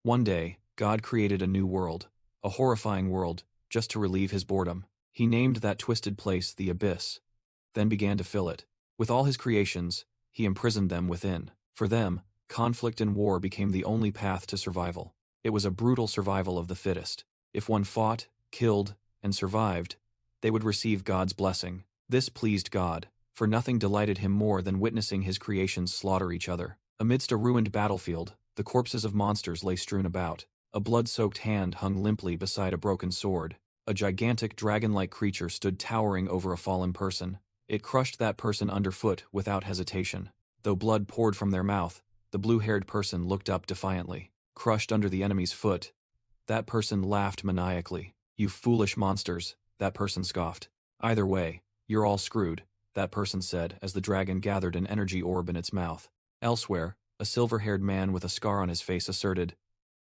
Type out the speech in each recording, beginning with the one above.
One day, God created a new world, a horrifying world, just to relieve his boredom. He named that twisted place the Abyss, then began to fill it. With all his creations, he imprisoned them within. For them, conflict and war became the only path to survival. It was a brutal survival of the fittest. If one fought, killed, and survived, they would receive God's blessing. This pleased God, for nothing delighted him more than witnessing his creations slaughter each other. Amidst a ruined battlefield, the corpses of monsters lay strewn about. A blood-soaked hand hung limply beside a broken sword. A gigantic dragon-like creature stood towering over a fallen person. It crushed that person underfoot without hesitation. Though blood poured from their mouth, the blue-haired person looked up defiantly. Crushed under the enemy's foot, that person laughed maniacally. "You foolish monsters," that person scoffed. "Either way, you're all screwed," that person said as the dragon gathered an energy orb in its mouth. Elsewhere, a silver-haired man with a scar on his face asserted,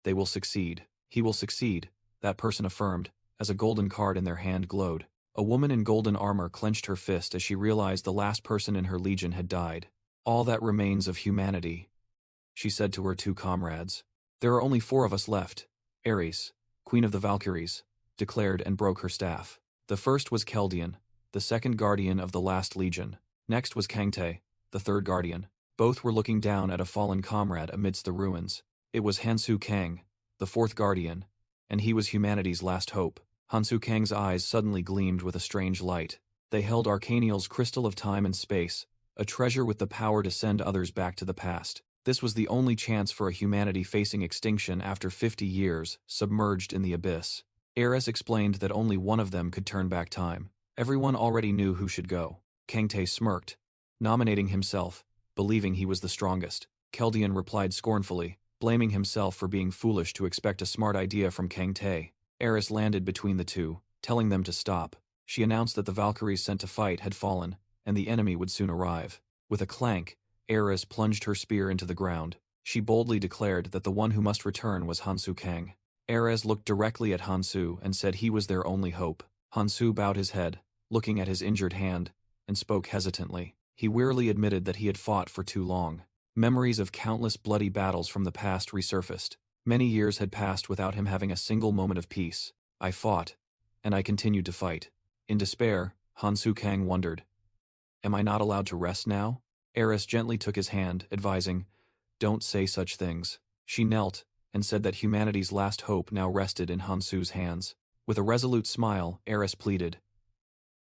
"They will succeed. He will succeed," that person affirmed, as a golden card in their hand glowed. A woman in golden armor clenched her fist as she realized the last person in her legion had died. "All that remains of humanity," she said to her two comrades. "There are only 4 of us left." Ares, Queen of the Valkyries, declared and broke her staff. The first was Keldian, the second guardian of the last legion. Next was Kangtae, the third guardian. Both were looking down at a fallen comrade amidst the ruins. It was Hansu Kang, the fourth guardian, and he was humanity's last hope. Hansu Kang's eyes suddenly gleamed with a strange light. They held Arcaniel's crystal of time and space, a treasure with the power to send others back to the past. This was the only chance for a humanity facing extinction after 50 years, submerged in the abyss. Ares explained that only one of them could turn back time. Everyone already knew who should go. Kangtae smirked, nominating himself, believing he was the strongest. Keldian replied scornfully, blaming himself for being foolish to expect a smart idea from Kangtae. Ares landed between the two, telling them to stop. She announced that the Valkyries sent to fight had fallen, and the enemy would soon arrive. With a clank, Ares plunged her spear into the ground. She boldly declared that the one who must return was Hansu Kang. Ares looked directly at Hansu and said he was their only hope. Hansu bowed his head, looking at his injured hand, and spoke hesitantly. He wearily admitted that he had fought for too long. Memories of countless bloody battles from the past resurfaced. Many years had passed without him having a single moment of peace. "I fought, and I continued to fight." In despair, Hansu Kang wondered, "Am I not allowed to rest now?" Ares gently took his hand, advising, "Don't say such things." She knelt, and said that humanity's last hope now rested in Hansu's hands. With a resolute smile, Ares pleaded,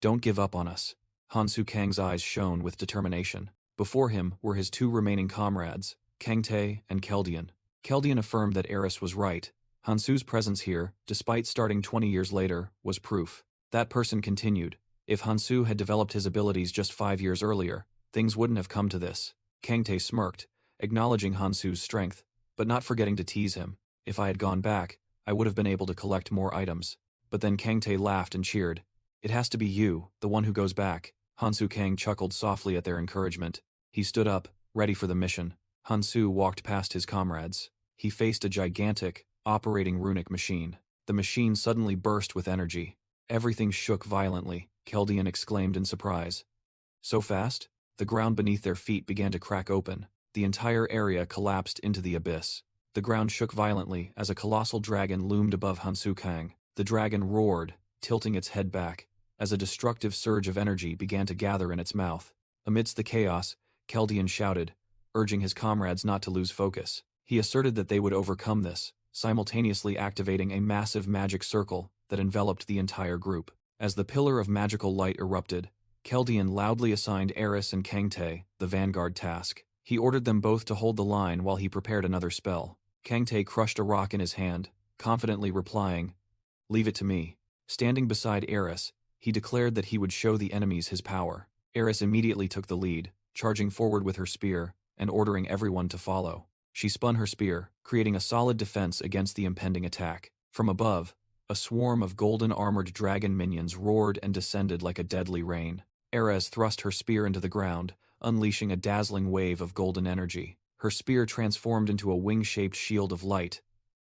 "Don't give up on us." Hansu Kang's eyes shone with determination. Before him were his 2 remaining comrades, Kangtae and Keldian. Keldian affirmed that Ares was right. Hansu's presence here, despite starting 20 years later, was proof. That person continued, "If Hansu had developed his abilities just 5 years earlier, things wouldn't have come to this." Kangtae smirked, acknowledging Hansu's strength, but not forgetting to tease him. "If I had gone back, I would have been able to collect more items." But then Kangtae laughed and cheered. "It has to be you, the one who goes back." Hansu Kang chuckled softly at their encouragement. He stood up, ready for the mission. Hansu walked past his comrades. He faced a gigantic, operating runic machine. The machine suddenly burst with energy. Everything shook violently, Keldian exclaimed in surprise. "So fast?" The ground beneath their feet began to crack open. The entire area collapsed into the abyss. The ground shook violently as a colossal dragon loomed above Hansu Kang. The dragon roared, tilting its head back, as a destructive surge of energy began to gather in its mouth. Amidst the chaos, Keldian shouted, urging his comrades not to lose focus. He asserted that they would overcome this, simultaneously activating a massive magic circle that enveloped the entire group. As the pillar of magical light erupted, Keldian loudly assigned Ares and Kangtae the vanguard task. He ordered them both to hold the line while he prepared another spell. Kangtae crushed a rock in his hand, confidently replying, "Leave it to me." Standing beside Ares, he declared that he would show the enemies his power. Ares immediately took the lead, charging forward with her spear and ordering everyone to follow. She spun her spear, creating a solid defense against the impending attack. From above, a swarm of golden-armored dragon minions roared and descended like a deadly rain. Ares thrust her spear into the ground, unleashing a dazzling wave of golden energy. Her spear transformed into a wing-shaped shield of light,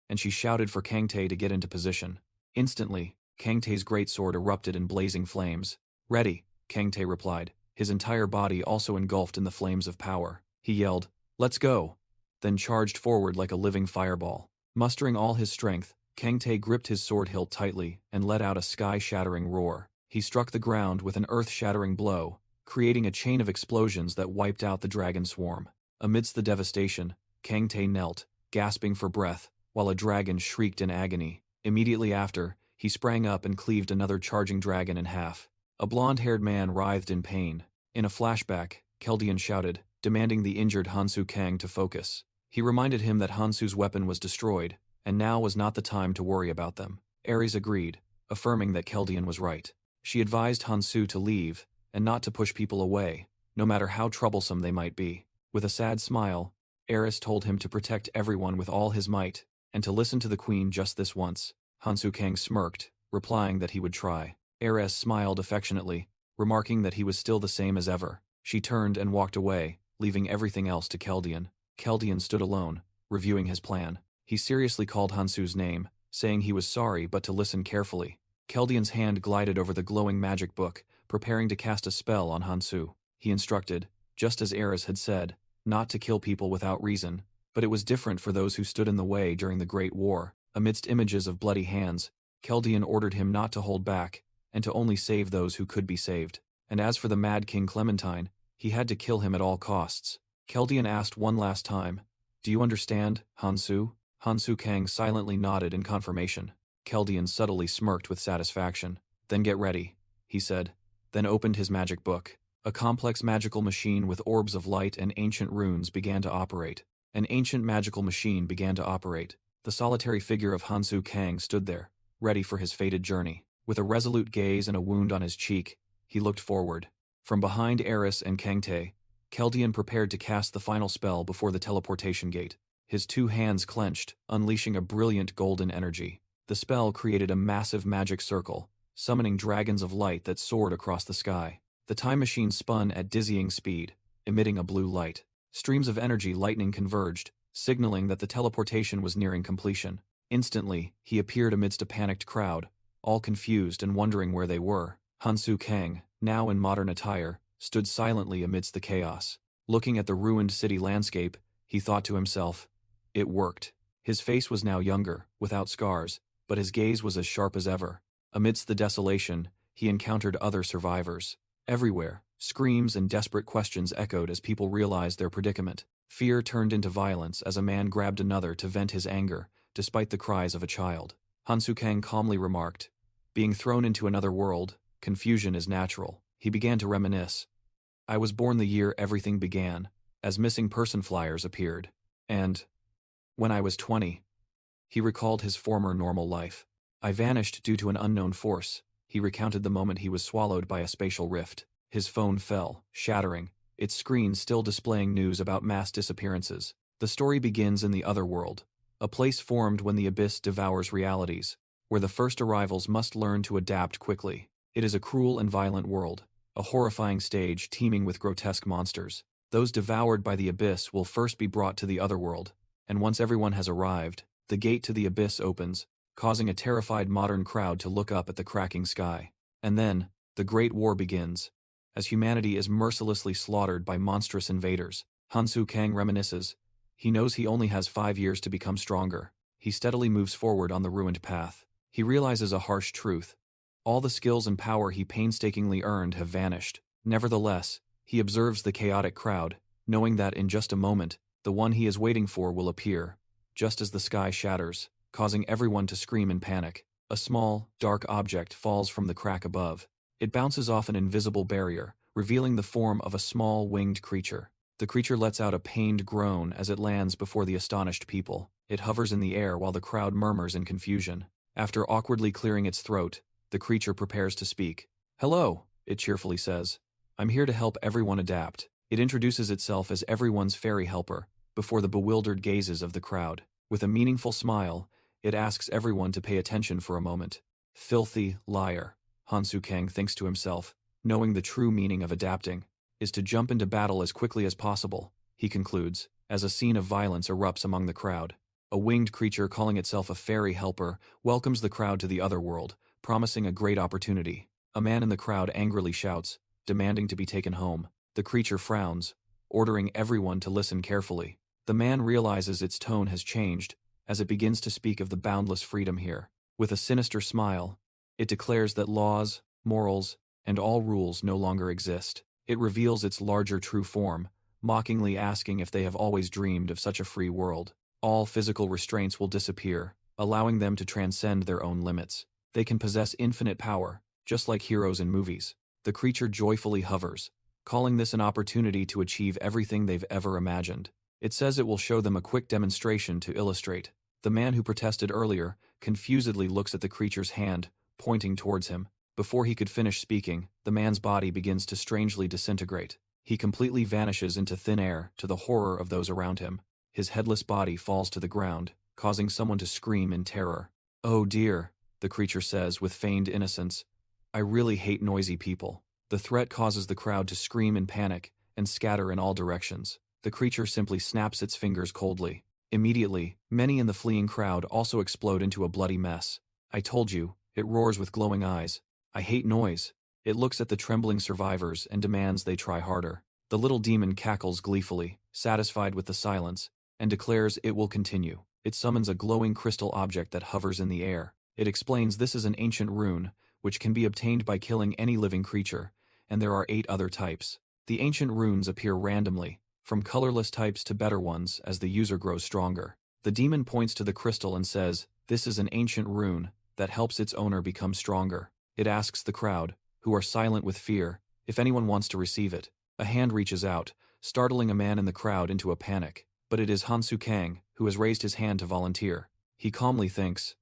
and she shouted for Kangtae to get into position. Instantly, Kangtae's greatsword erupted in blazing flames. "Ready," Kangtae replied, his entire body also engulfed in the flames of power. He yelled, "Let's go!" then charged forward like a living fireball. Mustering all his strength, Kang Tae gripped his sword hilt tightly and let out a sky-shattering roar. He struck the ground with an earth-shattering blow, creating a chain of explosions that wiped out the dragon swarm. Amidst the devastation, Kang Tae knelt, gasping for breath, while a dragon shrieked in agony. Immediately after, he sprang up and cleaved another charging dragon in half. A blonde-haired man writhed in pain. In a flashback, Keldian shouted, demanding the injured Hansu Kang to focus. He reminded him that Hansu's weapon was destroyed, and now was not the time to worry about them. Ares agreed, affirming that Keldian was right. She advised Hansu to leave, and not to push people away, no matter how troublesome they might be. With a sad smile, Ares told him to protect everyone with all his might, and to listen to the queen just this once. Hansu Kang smirked, replying that he would try. Ares smiled affectionately, remarking that he was still the same as ever. She turned and walked away, leaving everything else to Keldian. Keldian stood alone, reviewing his plan. He seriously called Hansu's name, saying he was sorry but to listen carefully. Keldian's hand glided over the glowing magic book, preparing to cast a spell on Hansu. He instructed, just as Ares had said, not to kill people without reason, but it was different for those who stood in the way during the Great War. Amidst images of bloody hands, Keldian ordered him not to hold back, and to only save those who could be saved. And as for the Mad King Clementine, he had to kill him at all costs. Keldian asked one last time, "Do you understand, Hansu?" Hansu Kang silently nodded in confirmation. Keldian subtly smirked with satisfaction. "Then get ready," he said, then opened his magic book. A complex magical machine with orbs of light and ancient runes began to operate. An ancient magical machine began to operate. The solitary figure of Hansu Kang stood there, ready for his fated journey. With a resolute gaze and a wound on his cheek, he looked forward. From behind Ares and Kang Tae, Keldian prepared to cast the final spell before the teleportation gate. His two hands clenched, unleashing a brilliant golden energy. The spell created a massive magic circle, summoning dragons of light that soared across the sky. The time machine spun at dizzying speed, emitting a blue light. Streams of energy lightning converged, signaling that the teleportation was nearing completion. Instantly, he appeared amidst a panicked crowd, all confused and wondering where they were. Hansu Kang, now in modern attire, stood silently amidst the chaos. Looking at the ruined city landscape, he thought to himself, it worked. His face was now younger, without scars, but his gaze was as sharp as ever. Amidst the desolation, he encountered other survivors. Everywhere, screams and desperate questions echoed as people realized their predicament. Fear turned into violence as a man grabbed another to vent his anger, despite the cries of a child. Hansu Kang calmly remarked, "Being thrown into another world, confusion is natural." He began to reminisce. "I was born the year everything began, as missing person flyers appeared. And when I was 20, he recalled his former normal life. I vanished due to an unknown force. He recounted the moment he was swallowed by a spatial rift. His phone fell, shattering, its screen still displaying news about mass disappearances. The story begins in the other world, a place formed when the abyss devours realities, where the first arrivals must learn to adapt quickly. It is a cruel and violent world, a horrifying stage teeming with grotesque monsters. Those devoured by the abyss will first be brought to the other world, and once everyone has arrived, the gate to the abyss opens, causing a terrified modern crowd to look up at the cracking sky. And then, the Great War begins, as humanity is mercilessly slaughtered by monstrous invaders. Hansu Kang reminisces. He knows he only has 5 years to become stronger. He steadily moves forward on the ruined path. He realizes a harsh truth. All the skills and power he painstakingly earned have vanished. Nevertheless, he observes the chaotic crowd, knowing that in just a moment, the one he is waiting for will appear, just as the sky shatters, causing everyone to scream in panic. A small, dark object falls from the crack above. It bounces off an invisible barrier, revealing the form of a small, winged creature. The creature lets out a pained groan as it lands before the astonished people. It hovers in the air while the crowd murmurs in confusion. After awkwardly clearing its throat, the creature prepares to speak. "Hello," it cheerfully says. "I'm here to help everyone adapt." It introduces itself as everyone's fairy helper, before the bewildered gazes of the crowd. With a meaningful smile, it asks everyone to pay attention for a moment. Filthy liar, Hansu Kang thinks to himself, knowing the true meaning of adapting, is to jump into battle as quickly as possible, he concludes, as a scene of violence erupts among the crowd. A winged creature calling itself a fairy helper welcomes the crowd to the other world, promising a great opportunity. A man in the crowd angrily shouts, demanding to be taken home. The creature frowns, ordering everyone to listen carefully. The man realizes its tone has changed, as it begins to speak of the boundless freedom here. With a sinister smile, it declares that laws, morals, and all rules no longer exist. It reveals its larger true form, mockingly asking if they have always dreamed of such a free world. All physical restraints will disappear, allowing them to transcend their own limits. They can possess infinite power, just like heroes in movies. The creature joyfully hovers, calling this an opportunity to achieve everything they've ever imagined. It says it will show them a quick demonstration to illustrate. The man who protested earlier confusedly looks at the creature's hand, pointing towards him. Before he could finish speaking, the man's body begins to strangely disintegrate. He completely vanishes into thin air, to the horror of those around him. His headless body falls to the ground, causing someone to scream in terror. "Oh dear," the creature says with feigned innocence. "I really hate noisy people." The threat causes the crowd to scream in panic and scatter in all directions. The creature simply snaps its fingers coldly. Immediately, many in the fleeing crowd also explode into a bloody mess. "I told you," it roars with glowing eyes. "I hate noise." It looks at the trembling survivors and demands they try harder. The little demon cackles gleefully, satisfied with the silence, and declares it will continue. It summons a glowing crystal object that hovers in the air. It explains this is an ancient rune, which can be obtained by killing any living creature, and there are 8 other types. The ancient runes appear randomly, from colorless types to better ones as the user grows stronger. The demon points to the crystal and says, "This is an ancient rune that helps its owner become stronger." It asks the crowd, who are silent with fear, if anyone wants to receive it. A hand reaches out, startling a man in the crowd into a panic. But it is Hansu Kang, who has raised his hand to volunteer. He calmly thinks,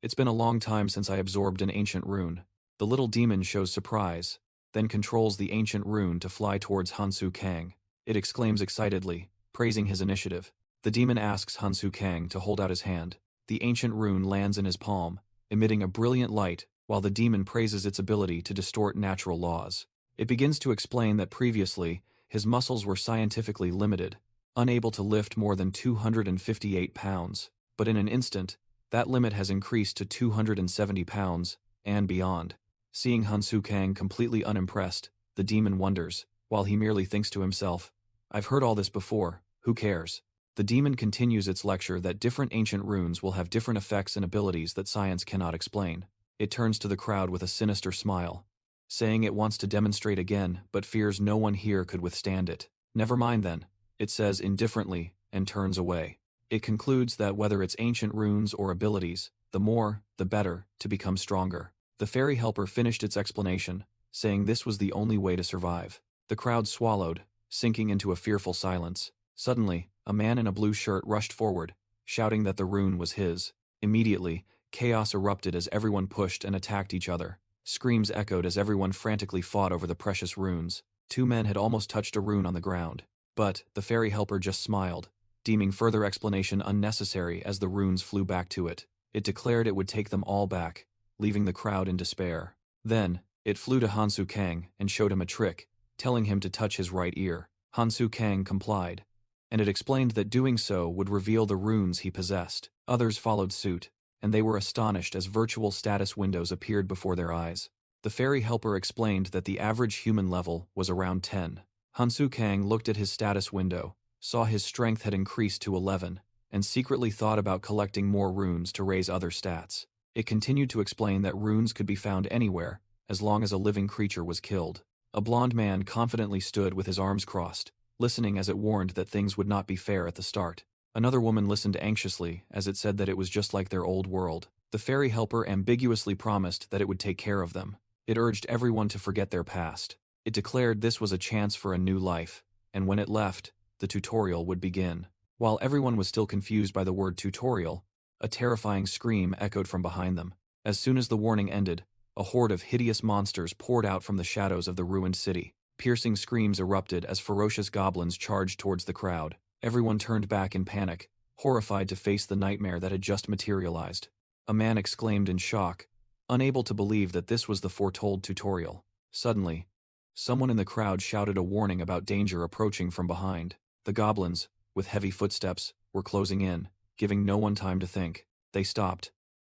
"It's been a long time since I absorbed an ancient rune." The little demon shows surprise, then controls the ancient rune to fly towards Hansu Kang. It exclaims excitedly, praising his initiative. The demon asks Hansu Kang to hold out his hand. The ancient rune lands in his palm, emitting a brilliant light, while the demon praises its ability to distort natural laws. It begins to explain that previously, his muscles were scientifically limited, unable to lift more than 258 pounds, but in an instant, that limit has increased to 270 pounds, and beyond. Seeing Hansu Kang completely unimpressed, the demon wonders, while he merely thinks to himself, "I've heard all this before, who cares?" The demon continues its lecture that different ancient runes will have different effects and abilities that science cannot explain. It turns to the crowd with a sinister smile, saying it wants to demonstrate again but fears no one here could withstand it. "Never mind then," it says indifferently, and turns away. It concludes that whether it's ancient runes or abilities, the more, the better, to become stronger. The fairy helper finished its explanation, saying this was the only way to survive. The crowd swallowed, sinking into a fearful silence. Suddenly, a man in a blue shirt rushed forward, shouting that the rune was his. Immediately, chaos erupted as everyone pushed and attacked each other. Screams echoed as everyone frantically fought over the precious runes. 2 men had almost touched a rune on the ground. But the fairy helper just smiled, deeming further explanation unnecessary as the runes flew back to it. It declared it would take them all back, leaving the crowd in despair. Then, it flew to Hansu Kang and showed him a trick, telling him to touch his right ear. Hansu Kang complied, and it explained that doing so would reveal the runes he possessed. Others followed suit, and they were astonished as virtual status windows appeared before their eyes. The fairy helper explained that the average human level was around 10. Hansu Kang looked at his status window, saw his strength had increased to 11, and secretly thought about collecting more runes to raise other stats. It continued to explain that runes could be found anywhere, as long as a living creature was killed. A blond man confidently stood with his arms crossed, listening as it warned that things would not be fair at the start. Another woman listened anxiously as it said that it was just like their old world. The fairy helper ambiguously promised that it would take care of them. It urged everyone to forget their past. It declared this was a chance for a new life, and when it left, the tutorial would begin. While everyone was still confused by the word tutorial, a terrifying scream echoed from behind them. As soon as the warning ended, a horde of hideous monsters poured out from the shadows of the ruined city. Piercing screams erupted as ferocious goblins charged towards the crowd. Everyone turned back in panic, horrified to face the nightmare that had just materialized. A man exclaimed in shock, unable to believe that this was the foretold tutorial. Suddenly, someone in the crowd shouted a warning about danger approaching from behind. The goblins, with heavy footsteps, were closing in, giving no one time to think. They stopped.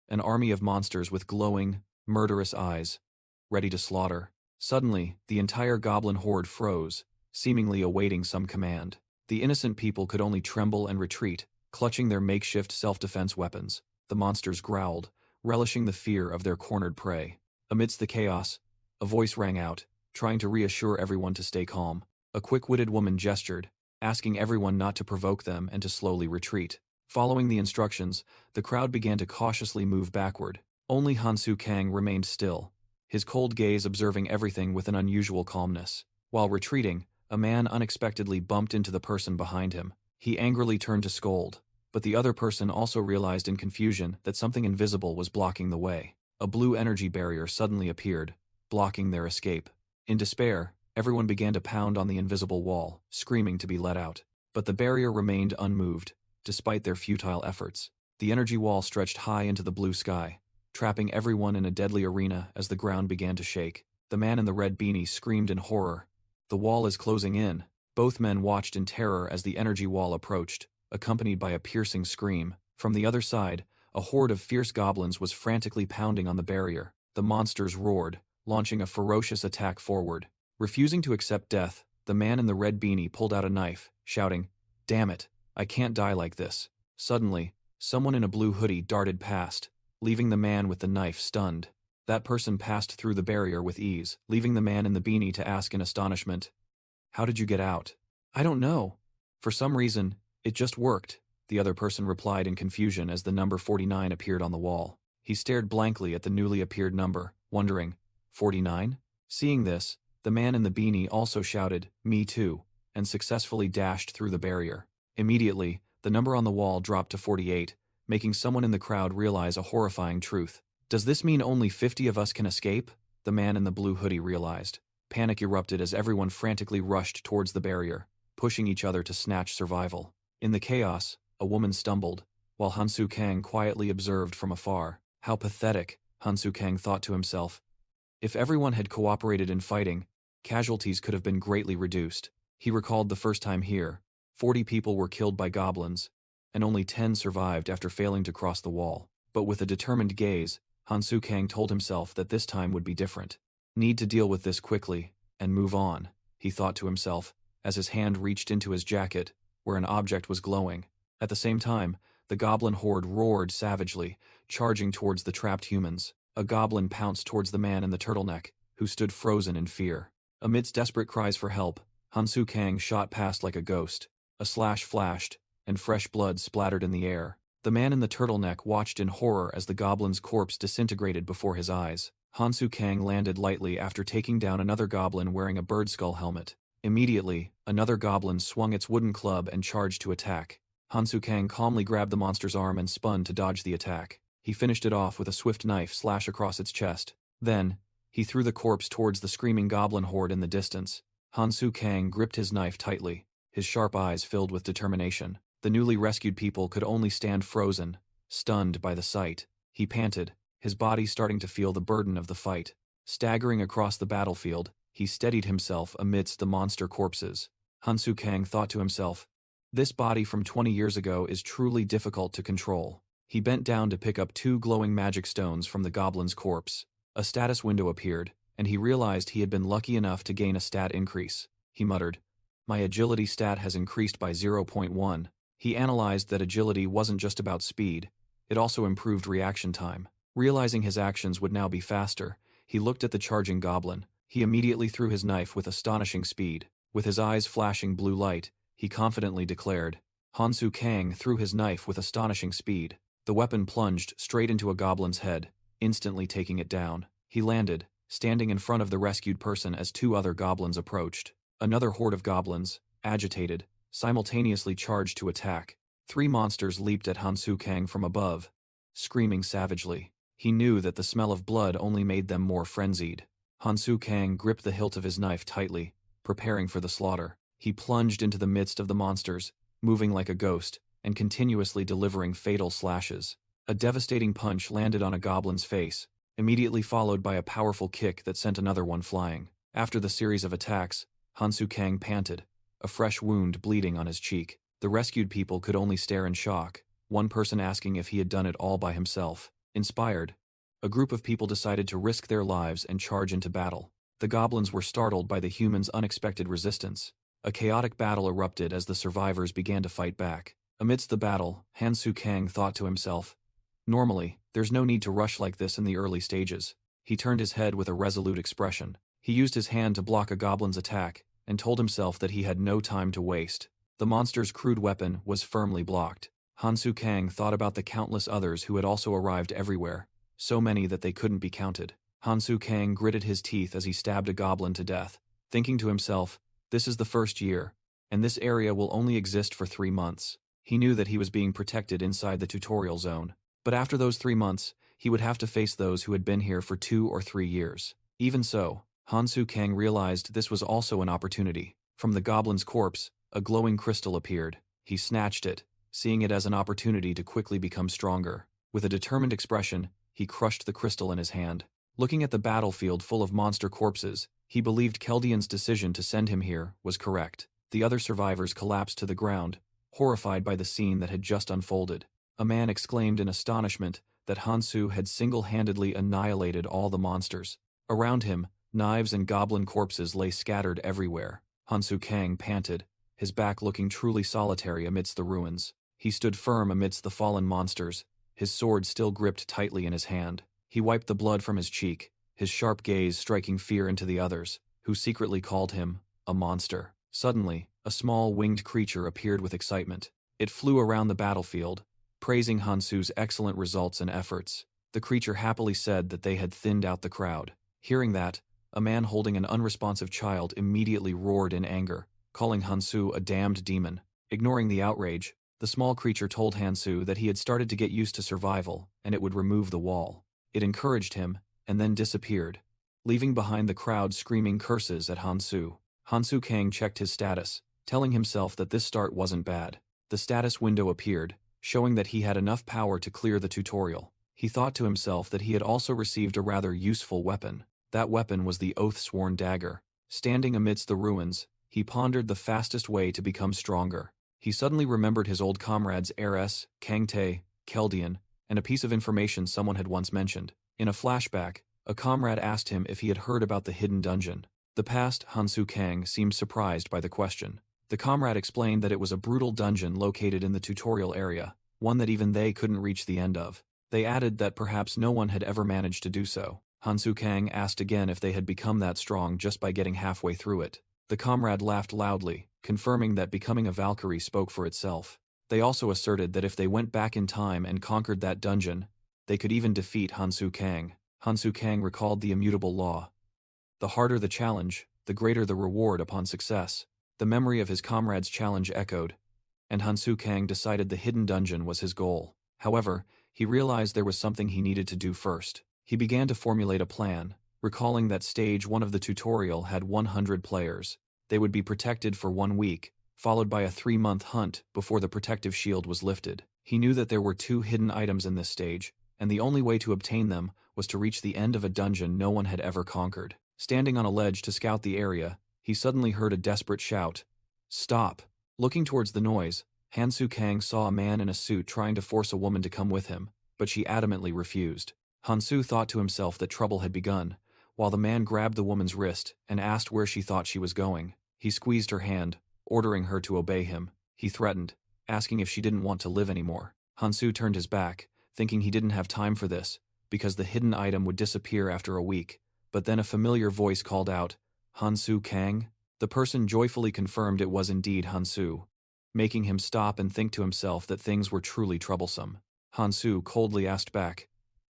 An army of monsters with glowing, murderous eyes, ready to slaughter. Suddenly, the entire goblin horde froze, seemingly awaiting some command. The innocent people could only tremble and retreat, Clutching their makeshift self-defense weapons, the monsters growled, relishing the fear of their cornered prey. Amidst the chaos, a voice rang out, trying to reassure everyone to stay calm. A quick-witted woman gestured, asking everyone not to provoke them and to slowly retreat. Following the instructions, the crowd began to cautiously move backward. Only Hansu Kang remained still, his cold gaze observing everything with an unusual calmness. While retreating, a man unexpectedly bumped into the person behind him. He angrily turned to scold, but the other person also realized in confusion that something invisible was blocking the way. A blue energy barrier suddenly appeared, blocking their escape. In despair, everyone began to pound on the invisible wall, screaming to be let out. But the barrier remained unmoved, despite their futile efforts. The energy wall stretched high into the blue sky, trapping everyone in a deadly arena as the ground began to shake. The man in the red beanie screamed in horror. "The wall is closing in." Both men watched in terror as the energy wall approached, accompanied by a piercing scream. From the other side, a horde of fierce goblins was frantically pounding on the barrier. The monsters roared, launching a ferocious attack forward. Refusing to accept death, the man in the red beanie pulled out a knife, shouting, "Damn it, I can't die like this." Suddenly, someone in a blue hoodie darted past, leaving the man with the knife stunned. That person passed through the barrier with ease, leaving the man in the beanie to ask in astonishment, "How did you get out?" "I don't know. For some reason, it just worked," the other person replied in confusion as the number 49 appeared on the wall. He stared blankly at the newly appeared number, wondering, 49? Seeing this, the man in the beanie also shouted, "Me too," and successfully dashed through the barrier. Immediately, the number on the wall dropped to 48, making someone in the crowd realize a horrifying truth. "Does this mean only 50 of us can escape?" the man in the blue hoodie realized. Panic erupted as everyone frantically rushed towards the barrier, pushing each other to snatch survival. In the chaos, a woman stumbled, while Hansu Kang quietly observed from afar. How pathetic, Hansu Kang thought to himself. If everyone had cooperated in fighting, casualties could have been greatly reduced. He recalled the first time here, 40 people were killed by goblins, and only 10 survived after failing to cross the wall. But with a determined gaze, Hansu Kang told himself that this time would be different. Need to deal with this quickly, and move on, he thought to himself, as his hand reached into his jacket, where an object was glowing. At the same time, the goblin horde roared savagely, charging towards the trapped humans. A goblin pounced towards the man in the turtleneck, who stood frozen in fear. Amidst desperate cries for help, Hansu Kang shot past like a ghost. A slash flashed, and fresh blood splattered in the air. The man in the turtleneck watched in horror as the goblin's corpse disintegrated before his eyes. Hansu Kang landed lightly after taking down another goblin wearing a bird skull helmet. Immediately, another goblin swung its wooden club and charged to attack. Hansu Kang calmly grabbed the monster's arm and spun to dodge the attack. He finished it off with a swift knife slash across its chest. Then, he threw the corpse towards the screaming goblin horde in the distance. Hansu Kang gripped his knife tightly, his sharp eyes filled with determination. The newly rescued people could only stand frozen, stunned by the sight. He panted, his body starting to feel the burden of the fight. Staggering across the battlefield, he steadied himself amidst the monster corpses. Hansu Kang thought to himself, "This body from 20 years ago is truly difficult to control." He bent down to pick up 2 glowing magic stones from the goblin's corpse. A status window appeared, and he realized he had been lucky enough to gain a stat increase. He muttered, "My agility stat has increased by 0.1. He analyzed that agility wasn't just about speed, it also improved reaction time. Realizing his actions would now be faster, he looked at the charging goblin. He immediately threw his knife with astonishing speed. With his eyes flashing blue light, he confidently declared. Hansu Kang threw his knife with astonishing speed. The weapon plunged straight into a goblin's head, instantly taking it down. He landed, standing in front of the rescued person as 2 other goblins approached. Another horde of goblins, agitated, simultaneously charged to attack. 3 monsters leaped at Hansu Kang from above, screaming savagely. He knew that the smell of blood only made them more frenzied. Hansu Kang gripped the hilt of his knife tightly, preparing for the slaughter. He plunged into the midst of the monsters, moving like a ghost, and continuously delivering fatal slashes. A devastating punch landed on a goblin's face, immediately followed by a powerful kick that sent another one flying. After the series of attacks, Hansu Kang panted, a fresh wound bleeding on his cheek. The rescued people could only stare in shock, one person asking if he had done it all by himself. Inspired, a group of people decided to risk their lives and charge into battle. The goblins were startled by the humans' unexpected resistance. A chaotic battle erupted as the survivors began to fight back. Amidst the battle, Hansu Kang thought to himself, "Normally, there's no need to rush like this in the early stages." He turned his head with a resolute expression. He used his hand to block a goblin's attack, and told himself that he had no time to waste. The monster's crude weapon was firmly blocked. Hansu Kang thought about the countless others who had also arrived everywhere, so many that they couldn't be counted. Hansu Kang gritted his teeth as he stabbed a goblin to death, thinking to himself, "This is the first year, and this area will only exist for 3 months." He knew that he was being protected inside the tutorial zone, but after those 3 months, he would have to face those who had been here for 2 or 3 years. Even so, Hansu Kang realized this was also an opportunity. From the goblin's corpse, a glowing crystal appeared. He snatched it, seeing it as an opportunity to quickly become stronger. With a determined expression, he crushed the crystal in his hand. Looking at the battlefield full of monster corpses, he believed Keldian's decision to send him here was correct. The other survivors collapsed to the ground, horrified by the scene that had just unfolded. A man exclaimed in astonishment that Hansu had single-handedly annihilated all the monsters. Around him, knives and goblin corpses lay scattered everywhere. Hansu Kang panted, his back looking truly solitary amidst the ruins. He stood firm amidst the fallen monsters, his sword still gripped tightly in his hand. He wiped the blood from his cheek, his sharp gaze striking fear into the others, who secretly called him a monster. Suddenly, a small winged creature appeared with excitement. It flew around the battlefield, praising Hansu's excellent results and efforts. The creature happily said that they had thinned out the crowd. Hearing that, a man holding an unresponsive child immediately roared in anger, calling Hansu a damned demon. Ignoring the outrage, the small creature told Hansu that he had started to get used to survival, and it would remove the wall. It encouraged him, and then disappeared, leaving behind the crowd screaming curses at Hansu. Hansu Kang checked his status, telling himself that this start wasn't bad. The status window appeared, showing that he had enough power to clear the tutorial. He thought to himself that he had also received a rather useful weapon. That weapon was the oath-sworn dagger. Standing amidst the ruins, he pondered the fastest way to become stronger. He suddenly remembered his old comrades Eres, Kangtae, Keldian, and a piece of information someone had once mentioned. In a flashback, a comrade asked him if he had heard about the hidden dungeon. The past Hansu Kang seemed surprised by the question. The comrade explained that it was a brutal dungeon located in the tutorial area, one that even they couldn't reach the end of. They added that perhaps no one had ever managed to do so. Hansu Kang asked again if they had become that strong just by getting halfway through it. The comrade laughed loudly, confirming that becoming a Valkyrie spoke for itself. They also asserted that if they went back in time and conquered that dungeon, they could even defeat Hansu Kang. Hansu Kang recalled the immutable law. The harder the challenge, the greater the reward upon success. The memory of his comrade's challenge echoed, and Hansu Kang decided the hidden dungeon was his goal. However, he realized there was something he needed to do first. He began to formulate a plan, recalling that stage 1 of the tutorial had 100 players. They would be protected for 1 week, followed by a 3-month hunt before the protective shield was lifted. He knew that there were 2 hidden items in this stage, and the only way to obtain them was to reach the end of a dungeon no one had ever conquered. Standing on a ledge to scout the area, he suddenly heard a desperate shout. "Stop!" Looking towards the noise, Hansu Kang saw a man in a suit trying to force a woman to come with him, but she adamantly refused. Hansu thought to himself that trouble had begun, while the man grabbed the woman's wrist and asked where she thought she was going. He squeezed her hand, ordering her to obey him. He threatened, asking if she didn't want to live anymore. Hansu turned his back, thinking he didn't have time for this, because the hidden item would disappear after a week. But then a familiar voice called out, "Hansu Kang?" The person joyfully confirmed it was indeed Hansu, making him stop and think to himself that things were truly troublesome. Hansu coldly asked back,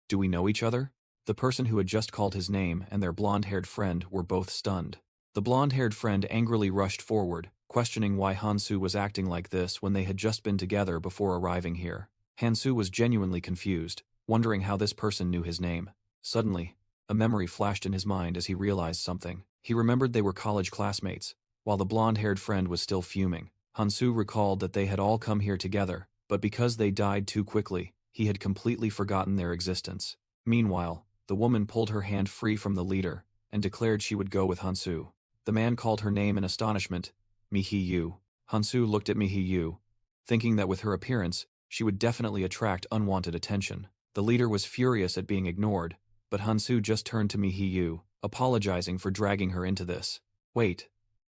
"Do we know each other?" The person who had just called his name and their blonde-haired friend were both stunned. The blonde-haired friend angrily rushed forward, questioning why Hansu was acting like this when they had just been together before arriving here. Hansu was genuinely confused, wondering how this person knew his name. Suddenly, a memory flashed in his mind as he realized something. He remembered they were college classmates, while the blonde-haired friend was still fuming. Hansu recalled that they had all come here together, but because they died too quickly, he had completely forgotten their existence. Meanwhile, the woman pulled her hand free from the leader and declared she would go with Hansu. The man called her name in astonishment, Mihiyu. Hansu looked at Mihiyu, thinking that with her appearance, she would definitely attract unwanted attention. The leader was furious at being ignored, but Hansu just turned to Mihiyu, apologizing for dragging her into this. "Wait."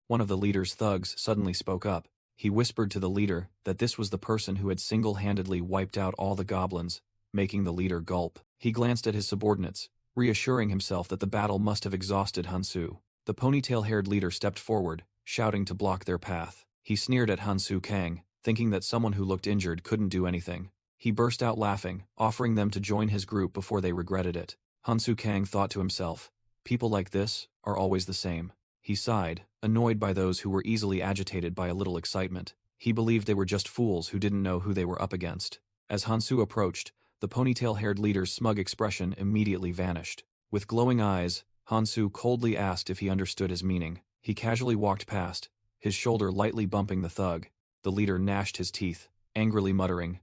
One of the leader's thugs suddenly spoke up. He whispered to the leader that this was the person who had single-handedly wiped out all the goblins, making the leader gulp. He glanced at his subordinates, reassuring himself that the battle must have exhausted Hansu. The ponytail-haired leader stepped forward, shouting to block their path. He sneered at Hansu Kang, thinking that someone who looked injured couldn't do anything. He burst out laughing, offering them to join his group before they regretted it. Hansu Kang thought to himself, people like this are always the same. He sighed, annoyed by those who were easily agitated by a little excitement. He believed they were just fools who didn't know who they were up against. As Hansu approached, the ponytail-haired leader's smug expression immediately vanished. With glowing eyes, Hansu coldly asked if he understood his meaning. He casually walked past, his shoulder lightly bumping the thug. The leader gnashed his teeth, angrily muttering,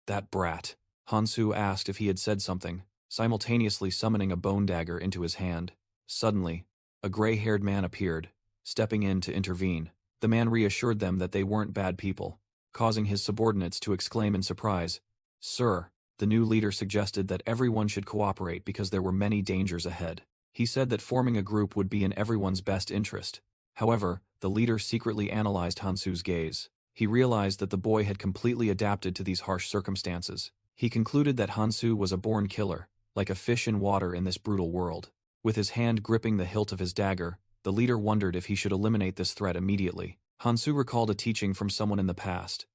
"That brat." Hansu asked if he had said something, simultaneously summoning a bone dagger into his hand. Suddenly, a gray-haired man appeared, stepping in to intervene. The man reassured them that they weren't bad people, causing his subordinates to exclaim in surprise, "Sir." The new leader suggested that everyone should cooperate because there were many dangers ahead. He said that forming a group would be in everyone's best interest. However, the leader secretly analyzed Hansu's gaze. He realized that the boy had completely adapted to these harsh circumstances. He concluded that Hansu was a born killer, like a fish in water in this brutal world. With his hand gripping the hilt of his dagger, the leader wondered if he should eliminate this threat immediately. Hansu recalled a teaching from someone in the past.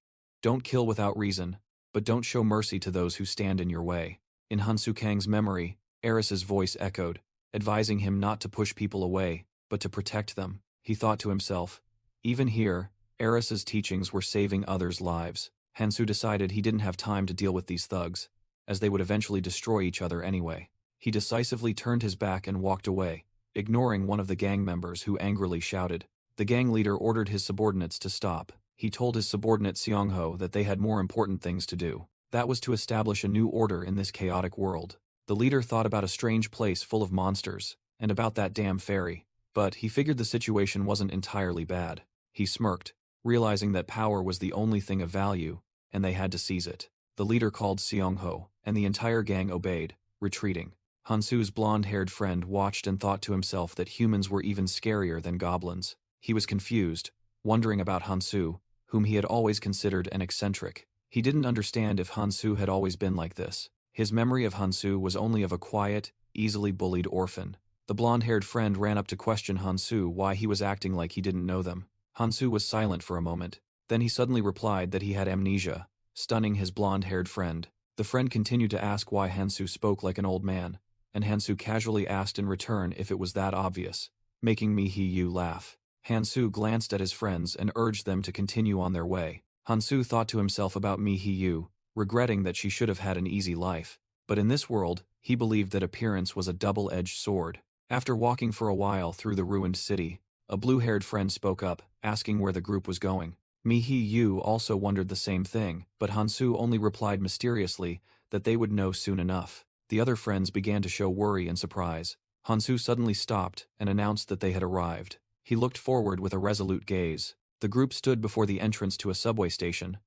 Don't kill without reason, but don't show mercy to those who stand in your way. In Hansu Kang's memory, Eris's voice echoed, advising him not to push people away, but to protect them. He thought to himself, even here, Eris's teachings were saving others' lives. Hansu decided he didn't have time to deal with these thugs, as they would eventually destroy each other anyway. He decisively turned his back and walked away, ignoring one of the gang members who angrily shouted. The gang leader ordered his subordinates to stop. He told his subordinate Seongho that they had more important things to do. That was to establish a new order in this chaotic world. The leader thought about a strange place full of monsters, and about that damn fairy, but he figured the situation wasn't entirely bad. He smirked, realizing that power was the only thing of value, and they had to seize it. The leader called Seongho, and the entire gang obeyed, retreating. Hansu's blonde-haired friend watched and thought to himself that humans were even scarier than goblins. He was confused, wondering about Hansu, whom he had always considered an eccentric. He didn't understand if Hansu had always been like this. His memory of Hansu was only of a quiet, easily bullied orphan. The blonde-haired friend ran up to question Hansu why he was acting like he didn't know them. Hansu was silent for a moment. Then he suddenly replied that he had amnesia, stunning his blonde-haired friend. The friend continued to ask why Hansu spoke like an old man, and Hansu casually asked in return if it was that obvious, making Mihiyu laugh. Hansu glanced at his friends and urged them to continue on their way. Hansu thought to himself about Mihiyu, regretting that she should have had an easy life. But in this world, he believed that appearance was a double-edged sword. After walking for a while through the ruined city, a blue-haired friend spoke up, asking where the group was going. Mihiyu also wondered the same thing, but Hansu only replied mysteriously that they would know soon enough. The other friends began to show worry and surprise. Hansu suddenly stopped and announced that they had arrived. He looked forward with a resolute gaze. The group stood before the entrance to a subway station,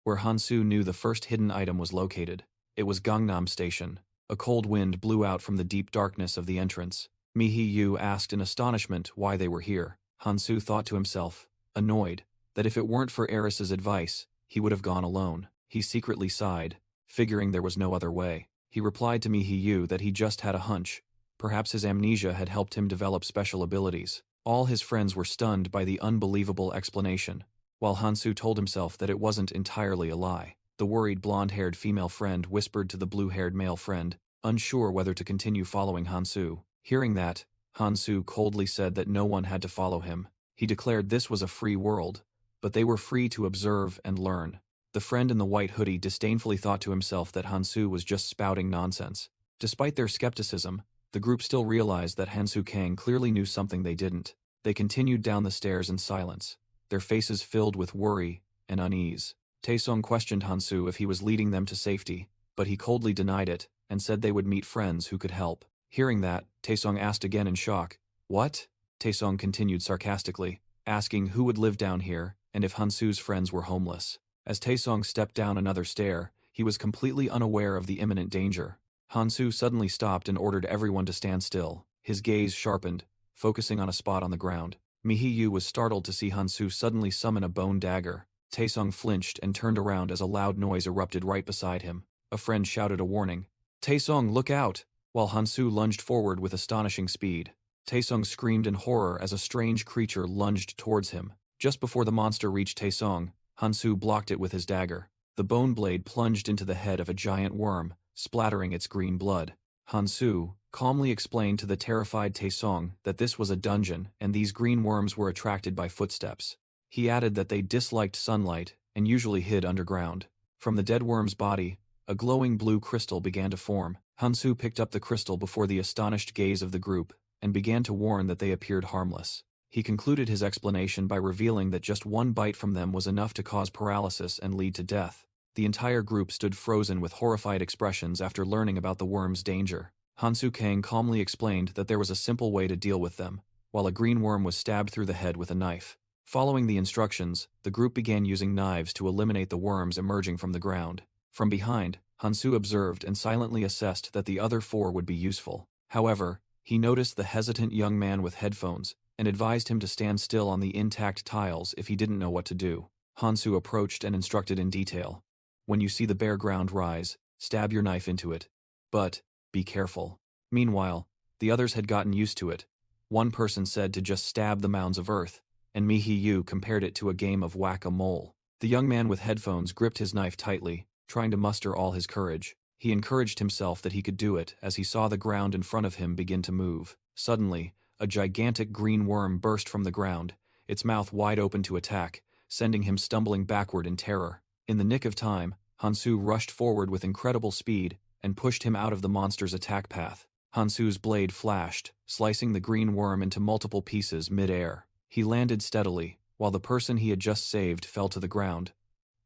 where Hansu knew the first hidden item was located. It was Gangnam Station. A cold wind blew out from the deep darkness of the entrance. Mihiyu asked in astonishment why they were here. Hansu thought to himself, annoyed, that if it weren't for Eris's advice, he would have gone alone. He secretly sighed, figuring there was no other way. He replied to Mihiyu that he just had a hunch. Perhaps his amnesia had helped him develop special abilities. All his friends were stunned by the unbelievable explanation, while Hansu told himself that it wasn't entirely a lie. The worried blonde-haired female friend whispered to the blue-haired male friend, unsure whether to continue following Hansu. Hearing that, Hansu coldly said that no one had to follow him. He declared this was a free world, but they were free to observe and learn. The friend in the white hoodie disdainfully thought to himself that Hansu was just spouting nonsense. Despite their skepticism, the group still realized that Hansu Kang clearly knew something they didn't. They continued down the stairs in silence, their faces filled with worry and unease. Taesung questioned Hansu if he was leading them to safety, but he coldly denied it and said they would meet friends who could help. Hearing that, Taesung asked again in shock, "What?" Taesung continued sarcastically, asking who would live down here and if Hansu's friends were homeless. As Taesung stepped down another stair, he was completely unaware of the imminent danger. Hansu suddenly stopped and ordered everyone to stand still. His gaze sharpened, focusing on a spot on the ground. Mihiyu was startled to see Hansu suddenly summon a bone dagger. Taesung flinched and turned around as a loud noise erupted right beside him. A friend shouted a warning. "Taesung, look out!" While Hansu lunged forward with astonishing speed. Taesung screamed in horror as a strange creature lunged towards him. Just before the monster reached Taesung, Hansu blocked it with his dagger. The bone blade plunged into the head of a giant worm, splattering its green blood. Hansu calmly explained to the terrified Taesung that this was a dungeon and these green worms were attracted by footsteps. He added that they disliked sunlight and usually hid underground. From the dead worm's body, a glowing blue crystal began to form. Hansu picked up the crystal before the astonished gaze of the group and began to warn that they appeared harmless. He concluded his explanation by revealing that just one bite from them was enough to cause paralysis and lead to death. The entire group stood frozen with horrified expressions after learning about the worm's danger. Hansu Kang calmly explained that there was a simple way to deal with them, while a green worm was stabbed through the head with a knife. Following the instructions, the group began using knives to eliminate the worms emerging from the ground. From behind, Hansu observed and silently assessed that the other four would be useful. However, he noticed the hesitant young man with headphones and advised him to stand still on the intact tiles if he didn't know what to do. Hansu approached and instructed in detail. "When you see the bare ground rise, stab your knife into it. But be careful." Meanwhile, the others had gotten used to it. One person said to just stab the mounds of earth, and Mihiyu compared it to a game of whack-a-mole. The young man with headphones gripped his knife tightly, trying to muster all his courage. He encouraged himself that he could do it as he saw the ground in front of him begin to move. Suddenly, a gigantic green worm burst from the ground, its mouth wide open to attack, sending him stumbling backward in terror. In the nick of time, Hansu rushed forward with incredible speed and pushed him out of the monster's attack path. Hansu's blade flashed, slicing the green worm into multiple pieces mid-air. He landed steadily, while the person he had just saved fell to the ground.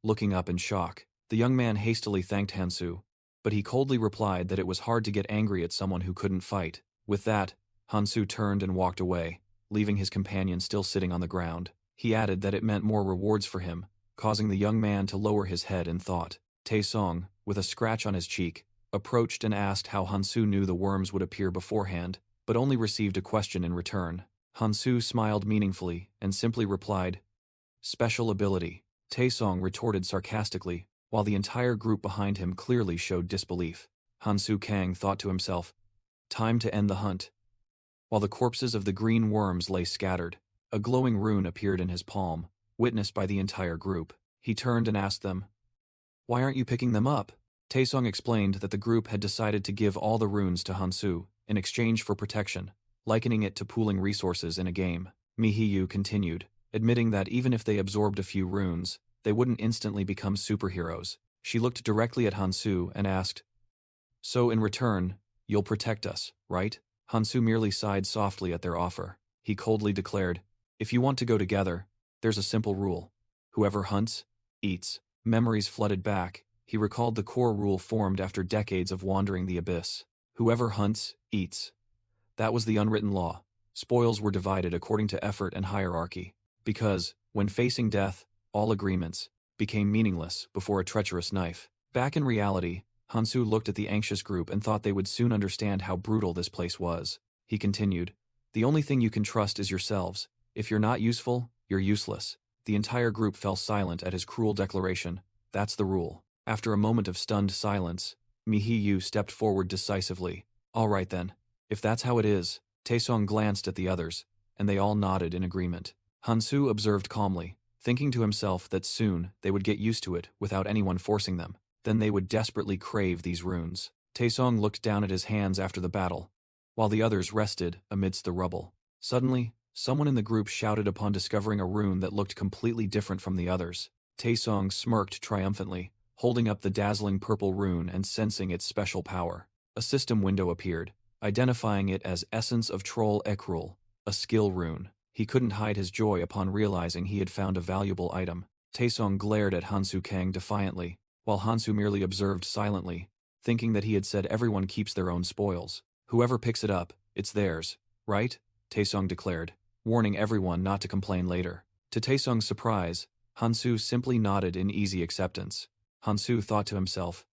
Looking up in shock, the young man hastily thanked Hansu, but he coldly replied that it was hard to get angry at someone who couldn't fight. With that, Hansu turned and walked away, leaving his companion still sitting on the ground. He added that it meant more rewards for him, causing the young man to lower his head in thought. Taesung, with a scratch on his cheek, approached and asked how Hansu knew the worms would appear beforehand, but only received a question in return. Hansu smiled meaningfully and simply replied, "Special ability." Taesung retorted sarcastically, while the entire group behind him clearly showed disbelief. Hansu Kang thought to himself, "Time to end the hunt." While the corpses of the green worms lay scattered, a glowing rune appeared in his palm, witnessed by the entire group. He turned and asked them, "Why aren't you picking them up?" Taesung explained that the group had decided to give all the runes to Hansu in exchange for protection, likening it to pooling resources in a game. Mihiyu continued, admitting that even if they absorbed a few runes, they wouldn't instantly become superheroes. She looked directly at Hansu and asked, "So in return, you'll protect us, right?" Hansu merely sighed softly at their offer. He coldly declared, "If you want to go together, there's a simple rule. Whoever hunts, eats." Memories flooded back. He recalled the core rule formed after decades of wandering the abyss. Whoever hunts, eats. That was the unwritten law. Spoils were divided according to effort and hierarchy. Because, when facing death, all agreements became meaningless before a treacherous knife. Back in reality, Hansu looked at the anxious group and thought they would soon understand how brutal this place was. He continued, "The only thing you can trust is yourselves. If you're not useful, you're useless." The entire group fell silent at his cruel declaration. That's the rule. After a moment of stunned silence, Mihiyu stepped forward decisively. "All right then. If that's how it is." Taesung glanced at the others, and they all nodded in agreement. Hansu observed calmly, thinking to himself that soon they would get used to it without anyone forcing them. Then they would desperately crave these runes. Taesung looked down at his hands after the battle, while the others rested amidst the rubble. Suddenly, someone in the group shouted upon discovering a rune that looked completely different from the others. Taesung smirked triumphantly, holding up the dazzling purple rune and sensing its special power. A system window appeared, identifying it as Essence of Troll Ekrul, a skill rune. He couldn't hide his joy upon realizing he had found a valuable item. Taesung glared at Hansu Kang defiantly, while Hansu merely observed silently, thinking that he had said everyone keeps their own spoils. "Whoever picks it up, it's theirs, right?" Taesung declared, warning everyone not to complain later. To Taesung's surprise, Hansu simply nodded in easy acceptance. Hansu thought to himself,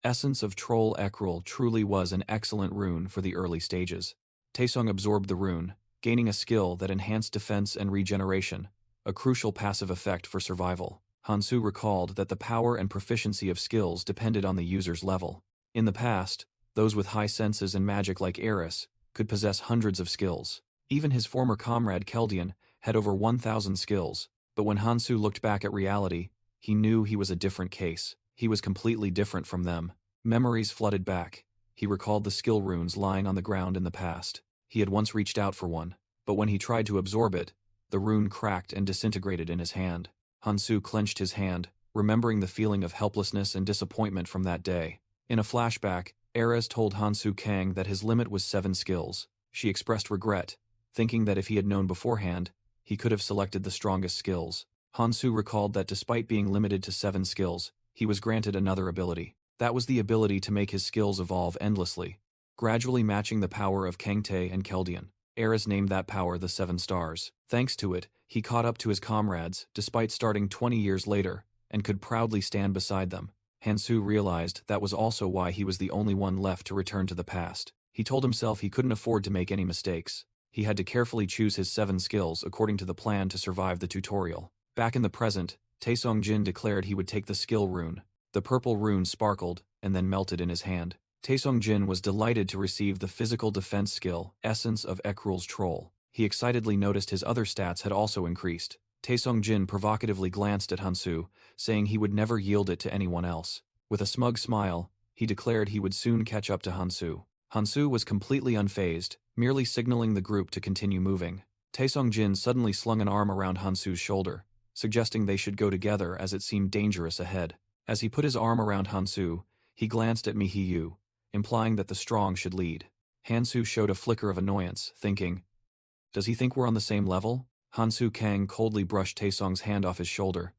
Essence of Troll Ekrul truly was an excellent rune for the early stages. Taesung absorbed the rune, gaining a skill that enhanced defense and regeneration, a crucial passive effect for survival. Hansu recalled that the power and proficiency of skills depended on the user's level. In the past, those with high senses and magic like Eris could possess hundreds of skills. Even his former comrade Keldian had over 1,000 skills, but when Hansu looked back at reality, he knew he was a different case. He was completely different from them. Memories flooded back. He recalled the skill runes lying on the ground in the past. He had once reached out for one, but when he tried to absorb it, the rune cracked and disintegrated in his hand. Hansu clenched his hand, remembering the feeling of helplessness and disappointment from that day. In a flashback, Erez told Hansu Kang that his limit was 7 skills. She expressed regret, thinking that if he had known beforehand, he could have selected the strongest skills. Hansu recalled that despite being limited to 7 skills, he was granted another ability. That was the ability to make his skills evolve endlessly, gradually matching the power of Kangtae and Keldian. Erez named that power the 7 Stars. Thanks to it, he caught up to his comrades, despite starting 20 years later, and could proudly stand beside them. Hansu realized that was also why he was the only one left to return to the past. He told himself he couldn't afford to make any mistakes. He had to carefully choose his 7 skills according to the plan to survive the tutorial. Back in the present, Taesong Jin declared he would take the skill rune. The purple rune sparkled and then melted in his hand. Taesong Jin was delighted to receive the physical defense skill, Essence of Ekrul's Troll. He excitedly noticed his other stats had also increased. Taesong Jin provocatively glanced at Hansu, saying he would never yield it to anyone else. With a smug smile, he declared he would soon catch up to Hansu. Hansu was completely unfazed, merely signaling the group to continue moving. Taesong Jin suddenly slung an arm around Hansu's shoulder, suggesting they should go together as it seemed dangerous ahead. As he put his arm around Hansu, he glanced at Mihiyu, implying that the strong should lead. Hansu showed a flicker of annoyance, thinking, "Does he think we're on the same level?" Hansu Kang coldly brushed Taesong's hand off his shoulder,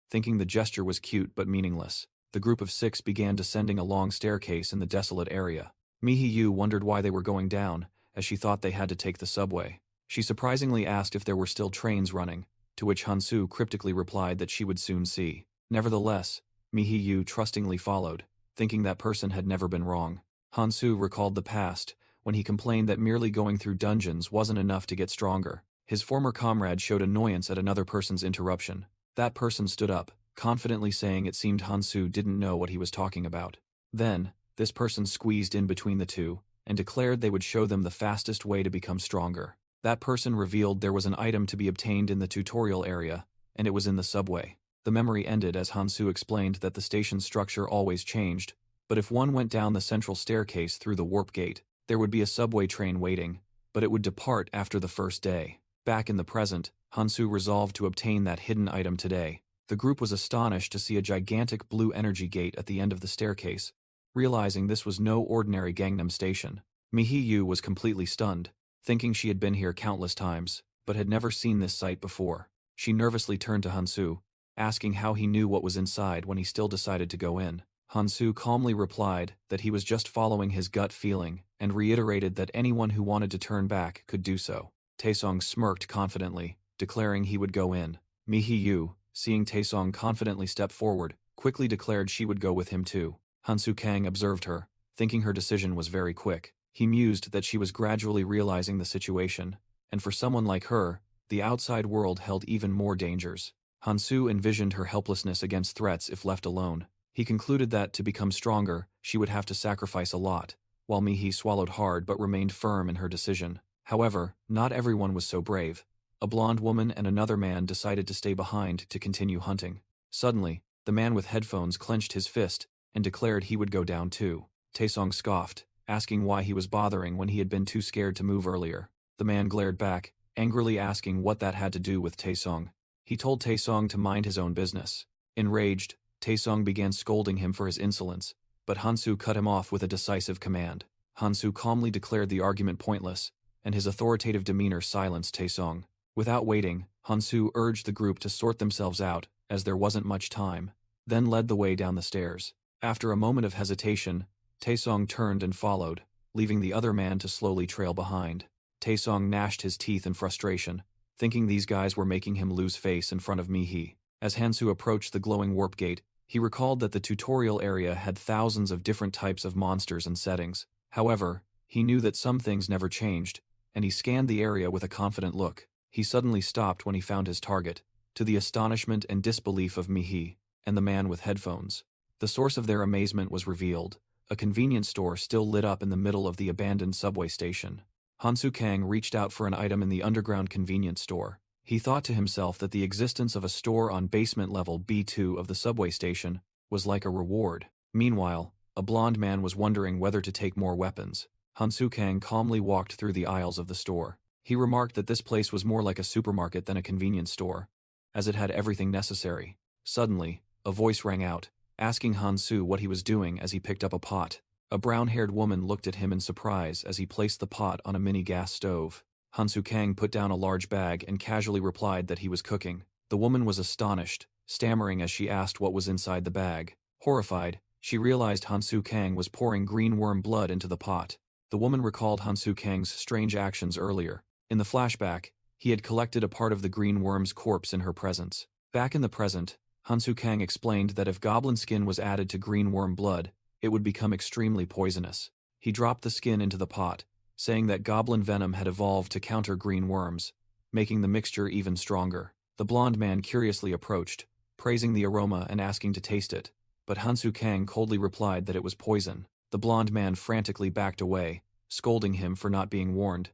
thinking the gesture was cute but meaningless. The group of 6 began descending a long staircase in the desolate area. Mihiyu wondered why they were going down, as she thought they had to take the subway. She surprisingly asked if there were still trains running, to which Hansu cryptically replied that she would soon see. Nevertheless, Mihiyu trustingly followed, thinking that person had never been wrong. Hansu recalled the past, when he complained that merely going through dungeons wasn't enough to get stronger. His former comrade showed annoyance at another person's interruption. That person stood up, confidently saying it seemed Hansu didn't know what he was talking about. Then, this person squeezed in between the two, and declared they would show them the fastest way to become stronger. That person revealed there was an item to be obtained in the tutorial area, and it was in the subway. The memory ended as Hansu explained that the station's structure always changed, but if one went down the central staircase through the warp gate, there would be a subway train waiting, but it would depart after the first day. Back in the present, Hansu resolved to obtain that hidden item today. The group was astonished to see a gigantic blue energy gate at the end of the staircase, realizing this was no ordinary Gangnam station. Mihiyu was completely stunned, thinking she had been here countless times, but had never seen this sight before. She nervously turned to Hansu, asking how he knew what was inside when he still decided to go in. Hansu calmly replied that he was just following his gut feeling, and reiterated that anyone who wanted to turn back could do so. Taesong smirked confidently, declaring he would go in. Mihiyu, seeing Taesong confidently step forward, quickly declared she would go with him too. Hansu Kang observed her, thinking her decision was very quick. He mused that she was gradually realizing the situation, and for someone like her, the outside world held even more dangers. Hansu envisioned her helplessness against threats if left alone. He concluded that, to become stronger, she would have to sacrifice a lot, while Mihi swallowed hard but remained firm in her decision. However, not everyone was so brave. A blonde woman and another man decided to stay behind to continue hunting. Suddenly, the man with headphones clenched his fist and declared he would go down too. Taesong scoffed, asking why he was bothering when he had been too scared to move earlier. The man glared back, angrily asking what that had to do with Taesong. He told Taesong to mind his own business. Enraged, Taesong began scolding him for his insolence, but Hansu cut him off with a decisive command. Hansu calmly declared the argument pointless, and his authoritative demeanor silenced Taesong. Without waiting, Hansu urged the group to sort themselves out, as there wasn't much time, then led the way down the stairs. After a moment of hesitation, Taesong turned and followed, leaving the other man to slowly trail behind. Taesong gnashed his teeth in frustration, thinking these guys were making him lose face in front of Mihi. As Hansu approached the glowing warp gate, he recalled that the tutorial area had thousands of different types of monsters and settings. However, he knew that some things never changed, and he scanned the area with a confident look. He suddenly stopped when he found his target, to the astonishment and disbelief of Mihi and the man with headphones. The source of their amazement was revealed: a convenience store still lit up in the middle of the abandoned subway station. Hansu Kang reached out for an item in the underground convenience store. He thought to himself that the existence of a store on basement level B2 of the subway station was like a reward. Meanwhile, a blond man was wondering whether to take more weapons. Hansu Kang calmly walked through the aisles of the store. He remarked that this place was more like a supermarket than a convenience store, as it had everything necessary. Suddenly, a voice rang out, asking Hansu what he was doing as he picked up a pot. A brown-haired woman looked at him in surprise as he placed the pot on a mini gas stove. Hansu Kang put down a large bag and casually replied that he was cooking. The woman was astonished, stammering as she asked what was inside the bag. Horrified, she realized Hansu Kang was pouring green worm blood into the pot. The woman recalled Hansu Kang's strange actions earlier. In the flashback, he had collected a part of the green worm's corpse in her presence. Back in the present, Hansu Kang explained that if goblin skin was added to green worm blood, it would become extremely poisonous. He dropped the skin into the pot, saying that goblin venom had evolved to counter green worms, making the mixture even stronger. The blond man curiously approached, praising the aroma and asking to taste it, but Hansu Kang coldly replied that it was poison. The blond man frantically backed away, scolding him for not being warned.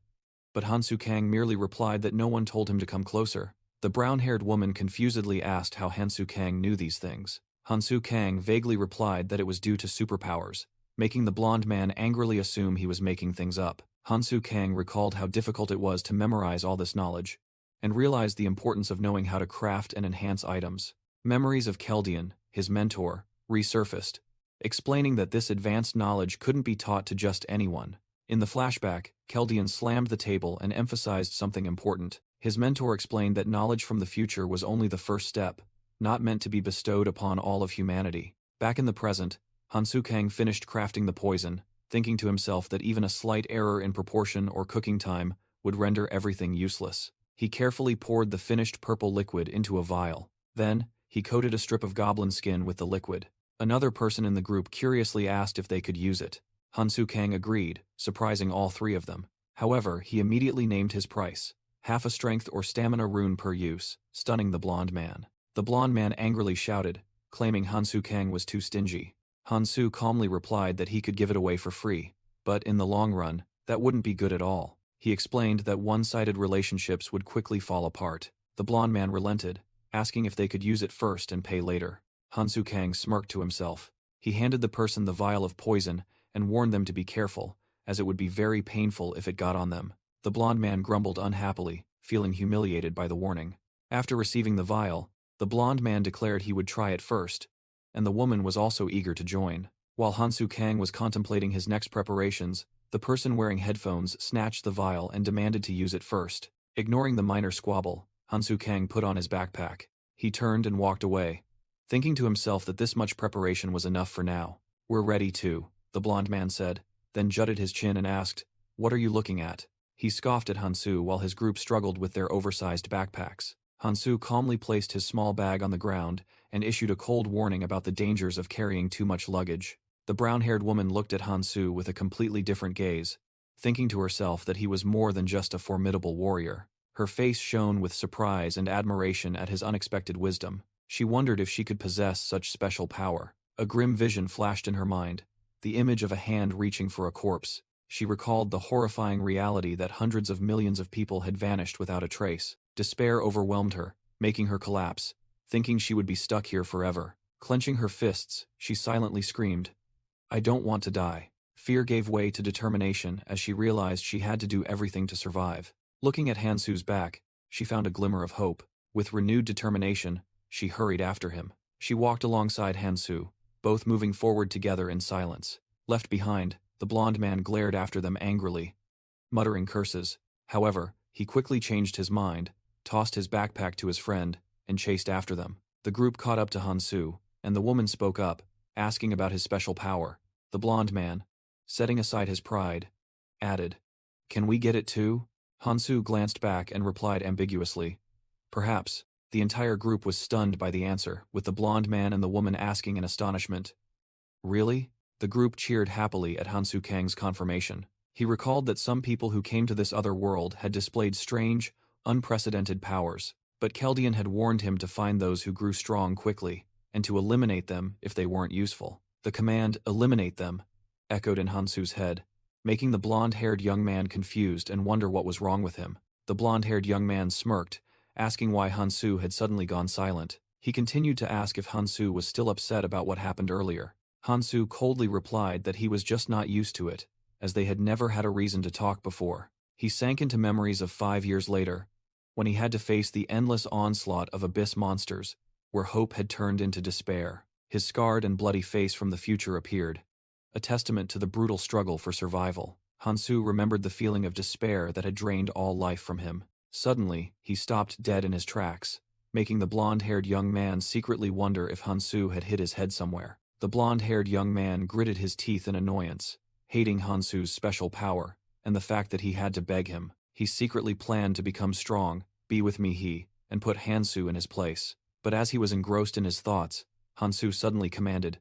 But Hansu Kang merely replied that no one told him to come closer. The brown-haired woman confusedly asked how Hansu Kang knew these things. Hansu Kang vaguely replied that it was due to superpowers, making the blond man angrily assume he was making things up. Hansu Kang recalled how difficult it was to memorize all this knowledge, and realized the importance of knowing how to craft and enhance items. Memories of Keldian, his mentor, resurfaced, explaining that this advanced knowledge couldn't be taught to just anyone. In the flashback, Keldian slammed the table and emphasized something important. His mentor explained that knowledge from the future was only the first step, not meant to be bestowed upon all of humanity. Back in the present, Hansu Kang finished crafting the poison, thinking to himself that even a slight error in proportion or cooking time would render everything useless. He carefully poured the finished purple liquid into a vial. Then, he coated a strip of goblin skin with the liquid. Another person in the group curiously asked if they could use it. Hansu Kang agreed, surprising all three of them. However, he immediately named his price: half a strength or stamina rune per use, stunning the blond man. The blond man angrily shouted, claiming Hansu Kang was too stingy. Hansu calmly replied that he could give it away for free, but in the long run, that wouldn't be good at all. He explained that one-sided relationships would quickly fall apart. The blond man relented, asking if they could use it first and pay later. Hansu Kang smirked to himself. He handed the person the vial of poison and warned them to be careful, as it would be very painful if it got on them. The blond man grumbled unhappily, feeling humiliated by the warning. After receiving the vial, the blond man declared he would try it first, and the woman was also eager to join. While Hansu Kang was contemplating his next preparations, the person wearing headphones snatched the vial and demanded to use it first. Ignoring the minor squabble, Hansu Kang put on his backpack. He turned and walked away, thinking to himself that this much preparation was enough for now. "We're ready too," the blond man said, then jutted his chin and asked, "What are you looking at?" He scoffed at Hansu while his group struggled with their oversized backpacks. Hansu calmly placed his small bag on the ground and issued a cold warning about the dangers of carrying too much luggage. The brown-haired woman looked at Hansu with a completely different gaze, thinking to herself that he was more than just a formidable warrior. Her face shone with surprise and admiration at his unexpected wisdom. She wondered if she could possess such special power. A grim vision flashed in her mind, the image of a hand reaching for a corpse. She recalled the horrifying reality that hundreds of millions of people had vanished without a trace. Despair overwhelmed her, making her collapse, thinking she would be stuck here forever. Clenching her fists, she silently screamed, "I don't want to die." Fear gave way to determination as she realized she had to do everything to survive. Looking at Hansu's back, she found a glimmer of hope. With renewed determination, she hurried after him. She walked alongside Hansu, both moving forward together in silence. Left behind, the blond man glared after them angrily, muttering curses. However, he quickly changed his mind, tossed his backpack to his friend, and chased after them. The group caught up to Hansu, and the woman spoke up, asking about his special power. The blond man, setting aside his pride, added, "Can we get it too?" Hansu glanced back and replied ambiguously, "Perhaps." The entire group was stunned by the answer, with the blond man and the woman asking in astonishment, "Really?" The group cheered happily at Hansu Kang's confirmation. He recalled that some people who came to this other world had displayed strange, unprecedented powers. But Keldian had warned him to find those who grew strong quickly, and to eliminate them if they weren't useful. The command, "eliminate them," echoed in Hansu's head, making the blonde-haired young man confused and wonder what was wrong with him. The blonde-haired young man smirked, asking why Hansu had suddenly gone silent. He continued to ask if Hansu was still upset about what happened earlier. Hansu coldly replied that he was just not used to it, as they had never had a reason to talk before. He sank into memories of 5 years later, when he had to face the endless onslaught of abyss monsters, where hope had turned into despair. His scarred and bloody face from the future appeared, a testament to the brutal struggle for survival. Hansu remembered the feeling of despair that had drained all life from him. Suddenly, he stopped dead in his tracks, making the blonde-haired young man secretly wonder if Hansu had hit his head somewhere. The blonde-haired young man gritted his teeth in annoyance, hating Hansu's special power, and the fact that he had to beg him. He secretly planned to become strong, be with me, and put Hansu in his place. But as he was engrossed in his thoughts, Hansu suddenly commanded,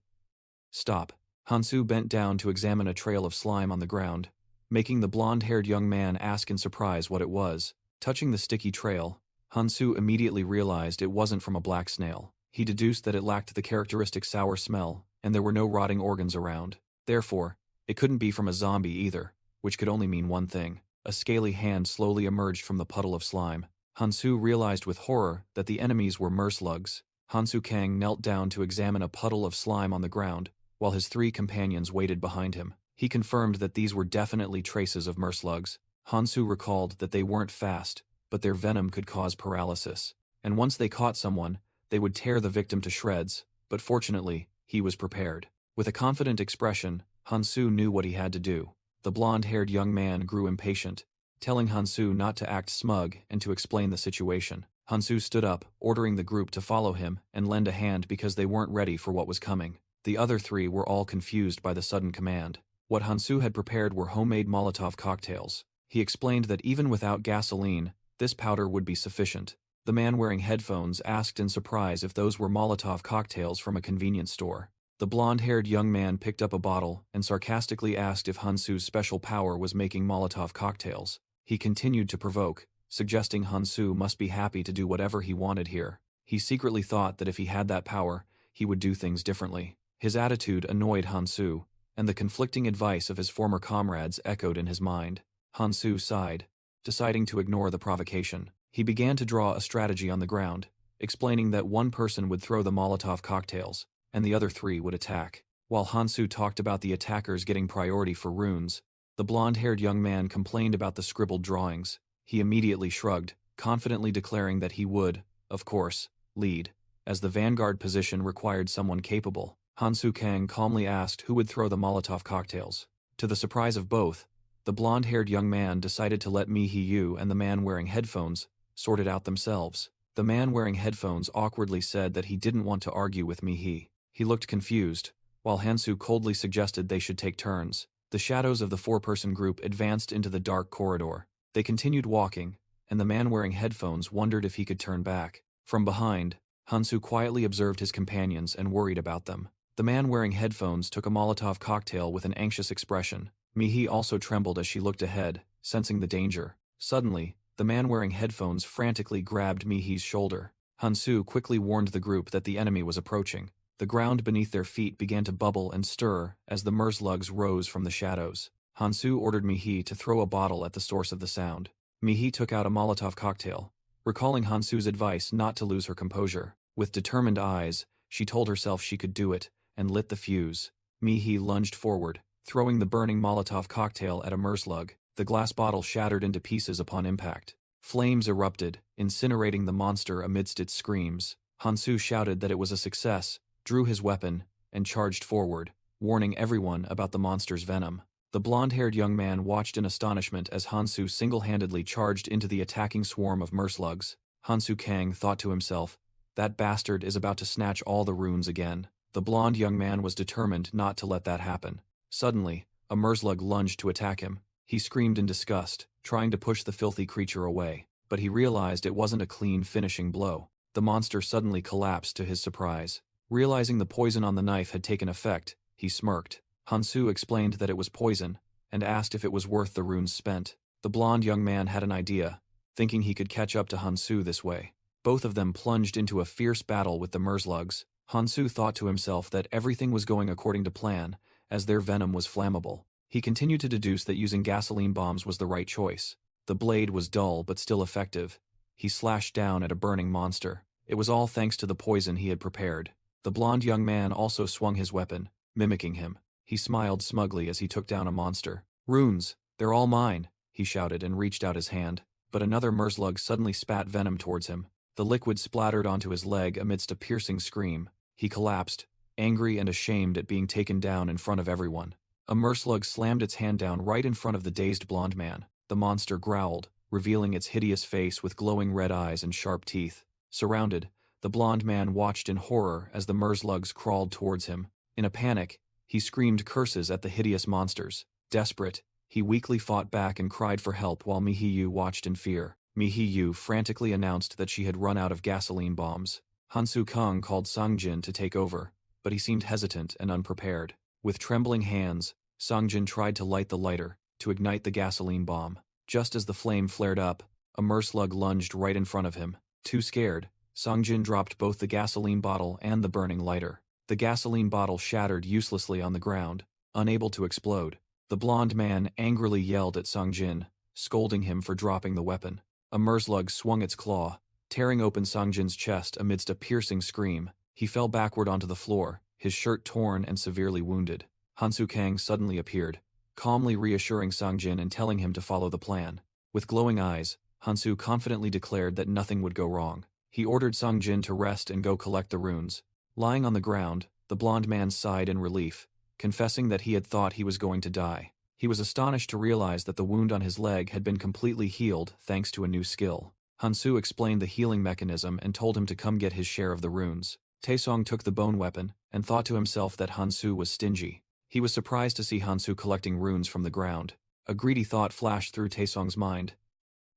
"Stop." Hansu bent down to examine a trail of slime on the ground, making the blonde-haired young man ask in surprise what it was. Touching the sticky trail, Hansu immediately realized it wasn't from a black snail. He deduced that it lacked the characteristic sour smell, and there were no rotting organs around. Therefore, it couldn't be from a zombie either, which could only mean one thing. A scaly hand slowly emerged from the puddle of slime. Hansu realized with horror that the enemies were merslugs. Hansu Kang knelt down to examine a puddle of slime on the ground, while his 3 companions waited behind him. He confirmed that these were definitely traces of merslugs. Hansu recalled that they weren't fast, but their venom could cause paralysis. And once they caught someone, they would tear the victim to shreds, but fortunately, he was prepared. With a confident expression, Hansu knew what he had to do. The blonde-haired young man grew impatient, telling Hansu not to act smug and to explain the situation. Hansu stood up, ordering the group to follow him and lend a hand because they weren't ready for what was coming. The other 3 were all confused by the sudden command. What Hansu had prepared were homemade Molotov cocktails. He explained that even without gasoline, this powder would be sufficient. The man wearing headphones asked in surprise if those were Molotov cocktails from a convenience store. The blonde-haired young man picked up a bottle and sarcastically asked if Hansu's special power was making Molotov cocktails. He continued to provoke, suggesting Hansu must be happy to do whatever he wanted here. He secretly thought that if he had that power, he would do things differently. His attitude annoyed Hansu, and the conflicting advice of his former comrades echoed in his mind. Hansu sighed, deciding to ignore the provocation. He began to draw a strategy on the ground, explaining that one person would throw the Molotov cocktails, and the other 3 would attack. While Hansu talked about the attackers getting priority for runes, the blonde-haired young man complained about the scribbled drawings. He immediately shrugged, confidently declaring that he would, of course, lead, as the vanguard position required someone capable. Hansu Kang calmly asked who would throw the Molotov cocktails. To the surprise of both, the blonde-haired young man decided to let Yu and the man wearing headphones sort it out themselves. The man wearing headphones awkwardly said that he didn't want to argue with He looked confused, while Hansu coldly suggested they should take turns. The shadows of the 4-person group advanced into the dark corridor. They continued walking, and the man wearing headphones wondered if he could turn back. From behind, Hansu quietly observed his companions and worried about them. The man wearing headphones took a Molotov cocktail with an anxious expression. Mihi also trembled as she looked ahead, sensing the danger. Suddenly, the man wearing headphones frantically grabbed Mihi's shoulder. Hansu quickly warned the group that the enemy was approaching. The ground beneath their feet began to bubble and stir as the merslugs rose from the shadows. Hansu ordered Mihi to throw a bottle at the source of the sound. Mihi took out a Molotov cocktail, recalling Hansu's advice not to lose her composure. With determined eyes, she told herself she could do it, and lit the fuse. Mihi lunged forward, throwing the burning Molotov cocktail at a merslug. The glass bottle shattered into pieces upon impact. Flames erupted, incinerating the monster amidst its screams. Hansu shouted that it was a success, drew his weapon, and charged forward, warning everyone about the monster's venom. The blonde-haired young man watched in astonishment as Hansu single-handedly charged into the attacking swarm of merslugs. Hansu Kang thought to himself, "That bastard is about to snatch all the runes again." The blonde young man was determined not to let that happen. Suddenly, a merslug lunged to attack him. He screamed in disgust, trying to push the filthy creature away, but he realized it wasn't a clean finishing blow. The monster suddenly collapsed to his surprise. Realizing the poison on the knife had taken effect, he smirked. Hansu explained that it was poison, and asked if it was worth the runes spent. The blonde young man had an idea, thinking he could catch up to Hansu this way. Both of them plunged into a fierce battle with the merslugs. Hansu thought to himself that everything was going according to plan, as their venom was flammable. He continued to deduce that using gasoline bombs was the right choice. The blade was dull but still effective. He slashed down at a burning monster. It was all thanks to the poison he had prepared. The blond young man also swung his weapon, mimicking him. He smiled smugly as he took down a monster. "Runes, they're all mine," he shouted and reached out his hand. But another merslug suddenly spat venom towards him. The liquid splattered onto his leg amidst a piercing scream. He collapsed, angry and ashamed at being taken down in front of everyone. A merslug slammed its hand down right in front of the dazed blond man. The monster growled, revealing its hideous face with glowing red eyes and sharp teeth. Surrounded, the blond man watched in horror as the merslugs crawled towards him. In a panic, he screamed curses at the hideous monsters. Desperate, he weakly fought back and cried for help while Mihiyu watched in fear. Mihiyu frantically announced that she had run out of gasoline bombs. Hansu Kang called Sangjin to take over, but he seemed hesitant and unprepared. With trembling hands, Sangjin tried to light the lighter, to ignite the gasoline bomb. Just as the flame flared up, a merslug lunged right in front of him. Too scared, Sangjin dropped both the gasoline bottle and the burning lighter. The gasoline bottle shattered uselessly on the ground, unable to explode. The blond man angrily yelled at Sangjin, scolding him for dropping the weapon. A merslug swung its claw, tearing open Sangjin's chest amidst a piercing scream. He fell backward onto the floor, his shirt torn and severely wounded. Hansu Kang suddenly appeared, calmly reassuring Sangjin and telling him to follow the plan. With glowing eyes, Hansu confidently declared that nothing would go wrong. He ordered Sangjin to rest and go collect the runes. Lying on the ground, the blond man sighed in relief, confessing that he had thought he was going to die. He was astonished to realize that the wound on his leg had been completely healed thanks to a new skill. Hansu explained the healing mechanism and told him to come get his share of the runes. Taesong took the bone weapon and thought to himself that Hansu was stingy. He was surprised to see Hansu collecting runes from the ground. A greedy thought flashed through Taesong's mind.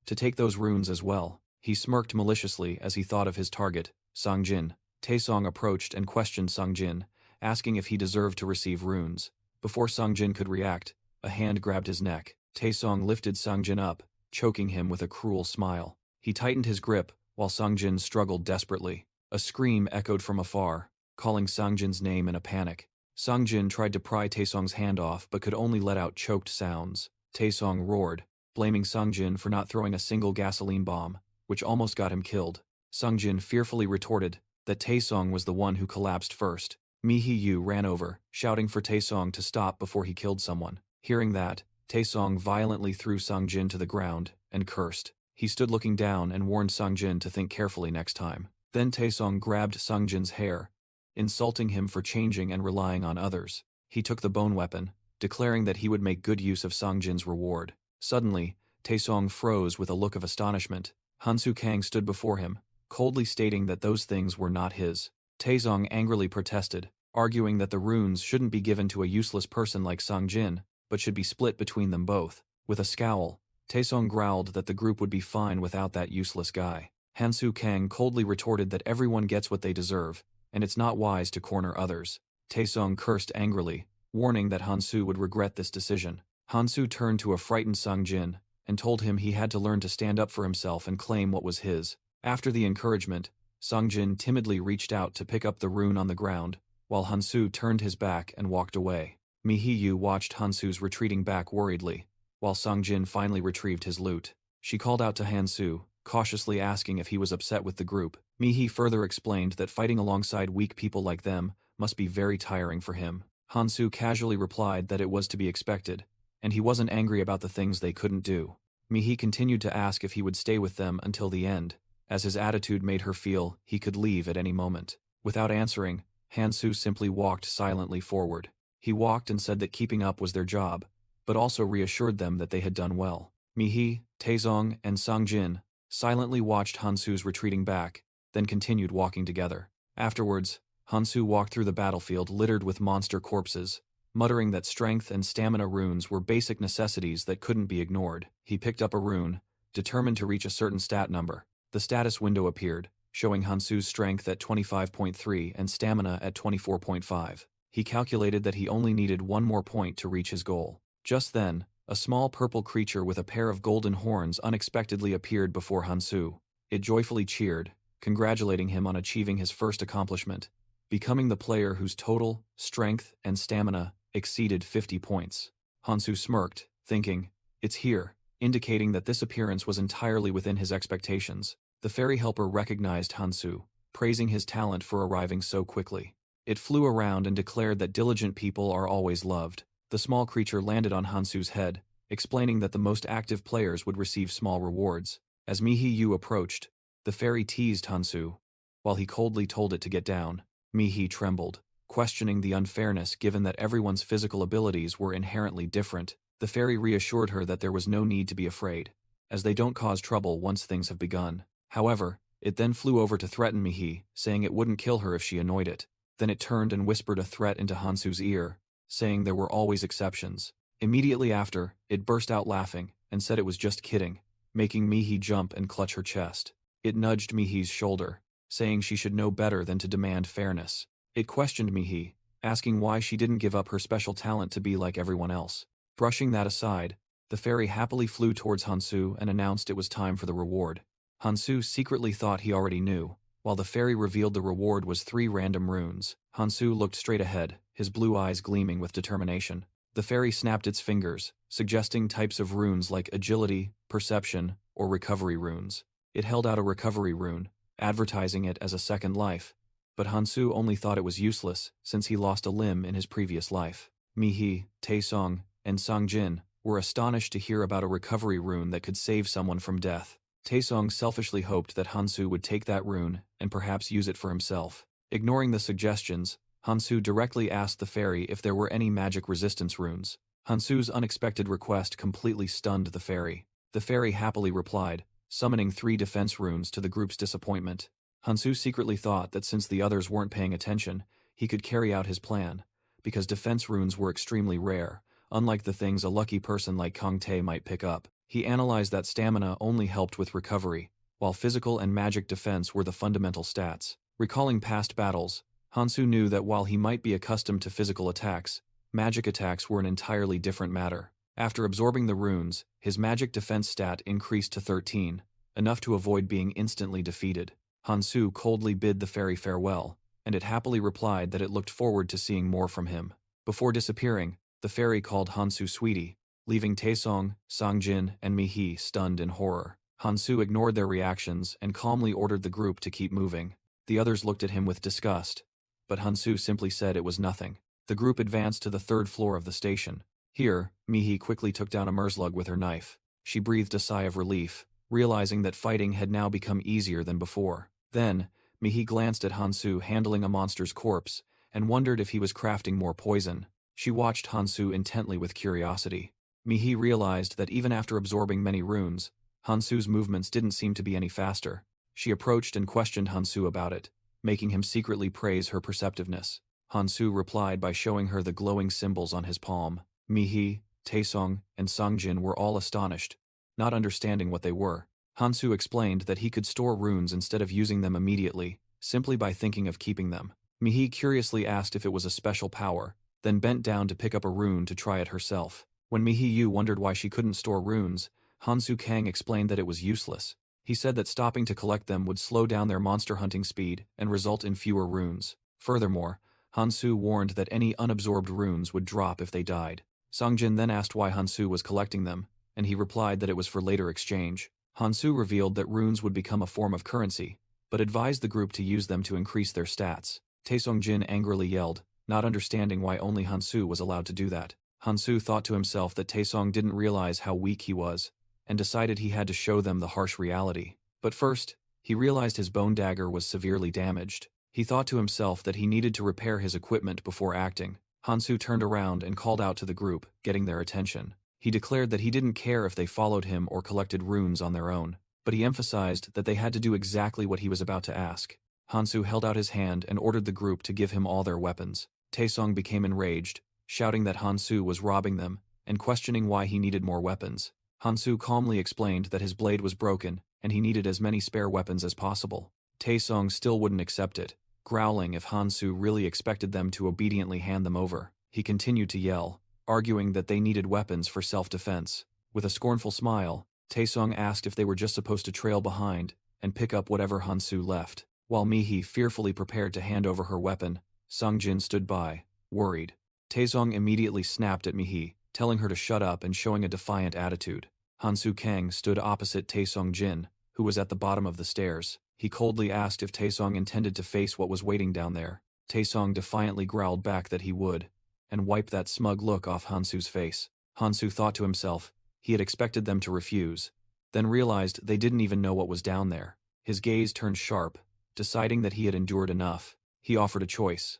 To take those runes as well. He smirked maliciously as he thought of his target, Sangjin. Taesong approached and questioned Sangjin, asking if he deserved to receive runes. Before Sangjin could react, a hand grabbed his neck. Taesong lifted Sangjin up, choking him with a cruel smile. He tightened his grip, while Sangjin struggled desperately. A scream echoed from afar, calling Sangjin's name in a panic. Sangjin tried to pry Taesong's hand off but could only let out choked sounds. Taesong roared, blaming Sangjin for not throwing a single gasoline bomb, which almost got him killed. Sangjin fearfully retorted that Taesong was the one who collapsed first. Mihiyu ran over, shouting for Taesong to stop before he killed someone. Hearing that, Taesong violently threw Sangjin to the ground and cursed. He stood looking down and warned Sangjin to think carefully next time. Then Taesong grabbed Sangjin's hair, insulting him for changing and relying on others. He took the bone weapon, declaring that he would make good use of Sangjin's reward. Suddenly, Taesong froze with a look of astonishment. Hansu Kang stood before him, coldly stating that those things were not his. Taesong angrily protested, arguing that the runes shouldn't be given to a useless person like Sangjin, but should be split between them both. With a scowl, Taesong growled that the group would be fine without that useless guy. Hansu Kang coldly retorted that everyone gets what they deserve, and it's not wise to corner others. Taesong cursed angrily, warning that Hansu would regret this decision. Hansu turned to a frightened Sangjin and told him he had to learn to stand up for himself and claim what was his. After the encouragement, Sangjin timidly reached out to pick up the rune on the ground, while Hansu turned his back and walked away. Mihiyu watched Hansu's retreating back worriedly, while Sangjin finally retrieved his loot. She called out to Hansu, cautiously asking if he was upset with the group. Mihi further explained that fighting alongside weak people like them must be very tiring for him. Hansu casually replied that it was to be expected, and he wasn't angry about the things they couldn't do. Mihi continued to ask if he would stay with them until the end, as his attitude made her feel he could leave at any moment. Without answering, Hansu simply walked silently forward. He walked and said that keeping up was their job, but also reassured them that they had done well. Mihi, Taesong, and Sangjin silently watched Hansu's retreating back, then continued walking together. Afterwards, Hansu walked through the battlefield littered with monster corpses, muttering that strength and stamina runes were basic necessities that couldn't be ignored. He picked up a rune, determined to reach a certain stat number. The status window appeared, showing Hansu's strength at 25.3 and stamina at 24.5. He calculated that he only needed one more point to reach his goal. Just then, a small purple creature with a pair of golden horns unexpectedly appeared before Hansu. It joyfully cheered, congratulating him on achieving his first accomplishment, becoming the player whose total, strength, and stamina exceeded 50 points. Hansu smirked, thinking, "It's here," indicating that this appearance was entirely within his expectations. The fairy helper recognized Hansu, praising his talent for arriving so quickly. It flew around and declared that diligent people are always loved. The small creature landed on Hansu's head, explaining that the most active players would receive small rewards. As Mihi-yu approached, the fairy teased Hansu, while he coldly told it to get down. Mihi trembled, questioning the unfairness given that everyone's physical abilities were inherently different. The fairy reassured her that there was no need to be afraid, as they don't cause trouble once things have begun. However, it then flew over to threaten Mihi, saying it wouldn't kill her if she annoyed it. Then it turned and whispered a threat into Hansu's ear, saying there were always exceptions. Immediately after, it burst out laughing, and said it was just kidding, making Mihi jump and clutch her chest. It nudged Mihi's shoulder, saying she should know better than to demand fairness. It questioned Mihi, asking why she didn't give up her special talent to be like everyone else. Brushing that aside, the fairy happily flew towards Hansu and announced it was time for the reward. Hansu secretly thought he already knew, while the fairy revealed the reward was 3 random runes. Hansu looked straight ahead, his blue eyes gleaming with determination. The fairy snapped its fingers, suggesting types of runes like agility, perception, or recovery runes. It held out a recovery rune, advertising it as a second life, but Hansu only thought it was useless since he lost a limb in his previous life. Mihi, Taesong, and Songjin were astonished to hear about a recovery rune that could save someone from death. Taesong selfishly hoped that Hansu would take that rune and perhaps use it for himself. Ignoring the suggestions, Hansu directly asked the fairy if there were any magic resistance runes. Hansu's unexpected request completely stunned the fairy. The fairy happily replied, summoning 3 defense runes to the group's disappointment. Hansu secretly thought that since the others weren't paying attention, he could carry out his plan, because defense runes were extremely rare, unlike the things a lucky person like Kong Tae might pick up. He analyzed that stamina only helped with recovery, while physical and magic defense were the fundamental stats. Recalling past battles, Hansu knew that while he might be accustomed to physical attacks, magic attacks were an entirely different matter. After absorbing the runes, his magic defense stat increased to 13, enough to avoid being instantly defeated. Hansu coldly bid the fairy farewell, and it happily replied that it looked forward to seeing more from him. Before disappearing, the fairy called Hansu sweetie, leaving Taesong, Songjin, and Mihi stunned in horror. Hansu ignored their reactions and calmly ordered the group to keep moving. The others looked at him with disgust, but Hansu simply said it was nothing. The group advanced to the 3rd floor of the station. Here, Mihi quickly took down a merzlug with her knife. She breathed a sigh of relief, realizing that fighting had now become easier than before. Then, Mihi glanced at Hansu handling a monster's corpse and wondered if he was crafting more poison. She watched Hansu intently with curiosity. Mihi realized that even after absorbing many runes, Hansu's movements didn't seem to be any faster. She approached and questioned Hansu about it, making him secretly praise her perceptiveness. Hansu replied by showing her the glowing symbols on his palm. Mihi, Taesong, and Songjin were all astonished, not understanding what they were. Hansu explained that he could store runes instead of using them immediately, simply by thinking of keeping them. Mihi curiously asked if it was a special power, then bent down to pick up a rune to try it herself. When Mihi-yu wondered why she couldn't store runes, Hansu Kang explained that it was useless. He said that stopping to collect them would slow down their monster hunting speed and result in fewer runes. Furthermore, Hansu warned that any unabsorbed runes would drop if they died. Songjin then asked why Hansu was collecting them, and he replied that it was for later exchange. Hansu revealed that runes would become a form of currency, but advised the group to use them to increase their stats. Taesongjin angrily yelled, not understanding why only Hansu was allowed to do that. Hansu thought to himself that Taesong didn't realize how weak he was, and decided he had to show them the harsh reality. But first, he realized his bone dagger was severely damaged. He thought to himself that he needed to repair his equipment before acting. Hansu turned around and called out to the group, getting their attention. He declared that he didn't care if they followed him or collected runes on their own, but he emphasized that they had to do exactly what he was about to ask. Hansu held out his hand and ordered the group to give him all their weapons. Taesong became enraged, shouting that Hansu was robbing them and questioning why he needed more weapons. Hansu calmly explained that his blade was broken and he needed as many spare weapons as possible. Taesong still wouldn't accept it, growling if Hansu really expected them to obediently hand them over. He continued to yell, arguing that they needed weapons for self-defense. With a scornful smile, Taesong asked if they were just supposed to trail behind and pick up whatever Hansu left. While Mihi fearfully prepared to hand over her weapon, Songjin stood by, worried. Taesong immediately snapped at Mihi, telling her to shut up and showing a defiant attitude. Hansu Kang stood opposite Taesong Jin, who was at the bottom of the stairs. He coldly asked if Taesong intended to face what was waiting down there. Taesong defiantly growled back that he would, and wiped that smug look off Hansu's face. Hansu thought to himself, he had expected them to refuse, then realized they didn't even know what was down there. His gaze turned sharp, deciding that he had endured enough. He offered a choice.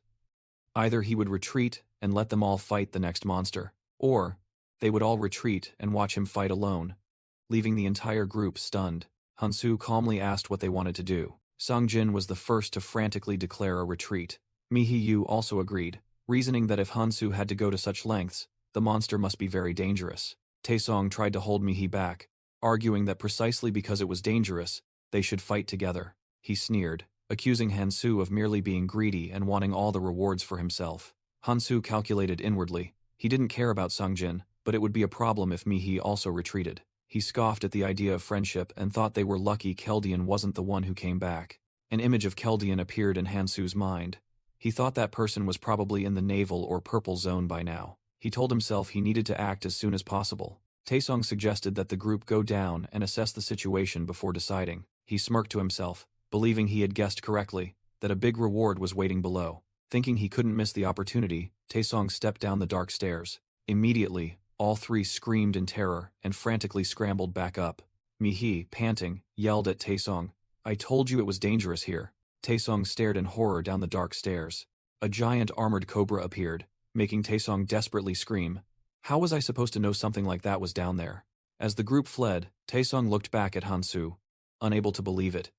Either he would retreat and let them all fight the next monster, or they would all retreat and watch him fight alone, leaving the entire group stunned. Hansu calmly asked what they wanted to do. Songjin was the first to frantically declare a retreat. Mihiyu also agreed, reasoning that if Hansu had to go to such lengths, the monster must be very dangerous. Taesong tried to hold Mihi back, arguing that precisely because it was dangerous, they should fight together. He sneered, accusing Hansu of merely being greedy and wanting all the rewards for himself. Hansu calculated inwardly. He didn't care about Songjin, but it would be a problem if Mihi also retreated. He scoffed at the idea of friendship and thought they were lucky Keldian wasn't the one who came back. An image of Keldian appeared in Hansu's mind. He thought that person was probably in the naval or purple zone by now. He told himself he needed to act as soon as possible. Taesong suggested that the group go down and assess the situation before deciding. He smirked to himself, believing he had guessed correctly, that a big reward was waiting below. Thinking he couldn't miss the opportunity, Taesong stepped down the dark stairs. Immediately, all three screamed in terror and frantically scrambled back up. Mihi, panting, yelled at Taesong, "I told you it was dangerous here." Taesong stared in horror down the dark stairs. A giant armored cobra appeared, making Taesong desperately scream. How was I supposed to know something like that was down there? As the group fled, Taesong looked back at Hansu, unable to believe it.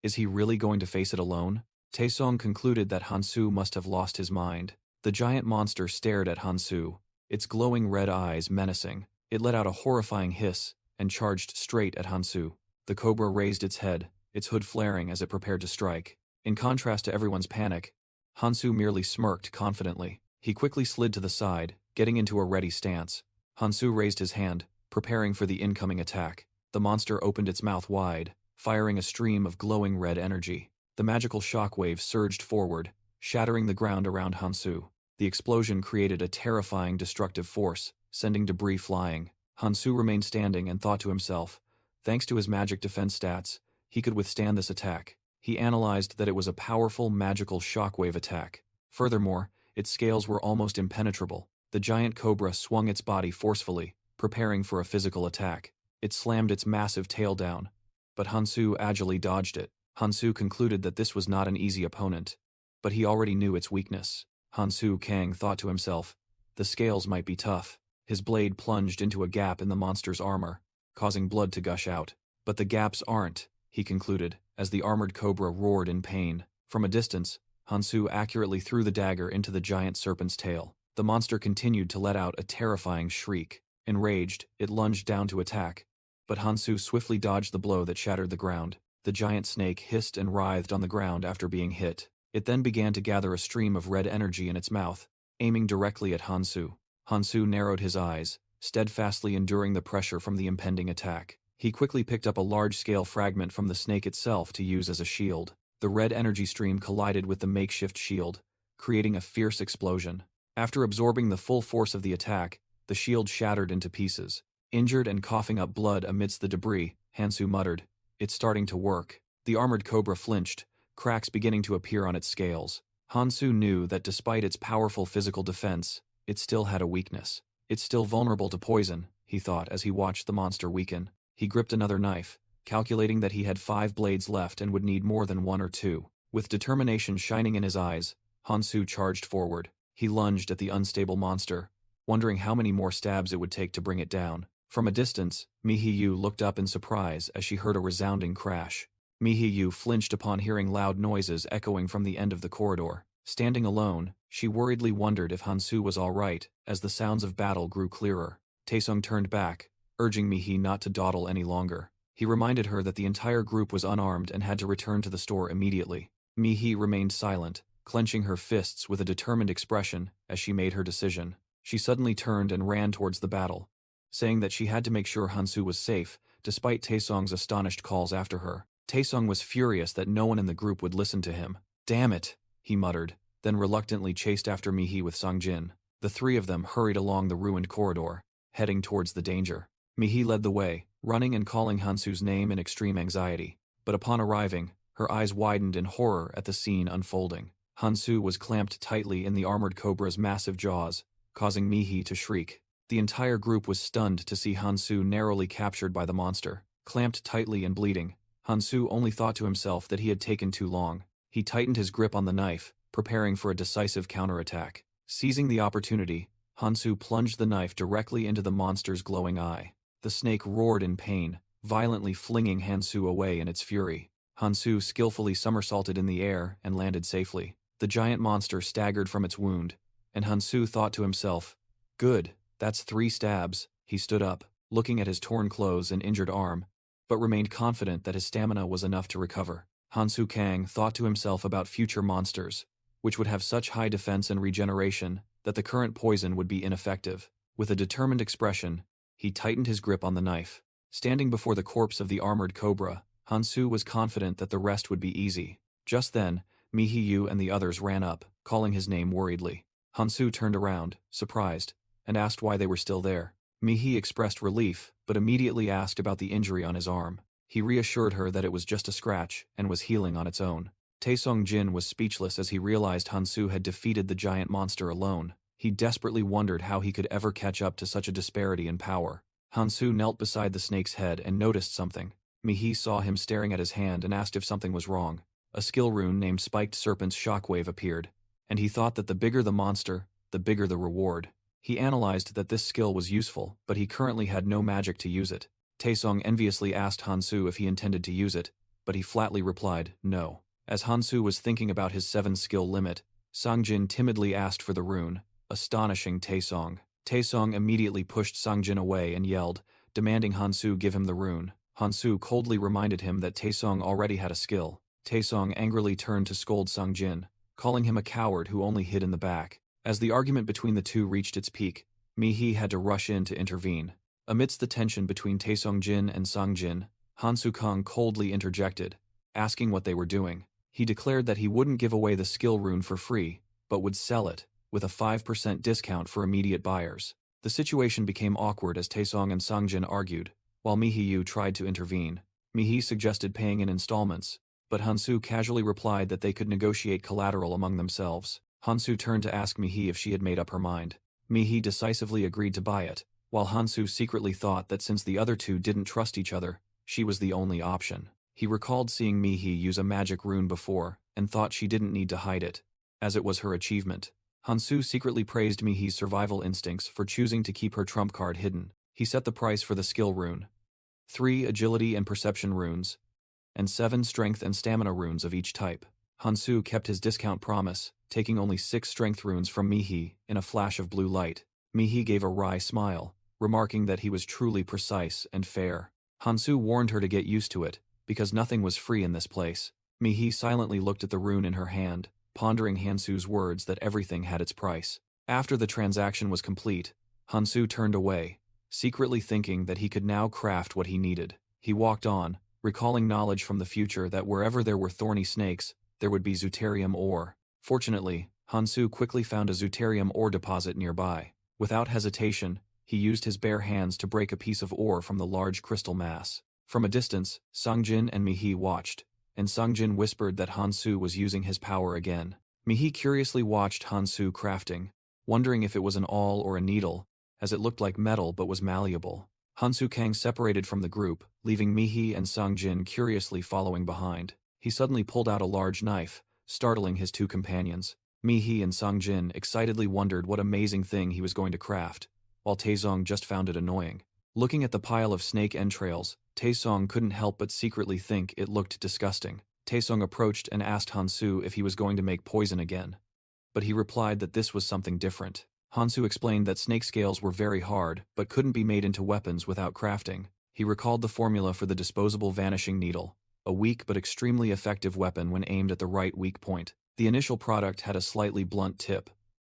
Is he really going to face it alone? Taesong concluded that Hansu must have lost his mind. The giant monster stared at Hansu, its glowing red eyes menacing. It let out a horrifying hiss and charged straight at Hansu. The cobra raised its head, its hood flaring as it prepared to strike. In contrast to everyone's panic, Hansu merely smirked confidently. He quickly slid to the side, getting into a ready stance. Hansu raised his hand, preparing for the incoming attack. The monster opened its mouth wide, firing a stream of glowing red energy. The magical shockwave surged forward, shattering the ground around Hansu. The explosion created a terrifying destructive force, sending debris flying. Hansu remained standing and thought to himself, thanks to his magic defense stats, he could withstand this attack. He analyzed that it was a powerful magical shockwave attack. Furthermore, its scales were almost impenetrable. The giant cobra swung its body forcefully, preparing for a physical attack. It slammed its massive tail down, but Hansu agilely dodged it. Hansu concluded that this was not an easy opponent, but he already knew its weakness. Hansu Kang thought to himself, the scales might be tough. His blade plunged into a gap in the monster's armor, causing blood to gush out. But the gaps aren't, he concluded, as the armored cobra roared in pain. From a distance, Hansu accurately threw the dagger into the giant serpent's tail. The monster continued to let out a terrifying shriek. Enraged, it lunged down to attack, but Hansu swiftly dodged the blow that shattered the ground. The giant snake hissed and writhed on the ground after being hit. It then began to gather a stream of red energy in its mouth, aiming directly at Hansu. Hansu narrowed his eyes, steadfastly enduring the pressure from the impending attack. He quickly picked up a large-scale fragment from the snake itself to use as a shield. The red energy stream collided with the makeshift shield, creating a fierce explosion. After absorbing the full force of the attack, the shield shattered into pieces. Injured and coughing up blood amidst the debris, Hansu muttered, "It's starting to work." The armored cobra flinched, cracks beginning to appear on its scales. Hansu knew that despite its powerful physical defense, it still had a weakness. It's still vulnerable to poison, he thought as he watched the monster weaken. He gripped another knife, calculating that he had 5 blades left and would need more than 1 or 2. With determination shining in his eyes, Hansu charged forward. He lunged at the unstable monster, wondering how many more stabs it would take to bring it down. From a distance, Mihiyu looked up in surprise as she heard a resounding crash. Mihiyu flinched upon hearing loud noises echoing from the end of the corridor. Standing alone, she worriedly wondered if Hansu was all right as the sounds of battle grew clearer. Taesung turned back, urging Mihi not to dawdle any longer. He reminded her that the entire group was unarmed and had to return to the store immediately. Mihi remained silent, clenching her fists with a determined expression as she made her decision. She suddenly turned and ran towards the battle, saying that she had to make sure Hansu was safe, despite Taesong's astonished calls after her. Taesung was furious that no one in the group would listen to him. "Damn it," he muttered, then reluctantly chased after Mihi with Songjin. The three of them hurried along the ruined corridor, heading towards the danger. Mihi led the way, running and calling Hansu's name in extreme anxiety. But upon arriving, her eyes widened in horror at the scene unfolding. Hansu was clamped tightly in the armored cobra's massive jaws, causing Mihi to shriek. The entire group was stunned to see Hansu narrowly captured by the monster. Clamped tightly and bleeding, Hansu only thought to himself that he had taken too long. He tightened his grip on the knife, preparing for a decisive counterattack. Seizing the opportunity, Hansu plunged the knife directly into the monster's glowing eye. The snake roared in pain, violently flinging Hansu away in its fury. Hansu skillfully somersaulted in the air and landed safely. The giant monster staggered from its wound, and Hansu thought to himself, "Good, that's 3 stabs." He stood up, looking at his torn clothes and injured arm, but remained confident that his stamina was enough to recover. Hansu Kang thought to himself about future monsters, which would have such high defense and regeneration that the current poison would be ineffective. With a determined expression, he tightened his grip on the knife. Standing before the corpse of the armored cobra, Hansu was confident that the rest would be easy. Just then, Mihiyu and the others ran up, calling his name worriedly. Hansu turned around, surprised, and asked why they were still there. Mihi expressed relief, but immediately asked about the injury on his arm. He reassured her that it was just a scratch and was healing on its own. Taesung Jin was speechless as he realized Hansu had defeated the giant monster alone. He desperately wondered how he could ever catch up to such a disparity in power. Hansu knelt beside the snake's head and noticed something. Mihi saw him staring at his hand and asked if something was wrong. A skill rune named Spiked Serpent's Shockwave appeared, and he thought that the bigger the monster, the bigger the reward. He analyzed that this skill was useful, but he currently had no magic to use it. Taesung enviously asked Hansu if he intended to use it, but he flatly replied, no. As Hansu was thinking about his 7-skill limit, Songjin timidly asked for the rune, astonishing Taesung. Taesung immediately pushed Songjin away and yelled, demanding Hansu give him the rune. Hansu coldly reminded him that Taesung already had a skill. Taesung angrily turned to scold Songjin, calling him a coward who only hid in the back. As the argument between the two reached its peak, Mihi had to rush in to intervene. Amidst the tension between Taesung Jin and Songjin, Hansu Kang coldly interjected, asking what they were doing. He declared that he wouldn't give away the skill rune for free, but would sell it, with a 5% discount for immediate buyers. The situation became awkward as Taesung and Songjin argued, while Mihiyu tried to intervene. Mihi suggested paying in installments, but Hansu casually replied that they could negotiate collateral among themselves. Hansu turned to ask Mihi if she had made up her mind. Mihi decisively agreed to buy it, while Hansu secretly thought that since the other two didn't trust each other, she was the only option. He recalled seeing Mihi use a magic rune before, and thought she didn't need to hide it, as it was her achievement. Hansu secretly praised Mihi's survival instincts for choosing to keep her trump card hidden. He set the price for the skill rune, 3 agility and perception runes, and 7 strength and stamina runes of each type. Hansu kept his discount promise, taking only 6 strength runes from Mihi in a flash of blue light. Mihi gave a wry smile, remarking that he was truly precise and fair. Hansu warned her to get used to it, because nothing was free in this place. Mihi silently looked at the rune in her hand, pondering Hansu's words that everything had its price. After the transaction was complete, Hansu turned away, secretly thinking that he could now craft what he needed. He walked on, recalling knowledge from the future that wherever there were thorny snakes, there would be Zeuterium ore. Fortunately, Hansu quickly found a Zeuterium ore deposit nearby. Without hesitation, he used his bare hands to break a piece of ore from the large crystal mass. From a distance, Songjin and Mihi watched, and Songjin whispered that Hansu was using his power again. Mihi curiously watched Hansu crafting, wondering if it was an awl or a needle, as it looked like metal but was malleable. Hansu Kang separated from the group, leaving Mihi and Songjin curiously following behind. He suddenly pulled out a large knife, startling his 2 companions. Mihi and Songjin excitedly wondered what amazing thing he was going to craft, while Taesung just found it annoying. Looking at the pile of snake entrails, Taesung couldn't help but secretly think it looked disgusting. Taesung approached and asked Hansu if he was going to make poison again, but he replied that this was something different. Hansu explained that snake scales were very hard but couldn't be made into weapons without crafting. He recalled the formula for the disposable vanishing needle, a weak but extremely effective weapon when aimed at the right weak point. The initial product had a slightly blunt tip,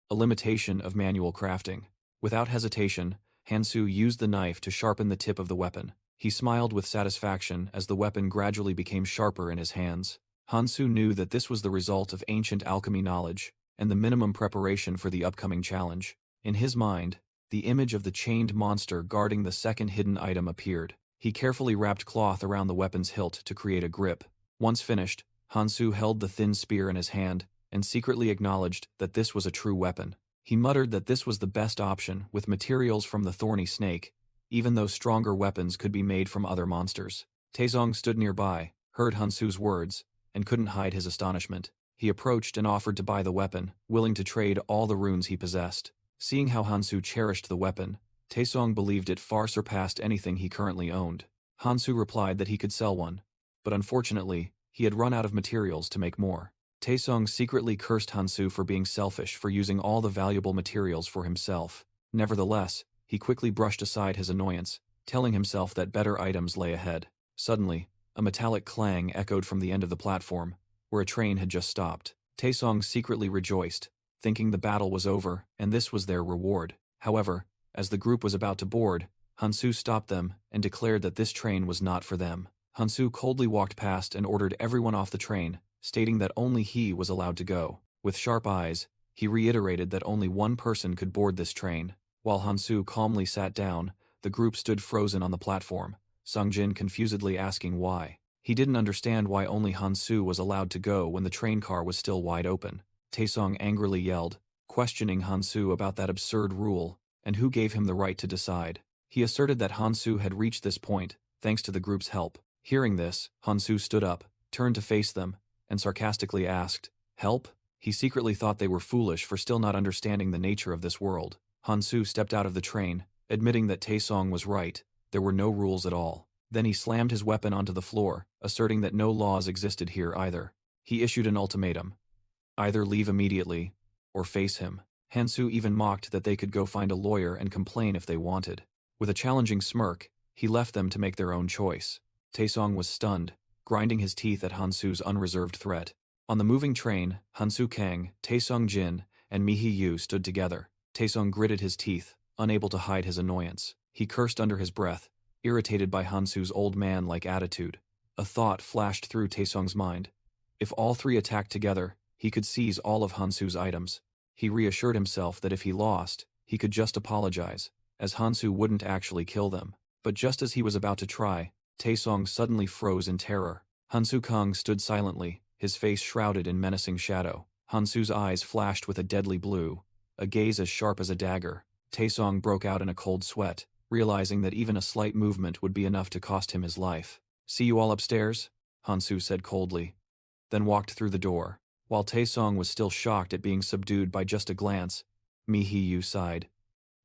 a limitation of manual crafting. Without hesitation, Hansu used the knife to sharpen the tip of the weapon. He smiled with satisfaction as the weapon gradually became sharper in his hands. Hansu knew that this was the result of ancient alchemy knowledge and the minimum preparation for the upcoming challenge. In his mind, the image of the chained monster guarding the second hidden item appeared. He carefully wrapped cloth around the weapon's hilt to create a grip. Once finished, Hansu held the thin spear in his hand and secretly acknowledged that this was a true weapon. He muttered that this was the best option with materials from the thorny snake, even though stronger weapons could be made from other monsters. Taezong stood nearby, heard Hansu's words, and couldn't hide his astonishment. He approached and offered to buy the weapon, willing to trade all the runes he possessed. Seeing how Hansu cherished the weapon, Taesong believed it far surpassed anything he currently owned. Hansu replied that he could sell one, but unfortunately, he had run out of materials to make more. Taesong secretly cursed Hansu for being selfish for using all the valuable materials for himself. Nevertheless, he quickly brushed aside his annoyance, telling himself that better items lay ahead. Suddenly, a metallic clang echoed from the end of the platform, where a train had just stopped. Taesong secretly rejoiced, thinking the battle was over and this was their reward. However, as the group was about to board, Hansu stopped them and declared that this train was not for them. Hansu coldly walked past and ordered everyone off the train, stating that only he was allowed to go. With sharp eyes, he reiterated that only one person could board this train. While Hansu calmly sat down, the group stood frozen on the platform, Sungjin confusedly asking why. He didn't understand why only Hansu was allowed to go when the train car was still wide open. Taesong angrily yelled, questioning Hansu about that absurd rule and who gave him the right to decide. He asserted that Hansu had reached this point thanks to the group's help. Hearing this, Hansu stood up, turned to face them, and sarcastically asked, "Help?" He secretly thought they were foolish for still not understanding the nature of this world. Hansu stepped out of the train, admitting that Taesong was right, there were no rules at all. Then he slammed his weapon onto the floor, asserting that no laws existed here either. He issued an ultimatum. Either leave immediately, or face him. Hansu even mocked that they could go find a lawyer and complain if they wanted. With a challenging smirk, he left them to make their own choice. Taesong was stunned, grinding his teeth at Hansu's unreserved threat. On the moving train, Hansu Kang, Taesong Jin, and Mihi Yu stood together. Taesong gritted his teeth, unable to hide his annoyance. He cursed under his breath, irritated by Hansu's old man-like attitude. A thought flashed through Taesong's mind. If all three attacked together, he could seize all of Hansu's items. He reassured himself that if he lost, he could just apologize, as Hansu wouldn't actually kill them. But just as he was about to try, Taesong suddenly froze in terror. Hansu Kang stood silently, his face shrouded in menacing shadow. Hansu's eyes flashed with a deadly blue, a gaze as sharp as a dagger. Taesong broke out in a cold sweat, realizing that even a slight movement would be enough to cost him his life. "See you all upstairs?" Hansu said coldly, then walked through the door. While Taesong was still shocked at being subdued by just a glance, Mihi Yu sighed.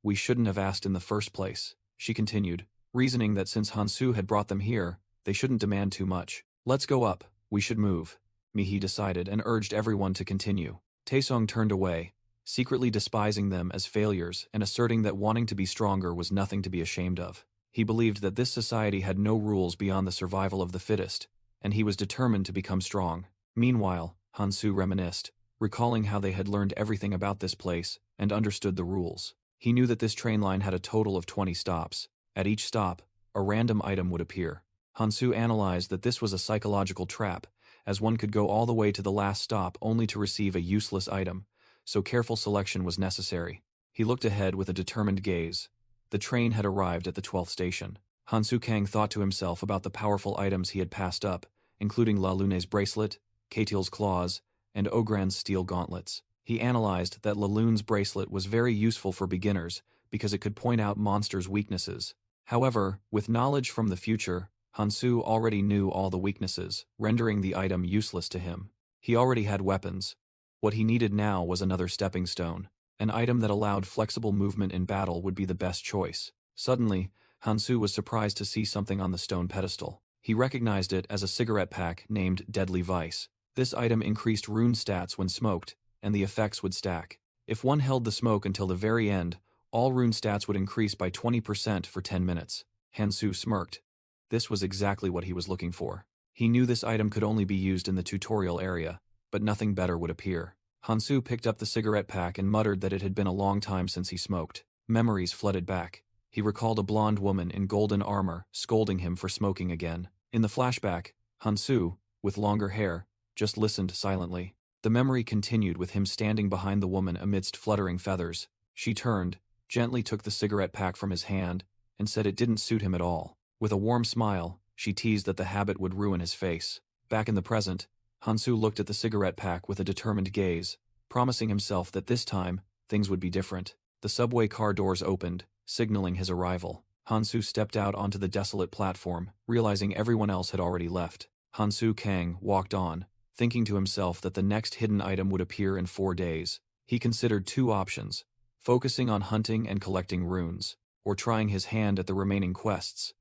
"We shouldn't have asked in the first place," she continued, reasoning that since Hansu had brought them here, they shouldn't demand too much. "Let's go up, we should move," Mihi decided and urged everyone to continue. Taesong turned away, secretly despising them as failures and asserting that wanting to be stronger was nothing to be ashamed of. He believed that this society had no rules beyond the survival of the fittest, and he was determined to become strong. Meanwhile, Hansu reminisced, recalling how they had learned everything about this place and understood the rules. He knew that this train line had a total of 20 stops. At each stop, a random item would appear. Hansu analyzed that this was a psychological trap, as one could go all the way to the last stop only to receive a useless item, so careful selection was necessary. He looked ahead with a determined gaze. The train had arrived at the 12th station. Hansu Kang thought to himself about the powerful items he had passed up, including La Lune's bracelet, Katil's claws, and Ogran's steel gauntlets. He analyzed that La Lune's bracelet was very useful for beginners because it could point out monsters' weaknesses. However, with knowledge from the future, Hansu already knew all the weaknesses, rendering the item useless to him. He already had weapons. What he needed now was another stepping stone. An item that allowed flexible movement in battle would be the best choice. Suddenly, Hansu was surprised to see something on the stone pedestal. He recognized it as a cigarette pack named Deadly Vice. This item increased rune stats when smoked, and the effects would stack. If one held the smoke until the very end, all rune stats would increase by 20% for 10 minutes. Hansu smirked. This was exactly what he was looking for. He knew this item could only be used in the tutorial area, but nothing better would appear. Hansu picked up the cigarette pack and muttered that it had been a long time since he smoked. Memories flooded back. He recalled a blonde woman in golden armor scolding him for smoking again. In the flashback, Hansu, with longer hair, just listened silently. The memory continued with him standing behind the woman amidst fluttering feathers. She turned, gently took the cigarette pack from his hand, and said it didn't suit him at all. With a warm smile, she teased that the habit would ruin his face. Back in the present, Hansu looked at the cigarette pack with a determined gaze, promising himself that this time, things would be different. The subway car doors opened, signaling his arrival. Hansu stepped out onto the desolate platform, realizing everyone else had already left. Hansu Kang walked on, thinking to himself that the next hidden item would appear in 4 days. He considered 2 options, focusing on hunting and collecting runes, or trying his hand at the remaining quests.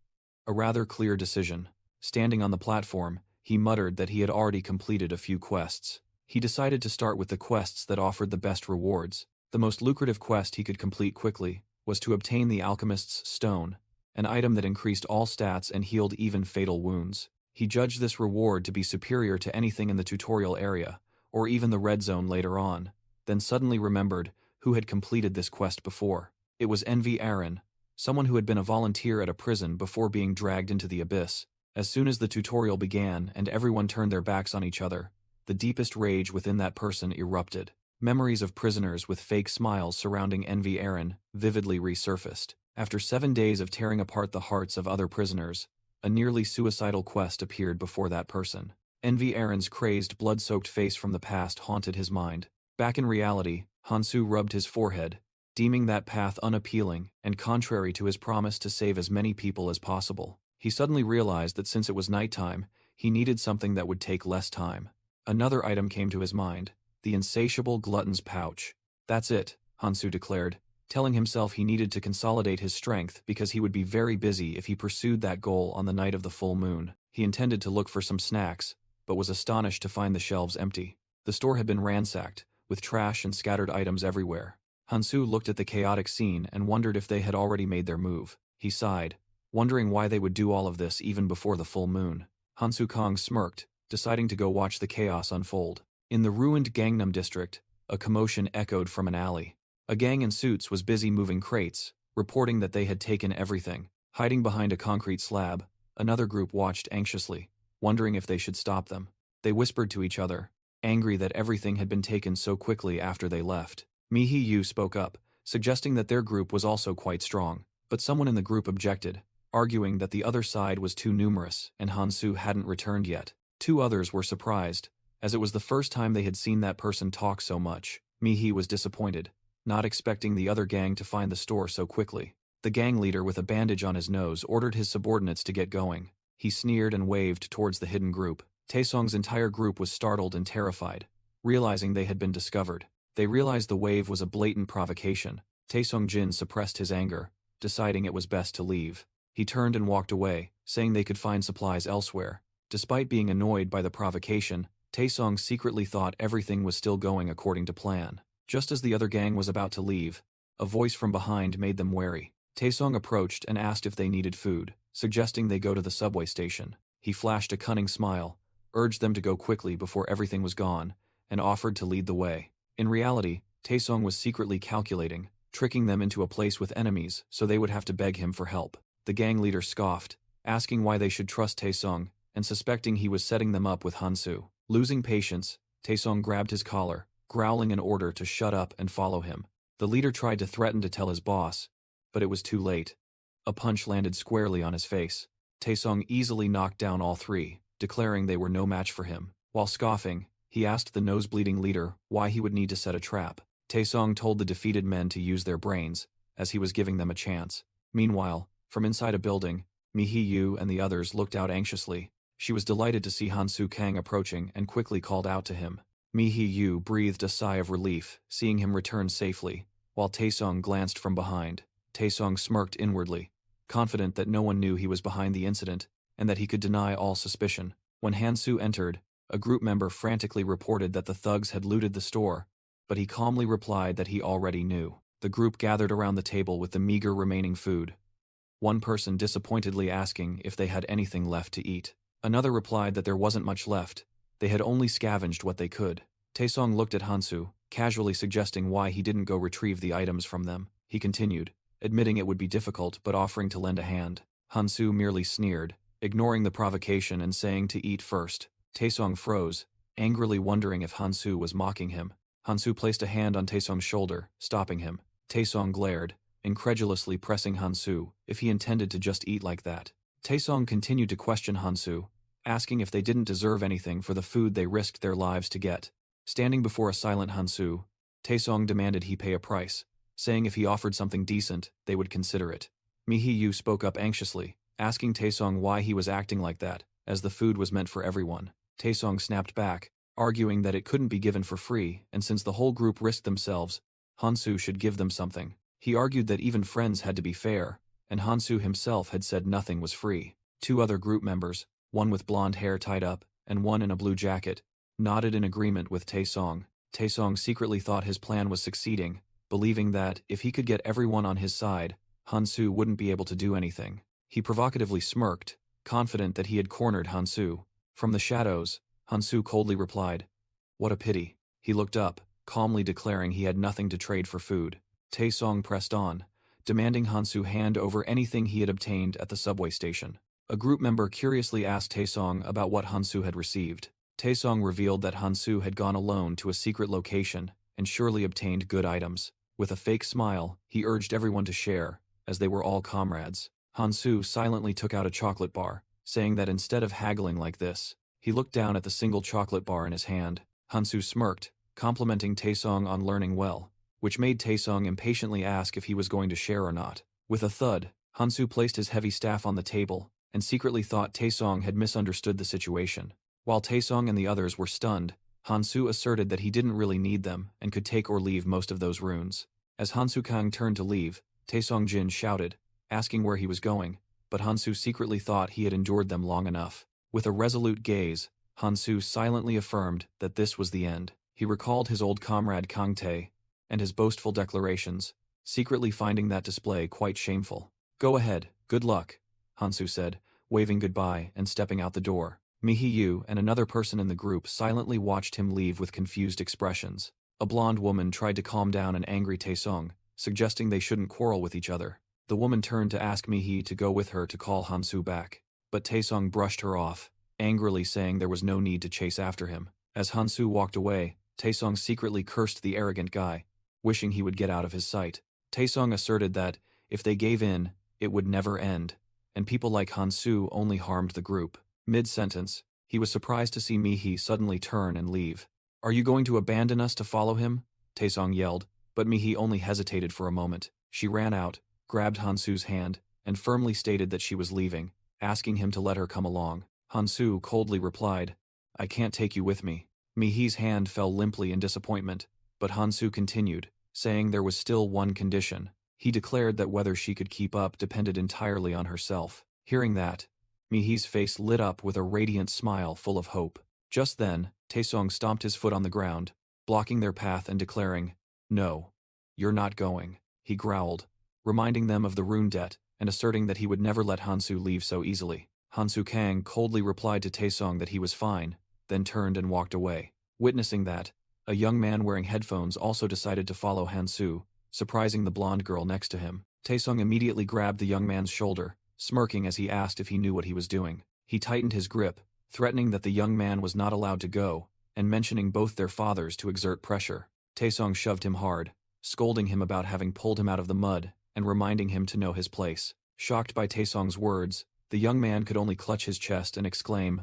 A rather clear decision. Standing on the platform, he muttered that he had already completed a few quests. He decided to start with the quests that offered the best rewards. The most lucrative quest he could complete quickly was to obtain the Alchemist's Stone, an item that increased all stats and healed even fatal wounds. He judged this reward to be superior to anything in the tutorial area, or even the red zone later on, then suddenly remembered who had completed this quest before. It was Envy Aaron, someone who had been a volunteer at a prison before being dragged into the abyss. As soon as the tutorial began and everyone turned their backs on each other, the deepest rage within that person erupted. Memories of prisoners with fake smiles surrounding Envy Aaron vividly resurfaced. After 7 days of tearing apart the hearts of other prisoners, a nearly suicidal quest appeared before that person. Envy Aaron's crazed, blood-soaked face from the past haunted his mind. Back in reality, Hansu rubbed his forehead, deeming that path unappealing and contrary to his promise to save as many people as possible. He suddenly realized that since it was nighttime, he needed something that would take less time. Another item came to his mind, the insatiable glutton's pouch. That's it, Hansu declared, telling himself he needed to consolidate his strength because he would be very busy if he pursued that goal on the night of the full moon. He intended to look for some snacks, but was astonished to find the shelves empty. The store had been ransacked, with trash and scattered items everywhere. Hansu looked at the chaotic scene and wondered if they had already made their move. He sighed, wondering why they would do all of this even before the full moon. Hansu Kang smirked, deciding to go watch the chaos unfold. In the ruined Gangnam district, a commotion echoed from an alley. A gang in suits was busy moving crates, reporting that they had taken everything. Hiding behind a concrete slab, another group watched anxiously, wondering if they should stop them. They whispered to each other, angry that everything had been taken so quickly after they left. Mihi-yu spoke up, suggesting that their group was also quite strong, but someone in the group objected, arguing that the other side was too numerous and Hansu hadn't returned yet. 2 others were surprised, as it was the first time they had seen that person talk so much. Mihi was disappointed, not expecting the other gang to find the store so quickly. The gang leader with a bandage on his nose ordered his subordinates to get going. He sneered and waved towards the hidden group. Taesong's entire group was startled and terrified, realizing they had been discovered. They realized the wave was a blatant provocation. Taesong Jin suppressed his anger, deciding it was best to leave. He turned and walked away, saying they could find supplies elsewhere. Despite being annoyed by the provocation, Taesong secretly thought everything was still going according to plan. Just as the other gang was about to leave, a voice from behind made them wary. Taesong approached and asked if they needed food, suggesting they go to the subway station. He flashed a cunning smile, urged them to go quickly before everything was gone, and offered to lead the way. In reality, Taesong was secretly calculating, tricking them into a place with enemies so they would have to beg him for help. The gang leader scoffed, asking why they should trust Taesong, and suspecting he was setting them up with Hansu. Losing patience, Taesong grabbed his collar, growling an order to shut up and follow him. The leader tried to threaten to tell his boss, but it was too late. A punch landed squarely on his face. Taesong easily knocked down all 3, declaring they were no match for him. While scoffing, he asked the nose-bleeding leader why he would need to set a trap. Taesong told the defeated men to use their brains, as he was giving them a chance. Meanwhile, from inside a building, Mihi-yu and the others looked out anxiously. She was delighted to see Hansu Kang approaching and quickly called out to him. Mihi-yu breathed a sigh of relief, seeing him return safely, while Taesong glanced from behind. Taesong smirked inwardly, confident that no one knew he was behind the incident and that he could deny all suspicion. When Hansu entered, a group member frantically reported that the thugs had looted the store, but he calmly replied that he already knew. The group gathered around the table with the meager remaining food, one person disappointedly asking if they had anything left to eat. Another replied that there wasn't much left, they had only scavenged what they could. Taesong looked at Hansu, casually suggesting why he didn't go retrieve the items from them. He continued, admitting it would be difficult but offering to lend a hand. Hansu merely sneered, ignoring the provocation and saying to eat first. Taesong froze, angrily wondering if Hansu was mocking him. Hansu placed a hand on Taesong's shoulder, stopping him. Taesong glared, incredulously pressing Hansu if he intended to just eat like that. Taesong continued to question Hansu, asking if they didn't deserve anything for the food they risked their lives to get. Standing before a silent Hansu, Taesong demanded he pay a price, saying if he offered something decent, they would consider it. Mihiyu spoke up anxiously, asking Taesong why he was acting like that, as the food was meant for everyone. Taesong snapped back, arguing that it couldn't be given for free, and since the whole group risked themselves, Hansu should give them something. He argued that even friends had to be fair, and Hansu himself had said nothing was free. Two other group members, one with blonde hair tied up, and one in a blue jacket, nodded in agreement with Taesong. Taesong secretly thought his plan was succeeding, believing that, if he could get everyone on his side, Hansu wouldn't be able to do anything. He provocatively smirked, confident that he had cornered Hansu. From the shadows, Hansu coldly replied, "What a pity." He looked up, calmly declaring he had nothing to trade for food. Taesong pressed on, demanding Hansu hand over anything he had obtained at the subway station. A group member curiously asked Taesong about what Hansu had received. Taesong revealed that Hansu had gone alone to a secret location and surely obtained good items. With a fake smile, he urged everyone to share, as they were all comrades. Hansu silently took out a chocolate bar, saying that instead of haggling like this, he looked down at the single chocolate bar in his hand. Hansu smirked, complimenting Taesong on learning well, which made Taesong impatiently ask if he was going to share or not. With a thud, Hansu placed his heavy staff on the table, and secretly thought Taesong had misunderstood the situation. While Taesong and the others were stunned, Hansu asserted that he didn't really need them and could take or leave most of those runes. As Hansu Kang turned to leave, Taesong Jin shouted, asking where he was going, but Hansu secretly thought he had endured them long enough. With a resolute gaze, Hansu silently affirmed that this was the end. He recalled his old comrade Kang Tae and his boastful declarations, secretly finding that display quite shameful. "Go ahead, good luck," Hansu said, waving goodbye and stepping out the door. Mihiyu and another person in the group silently watched him leave with confused expressions. A blonde woman tried to calm down an angry Taesong, suggesting they shouldn't quarrel with each other. The woman turned to ask Mihi to go with her to call Hansu back, but Taesong brushed her off, angrily saying there was no need to chase after him. As Hansu walked away, Taesong secretly cursed the arrogant guy, wishing he would get out of his sight. Taesong asserted that, if they gave in, it would never end, and people like Hansu only harmed the group. Mid-sentence, he was surprised to see Mihi suddenly turn and leave. "Are you going to abandon us to follow him?" Taesong yelled, but Mihi only hesitated for a moment. She ran out, grabbed Hansu's hand, and firmly stated that she was leaving, asking him to let her come along. Hansu coldly replied, "I can't take you with me." Mihi's hand fell limply in disappointment, but Hansu continued, saying there was still one condition. He declared that whether she could keep up depended entirely on herself. Hearing that, Mihi's face lit up with a radiant smile full of hope. Just then, Taesong stomped his foot on the ground, blocking their path and declaring, "No, you're not going," he growled, reminding them of the rune debt and asserting that he would never let Hansu leave so easily. Hansu Kang coldly replied to Taesong that he was fine, then turned and walked away. Witnessing that, a young man wearing headphones also decided to follow Hansu, surprising the blonde girl next to him. Taesong immediately grabbed the young man's shoulder, smirking as he asked if he knew what he was doing. He tightened his grip, threatening that the young man was not allowed to go, and mentioning both their fathers to exert pressure. Taesong shoved him hard, scolding him about having pulled him out of the mud, and reminding him to know his place. Shocked by Taesong's words, the young man could only clutch his chest and exclaim,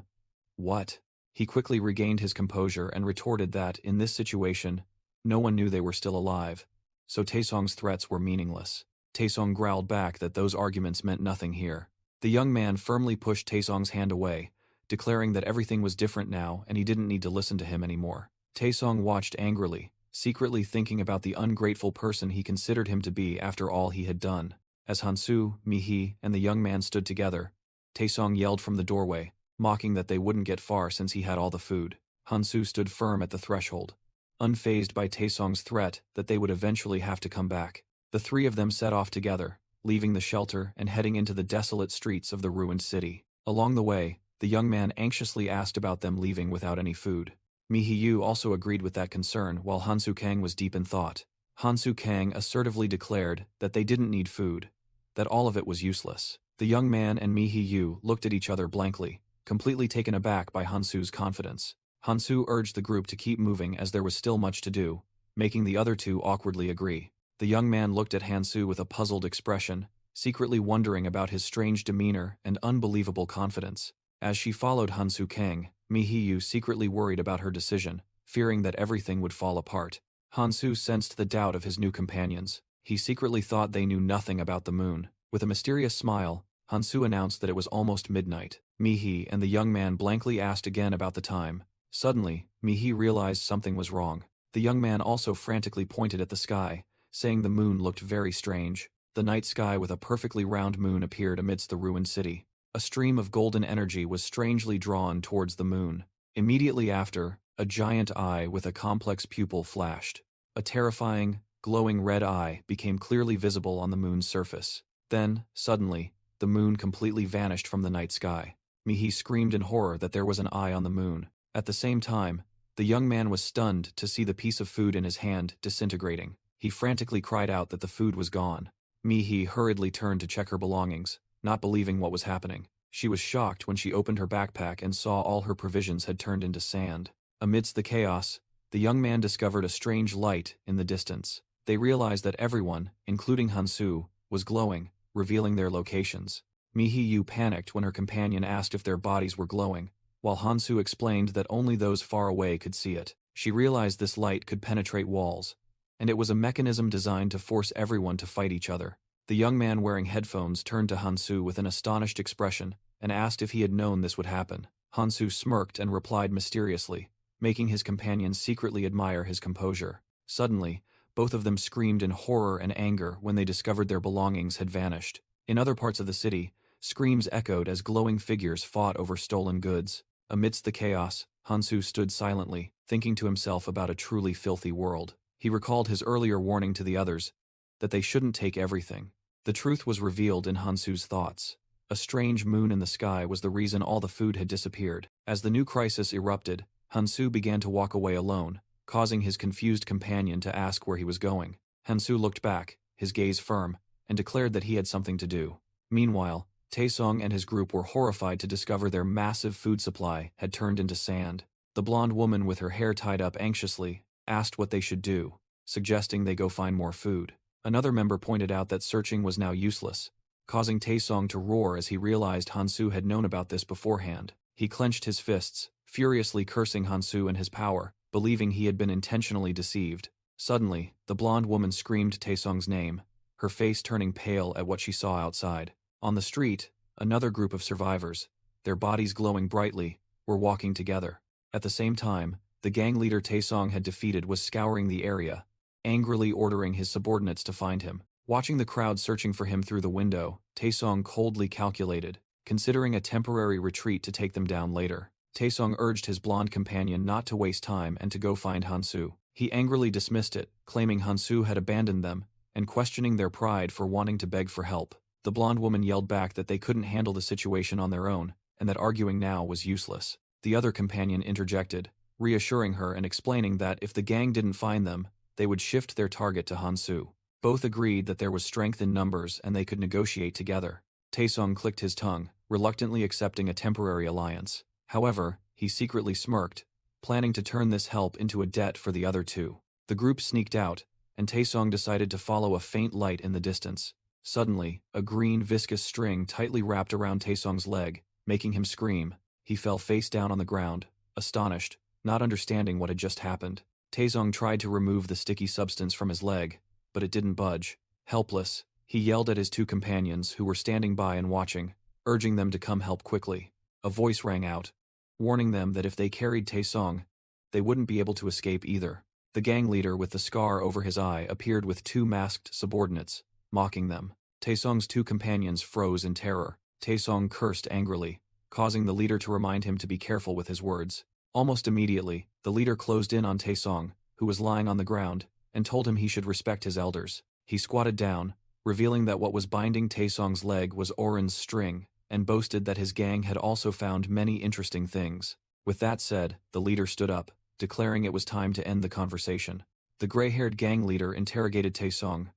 "What?" He quickly regained his composure and retorted that, in this situation, no one knew they were still alive, so Taesong's threats were meaningless. Taesong growled back that those arguments meant nothing here. The young man firmly pushed Taesong's hand away, declaring that everything was different now and he didn't need to listen to him anymore. Taesong watched angrily, secretly thinking about the ungrateful person he considered him to be after all he had done. As Hansu, Mihi, and the young man stood together, Taesong yelled from the doorway, mocking that they wouldn't get far since he had all the food. Hansu stood firm at the threshold, unfazed by Taesong's threat that they would eventually have to come back. The three of them set off together, leaving the shelter and heading into the desolate streets of the ruined city. Along the way, the young man anxiously asked about them leaving without any food. Mihiyu also agreed with that concern while Hansu Kang was deep in thought. Hansu Kang assertively declared that they didn't need food, that all of it was useless. The young man and Mi Yu looked at each other blankly, completely taken aback by Hansu's confidence. Hansu urged the group to keep moving as there was still much to do, making the other two awkwardly agree. The young man looked at Hansu with a puzzled expression, secretly wondering about his strange demeanor and unbelievable confidence. As she followed Hansu Kang, Mi Yu secretly worried about her decision, fearing that everything would fall apart. Hansu sensed the doubt of his new companions. He secretly thought they knew nothing about the moon. With a mysterious smile, Hansu announced that it was almost midnight. Mi and the young man blankly asked again about the time. Suddenly, Mi realized something was wrong. The young man also frantically pointed at the sky, saying the moon looked very strange. The night sky with a perfectly round moon appeared amidst the ruined city. A stream of golden energy was strangely drawn towards the moon. Immediately after, a giant eye with a complex pupil flashed. A terrifying, glowing red eye became clearly visible on the moon's surface. Then, suddenly, the moon completely vanished from the night sky. Mi screamed in horror that there was an eye on the moon. At the same time, the young man was stunned to see the piece of food in his hand disintegrating. He frantically cried out that the food was gone. Mi hurriedly turned to check her belongings, not believing what was happening. She was shocked when she opened her backpack and saw all her provisions had turned into sand. Amidst the chaos, the young man discovered a strange light in the distance. They realized that everyone, including Hansu, was glowing, revealing their locations. Mi panicked when her companion asked if their bodies were glowing, while Hansu explained that only those far away could see it. She realized this light could penetrate walls, and it was a mechanism designed to force everyone to fight each other. The young man wearing headphones turned to Hansu with an astonished expression and asked if he had known this would happen. Hansu smirked and replied mysteriously, making his companion secretly admire his composure. Suddenly, both of them screamed in horror and anger when they discovered their belongings had vanished. In other parts of the city, screams echoed as glowing figures fought over stolen goods. Amidst the chaos, Hansu stood silently, thinking to himself about a truly filthy world. He recalled his earlier warning to the others, that they shouldn't take everything. The truth was revealed in Hansu's thoughts. A strange moon in the sky was the reason all the food had disappeared. As the new crisis erupted, Hansu began to walk away alone, causing his confused companion to ask where he was going. Hansu looked back, his gaze firm, and declared that he had something to do. Meanwhile, Taesong and his group were horrified to discover their massive food supply had turned into sand. The blonde woman with her hair tied up anxiously asked what they should do, suggesting they go find more food. Another member pointed out that searching was now useless, causing Taesong to roar as he realized Hansu had known about this beforehand. He clenched his fists, furiously cursing Hansu and his power, believing he had been intentionally deceived. Suddenly, the blonde woman screamed Taesong's name, her face turning pale at what she saw outside. On the street, another group of survivors, their bodies glowing brightly, were walking together. At the same time, the gang leader Taesong had defeated was scouring the area, angrily ordering his subordinates to find him. Watching the crowd searching for him through the window, Taesong coldly calculated, considering a temporary retreat to take them down later. Taesong urged his blonde companion not to waste time and to go find Hansu. He angrily dismissed it, claiming Hansu had abandoned them, and questioning their pride for wanting to beg for help. The blonde woman yelled back that they couldn't handle the situation on their own, and that arguing now was useless. The other companion interjected, reassuring her and explaining that if the gang didn't find them, they would shift their target to Hansu. Both agreed that there was strength in numbers and they could negotiate together. Taesong clicked his tongue, reluctantly accepting a temporary alliance. However, he secretly smirked, planning to turn this help into a debt for the other two. The group sneaked out, and Taesong decided to follow a faint light in the distance. Suddenly, a green viscous string tightly wrapped around Taesong's leg, making him scream. He fell face down on the ground, astonished, not understanding what had just happened. Taesong tried to remove the sticky substance from his leg, but it didn't budge. Helpless, he yelled at his two companions who were standing by and watching, urging them to come help quickly. A voice rang out, warning them that if they carried Taesong, they wouldn't be able to escape either. The gang leader with the scar over his eye appeared with two masked subordinates, mocking them. Taesong's two companions froze in terror. Taesong cursed angrily, causing the leader to remind him to be careful with his words. Almost immediately, the leader closed in on Taesong, who was lying on the ground, and told him he should respect his elders. He squatted down, revealing that what was binding Taesong's leg was Oren's string, and boasted that his gang had also found many interesting things. With that said, the leader stood up, declaring it was time to end the conversation. The gray-haired gang leader interrogated Taesong.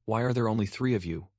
Why are there only 3 of you?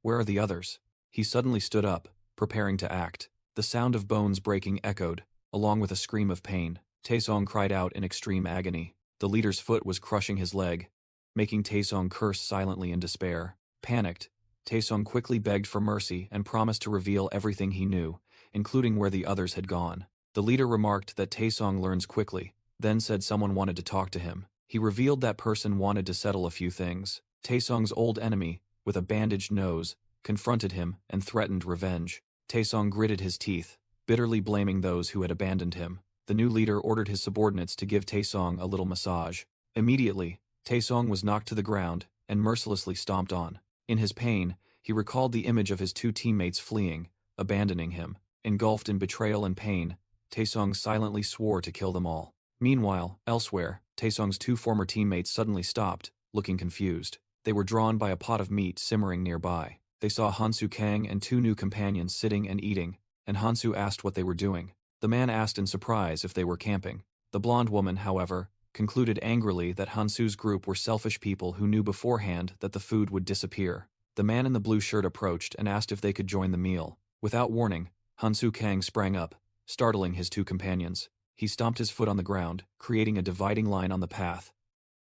Where are the others? He suddenly stood up, preparing to act. The sound of bones breaking echoed, along with a scream of pain. Taesong cried out in extreme agony. The leader's foot was crushing his leg, making Taesong curse silently in despair. Panicked, Taesong quickly begged for mercy and promised to reveal everything he knew, including where the others had gone. The leader remarked that Taesong learns quickly, then said someone wanted to talk to him. He revealed that person wanted to settle a few things. Taesong's old enemy, with a bandaged nose, confronted him and threatened revenge. Taesong gritted his teeth, bitterly blaming those who had abandoned him. The new leader ordered his subordinates to give Taesong a little massage. Immediately, Taesong was knocked to the ground and mercilessly stomped on. In his pain, he recalled the image of his 2 teammates fleeing, abandoning him. Engulfed in betrayal and pain, Taesong silently swore to kill them all. Meanwhile, elsewhere, Taesong's 2 former teammates suddenly stopped, looking confused. They were drawn by a pot of meat simmering nearby. They saw Hansu Kang and 2 new companions sitting and eating, and Hansu asked what they were doing. The man asked in surprise if they were camping. The blonde woman, however, concluded angrily that Hansu's group were selfish people who knew beforehand that the food would disappear. The man in the blue shirt approached and asked if they could join the meal. Without warning, Hansu Kang sprang up, startling his 2 companions. He stomped his foot on the ground, creating a dividing line on the path,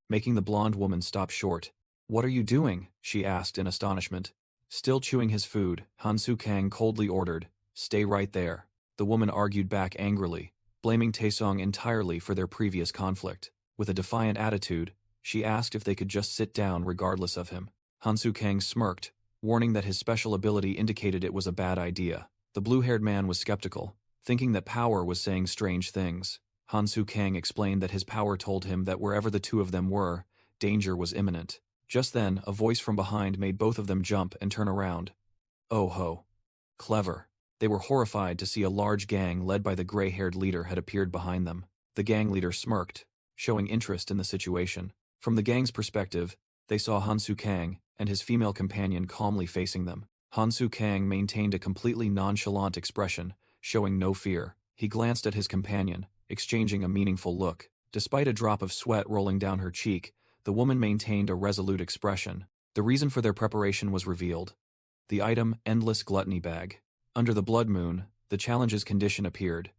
making the blonde woman stop short. "What are you doing?" she asked in astonishment. Still chewing his food, Hansu Kang coldly ordered, "Stay right there." The woman argued back angrily, blaming Taesong entirely for their previous conflict. With a defiant attitude, she asked if they could just sit down regardless of him. Hansu Kang smirked, warning that his special ability indicated it was a bad idea. The blue-haired man was skeptical, thinking that power was saying strange things. Hansu Kang explained that his power told him that wherever the 2 of them were, danger was imminent. Just then, a voice from behind made both of them jump and turn around. Oh ho. Clever. They were horrified to see a large gang led by the gray-haired leader had appeared behind them. The gang leader smirked, showing interest in the situation. From the gang's perspective, they saw Hansu Kang and his female companion calmly facing them. Hansu Kang maintained a completely nonchalant expression, showing no fear. He glanced at his companion, exchanging a meaningful look. Despite a drop of sweat rolling down her cheek, the woman maintained a resolute expression. The reason for their preparation was revealed. The item, Endless Gluttony Bag. Under the blood moon, the challenge's condition appeared.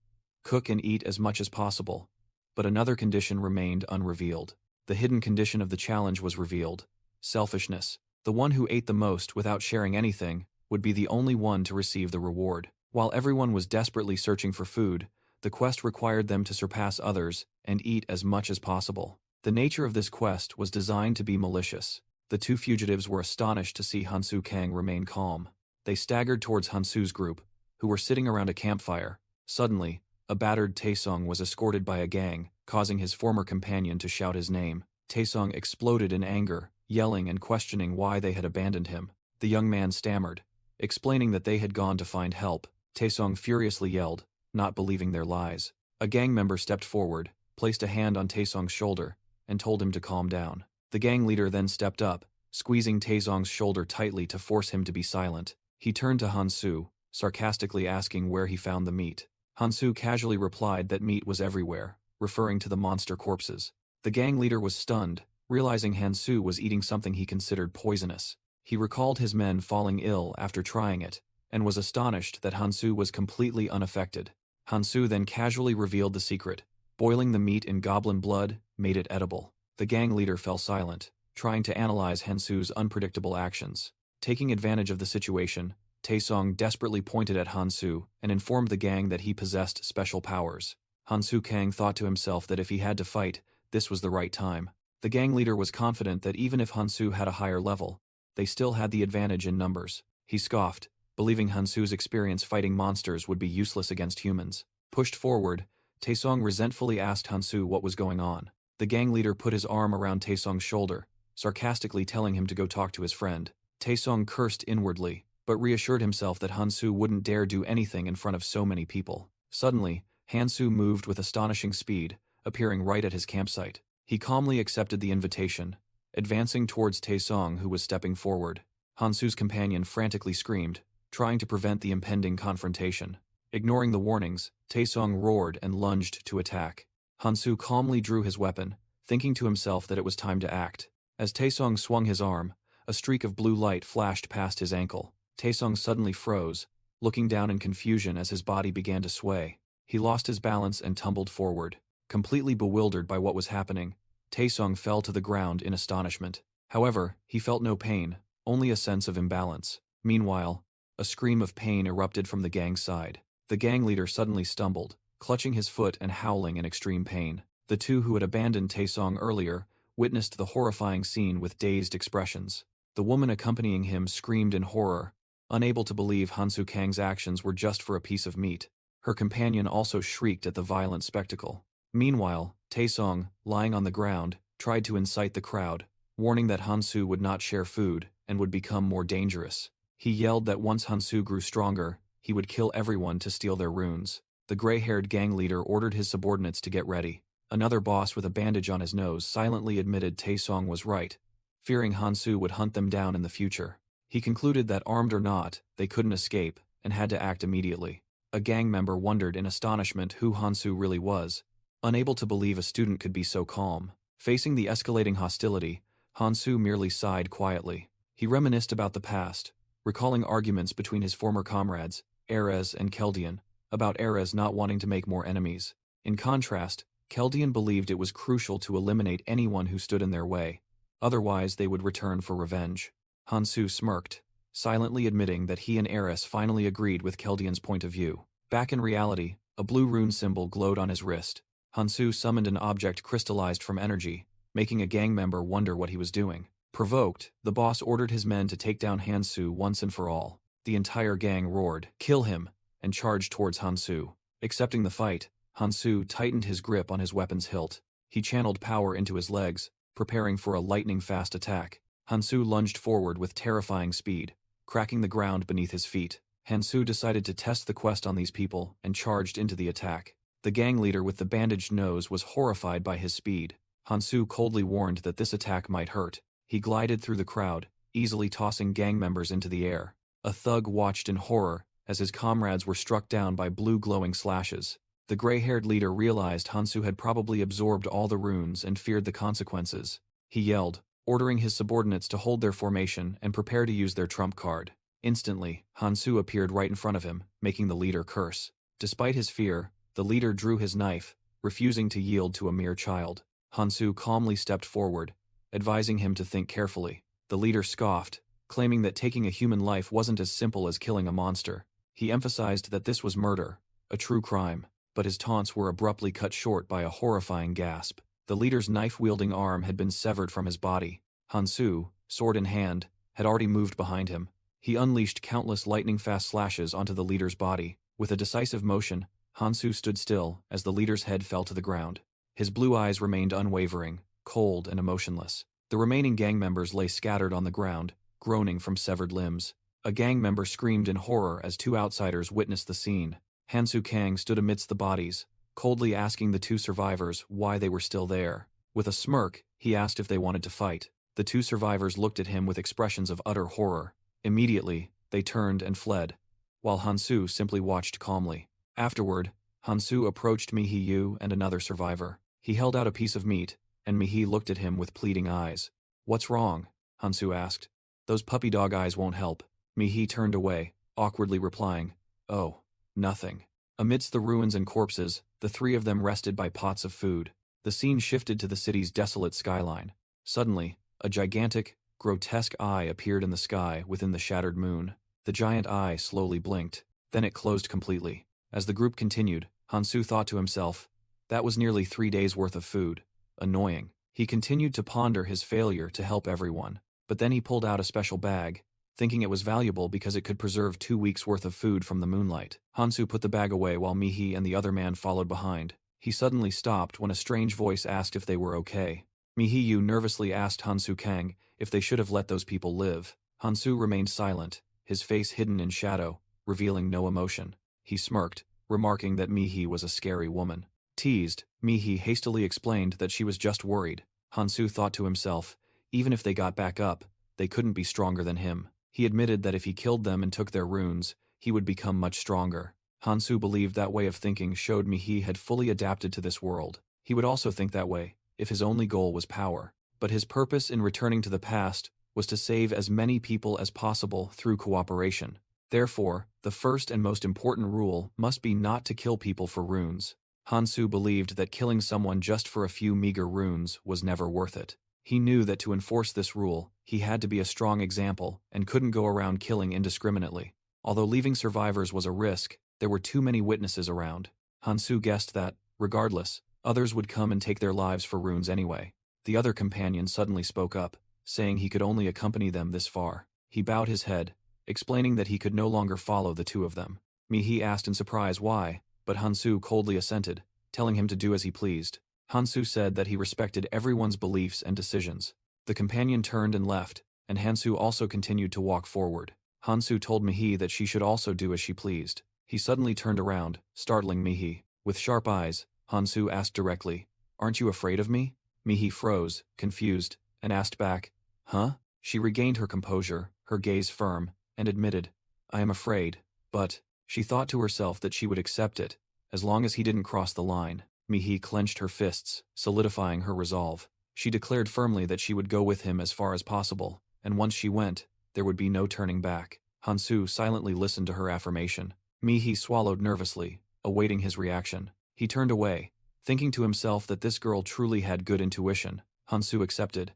Cook and eat as much as possible. But another condition remained unrevealed. The hidden condition of the challenge was revealed. Selfishness. The one who ate the most without sharing anything would be the only one to receive the reward. While everyone was desperately searching for food, the quest required them to surpass others and eat as much as possible. The nature of this quest was designed to be malicious. The 2 fugitives were astonished to see Hansu Kang remain calm. They staggered towards Hansu's group, who were sitting around a campfire. Suddenly, a battered Taesong was escorted by a gang, causing his former companion to shout his name. Taesong exploded in anger, yelling and questioning why they had abandoned him. The young man stammered, explaining that they had gone to find help. Taesong furiously yelled, not believing their lies. A gang member stepped forward, placed a hand on Taesong's shoulder, and told him to calm down. The gang leader then stepped up, squeezing Taesong's shoulder tightly to force him to be silent. He turned to Hansu, sarcastically asking where he found the meat. Hansu casually replied that meat was everywhere, referring to the monster corpses. The gang leader was stunned, realizing Hansu was eating something he considered poisonous. He recalled his men falling ill after trying it, and was astonished that Hansu was completely unaffected. Hansu then casually revealed the secret. Boiling the meat in goblin blood made it edible. The gang leader fell silent, trying to analyze Hansu's unpredictable actions. Taking advantage of the situation, Taesong desperately pointed at Hansu and informed the gang that he possessed special powers. Hansu Kang thought to himself that if he had to fight, this was the right time. The gang leader was confident that even if Hansu had a higher level, they still had the advantage in numbers. He scoffed, believing Hansu's experience fighting monsters would be useless against humans. Pushed forward, Taesong resentfully asked Hansu what was going on. The gang leader put his arm around Taesong's shoulder, sarcastically telling him to go talk to his friend. Taesong cursed inwardly, but reassured himself that Hansu wouldn't dare do anything in front of so many people. Suddenly, Hansu moved with astonishing speed, appearing right at his campsite. He calmly accepted the invitation, advancing towards Taesong, who was stepping forward. Hansu's companion frantically screamed, trying to prevent the impending confrontation. Ignoring the warnings, Taesong roared and lunged to attack. Hansu calmly drew his weapon, thinking to himself that it was time to act. As Taesung swung his arm, a streak of blue light flashed past his ankle. Taesung suddenly froze, looking down in confusion as his body began to sway. He lost his balance and tumbled forward. Completely bewildered by what was happening, Taesung fell to the ground in astonishment. However, he felt no pain, only a sense of imbalance. Meanwhile, a scream of pain erupted from the gang's side. The gang leader suddenly stumbled, clutching his foot and howling in extreme pain. The two who had abandoned Taesung earlier witnessed the horrifying scene with dazed expressions. The woman accompanying him screamed in horror, unable to believe Hansu Kang's actions were just for a piece of meat. Her companion also shrieked at the violent spectacle. Meanwhile, Taesung, lying on the ground, tried to incite the crowd, warning that Hansu would not share food and would become more dangerous. He yelled that once Hansu grew stronger, he would kill everyone to steal their runes. The gray-haired gang leader ordered his subordinates to get ready. Another boss with a bandage on his nose silently admitted Taesung was right, fearing Hansu would hunt them down in the future. He concluded that armed or not, they couldn't escape, and had to act immediately. A gang member wondered in astonishment who Hansu really was, unable to believe a student could be so calm. Facing the escalating hostility, Hansu merely sighed quietly. He reminisced about the past, recalling arguments between his former comrades, Erez and Keldian, about Erez not wanting to make more enemies. In contrast, Keldian believed it was crucial to eliminate anyone who stood in their way, otherwise they would return for revenge. Hansu smirked, silently admitting that he and Erez finally agreed with Keldian's point of view. Back in reality, a blue rune symbol glowed on his wrist. Hansu summoned an object crystallized from energy, making a gang member wonder what he was doing. Provoked, the boss ordered his men to take down Hansu once and for all. The entire gang roared, "Kill him!" and charged towards Hansu. Accepting the fight, Hansu tightened his grip on his weapon's hilt. He channeled power into his legs, preparing for a lightning-fast attack. Hansu lunged forward with terrifying speed, cracking the ground beneath his feet. Hansu decided to test the quest on these people and charged into the attack. The gang leader with the bandaged nose was horrified by his speed. Hansu coldly warned that this attack might hurt. He glided through the crowd, easily tossing gang members into the air. A thug watched in horror as his comrades were struck down by blue glowing slashes. The gray-haired leader realized Hansu had probably absorbed all the runes and feared the consequences. He yelled, ordering his subordinates to hold their formation and prepare to use their trump card. Instantly, Hansu appeared right in front of him, making the leader curse. Despite his fear, the leader drew his knife, refusing to yield to a mere child. Hansu calmly stepped forward, advising him to think carefully. The leader scoffed, claiming that taking a human life wasn't as simple as killing a monster. He emphasized that this was murder, a true crime, but his taunts were abruptly cut short by a horrifying gasp. The leader's knife-wielding arm had been severed from his body. Hansu, sword in hand, had already moved behind him. He unleashed countless lightning-fast slashes onto the leader's body. With a decisive motion, Hansu stood still as the leader's head fell to the ground. His blue eyes remained unwavering, cold and emotionless. The remaining gang members lay scattered on the ground, groaning from severed limbs. A gang member screamed in horror as two outsiders witnessed the scene. Hansu Kang stood amidst the bodies, coldly asking the two survivors why they were still there. With a smirk, he asked if they wanted to fight. The two survivors looked at him with expressions of utter horror. Immediately, they turned and fled, while Hansu simply watched calmly. Afterward, Hansu approached Mihi and another survivor. He held out a piece of meat, and Mihi looked at him with pleading eyes. "What's wrong?" Hansu asked. "Those puppy dog eyes won't help." Mihi turned away, awkwardly replying, "Oh, nothing." Amidst the ruins and corpses, the three of them rested by pots of food. The scene shifted to the city's desolate skyline. Suddenly, a gigantic, grotesque eye appeared in the sky within the shattered moon. The giant eye slowly blinked, then it closed completely. As the group continued, Hansu thought to himself, that was nearly 3 days' worth of food. Annoying. He continued to ponder his failure to help everyone, but then he pulled out a special bag, thinking it was valuable because it could preserve 2 weeks' worth of food from the moonlight. Hansu put the bag away while Mihi and the other man followed behind. He suddenly stopped when a strange voice asked if they were okay. Mihi nervously asked Hansu Kang if they should have let those people live. Hansu remained silent, his face hidden in shadow, revealing no emotion. He smirked, remarking that Mihi was a scary woman. Teased, Mihi hastily explained that she was just worried. Hansu thought to himself, even if they got back up, they couldn't be stronger than him. He admitted that if he killed them and took their runes, he would become much stronger. Hansu believed that way of thinking showed Mihi had fully adapted to this world. He would also think that way if his only goal was power. But his purpose in returning to the past was to save as many people as possible through cooperation. Therefore, the first and most important rule must be not to kill people for runes. Hansu believed that killing someone just for a few meager runes was never worth it. He knew that to enforce this rule, he had to be a strong example and couldn't go around killing indiscriminately. Although leaving survivors was a risk, there were too many witnesses around. Hansu guessed that, regardless, others would come and take their lives for runes anyway. The other companion suddenly spoke up, saying he could only accompany them this far. He bowed his head, explaining that he could no longer follow the two of them. Mihi asked in surprise why, but Hansu coldly assented, telling him to do as he pleased. Hansu said that he respected everyone's beliefs and decisions. The companion turned and left, and Hansu also continued to walk forward. Hansu told Mihi that she should also do as she pleased. He suddenly turned around, startling Mihi. With sharp eyes, Hansu asked directly, "Aren't you afraid of me?" Mihi froze, confused, and asked back, "Huh?" She regained her composure, her gaze firm, and admitted, "I am afraid, but..." She thought to herself that she would accept it, as long as he didn't cross the line. Mihi clenched her fists, solidifying her resolve. She declared firmly that she would go with him as far as possible, and once she went, there would be no turning back. Hansu silently listened to her affirmation. Mihi swallowed nervously, awaiting his reaction. He turned away, thinking to himself that this girl truly had good intuition. Hansu accepted.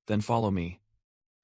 "Then follow me."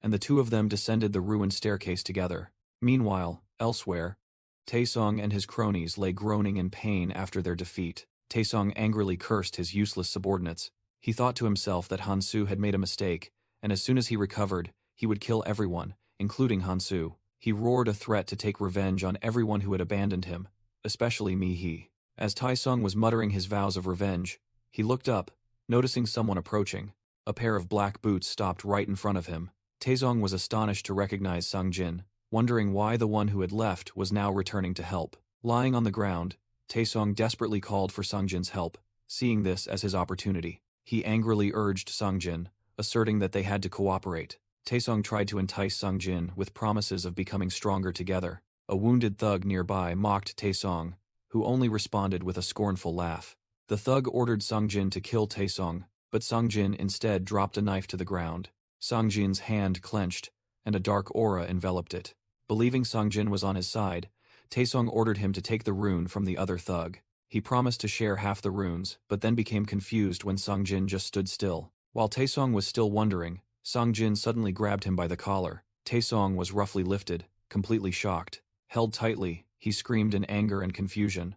And the two of them descended the ruined staircase together. Meanwhile, elsewhere, Taesong and his cronies lay groaning in pain after their defeat. Taesong angrily cursed his useless subordinates. He thought to himself that Hansu had made a mistake, and as soon as he recovered, he would kill everyone, including Hansu. He roared a threat to take revenge on everyone who had abandoned him, especially Mihi. As Taesong was muttering his vows of revenge, he looked up, noticing someone approaching. A pair of black boots stopped right in front of him. Taesong was astonished to recognize Sungjin, wondering why the one who had left was now returning to help. Lying on the ground, Taesong desperately called for Sungjin's help, seeing this as his opportunity. He angrily urged Sungjin, asserting that they had to cooperate. Taesong tried to entice Sungjin with promises of becoming stronger together. A wounded thug nearby mocked Taesong, who only responded with a scornful laugh. The thug ordered Sungjin to kill Taesong, but Sungjin instead dropped a knife to the ground. Sungjin's hand clenched, and a dark aura enveloped it. Believing Sungjin was on his side, Taesong ordered him to take the rune from the other thug. He promised to share half the runes, but then became confused when Sungjin just stood still. While Taesong was still wondering, Sungjin suddenly grabbed him by the collar. Taesong was roughly lifted, completely shocked. Held tightly, he screamed in anger and confusion.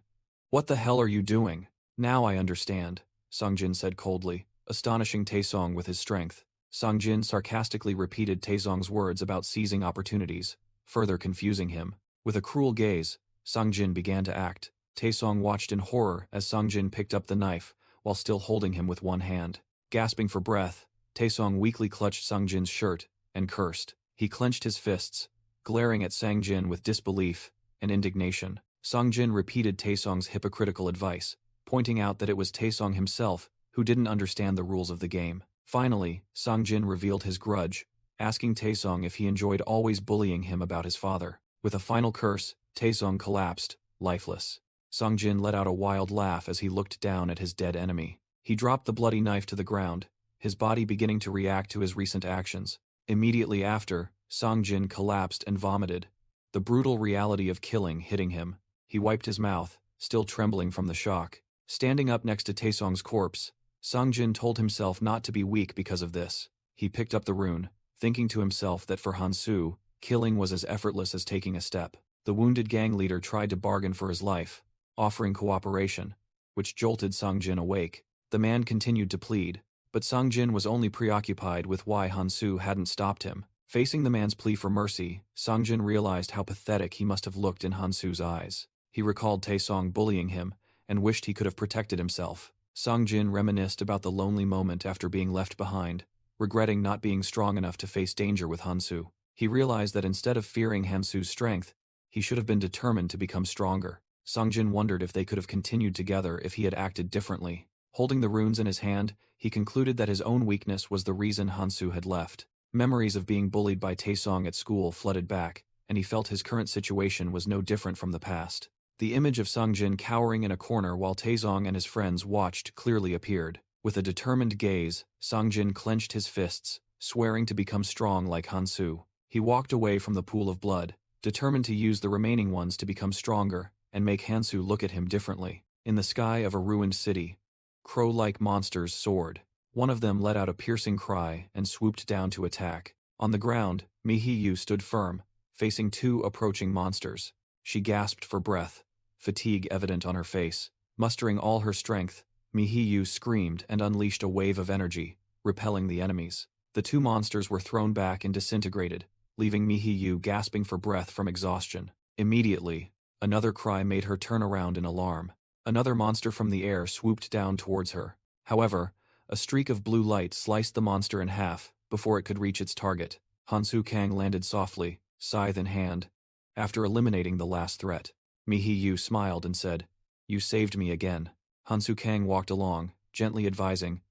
"What the hell are you doing?" "Now I understand," Sungjin said coldly, astonishing Taesong with his strength. Sungjin sarcastically repeated Taesong's words about seizing opportunities, further confusing him. With a cruel gaze, Sungjin began to act. Taesong watched in horror as Sungjin picked up the knife, while still holding him with one hand. Gasping for breath, Taesong weakly clutched Sungjin's shirt and cursed. He clenched his fists, glaring at Sungjin with disbelief and indignation. Sungjin repeated Taesong's hypocritical advice, pointing out that it was Taesong himself who didn't understand the rules of the game. Finally, Sungjin revealed his grudge, asking Taesong if he enjoyed always bullying him about his father. With a final curse, Taesong collapsed, lifeless. Sungjin let out a wild laugh as he looked down at his dead enemy. He dropped the bloody knife to the ground, his body beginning to react to his recent actions. Immediately after, Sungjin collapsed and vomited, the brutal reality of killing hitting him. He wiped his mouth, still trembling from the shock. Standing up next to Taesong's corpse, Sungjin told himself not to be weak because of this. He picked up the rune, thinking to himself that for Hansu, killing was as effortless as taking a step. The wounded gang leader tried to bargain for his life, offering cooperation, which jolted Sungjin awake. The man continued to plead, but Sungjin was only preoccupied with why Hansu hadn't stopped him. Facing the man's plea for mercy, Sungjin realized how pathetic he must have looked in Hansu's eyes. He recalled Taesong bullying him, and wished he could have protected himself. Sungjin reminisced about the lonely moment after being left behind, regretting not being strong enough to face danger with Hansu. He realized that instead of fearing Hansu's strength, he should have been determined to become stronger. Sungjin wondered if they could have continued together if he had acted differently. Holding the runes in his hand, he concluded that his own weakness was the reason Hansu had left. Memories of being bullied by Taesong at school flooded back, and he felt his current situation was no different from the past. The image of Sungjin cowering in a corner while Taesong and his friends watched clearly appeared. With a determined gaze, Songjin clenched his fists, swearing to become strong like Hansu. He walked away from the pool of blood, determined to use the remaining ones to become stronger and make Hansu look at him differently. In the sky of a ruined city, crow-like monsters soared. One of them let out a piercing cry and swooped down to attack. On the ground, Mihiyu stood firm, facing two approaching monsters. She gasped for breath, fatigue evident on her face. Mustering all her strength, Mihiyu screamed and unleashed a wave of energy, repelling the enemies. The two monsters were thrown back and disintegrated, leaving Mihiyu gasping for breath from exhaustion. Immediately, another cry made her turn around in alarm. Another monster from the air swooped down towards her. However, a streak of blue light sliced the monster in half before it could reach its target. Hansu Kang landed softly, scythe in hand. After eliminating the last threat, Mihiyu smiled and said, "You saved me again." Hansu Kang walked along, gently advising,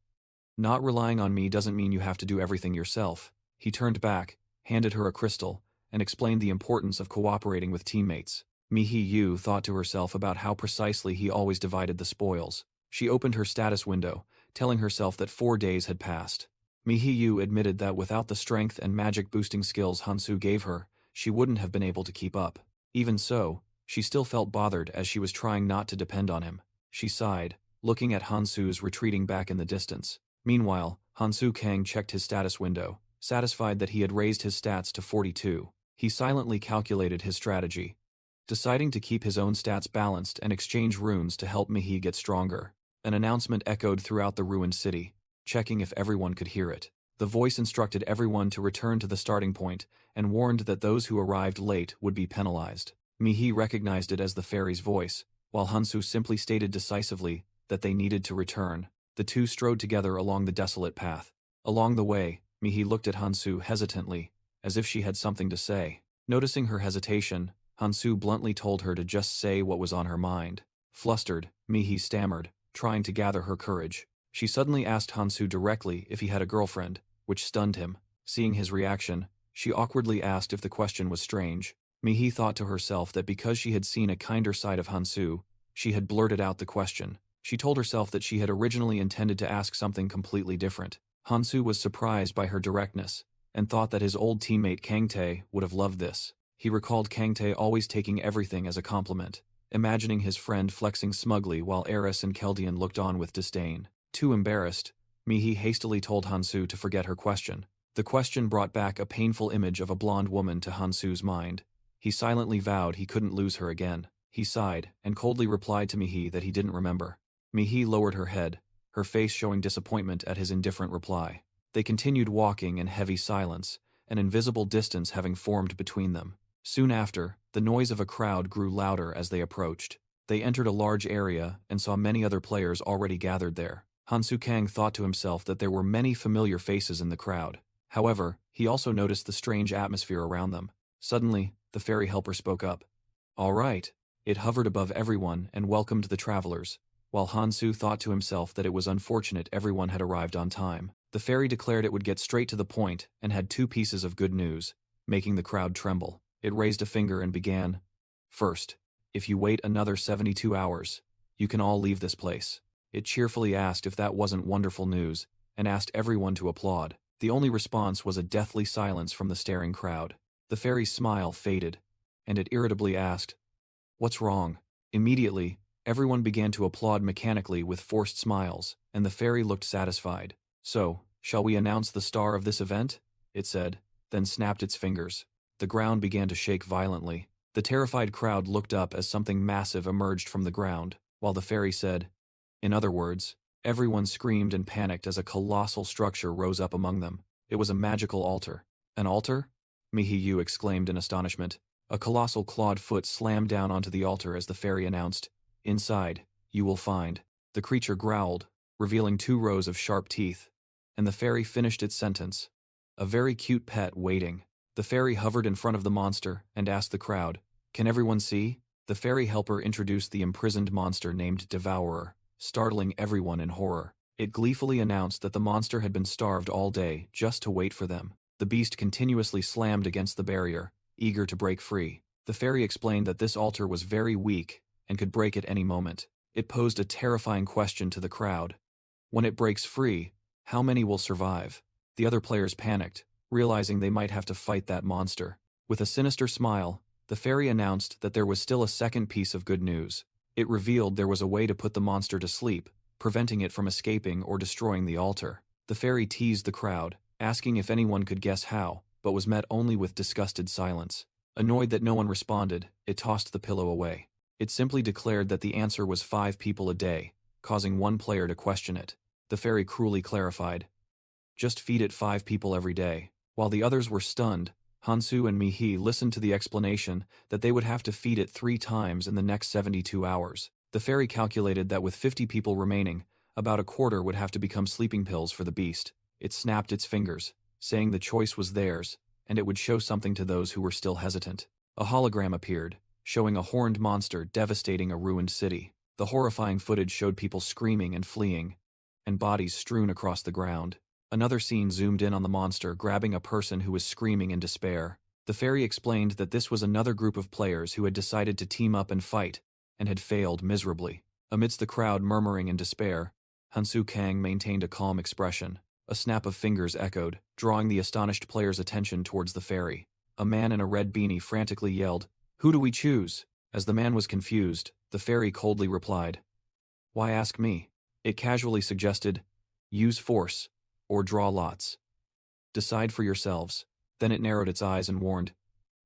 "Not relying on me doesn't mean you have to do everything yourself." He turned back, handed her a crystal, and explained the importance of cooperating with teammates. Mihiyu thought to herself about how precisely he always divided the spoils. She opened her status window, telling herself that 4 days had passed. Mihiyu admitted that without the strength and magic-boosting skills Hansu gave her, she wouldn't have been able to keep up. Even so, she still felt bothered as she was trying not to depend on him. She sighed, looking at Hansu's retreating back in the distance. Meanwhile, Hansu Kang checked his status window, satisfied that he had raised his stats to 42. He silently calculated his strategy, deciding to keep his own stats balanced and exchange runes to help Mihi get stronger. An announcement echoed throughout the ruined city, checking if everyone could hear it. The voice instructed everyone to return to the starting point and warned that those who arrived late would be penalized. Mihi recognized it as the fairy's voice, while Hansu simply stated decisively that they needed to return. The two strode together along the desolate path. Along the way, Mihi looked at Hansu hesitantly, as if she had something to say. Noticing her hesitation, Hansu bluntly told her to just say what was on her mind. Flustered, Mihi stammered, trying to gather her courage. She suddenly asked Hansu directly if he had a girlfriend, which stunned him. Seeing his reaction, she awkwardly asked if the question was strange. Mihi thought to herself that because she had seen a kinder side of Hansu, she had blurted out the question. She told herself that she had originally intended to ask something completely different. Hansu was surprised by her directness, and thought that his old teammate Kangtae would have loved this. He recalled Kangtae always taking everything as a compliment, imagining his friend flexing smugly while Eris and Keldian looked on with disdain. Too embarrassed, Mihi hastily told Hansu to forget her question. The question brought back a painful image of a blonde woman to Hansu's mind. He silently vowed he couldn't lose her again. He sighed, and coldly replied to Mihi that he didn't remember. Mihi lowered her head, her face showing disappointment at his indifferent reply. They continued walking in heavy silence, an invisible distance having formed between them. Soon after, the noise of a crowd grew louder as they approached. They entered a large area and saw many other players already gathered there. Hansu Kang thought to himself that there were many familiar faces in the crowd. However, he also noticed the strange atmosphere around them. Suddenly, the fairy helper spoke up. "All right." It hovered above everyone and welcomed the travelers, while Hansu thought to himself that it was unfortunate everyone had arrived on time. The fairy declared it would get straight to the point and had 2 pieces of good news, making the crowd tremble. It raised a finger and began. "First, if you wait another 72 hours, you can all leave this place." It cheerfully asked if that wasn't wonderful news, and asked everyone to applaud. The only response was a deathly silence from the staring crowd. The fairy's smile faded, and it irritably asked, "What's wrong?" Immediately, everyone began to applaud mechanically with forced smiles, and the fairy looked satisfied. "So, shall we announce the star of this event?" it said, then snapped its fingers. The ground began to shake violently. The terrified crowd looked up as something massive emerged from the ground, while the fairy said, "In other words," everyone screamed and panicked as a colossal structure rose up among them. It was a magical altar. "An altar?" Mihiyu exclaimed in astonishment. A colossal clawed foot slammed down onto the altar as the fairy announced, "Inside, you will find." The creature growled, revealing 2 rows of sharp teeth, and the fairy finished its sentence. "A very cute pet waiting." The fairy hovered in front of the monster and asked the crowd, "Can everyone see?" The fairy helper introduced the imprisoned monster named Devourer, startling everyone in horror. It gleefully announced that the monster had been starved all day just to wait for them. The beast continuously slammed against the barrier, eager to break free. The fairy explained that this altar was very weak and could break at any moment. It posed a terrifying question to the crowd. When it breaks free, how many will survive? The other players panicked, realizing they might have to fight that monster. With a sinister smile, the fairy announced that there was still a second piece of good news. It revealed there was a way to put the monster to sleep, preventing it from escaping or destroying the altar. The fairy teased the crowd, asking if anyone could guess how, but was met only with disgusted silence. Annoyed that no one responded, it tossed the pillow away. It simply declared that the answer was 5 people a day, causing one player to question it. The fairy cruelly clarified, "Just feed it 5 people every day." While the others were stunned, Hansu and Mihi listened to the explanation that they would have to feed it 3 times in the next 72 hours. The fairy calculated that with 50 people remaining, about a quarter would have to become sleeping pills for the beast. It snapped its fingers, saying the choice was theirs, and it would show something to those who were still hesitant. A hologram appeared, showing a horned monster devastating a ruined city. The horrifying footage showed people screaming and fleeing, and bodies strewn across the ground. Another scene zoomed in on the monster grabbing a person who was screaming in despair. The fairy explained that this was another group of players who had decided to team up and fight, and had failed miserably. Amidst the crowd murmuring in despair, Hansu Kang maintained a calm expression. A snap of fingers echoed, drawing the astonished players' attention towards the fairy. A man in a red beanie frantically yelled, "Who do we choose?" As the man was confused, the fairy coldly replied, "Why ask me?" It casually suggested, "Use force, or draw lots. Decide for yourselves." Then it narrowed its eyes and warned,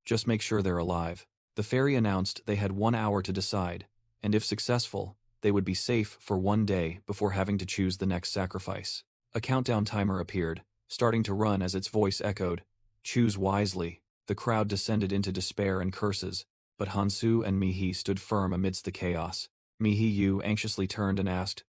"Just make sure they're alive." The fairy announced they had 1 hour to decide, and if successful, they would be safe for 1 day before having to choose the next sacrifice. A countdown timer appeared, starting to run as its voice echoed, "Choose wisely." The crowd descended into despair and curses, but Hansu and Mihi stood firm amidst the chaos. Mihi anxiously turned and asked,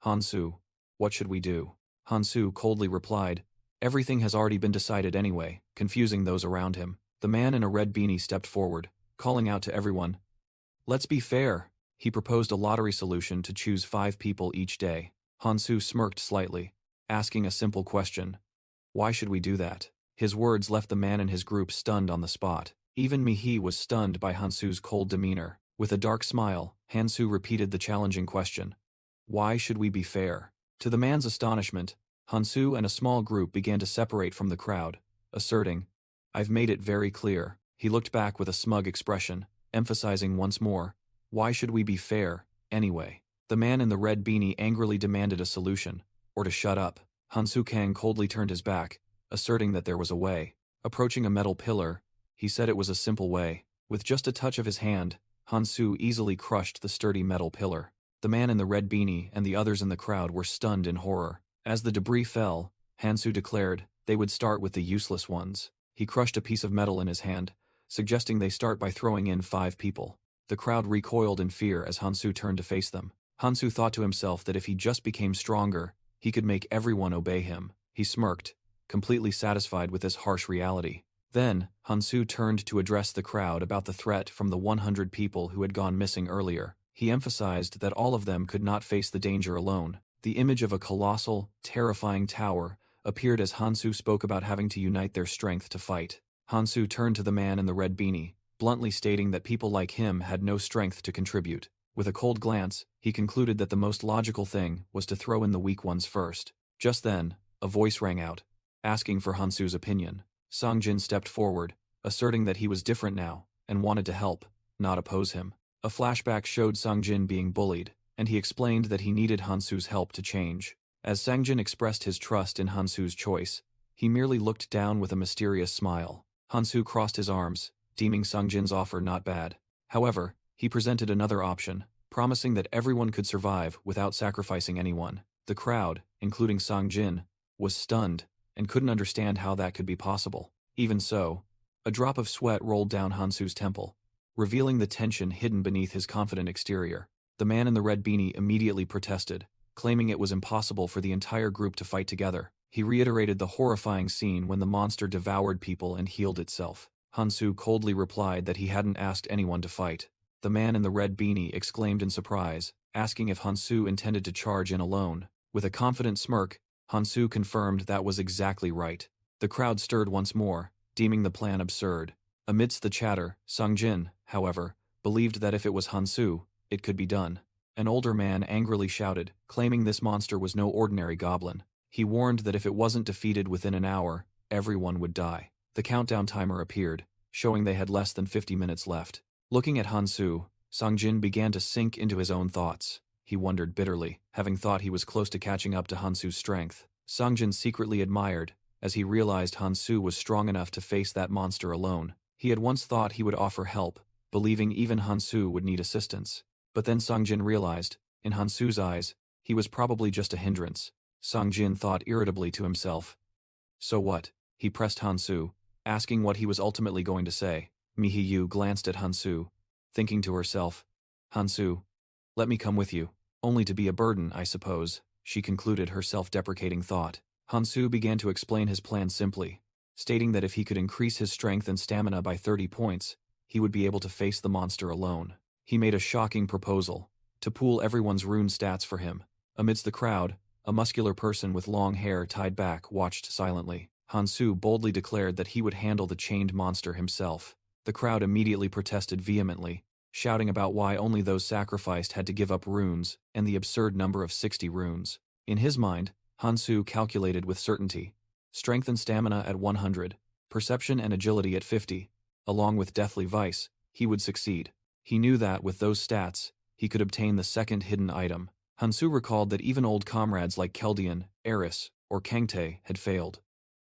"Hansu, what should we do?" Hansu coldly replied, "Everything has already been decided anyway," confusing those around him. The man in a red beanie stepped forward, calling out to everyone, "Let's be fair." He proposed a lottery solution to choose 5 people each day. Hansu smirked slightly, asking a simple question, "Why should we do that?" His words left the man and his group stunned on the spot. Even Mihi was stunned by Hansu's cold demeanor. With a dark smile, Hansu repeated the challenging question, "Why should we be fair?" To the man's astonishment, Hansu and a small group began to separate from the crowd, asserting, "I've made it very clear." He looked back with a smug expression, emphasizing once more, "Why should we be fair, anyway?" The man in the red beanie angrily demanded a solution, or to shut up. Hansu Kang coldly turned his back, asserting that there was a way. Approaching a metal pillar, he said it was a simple way. With just a touch of his hand, Hansu easily crushed the sturdy metal pillar. The man in the red beanie and the others in the crowd were stunned in horror. As the debris fell, Hansu declared they would start with the useless ones. He crushed a piece of metal in his hand, suggesting they start by throwing in 5 people. The crowd recoiled in fear as Hansu turned to face them. Hansu thought to himself that if he just became stronger, he could make everyone obey him. He smirked, completely satisfied with this harsh reality. Then, Hansu turned to address the crowd about the threat from the 100 people who had gone missing earlier. He emphasized that all of them could not face the danger alone. The image of a colossal, terrifying tower appeared as Hansu spoke about having to unite their strength to fight. Hansu turned to the man in the red beanie, bluntly stating that people like him had no strength to contribute. With a cold glance, he concluded that the most logical thing was to throw in the weak ones first. Just then, a voice rang out, asking for Hansu's opinion. Songjin stepped forward, asserting that he was different now, and wanted to help, not oppose him. A flashback showed Songjin being bullied, and he explained that he needed Hansu's help to change. As Songjin expressed his trust in Hansu's choice, he merely looked down with a mysterious smile. Hansu crossed his arms, deeming Songjin's offer not bad. However, he presented another option, promising that everyone could survive without sacrificing anyone. The crowd, including Songjin, was stunned and couldn't understand how that could be possible. Even so, a drop of sweat rolled down Hansu's temple, revealing the tension hidden beneath his confident exterior. The man in the red beanie immediately protested, claiming it was impossible for the entire group to fight together. He reiterated the horrifying scene when the monster devoured people and healed itself. Hansu coldly replied that he hadn't asked anyone to fight. The man in the red beanie exclaimed in surprise, asking if Hansu intended to charge in alone. With a confident smirk, Hansu confirmed that was exactly right. The crowd stirred once more, deeming the plan absurd. Amidst the chatter, Songjin, however, believed that if it was Hansu, it could be done. An older man angrily shouted, claiming this monster was no ordinary goblin. He warned that if it wasn't defeated within an hour, everyone would die. The countdown timer appeared, showing they had less than 50 minutes left. Looking at Hansu, Songjin began to sink into his own thoughts. He wondered bitterly, having thought he was close to catching up to Hansu's strength. Songjin secretly admired, as he realized Hansu was strong enough to face that monster alone. He had once thought he would offer help, believing even Hansu would need assistance. But then Songjin realized, in Hansu's eyes, he was probably just a hindrance. Songjin thought irritably to himself. So what? He pressed Hansu, asking what he was ultimately going to say. Mihiyu glanced at Hansu, thinking to herself, Hansu, let me come with you. Only to be a burden, I suppose, she concluded her self-deprecating thought. Hansu began to explain his plan simply, stating that if he could increase his strength and stamina by 30 points, he would be able to face the monster alone. He made a shocking proposal, to pool everyone's rune stats for him. Amidst the crowd, a muscular person with long hair tied back watched silently. Hansu boldly declared that he would handle the chained monster himself. The crowd immediately protested vehemently, shouting about why only those sacrificed had to give up runes, and the absurd number of 60 runes. In his mind, Hansu calculated with certainty. Strength and stamina at 100, perception and agility at 50, along with deathly vice, he would succeed. He knew that with those stats, he could obtain the second hidden item. Hansu recalled that even old comrades like Keldian, Eris, or Kangtae had failed.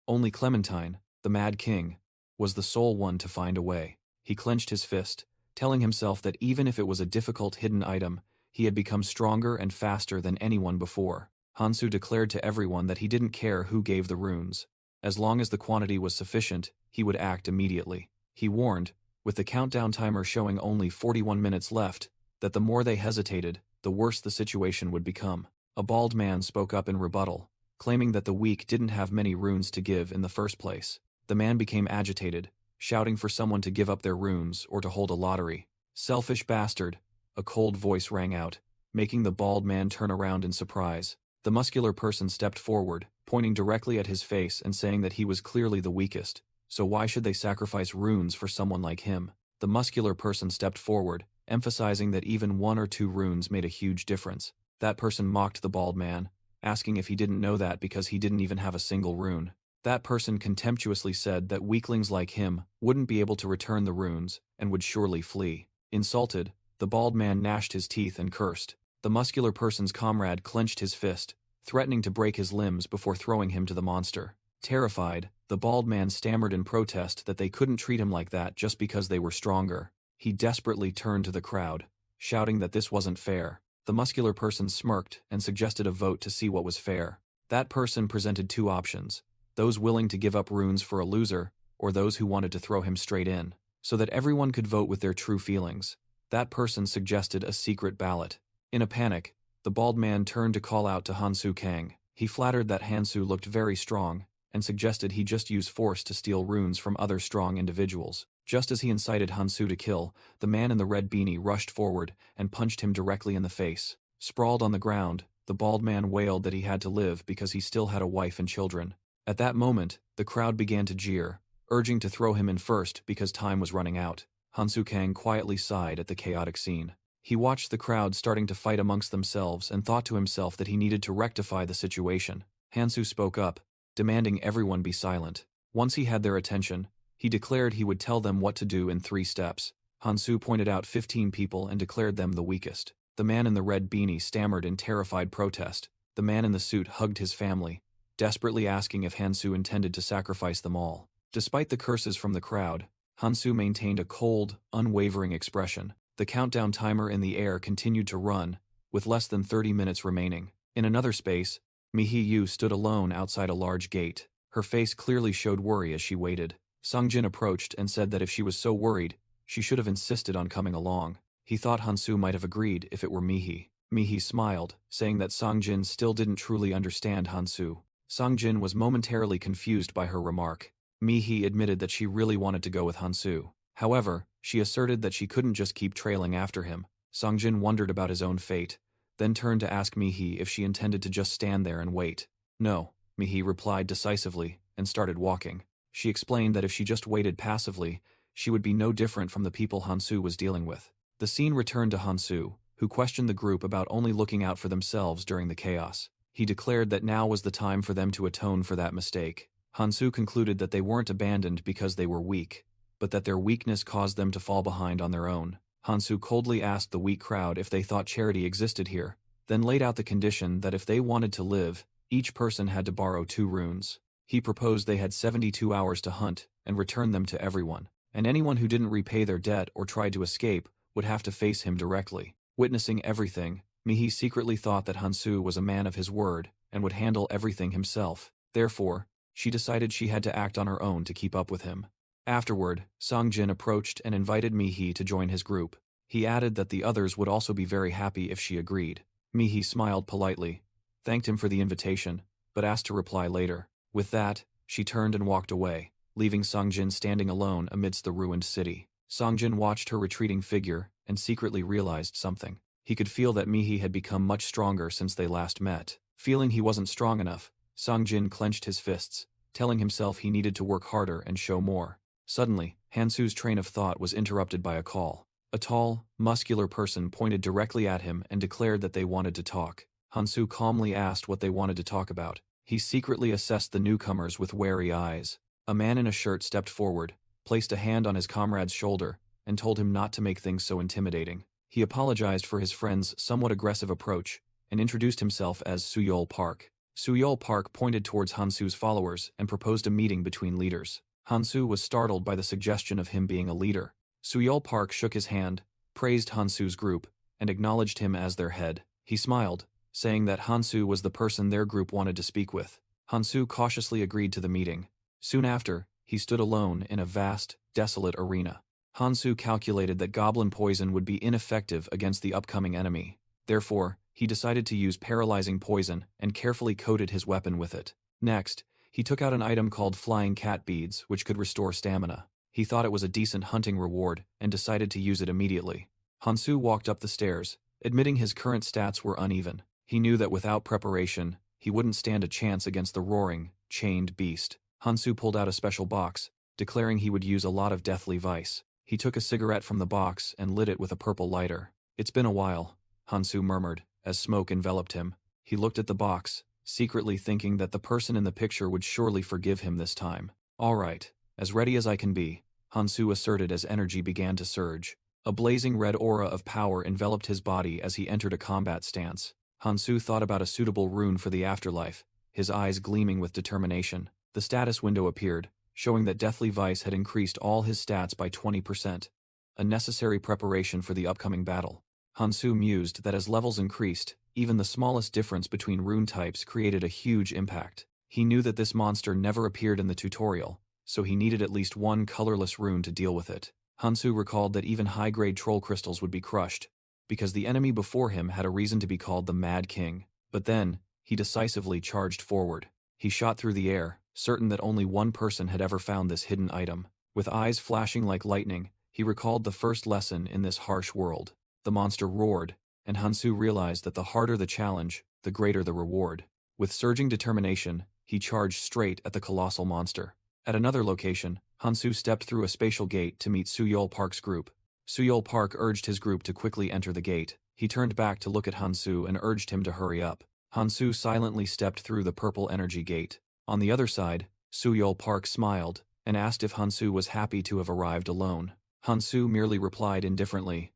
Only Clementine, the Mad King, was the sole one to find a way. He clenched his fist, telling himself that even if it was a difficult hidden item, he had become stronger and faster than anyone before. Hansu declared to everyone that he didn't care who gave the runes. As long as the quantity was sufficient, he would act immediately. He warned, with the countdown timer showing only 41 minutes left, that the more they hesitated, the worse the situation would become. A bald man spoke up in rebuttal, claiming that the weak didn't have many runes to give in the first place. The man became agitated, shouting for someone to give up their runes or to hold a lottery. Selfish bastard, a cold voice rang out, making the bald man turn around in surprise. The muscular person stepped forward, pointing directly at his face and saying that he was clearly the weakest, so why should they sacrifice runes for someone like him? The muscular person stepped forward, emphasizing that even 1 or 2 runes made a huge difference. That person mocked the bald man, asking if he didn't know that because he didn't even have a single rune. That person contemptuously said that weaklings like him wouldn't be able to return the runes and would surely flee. Insulted, the bald man gnashed his teeth and cursed. The muscular person's comrade clenched his fist, threatening to break his limbs before throwing him to the monster. Terrified, the bald man stammered in protest that they couldn't treat him like that just because they were stronger. He desperately turned to the crowd, shouting that this wasn't fair. The muscular person smirked and suggested a vote to see what was fair. That person presented 2 options, those willing to give up runes for a loser, or those who wanted to throw him straight in, so that everyone could vote with their true feelings. That person suggested a secret ballot. In a panic, the bald man turned to call out to Hansu Kang. He flattered that Hansu looked very strong, and suggested he just use force to steal runes from other strong individuals. Just as he incited Hansu to kill, the man in the red beanie rushed forward and punched him directly in the face. Sprawled on the ground, the bald man wailed that he had to live because he still had a wife and children. At that moment, the crowd began to jeer, urging to throw him in first because time was running out. Hansu Kang quietly sighed at the chaotic scene. He watched the crowd starting to fight amongst themselves and thought to himself that he needed to rectify the situation. Hansu spoke up, demanding everyone be silent. Once he had their attention, he declared he would tell them what to do in 3 steps. Hansu pointed out 15 people and declared them the weakest. The man in the red beanie stammered in terrified protest. The man in the suit hugged his family, desperately asking if Hansu intended to sacrifice them all. Despite the curses from the crowd, Hansu maintained a cold, unwavering expression. The countdown timer in the air continued to run, with less than 30 minutes remaining. In another space, Mihiyu stood alone outside a large gate. Her face clearly showed worry as she waited. Songjin approached and said that if she was so worried, she should have insisted on coming along. He thought Hansu might have agreed if it were Mihi. Mihi smiled, saying that Songjin still didn't truly understand Hansu. Songjin was momentarily confused by her remark. Mihi admitted that she really wanted to go with Hansu. However, she asserted that she couldn't just keep trailing after him. Songjin wondered about his own fate, then turned to ask Mihi if she intended to just stand there and wait. No, Mihi replied decisively, and started walking. She explained that if she just waited passively, she would be no different from the people Hansu was dealing with. The scene returned to Hansu, who questioned the group about only looking out for themselves during the chaos. He declared that now was the time for them to atone for that mistake. Hansu concluded that they weren't abandoned because they were weak, but that their weakness caused them to fall behind on their own. Hansu coldly asked the weak crowd if they thought charity existed here, then laid out the condition that if they wanted to live, each person had to borrow 2 runes. He proposed they had 72 hours to hunt and return them to everyone, and anyone who didn't repay their debt or tried to escape would have to face him directly. Witnessing everything, Mihi secretly thought that Hansu was a man of his word and would handle everything himself. Therefore, she decided she had to act on her own to keep up with him. Afterward, Songjin approached and invited Mihi to join his group. He added that the others would also be very happy if she agreed. Mihi smiled politely, thanked him for the invitation, but asked to reply later. With that, she turned and walked away, leaving Songjin standing alone amidst the ruined city. Songjin watched her retreating figure and secretly realized something. He could feel that Mihi had become much stronger since they last met. Feeling he wasn't strong enough, Songjin clenched his fists, telling himself he needed to work harder and show more. Suddenly, Hansu's train of thought was interrupted by a call. A tall, muscular person pointed directly at him and declared that they wanted to talk. Hansu calmly asked what they wanted to talk about. He secretly assessed the newcomers with wary eyes. A man in a shirt stepped forward, placed a hand on his comrade's shoulder, and told him not to make things so intimidating. He apologized for his friend's somewhat aggressive approach and introduced himself as Suyol Park. Suyol Park pointed towards Hansu's followers and proposed a meeting between leaders. Hansu was startled by the suggestion of him being a leader. Suyol Park shook his hand, praised Hansu's group, and acknowledged him as their head. He smiled, saying that Hansu was the person their group wanted to speak with. Hansu cautiously agreed to the meeting. Soon after, he stood alone in a vast, desolate arena. Hansu calculated that goblin poison would be ineffective against the upcoming enemy. Therefore, he decided to use paralyzing poison and carefully coated his weapon with it. Next, he took out an item called flying cat beads, which could restore stamina. He thought it was a decent hunting reward and decided to use it immediately. Hansu walked up the stairs, admitting his current stats were uneven. He knew that without preparation, he wouldn't stand a chance against the roaring, chained beast. Hansu pulled out a special box, declaring he would use a lot of deathly vice. He took a cigarette from the box and lit it with a purple lighter. "It's been a while," Hansu murmured, as smoke enveloped him. He looked at the box, secretly thinking that the person in the picture would surely forgive him this time. "All right, as ready as I can be," Hansu asserted as energy began to surge. A blazing red aura of power enveloped his body as he entered a combat stance. Hansu thought about a suitable rune for the afterlife, his eyes gleaming with determination. The status window appeared, showing that Deathly Vice had increased all his stats by 20%, a necessary preparation for the upcoming battle. Hansu mused that as levels increased, even the smallest difference between rune types created a huge impact. He knew that this monster never appeared in the tutorial, so he needed at least one colorless rune to deal with it. Hansu recalled that even high-grade troll crystals would be crushed, because the enemy before him had a reason to be called the Mad King. But then, he decisively charged forward. He shot through the air, certain that only one person had ever found this hidden item. With eyes flashing like lightning, he recalled the first lesson in this harsh world. The monster roared, and Hansu realized that the harder the challenge, the greater the reward. With surging determination, he charged straight at the colossal monster. At another location, Hansu stepped through a spatial gate to meet Suyol Park's group. Suyol Park urged his group to quickly enter the gate. He turned back to look at Hansu and urged him to hurry up. Hansu silently stepped through the purple energy gate. On the other side, Suyol Park smiled and asked if Hansu was happy to have arrived alone. Hansu merely replied indifferently,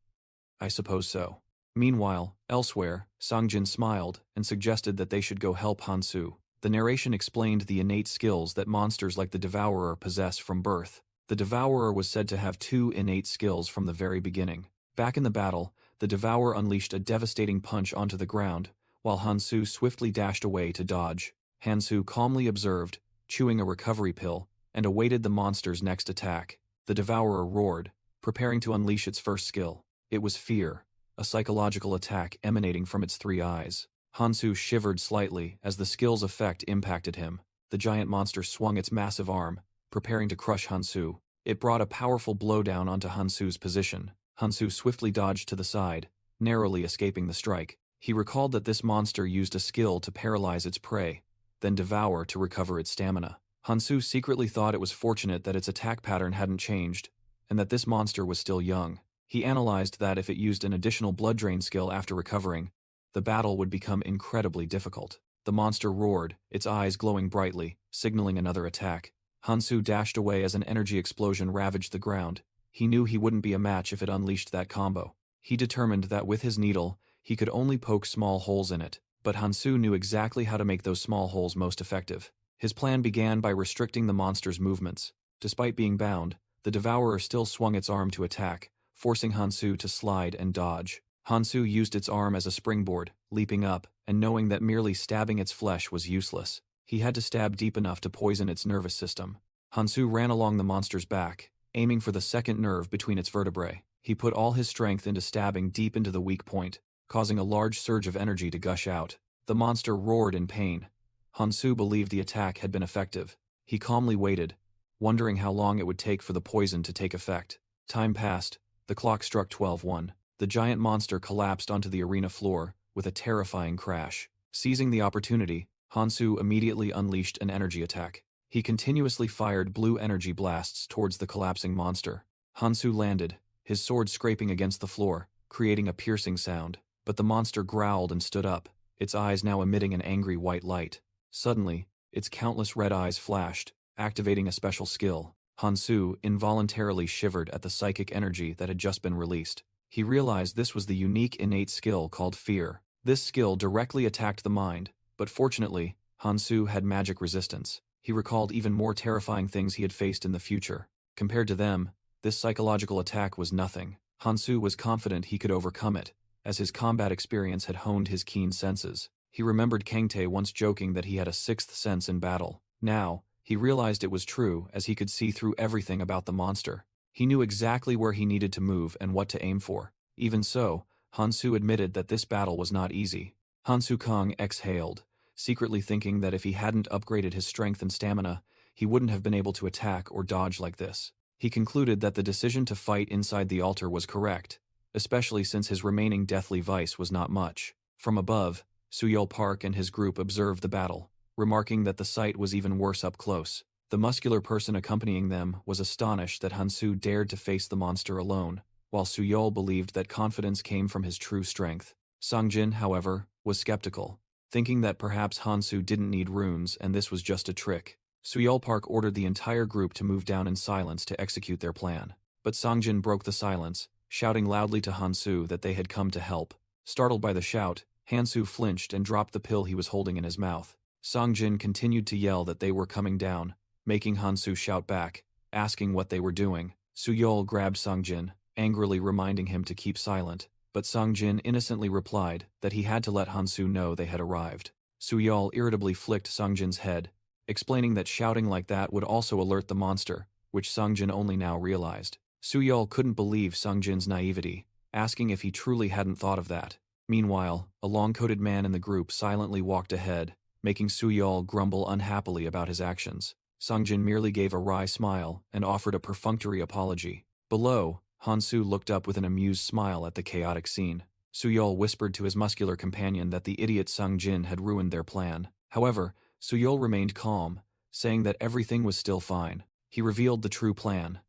"I suppose so." Meanwhile, elsewhere, Songjin smiled and suggested that they should go help Hansu. The narration explained the innate skills that monsters like the Devourer possess from birth. The Devourer was said to have 2 innate skills from the very beginning. Back in the battle, the Devourer unleashed a devastating punch onto the ground, while Hansu swiftly dashed away to dodge. Hansu calmly observed, chewing a recovery pill, and awaited the monster's next attack. The Devourer roared, preparing to unleash its first skill. It was fear, a psychological attack emanating from its 3 eyes. Hansu shivered slightly as the skill's effect impacted him. The giant monster swung its massive arm, preparing to crush Hansu. It brought a powerful blow down onto Hansu's position. Hansu swiftly dodged to the side, narrowly escaping the strike. He recalled that this monster used a skill to paralyze its prey, then devour to recover its stamina. Hansu secretly thought it was fortunate that its attack pattern hadn't changed, and that this monster was still young. He analyzed that if it used an additional blood drain skill after recovering, the battle would become incredibly difficult. The monster roared, its eyes glowing brightly, signaling another attack. Hansu dashed away as an energy explosion ravaged the ground. He knew he wouldn't be a match if it unleashed that combo. He determined that with his needle, he could only poke small holes in it, but Hansu knew exactly how to make those small holes most effective. His plan began by restricting the monster's movements. Despite being bound, the devourer still swung its arm to attack, forcing Hansu to slide and dodge. Hansu used its arm as a springboard, leaping up, and knowing that merely stabbing its flesh was useless. He had to stab deep enough to poison its nervous system. Hansu ran along the monster's back, aiming for the second nerve between its vertebrae. He put all his strength into stabbing deep into the weak point, causing a large surge of energy to gush out. The monster roared in pain. Hansu believed the attack had been effective. He calmly waited, wondering how long it would take for the poison to take effect. Time passed. The clock struck 12:01. The giant monster collapsed onto the arena floor with a terrifying crash. Seizing the opportunity, Hansu immediately unleashed an energy attack. He continuously fired blue energy blasts towards the collapsing monster. Hansu landed, his sword scraping against the floor, creating a piercing sound. But the monster growled and stood up, its eyes now emitting an angry white light. Suddenly, its countless red eyes flashed, activating a special skill. Hansu involuntarily shivered at the psychic energy that had just been released. He realized this was the unique innate skill called fear. This skill directly attacked the mind, but fortunately, Hansu had magic resistance. He recalled even more terrifying things he had faced in the future. Compared to them, this psychological attack was nothing. Hansu was confident he could overcome it, as his combat experience had honed his keen senses. He remembered Kangtae once joking that he had a sixth sense in battle. Now, he realized it was true as he could see through everything about the monster. He knew exactly where he needed to move and what to aim for. Even so, Hansu admitted that this battle was not easy. Hansu Kong exhaled, secretly thinking that if he hadn't upgraded his strength and stamina, he wouldn't have been able to attack or dodge like this. He concluded that the decision to fight inside the altar was correct, especially since his remaining deathly vice was not much. From above, Suyol Park and his group observed the battle, remarking that the sight was even worse up close. The muscular person accompanying them was astonished that Hansu dared to face the monster alone, while Suyol believed that confidence came from his true strength. Songjin, however, was skeptical, thinking that perhaps Hansu didn't need runes and this was just a trick. Suyol Park ordered the entire group to move down in silence to execute their plan. But Songjin broke the silence, shouting loudly to Hansu that they had come to help. Startled by the shout, Hansu flinched and dropped the pill he was holding in his mouth. Songjin continued to yell that they were coming down, making Hansu shout back, asking what they were doing. Suyol grabbed Songjin, angrily reminding him to keep silent, but Songjin innocently replied that he had to let Hansu know they had arrived. Suyol irritably flicked Songjin's head, explaining that shouting like that would also alert the monster, which Songjin only now realized. Suyol couldn't believe Songjin's naivety, asking if he truly hadn't thought of that. Meanwhile, a long-coated man in the group silently walked ahead, making Suyol grumble unhappily about his actions. Songjin merely gave a wry smile and offered a perfunctory apology. Below, Hansu looked up with an amused smile at the chaotic scene. Suyol whispered to his muscular companion that the idiot Songjin had ruined their plan. However, Suyol remained calm, saying that everything was still fine. He revealed the true plan.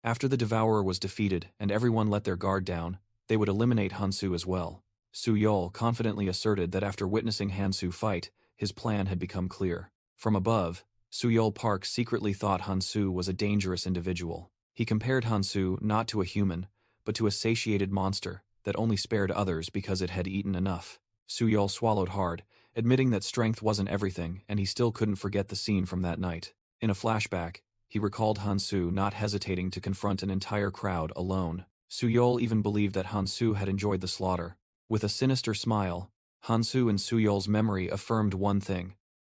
After the devourer was defeated and everyone let their guard down, they would eliminate Hansu as well. Suyol confidently asserted that after witnessing Hansu fight, his plan had become clear. From above, Suyol Park secretly thought Hansu was a dangerous individual. He compared Hansu not to a human, but to a satiated monster that only spared others because it had eaten enough. Suyol swallowed hard, admitting that strength wasn't everything and he still couldn't forget the scene from that night. In a flashback, he recalled Hansu not hesitating to confront an entire crowd alone. Suyol even believed that Hansu had enjoyed the slaughter. With a sinister smile, Hansu in Suyol's memory affirmed one thing: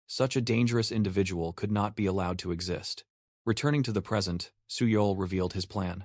such a dangerous individual could not be allowed to exist. Returning to the present, Suyol revealed his plan.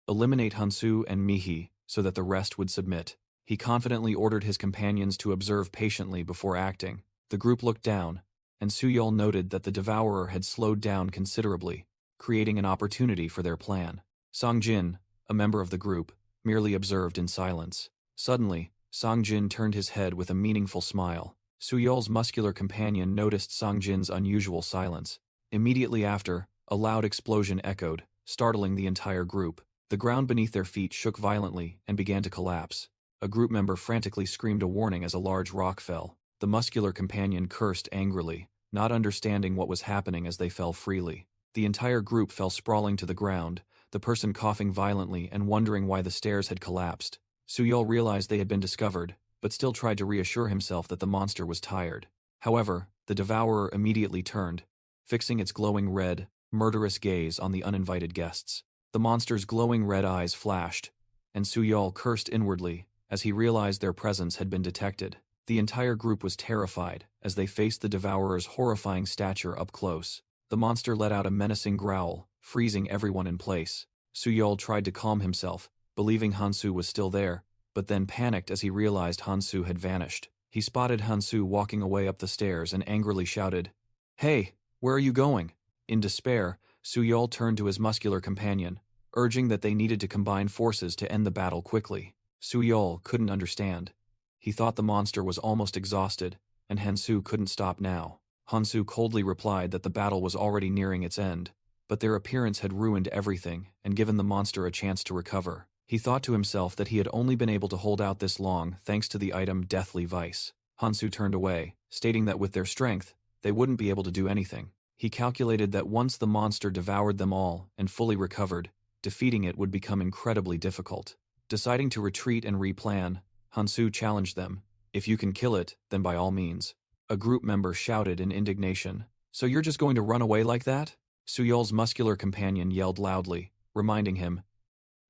Eliminate Hansu and Mihi so that the rest would submit. He confidently ordered his companions to observe patiently before acting. The group looked down, and Suyol noted that the devourer had slowed down considerably, creating an opportunity for their plan. Songjin, a member of the group, merely observed in silence. Suddenly, Songjin turned his head with a meaningful smile. Suyol's muscular companion noticed Songjin's unusual silence. Immediately after, a loud explosion echoed, startling the entire group. The ground beneath their feet shook violently and began to collapse. A group member frantically screamed a warning as a large rock fell. The muscular companion cursed angrily, not understanding what was happening as they fell freely. The entire group fell sprawling to the ground, the person coughing violently and wondering why the stairs had collapsed. Suyol realized they had been discovered, but still tried to reassure himself that the monster was tired. However, the devourer immediately turned, fixing its glowing red, murderous gaze on the uninvited guests. The monster's glowing red eyes flashed, and Suyol cursed inwardly as he realized their presence had been detected. The entire group was terrified as they faced the devourer's horrifying stature up close. The monster let out a menacing growl, freezing everyone in place. Suyol tried to calm himself, believing Hansu was still there, but then panicked as he realized Hansu had vanished. He spotted Hansu walking away up the stairs and angrily shouted, "Hey, where are you going?" In despair, Suyol turned to his muscular companion, urging that they needed to combine forces to end the battle quickly. Suyol couldn't understand. He thought the monster was almost exhausted, and Hansu couldn't stop now. Hansu coldly replied that the battle was already nearing its end, but their appearance had ruined everything and given the monster a chance to recover. He thought to himself that he had only been able to hold out this long thanks to the item Deathly Vice. Hansu turned away, stating that with their strength, they wouldn't be able to do anything. He calculated that once the monster devoured them all and fully recovered, defeating it would become incredibly difficult. Deciding to retreat and replan, Hansu challenged them, "If you can kill it, then by all means." A group member shouted in indignation, "So you're just going to run away like that?" Suyol's muscular companion yelled loudly, reminding him,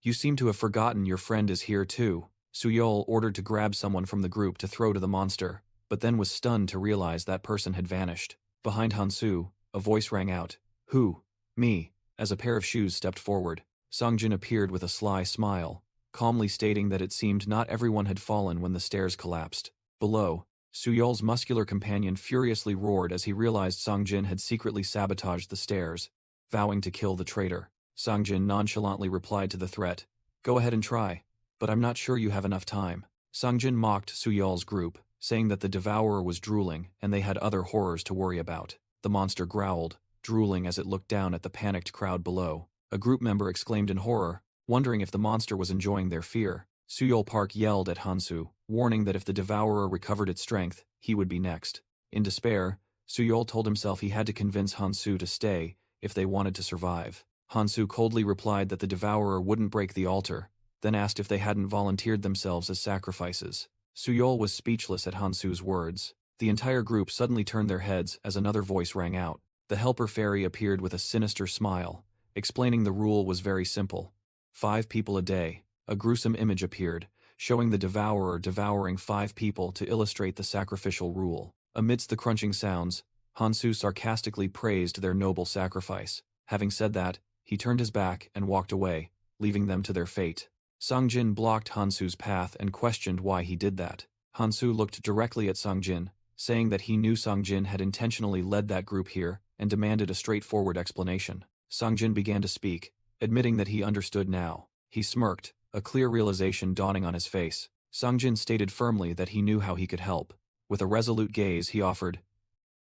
"You seem to have forgotten your friend is here too." Suyol ordered to grab someone from the group to throw to the monster, but then was stunned to realize that person had vanished. Behind Hansu, a voice rang out, "Who? Me?" As a pair of shoes stepped forward, Songjin appeared with a sly smile, calmly stating that it seemed not everyone had fallen when the stairs collapsed. Below, Suyol's muscular companion furiously roared as he realized Songjin had secretly sabotaged the stairs, vowing to kill the traitor. Songjin nonchalantly replied to the threat, "Go ahead and try, but I'm not sure you have enough time." Songjin mocked Suyol's group, saying that the devourer was drooling and they had other horrors to worry about. The monster growled, drooling as it looked down at the panicked crowd below. A group member exclaimed in horror, wondering if the monster was enjoying their fear. Suyol Park yelled at Hansu, warning that if the devourer recovered its strength, he would be next. In despair, Suyol told himself he had to convince Hansu to stay if they wanted to survive. Hansu coldly replied that the devourer wouldn't break the altar, then asked if they hadn't volunteered themselves as sacrifices. Suyol was speechless at Hansu's words. The entire group suddenly turned their heads as another voice rang out. The helper fairy appeared with a sinister smile, explaining the rule was very simple. 5 people a day. A gruesome image appeared, showing the devourer devouring 5 people to illustrate the sacrificial rule. Amidst the crunching sounds, Hansu sarcastically praised their noble sacrifice. Having said that, he turned his back and walked away, leaving them to their fate. Songjin blocked Hansu's path and questioned why he did that. Hansu looked directly at Songjin, saying that he knew Songjin had intentionally led that group here and demanded a straightforward explanation. Songjin began to speak, admitting that he understood now. He smirked, a clear realization dawning on his face. Songjin stated firmly that he knew how he could help. With a resolute gaze, he offered,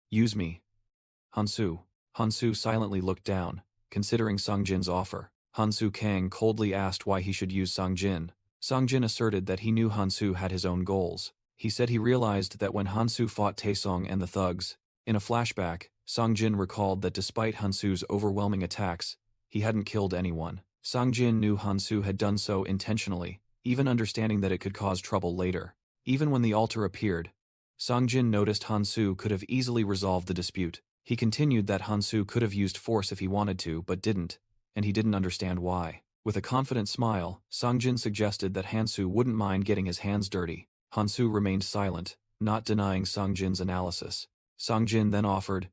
"Use me." Hansu silently looked down, considering Songjin's offer. Hansu Kang coldly asked why he should use Songjin. Songjin asserted that he knew Hansu had his own goals. He said he realized that when Hansu fought Taesong and the thugs, in a flashback, Songjin recalled that despite Hansu's overwhelming attacks, he hadn't killed anyone. Songjin knew Hansu had done so intentionally, even understanding that it could cause trouble later. Even when the altar appeared, Songjin noticed Hansu could have easily resolved the dispute. He continued that Hansu could have used force if he wanted to, but didn't, and he didn't understand why. With a confident smile, Songjin suggested that Hansu wouldn't mind getting his hands dirty. Hansu remained silent, not denying Songjin's analysis. Songjin then offered,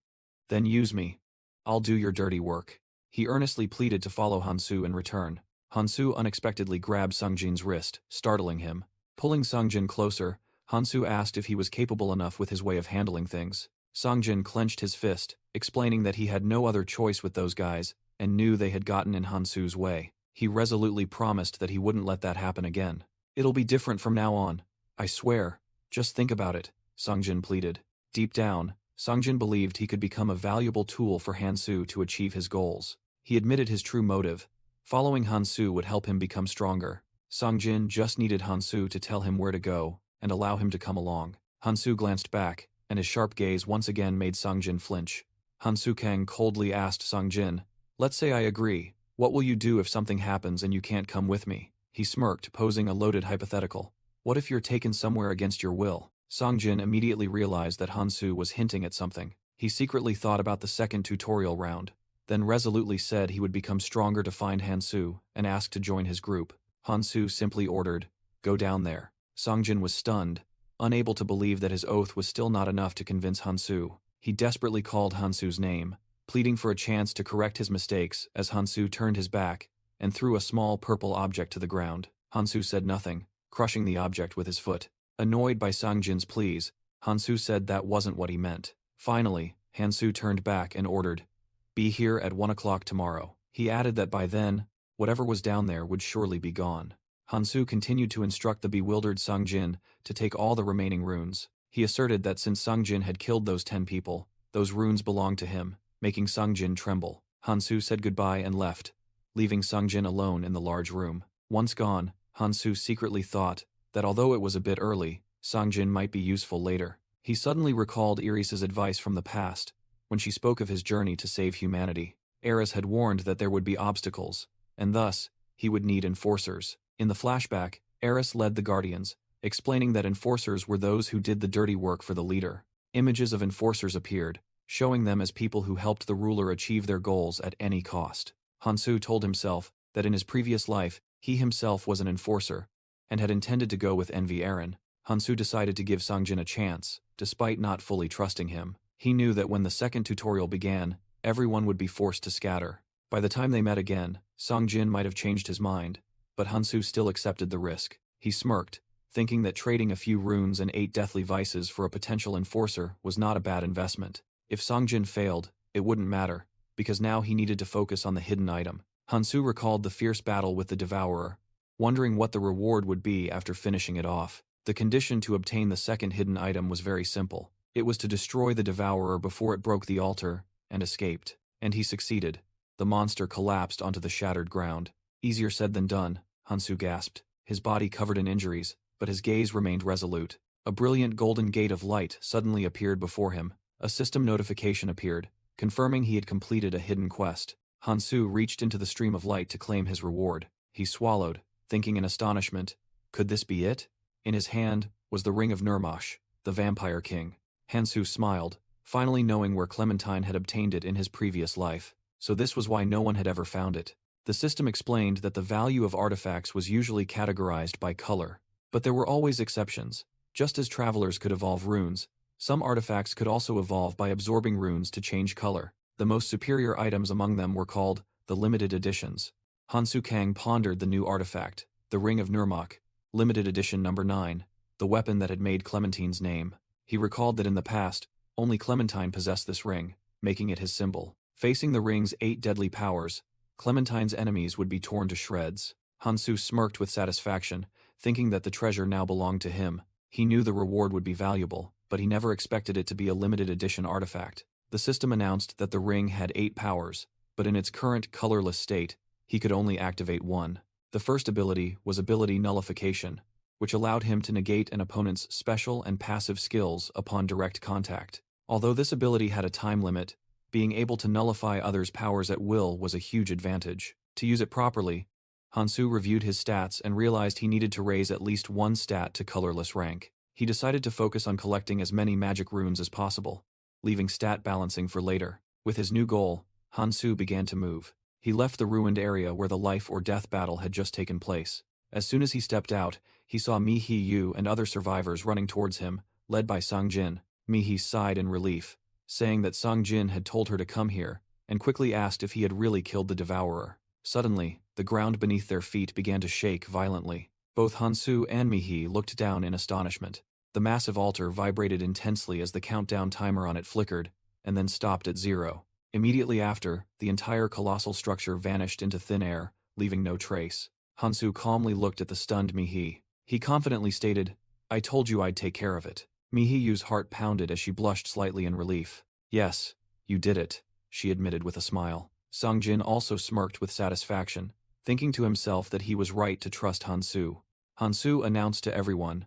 "Then use me. I'll do your dirty work." He earnestly pleaded to follow Hansu in return. Hansu unexpectedly grabbed Songjin's wrist, startling him. Pulling Songjin closer, Hansu asked if he was capable enough with his way of handling things. Songjin clenched his fist, explaining that he had no other choice with those guys, and knew they had gotten in Hansu's way. He resolutely promised that he wouldn't let that happen again. "It'll be different from now on. I swear. Just think about it," Songjin pleaded. Deep down, Songjin believed he could become a valuable tool for Hansu to achieve his goals. He admitted his true motive, Following Hansu would help him become stronger. Songjin just needed Hansu to tell him where to go and allow him to come along. Hansu glanced back, and his sharp gaze once again made Songjin flinch. Hansu Kang coldly asked Songjin, "Let's say I agree. What will you do if something happens and you can't come with me?" He smirked, posing a loaded hypothetical. "What if you're taken somewhere against your will?" Songjin immediately realized that Hansu was hinting at something. He secretly thought about the second tutorial round, then resolutely said he would become stronger to find Hansu and asked to join his group. Hansu simply ordered, "Go down there." Songjin was stunned, unable to believe that his oath was still not enough to convince Hansu. He desperately called Hansu's name, pleading for a chance to correct his mistakes as Hansu turned his back and threw a small purple object to the ground. Hansu said nothing, crushing the object with his foot. Annoyed by Songjin's pleas, Hansu said that wasn't what he meant. Finally, Hansu turned back and ordered, "Be here at 1 o'clock tomorrow." He added that by then, whatever was down there would surely be gone. Hansu continued to instruct the bewildered Songjin to take all the remaining runes. He asserted that since Songjin had killed those 10 people, those runes belonged to him, making Songjin tremble. Hansu said goodbye and left, leaving Songjin alone in the large room. Once gone, Hansu secretly thought that although it was a bit early, Songjin might be useful later. He suddenly recalled Iris's advice from the past, when she spoke of his journey to save humanity. Iris had warned that there would be obstacles, and thus, he would need enforcers. In the flashback, Iris led the Guardians, explaining that enforcers were those who did the dirty work for the leader. Images of enforcers appeared, showing them as people who helped the ruler achieve their goals at any cost. Hansu told himself that in his previous life, he himself was an enforcer, and had intended to go with Envy Aaron. Hansu decided to give Songjin a chance, despite not fully trusting him. He knew that when the second tutorial began, everyone would be forced to scatter. By the time they met again, Songjin might have changed his mind, but Hansu still accepted the risk. He smirked, thinking that trading a few runes and 8 deathly vices for a potential enforcer was not a bad investment. If Songjin failed, it wouldn't matter, because now he needed to focus on the hidden item. Hansu recalled the fierce battle with the Devourer, wondering what the reward would be after finishing it off. The condition to obtain the second hidden item was very simple. It was to destroy the Devourer before it broke the altar and escaped. And he succeeded. The monster collapsed onto the shattered ground. "Easier said than done," Hansu gasped, his body covered in injuries, but his gaze remained resolute. A brilliant golden gate of light suddenly appeared before him. A system notification appeared, confirming he had completed a hidden quest. Hansu reached into the stream of light to claim his reward. He swallowed, thinking in astonishment, could this be it? In his hand was the ring of Nurmash, the vampire king. Hansu smiled, finally knowing where Clementine had obtained it in his previous life. So this was why no one had ever found it. The system explained that the value of artifacts was usually categorized by color. But there were always exceptions. Just as travelers could evolve runes, some artifacts could also evolve by absorbing runes to change color. The most superior items among them were called the limited editions. Hansu Kang pondered the new artifact, the Ring of Nurmak, limited edition number 9, the weapon that had made Clementine's name. He recalled that in the past, only Clementine possessed this ring, making it his symbol. Facing the ring's 8 deadly powers, Clementine's enemies would be torn to shreds. Hansu smirked with satisfaction, thinking that the treasure now belonged to him. He knew the reward would be valuable, but he never expected it to be a limited edition artifact. The system announced that the ring had 8 powers, but in its current colorless state, he could only activate 1. The first ability was ability nullification, which allowed him to negate an opponent's special and passive skills upon direct contact. Although this ability had a time limit, being able to nullify others' powers at will was a huge advantage. To use it properly, Hansu reviewed his stats and realized he needed to raise at least 1 stat to colorless rank. He decided to focus on collecting as many magic runes as possible, leaving stat balancing for later. With his new goal, Hansu began to move. He left the ruined area where the life or death battle had just taken place. As soon as he stepped out, he saw Mi-hee Yu and other survivors running towards him, led by Songjin. Mi-hee sighed in relief, saying that Songjin had told her to come here, and quickly asked if he had really killed the Devourer. Suddenly, the ground beneath their feet began to shake violently. Both Hansu and Mi-hee looked down in astonishment. The massive altar vibrated intensely as the countdown timer on it flickered, and then stopped at 0. Immediately after, the entire colossal structure vanished into thin air, leaving no trace. Hansu calmly looked at the stunned Mi-hee. He confidently stated, "I told you I'd take care of it." Mi-hee Yu's heart pounded as she blushed slightly in relief. "Yes, you did it," she admitted with a smile. Songjin also smirked with satisfaction, thinking to himself that he was right to trust Hansu. Hansu announced to everyone,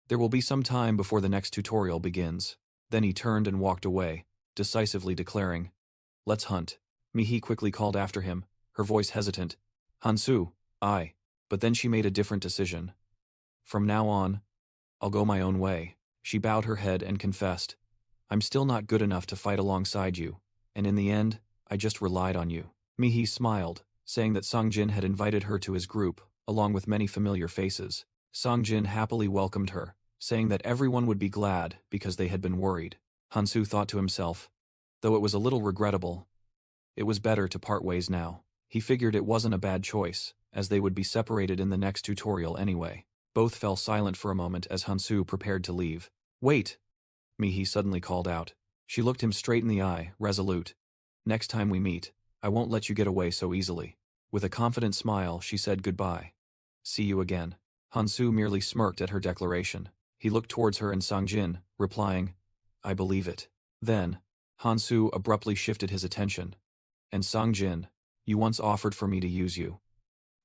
"There will be some time before the next tutorial begins." Then he turned and walked away, decisively declaring, "Let's hunt." Mihi quickly called after him, her voice hesitant. "Hansu, aye." But then she made a different decision. "From now on, I'll go my own way." She bowed her head and confessed, "I'm still not good enough to fight alongside you, and in the end, I just relied on you." Mihi smiled, saying that Songjin had invited her to his group, along with many familiar faces. Songjin happily welcomed her, saying that everyone would be glad because they had been worried. Hansu thought to himself, though it was a little regrettable, it was better to part ways now. He figured it wasn't a bad choice, as they would be separated in the next tutorial anyway. Both fell silent for a moment as Hansu prepared to leave. "Wait!" Mihi suddenly called out. She looked him straight in the eye, resolute. "Next time we meet, I won't let you get away so easily." With a confident smile, she said goodbye. "See you again." Hansu merely smirked at her declaration. He looked towards her and Songjin, replying, "I believe it." Then, Hansu abruptly shifted his attention. "And Songjin, you once offered for me to use you.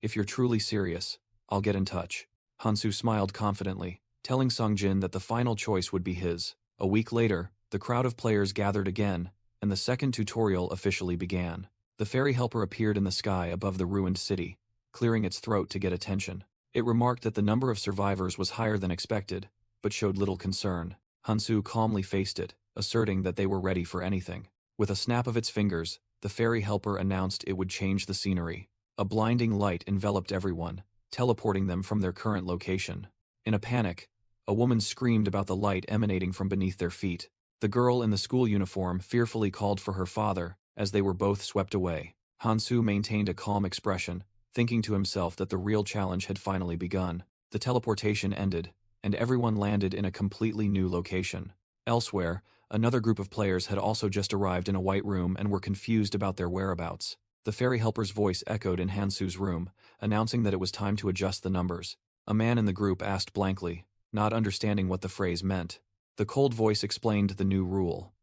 If you're truly serious, I'll get in touch." Hansu smiled confidently, telling Songjin that the final choice would be his. A week later, the crowd of players gathered again, and the second tutorial officially began. The fairy helper appeared in the sky above the ruined city, clearing its throat to get attention. It remarked that the number of survivors was higher than expected, but showed little concern. Hansu calmly faced it, asserting that they were ready for anything. With a snap of its fingers, the fairy helper announced it would change the scenery. A blinding light enveloped everyone, teleporting them from their current location. In a panic, a woman screamed about the light emanating from beneath their feet. The girl in the school uniform fearfully called for her father, as they were both swept away. Hansu maintained a calm expression, thinking to himself that the real challenge had finally begun. The teleportation ended, and everyone landed in a completely new location. Elsewhere, another group of players had also just arrived in a white room and were confused about their whereabouts. The fairy helper's voice echoed in Hansu's room, announcing that it was time to adjust the numbers. A man in the group asked blankly, not understanding what the phrase meant. The cold voice explained the new rule.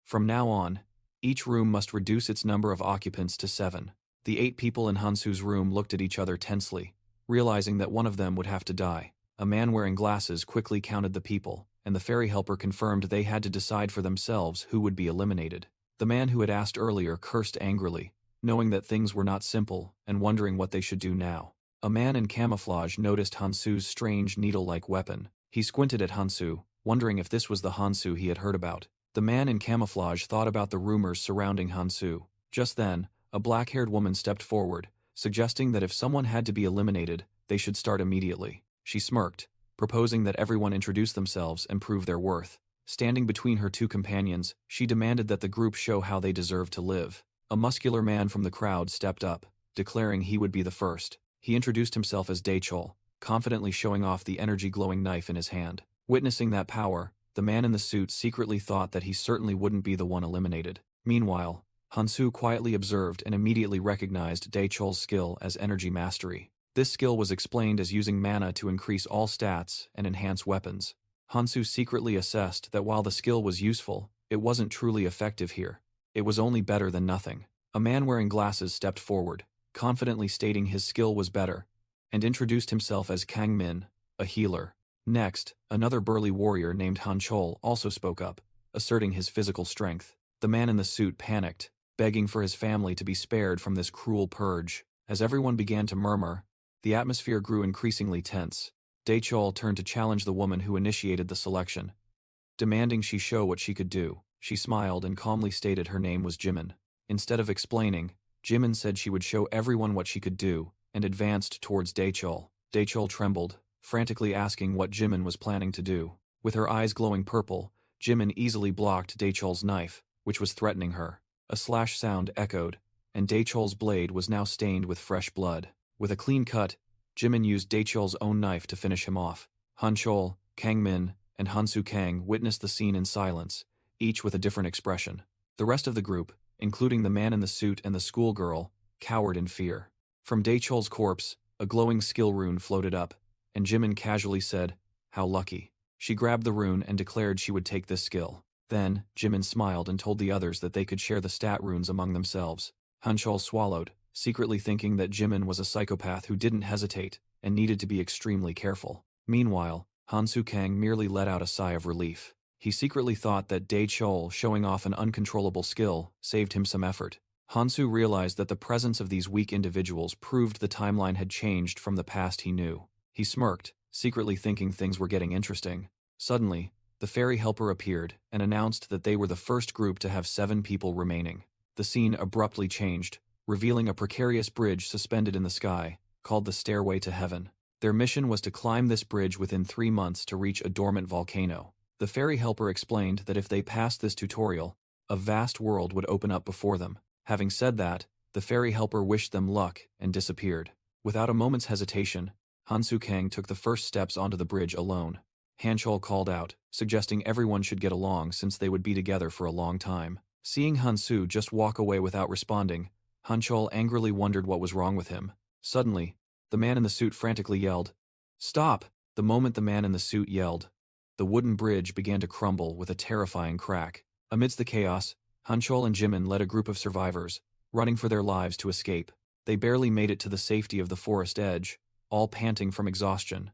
From now on, each room must reduce its number of occupants to 7. The 8 people in Hansu's room looked at each other tensely, realizing that one of them would have to die. A man wearing glasses quickly counted the people, and the fairy helper confirmed they had to decide for themselves who would be eliminated. The man who had asked earlier cursed angrily, knowing that things were not simple and wondering what they should do now. A man in camouflage noticed Hansu's strange needle-like weapon. He squinted at Hansu, wondering if this was the Hansu he had heard about. The man in camouflage thought about the rumors surrounding Hansu. Just then, a black-haired woman stepped forward, suggesting that if someone had to be eliminated, they should start immediately. She smirked, proposing that everyone introduce themselves and prove their worth. Standing between her two companions, she demanded that the group show how they deserve to live. A muscular man from the crowd stepped up, declaring he would be the first. He introduced himself as Daechol, confidently showing off the energy-glowing knife in his hand. Witnessing that power, the man in the suit secretly thought that he certainly wouldn't be the one eliminated. Meanwhile, Hansu quietly observed and immediately recognized Daechol's skill as energy mastery. This skill was explained as using mana to increase all stats and enhance weapons. Hansu secretly assessed that while the skill was useful, it wasn't truly effective here. It was only better than nothing. A man wearing glasses stepped forward, confidently stating his skill was better, and introduced himself as Kang Min, a healer. Next, another burly warrior named Han Chol also spoke up, asserting his physical strength. The man in the suit panicked, begging for his family to be spared from this cruel purge. As everyone began to murmur, the atmosphere grew increasingly tense. Daechol turned to challenge the woman who initiated the selection, demanding she show what she could do. She smiled and calmly stated her name was Jimin. Instead of explaining, Jimin said she would show everyone what she could do, and advanced towards Daechol. Daechol trembled, frantically asking what Jimin was planning to do. With her eyes glowing purple, Jimin easily blocked Daechol's knife, which was threatening her. A slash sound echoed, and Daechol's blade was now stained with fresh blood. With a clean cut, Jimin used Daechol's own knife to finish him off. Han Chol, Kang Min, and Hansu Kang witnessed the scene in silence, each with a different expression. The rest of the group, including the man in the suit and the schoolgirl, cowered in fear. From Daechol's corpse, a glowing skill rune floated up, and Jimin casually said, "How lucky." She grabbed the rune and declared she would take this skill. Then, Jimin smiled and told the others that they could share the stat runes among themselves. Han Chol swallowed, secretly thinking that Jimin was a psychopath who didn't hesitate and needed to be extremely careful. Meanwhile, Hansu Kang merely let out a sigh of relief. He secretly thought that Dae Chol showing off an uncontrollable skill saved him some effort. Hansu realized that the presence of these weak individuals proved the timeline had changed from the past he knew. He smirked, secretly thinking things were getting interesting. Suddenly, the fairy helper appeared and announced that they were the first group to have 7 people remaining. The scene abruptly changed, revealing a precarious bridge suspended in the sky, called the Stairway to Heaven. Their mission was to climb this bridge within 3 months to reach a dormant volcano. The fairy helper explained that if they passed this tutorial, a vast world would open up before them. Having said that, the fairy helper wished them luck and disappeared. Without a moment's hesitation, Hansu Kang took the first steps onto the bridge alone. Hanchol called out, suggesting everyone should get along since they would be together for a long time. Seeing Hansu just walk away without responding, Hanchol angrily wondered what was wrong with him. Suddenly, the man in the suit frantically yelled, "Stop!" The moment the man in the suit yelled, the wooden bridge began to crumble with a terrifying crack. Amidst the chaos, Hanchol and Jimin led a group of survivors, running for their lives to escape. They barely made it to the safety of the forest edge, all panting from exhaustion.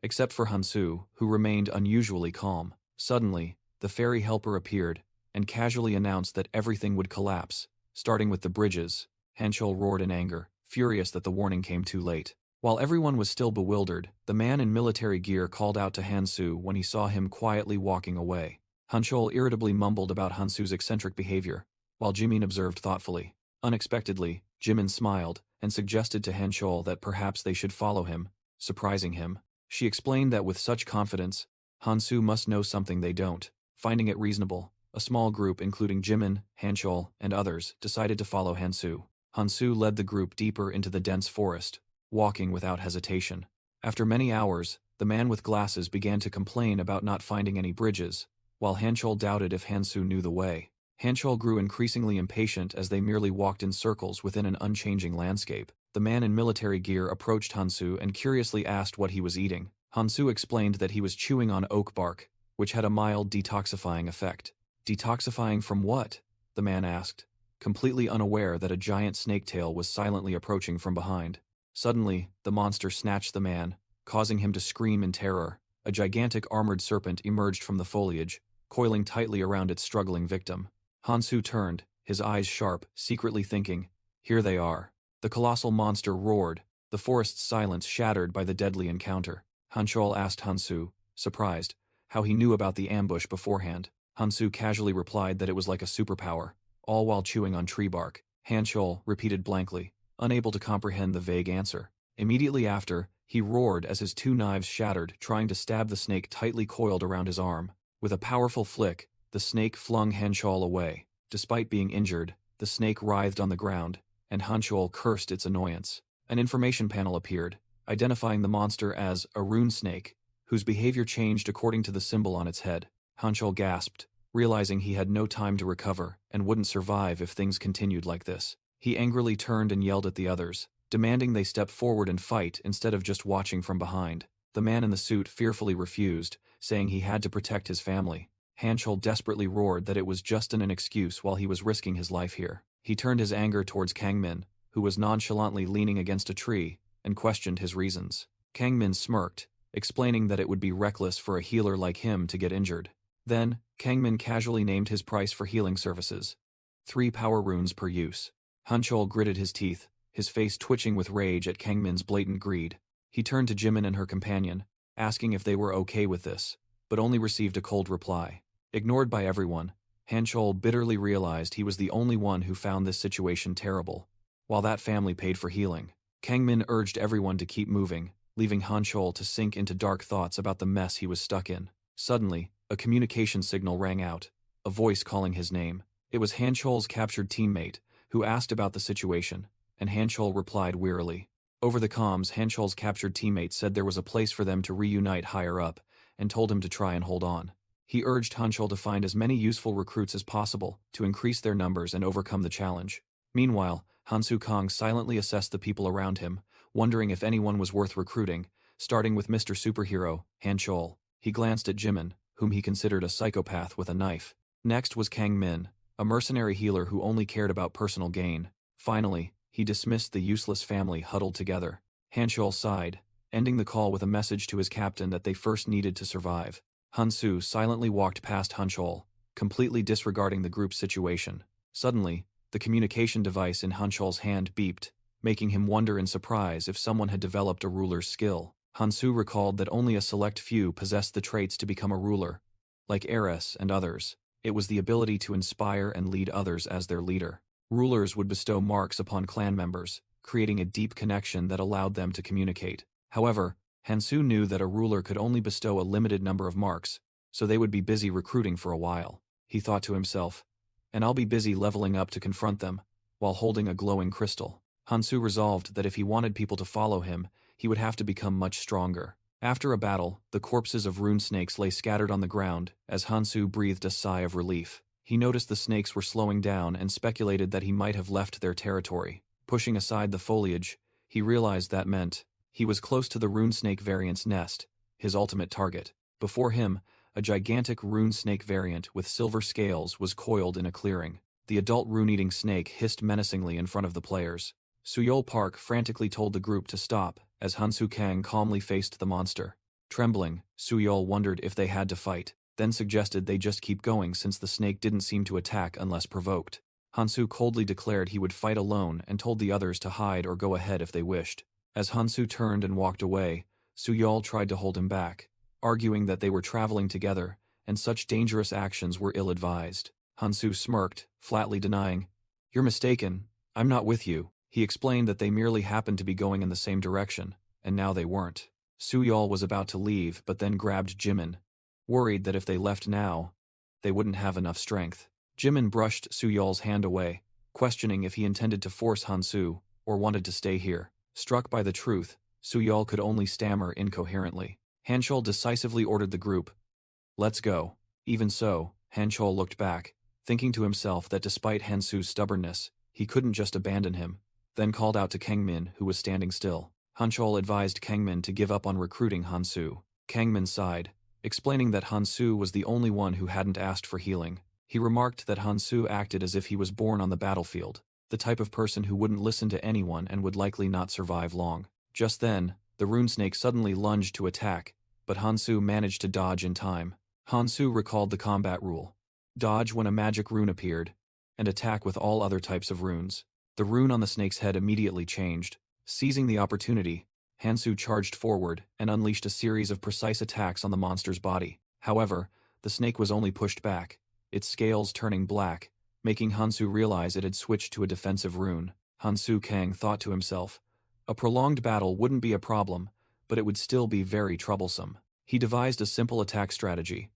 Except for Hansu, who remained unusually calm. Suddenly, the fairy helper appeared and casually announced that everything would collapse, starting with the bridges. Hanchol roared in anger, furious that the warning came too late. While everyone was still bewildered, the man in military gear called out to Hansu when he saw him quietly walking away. Hanchol irritably mumbled about Hansu's eccentric behavior, while Jimin observed thoughtfully. Unexpectedly, Jimin smiled and suggested to Hanchol that perhaps they should follow him, surprising him. She explained that with such confidence, Hansu must know something they don't. Finding it reasonable, a small group including Jimin, Hanchol, and others decided to follow Hansu. Hansu led the group deeper into the dense forest, walking without hesitation. After many hours, the man with glasses began to complain about not finding any bridges, while Hanchol doubted if Hansu knew the way. Hanchol grew increasingly impatient as they merely walked in circles within an unchanging landscape. The man in military gear approached Hansu and curiously asked what he was eating. Hansu explained that he was chewing on oak bark, which had a mild detoxifying effect. Detoxifying from what? The man asked, completely unaware that a giant snake tail was silently approaching from behind. Suddenly, the monster snatched the man, causing him to scream in terror. A gigantic armored serpent emerged from the foliage, coiling tightly around its struggling victim. Hansu turned, his eyes sharp, secretly thinking, "Here they are." The colossal monster roared, the forest's silence shattered by the deadly encounter. Hanchol asked Hansu, surprised, how he knew about the ambush beforehand. Hansu casually replied that it was like a superpower, all while chewing on tree bark. Hanchol repeated blankly, unable to comprehend the vague answer. Immediately after, he roared as his 2 knives shattered, trying to stab the snake tightly coiled around his arm. With a powerful flick, the snake flung Hanchol away. Despite being injured, the snake writhed on the ground, and Hanchol cursed its annoyance. An information panel appeared, identifying the monster as a rune snake, whose behavior changed according to the symbol on its head. Hanchol gasped, realizing he had no time to recover and wouldn't survive if things continued like this. He angrily turned and yelled at the others, demanding they step forward and fight instead of just watching from behind. The man in the suit fearfully refused, saying he had to protect his family. Hanchol desperately roared that it was just an excuse while he was risking his life here. He turned his anger towards Kangmin, who was nonchalantly leaning against a tree, and questioned his reasons. Kangmin smirked, explaining that it would be reckless for a healer like him to get injured. Then, Kangmin casually named his price for healing services: 3 power runes per use. Hanchol gritted his teeth, his face twitching with rage at Kangmin's blatant greed. He turned to Jimin and her companion, asking if they were okay with this, but only received a cold reply. Ignored by everyone, Hanchol bitterly realized he was the only one who found this situation terrible, while that family paid for healing. Kangmin urged everyone to keep moving, leaving Hanchol to sink into dark thoughts about the mess he was stuck in. Suddenly, a communication signal rang out, a voice calling his name. It was Hanchol's captured teammate, who asked about the situation, and Hanchol replied wearily. Over the comms, Hanchol's captured teammate said there was a place for them to reunite higher up, and told him to try and hold on. He urged Hanchol to find as many useful recruits as possible to increase their numbers and overcome the challenge. Meanwhile, Hansu Kang silently assessed the people around him, wondering if anyone was worth recruiting, starting with Mr. Superhero, Hanchol. He glanced at Jimin, whom he considered a psychopath with a knife. Next was Kang Min, a mercenary healer who only cared about personal gain. Finally, he dismissed the useless family huddled together. Hanchul sighed, ending the call with a message to his captain that they first needed to survive. Hansu silently walked past Hanchul, completely disregarding the group's situation. Suddenly, the communication device in Hanchul's hand beeped, making him wonder in surprise if someone had developed a ruler's skill. Hansu recalled that only a select few possessed the traits to become a ruler, like Eris and others. It was the ability to inspire and lead others as their leader. Rulers would bestow marks upon clan members, creating a deep connection that allowed them to communicate. However, Hansu knew that a ruler could only bestow a limited number of marks, so they would be busy recruiting for a while. He thought to himself, and I'll be busy leveling up to confront them, while holding a glowing crystal. Hansu resolved that if he wanted people to follow him, he would have to become much stronger. After a battle, the corpses of rune snakes lay scattered on the ground as Hansu breathed a sigh of relief. He noticed the snakes were slowing down and speculated that he might have left their territory. Pushing aside the foliage, he realized that meant he was close to the rune snake variant's nest, his ultimate target. Before him, a gigantic rune snake variant with silver scales was coiled in a clearing. The adult rune-eating snake hissed menacingly in front of the players. Suyol Park frantically told the group to stop as Hansu Kang calmly faced the monster. Trembling, Suyol wondered if they had to fight, then suggested they just keep going since the snake didn't seem to attack unless provoked. Hansu coldly declared he would fight alone and told the others to hide or go ahead if they wished. As Hansu turned and walked away, Suyol tried to hold him back, arguing that they were traveling together and such dangerous actions were ill-advised. Hansu smirked, flatly denying, "You're mistaken, I'm not with you." He explained that they merely happened to be going in the same direction, and now they weren't. Suyol was about to leave but then grabbed Jimin, worried that if they left now, they wouldn't have enough strength. Jimin brushed Suyol's hand away, questioning if he intended to force Hansu or wanted to stay here. Struck by the truth, Suyol could only stammer incoherently. Hanchul decisively ordered the group, "Let's go." Even so, Hanchul looked back, thinking to himself that despite Hansu's stubbornness, he couldn't just abandon him, then called out to Kangmin, who was standing still. Hanchul advised Kangmin to give up on recruiting Hansu. Kangmin sighed, explaining that Hansu was the only one who hadn't asked for healing. He remarked that Hansu acted as if he was born on the battlefield, the type of person who wouldn't listen to anyone and would likely not survive long. Just then, the rune snake suddenly lunged to attack, but Hansu managed to dodge in time. Hansu recalled the combat rule: dodge when a magic rune appeared, and attack with all other types of runes. The rune on the snake's head immediately changed. Seizing the opportunity, Hansu charged forward and unleashed a series of precise attacks on the monster's body. However, the snake was only pushed back, its scales turning black, making Hansu realize it had switched to a defensive rune. Hansu Kang thought to himself, a prolonged battle wouldn't be a problem, but it would still be very troublesome. He devised a simple attack strategy: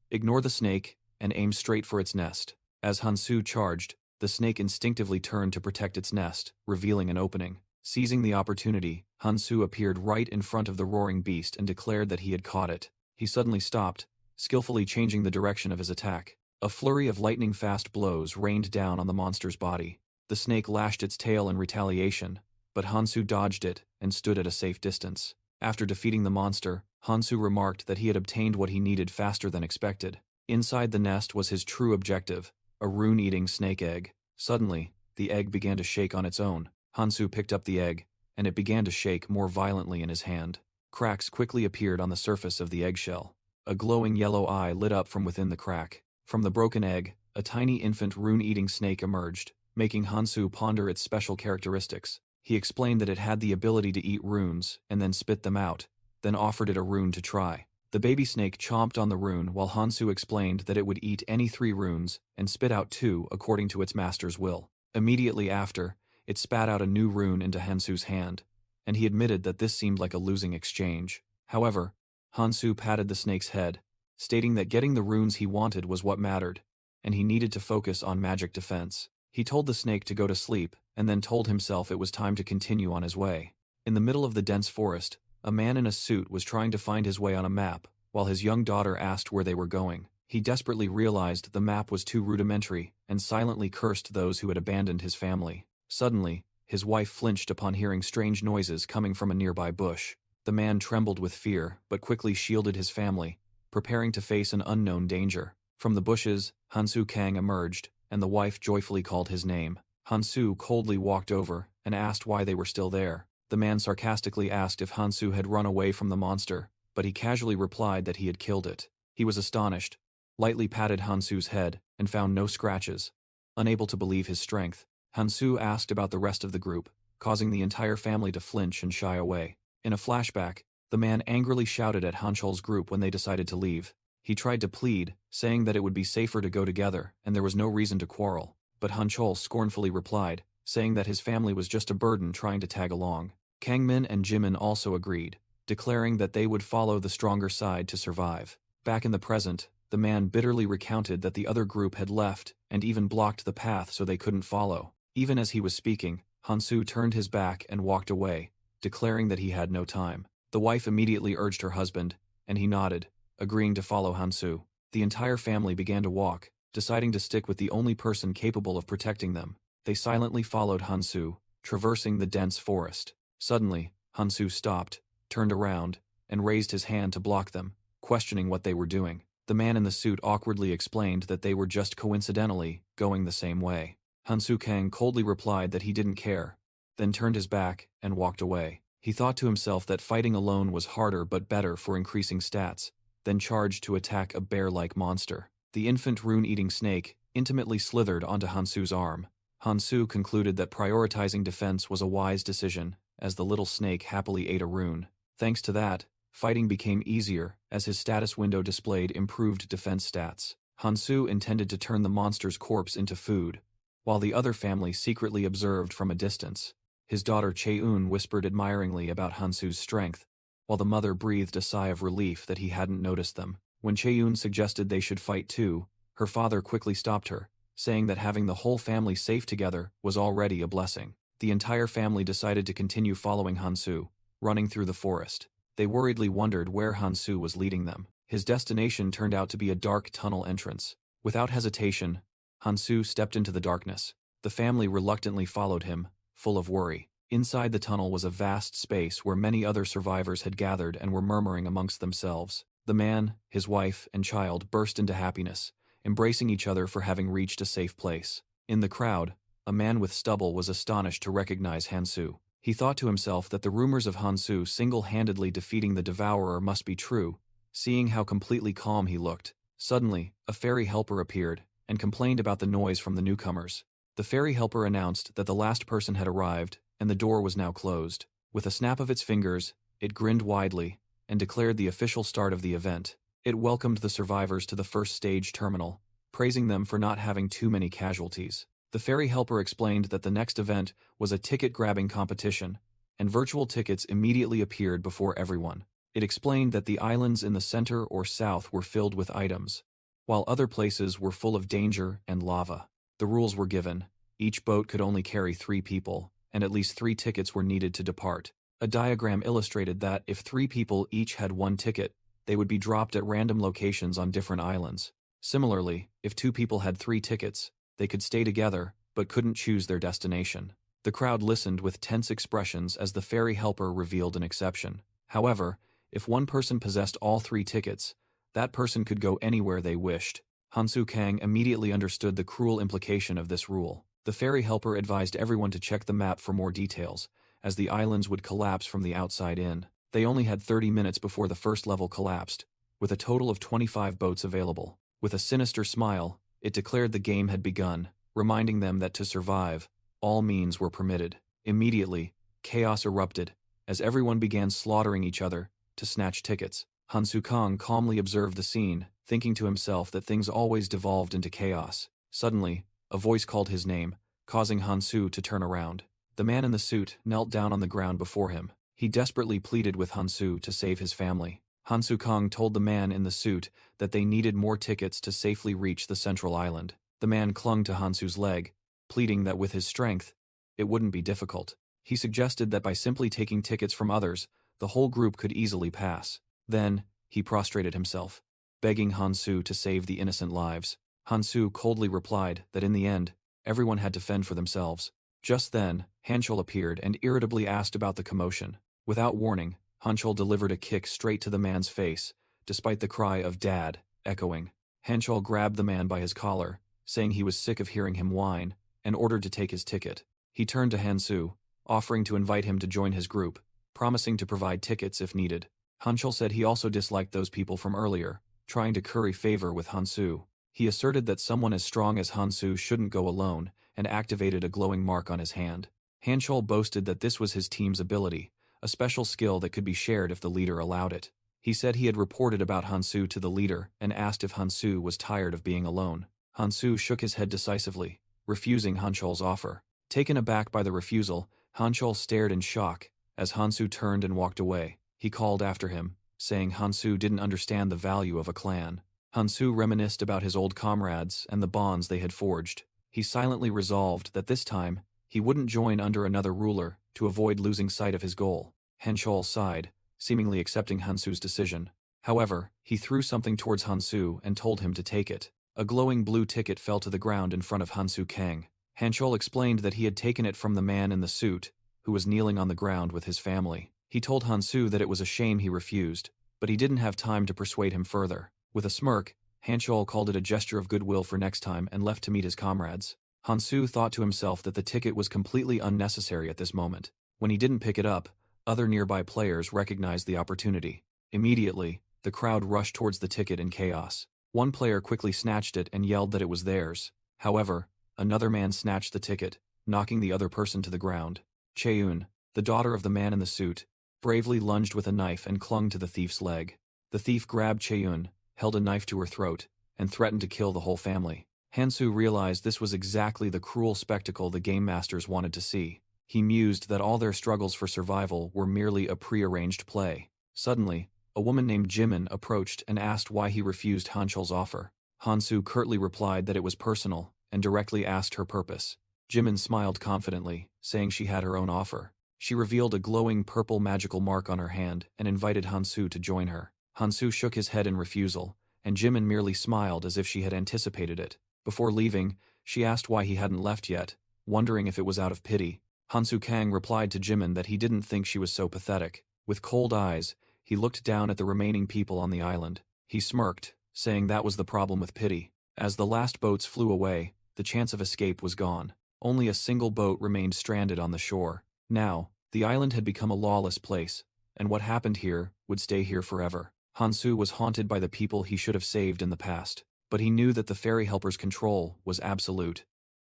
ignore the snake and aim straight for its nest. As Hansu charged, the snake instinctively turned to protect its nest, revealing an opening. Seizing the opportunity, Hansu appeared right in front of the roaring beast and declared that he had caught it. He suddenly stopped, skillfully changing the direction of his attack. A flurry of lightning-fast blows rained down on the monster's body. The snake lashed its tail in retaliation, but Hansu dodged it and stood at a safe distance. After defeating the monster, Hansu remarked that he had obtained what he needed faster than expected. Inside the nest was his true objective: a rune-eating snake egg. Suddenly, the egg began to shake on its own. Hansu picked up the egg, and it began to shake more violently in his hand. Cracks quickly appeared on the surface of the eggshell. A glowing yellow eye lit up from within the crack. From the broken egg, a tiny infant rune-eating snake emerged, making Hansu ponder its special characteristics. He explained that it had the ability to eat runes and then spit them out, then offered it a rune to try. The baby snake chomped on the rune while Hansu explained that it would eat any 3 runes and spit out 2 according to its master's will. Immediately after, it spat out a new rune into Hansu's hand, and he admitted that this seemed like a losing exchange. However, Hansu patted the snake's head, stating that getting the runes he wanted was what mattered, and he needed to focus on magic defense. He told the snake to go to sleep, and then told himself it was time to continue on his way. In the middle of the dense forest, a man in a suit was trying to find his way on a map, while his young daughter asked where they were going. He desperately realized the map was too rudimentary, and silently cursed those who had abandoned his family. Suddenly, his wife flinched upon hearing strange noises coming from a nearby bush. The man trembled with fear, but quickly shielded his family, preparing to face an unknown danger. From the bushes, Hansu Kang emerged, and the wife joyfully called his name. Hansu coldly walked over and asked why they were still there. The man sarcastically asked if Hansu had run away from the monster, but he casually replied that he had killed it. He was astonished, lightly patted Hansu's head, and found no scratches. Unable to believe his strength, Hansu asked about the rest of the group, causing the entire family to flinch and shy away. In a flashback, the man angrily shouted at Hanchol's group when they decided to leave. He tried to plead, saying that it would be safer to go together and there was no reason to quarrel, but Hanchol scornfully replied, saying that his family was just a burden trying to tag along. Kangmin and Jimin also agreed, declaring that they would follow the stronger side to survive. Back in the present, the man bitterly recounted that the other group had left and even blocked the path so they couldn't follow. Even as he was speaking, Hansu turned his back and walked away, declaring that he had no time. The wife immediately urged her husband, and he nodded, agreeing to follow Hansu. The entire family began to walk, deciding to stick with the only person capable of protecting them. They silently followed Hansu, traversing the dense forest. Suddenly, Hansu stopped, turned around, and raised his hand to block them, questioning what they were doing. The man in the suit awkwardly explained that they were just coincidentally going the same way. Hansu Kang coldly replied that he didn't care, then turned his back and walked away. He thought to himself that fighting alone was harder but better for increasing stats, then charged to attack a bear-like monster. The infant rune-eating snake intimately slithered onto Hansu's arm. Hansu concluded that prioritizing defense was a wise decision, as the little snake happily ate a rune. Thanks to that, fighting became easier, as his status window displayed improved defense stats. Hansu intended to turn the monster's corpse into food, while the other family secretly observed from a distance. His daughter Cheun whispered admiringly about Hansu's strength, while the mother breathed a sigh of relief that he hadn't noticed them. When Cheun suggested they should fight too, her father quickly stopped her, saying that having the whole family safe together was already a blessing. The entire family decided to continue following Hansu, running through the forest. They worriedly wondered where Hansu was leading them. His destination turned out to be a dark tunnel entrance. Without hesitation, Hansu stepped into the darkness. The family reluctantly followed him, full of worry. Inside the tunnel was a vast space where many other survivors had gathered and were murmuring amongst themselves. The man, his wife, and child burst into happiness, embracing each other for having reached a safe place. In the crowd, a man with stubble was astonished to recognize Hansu. He thought to himself that the rumors of Hansu single-handedly defeating the Devourer must be true, seeing how completely calm he looked. Suddenly, a fairy helper appeared and complained about the noise from the newcomers. The fairy helper announced that the last person had arrived and the door was now closed. With a snap of its fingers, it grinned widely and declared the official start of the event. It welcomed the survivors to the first stage terminal, praising them for not having too many casualties. The fairy helper explained that the next event was a ticket-grabbing competition, and virtual tickets immediately appeared before everyone. It explained that the islands in the center or south were filled with items, while other places were full of danger and lava. The rules were given. Each boat could only carry 3 people, and at least 3 tickets were needed to depart. A diagram illustrated that if 3 people each had 1 ticket, they would be dropped at random locations on different islands. Similarly, if 2 people had 3 tickets, they could stay together, but couldn't choose their destination. The crowd listened with tense expressions as the fairy helper revealed an exception. However, if one person possessed all 3 tickets, that person could go anywhere they wished. Hansu Kang immediately understood the cruel implication of this rule. The fairy helper advised everyone to check the map for more details, as the islands would collapse from the outside in. They only had 30 minutes before the first level collapsed, with a total of 25 boats available. With a sinister smile, it declared the game had begun, reminding them that to survive, all means were permitted. Immediately, chaos erupted, as everyone began slaughtering each other to snatch tickets. Hansu Kang calmly observed the scene, thinking to himself that things always devolved into chaos. Suddenly, a voice called his name, causing Hansu to turn around. The man in the suit knelt down on the ground before him. He desperately pleaded with Hansu to save his family. Hansu Kang told the man in the suit that they needed more tickets to safely reach the central island. The man clung to Hansu's leg, pleading that with his strength, it wouldn't be difficult. He suggested that by simply taking tickets from others, the whole group could easily pass. Then, he prostrated himself, begging Hansu to save the innocent lives. Hansu coldly replied that in the end, everyone had to fend for themselves. Just then, Hanchul appeared and irritably asked about the commotion. Without warning, Hanchul delivered a kick straight to the man's face, despite the cry of "Dad" echoing. Hanchul grabbed the man by his collar, saying he was sick of hearing him whine, and ordered to take his ticket. He turned to Hansu, offering to invite him to join his group, promising to provide tickets if needed. Hanchul said he also disliked those people from earlier, trying to curry favor with Hansu. He asserted that someone as strong as Hansu shouldn't go alone, and activated a glowing mark on his hand. Hanchul boasted that this was his team's ability, a special skill that could be shared if the leader allowed it. He said he had reported about Hansu to the leader and asked if Hansu was tired of being alone. Hansu shook his head decisively, refusing Hanchul's offer. Taken aback by the refusal, Hanchul stared in shock as Hansu turned and walked away. He called after him, saying Hansu didn't understand the value of a clan. Hansu reminisced about his old comrades and the bonds they had forged. He silently resolved that this time, he wouldn't join under another ruler to avoid losing sight of his goal. Hanchul sighed, seemingly accepting Hansu's decision. However, he threw something towards Hansu and told him to take it. A glowing blue ticket fell to the ground in front of Hansu Kang. Hanchul explained that he had taken it from the man in the suit, who was kneeling on the ground with his family. He told Hansu that it was a shame he refused, but he didn't have time to persuade him further. With a smirk, Hanchul called it a gesture of goodwill for next time and left to meet his comrades. Hansu thought to himself that the ticket was completely unnecessary at this moment. When he didn't pick it up, other nearby players recognized the opportunity. Immediately, the crowd rushed towards the ticket in chaos. One player quickly snatched it and yelled that it was theirs. However, another man snatched the ticket, knocking the other person to the ground. Cheun, the daughter of the man in the suit, bravely lunged with a knife and clung to the thief's leg. The thief grabbed Cheun, held a knife to her throat, and threatened to kill the whole family. Hansu realized this was exactly the cruel spectacle the game masters wanted to see. He mused that all their struggles for survival were merely a prearranged play. Suddenly, a woman named Jimin approached and asked why he refused Hanchul's offer. Hansu curtly replied that it was personal, and directly asked her purpose. Jimin smiled confidently, saying she had her own offer. She revealed a glowing purple magical mark on her hand and invited Hansu to join her. Hansu shook his head in refusal, and Jimin merely smiled as if she had anticipated it. Before leaving, she asked why he hadn't left yet, wondering if it was out of pity. Hansu Kang replied to Jimin that he didn't think she was so pathetic. With cold eyes, he looked down at the remaining people on the island. He smirked, saying that was the problem with pity. As the last boats flew away, the chance of escape was gone. Only a single boat remained stranded on the shore. Now, the island had become a lawless place, and what happened here would stay here forever. Hansu was haunted by the people he should have saved in the past, but he knew that the ferry helper's control was absolute,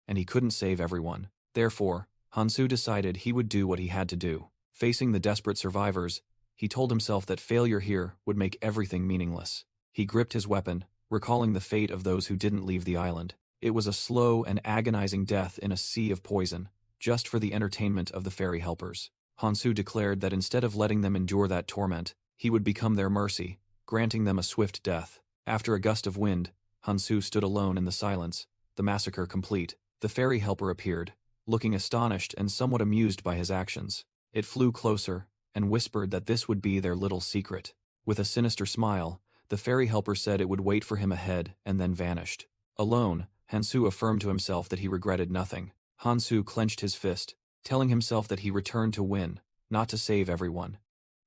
and he couldn't save everyone. Therefore, Hansu decided he would do what he had to do. Facing the desperate survivors, he told himself that failure here would make everything meaningless. He gripped his weapon, recalling the fate of those who didn't leave the island. It was a slow and agonizing death in a sea of poison, just for the entertainment of the ferry helpers. Hansu declared that instead of letting them endure that torment, he would become their mercy, granting them a swift death. After a gust of wind, Hansu stood alone in the silence, the massacre complete. The ferry helper appeared, looking astonished and somewhat amused by his actions. It flew closer, and whispered that this would be their little secret. With a sinister smile, the ferry helper said it would wait for him ahead and then vanished. Alone, Hansu affirmed to himself that he regretted nothing. Hansu clenched his fist, telling himself that he returned to win, not to save everyone.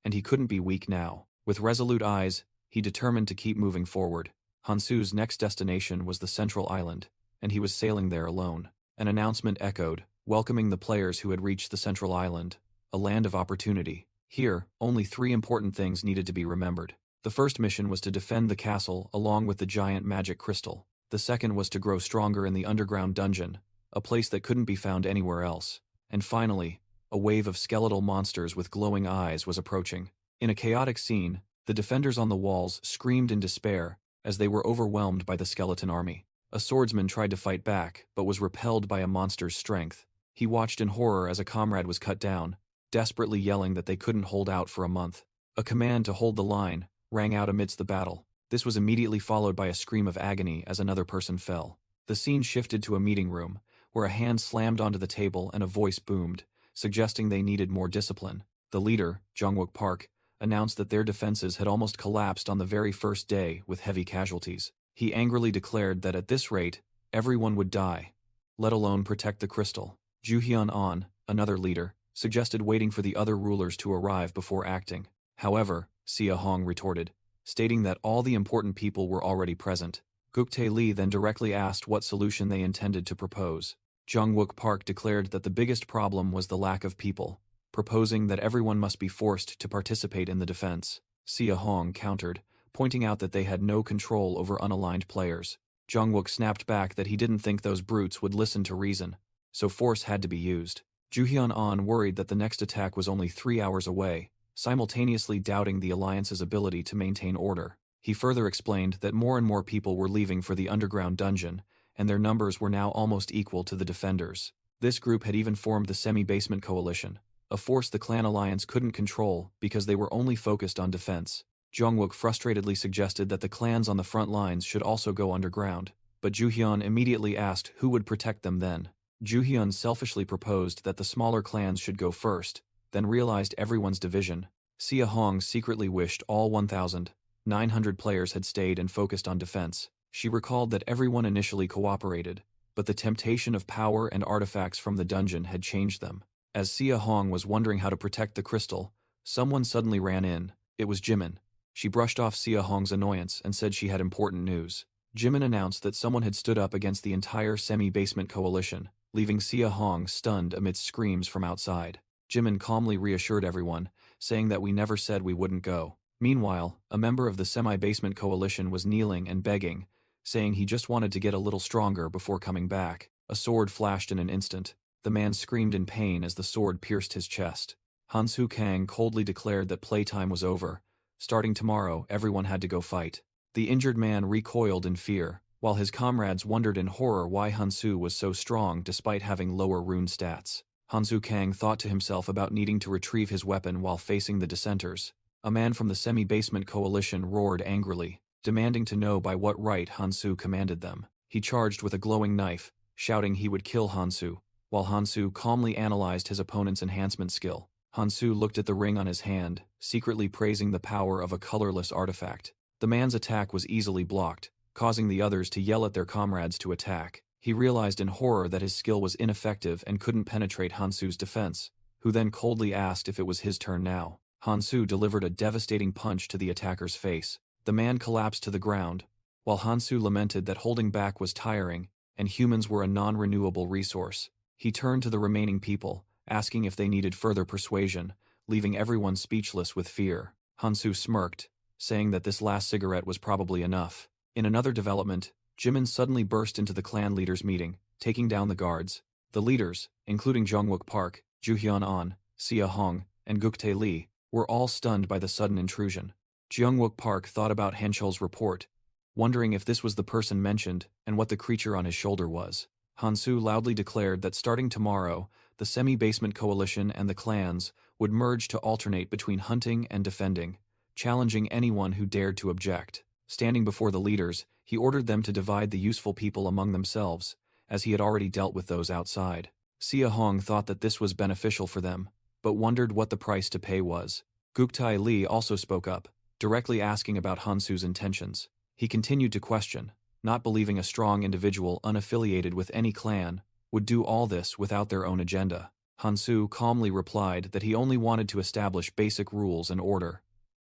And he couldn't be weak now. With resolute eyes, he determined to keep moving forward. Hansu's next destination was the central island, and he was sailing there alone. An announcement echoed, welcoming the players who had reached the central island, a land of opportunity. Here, only 3 important things needed to be remembered. The first mission was to defend the castle along with the giant magic crystal. The second was to grow stronger in the underground dungeon, a place that couldn't be found anywhere else. And finally, a wave of skeletal monsters with glowing eyes was approaching. In a chaotic scene, the defenders on the walls screamed in despair as they were overwhelmed by the skeleton army. A swordsman tried to fight back, but was repelled by a monster's strength. He watched in horror as a comrade was cut down, desperately yelling that they couldn't hold out for a month. A command to hold the line rang out amidst the battle. This was immediately followed by a scream of agony as another person fell. The scene shifted to a meeting room, where a hand slammed onto the table and a voice boomed, suggesting they needed more discipline. The leader, Jungwook Park, announced that their defenses had almost collapsed on the very first day with heavy casualties. He angrily declared that at this rate, everyone would die, let alone protect the crystal. Juhyun An, another leader, suggested waiting for the other rulers to arrive before acting. However, Sia Hong retorted, stating that all the important people were already present. Guktae Lee then directly asked what solution they intended to propose. Jungwook Park declared that the biggest problem was the lack of people, proposing that everyone must be forced to participate in the defense. Sia Hong countered, pointing out that they had no control over unaligned players. Jungwook snapped back that he didn't think those brutes would listen to reason, so force had to be used. Juhyun An worried that the next attack was only 3 hours away, simultaneously doubting the alliance's ability to maintain order. He further explained that more and more people were leaving for the underground dungeon, and their numbers were now almost equal to the defenders. This group had even formed the semi-basement coalition, a force the clan alliance couldn't control because they were only focused on defense. Jungwook frustratedly suggested that the clans on the front lines should also go underground, but Juhyun immediately asked who would protect them then. Juhyun selfishly proposed that the smaller clans should go first, then realized everyone's division. Sia Hong secretly wished all 1,900 players had stayed and focused on defense. She recalled that everyone initially cooperated, but the temptation of power and artifacts from the dungeon had changed them. As Sia Hong was wondering how to protect the crystal, someone suddenly ran in. It was Jimin. She brushed off Sia Hong's annoyance and said she had important news. Jimin announced that someone had stood up against the entire semi-basement coalition, leaving Sia Hong stunned amidst screams from outside. Jimin calmly reassured everyone, saying that we never said we wouldn't go. Meanwhile, a member of the semi-basement coalition was kneeling and begging, saying he just wanted to get a little stronger before coming back. A sword flashed in an instant. The man screamed in pain as the sword pierced his chest. Hansu Kang coldly declared that playtime was over. Starting tomorrow, everyone had to go fight. The injured man recoiled in fear, while his comrades wondered in horror why Hansu was so strong despite having lower rune stats. Hansu Kang thought to himself about needing to retrieve his weapon while facing the dissenters. A man from the semi-basement coalition roared angrily, demanding to know by what right Hansu commanded them. He charged with a glowing knife, shouting he would kill Hansu, while Hansu calmly analyzed his opponent's enhancement skill. Hansu looked at the ring on his hand, secretly praising the power of a colorless artifact. The man's attack was easily blocked, causing the others to yell at their comrades to attack. He realized in horror that his skill was ineffective and couldn't penetrate Hansu's defense, who then coldly asked if it was his turn now. Hansu delivered a devastating punch to the attacker's face. The man collapsed to the ground, while Hansu lamented that holding back was tiring, and humans were a non-renewable resource. He turned to the remaining people, asking if they needed further persuasion, leaving everyone speechless with fear. Hansu smirked, saying that this last cigarette was probably enough. In another development, Jimin suddenly burst into the clan leaders' meeting, taking down the guards. The leaders, including Jungwook Park, Juhyun An, Sia Hong, and Guktae Lee, were all stunned by the sudden intrusion. Jungwook Park thought about Henchol's report, wondering if this was the person mentioned and what the creature on his shoulder was. Hansu loudly declared that starting tomorrow, the semi-basement coalition and the clans would merge to alternate between hunting and defending, challenging anyone who dared to object. Standing before the leaders, he ordered them to divide the useful people among themselves, as he had already dealt with those outside. Sia Hong thought that this was beneficial for them, but wondered what the price to pay was. Guktae Lee also spoke up, directly asking about Hansu's intentions. He continued to question, not believing a strong individual unaffiliated with any clan would do all this without their own agenda. Hansu calmly replied that he only wanted to establish basic rules and order.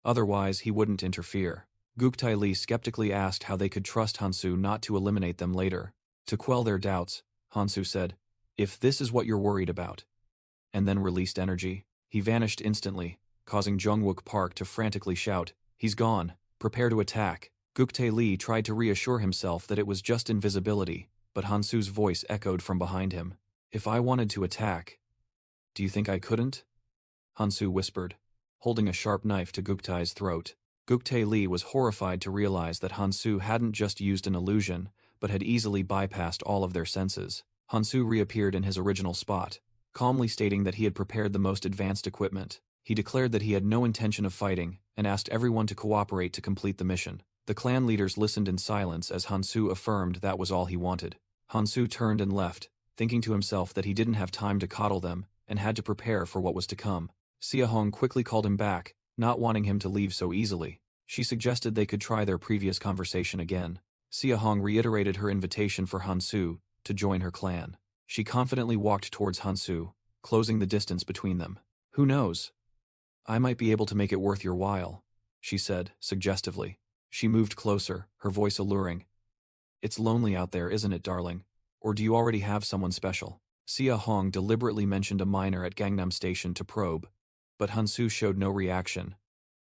Otherwise, he wouldn't interfere. Guktae Lee skeptically asked how they could trust Hansu not to eliminate them later. To quell their doubts, Hansu said, "If this is what you're worried about," and then released energy. He vanished instantly, causing Jungwook Park to frantically shout, "He's gone, prepare to attack." Guktae Lee tried to reassure himself that it was just invisibility, but Hansu's voice echoed from behind him. "If I wanted to attack, do you think I couldn't?" Hansu whispered, holding a sharp knife to Guktae's throat. Guktae Lee was horrified to realize that Hansu hadn't just used an illusion, but had easily bypassed all of their senses. Hansu reappeared in his original spot, calmly stating that he had prepared the most advanced equipment. He declared that he had no intention of fighting, and asked everyone to cooperate to complete the mission. The clan leaders listened in silence as Hansu affirmed that was all he wanted. Hansu turned and left, thinking to himself that he didn't have time to coddle them, and had to prepare for what was to come. Sia Hong quickly called him back, not wanting him to leave so easily. She suggested they could try their previous conversation again. Sia Hong reiterated her invitation for Hansu to join her clan. She confidently walked towards Hansu, closing the distance between them. "Who knows? I might be able to make it worth your while," she said, suggestively. She moved closer, her voice alluring. "It's lonely out there, isn't it, darling? or do you already have someone special? Sia Hong deliberately mentioned a minor at Gangnam Station to probe, but Hansu showed no reaction,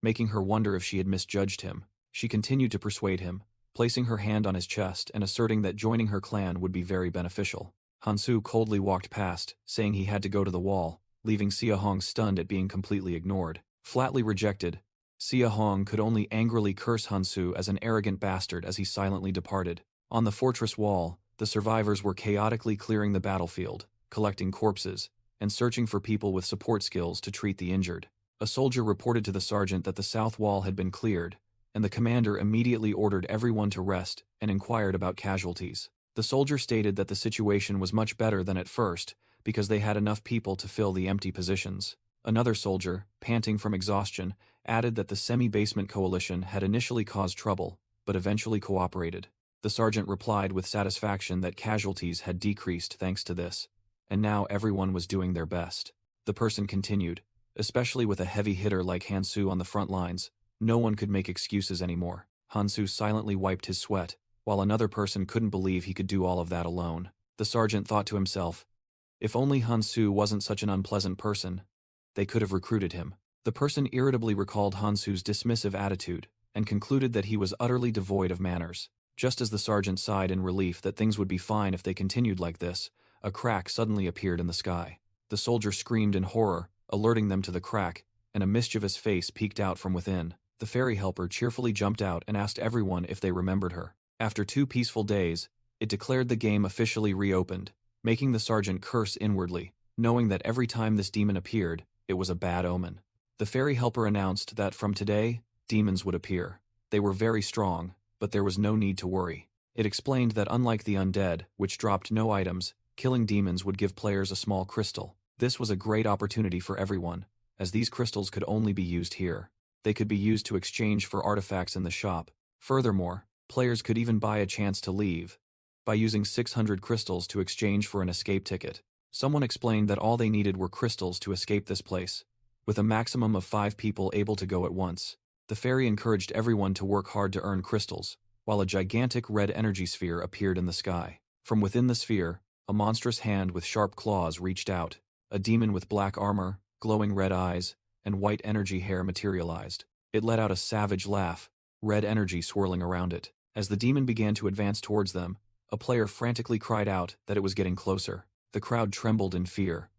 making her wonder if she had misjudged him. She continued to persuade him, placing her hand on his chest and asserting that joining her clan would be very beneficial. Hansu coldly walked past, saying he had to go to the wall, leaving Sia Hong stunned at being completely ignored. Flatly rejected, Sia Hong could only angrily curse Hansu as an arrogant bastard as he silently departed. On the fortress wall, the survivors were chaotically clearing the battlefield, collecting corpses, and searching for people with support skills to treat the injured. A soldier reported to the sergeant that the south wall had been cleared, and the commander immediately ordered everyone to rest and inquired about casualties. The soldier stated that the situation was much better than at first because they had enough people to fill the empty positions. Another soldier, panting from exhaustion, added that the semi-basement coalition had initially caused trouble, but eventually cooperated. The sergeant replied with satisfaction that casualties had decreased thanks to this, and now everyone was doing their best. The person continued, especially with a heavy hitter like Hansu on the front lines, no one could make excuses anymore. Hansu silently wiped his sweat, while another person couldn't believe he could do all of that alone. The sergeant thought to himself, if only Hansu wasn't such an unpleasant person, they could have recruited him. The person irritably recalled Hansu's dismissive attitude, and concluded that he was utterly devoid of manners. Just as the sergeant sighed in relief that things would be fine if they continued like this, a crack suddenly appeared in the sky. The soldier screamed in horror, alerting them to the crack, and a mischievous face peeked out from within. The fairy helper cheerfully jumped out and asked everyone if they remembered her. After 2 peaceful days, it declared the game officially reopened, making the sergeant curse inwardly, knowing that every time this demon appeared, it was a bad omen. The fairy helper announced that from today, demons would appear. They were very strong, but there was no need to worry. It explained that unlike the undead, which dropped no items, killing demons would give players a small crystal. This was a great opportunity for everyone, as these crystals could only be used here. They could be used to exchange for artifacts in the shop. Furthermore, players could even buy a chance to leave by using 600 crystals to exchange for an escape ticket. Someone explained that all they needed were crystals to escape this place, with a maximum of 5 people able to go at once. The fairy encouraged everyone to work hard to earn crystals, while a gigantic red energy sphere appeared in the sky. From within the sphere, a monstrous hand with sharp claws reached out. A demon with black armor, glowing red eyes, and white energy hair materialized. It let out a savage laugh, red energy swirling around it. As the demon began to advance towards them, a player frantically cried out that it was getting closer. The crowd trembled in fear.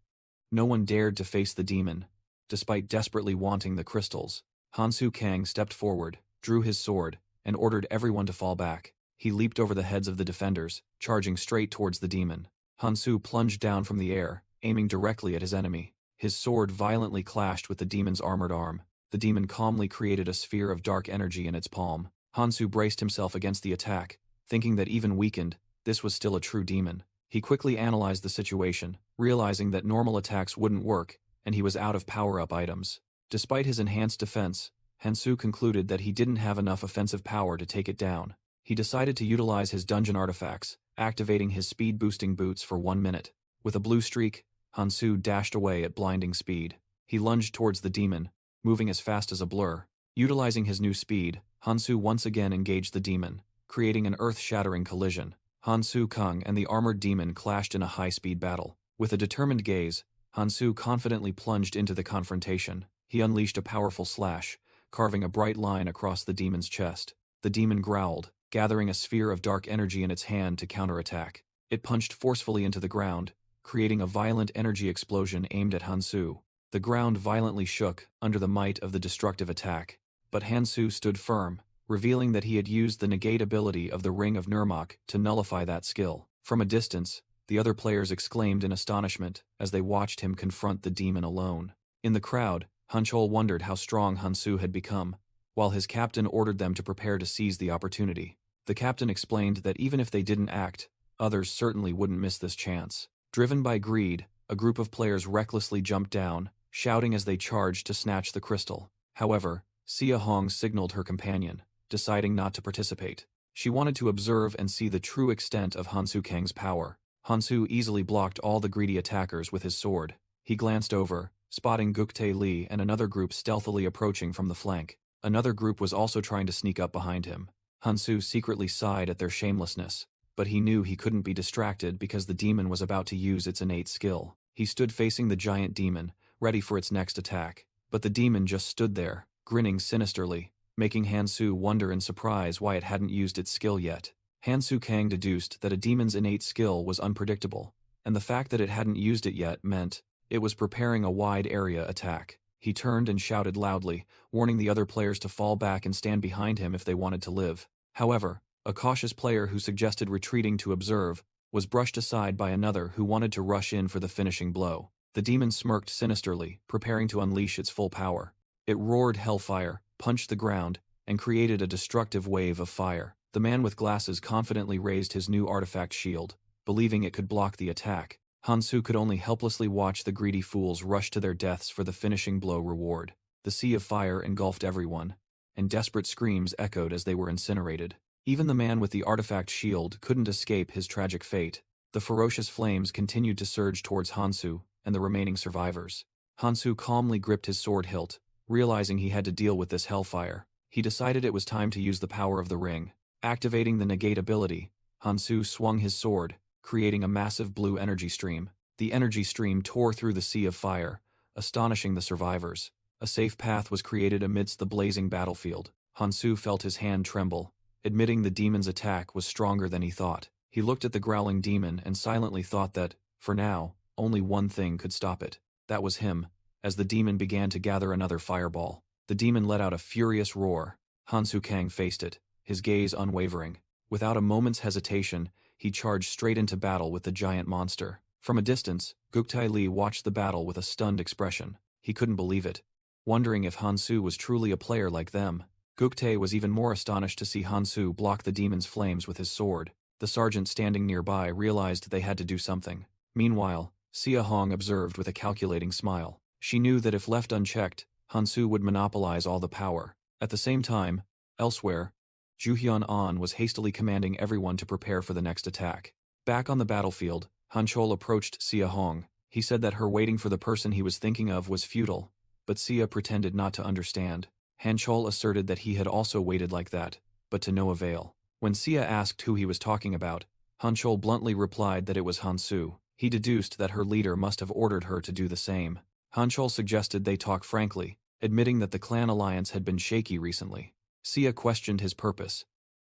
No one dared to face the demon, despite desperately wanting the crystals. Hansu Kang stepped forward, drew his sword, and ordered everyone to fall back. He leaped over the heads of the defenders, charging straight towards the demon. Hansu plunged down from the air, aiming directly at his enemy. His sword violently clashed with the demon's armored arm. The demon calmly created a sphere of dark energy in its palm. Hansu braced himself against the attack, thinking that even weakened, this was still a true demon. He quickly analyzed the situation, realizing that normal attacks wouldn't work, and he was out of power-up items. Despite his enhanced defense, Hansu concluded that he didn't have enough offensive power to take it down. He decided to utilize his dungeon artifacts, activating his speed-boosting boots for 1 minute. With a blue streak, Hansu dashed away at blinding speed. He lunged towards the demon, moving as fast as a blur. Utilizing his new speed, Hansu once again engaged the demon, creating an earth-shattering collision. Hansu Kung and the armored demon clashed in a high-speed battle. With a determined gaze, Hansu confidently plunged into the confrontation. He unleashed a powerful slash, carving a bright line across the demon's chest. The demon growled, gathering a sphere of dark energy in its hand to counterattack. It punched forcefully into the ground, creating a violent energy explosion aimed at Hansu. The ground violently shook under the might of the destructive attack, but Hansu stood firm, revealing that he had used the negate ability of the Ring of Nirmak to nullify that skill. From a distance, the other players exclaimed in astonishment as they watched him confront the demon alone. In the crowd, Hanchol wondered how strong Hansu had become, while his captain ordered them to prepare to seize the opportunity. The captain explained that even if they didn't act, others certainly wouldn't miss this chance. Driven by greed, a group of players recklessly jumped down, shouting as they charged to snatch the crystal. However, Sia Hong signaled her companion, deciding not to participate. She wanted to observe and see the true extent of Hansu Kang's power. Hansu easily blocked all the greedy attackers with his sword. He glanced over, spotting Guktae Li and another group stealthily approaching from the flank. Another group was also trying to sneak up behind him. Hansu secretly sighed at their shamelessness. but he knew he couldn't be distracted because the demon was about to use its innate skill. He stood facing the giant demon, ready for its next attack. But the demon just stood there, grinning sinisterly, making Hansu wonder in surprise why it hadn't used its skill yet. Hansu Kang deduced that a demon's innate skill was unpredictable, and the fact that it hadn't used it yet meant it was preparing a wide-area attack. He turned and shouted loudly, warning the other players to fall back and stand behind him if they wanted to live. However, a cautious player who suggested retreating to observe was brushed aside by another who wanted to rush in for the finishing blow. The demon smirked sinisterly, preparing to unleash its full power. It roared hellfire, punched the ground, and created a destructive wave of fire. The man with glasses confidently raised his new artifact shield, believing it could block the attack. Hansu could only helplessly watch the greedy fools rush to their deaths for the finishing blow reward. The sea of fire engulfed everyone, and desperate screams echoed as they were incinerated. Even the man with the artifact shield couldn't escape his tragic fate. The ferocious flames continued to surge towards Hansu and the remaining survivors. Hansu calmly gripped his sword hilt, realizing he had to deal with this hellfire. He decided it was time to use the power of the ring. Activating the negate ability, Hansu swung his sword, creating a massive blue energy stream. The energy stream tore through the sea of fire, astonishing the survivors. A safe path was created amidst the blazing battlefield. Hansu felt his hand tremble, admitting the demon's attack was stronger than he thought. He looked at the growling demon and silently thought that, for now, only one thing could stop it. That was him. As the demon began to gather another fireball, the demon let out a furious roar. Hansu Kang faced it, his gaze unwavering. Without a moment's hesitation, he charged straight into battle with the giant monster. From a distance, Guktai Li watched the battle with a stunned expression. He couldn't believe it, wondering if Hansu was truly a player like them. Guktai was even more astonished to see Hansu block the demon's flames with his sword. The sergeant standing nearby realized they had to do something. Meanwhile, Xia Hong observed with a calculating smile. She knew that if left unchecked, Hansu would monopolize all the power. At the same time, elsewhere, Juhyun An was hastily commanding everyone to prepare for the next attack. Back on the battlefield, Hanchol approached Xia Hong. He said that her waiting for the person he was thinking of was futile, but Xia pretended not to understand. Hanchol asserted that he had also waited like that, but to no avail. When Xia asked who he was talking about, Hanchol bluntly replied that it was Hansu. He deduced that her leader must have ordered her to do the same. Hanchol suggested they talk frankly, admitting that the clan alliance had been shaky recently. Xia questioned his purpose,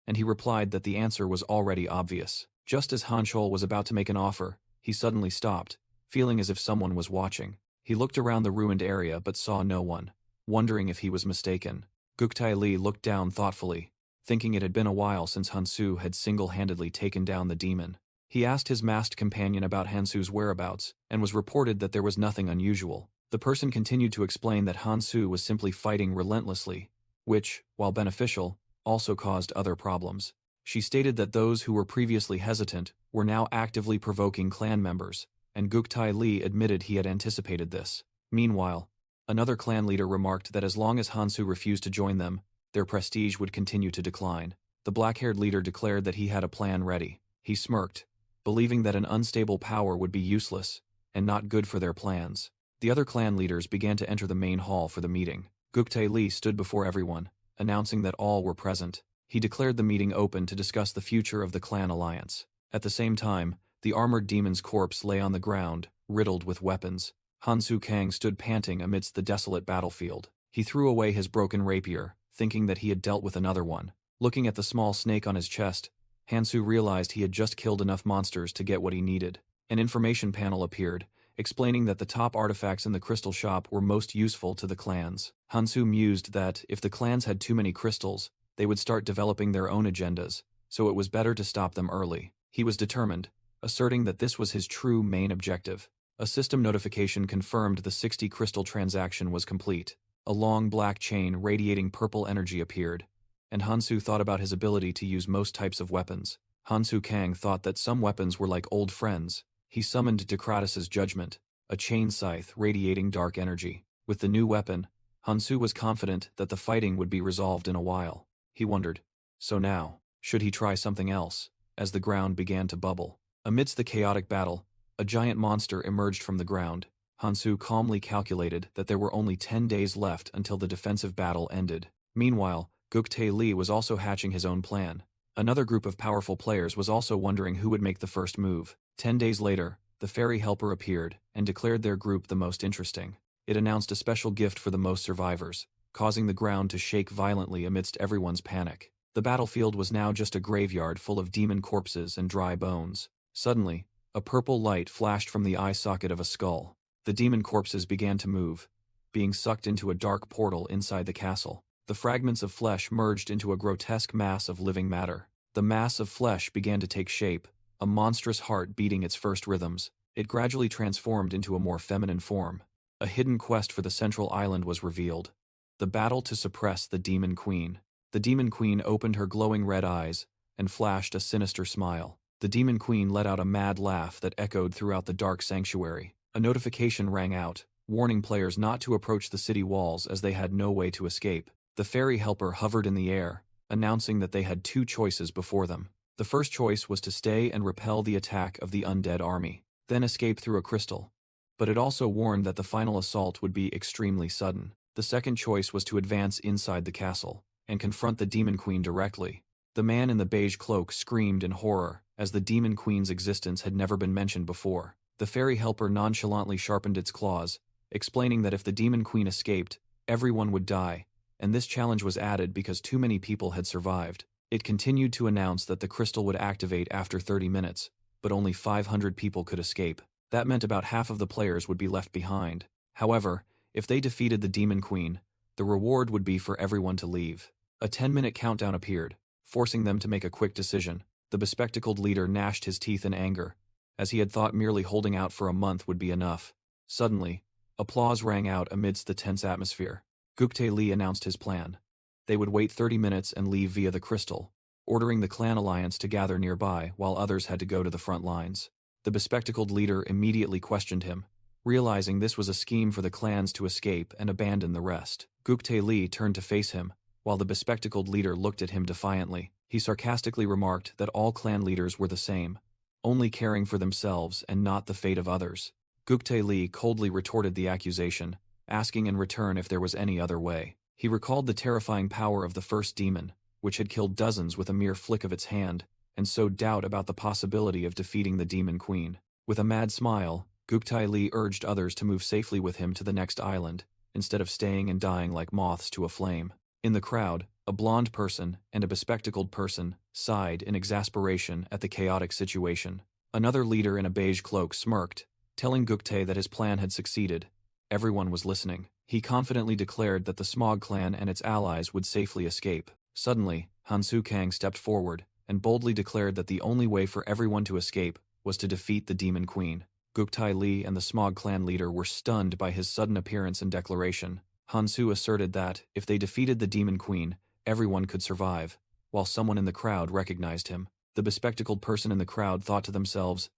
and he replied that the answer was already obvious. Just as Hanchol was about to make an offer, he suddenly stopped, feeling as if someone was watching. He looked around the ruined area but saw no one, wondering if he was mistaken. Guktai Li looked down thoughtfully, thinking it had been a while since Hansu had single-handedly taken down the demon. He asked his masked companion about Hansu's whereabouts, and was reported that there was nothing unusual. The person continued to explain that Hansu was simply fighting relentlessly, which, while beneficial, also caused other problems. She stated that those who were previously hesitant were now actively provoking clan members, and Guktai Li admitted he had anticipated this. Meanwhile, another clan leader remarked that as long as Hansu refused to join them, their prestige would continue to decline. The black-haired leader declared that he had a plan ready. He smirked, believing that an unstable power would be useless and not good for their plans. The other clan leaders began to enter the main hall for the meeting. Guktai Li stood before everyone, announcing that all were present. He declared the meeting open to discuss the future of the clan alliance. At the same time, the armored demon's corpse lay on the ground, riddled with weapons. Hansu Kang stood panting amidst the desolate battlefield. He threw away his broken rapier, thinking that he had dealt with another one. Looking at the small snake on his chest, Hansu realized he had just killed enough monsters to get what he needed. An information panel appeared, explaining that the top artifacts in the crystal shop were most useful to the clans. Hansu mused that, if the clans had too many crystals, they would start developing their own agendas, so it was better to stop them early. He was determined, asserting that this was his true main objective. A system notification confirmed the 60 crystal transaction was complete. A long black chain radiating purple energy appeared, and Hansu thought about his ability to use most types of weapons. Hansu Kang thought that some weapons were like old friends. He summoned Decratus's judgment, a chain scythe radiating dark energy. With the new weapon, Hansu was confident that the fighting would be resolved in a while. He wondered, so now, should he try something else? As the ground began to bubble, amidst the chaotic battle, a giant monster emerged from the ground. Hansu calmly calculated that there were only 10 days left until the defensive battle ended. Meanwhile, Guktai Li was also hatching his own plan. Another group of powerful players was also wondering who would make the first move. 10 days later, the fairy helper appeared and declared their group the most interesting. It announced a special gift for the most survivors, causing the ground to shake violently amidst everyone's panic. The battlefield was now just a graveyard full of demon corpses and dry bones. Suddenly, a purple light flashed from the eye socket of a skull. The demon corpses began to move, being sucked into a dark portal inside the castle. The fragments of flesh merged into a grotesque mass of living matter. The mass of flesh began to take shape, a monstrous heart beating its first rhythms. It gradually transformed into a more feminine form. A hidden quest for the central island was revealed. The battle to suppress the Demon Queen. The Demon Queen opened her glowing red eyes and flashed a sinister smile. The Demon Queen let out a mad laugh that echoed throughout the dark sanctuary. A notification rang out, warning players not to approach the city walls as they had no way to escape. The fairy helper hovered in the air, announcing that they had two choices before them. The first choice was to stay and repel the attack of the undead army, then escape through a crystal. But it also warned that the final assault would be extremely sudden. The second choice was to advance inside the castle and confront the Demon Queen directly. The man in the beige cloak screamed in horror, as the Demon Queen's existence had never been mentioned before. The fairy helper nonchalantly sharpened its claws, explaining that if the Demon Queen escaped, everyone would die, and this challenge was added because too many people had survived. It continued to announce that the crystal would activate after 30 minutes, but only 500 people could escape. That meant about half of the players would be left behind. However, if they defeated the Demon Queen, the reward would be for everyone to leave. A 10-minute countdown appeared, forcing them to make a quick decision. The bespectacled leader gnashed his teeth in anger, as he had thought merely holding out for a month would be enough. Suddenly, applause rang out amidst the tense atmosphere. Guktae Lee announced his plan. They would wait 30 minutes and leave via the crystal, ordering the clan alliance to gather nearby while others had to go to the front lines. The bespectacled leader immediately questioned him, realizing this was a scheme for the clans to escape and abandon the rest. Guktae Lee turned to face him, while the bespectacled leader looked at him defiantly. He sarcastically remarked that all clan leaders were the same, only caring for themselves and not the fate of others. Guktae Lee coldly retorted the accusation, asking in return if there was any other way. He recalled the terrifying power of the first demon, which had killed dozens with a mere flick of its hand, and sowed doubt about the possibility of defeating the Demon Queen. With a mad smile, Guktae Lee urged others to move safely with him to the next island, instead of staying and dying like moths to a flame. In the crowd, a blonde person and a bespectacled person sighed in exasperation at the chaotic situation. Another leader in a beige cloak smirked, telling Guktae that his plan had succeeded. Everyone was listening. He confidently declared that the Smog clan and its allies would safely escape. Suddenly, Hansu Kang stepped forward and boldly declared that the only way for everyone to escape was to defeat the Demon Queen. Guktae Lee and the Smog clan leader were stunned by his sudden appearance and declaration. Hansu asserted that, if they defeated the Demon Queen, everyone could survive, while someone in the crowd recognized him. The bespectacled person in the crowd thought to themselves,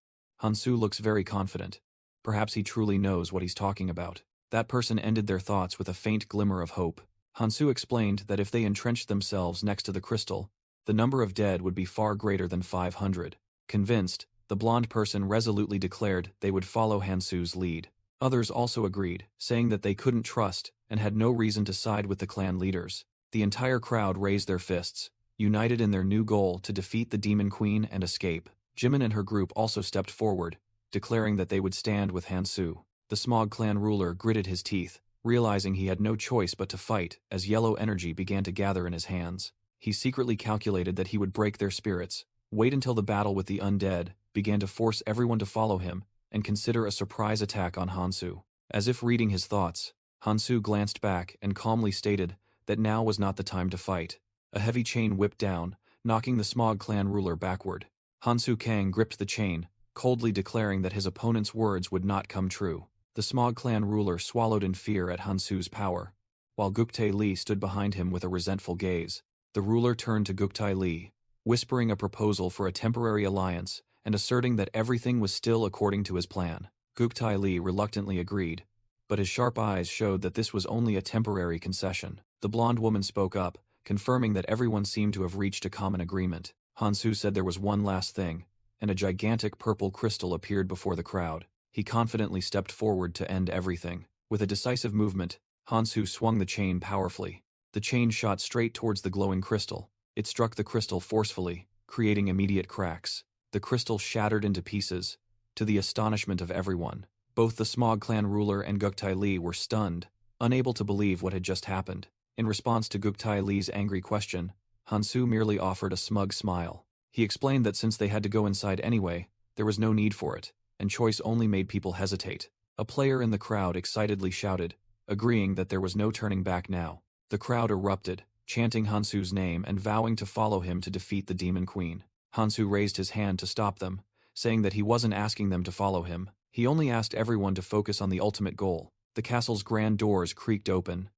"Hansu looks very confident. Perhaps he truly knows what he's talking about." That person ended their thoughts with a faint glimmer of hope. Hansu explained that if they entrenched themselves next to the crystal, the number of dead would be far greater than 500. Convinced, the blonde person resolutely declared they would follow Hansu's lead. Others also agreed, saying that they couldn't trust and had no reason to side with the clan leaders. The entire crowd raised their fists, united in their new goal to defeat the Demon Queen and escape. Jimin and her group also stepped forward, declaring that they would stand with Hansu. The Smog clan ruler gritted his teeth, realizing he had no choice but to fight as yellow energy began to gather in his hands. He secretly calculated that he would break their spirits, wait until the battle with the undead began to force everyone to follow him, and consider a surprise attack on Hansu. As if reading his thoughts, Hansu glanced back and calmly stated that now was not the time to fight. A heavy chain whipped down, knocking the Smog clan ruler backward. Hansu Kang gripped the chain, coldly declaring that his opponent's words would not come true. The Smog clan ruler swallowed in fear at Hansu's power, while Guktae Lee stood behind him with a resentful gaze. The ruler turned to Guktae Lee, whispering a proposal for a temporary alliance and asserting that everything was still according to his plan. Guktae Lee reluctantly agreed, but his sharp eyes showed that this was only a temporary concession. The blonde woman spoke up, confirming that everyone seemed to have reached a common agreement. Hansu said there was one last thing, and a gigantic purple crystal appeared before the crowd. He confidently stepped forward to end everything. With a decisive movement, Hansu swung the chain powerfully. The chain shot straight towards the glowing crystal, It struck the crystal forcefully, creating immediate cracks. The crystal shattered into pieces, to the astonishment of everyone. Both the Smog clan ruler and Guktai Li were stunned, unable to believe what had just happened. In response to Guktai Li's angry question, Hansu merely offered a smug smile. He explained that since they had to go inside anyway, there was no need for it, and choice only made people hesitate. A player in the crowd excitedly shouted, agreeing that there was no turning back now. The crowd erupted, chanting Hansu's name and vowing to follow him to defeat the Demon Queen. Hansu raised his hand to stop them, saying that he wasn't asking them to follow him. He only asked everyone to focus on the ultimate goal. The castle's grand doors creaked open,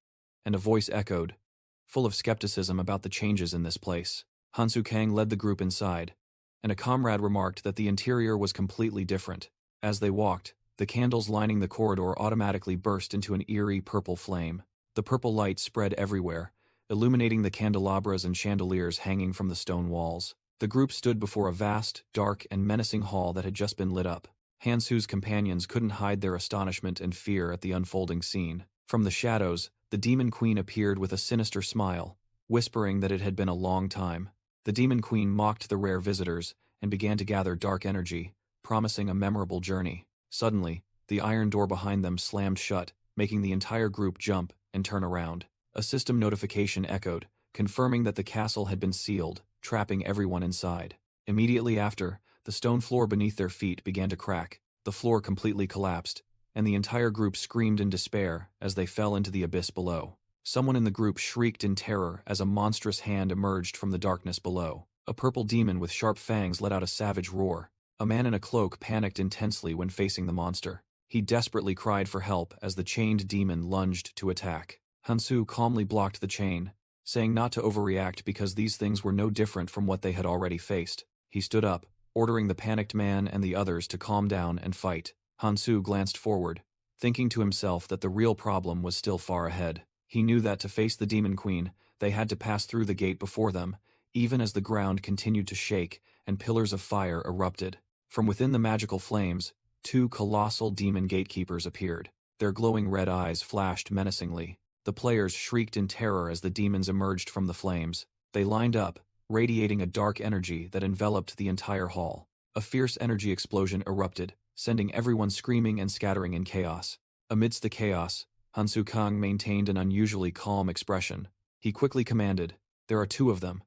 and a voice echoed, full of skepticism about the changes in this place. Hansu Kang led the group inside, and a comrade remarked that the interior was completely different. As they walked, the candles lining the corridor automatically burst into an eerie purple flame. The purple light spread everywhere, illuminating the candelabras and chandeliers hanging from the stone walls. The group stood before a vast, dark, and menacing hall that had just been lit up. Hansu's companions couldn't hide their astonishment and fear at the unfolding scene. From the shadows, the Demon Queen appeared with a sinister smile, whispering that it had been a long time. The Demon Queen mocked the rare visitors and began to gather dark energy, promising a memorable journey. Suddenly, the iron door behind them slammed shut, making the entire group jump and turn around. A system notification echoed, confirming that the castle had been sealed, trapping everyone inside. Immediately after, the stone floor beneath their feet began to crack. The floor completely collapsed, and the entire group screamed in despair as they fell into the abyss below. Someone in the group shrieked in terror as a monstrous hand emerged from the darkness below. A purple demon with sharp fangs let out a savage roar. A man in a cloak panicked intensely when facing the monster. He desperately cried for help as the chained demon lunged to attack. Hansu calmly blocked the chain, saying not to overreact because these things were no different from what they had already faced. He stood up, ordering the panicked man and the others to calm down and fight. Hansu glanced forward, thinking to himself that the real problem was still far ahead. He knew that to face the Demon Queen, they had to pass through the gate before them, even as the ground continued to shake and pillars of fire erupted. From within the magical flames, two colossal demon gatekeepers appeared. Their glowing red eyes flashed menacingly. The players shrieked in terror as the demons emerged from the flames. They lined up, radiating a dark energy that enveloped the entire hall. A fierce energy explosion erupted, sending everyone screaming and scattering in chaos. Amidst the chaos, Hansu Kang maintained an unusually calm expression. He quickly commanded, "There are two of them.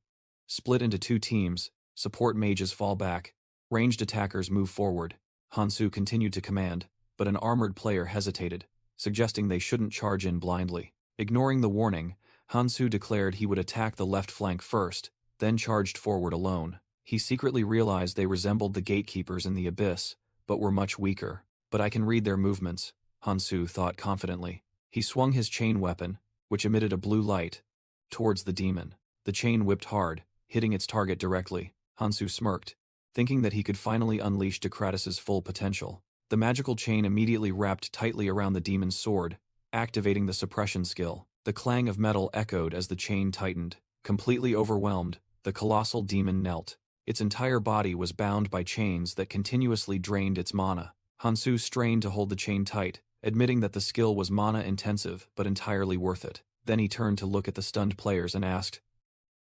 Split into two teams, support mages fall back, ranged attackers move forward." Hansu continued to command, but an armored player hesitated, suggesting they shouldn't charge in blindly. Ignoring the warning, Hansu declared he would attack the left flank first, then charged forward alone. He secretly realized they resembled the gatekeepers in the abyss, but were much weaker. "But I can read their movements," Hansu thought confidently. He swung his chain weapon, which emitted a blue light, towards the demon. The chain whipped hard, hitting its target directly. Hansu smirked, thinking that he could finally unleash Decratus's full potential. The magical chain immediately wrapped tightly around the demon's sword, activating the suppression skill. The clang of metal echoed as the chain tightened. Completely overwhelmed, the colossal demon knelt. Its entire body was bound by chains that continuously drained its mana. Hansu strained to hold the chain tight, admitting that the skill was mana-intensive but entirely worth it. Then he turned to look at the stunned players and asked,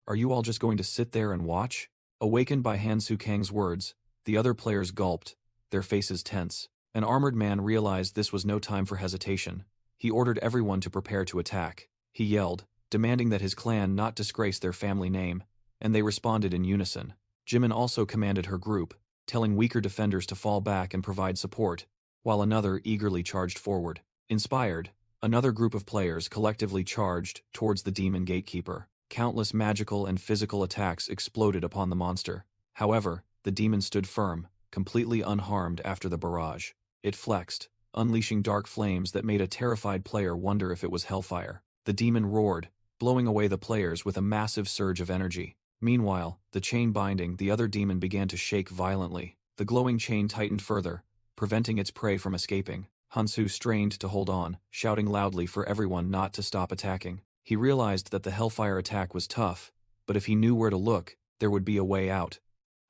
"Are you all just going to sit there and watch?" Awakened by Hansu Kang's words, the other players gulped, their faces tense. An armored man realized this was no time for hesitation. He ordered everyone to prepare to attack. He yelled, demanding that his clan not disgrace their family name, and they responded in unison. Jimin also commanded her group, telling weaker defenders to fall back and provide support, while another eagerly charged forward. Inspired, another group of players collectively charged towards the demon gatekeeper. Countless magical and physical attacks exploded upon the monster. However, the demon stood firm, completely unharmed after the barrage. It flexed, unleashing dark flames that made a terrified player wonder if it was hellfire. The demon roared, blowing away the players with a massive surge of energy. Meanwhile, the chain binding the other demon began to shake violently. The glowing chain tightened further, preventing its prey from escaping. Hansu strained to hold on, shouting loudly for everyone not to stop attacking. He realized that the hellfire attack was tough, but if he knew where to look, there would be a way out.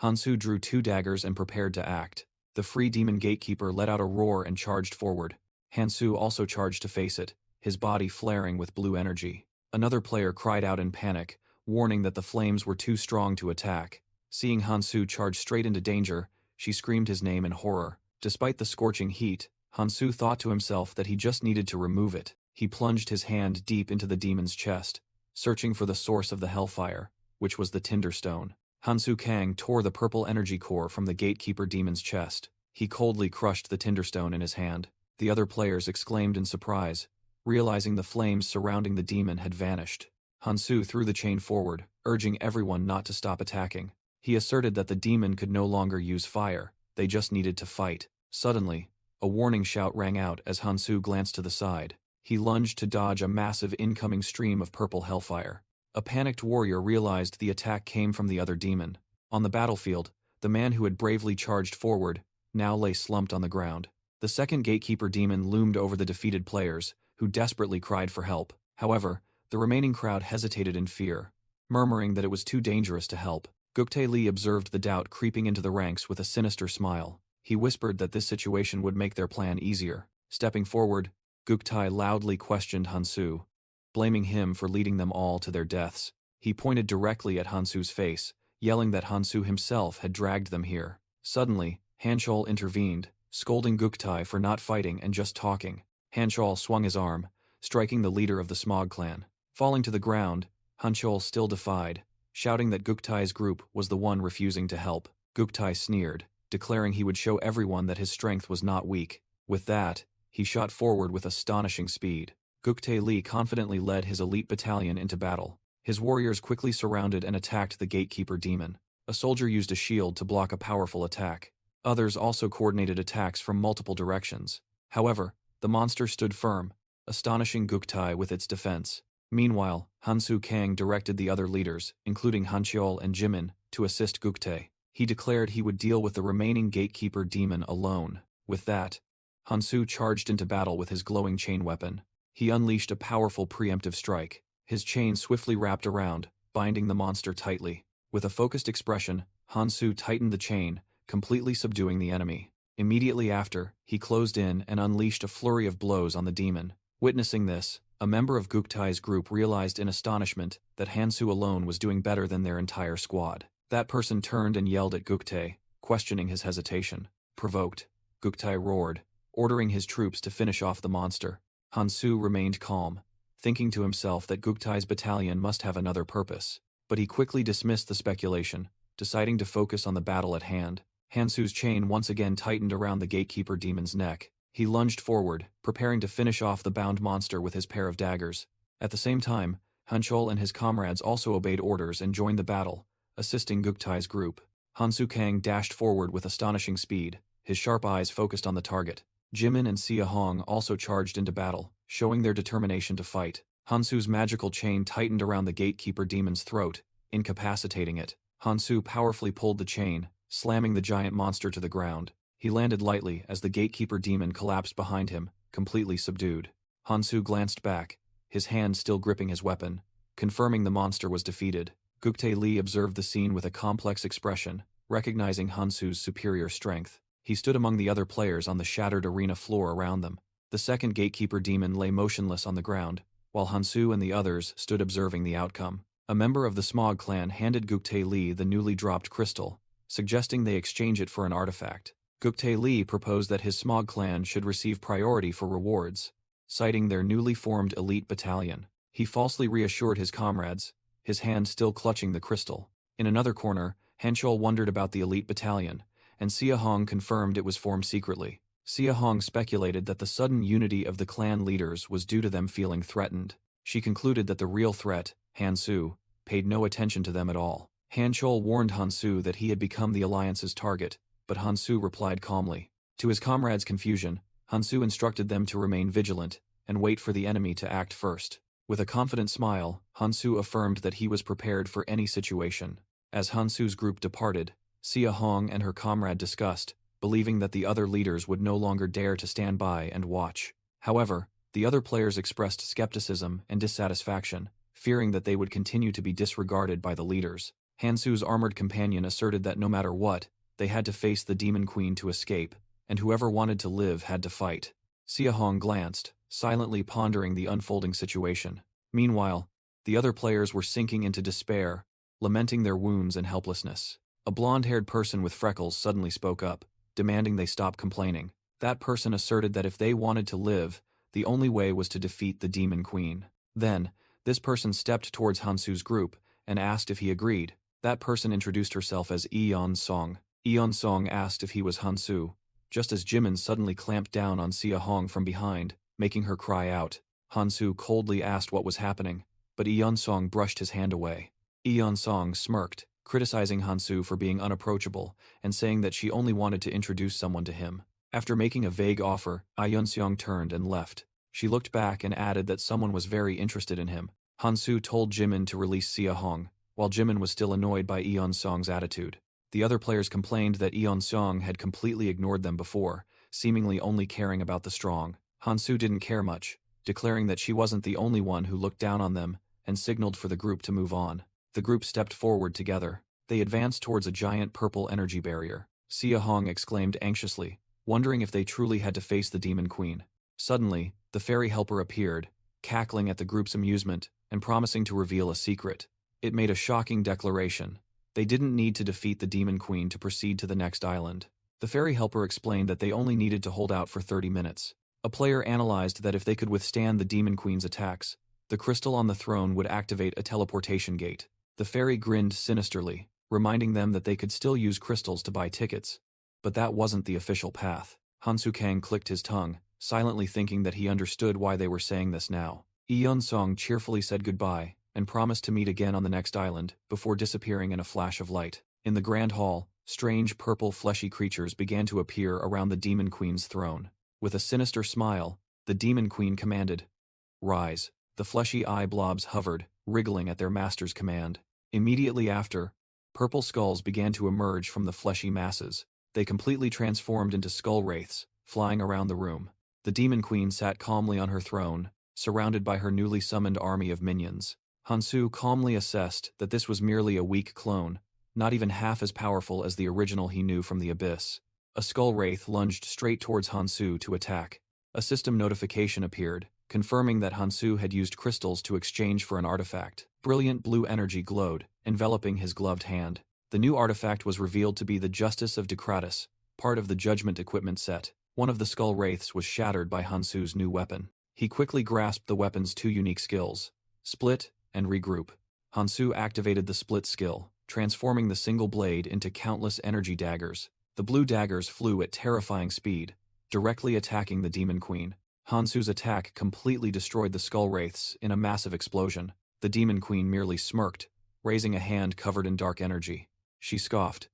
Hansu drew two daggers and prepared to act. The free demon gatekeeper let out a roar and charged forward. Hansu also charged to face it, his body flaring with blue energy. Another player cried out in panic, warning that the flames were too strong to attack. Seeing Hansu charge straight into danger, she screamed his name in horror. Despite the scorching heat, Hansu thought to himself that he just needed to remove it. He plunged his hand deep into the demon's chest, searching for the source of the hellfire, which was the Tinder Stone. Hansu Kang tore the purple energy core from the gatekeeper demon's chest. He coldly crushed the Tinder Stone in his hand. The other players exclaimed in surprise, realizing the flames surrounding the demon had vanished. Hansu threw the chain forward, urging everyone not to stop attacking. He asserted that the demon could no longer use fire, they just needed to fight. Suddenly, a warning shout rang out as Hansu glanced to the side. He lunged to dodge a massive incoming stream of purple hellfire. A panicked warrior realized the attack came from the other demon. On the battlefield, the man who had bravely charged forward now lay slumped on the ground. The second gatekeeper demon loomed over the defeated players, who desperately cried for help. However, the remaining crowd hesitated in fear, murmuring that it was too dangerous to help. Guktae Lee observed the doubt creeping into the ranks with a sinister smile. He whispered that this situation would make their plan easier. Stepping forward, Guktae loudly questioned Hansu, blaming him for leading them all to their deaths. He pointed directly at Hansu's face, yelling that Hansu himself had dragged them here. Suddenly, Hanchol intervened, scolding Guktae for not fighting and just talking. Hanchol swung his arm, striking the leader of the Smog clan. Falling to the ground, Hanchol still defied, shouting that Guktae's group was the one refusing to help. Guktae sneered, declaring he would show everyone that his strength was not weak. With that, he shot forward with astonishing speed. Guktae Lee confidently led his elite battalion into battle. His warriors quickly surrounded and attacked the gatekeeper demon. A soldier used a shield to block a powerful attack. Others also coordinated attacks from multiple directions. However, the monster stood firm, astonishing Guktae with its defense. Meanwhile, Hansu Kang directed the other leaders, including Hancheol and Jimin, to assist Guktae. He declared he would deal with the remaining gatekeeper demon alone. With that, Hansu charged into battle with his glowing chain weapon. He unleashed a powerful preemptive strike. His chain swiftly wrapped around, binding the monster tightly. With a focused expression, Hansu tightened the chain, completely subduing the enemy. Immediately after, he closed in and unleashed a flurry of blows on the demon. Witnessing this, a member of Guktae's group realized in astonishment that Hansu alone was doing better than their entire squad. That person turned and yelled at Guktae, questioning his hesitation. Provoked, Guktae roared, ordering his troops to finish off the monster. Hansu remained calm, thinking to himself that Guktae's battalion must have another purpose. But he quickly dismissed the speculation, deciding to focus on the battle at hand. Hansu's chain once again tightened around the gatekeeper demon's neck. He lunged forward, preparing to finish off the bound monster with his pair of daggers. At the same time, Hanchol and his comrades also obeyed orders and joined the battle, assisting Guktae's group. Hansu Kang dashed forward with astonishing speed, his sharp eyes focused on the target. Jimin and Sia Hong also charged into battle, showing their determination to fight. Hansu's magical chain tightened around the gatekeeper demon's throat, incapacitating it. Hansu powerfully pulled the chain, slamming the giant monster to the ground. He landed lightly as the gatekeeper demon collapsed behind him, completely subdued. Hansu glanced back, his hand still gripping his weapon, confirming the monster was defeated. Guktae Lee observed the scene with a complex expression, recognizing Hansu's superior strength. He stood among the other players on the shattered arena floor around them. The second gatekeeper demon lay motionless on the ground, while Hansu and the others stood observing the outcome. A member of the Smog clan handed Guktae Lee the newly dropped crystal, suggesting they exchange it for an artifact. Guktae Lee proposed that his Smog clan should receive priority for rewards, citing their newly formed elite battalion. He falsely reassured his comrades, his hand still clutching the crystal. In another corner, Hanchol wondered about the elite battalion, and Sia Hong confirmed it was formed secretly. Sia Hong speculated that the sudden unity of the clan leaders was due to them feeling threatened. She concluded that the real threat, Hansu, paid no attention to them at all. Hanchol warned Hansu that he had become the alliance's target, but Hansu replied calmly. To his comrades' confusion, Hansu instructed them to remain vigilant and wait for the enemy to act first. With a confident smile, Hansu affirmed that he was prepared for any situation. As Hansu's group departed, Sia Hong and her comrade discussed, believing that the other leaders would no longer dare to stand by and watch. However, the other players expressed skepticism and dissatisfaction, fearing that they would continue to be disregarded by the leaders. Hansu's armored companion asserted that no matter what, they had to face the Demon Queen to escape, and whoever wanted to live had to fight. Sia Hong glanced, silently pondering the unfolding situation. Meanwhile, The other players were sinking into despair, lamenting their wounds and helplessness. A blonde-haired person with freckles suddenly spoke up, demanding they stop complaining. That person asserted that if they wanted to live, the only way was to defeat the Demon Queen. Then, this person stepped towards Hansu's group and asked if he agreed. That person introduced herself as Eon Song. Eon Song asked if he was Hansu, just as Jimin suddenly clamped down on Sia Hong from behind, making her cry out. Hansu coldly asked what was happening, but Eon Song brushed his hand away. Eon Song smirked, criticizing Hansu for being unapproachable and saying that she only wanted to introduce someone to him. After making a vague offer, Eon Song turned and left. She looked back and added that someone was very interested in him. Hansu told Jimin to release Sia Hong, while Jimin was still annoyed by Eon Song's attitude. The other players complained that Eon Song had completely ignored them before, seemingly only caring about the strong. Hansu didn't care much, declaring that she wasn't the only one who looked down on them, and signaled for the group to move on. The group stepped forward together. They advanced towards a giant purple energy barrier. Sia Hong exclaimed anxiously, wondering if they truly had to face the Demon Queen. Suddenly, the fairy helper appeared, cackling at the group's amusement and promising to reveal a secret. It made a shocking declaration. They didn't need to defeat the Demon Queen to proceed to the next island. The fairy helper explained that they only needed to hold out for 30 minutes. A player analyzed that if they could withstand the Demon Queen's attacks, the crystal on the throne would activate a teleportation gate. The fairy grinned sinisterly, reminding them that they could still use crystals to buy tickets. But that wasn't the official path. Hansu Kang clicked his tongue, silently thinking that he understood why they were saying this now. Eon Song cheerfully said goodbye, and promised to meet again on the next island, before disappearing in a flash of light. In the Grand Hall, strange purple fleshy creatures began to appear around the Demon Queen's throne. With a sinister smile, the Demon Queen commanded, "Rise." The fleshy eye blobs hovered, wriggling at their master's command. Immediately after, purple skulls began to emerge from the fleshy masses. They completely transformed into skull wraiths, flying around the room. The Demon Queen sat calmly on her throne, surrounded by her newly summoned army of minions. Hansu calmly assessed that this was merely a weak clone, not even half as powerful as the original he knew from the abyss. A skull wraith lunged straight towards Hansu to attack. A system notification appeared, confirming that Hansu had used crystals to exchange for an artifact. Brilliant blue energy glowed, enveloping his gloved hand. The new artifact was revealed to be the Justice of Decratus, part of the Judgment equipment set. One of the skull wraiths was shattered by Hansu's new weapon. He quickly grasped the weapon's two unique skills, Split and Regroup. Hansu activated the Split skill, transforming the single blade into countless energy daggers. The blue daggers flew at terrifying speed, directly attacking the Demon Queen. Hansu's attack completely destroyed the skull wraiths in a massive explosion. The Demon Queen merely smirked, raising a hand covered in dark energy. She scoffed.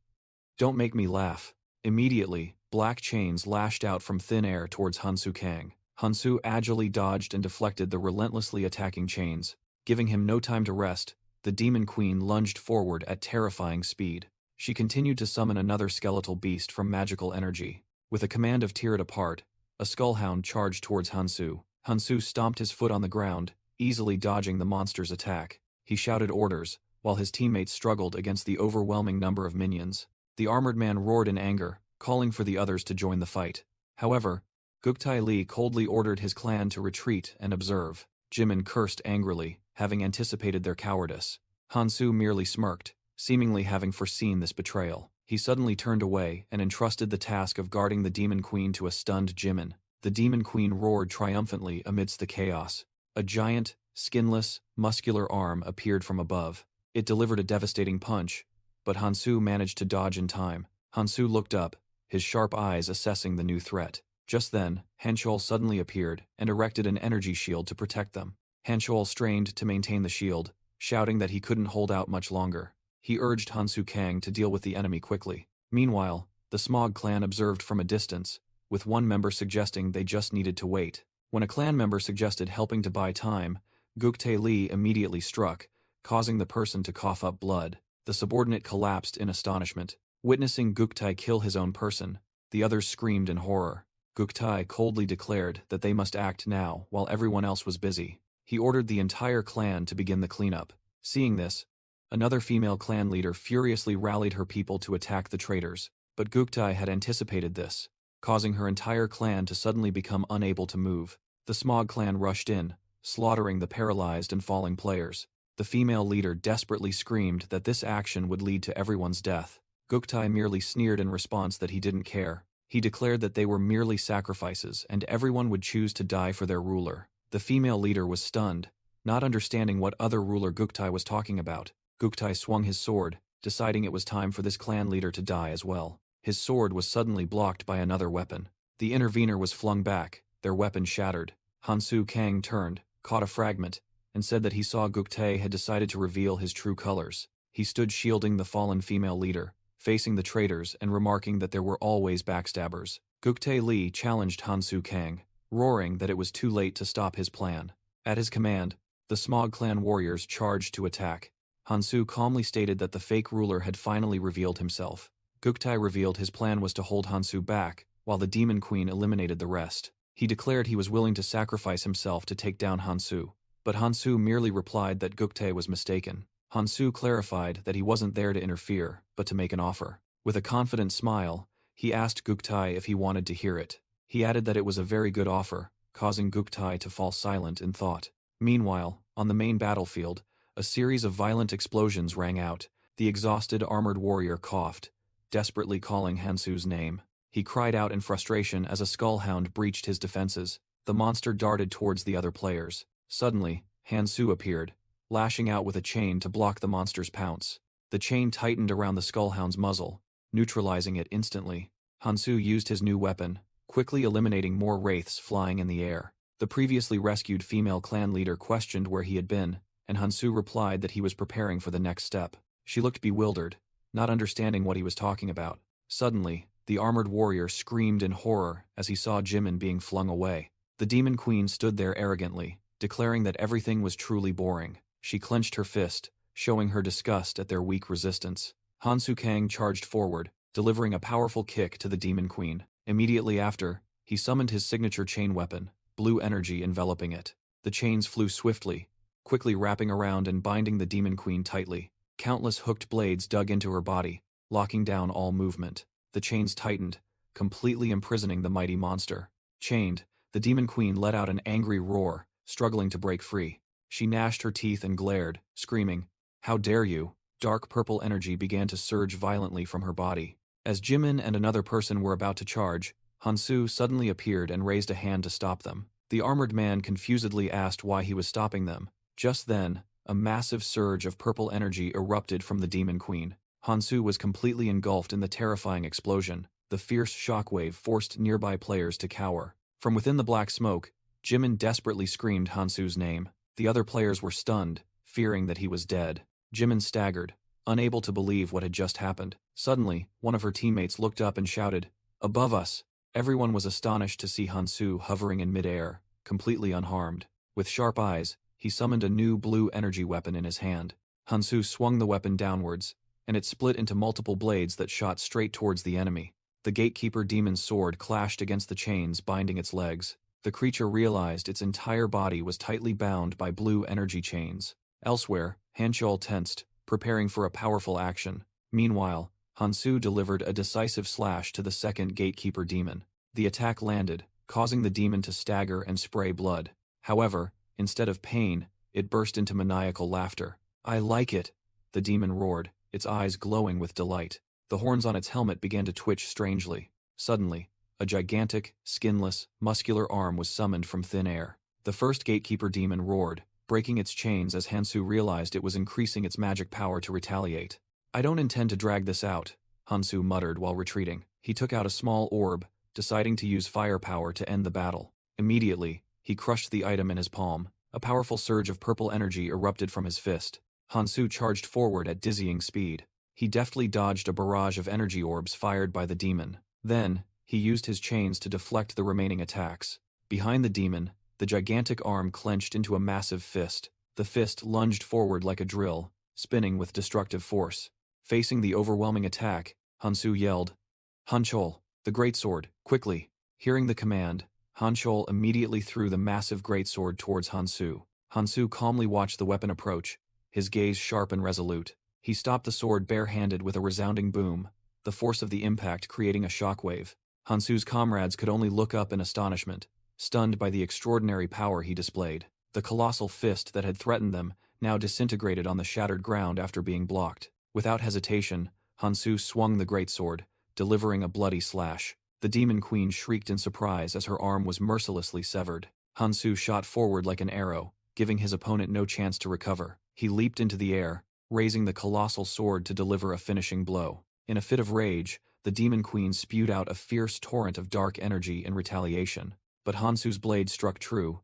"Don't make me laugh." Immediately, black chains lashed out from thin air towards Hansu Kang. Hansu agilely dodged and deflected the relentlessly attacking chains. Giving him no time to rest, the Demon Queen lunged forward at terrifying speed. She continued to summon another skeletal beast from magical energy. With a command of tear it apart, a skullhound charged towards Hansu. Hansu stomped his foot on the ground, easily dodging the monster's attack. He shouted orders, while his teammates struggled against the overwhelming number of minions. The armored man roared in anger, calling for the others to join the fight. However, Guktai Li coldly ordered his clan to retreat and observe. Jimin cursed angrily, having anticipated their cowardice. Hansu merely smirked, seemingly having foreseen this betrayal. He suddenly turned away and entrusted the task of guarding the Demon Queen to a stunned Jimin. The Demon Queen roared triumphantly amidst the chaos. A giant, skinless, muscular arm appeared from above. It delivered a devastating punch, but Hansu managed to dodge in time. Hansu looked up, his sharp eyes assessing the new threat. Just then, Hanchol suddenly appeared and erected an energy shield to protect them. Hanchol strained to maintain the shield, shouting that he couldn't hold out much longer. He urged Hansu Kang to deal with the enemy quickly. Meanwhile, the Smog clan observed from a distance, with one member suggesting they just needed to wait. When a clan member suggested helping to buy time, Guktae Li immediately struck, causing the person to cough up blood. The subordinate collapsed in astonishment. Witnessing Guktae kill his own person, the others screamed in horror. Guktae coldly declared that they must act now while everyone else was busy. He ordered the entire clan to begin the cleanup. Seeing this, another female clan leader furiously rallied her people to attack the traitors, but Guktae had anticipated this, causing her entire clan to suddenly become unable to move. The Smog clan rushed in, slaughtering the paralyzed and falling players. The female leader desperately screamed that this action would lead to everyone's death. Guktai merely sneered in response that he didn't care. He declared that they were merely sacrifices and everyone would choose to die for their ruler. The female leader was stunned, not understanding what other ruler Guktai was talking about. Guktai swung his sword, deciding it was time for this clan leader to die as well. His sword was suddenly blocked by another weapon. The intervener was flung back, their weapon shattered. Hansu Kang turned, caught a fragment, and said that he saw Guktai had decided to reveal his true colors. He stood shielding the fallen female leader, facing the traitors and remarking that there were always backstabbers. Guktai Li challenged Hansu Kang, roaring that it was too late to stop his plan. At his command, the Smog clan warriors charged to attack. Hansu calmly stated that the fake ruler had finally revealed himself. Guktai revealed his plan was to hold Hansu back, while the demon queen eliminated the rest. He declared he was willing to sacrifice himself to take down Hansu, but Hansu merely replied that Guktai was mistaken. Hansu clarified that he wasn't there to interfere, but to make an offer. With a confident smile, he asked Guktai if he wanted to hear it. He added that it was a very good offer, causing Guktai to fall silent in thought. Meanwhile, on the main battlefield, a series of violent explosions rang out. The exhausted armored warrior coughed, desperately calling Hansu's name. He cried out in frustration as a skullhound breached his defenses. The monster darted towards the other players. Suddenly, Hansu appeared, lashing out with a chain to block the monster's pounce. The chain tightened around the skullhound's muzzle, neutralizing it instantly. Hansu used his new weapon, quickly eliminating more wraiths flying in the air. The previously rescued female clan leader questioned where he had been, and Hansu replied that he was preparing for the next step. She looked bewildered, not understanding what he was talking about. Suddenly, the armored warrior screamed in horror as he saw Jimin being flung away. The demon queen stood there arrogantly, declaring that everything was truly boring. She clenched her fist, showing her disgust at their weak resistance. Hansu Kang charged forward, delivering a powerful kick to the demon queen. Immediately after, he summoned his signature chain weapon, blue energy enveloping it. The chains flew swiftly, quickly wrapping around and binding the demon queen tightly. Countless hooked blades dug into her body, locking down all movement. The chains tightened, completely imprisoning the mighty monster. Chained, the demon queen let out an angry roar, struggling to break free. She gnashed her teeth and glared, screaming, "How dare you!" Dark purple energy began to surge violently from her body. As Jimin and another person were about to charge, Hansu suddenly appeared and raised a hand to stop them. The armored man confusedly asked why he was stopping them. Just then, a massive surge of purple energy erupted from the demon queen. Hansu was completely engulfed in the terrifying explosion. The fierce shockwave forced nearby players to cower. From within the black smoke, Jimin desperately screamed Hansu's name. The other players were stunned, fearing that he was dead. Jimin staggered, unable to believe what had just happened. Suddenly, one of her teammates looked up and shouted, "Above us!" Everyone was astonished to see Hansu hovering in midair, completely unharmed. With sharp eyes, he summoned a new blue energy weapon in his hand. Hansu swung the weapon downwards, and it split into multiple blades that shot straight towards the enemy. The gatekeeper demon's sword clashed against the chains binding its legs. The creature realized its entire body was tightly bound by blue energy chains. Elsewhere, Hanchol tensed, preparing for a powerful action. Meanwhile, Hansu delivered a decisive slash to the second gatekeeper demon. The attack landed, causing the demon to stagger and spray blood. However, instead of pain, it burst into maniacal laughter. "I like it," the demon roared, its eyes glowing with delight. The horns on its helmet began to twitch strangely. Suddenly, a gigantic, skinless, muscular arm was summoned from thin air. The first gatekeeper demon roared, breaking its chains as Hansu realized it was increasing its magic power to retaliate. "I don't intend to drag this out," Hansu muttered while retreating. He took out a small orb, deciding to use firepower to end the battle. Immediately, he crushed the item in his palm. A powerful surge of purple energy erupted from his fist. Hansu charged forward at dizzying speed. He deftly dodged a barrage of energy orbs fired by the demon. Then, he used his chains to deflect the remaining attacks. Behind the demon, the gigantic arm clenched into a massive fist. The fist lunged forward like a drill, spinning with destructive force. Facing the overwhelming attack, Hansu yelled, "Hanchol, the greatsword, quickly!" Hearing the command, Hanchol immediately threw the massive greatsword towards Hansu. Hansu calmly watched the weapon approach, his gaze sharp and resolute. He stopped the sword bare-handed with a resounding boom, the force of the impact creating a shockwave. Hansu's comrades could only look up in astonishment, stunned by the extraordinary power he displayed. The colossal fist that had threatened them now disintegrated on the shattered ground after being blocked. Without hesitation, Hansu swung the greatsword, delivering a bloody slash. The demon queen shrieked in surprise as her arm was mercilessly severed. Hansu shot forward like an arrow, giving his opponent no chance to recover. He leaped into the air, raising the colossal sword to deliver a finishing blow. In a fit of rage, the demon queen spewed out a fierce torrent of dark energy in retaliation. But Hansu's blade struck true,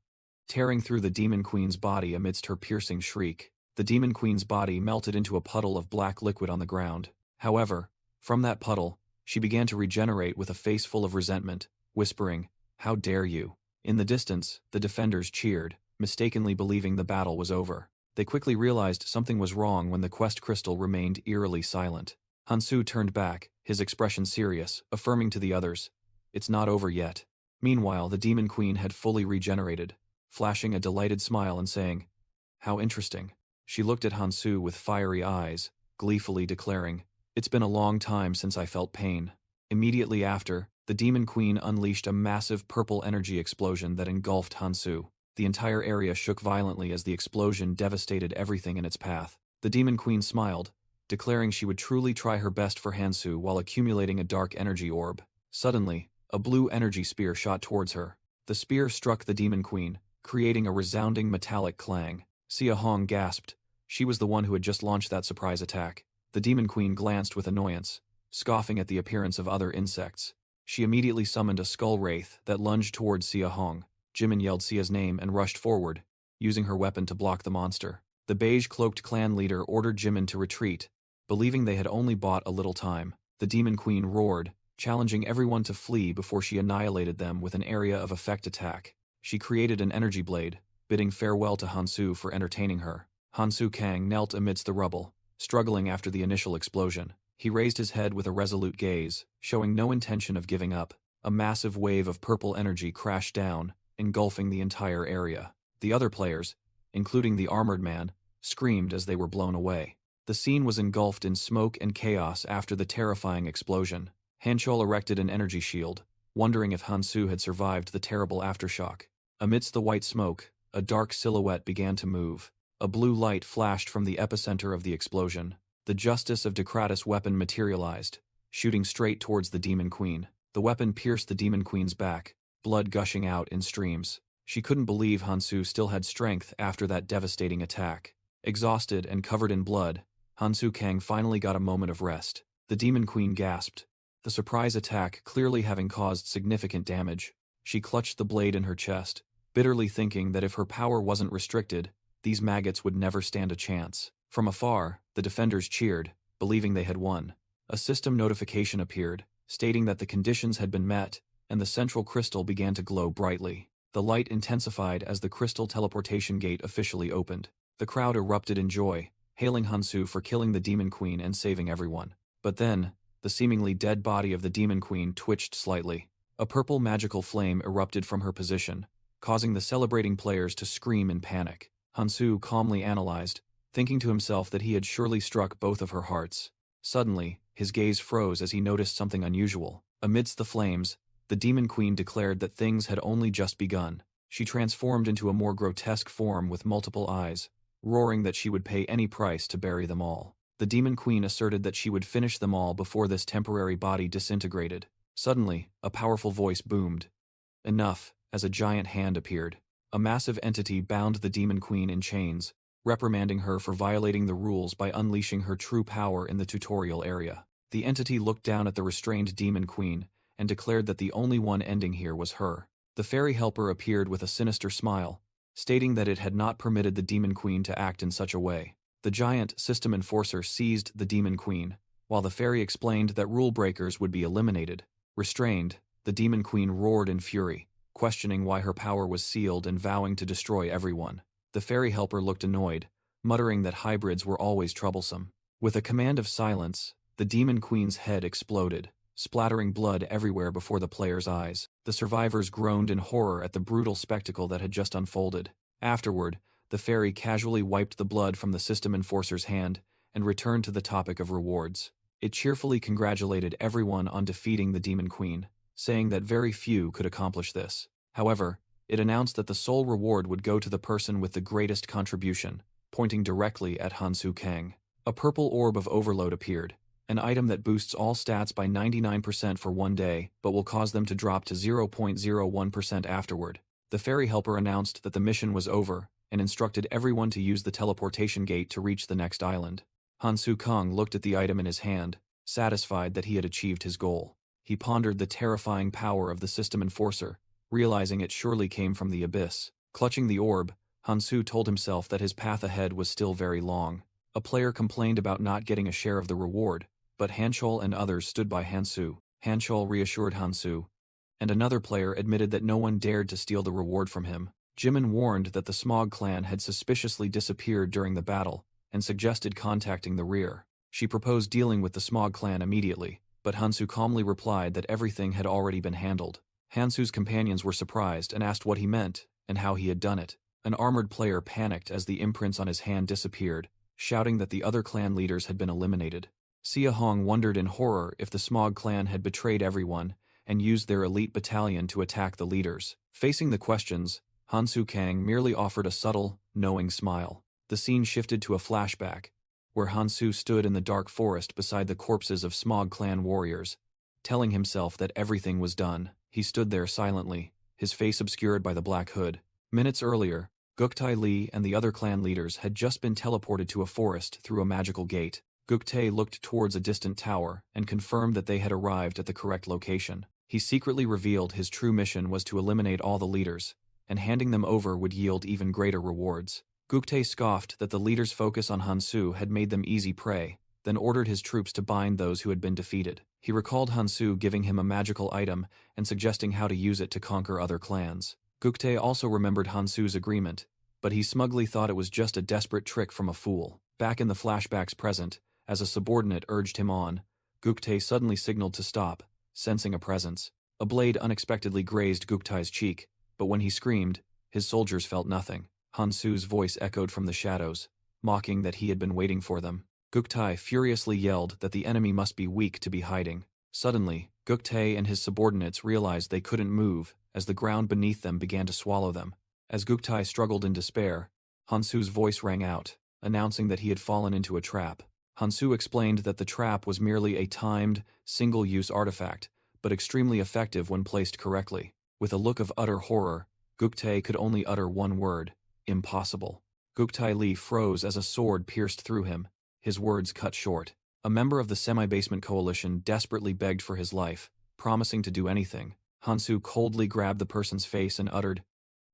tearing through the demon queen's body amidst her piercing shriek. The demon queen's body melted into a puddle of black liquid on the ground. However, from that puddle, she began to regenerate with a face full of resentment, whispering, "How dare you?" In the distance, the defenders cheered, mistakenly believing the battle was over. They quickly realized something was wrong when the quest crystal remained eerily silent. Hansu turned back, his expression serious, affirming to the others, "It's not over yet." Meanwhile, the demon queen had fully regenerated, flashing a delighted smile and saying, "How interesting." She looked at Hansu with fiery eyes, gleefully declaring, "It's been a long time since I felt pain." Immediately after, the demon queen unleashed a massive purple energy explosion that engulfed Hansu. The entire area shook violently as the explosion devastated everything in its path. The demon queen smiled, declaring she would truly try her best for Hansu while accumulating a dark energy orb. Suddenly, a blue energy spear shot towards her. The spear struck the demon queen, creating a resounding metallic clang. Sia Hong gasped. She was the one who had just launched that surprise attack. The demon queen glanced with annoyance, scoffing at the appearance of other insects. She immediately summoned a skull wraith that lunged towards Sia Hong. Jimin yelled Sia's name and rushed forward, using her weapon to block the monster. The beige-cloaked clan leader ordered Jimin to retreat, believing they had only bought a little time. The demon queen roared, challenging everyone to flee before she annihilated them with an area of effect attack. She created an energy blade, bidding farewell to Hansu for entertaining her. Hansu Kang knelt amidst the rubble, struggling after the initial explosion. He raised his head with a resolute gaze, showing no intention of giving up. A massive wave of purple energy crashed down, engulfing the entire area. The other players, including the armored man, screamed as they were blown away. The scene was engulfed in smoke and chaos after the terrifying explosion. Hanchol erected an energy shield, wondering if Hansu had survived the terrible aftershock. Amidst the white smoke, a dark silhouette began to move. A blue light flashed from the epicenter of the explosion. The Justice of Decratus weapon materialized, shooting straight towards the demon queen. The weapon pierced the demon queen's back, blood gushing out in streams. She couldn't believe Hansu still had strength after that devastating attack. Exhausted and covered in blood, Hansu Kang finally got a moment of rest. The demon queen gasped, the surprise attack clearly having caused significant damage. She clutched the blade in her chest, bitterly thinking that if her power wasn't restricted, these maggots would never stand a chance. From afar, the defenders cheered, believing they had won. A system notification appeared, stating that the conditions had been met, and the central crystal began to glow brightly. The light intensified as the crystal teleportation gate officially opened. The crowd erupted in joy, hailing Hansu for killing the demon queen and saving everyone. But then, the seemingly dead body of the demon queen twitched slightly. A purple magical flame erupted from her position, causing the celebrating players to scream in panic. Hansu calmly analyzed, thinking to himself that he had surely struck both of her hearts. Suddenly, his gaze froze as he noticed something unusual. Amidst the flames, the demon queen declared that things had only just begun. She transformed into a more grotesque form with multiple eyes, roaring that she would pay any price to bury them all. The demon queen asserted that she would finish them all before this temporary body disintegrated. Suddenly, a powerful voice boomed. Enough, as a giant hand appeared. A massive entity bound the demon queen in chains, reprimanding her for violating the rules by unleashing her true power in the tutorial area. The entity looked down at the restrained demon queen and declared that the only one ending here was her. The fairy helper appeared with a sinister smile, stating that it had not permitted the demon queen to act in such a way. The giant system enforcer seized the demon queen, while the fairy explained that rule breakers would be eliminated. Restrained, the demon queen roared in fury, questioning why her power was sealed and vowing to destroy everyone. The fairy helper looked annoyed, muttering that hybrids were always troublesome. With a command of silence, the demon queen's head exploded, splattering blood everywhere before the players' eyes. The survivors groaned in horror at the brutal spectacle that had just unfolded. Afterward, the fairy casually wiped the blood from the system enforcer's hand and returned to the topic of rewards. It cheerfully congratulated everyone on defeating the demon queen, saying that very few could accomplish this. However, it announced that the sole reward would go to the person with the greatest contribution, pointing directly at Hansu Kang. A purple orb of overload appeared, an item that boosts all stats by 99% for one day but will cause them to drop to 0.01% afterward. The fairy helper announced that the mission was over and instructed everyone to use the teleportation gate to reach the next island. Hansu Kang looked at the item in his hand, satisfied that he had achieved his goal. He pondered the terrifying power of the system enforcer, realizing it surely came from the abyss. Clutching the orb, Hansu told himself that his path ahead was still very long. A player complained about not getting a share of the reward, but Hanchol and others stood by Hansu. Hanchol reassured Hansu, and another player admitted that no one dared to steal the reward from him. Jimin warned that the Smog clan had suspiciously disappeared during the battle and suggested contacting the rear. She proposed dealing with the Smog clan immediately, but Hansu calmly replied that everything had already been handled. Hansu's companions were surprised and asked what he meant and how he had done it. An armored player panicked as the imprints on his hand disappeared, shouting that the other clan leaders had been eliminated. Sia Hong wondered in horror if the Smog clan had betrayed everyone and used their elite battalion to attack the leaders. Facing the questions, Hansu Kang merely offered a subtle, knowing smile. The scene shifted to a flashback, where Hansu stood in the dark forest beside the corpses of Smog clan warriors, telling himself that everything was done. He stood there silently, his face obscured by the black hood. Minutes earlier, Guktae Li and the other clan leaders had just been teleported to a forest through a magical gate. Guktae looked towards a distant tower and confirmed that they had arrived at the correct location. He secretly revealed his true mission was to eliminate all the leaders, and handing them over would yield even greater rewards. Guktae scoffed that the leaders' focus on Hansu had made them easy prey, then ordered his troops to bind those who had been defeated. He recalled Hansu giving him a magical item and suggesting how to use it to conquer other clans. Guktae also remembered Hansu's agreement, but he smugly thought it was just a desperate trick from a fool. Back in the flashbacks present, as a subordinate urged him on, Guktae suddenly signaled to stop, sensing a presence. A blade unexpectedly grazed Guktae's cheek, but when he screamed, his soldiers felt nothing. Hansu's voice echoed from the shadows, mocking that he had been waiting for them. Guktae furiously yelled that the enemy must be weak to be hiding. Suddenly, Guktae and his subordinates realized they couldn't move as the ground beneath them began to swallow them. As Guktae struggled in despair, Hansu's voice rang out, announcing that he had fallen into a trap. Hansu explained that the trap was merely a timed, single-use artifact, but extremely effective when placed correctly. With a look of utter horror, Guktae could only utter one word: impossible. Guktae Li froze as a sword pierced through him, his words cut short. A member of the semi-basement coalition desperately begged for his life, promising to do anything. Hansu coldly grabbed the person's face and uttered,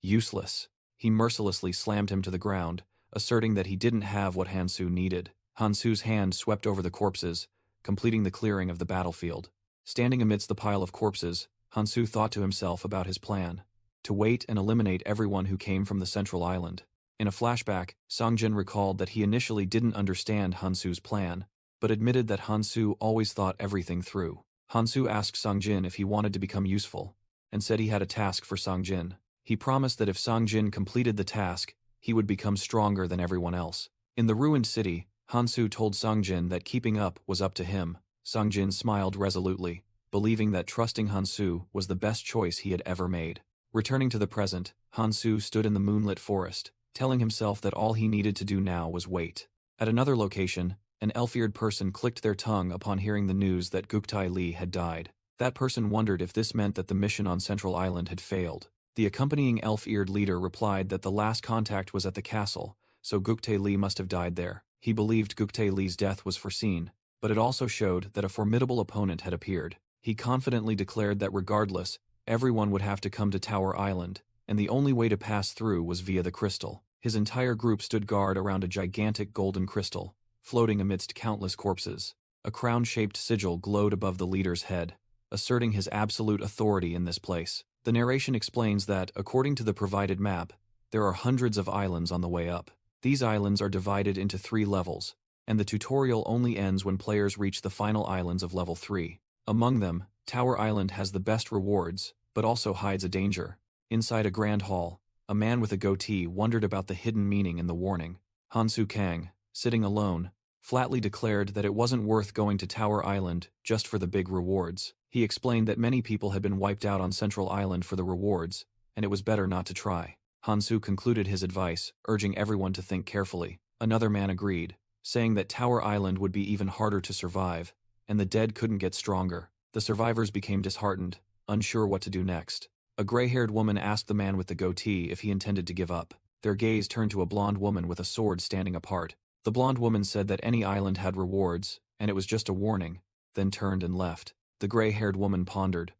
"Useless." He mercilessly slammed him to the ground, asserting that he didn't have what Hansu needed. Hansu's hand swept over the corpses, completing the clearing of the battlefield. Standing amidst the pile of corpses, Hansu thought to himself about his plan: to wait and eliminate everyone who came from the central island. In a flashback, Songjin recalled that he initially didn't understand Hansu's plan, but admitted that Hansu always thought everything through. Hansu asked Songjin if he wanted to become useful, and said he had a task for Songjin. He promised that if Songjin completed the task, he would become stronger than everyone else. In the ruined city, Hansu told Songjin that keeping up was up to him. Songjin smiled resolutely, believing that trusting Hansu was the best choice he had ever made. Returning to the present, Hansu stood in the moonlit forest, telling himself that all he needed to do now was wait. At another location, an elf-eared person clicked their tongue upon hearing the news that Guktae Li had died. That person wondered if this meant that the mission on Central Island had failed. The accompanying elf-eared leader replied that the last contact was at the castle, so Guktae Li must have died there. He believed Guktae Li's death was foreseen, but it also showed that a formidable opponent had appeared. He confidently declared that regardless, everyone would have to come to Tower Island, and the only way to pass through was via the crystal. His entire group stood guard around a gigantic golden crystal, floating amidst countless corpses. A crown-shaped sigil glowed above the leader's head, asserting his absolute authority in this place. The narration explains that, according to the provided map, there are hundreds of islands on the way up. These islands are divided into 3 levels, and the tutorial only ends when players reach the final islands of level 3. Among them, Tower Island has the best rewards, but also hides a danger. Inside a grand hall, a man with a goatee wondered about the hidden meaning in the warning. Hansu Kang, sitting alone, flatly declared that it wasn't worth going to Tower Island just for the big rewards. He explained that many people had been wiped out on Central Island for the rewards, and it was better not to try. Hansu concluded his advice, urging everyone to think carefully. Another man agreed, saying that Tower Island would be even harder to survive, and the dead couldn't get stronger. The survivors became disheartened, unsure what to do next. A gray-haired woman asked the man with the goatee if he intended to give up. Their gaze turned to a blonde woman with a sword standing apart. The blonde woman said that any island had rewards, and it was just a warning, then turned and left. The gray-haired woman pondered,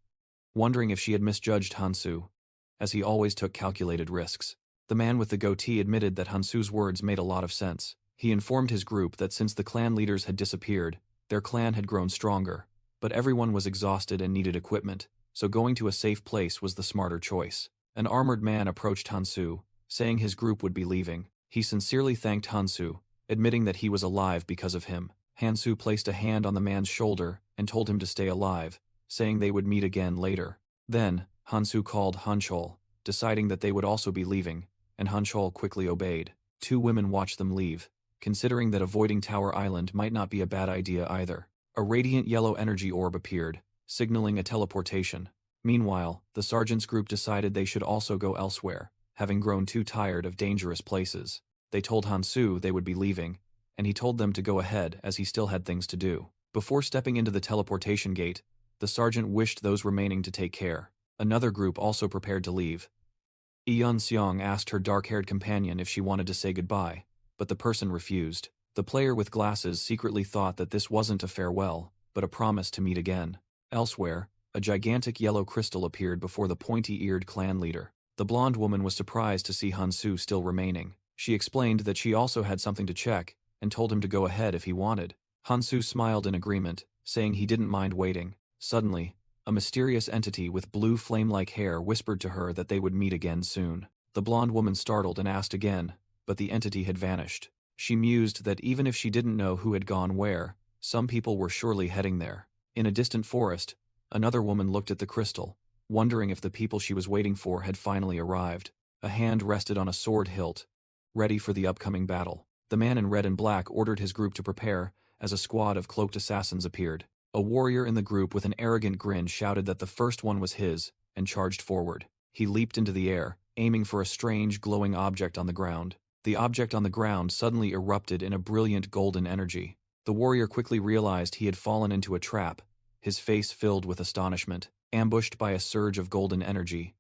wondering if she had misjudged Hansu, as he always took calculated risks. The man with the goatee admitted that Hansu's words made a lot of sense. He informed his group that since the clan leaders had disappeared, their clan had grown stronger, but everyone was exhausted and needed equipment, so going to a safe place was the smarter choice. An armored man approached Hansu, saying his group would be leaving. He sincerely thanked Hansu, admitting that he was alive because of him. Hansu placed a hand on the man's shoulder and told him to stay alive, saying they would meet again later. Then, Hansu called Hanchol, deciding that they would also be leaving, and Hanchol quickly obeyed. 2 women watched them leave, considering that avoiding Tower Island might not be a bad idea either. A radiant yellow energy orb appeared, signaling a teleportation. Meanwhile, the sergeant's group decided they should also go elsewhere, having grown too tired of dangerous places. They told Hansu they would be leaving, and he told them to go ahead as he still had things to do. Before stepping into the teleportation gate, the sergeant wished those remaining to take care. Another group also prepared to leave. Eun Seong asked her dark-haired companion if she wanted to say goodbye, but the person refused. The player with glasses secretly thought that this wasn't a farewell, but a promise to meet again. Elsewhere, a gigantic yellow crystal appeared before the pointy-eared clan leader. The blonde woman was surprised to see Hansu still remaining. She explained that she also had something to check, and told him to go ahead if he wanted. Hansu smiled in agreement, saying he didn't mind waiting. Suddenly, a mysterious entity with blue flame-like hair whispered to her that they would meet again soon. The blonde woman startled and asked again, but the entity had vanished. She mused that even if she didn't know who had gone where, some people were surely heading there. In a distant forest, another woman looked at the crystal, wondering if the people she was waiting for had finally arrived. A hand rested on a sword hilt, ready for the upcoming battle. The man in red and black ordered his group to prepare, as a squad of cloaked assassins appeared. A warrior in the group with an arrogant grin shouted that the first one was his, and charged forward. He leaped into the air, aiming for a strange glowing object on the ground. The object on the ground suddenly erupted in a brilliant golden energy. The warrior quickly realized he had fallen into a trap, his face filled with astonishment. Ambushed by a surge of golden energy,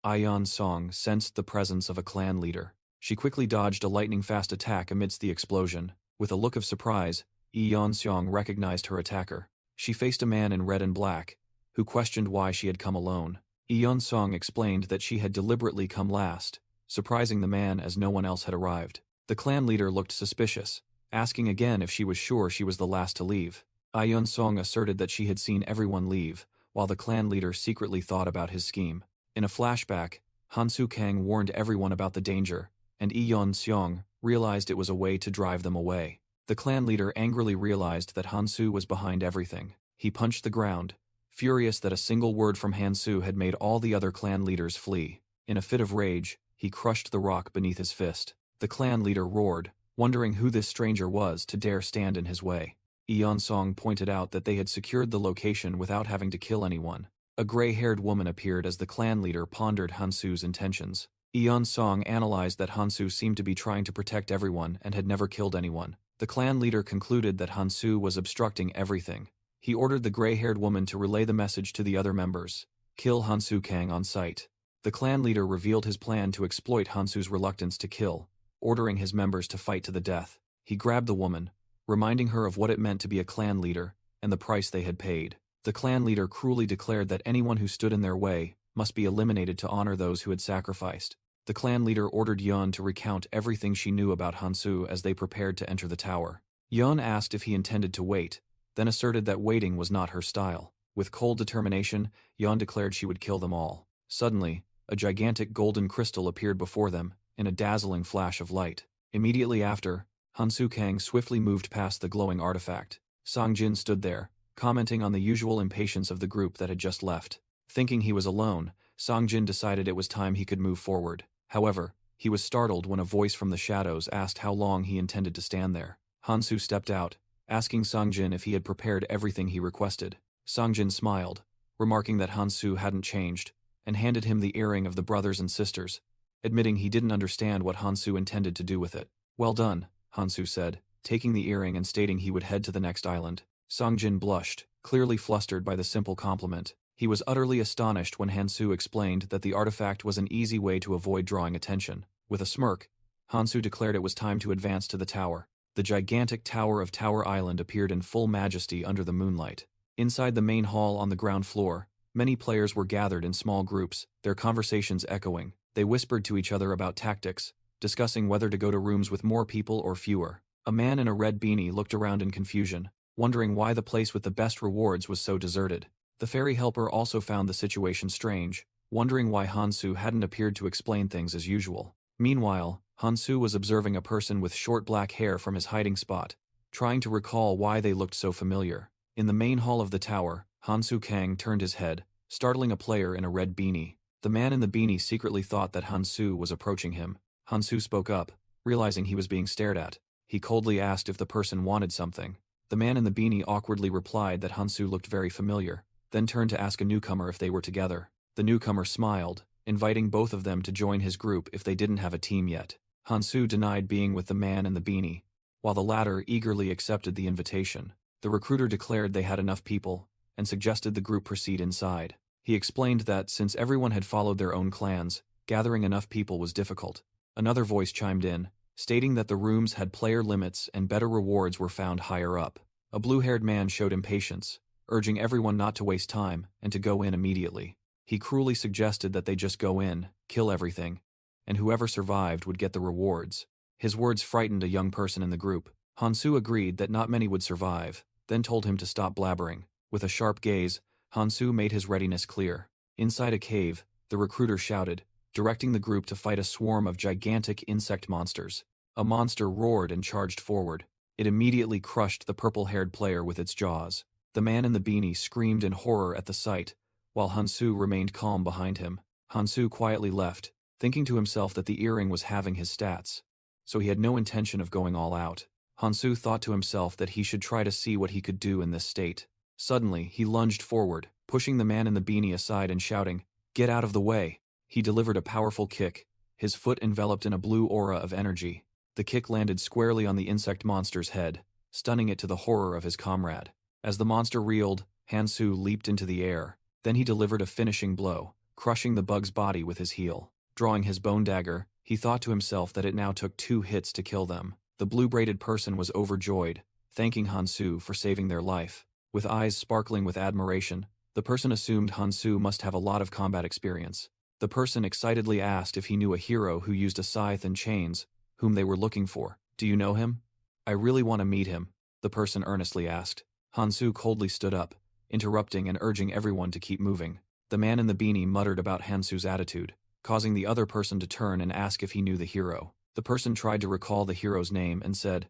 Ayeon Song sensed the presence of a clan leader. She quickly dodged a lightning-fast attack amidst the explosion. With a look of surprise, Yeon Seong recognized her attacker. She faced a man in red and black, who questioned why she had come alone. Yeon Seong explained that she had deliberately come last, surprising the man as no one else had arrived. The clan leader looked suspicious, asking again if she was sure she was the last to leave. Ayeon Seong asserted that she had seen everyone leave, while the clan leader secretly thought about his scheme. In a flashback, Hansu Kang warned everyone about the danger, and Yeon Seong realized it was a way to drive them away. The clan leader angrily realized that Hansu was behind everything. He punched the ground, furious that a single word from Hansu had made all the other clan leaders flee. In a fit of rage, he crushed the rock beneath his fist. The clan leader roared, wondering who this stranger was to dare stand in his way. Yeon Song pointed out that they had secured the location without having to kill anyone. A gray-haired woman appeared as the clan leader pondered Hansu's intentions. Yeon Song analyzed that Hansu seemed to be trying to protect everyone and had never killed anyone. The clan leader concluded that Hansu was obstructing everything. He ordered the gray-haired woman to relay the message to the other members. Kill Hansu Kang on sight. The clan leader revealed his plan to exploit Hansu's reluctance to kill, ordering his members to fight to the death. He grabbed the woman, reminding her of what it meant to be a clan leader and the price they had paid. The clan leader cruelly declared that anyone who stood in their way must be eliminated to honor those who had sacrificed. The clan leader ordered Yeon to recount everything she knew about Hansu as they prepared to enter the tower. Yeon asked if he intended to wait, then asserted that waiting was not her style. With cold determination, Yeon declared she would kill them all. Suddenly, a gigantic golden crystal appeared before them, in a dazzling flash of light. Immediately after, Hansu Kang swiftly moved past the glowing artifact. Songjin stood there, commenting on the usual impatience of the group that had just left. Thinking he was alone, Songjin decided it was time he could move forward. However, he was startled when a voice from the shadows asked how long he intended to stand there. Hansu stepped out, asking Songjin if he had prepared everything he requested. Songjin smiled, remarking that Hansu hadn't changed, and handed him the earring of the brothers and sisters, admitting he didn't understand what Hansu intended to do with it. Well done, Hansu said, taking the earring and stating he would head to the next island. Songjin blushed, clearly flustered by the simple compliment. He was utterly astonished when Hansu explained that the artifact was an easy way to avoid drawing attention. With a smirk, Hansu declared it was time to advance to the tower. The gigantic tower of Tower Island appeared in full majesty under the moonlight. Inside the main hall on the ground floor, many players were gathered in small groups, their conversations echoing. They whispered to each other about tactics, discussing whether to go to rooms with more people or fewer. A man in a red beanie looked around in confusion, wondering why the place with the best rewards was so deserted. The fairy helper also found the situation strange, wondering why Hansu hadn't appeared to explain things as usual. Meanwhile, Hansu was observing a person with short black hair from his hiding spot, trying to recall why they looked so familiar. In the main hall of the tower, Hansu Kang turned his head, startling a player in a red beanie. The man in the beanie secretly thought that Hansu was approaching him. Hansu spoke up, realizing he was being stared at. He coldly asked if the person wanted something. The man in the beanie awkwardly replied that Hansu looked very familiar, then turned to ask a newcomer if they were together. The newcomer smiled, inviting both of them to join his group if they didn't have a team yet. Hansu denied being with the man in the beanie, while the latter eagerly accepted the invitation. The recruiter declared they had enough people, and suggested the group proceed inside. He explained that since everyone had followed their own clans, gathering enough people was difficult. Another voice chimed in, stating that the rooms had player limits and better rewards were found higher up. A blue-haired man showed impatience, urging everyone not to waste time and to go in immediately. He cruelly suggested that they just go in, kill everything, and whoever survived would get the rewards. His words frightened a young person in the group. Hansu agreed that not many would survive, then told him to stop blabbering. With a sharp gaze, Hansu made his readiness clear. Inside a cave, the recruiter shouted, directing the group to fight a swarm of gigantic insect monsters. A monster roared and charged forward. It immediately crushed the purple-haired player with its jaws. The man in the beanie screamed in horror at the sight, while Hansu remained calm behind him. Hansu quietly left, thinking to himself that the earring was halving his stats, so he had no intention of going all out. Hansu thought to himself that he should try to see what he could do in this state. Suddenly, he lunged forward, pushing the man in the beanie aside and shouting, "Get out of the way!" He delivered a powerful kick, his foot enveloped in a blue aura of energy. The kick landed squarely on the insect monster's head, stunning it to the horror of his comrade. As the monster reeled, Hansu leaped into the air. Then he delivered a finishing blow, crushing the bug's body with his heel. Drawing his bone dagger, he thought to himself that it now took 2 hits to kill them. The blue-braided person was overjoyed, thanking Hansu for saving their life. With eyes sparkling with admiration, the person assumed Hansu must have a lot of combat experience. The person excitedly asked if he knew a hero who used a scythe and chains, whom they were looking for. "Do you know him?" "I really want to meet him," the person earnestly asked. Hansu coldly stood up, interrupting and urging everyone to keep moving. The man in the beanie muttered about Hansu's attitude, causing the other person to turn and ask if he knew the hero. The person tried to recall the hero's name and said,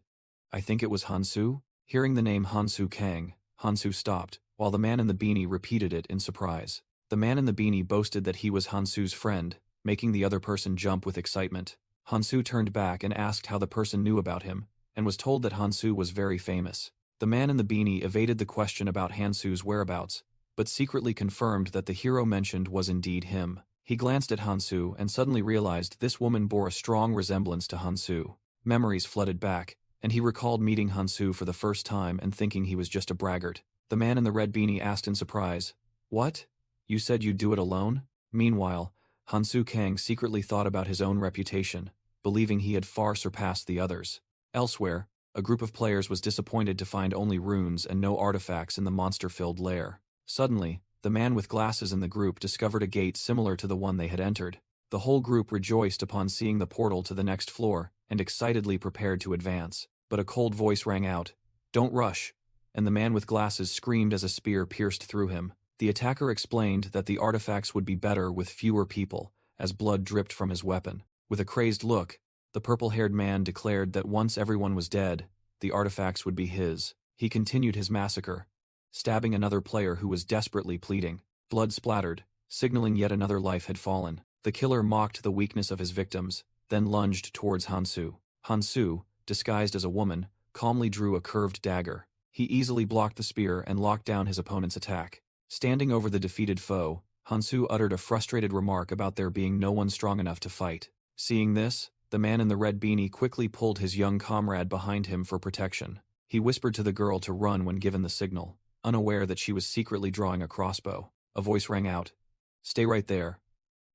"I think it was Hansu?" Hearing the name Hansu Kang, Hansu stopped, while the man in the beanie repeated it in surprise. The man in the beanie boasted that he was Hansu's friend, making the other person jump with excitement. Hansu turned back and asked how the person knew about him, and was told that Hansu was very famous. The man in the beanie evaded the question about Hansu's whereabouts, but secretly confirmed that the hero mentioned was indeed him. He glanced at Hansu and suddenly realized this woman bore a strong resemblance to Hansu. Memories flooded back, and he recalled meeting Hansu for the first time and thinking he was just a braggart. The man in the red beanie asked in surprise, "What? You said you'd do it alone?" Meanwhile, Hansu Kang secretly thought about his own reputation, believing he had far surpassed the others. Elsewhere, a group of players was disappointed to find only runes and no artifacts in the monster-filled lair. Suddenly, the man with glasses in the group discovered a gate similar to the one they had entered. The whole group rejoiced upon seeing the portal to the next floor and excitedly prepared to advance. But a cold voice rang out, "Don't rush," and the man with glasses screamed as a spear pierced through him. The attacker explained that the artifacts would be better with fewer people, as blood dripped from his weapon. With a crazed look, the purple-haired man declared that once everyone was dead, the artifacts would be his. He continued his massacre, stabbing another player who was desperately pleading. Blood splattered, signaling yet another life had fallen. The killer mocked the weakness of his victims, then lunged towards Hansu. Hansu, disguised as a woman, calmly drew a curved dagger. He easily blocked the spear and locked down his opponent's attack. Standing over the defeated foe, Hansu uttered a frustrated remark about there being no one strong enough to fight. Seeing this, The man in the red beanie quickly pulled his young comrade behind him for protection. He whispered to the girl to run when given the signal, unaware that she was secretly drawing a crossbow. A voice rang out, "Stay right there."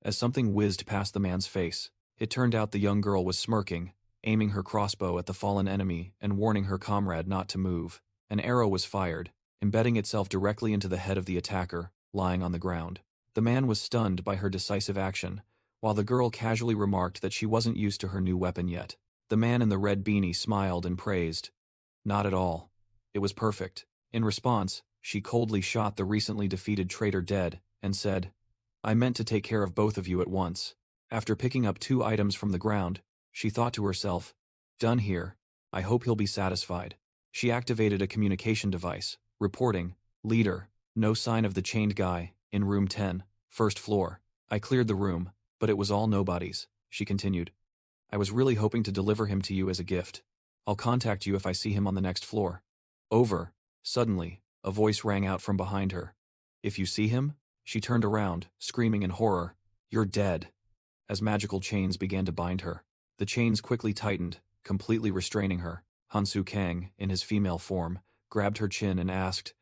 As something whizzed past the man's face, it turned out the young girl was smirking, aiming her crossbow at the fallen enemy and warning her comrade not to move. An arrow was fired, embedding itself directly into the head of the attacker, lying on the ground. The man was stunned by her decisive action, while the girl casually remarked that she wasn't used to her new weapon yet. The man in the red beanie smiled and praised. "Not at all. It was perfect." In response, she coldly shot the recently defeated traitor dead and said, "I meant to take care of both of you at once." After picking up 2 items from the ground, she thought to herself, "Done here. I hope he'll be satisfied." She activated a communication device, reporting, "Leader, no sign of the chained guy, in room 10, first floor. I cleared the room, but it was all nobodies," she continued. "I was really hoping to deliver him to you as a gift. I'll contact you if I see him on the next floor." Over. Suddenly, a voice rang out from behind her. "If you see him?" She turned around, screaming in horror, "You're dead." As magical chains began to bind her, the chains quickly tightened, completely restraining her. Hansu Kang, in his female form, grabbed her chin and asked,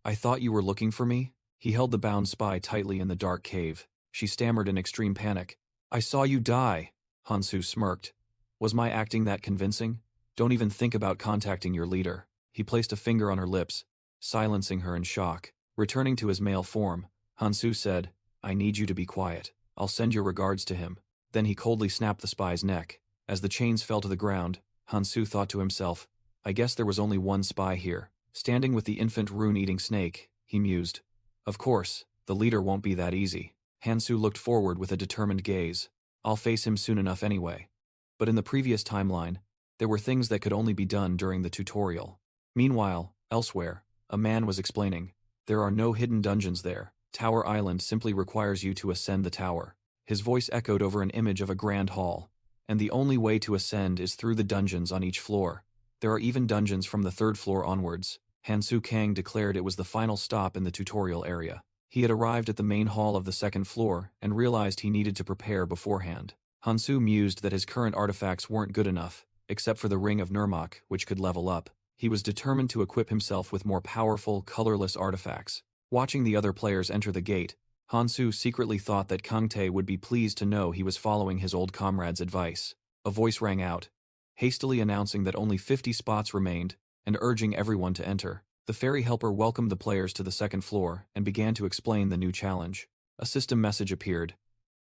"I thought you were looking for me?" He held the bound spy tightly in the dark cave. She stammered in extreme panic. "I saw you die." Hansu smirked. "Was my acting that convincing? Don't even think about contacting your leader." He placed a finger on her lips, silencing her in shock. Returning to his male form, Hansu said, "I need you to be quiet. I'll send your regards to him." Then he coldly snapped the spy's neck. As the chains fell to the ground, Hansu thought to himself, "I guess there was only one spy here." Standing with the infant rune-eating snake, he mused, "Of course, the leader won't be that easy." Hansu looked forward with a determined gaze. "I'll face him soon enough anyway." But in the previous timeline, there were things that could only be done during the tutorial. Meanwhile, elsewhere, a man was explaining, "There are no hidden dungeons there. Tower Island simply requires you to ascend the tower." His voice echoed over an image of a grand hall. "And the only way to ascend is through the dungeons on each floor. There are even dungeons from the 3rd floor onwards." Hansu Kang declared it was the final stop in the tutorial area. He had arrived at the main hall of the 2nd floor and realized he needed to prepare beforehand. Hansu mused that his current artifacts weren't good enough, except for the Ring of Nurmak, which could level up. He was determined to equip himself with more powerful, colorless artifacts. Watching the other players enter the gate, Hansu secretly thought that Kang Tae would be pleased to know he was following his old comrade's advice. A voice rang out, hastily announcing that only 50 spots remained and urging everyone to enter. The fairy helper welcomed the players to the 2nd floor and began to explain the new challenge. A system message appeared.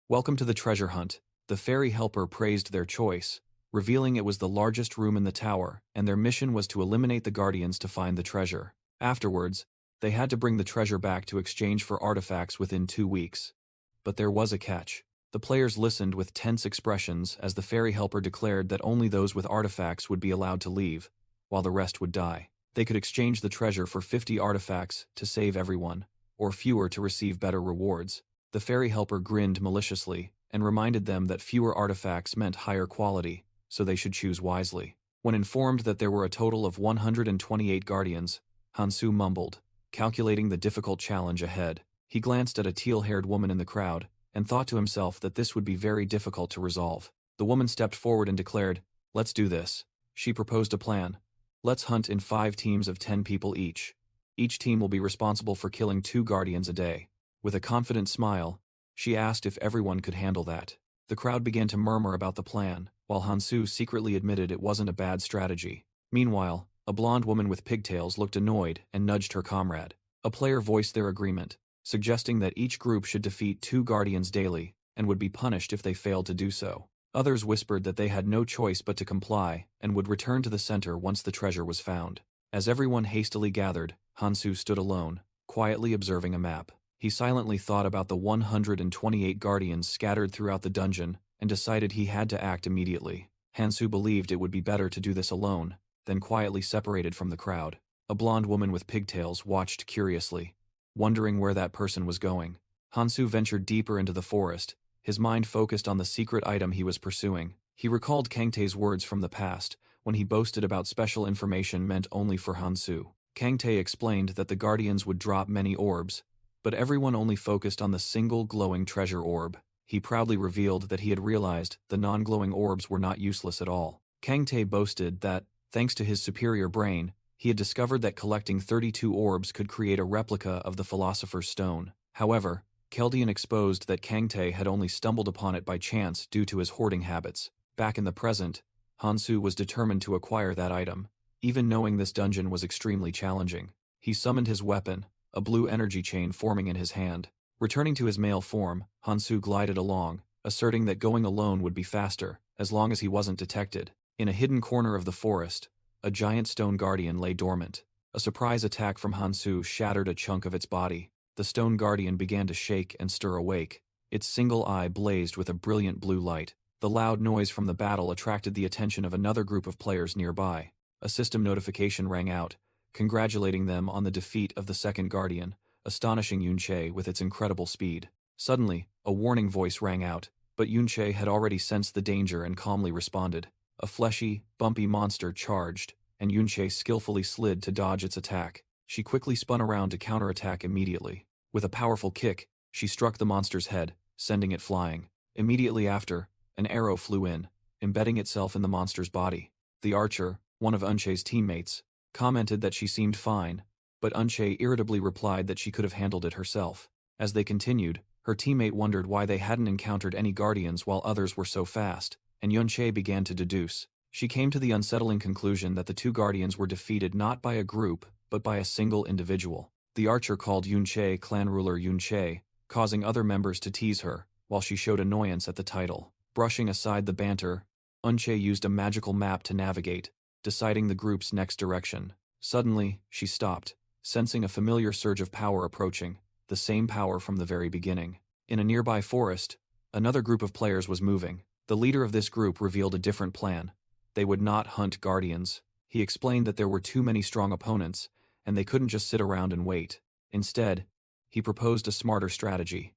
"Welcome to the treasure hunt." The fairy helper praised their choice, revealing it was the largest room in the tower, and their mission was to eliminate the guardians to find the treasure. Afterwards, they had to bring the treasure back to exchange for artifacts within 2 weeks. But there was a catch. The players listened with tense expressions as the fairy helper declared that only those with artifacts would be allowed to leave, while the rest would die. They could exchange the treasure for 50 artifacts to save everyone, or fewer to receive better rewards. The fairy helper grinned maliciously and reminded them that fewer artifacts meant higher quality, so they should choose wisely. When informed that there were a total of 128 guardians, Hansu mumbled, calculating the difficult challenge ahead. He glanced at a teal-haired woman in the crowd and thought to himself that this would be very difficult to resolve. The woman stepped forward and declared, "Let's do this." She proposed a plan. "Let's hunt in 5 teams of 10 people each. Each team will be responsible for killing 2 guardians a day." With a confident smile, she asked if everyone could handle that. The crowd began to murmur about the plan, while Hansu secretly admitted it wasn't a bad strategy. Meanwhile, a blonde woman with pigtails looked annoyed and nudged her comrade. A player voiced their agreement, suggesting that each group should defeat 2 guardians daily and would be punished if they failed to do so. Others whispered that they had no choice but to comply and would return to the center once the treasure was found. As everyone hastily gathered, Hansu stood alone, quietly observing a map. He silently thought about the 128 guardians scattered throughout the dungeon and decided he had to act immediately. Hansu believed it would be better to do this alone, then quietly separated from the crowd. A blonde woman with pigtails watched curiously, wondering where that person was going. Hansu ventured deeper into the forest, his mind focused on the secret item he was pursuing. He recalled Kang Tae's words from the past, when he boasted about special information meant only for Hansu. Kang Tae explained that the guardians would drop many orbs, but everyone only focused on the single glowing treasure orb. he proudly revealed that he had realized the non-glowing orbs were not useless at all. Kangtae boasted that, thanks to his superior brain, he had discovered that collecting 32 orbs could create a replica of the Philosopher's Stone. However, Keldian exposed that Kangtae had only stumbled upon it by chance due to his hoarding habits. Back in the present, Hansu was determined to acquire that item, even knowing this dungeon was extremely challenging. He summoned his weapon, a blue energy chain forming in his hand. Returning to his male form, Hansu glided along, asserting that going alone would be faster, as long as he wasn't detected. In a hidden corner of the forest, a giant stone guardian lay dormant. A surprise attack from Hansu shattered a chunk of its body. The stone guardian began to shake and stir awake. Its single eye blazed with a brilliant blue light. The loud noise from the battle attracted the attention of another group of players nearby. A system notification rang out, congratulating them on the defeat of the second guardian, astonishing Yunche with its incredible speed. Suddenly, a warning voice rang out, but Yunche had already sensed the danger and calmly responded. A fleshy, bumpy monster charged, and Yunche skillfully slid to dodge its attack. She quickly spun around to counterattack immediately. With a powerful kick, she struck the monster's head, sending it flying. Immediately after, an arrow flew in, embedding itself in the monster's body. The archer, one of Unche's teammates, commented that she seemed fine, but Unche irritably replied that she could have handled it herself. As they continued, her teammate wondered why they hadn't encountered any guardians while others were so fast, and Yunche began to deduce. She came to the unsettling conclusion that the two guardians were defeated not by a group, but by a single individual. The archer called Yunche clan ruler Yunche, causing other members to tease her, while she showed annoyance at the title. Brushing aside the banter, Unche used a magical map to navigate, deciding the group's next direction. Suddenly, she stopped, sensing a familiar surge of power approaching, the same power from the very beginning. In a nearby forest, another group of players was moving. The leader of this group revealed a different plan. They would not hunt guardians. He explained that there were too many strong opponents, and they couldn't just sit around and wait. Instead, he proposed a smarter strategy.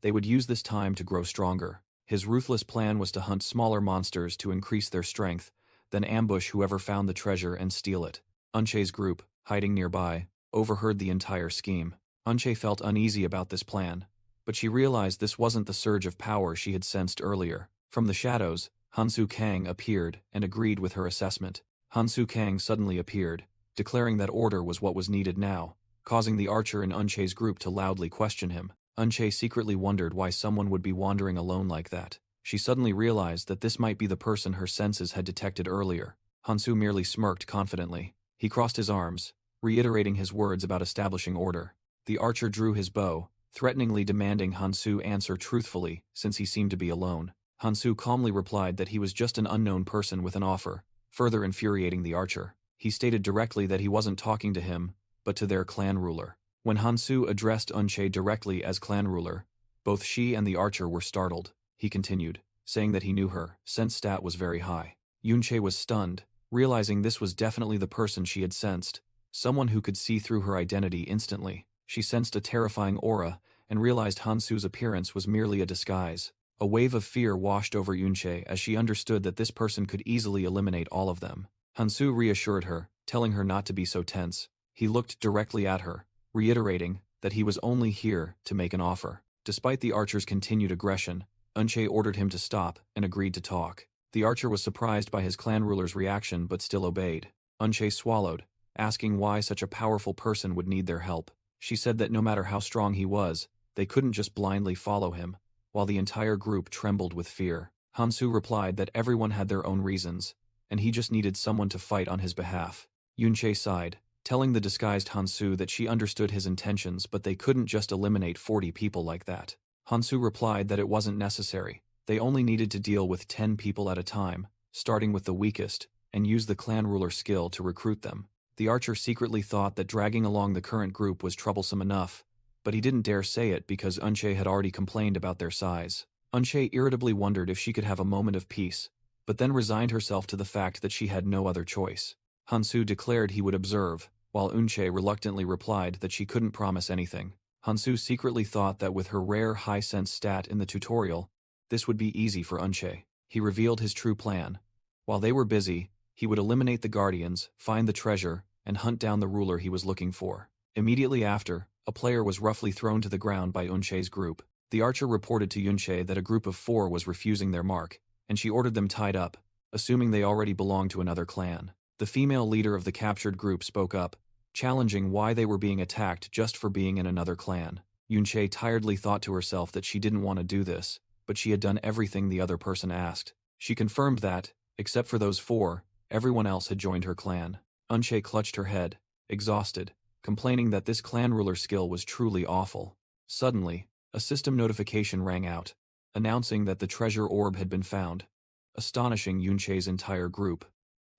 They would use this time to grow stronger. His ruthless plan was to hunt smaller monsters to increase their strength, then ambush whoever found the treasure and steal it. Unche's group, hiding nearby, overheard the entire scheme. Unche felt uneasy about this plan, but she realized this wasn't the surge of power she had sensed earlier. From the shadows, Hansu Kang appeared and agreed with her assessment. Hansu Kang suddenly appeared, declaring that order was what was needed now, causing the archer in Unche's group to loudly question him. Unche secretly wondered why someone would be wandering alone like that. She suddenly realized that this might be the person her senses had detected earlier. Hansu merely smirked confidently. He crossed his arms, reiterating his words about establishing order. The archer drew his bow, threateningly demanding Hansu answer truthfully since he seemed to be alone. Hansu calmly replied that he was just an unknown person with an offer, further infuriating the archer. He stated directly that he wasn't talking to him, but to their clan ruler. When Hansu addressed Unche directly as clan ruler, both she and the archer were startled. He continued, saying that he knew her sense stat was very high. Yunche was stunned, realizing this was definitely the person she had sensed, someone who could see through her identity instantly. She sensed a terrifying aura and realized Hansu's appearance was merely a disguise. A wave of fear washed over Yunche as she understood that this person could easily eliminate all of them. Hansu reassured her, telling her not to be so tense. He looked directly at her, reiterating that he was only here to make an offer. Despite the archer's continued aggression, Unche ordered him to stop and agreed to talk. The archer was surprised by his clan ruler's reaction but still obeyed. Unche swallowed, asking why such a powerful person would need their help. She said that no matter how strong he was, they couldn't just blindly follow him, while the entire group trembled with fear. Hansu replied that everyone had their own reasons, and he just needed someone to fight on his behalf. Yunche sighed, telling the disguised Hansu that she understood his intentions but they couldn't just eliminate 40 people like that. Hansu replied that it wasn't necessary. They only needed to deal with 10 people at a time, starting with the weakest, and use the clan ruler skill to recruit them. The archer secretly thought that dragging along the current group was troublesome enough, but he didn't dare say it because Unche had already complained about their size. Unche irritably wondered if she could have a moment of peace, but then resigned herself to the fact that she had no other choice. Hansu declared he would observe, while Unche reluctantly replied that she couldn't promise anything. Hansu secretly thought that with her rare high sense stat in the tutorial, this would be easy for Unche. He revealed his true plan. While they were busy, he would eliminate the guardians, find the treasure, and hunt down the ruler he was looking for. Immediately after, a player was roughly thrown to the ground by Unche's group. The archer reported to Yunche that a group of 4 was refusing their mark, and she ordered them tied up, assuming they already belonged to another clan. The female leader of the captured group spoke up, challenging why they were being attacked just for being in another clan. Yunche tiredly thought to herself that she didn't want to do this, but she had done everything the other person asked. She confirmed that, except for those 4, everyone else had joined her clan. Yunche clutched her head, exhausted, complaining that this clan ruler skill was truly awful. Suddenly, a system notification rang out, announcing that the treasure orb had been found, astonishing Yunche's entire group.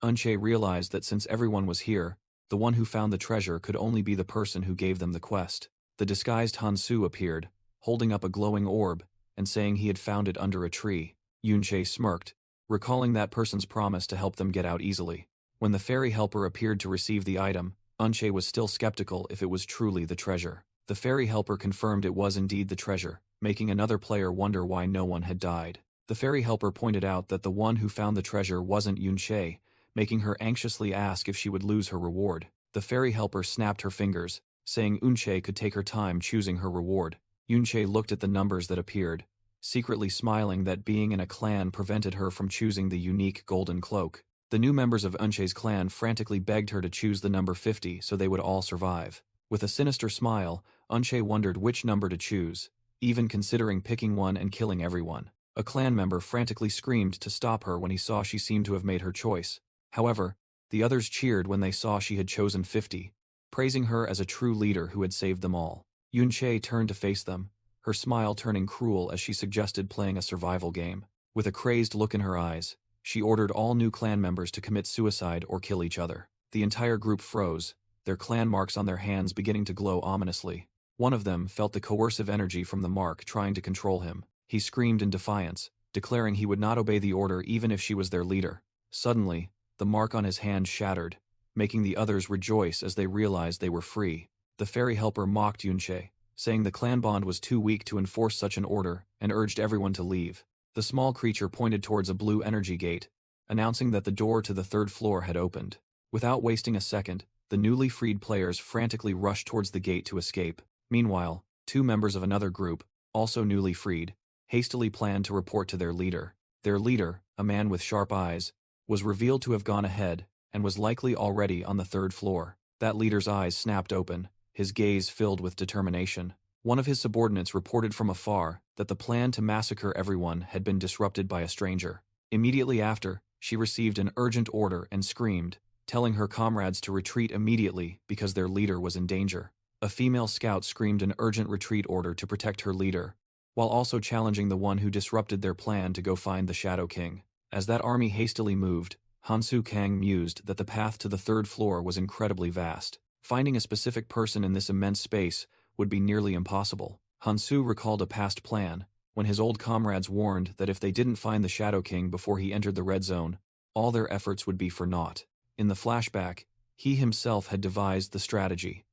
Yunche realized that since everyone was here, the one who found the treasure could only be the person who gave them the quest. The disguised Hansu appeared, holding up a glowing orb, and saying he had found it under a tree. Yunche smirked, recalling that person's promise to help them get out easily. When the fairy helper appeared to receive the item, Yunche was still skeptical if it was truly the treasure. The fairy helper confirmed it was indeed the treasure, making another player wonder why no one had died. The fairy helper pointed out that the one who found the treasure wasn't Yunche, making her anxiously ask if she would lose her reward. The fairy helper snapped her fingers, saying Yunche could take her time choosing her reward. Yunche looked at the numbers that appeared, secretly smiling that being in a clan prevented her from choosing the unique golden cloak. The new members of Yunche's clan frantically begged her to choose the number 50 so they would all survive. With a sinister smile, Yunche wondered which number to choose, even considering picking one and killing everyone. A clan member frantically screamed to stop her when he saw she seemed to have made her choice. However, the others cheered when they saw she had chosen 50, praising her as a true leader who had saved them all. Yunche turned to face them, her smile turning cruel as she suggested playing a survival game. With a crazed look in her eyes, she ordered all new clan members to commit suicide or kill each other. The entire group froze, their clan marks on their hands beginning to glow ominously. One of them felt the coercive energy from the mark trying to control him. He screamed in defiance, declaring he would not obey the order even if she was their leader. Suddenly, the mark on his hand shattered, making the others rejoice as they realized they were free. The fairy helper mocked Yunche, saying the clan bond was too weak to enforce such an order, and urged everyone to leave. The small creature pointed towards a blue energy gate, announcing that the door to the 3rd floor had opened. Without wasting a second, the newly freed players frantically rushed towards the gate to escape. Meanwhile, 2 members of another group, also newly freed, hastily planned to report to their leader. Their leader, a man with sharp eyes, was revealed to have gone ahead, and was likely already on the 3rd floor. That leader's eyes snapped open, his gaze filled with determination. One of his subordinates reported from afar that the plan to massacre everyone had been disrupted by a stranger. Immediately after, she received an urgent order and screamed, telling her comrades to retreat immediately because their leader was in danger. A female scout screamed an urgent retreat order to protect her leader, while also challenging the one who disrupted their plan to go find the Shadow King. As that army hastily moved, Hansu Kang mused that the path to the 3rd floor was incredibly vast. Finding a specific person in this immense space would be nearly impossible. Hansu recalled a past plan, when his old comrades warned that if they didn't find the Shadow King before he entered the red zone, all their efforts would be for naught. In the flashback, he himself had devised the strategy.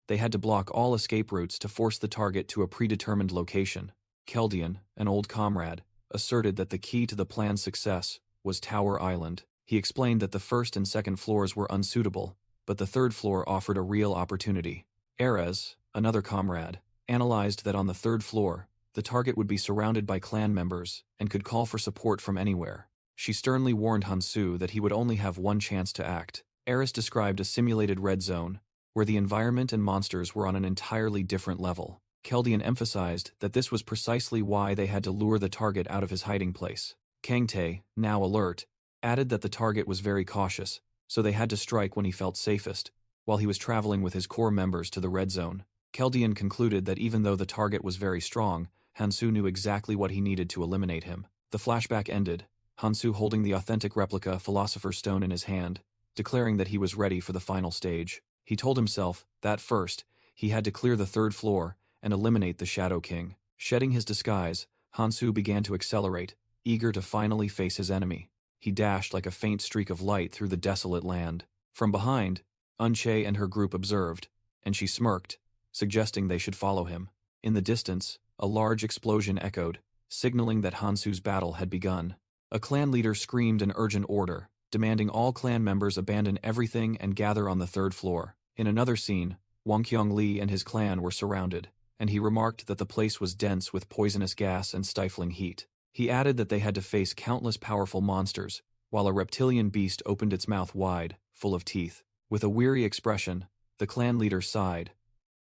They had to block all escape routes to force the target to a predetermined location. Keldian, an old comrade, asserted that the key to the plan's success was Tower Island. He explained that the 1st and 2nd floors were unsuitable, but the 3rd floor offered a real opportunity. Erez, another comrade, analyzed that on the 3rd floor, the target would be surrounded by clan members and could call for support from anywhere. She sternly warned Hansu that he would only have one chance to act. Erez described a simulated red zone, where the environment and monsters were on an entirely different level. Keldian emphasized that this was precisely why they had to lure the target out of his hiding place. Kangtae, now alert, added that the target was very cautious, so they had to strike when he felt safest, while he was traveling with his core members to the red zone. Keldian concluded that even though the target was very strong, Hansu knew exactly what he needed to eliminate him. The flashback ended, Hansu holding the authentic replica Philosopher's Stone in his hand, declaring that he was ready for the final stage. He told himself that first, he had to clear the 3rd floor and eliminate the Shadow King. Shedding his disguise, Hansu began to accelerate, eager to finally face his enemy. He dashed like a faint streak of light through the desolate land. From behind, Yunche and her group observed, and she smirked, suggesting they should follow him. In the distance, a large explosion echoed, signaling that Hansu's battle had begun. A clan leader screamed an urgent order, demanding all clan members abandon everything and gather on the 3rd floor. In another scene, Wangqiang Li and his clan were surrounded, and he remarked that the place was dense with poisonous gas and stifling heat. He added that they had to face countless powerful monsters, while a reptilian beast opened its mouth wide, full of teeth. With a weary expression, the clan leader sighed,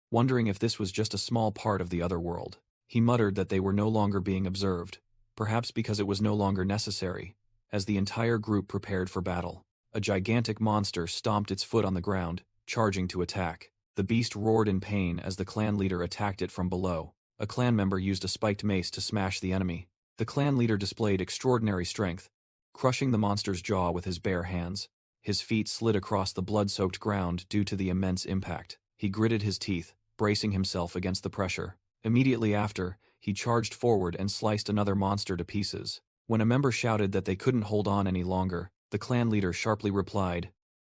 wondering if this was just a small part of the other world. He muttered that they were no longer being observed, perhaps because it was no longer necessary, as the entire group prepared for battle. A gigantic monster stomped its foot on the ground, charging to attack. The beast roared in pain as the clan leader attacked it from below. A clan member used a spiked mace to smash the enemy. The clan leader displayed extraordinary strength, crushing the monster's jaw with his bare hands. His feet slid across the blood-soaked ground due to the immense impact. He gritted his teeth, bracing himself against the pressure. Immediately after, he charged forward and sliced another monster to pieces. When a member shouted that they couldn't hold on any longer, the clan leader sharply replied,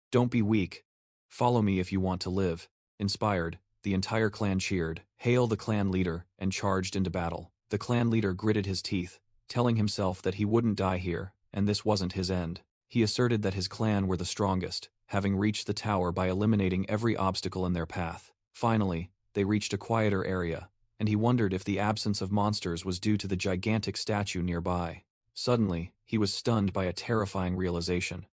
"Don't be weak. Follow me if you want to live." Inspired, the entire clan cheered, "Hail the clan leader," and charged into battle. The clan leader gritted his teeth, telling himself that he wouldn't die here, and this wasn't his end. He asserted that his clan were the strongest, having reached the tower by eliminating every obstacle in their path. Finally, they reached a quieter area, and he wondered if the absence of monsters was due to the gigantic statue nearby. Suddenly, he was stunned by a terrifying realization.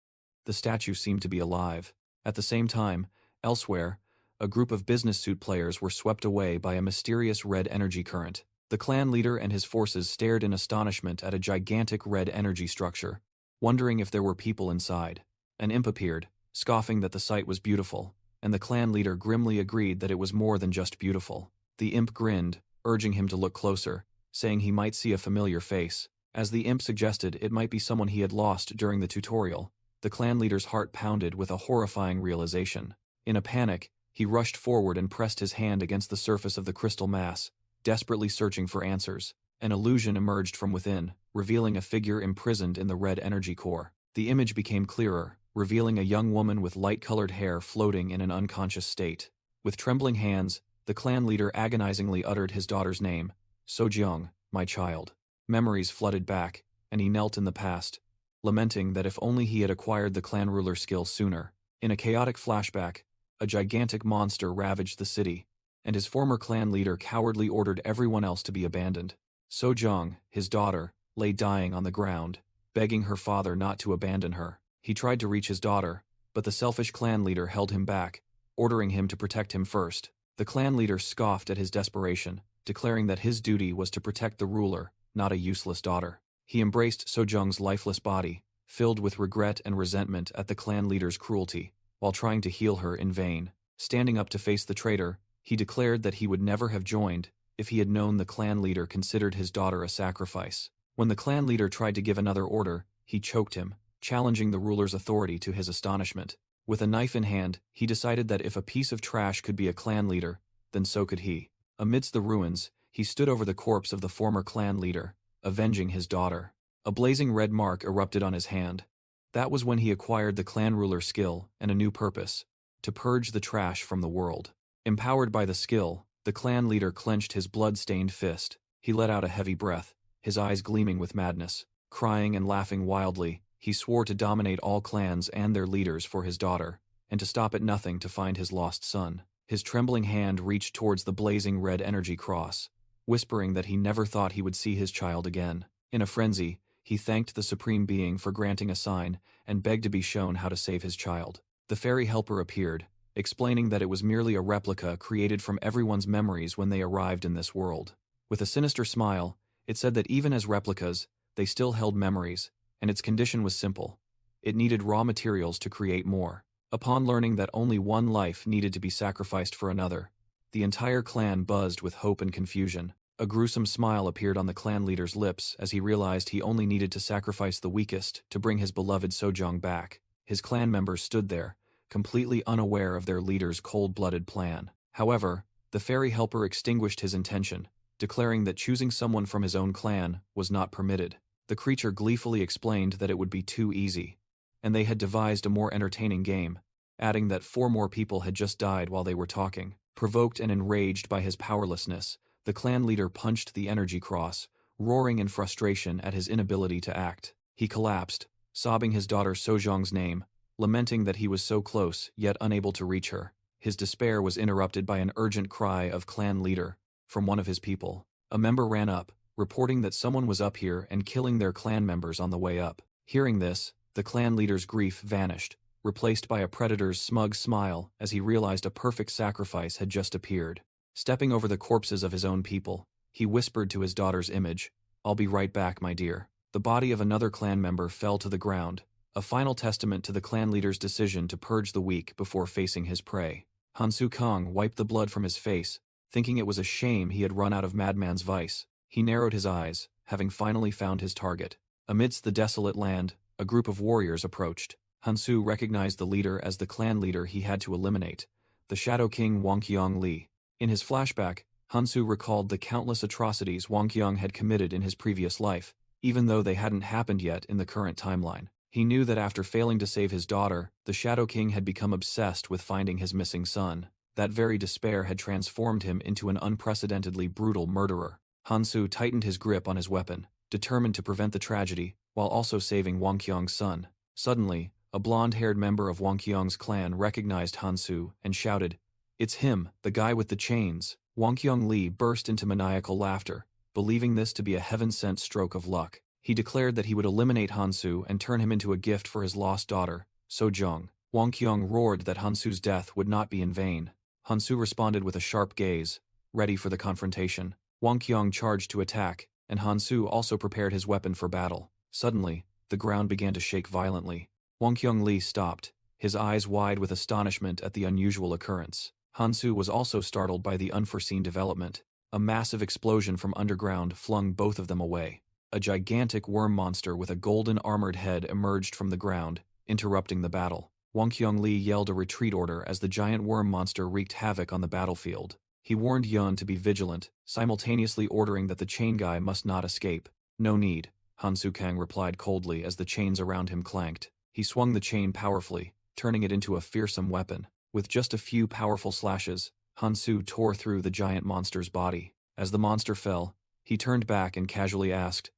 The statue seemed to be alive. At the same time, elsewhere, a group of business suit players were swept away by a mysterious red energy current. The clan leader and his forces stared in astonishment at a gigantic red energy structure, wondering if there were people inside. An imp appeared, scoffing that the sight was beautiful, and the clan leader grimly agreed that it was more than just beautiful. The imp grinned, urging him to look closer, saying he might see a familiar face. As the imp suggested, it might be someone he had lost during the tutorial. The clan leader's heart pounded with a horrifying realization. In a panic, he rushed forward and pressed his hand against the surface of the crystal mass, desperately searching for answers. An illusion emerged from within, revealing a figure imprisoned in the red energy core. The image became clearer, revealing a young woman with light-colored hair floating in an unconscious state. With trembling hands, the clan leader agonizingly uttered his daughter's name, "Sojung, my child." Memories flooded back, and he knelt in the past, lamenting that if only he had acquired the clan ruler skill sooner. In a chaotic flashback, a gigantic monster ravaged the city, and his former clan leader cowardly ordered everyone else to be abandoned. Sojung, his daughter, lay dying on the ground, begging her father not to abandon her. He tried to reach his daughter, but the selfish clan leader held him back, ordering him to protect him first. The clan leader scoffed at his desperation, declaring that his duty was to protect the ruler, not a useless daughter. He embraced Sojung's lifeless body, filled with regret and resentment at the clan leader's cruelty, while trying to heal her in vain. Standing up to face the traitor, he declared that he would never have joined if he had known the clan leader considered his daughter a sacrifice. When the clan leader tried to give another order, he choked him, challenging the ruler's authority to his astonishment. With a knife in hand, he decided that if a piece of trash could be a clan leader, then so could he. Amidst the ruins, he stood over the corpse of the former clan leader, avenging his daughter. A blazing red mark erupted on his hand. That was when he acquired the clan ruler skill and a new purpose: to purge the trash from the world. Empowered by the skill, the clan leader clenched his blood-stained fist. He let out a heavy breath, his eyes gleaming with madness. Crying and laughing wildly, he swore to dominate all clans and their leaders for his daughter, and to stop at nothing to find his lost son. His trembling hand reached towards the blazing red energy cross, whispering that he never thought he would see his child again. In a frenzy, he thanked the Supreme Being for granting a sign and begged to be shown how to save his child. The fairy helper appeared, explaining that it was merely a replica created from everyone's memories when they arrived in this world. With a sinister smile, it said that even as replicas, they still held memories, and its condition was simple: it needed raw materials to create more. Upon learning that only one life needed to be sacrificed for another, the entire clan buzzed with hope and confusion. A gruesome smile appeared on the clan leader's lips as he realized he only needed to sacrifice the weakest to bring his beloved Sojung back. His clan members stood there, completely unaware of their leader's cold-blooded plan. However, the fairy helper extinguished his intention, declaring that choosing someone from his own clan was not permitted. The creature gleefully explained that it would be too easy, and they had devised a more entertaining game, adding that 4 more people had just died while they were talking. Provoked and enraged by his powerlessness, the clan leader punched the energy cross, roaring in frustration at his inability to act. He collapsed, sobbing his daughter Sojong's name, lamenting that he was so close yet unable to reach her. His despair was interrupted by an urgent cry of "Clan leader, from one of his people. A member ran up, reporting that someone was up here and killing their clan members on the way up. Hearing this, the clan leader's grief vanished, replaced by a predator's smug smile as he realized a perfect sacrifice had just appeared. Stepping over the corpses of his own people, he whispered to his daughter's image, "I'll be right back, my dear." The body of another clan member fell to the ground, a final testament to the clan leader's decision to purge the weak before facing his prey. Hansu Kong wiped the blood from his face, thinking it was a shame he had run out of Madman's vice. He narrowed his eyes, having finally found his target. Amidst the desolate land, a group of warriors approached. Hansu recognized the leader as the clan leader he had to eliminate, the Shadow King Wangqiang Li. In his flashback, Hansu recalled the countless atrocities Wangqiang had committed in his previous life, even though they hadn't happened yet in the current timeline. He knew that after failing to save his daughter, the Shadow King had become obsessed with finding his missing son. That very despair had transformed him into an unprecedentedly brutal murderer. Hansu tightened his grip on his weapon, determined to prevent the tragedy, while also saving Wangqiang's son. Suddenly, a blonde-haired member of Wangqiang's clan recognized Hansu and shouted, "It's him, the guy with the chains." Wangqiang Li burst into maniacal laughter, believing this to be a heaven-sent stroke of luck. He declared that he would eliminate Hansu and turn him into a gift for his lost daughter, Sojong. Wangqiang roared that Hansu's death would not be in vain. Hansu responded with a sharp gaze, ready for the confrontation. Wangqiang charged to attack, and Hansu also prepared his weapon for battle. Suddenly, the ground began to shake violently. Wangqiang Li stopped, his eyes wide with astonishment at the unusual occurrence. Hansu was also startled by the unforeseen development. A massive explosion from underground flung both of them away. A gigantic worm monster with a golden armored head emerged from the ground, interrupting the battle. Wangqiang Li yelled a retreat order as the giant worm monster wreaked havoc on the battlefield. He warned Yun to be vigilant, simultaneously ordering that the chain guy must not escape. "No need," Hansu Kang replied coldly as the chains around him clanked. He swung the chain powerfully, turning it into a fearsome weapon. With just a few powerful slashes, Hansu tore through the giant monster's body. As the monster fell, he turned back and casually asked,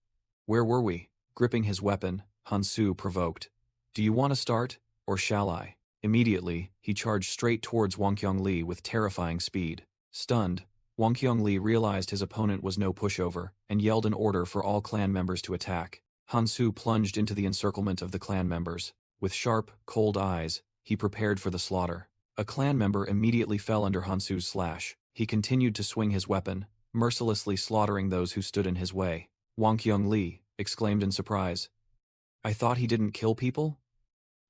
"Where were we?" Gripping his weapon, Hansu provoked, "Do you want to start, or shall I?" Immediately, he charged straight towards Wangqiang Li with terrifying speed. Stunned, Wangqiang Li realized his opponent was no pushover and yelled an order for all clan members to attack. Hansu plunged into the encirclement of the clan members. With sharp, cold eyes, he prepared for the slaughter. A clan member immediately fell under Hansu's slash. He continued to swing his weapon, mercilessly slaughtering those who stood in his way. Wangqiang Li exclaimed in surprise, "I thought he didn't kill people?"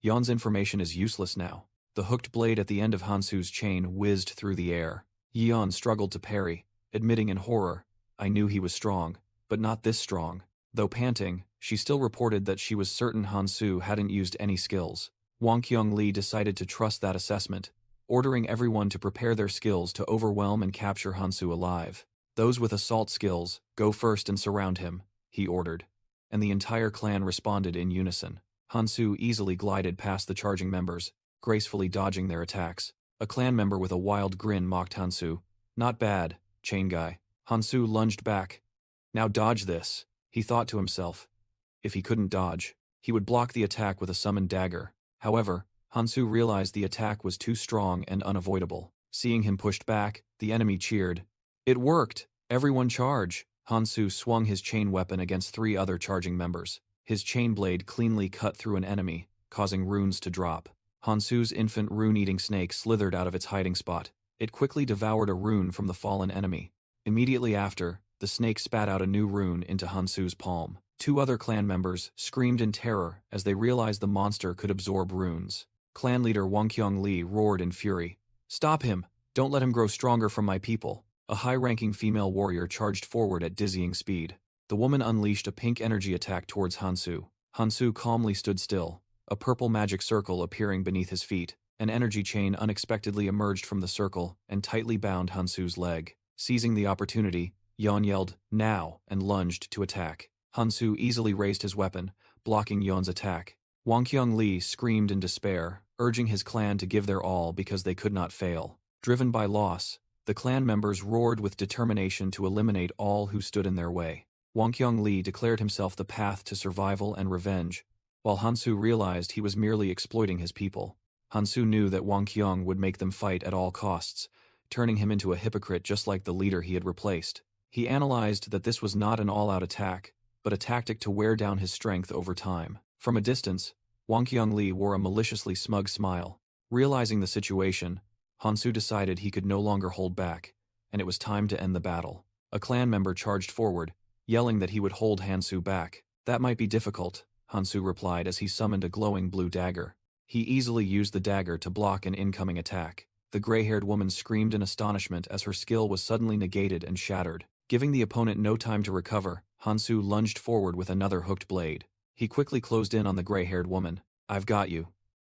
Yon's information is useless now. The hooked blade at the end of Hansu's chain whizzed through the air. Yeon struggled to parry, admitting in horror, "I knew he was strong, but not this strong." Though panting, she still reported that she was certain Hansu hadn't used any skills. Wangqiang Li decided to trust that assessment, ordering everyone to prepare their skills to overwhelm and capture Hansu alive. "Those with assault skills, go first and surround him," he ordered, and the entire clan responded in unison. Hansu easily glided past the charging members, gracefully dodging their attacks. A clan member with a wild grin mocked Hansu. "Not bad, chain guy." Hansu lunged back. "Now dodge this," he thought to himself. If he couldn't dodge, he would block the attack with a summoned dagger. However, Hansu realized the attack was too strong and unavoidable. Seeing him pushed back, the enemy cheered. "It worked! Everyone charge!" Hansu swung his chain weapon against 3 other charging members. His chain blade cleanly cut through an enemy, causing runes to drop. Hansu's infant rune-eating snake slithered out of its hiding spot. It quickly devoured a rune from the fallen enemy. Immediately after, the snake spat out a new rune into Hansu's palm. 2 other clan members screamed in terror as they realized the monster could absorb runes. Clan leader Wangqiang Li roared in fury. "Stop him! Don't let him grow stronger from my people." A high-ranking female warrior charged forward at dizzying speed. The woman unleashed a pink energy attack towards Hansu. Hansu calmly stood still, a purple magic circle appearing beneath his feet. An energy chain unexpectedly emerged from the circle and tightly bound Hansu's leg. Seizing the opportunity, Yeon yelled, "Now!" and lunged to attack. Hansu easily raised his weapon, blocking Yeon's attack. Wangqiang Li screamed in despair, urging his clan to give their all because they could not fail. Driven by loss, the clan members roared with determination to eliminate all who stood in their way. Wangqiang Li declared himself the path to survival and revenge, while Hansu realized he was merely exploiting his people. Hansu knew that Wangqiang would make them fight at all costs, turning him into a hypocrite just like the leader he had replaced. He analyzed that this was not an all-out attack, but a tactic to wear down his strength over time. From a distance, Wang Qiongli wore a maliciously smug smile. Realizing the situation, Hansu decided he could no longer hold back, and it was time to end the battle. A clan member charged forward, yelling that he would hold Hansu back. That might be difficult, Hansu replied as he summoned a glowing blue dagger. He easily used the dagger to block an incoming attack. The gray-haired woman screamed in astonishment as her skill was suddenly negated and shattered. Giving the opponent no time to recover, Hansu lunged forward with another hooked blade. He quickly closed in on the gray-haired woman. "I've got you,"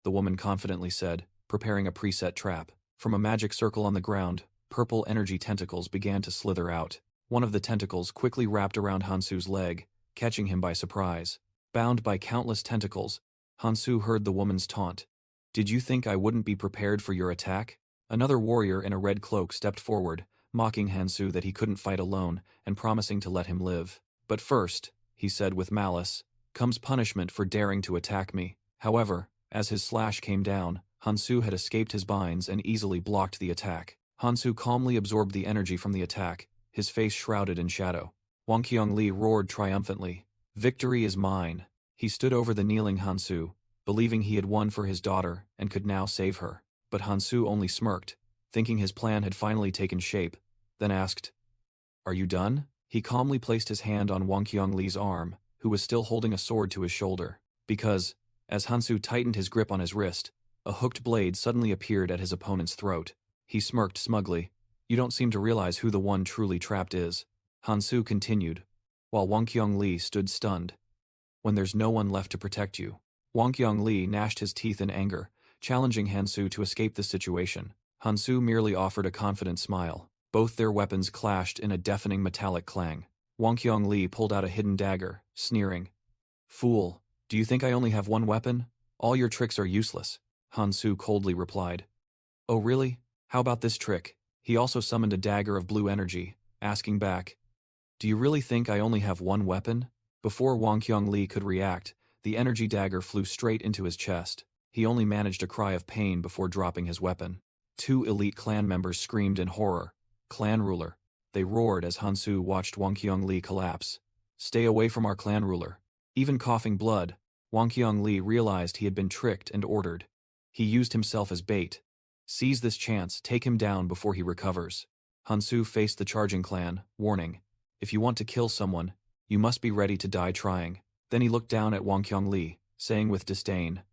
the woman confidently said, preparing a preset trap. From a magic circle on the ground, purple energy tentacles began to slither out. One of the tentacles quickly wrapped around Hansu's leg, catching him by surprise. Bound by countless tentacles, Hansu heard the woman's taunt. "Did you think I wouldn't be prepared for your attack?" Another warrior in a red cloak stepped forward, mocking Hansu that he couldn't fight alone and promising to let him live. "But first," he said with malice, "comes punishment for daring to attack me." However, as his slash came down, Hansu had escaped his binds and easily blocked the attack. Hansu calmly absorbed the energy from the attack, his face shrouded in shadow. Wang Qiongli roared triumphantly, "Victory is mine." He stood over the kneeling Hansu, believing he had won for his daughter and could now save her. But Hansu only smirked, thinking his plan had finally taken shape, then asked, "Are you done?" He calmly placed his hand on Wang Qiongli's arm, who was still holding a sword to his shoulder. Because, as Hansu tightened his grip on his wrist, a hooked blade suddenly appeared at his opponent's throat. He smirked smugly. "You don't seem to realize who the one truly trapped is," Hansu continued, while Wang Qiongli stood stunned. "When there's no one left to protect you." Wang Qiongli gnashed his teeth in anger, challenging Hansu to escape the situation. Hansu merely offered a confident smile. Both their weapons clashed in a deafening metallic clang. Wang Qiongli pulled out a hidden dagger, sneering. "Fool, do you think I only have one weapon? All your tricks are useless," Hansu coldly replied. "Oh really? How about this trick?" He also summoned a dagger of blue energy, asking back, "Do you really think I only have one weapon?" Before Wang Qiongli could react, the energy dagger flew straight into his chest. He only managed a cry of pain before dropping his weapon. Two elite clan members screamed in horror. "Clan ruler," they roared as Hansu watched Wang Qiongli collapse. "Stay away from our clan ruler." Even coughing blood, Wang Qiongli realized he had been tricked and ordered. He used himself as bait. "Seize this chance, take him down before he recovers." Hansu faced the charging clan, warning, "If you want to kill someone, you must be ready to die trying." Then he looked down at Wang Qiongli, saying with disdain,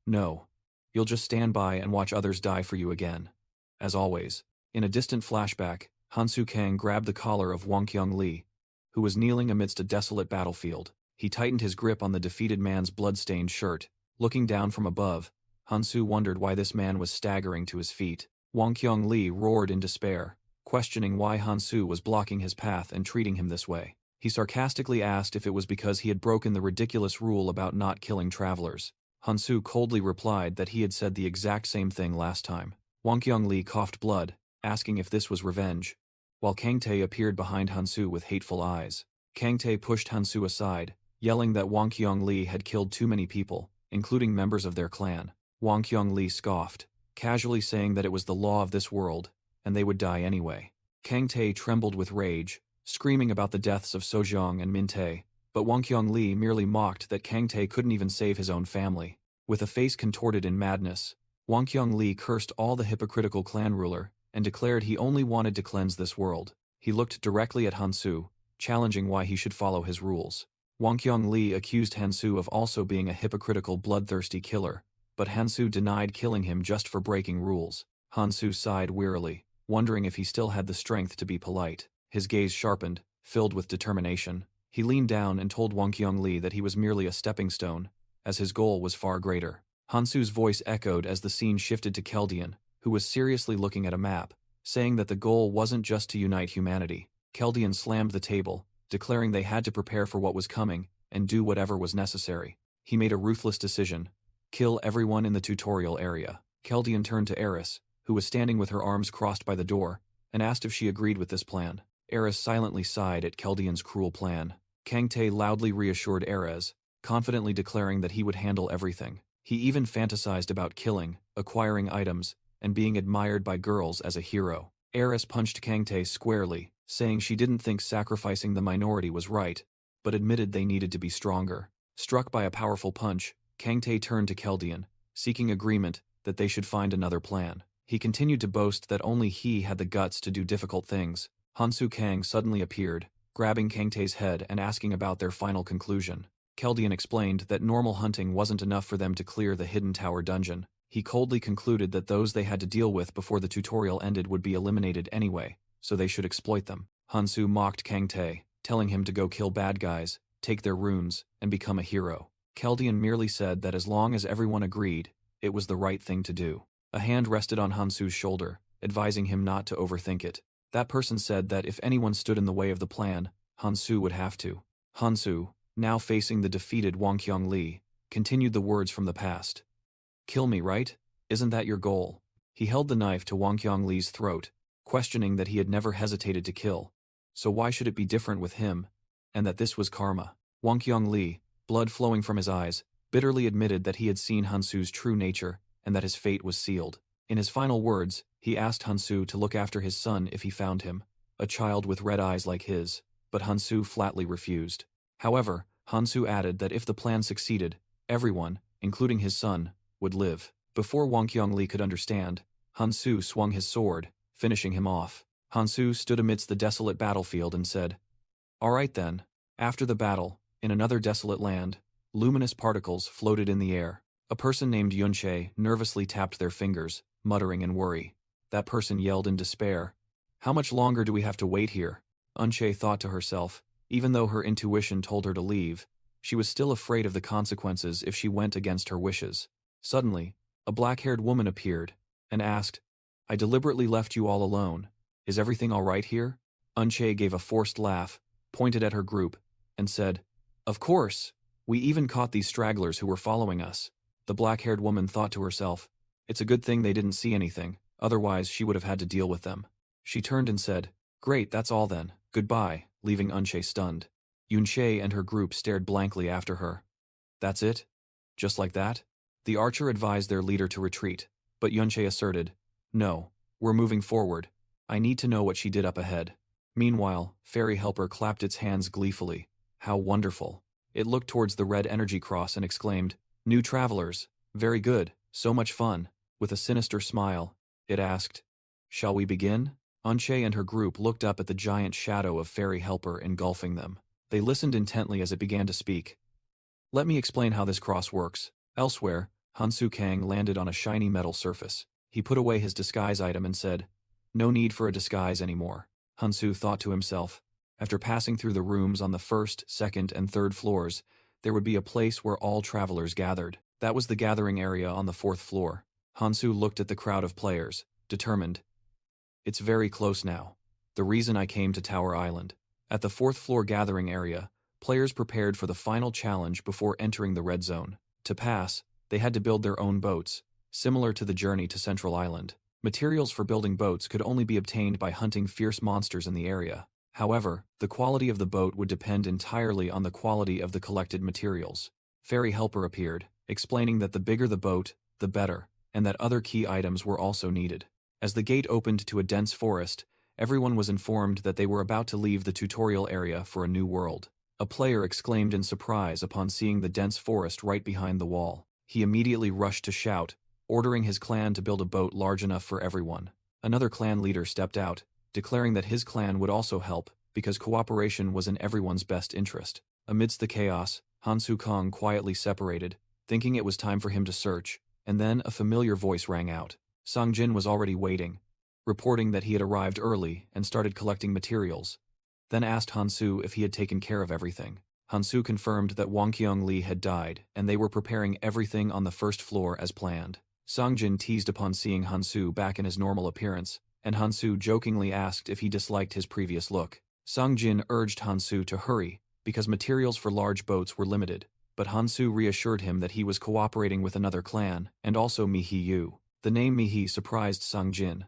"No, you'll just stand by and watch others die for you again." As always, in a distant flashback, Hansu Kang grabbed the collar of Wang Qiongli, who was kneeling amidst a desolate battlefield. He tightened his grip on the defeated man's blood-stained shirt. Looking down from above, Hansu wondered why this man was staggering to his feet. Wang Qiongli roared in despair, questioning why Hansu was blocking his path and treating him this way. He sarcastically asked if it was because he had broken the ridiculous rule about not killing travelers. Hansu coldly replied that he had said the exact same thing last time. Wang Qiongli coughed blood, asking if this was revenge, while Kang Tae appeared behind Hansu with hateful eyes. Kang Tae pushed Hansu aside, yelling that Wang Qiongli had killed too many people, including members of their clan. Wang Qiongli scoffed, casually saying that it was the law of this world, and they would die anyway. Kang Tae trembled with rage, screaming about the deaths of Sojiang and Min Tae, but Wang Qiongli merely mocked that Kang Tae couldn't even save his own family. With a face contorted in madness, Wang Qiongli cursed all the hypocritical clan ruler and declared he only wanted to cleanse this world. He looked directly at Hansu, challenging why he should follow his rules. Wang Qiongli accused Hansu of also being a hypocritical bloodthirsty killer, but Hansu denied killing him just for breaking rules. Hansu sighed wearily, wondering if he still had the strength to be polite. His gaze sharpened, filled with determination. He leaned down and told Wang Qiongli that he was merely a stepping stone, as his goal was far greater. Hansu's voice echoed as the scene shifted to Keldian, who was seriously looking at a map, saying that the goal wasn't just to unite humanity. Keldian slammed the table, declaring they had to prepare for what was coming and do whatever was necessary. He made a ruthless decision: kill everyone in the tutorial area. Keldian turned to Eris, who was standing with her arms crossed by the door, and asked if she agreed with this plan. Eris silently sighed at Keldian's cruel plan. Kang Tae loudly reassured Eris, confidently declaring that he would handle everything. He even fantasized about killing, acquiring items, and being admired by girls as a hero. Eris punched Kangtae squarely, saying she didn't think sacrificing the minority was right, but admitted they needed to be stronger. Struck by a powerful punch, Kangtae turned to Keldian, seeking agreement that they should find another plan. He continued to boast that only he had the guts to do difficult things. Hansu Kang suddenly appeared, grabbing Kangtae's head and asking about their final conclusion. Keldian explained that normal hunting wasn't enough for them to clear the Hidden Tower dungeon. He coldly concluded that those they had to deal with before the tutorial ended would be eliminated anyway, so they should exploit them. Hansu mocked Kangtae, telling him to go kill bad guys, take their runes, and become a hero. Keldian merely said that as long as everyone agreed, it was the right thing to do. A hand rested on Hansu's shoulder, advising him not to overthink it. That person said that if anyone stood in the way of the plan, Hansu would have to. Hansu, now facing the defeated Wang Qiongli, continued the words from the past. Kill me, right? Isn't that your goal? He held the knife to Wang Qiongli's throat, questioning that he had never hesitated to kill. So why should it be different with him? And that this was karma. Wang Qiongli, blood flowing from his eyes, bitterly admitted that he had seen Hansu's true nature and that his fate was sealed. In his final words, he asked Hansu to look after his son if he found him, a child with red eyes like his, but Hansu flatly refused. However, Hansu added that if the plan succeeded, everyone, including his son, would live. Before Wang Qiongli could understand, Hansu swung his sword, finishing him off. Hansu stood amidst the desolate battlefield and said, "All right then." After the battle, in another desolate land, luminous particles floated in the air. A person named Yunche nervously tapped their fingers, muttering in worry. That person yelled in despair, "How much longer do we have to wait here?" Unche thought to herself, even though her intuition told her to leave, she was still afraid of the consequences if she went against her wishes. Suddenly, a black-haired woman appeared and asked, "I deliberately left you all alone. Is everything all right here?" Unche gave a forced laugh, pointed at her group, and said, "Of course. We even caught these stragglers who were following us." The black-haired woman thought to herself, "It's a good thing they didn't see anything, otherwise she would have had to deal with them." She turned and said, "Great, that's all then. Goodbye," leaving Unche stunned. Yunche and her group stared blankly after her. "That's it? Just like that?" The archer advised their leader to retreat, but Yunche asserted, "No, we're moving forward. I need to know what she did up ahead." Meanwhile, Fairy Helper clapped its hands gleefully. How wonderful. It looked towards the red energy cross and exclaimed, "New travelers. Very good, so much fun." With a sinister smile, it asked, "Shall we begin?" Unche and her group looked up at the giant shadow of Fairy Helper engulfing them. They listened intently as it began to speak. "Let me explain how this cross works." Elsewhere, Hansu Kang landed on a shiny metal surface. He put away his disguise item and said, "No need for a disguise anymore." Hansu thought to himself, after passing through the rooms on the first, second, and third floors, there would be a place where all travelers gathered. That was the gathering area on the fourth floor. Hansu looked at the crowd of players, determined. It's very close now. The reason I came to Tower Island. At the fourth floor gathering area, players prepared for the final challenge before entering the red zone. To pass, they had to build their own boats, similar to the journey to Central Island. Materials for building boats could only be obtained by hunting fierce monsters in the area. However, the quality of the boat would depend entirely on the quality of the collected materials. Fairy Helper appeared, explaining that the bigger the boat, the better, and that other key items were also needed. As the gate opened to a dense forest, everyone was informed that they were about to leave the tutorial area for a new world. A player exclaimed in surprise upon seeing the dense forest right behind the wall. He immediately rushed to shout, ordering his clan to build a boat large enough for everyone. Another clan leader stepped out, declaring that his clan would also help, because cooperation was in everyone's best interest. Amidst the chaos, Hansu Kang quietly separated, thinking it was time for him to search, and then a familiar voice rang out. Sangjin was already waiting, reporting that he had arrived early and started collecting materials, then asked Hansu if he had taken care of everything. Hansu confirmed that Wang Qiongli had died, and they were preparing everything on the first floor as planned. Sangjin teased upon seeing Hansu back in his normal appearance, and Hansu jokingly asked if he disliked his previous look. Sangjin urged Hansu to hurry, because materials for large boats were limited, but Hansu reassured him that he was cooperating with another clan, and also Mihi-yu. The name Mihi surprised Sangjin,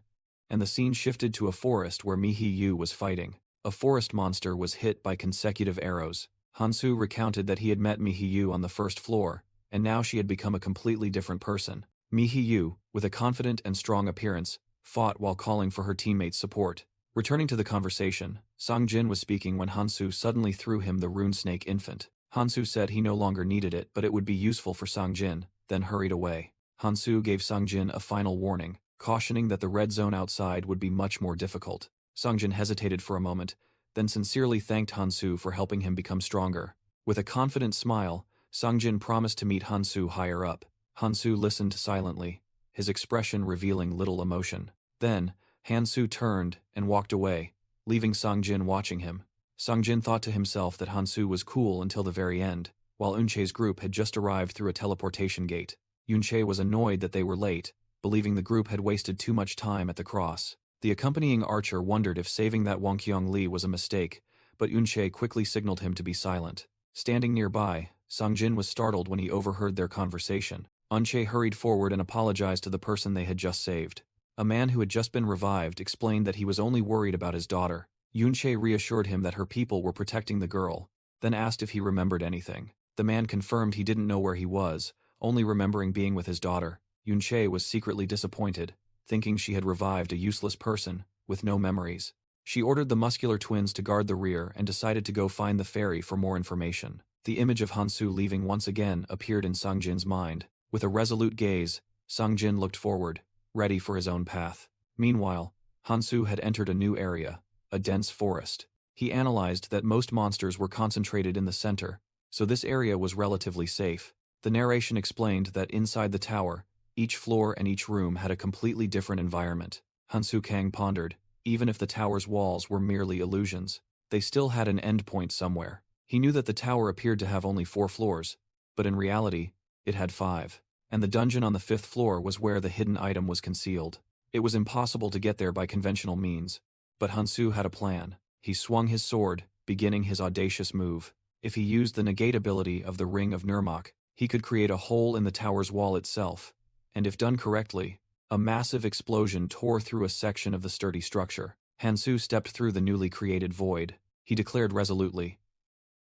and the scene shifted to a forest where Mihi-yu was fighting. A forest monster was hit by consecutive arrows. Hansu recounted that he had met Mihi-yu on the first floor, and now she had become a completely different person. Mihiyu, with a confident and strong appearance, fought while calling for her teammates' support. Returning to the conversation, Songjin was speaking when Hansu suddenly threw him the rune snake infant. Hansu said he no longer needed it but it would be useful for Songjin, then hurried away. Hansu gave Songjin a final warning, cautioning that the red zone outside would be much more difficult. Songjin hesitated for a moment, then sincerely thanked Hansu for helping him become stronger. With a confident smile, Songjin promised to meet Hansu higher up. Hansu listened silently, his expression revealing little emotion. Then, Hansu turned and walked away, leaving Songjin watching him. Songjin thought to himself that Hansu was cool until the very end, while Eunchae's group had just arrived through a teleportation gate. Eunchae was annoyed that they were late, believing the group had wasted too much time at the cross. The accompanying archer wondered if saving that Wangqiang Li was a mistake, but Eunchae quickly signaled him to be silent. Standing nearby, Songjin was startled when he overheard their conversation. Eunchae hurried forward and apologized to the person they had just saved. A man who had just been revived explained that he was only worried about his daughter. Eunchae reassured him that her people were protecting the girl, then asked if he remembered anything. The man confirmed he didn't know where he was, only remembering being with his daughter. Eunchae was secretly disappointed, thinking she had revived a useless person, with no memories. She ordered the muscular twins to guard the rear and decided to go find the ferry for more information. The image of Hansu leaving once again appeared in Songjin's mind. With a resolute gaze, Songjin looked forward, ready for his own path. Meanwhile, Hansu had entered a new area, a dense forest. He analyzed that most monsters were concentrated in the center, so this area was relatively safe. The narration explained that inside the tower, each floor and each room had a completely different environment. Hansu Kang pondered, even if the tower's walls were merely illusions, they still had an endpoint somewhere. He knew that the tower appeared to have only 4 floors, but in reality, it had 5. And the dungeon on the 5th floor was where the hidden item was concealed. It was impossible to get there by conventional means, but Hansu had a plan. He swung his sword, beginning his audacious move. If he used the negate ability of the Ring of Nirmak, he could create a hole in the tower's wall itself, and if done correctly, a massive explosion tore through a section of the sturdy structure. Hansu stepped through the newly created void. He declared resolutely,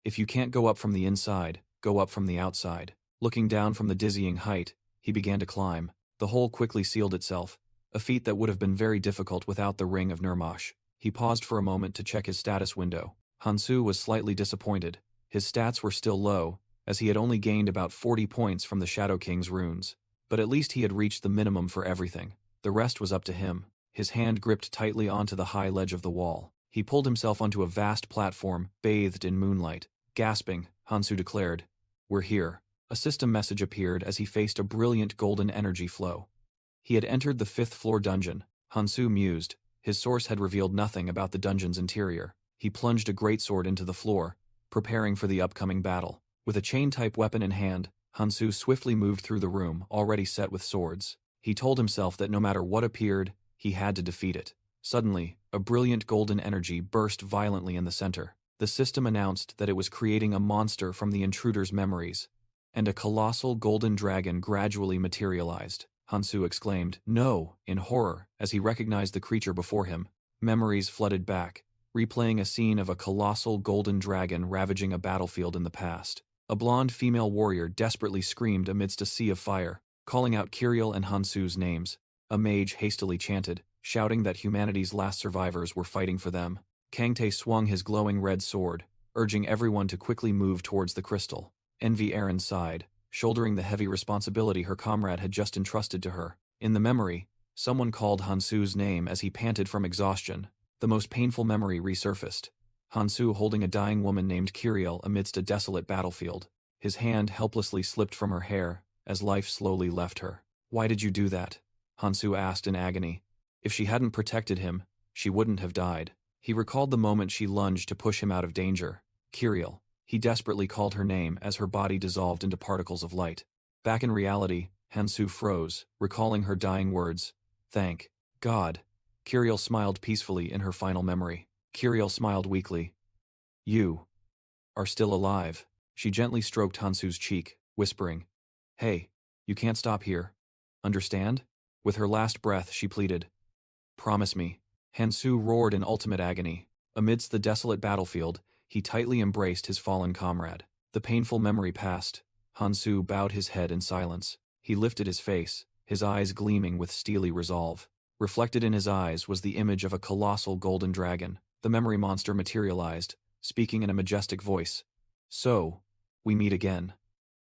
"If you can't go up from the inside, go up from the outside." Looking down from the dizzying height, he began to climb. The hole quickly sealed itself, a feat that would have been very difficult without the Ring of Nirmash. He paused for a moment to check his status window. Hansu was slightly disappointed. His stats were still low, as he had only gained about 40 points from the Shadow King's runes. But at least he had reached the minimum for everything. The rest was up to him. His hand gripped tightly onto the high ledge of the wall. He pulled himself onto a vast platform, bathed in moonlight. Gasping, Hansu declared, "We're here." A system message appeared as he faced a brilliant golden energy flow. He had entered the 5th floor dungeon. Hansu mused. His source had revealed nothing about the dungeon's interior. He plunged a greatsword into the floor, preparing for the upcoming battle. With a chain-type weapon in hand, Hansu swiftly moved through the room, already set with swords. He told himself that no matter what appeared, he had to defeat it. Suddenly, a brilliant golden energy burst violently in the center. The system announced that it was creating a monster from the intruder's memories, and a colossal golden dragon gradually materialized. Hansu exclaimed, "No!" in horror as he recognized the creature before him. Memories flooded back, replaying a scene of a colossal golden dragon ravaging a battlefield in the past. A blonde female warrior desperately screamed amidst a sea of fire, calling out Kiriel and Hansu's names. A mage hastily chanted, shouting that humanity's last survivors were fighting for them. Kangtae swung his glowing red sword, urging everyone to quickly move towards the crystal. Envy Aaron sighed, shouldering the heavy responsibility her comrade had just entrusted to her. In the memory, someone called Hansu's name as he panted from exhaustion. The most painful memory resurfaced. Hansu holding a dying woman named Kiriel amidst a desolate battlefield. His hand helplessly slipped from her hair as life slowly left her. "Why did you do that?" Hansu asked in agony. If she hadn't protected him, she wouldn't have died. He recalled the moment she lunged to push him out of danger. Kiriel. He desperately called her name as her body dissolved into particles of light. Back in reality, Hansu froze, recalling her dying words. "Thank God." Kiriel smiled peacefully in her final memory. Kiriel smiled weakly. "You are still alive." She gently stroked Hansu's cheek, whispering, "Hey, you can't stop here. Understand?" With her last breath, she pleaded, "Promise me." Hansu roared in ultimate agony. Amidst the desolate battlefield, he tightly embraced his fallen comrade. The painful memory passed. Hansu bowed his head in silence. He lifted his face, his eyes gleaming with steely resolve. Reflected in his eyes was the image of a colossal golden dragon. The memory monster materialized, speaking in a majestic voice. "So, we meet again."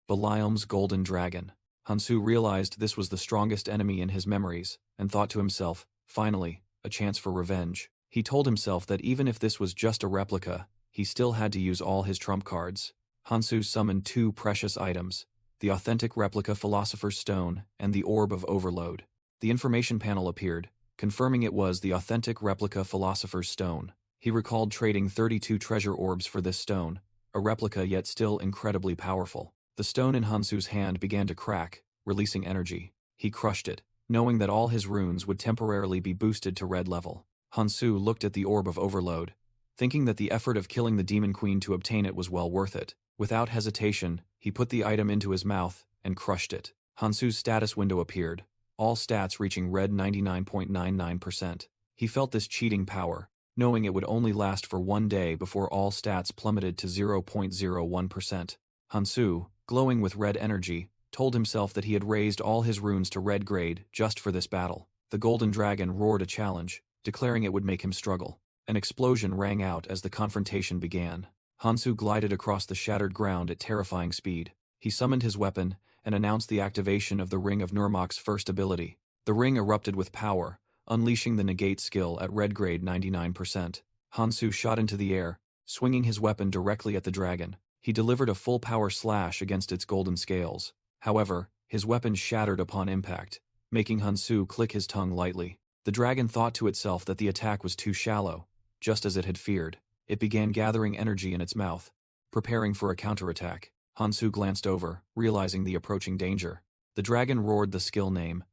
Belial's golden dragon. Hansu realized this was the strongest enemy in his memories, and thought to himself, finally, a chance for revenge. He told himself that even if this was just a replica, he still had to use all his trump cards. Hansu summoned two precious items, the authentic replica Philosopher's Stone and the Orb of Overload. The information panel appeared, confirming it was the authentic replica Philosopher's Stone. He recalled trading 32 treasure orbs for this stone, a replica yet still incredibly powerful. The stone in Hansu's hand began to crack, releasing energy. He crushed it, knowing that all his runes would temporarily be boosted to red level. Hansu looked at the Orb of Overload, thinking that the effort of killing the Demon Queen to obtain it was well worth it. Without hesitation, he put the item into his mouth and crushed it. Hansu's status window appeared, all stats reaching red 99.99%. He felt this cheating power, knowing it would only last for one day before all stats plummeted to 0.01%. Hansu, glowing with red energy, told himself that he had raised all his runes to red grade just for this battle. The golden dragon roared a challenge, declaring it would make him struggle. An explosion rang out as the confrontation began. Hansu glided across the shattered ground at terrifying speed. He summoned his weapon and announced the activation of the Ring of Nurmok's first ability. The ring erupted with power, unleashing the negate skill at red grade 99%. Hansu shot into the air, swinging his weapon directly at the dragon. He delivered a full power slash against its golden scales. However, his weapon shattered upon impact, making Hansu click his tongue lightly. The dragon thought to itself that the attack was too shallow, just as it had feared. It began gathering energy in its mouth, preparing for a counterattack. Hansu glanced over, realizing the approaching danger. The dragon roared the skill name,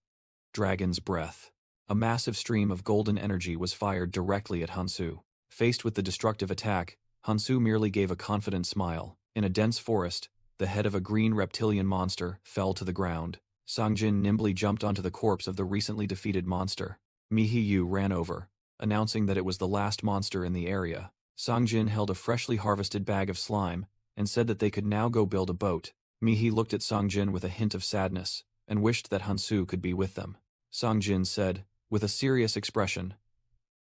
Dragon's Breath. A massive stream of golden energy was fired directly at Hansu. Faced with the destructive attack, Hansu merely gave a confident smile. In a dense forest, the head of a green reptilian monster fell to the ground. Songjin nimbly jumped onto the corpse of the recently defeated monster. Mihiyu ran over, announcing that it was the last monster in the area. Songjin held a freshly harvested bag of slime and said that they could now go build a boat. Mihi looked at Songjin with a hint of sadness and wished that Hansu could be with them. Songjin said, with a serious expression,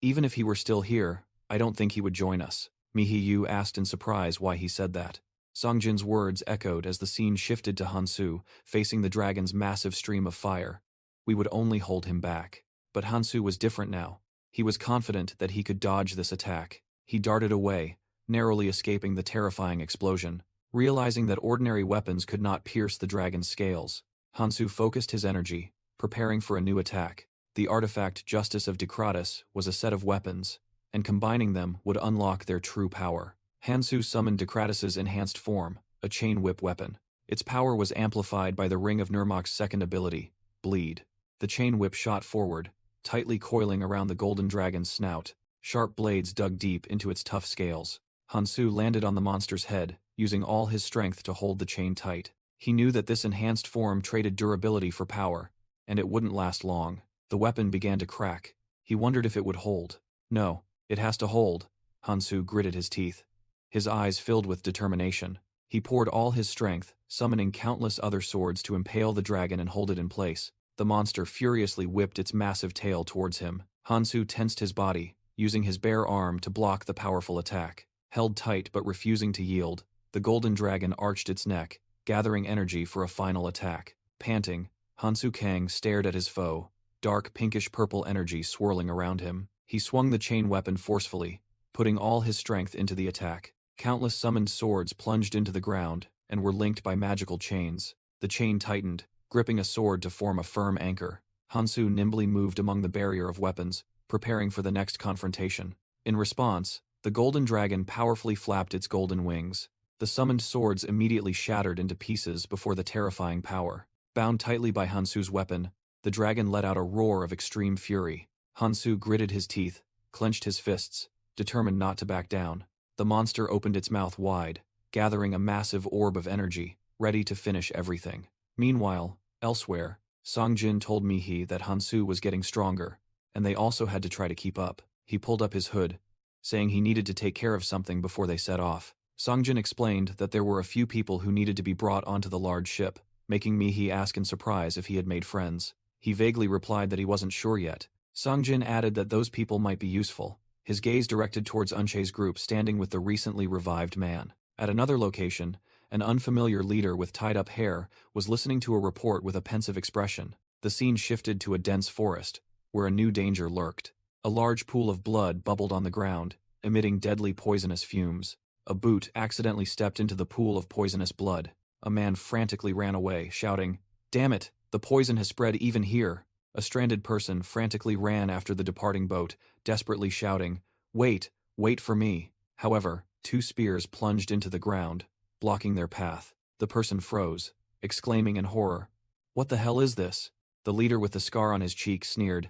"Even if he were still here, I don't think he would join us." Mihiyu asked in surprise why he said that. Songjin's words echoed as the scene shifted to Hansu, facing the dragon's massive stream of fire. We would only hold him back. But Hansu was different now. He was confident that he could dodge this attack. He darted away, narrowly escaping the terrifying explosion. Realizing that ordinary weapons could not pierce the dragon's scales, Hansu focused his energy, preparing for a new attack. The artifact Justice of Decratus was a set of weapons, and combining them would unlock their true power. Hansu summoned Decratus's enhanced form, a chain whip weapon. Its power was amplified by the Ring of Nurmok's second ability, Bleed. The chain whip shot forward, tightly coiling around the golden dragon's snout. Sharp blades dug deep into its tough scales. Hansu landed on the monster's head, using all his strength to hold the chain tight. He knew that this enhanced form traded durability for power, and it wouldn't last long. The weapon began to crack. He wondered if it would hold. No, it has to hold. Hansu gritted his teeth. His eyes filled with determination. He poured all his strength, summoning countless other swords to impale the dragon and hold it in place. The monster furiously whipped its massive tail towards him. Hansu tensed his body, using his bare arm to block the powerful attack. Held tight but refusing to yield, the golden dragon arched its neck, gathering energy for a final attack. Panting, Hansu Kang stared at his foe, dark pinkish-purple energy swirling around him. He swung the chain weapon forcefully, putting all his strength into the attack. Countless summoned swords plunged into the ground and were linked by magical chains. The chain tightened, gripping a sword to form a firm anchor. Hansu nimbly moved among the barrier of weapons, preparing for the next confrontation. In response, the golden dragon powerfully flapped its golden wings. The summoned swords immediately shattered into pieces before the terrifying power. Bound tightly by Hansu's weapon, the dragon let out a roar of extreme fury. Hansu gritted his teeth, clenched his fists, determined not to back down. The monster opened its mouth wide, gathering a massive orb of energy, ready to finish everything. Meanwhile, elsewhere, Songjin told Mihi that Hansu was getting stronger, and they also had to try to keep up. He pulled up his hood, saying he needed to take care of something before they set off. Songjin explained that there were a few people who needed to be brought onto the large ship, making Mihi ask in surprise if he had made friends. He vaguely replied that he wasn't sure yet. Songjin added that those people might be useful, his gaze directed towards Unche's group standing with the recently revived man. At another location, an unfamiliar leader with tied-up hair was listening to a report with a pensive expression. The scene shifted to a dense forest, where a new danger lurked. A large pool of blood bubbled on the ground, emitting deadly poisonous fumes. A boot accidentally stepped into the pool of poisonous blood. A man frantically ran away, shouting, "Damn it, the poison has spread even here." A stranded person frantically ran after the departing boat, desperately shouting, "Wait, wait for me." However, 2 spears plunged into the ground, blocking their path. The person froze, exclaiming in horror, "What the hell is this?" The leader with the scar on his cheek sneered,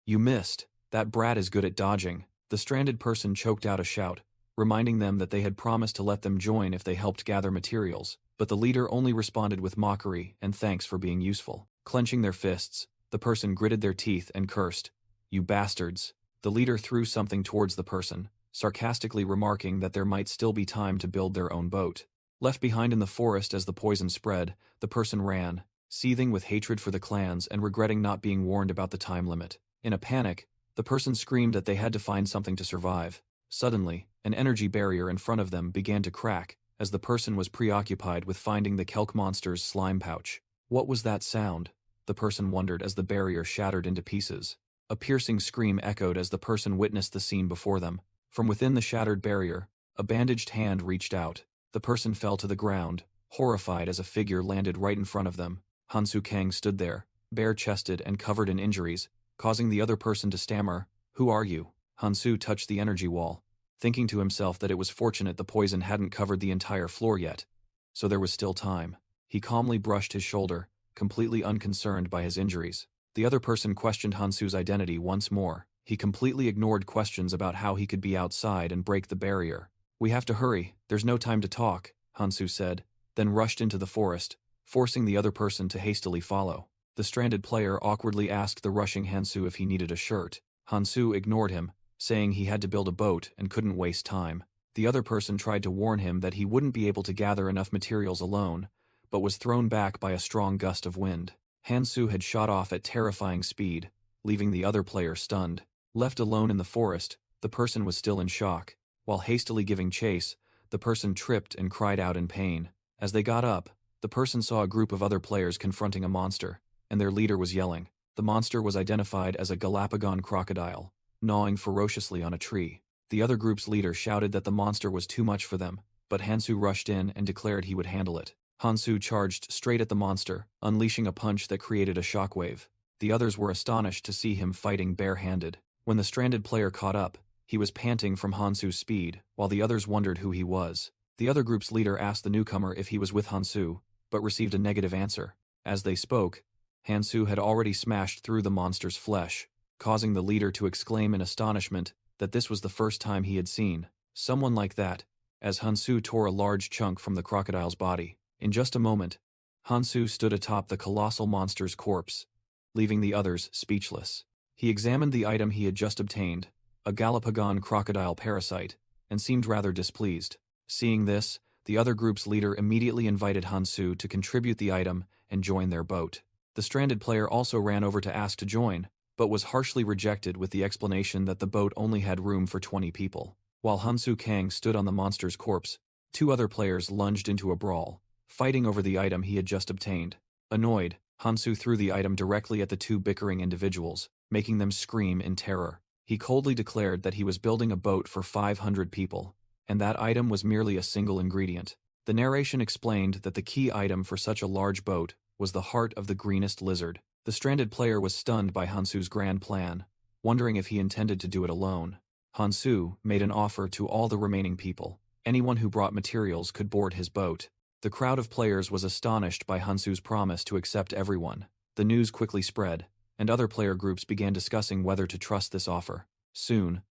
"You missed. That brat is good at dodging." The stranded person choked out a shout, reminding them that they had promised to let them join if they helped gather materials, but the leader only responded with mockery and thanks for being useful. Clenching their fists, the person gritted their teeth and cursed, "You bastards." The leader threw something towards the person, sarcastically remarking that there might still be time to build their own boat. Left behind in the forest as the poison spread, the person ran, seething with hatred for the clans and regretting not being warned about the time limit. In a panic, the person screamed that they had to find something to survive. Suddenly, an energy barrier in front of them began to crack, as the person was preoccupied with finding the kelk monster's slime pouch. What was that sound? The person wondered as the barrier shattered into pieces. A piercing scream echoed as the person witnessed the scene before them. From within the shattered barrier, a bandaged hand reached out. The person fell to the ground, horrified as a figure landed right in front of them. Hansu Kang stood there, bare-chested and covered in injuries, causing the other person to stammer, "Who are you?" Hansu touched the energy wall, thinking to himself that it was fortunate the poison hadn't covered the entire floor yet, so there was still time. He calmly brushed his shoulder, completely unconcerned by his injuries. The other person questioned Hansu's identity once more. He completely ignored questions about how he could be outside and break the barrier. "We have to hurry, there's no time to talk," Hansu said, then rushed into the forest, forcing the other person to hastily follow. The stranded player awkwardly asked the rushing Hansu if he needed a shirt. Hansu ignored him, saying he had to build a boat and couldn't waste time. The other person tried to warn him that he wouldn't be able to gather enough materials alone, but was thrown back by a strong gust of wind. Hansu had shot off at terrifying speed, leaving the other player stunned. Left alone in the forest, the person was still in shock. While hastily giving chase, the person tripped and cried out in pain. As they got up, the person saw a group of other players confronting a monster, and their leader was yelling. The monster was identified as a Galapagos crocodile, gnawing ferociously on a tree. The other group's leader shouted that the monster was too much for them, but Hansu rushed in and declared he would handle it. Hansu charged straight at the monster, unleashing a punch that created a shockwave. The others were astonished to see him fighting bare-handed. When the stranded player caught up, he was panting from Hansu's speed, while the others wondered who he was. The other group's leader asked the newcomer if he was with Hansu, but received a negative answer. As they spoke, Hansu had already smashed through the monster's flesh, causing the leader to exclaim in astonishment that this was the first time he had seen someone like that, as Hansu tore a large chunk from the crocodile's body. In just a moment, Hansu stood atop the colossal monster's corpse, leaving the others speechless. He examined the item he had just obtained, a Galapagos crocodile parasite, and seemed rather displeased. Seeing this, the other group's leader immediately invited Hansu to contribute the item and join their boat. The stranded player also ran over to ask to join, but was harshly rejected with the explanation that the boat only had room for 20 people. While Hansu Kang stood on the monster's corpse, 2 other players lunged into a brawl, fighting over the item he had just obtained. Annoyed, Hansu threw the item directly at the 2 bickering individuals, making them scream in terror. He coldly declared that he was building a boat for 500 people, and that item was merely a single ingredient. The narration explained that the key item for such a large boat was the heart of the greenest lizard. The stranded player was stunned by Hansu's grand plan, wondering if he intended to do it alone. Hansu made an offer to all the remaining people. Anyone who brought materials could board his boat. The crowd of players was astonished by Hansu's promise to accept everyone. The news quickly spread, and other player groups began discussing whether to trust this offer. Soon,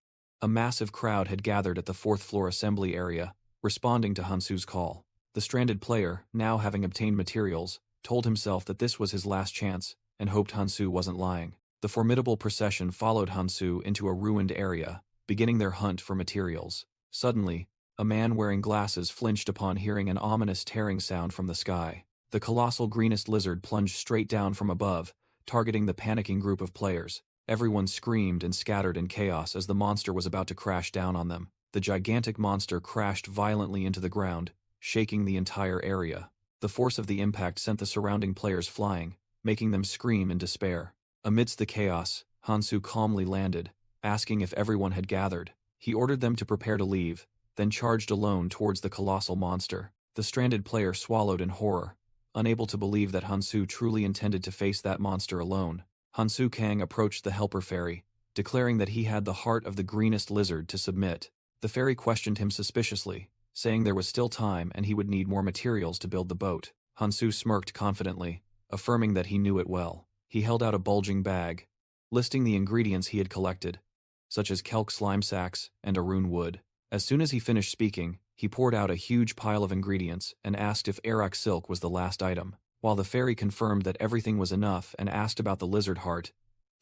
a massive crowd had gathered at the 4th floor assembly area, responding to Hansu's call. The stranded player, now having obtained materials, told himself that this was his last chance, and hoped Hansu wasn't lying. The formidable procession followed Hansu into a ruined area, beginning their hunt for materials. Suddenly, a man wearing glasses flinched upon hearing an ominous tearing sound from the sky. The colossal greenest lizard plunged straight down from above, targeting the panicking group of players. Everyone screamed and scattered in chaos as the monster was about to crash down on them. The gigantic monster crashed violently into the ground, shaking the entire area. The force of the impact sent the surrounding players flying, making them scream in despair. Amidst the chaos, Hansu calmly landed, asking if everyone had gathered. He ordered them to prepare to leave, then charged alone towards the colossal monster. The stranded player swallowed in horror, unable to believe that Hansu truly intended to face that monster alone. Hansu Kang approached the helper fairy, declaring that he had the heart of the greenest lizard to submit. The fairy questioned him suspiciously, saying there was still time and he would need more materials to build the boat. Hansu smirked confidently, affirming that he knew it well. He held out a bulging bag, listing the ingredients he had collected, such as kelk slime sacks and Arun wood. As soon as he finished speaking, he poured out a huge pile of ingredients and asked if Arak silk was the last item. While the fairy confirmed that everything was enough and asked about the lizard heart,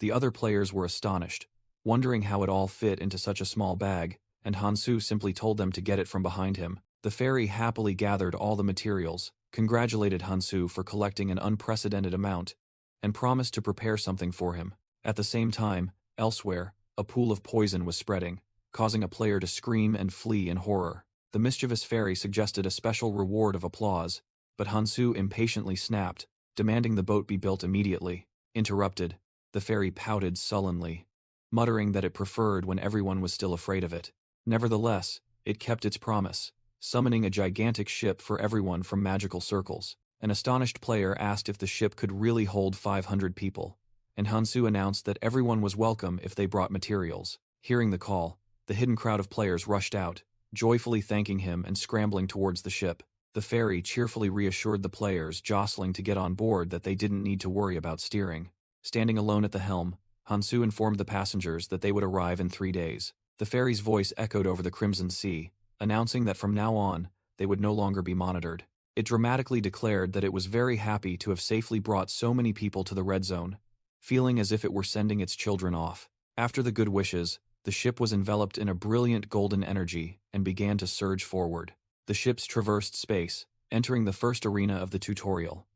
the other players were astonished, wondering how it all fit into such a small bag, and Hansu simply told them to get it from behind him. The fairy happily gathered all the materials, congratulated Hansu for collecting an unprecedented amount, and promised to prepare something for him. At the same time, elsewhere, a pool of poison was spreading, causing a player to scream and flee in horror. The mischievous fairy suggested a special reward of applause, but Hansu impatiently snapped, demanding the boat be built immediately. Interrupted, the fairy pouted sullenly, muttering that it preferred when everyone was still afraid of it. Nevertheless, it kept its promise, summoning a gigantic ship for everyone from magical circles. An astonished player asked if the ship could really hold 500 people, and Hansu announced that everyone was welcome if they brought materials. Hearing the call, the hidden crowd of players rushed out, joyfully thanking him and scrambling towards the ship. The fairy cheerfully reassured the players jostling to get on board that they didn't need to worry about steering. Standing alone at the helm, Hansu informed the passengers that they would arrive in 3 days. The fairy's voice echoed over the Crimson Sea, announcing that from now on, they would no longer be monitored. It dramatically declared that it was very happy to have safely brought so many people to the Red Zone, feeling as if it were sending its children off. After the good wishes, the ship was enveloped in a brilliant golden energy and began to surge forward. The ships traversed space, entering the first arena of the tutorial,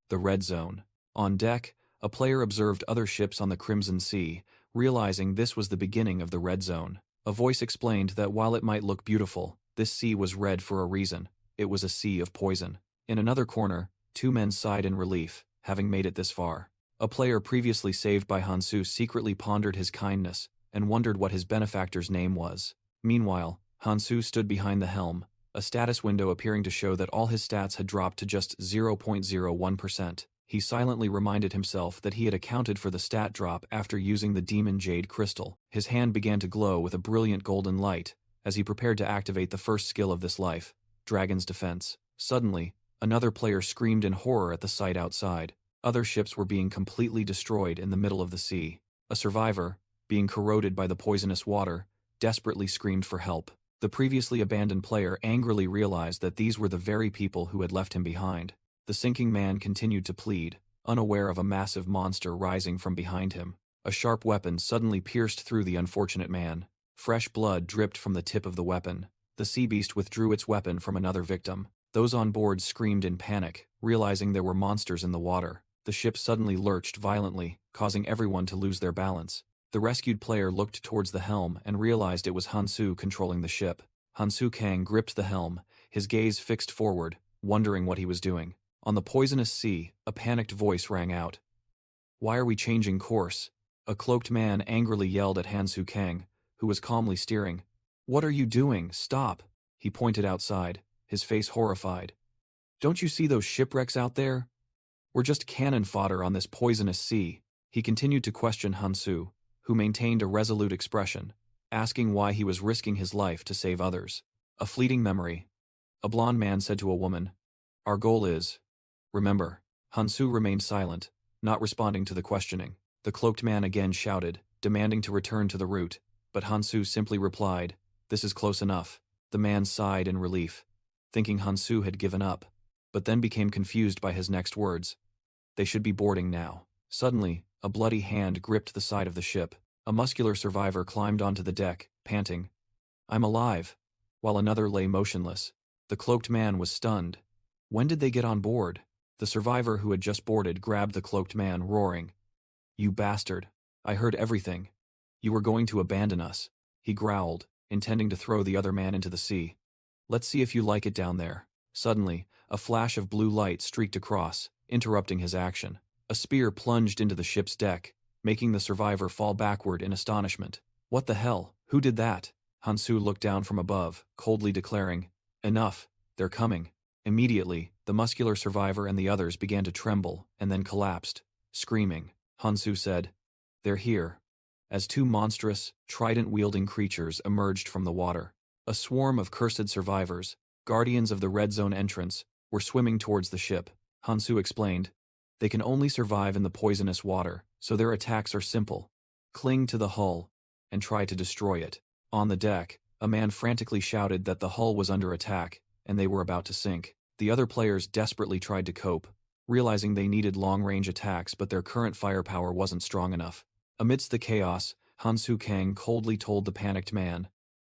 the Red Zone. On deck, a player observed other ships on the Crimson Sea, realizing this was the beginning of the Red Zone. A voice explained that while it might look beautiful, this sea was red for a reason. It was a sea of poison. In another corner, 2 men sighed in relief, having made it this far. A player previously saved by Hansu secretly pondered his kindness and wondered what his benefactor's name was. Meanwhile, Hansu stood behind the helm, a status window appearing to show that all his stats had dropped to just 0.01%. He silently reminded himself that he had accounted for the stat drop after using the Demon Jade Crystal. His hand began to glow with a brilliant golden light as he prepared to activate the first skill of this life, Dragon's Defense. Suddenly, another player screamed in horror at the sight outside. Other ships were being completely destroyed in the middle of the sea. A survivor, being corroded by the poisonous water, desperately screamed for help. The previously abandoned player angrily realized that these were the very people who had left him behind. The sinking man continued to plead, unaware of a massive monster rising from behind him. A sharp weapon suddenly pierced through the unfortunate man. Fresh blood dripped from the tip of the weapon. The sea beast withdrew its weapon from another victim. Those on board screamed in panic, realizing there were monsters in the water. The ship suddenly lurched violently, causing everyone to lose their balance. The rescued player looked towards the helm and realized it was Hansu controlling the ship. Hansu Kang gripped the helm, his gaze fixed forward, wondering what he was doing. On the poisonous sea, a panicked voice rang out. "Why are we changing course?" A cloaked man angrily yelled at Hansu Kang, who was calmly steering. "What are you doing? Stop!" He pointed outside, his face horrified. "Don't you see those shipwrecks out there? We're just cannon fodder on this poisonous sea." He continued to question Hansu, who maintained a resolute expression, asking why he was risking his life to save others. A fleeting memory. A blonde man said to a woman, "Our goal is..." "Remember." Hansu remained silent, not responding to the questioning. The cloaked man again shouted, demanding to return to the route, but Hansu simply replied, "This is close enough." The man sighed in relief, thinking Hansu had given up, but then became confused by his next words. They should be boarding now. Suddenly, a bloody hand gripped the side of the ship. A muscular survivor climbed onto the deck, panting, "I'm alive," while another lay motionless. The cloaked man was stunned. When did they get on board? The survivor who had just boarded grabbed the cloaked man, roaring, "You bastard. I heard everything. You were going to abandon us," he growled, intending to throw the other man into the sea. "Let's see if you like it down there." Suddenly, a flash of blue light streaked across, interrupting his action. A spear plunged into the ship's deck, making the survivor fall backward in astonishment. "What the hell? Who did that?" Hansu looked down from above, coldly declaring, "Enough, they're coming." Immediately, the muscular survivor and the others began to tremble and then collapsed, screaming. Hansu said, "They're here." As two monstrous, trident-wielding creatures emerged from the water. A swarm of cursed survivors, guardians of the red zone entrance, were swimming towards the ship. Hansu explained, "They can only survive in the poisonous water, so their attacks are simple. Cling to the hull and try to destroy it." On the deck, a man frantically shouted that the hull was under attack and they were about to sink. The other players desperately tried to cope, realizing they needed long-range attacks but their current firepower wasn't strong enough. Amidst the chaos, Hansu Kang coldly told the panicked man,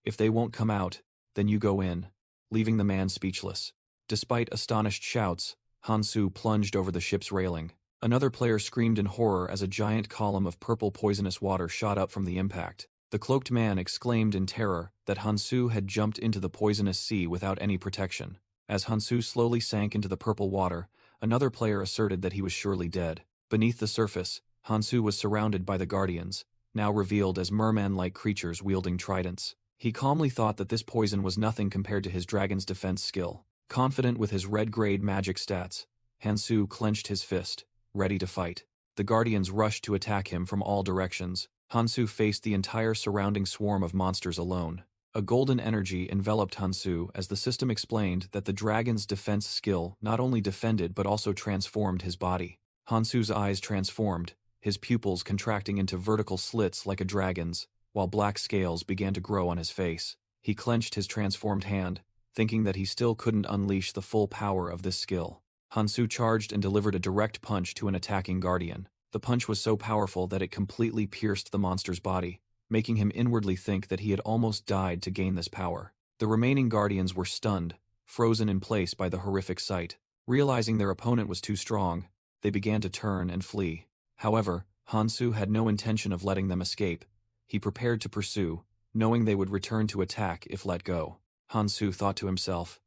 "If they won't come out, then you go in," leaving the man speechless. Despite astonished shouts, Hansu plunged over the ship's railing. Another player screamed in horror as a giant column of purple poisonous water shot up from the impact. The cloaked man exclaimed in terror that Hansu had jumped into the poisonous sea without any protection. As Hansu slowly sank into the purple water, another player asserted that he was surely dead. Beneath the surface, Hansu was surrounded by the guardians, now revealed as merman-like creatures wielding tridents. He calmly thought that this poison was nothing compared to his dragon's defense skill. Confident with his red-grade magic stats, Hansu clenched his fist, ready to fight. The guardians rushed to attack him from all directions. Hansu faced the entire surrounding swarm of monsters alone. A golden energy enveloped Hansu as the system explained that the dragon's defense skill not only defended but also transformed his body. Hansu's eyes transformed, his pupils contracting into vertical slits like a dragon's, while black scales began to grow on his face. He clenched his transformed hand, thinking that he still couldn't unleash the full power of this skill. Hansu charged and delivered a direct punch to an attacking guardian. The punch was so powerful that it completely pierced the monster's body, making him inwardly think that he had almost died to gain this power. The remaining guardians were stunned, frozen in place by the horrific sight. Realizing their opponent was too strong, they began to turn and flee. However, Hansu had no intention of letting them escape. He prepared to pursue, knowing they would return to attack if let go. Hansu thought to himself.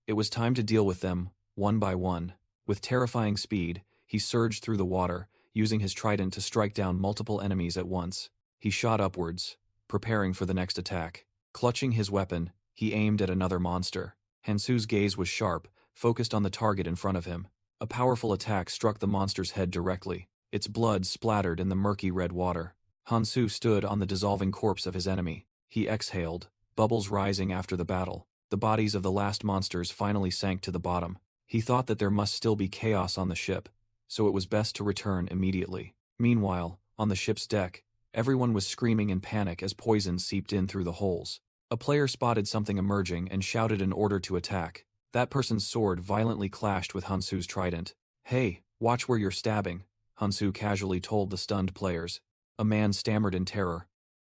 It was time to deal with them, one by one. With terrifying speed, he surged through the water, using his trident to strike down multiple enemies at once. He shot upwards, preparing for the next attack. Clutching his weapon, he aimed at another monster. Hansu's gaze was sharp, focused on the target in front of him. A powerful attack struck the monster's head directly. Its blood splattered in the murky red water. Hansu stood on the dissolving corpse of his enemy. He exhaled, bubbles rising after the battle. The bodies of the last monsters finally sank to the bottom. He thought that there must still be chaos on the ship, so it was best to return immediately. Meanwhile, on the ship's deck, everyone was screaming in panic as poison seeped in through the holes. A player spotted something emerging and shouted an order to attack. That person's sword violently clashed with Hansu's trident. "Hey, watch where you're stabbing," Hansu casually told the stunned players. A man stammered in terror.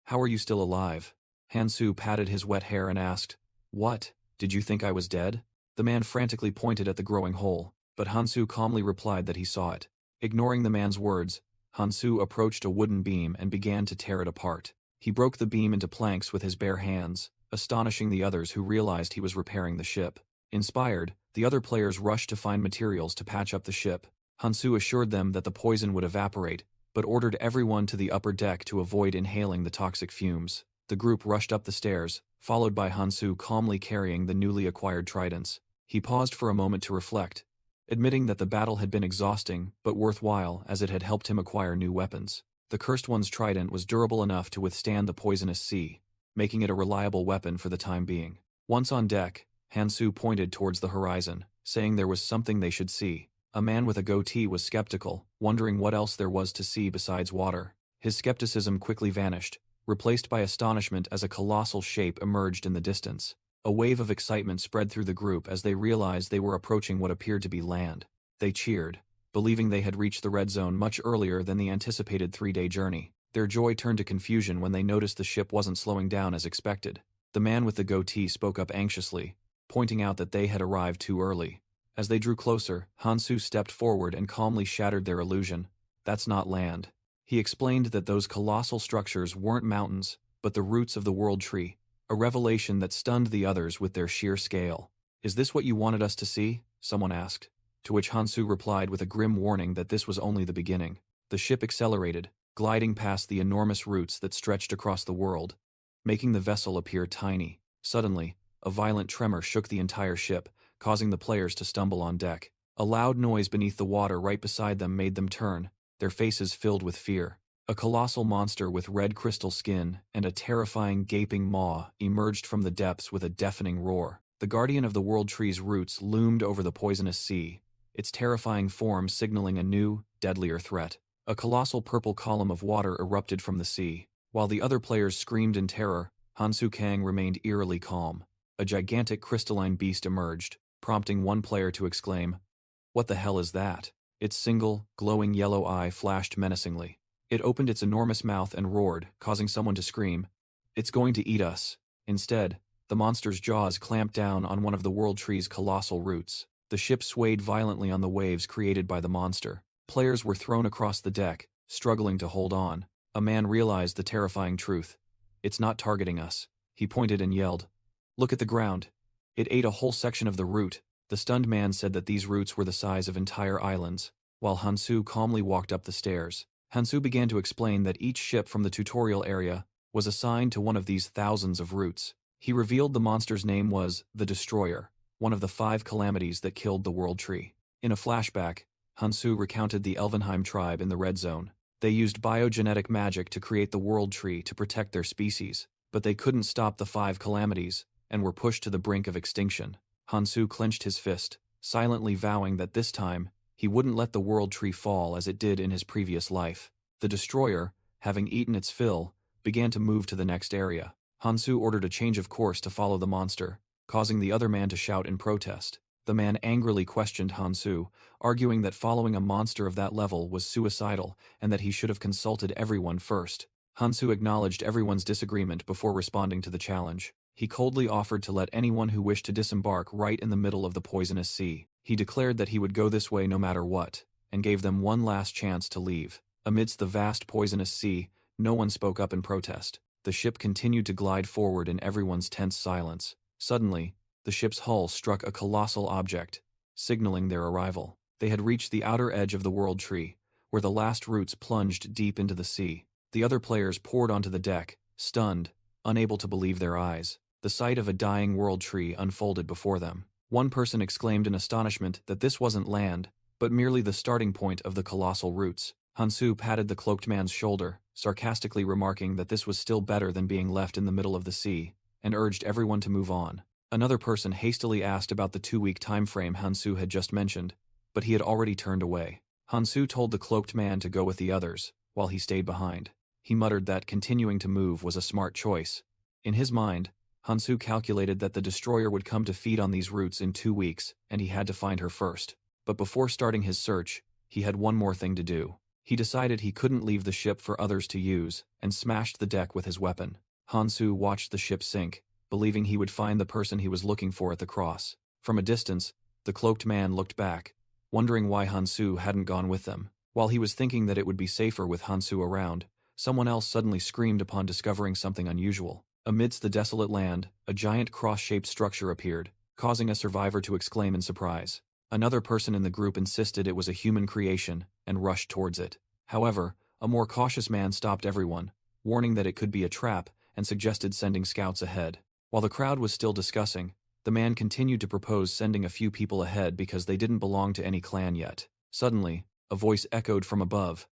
"How are you still alive?" Hansu patted his wet hair and asked, "What? Did you think I was dead?" The man frantically pointed at the growing hole, but Hansu calmly replied that he saw it. Ignoring the man's words, Hansu approached a wooden beam and began to tear it apart. He broke the beam into planks with his bare hands, astonishing the others who realized he was repairing the ship. Inspired, the other players rushed to find materials to patch up the ship. Hansu assured them that the poison would evaporate, but ordered everyone to the upper deck to avoid inhaling the toxic fumes. The group rushed up the stairs, followed by Hansu calmly carrying the newly acquired tridents. He paused for a moment to reflect, admitting that the battle had been exhausting but worthwhile as it had helped him acquire new weapons. The Cursed One's trident was durable enough to withstand the poisonous sea, making it a reliable weapon for the time being. Once on deck, Hansu pointed towards the horizon, saying there was something they should see. A man with a goatee was skeptical, wondering what else there was to see besides water. His skepticism quickly vanished, replaced by astonishment as a colossal shape emerged in the distance. A wave of excitement spread through the group as they realized they were approaching what appeared to be land. They cheered, believing they had reached the red zone much earlier than the anticipated 3-day journey. Their joy turned to confusion when they noticed the ship wasn't slowing down as expected. The man with the goatee spoke up anxiously, pointing out that they had arrived too early. As they drew closer, Hansu stepped forward and calmly shattered their illusion. "That's not land. He explained that those colossal structures weren't mountains, but the roots of the world tree, a revelation that stunned the others with their sheer scale. "Is this what you wanted us to see?" someone asked, to which Hansu replied with a grim warning that this was only the beginning. The ship accelerated, gliding past the enormous roots that stretched across the world, making the vessel appear tiny. Suddenly, a violent tremor shook the entire ship, causing the players to stumble on deck. A loud noise beneath the water right beside them made them turn, their faces filled with fear. A colossal monster with red crystal skin and a terrifying gaping maw emerged from the depths with a deafening roar. The guardian of the world tree's roots loomed over the poisonous sea, its terrifying form signaling a new, deadlier threat. A colossal purple column of water erupted from the sea. While the other players screamed in terror, Hansu Kang remained eerily calm. A gigantic crystalline beast emerged, prompting one player to exclaim, "What the hell is that?" Its single, glowing yellow eye flashed menacingly. It opened its enormous mouth and roared, causing someone to scream, "It's going to eat us." Instead, the monster's jaws clamped down on one of the world tree's colossal roots. The ship swayed violently on the waves created by the monster. Players were thrown across the deck, struggling to hold on. A man realized the terrifying truth. "It's not targeting us." He pointed and yelled, "Look at the ground." It ate a whole section of the root. The stunned man said that these roots were the size of entire islands, while Hansu calmly walked up the stairs. Hansu began to explain that each ship from the tutorial area was assigned to one of these thousands of roots. He revealed the monster's name was the Destroyer, one of the 5 calamities that killed the world tree. In a flashback, Hansu recounted the Elvenheim tribe in the Red Zone. They used biogenetic magic to create the world tree to protect their species, but they couldn't stop the 5 calamities and were pushed to the brink of extinction. Hansu clenched his fist, silently vowing that this time, he wouldn't let the world tree fall as it did in his previous life. The Destroyer, having eaten its fill, began to move to the next area. Hansu ordered a change of course to follow the monster, causing the other man to shout in protest. The man angrily questioned Hansu, arguing that following a monster of that level was suicidal and that he should have consulted everyone first. Hansu acknowledged everyone's disagreement before responding to the challenge. He coldly offered to let anyone who wished to disembark right in the middle of the poisonous sea. He declared that he would go this way no matter what, and gave them one last chance to leave. Amidst the vast poisonous sea, no one spoke up in protest. The ship continued to glide forward in everyone's tense silence. Suddenly, the ship's hull struck a colossal object, signaling their arrival. They had reached the outer edge of the world tree, where the last roots plunged deep into the sea. The other players poured onto the deck, stunned, unable to believe their eyes. The sight of a dying world tree unfolded before them. One person exclaimed in astonishment that this wasn't land, but merely the starting point of the colossal roots. Hansu patted the cloaked man's shoulder, sarcastically remarking that this was still better than being left in the middle of the sea, and urged everyone to move on. Another person hastily asked about the 2-week time frame Hansu had just mentioned, but he had already turned away. Hansu told the cloaked man to go with the others, while he stayed behind. He muttered that continuing to move was a smart choice. In his mind, Hansu calculated that the Destroyer would come to feed on these roots in 2 weeks, and he had to find her first. But before starting his search, he had one more thing to do. He decided he couldn't leave the ship for others to use, and smashed the deck with his weapon. Hansu watched the ship sink, believing he would find the person he was looking for at the cross. From a distance, the cloaked man looked back, wondering why Hansu hadn't gone with them. While he was thinking that it would be safer with Hansu around, someone else suddenly screamed upon discovering something unusual. Amidst the desolate land, a giant cross-shaped structure appeared, causing a survivor to exclaim in surprise. Another person in the group insisted it was a human creation and rushed towards it. However, a more cautious man stopped everyone, warning that it could be a trap and suggested sending scouts ahead. While the crowd was still discussing, the man continued to propose sending a few people ahead because they didn't belong to any clan yet. Suddenly, a voice echoed from above,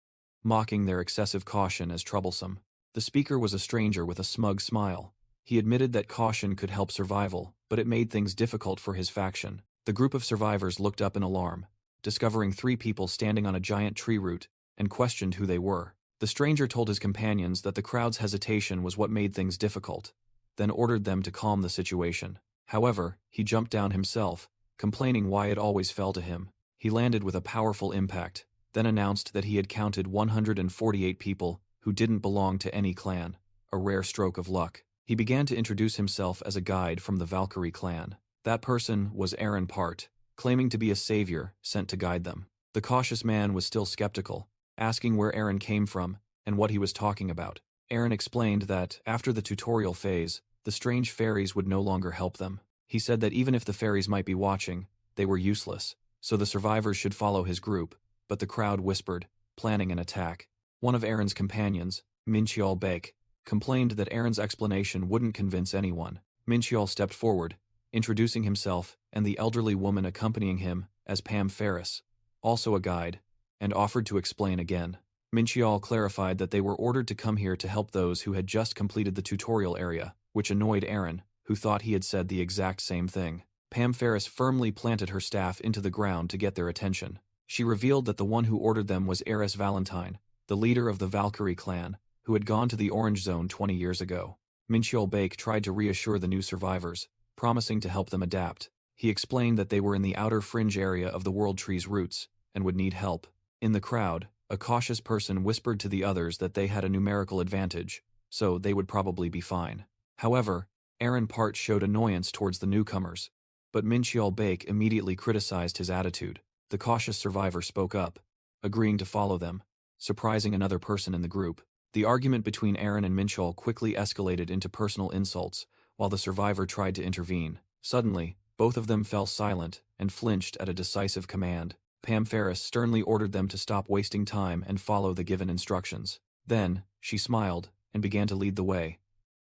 mocking their excessive caution as troublesome. The speaker was a stranger with a smug smile. He admitted that caution could help survival, but it made things difficult for his faction. The group of survivors looked up in alarm, discovering 3 people standing on a giant tree root, and questioned who they were. The stranger told his companions that the crowd's hesitation was what made things difficult, then ordered them to calm the situation. However, he jumped down himself, complaining why it always fell to him. He landed with a powerful impact, then announced that he had counted 148 people who didn't belong to any clan, a rare stroke of luck. He began to introduce himself as a guide from the Valkyrie clan. That person was Aaron Part, claiming to be a savior sent to guide them. The cautious man was still skeptical, asking where Aaron came from and what he was talking about. Aaron explained that, after the tutorial phase, the strange fairies would no longer help them. He said that even if the fairies might be watching, they were useless, so the survivors should follow his group, but the crowd whispered, planning an attack. One of Aaron's companions, Mincheol Baek, complained that Aaron's explanation wouldn't convince anyone. Mincheol stepped forward, introducing himself and the elderly woman accompanying him as Pam Ferris, also a guide, and offered to explain again. Mincheol clarified that they were ordered to come here to help those who had just completed the tutorial area, which annoyed Aaron, who thought he had said the exact same thing. Pam Ferris firmly planted her staff into the ground to get their attention. She revealed that the one who ordered them was Eris Valentine, the leader of the Valkyrie clan, who had gone to the Orange Zone 20 years ago. Mincheol Baek tried to reassure the new survivors, promising to help them adapt. He explained that they were in the outer fringe area of the World Tree's roots, and would need help. In the crowd, a cautious person whispered to the others that they had a numerical advantage, so they would probably be fine. However, Aaron Part showed annoyance towards the newcomers, but Mincheol Baek immediately criticized his attitude. The cautious survivor spoke up, agreeing to follow them, surprising another person in the group. The argument between Aaron and Mincheol quickly escalated into personal insults, while the survivor tried to intervene. Suddenly, both of them fell silent and flinched at a decisive command. Pam Ferris sternly ordered them to stop wasting time and follow the given instructions. Then, she smiled and began to lead the way,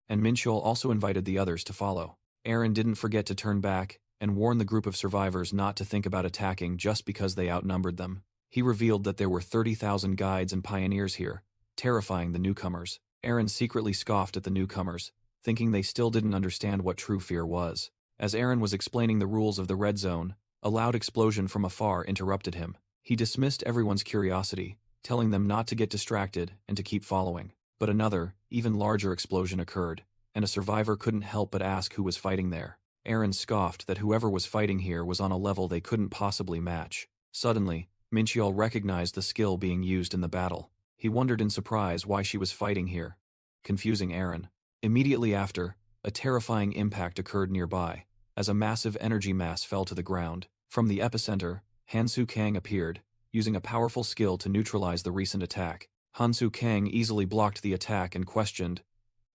and Mincheol also invited the others to follow. Aaron didn't forget to turn back and warn the group of survivors not to think about attacking just because they outnumbered them. He revealed that there were 30,000 guides and pioneers here, terrifying the newcomers. Aaron secretly scoffed at the newcomers, thinking they still didn't understand what true fear was. As Aaron was explaining the rules of the Red Zone, a loud explosion from afar interrupted him. He dismissed everyone's curiosity, telling them not to get distracted and to keep following. But another, even larger explosion occurred, and a survivor couldn't help but ask who was fighting there. Aaron scoffed that whoever was fighting here was on a level they couldn't possibly match. Suddenly, Mincheol recognized the skill being used in the battle. He wondered in surprise why she was fighting here, confusing Aaron. Immediately after, a terrifying impact occurred nearby, as a massive energy mass fell to the ground. From the epicenter, Hansu Kang appeared, using a powerful skill to neutralize the recent attack. Hansu Kang easily blocked the attack and questioned,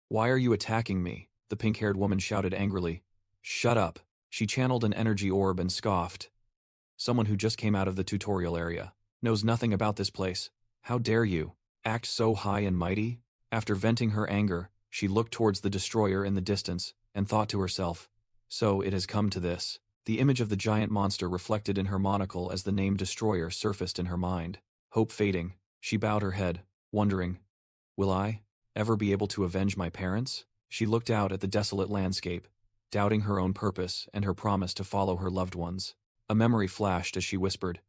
"Why are you attacking me?" The pink-haired woman shouted angrily. "Shut up." She channeled an energy orb and scoffed. "Someone who just came out of the tutorial area knows nothing about this place. How dare you act so high and mighty?" After venting her anger, she looked towards the destroyer in the distance and thought to herself, "So it has come to this." The image of the giant monster reflected in her monocle as the name Destroyer surfaced in her mind. Hope fading, she bowed her head, wondering, "Will I ever be able to avenge my parents?" She looked out at the desolate landscape, doubting her own purpose and her promise to follow her loved ones. A memory flashed as she whispered,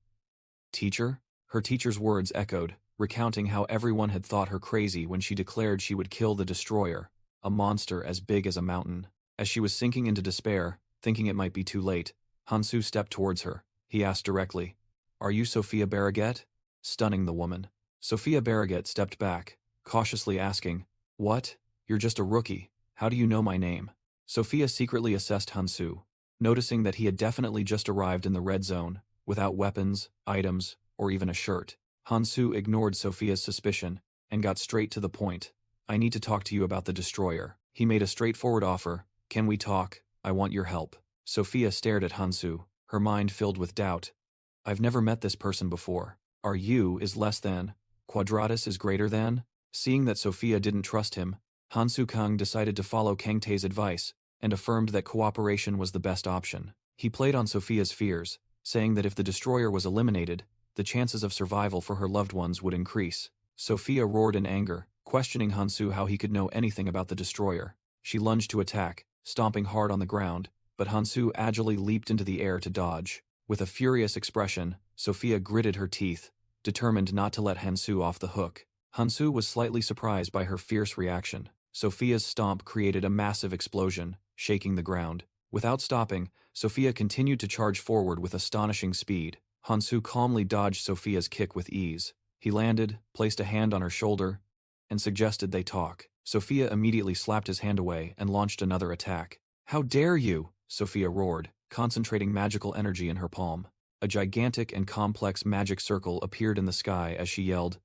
"Teacher?" Her teacher's words echoed, recounting how everyone had thought her crazy when she declared she would kill the Destroyer, a monster as big as a mountain. As she was sinking into despair, thinking it might be too late, Hansu stepped towards her. He asked directly, "Are you Sophia Barraget?" Stunning the woman. Sophia Barraget stepped back, cautiously asking, "What? You're just a rookie. How do you know my name?" Sophia secretly assessed Hansu, noticing that he had definitely just arrived in the Red Zone, without weapons, items, or even a shirt. Hansu ignored Sophia's suspicion and got straight to the point. "I need to talk to you about the Destroyer." He made a straightforward offer. "Can we talk? I want your help." Sophia stared at Hansu, her mind filled with doubt. "I've never met this person before. Are you is less than, quadratus is greater than?" Seeing that Sophia didn't trust him, Hansu Kang decided to follow Kang Tae's advice and affirmed that cooperation was the best option. He played on Sophia's fears, saying that if the Destroyer was eliminated, the chances of survival for her loved ones would increase. Sophia roared in anger, questioning Hansu how he could know anything about the Destroyer. She lunged to attack, stomping hard on the ground, but Hansu agilely leaped into the air to dodge. With a furious expression, Sophia gritted her teeth, determined not to let Hansu off the hook. Hansu was slightly surprised by her fierce reaction. Sophia's stomp created a massive explosion, shaking the ground. Without stopping, Sophia continued to charge forward with astonishing speed. Hansu calmly dodged Sophia's kick with ease. He landed, placed a hand on her shoulder, and suggested they talk. Sophia immediately slapped his hand away and launched another attack. "How dare you!" Sophia roared, concentrating magical energy in her palm. A gigantic and complex magic circle appeared in the sky as she yelled,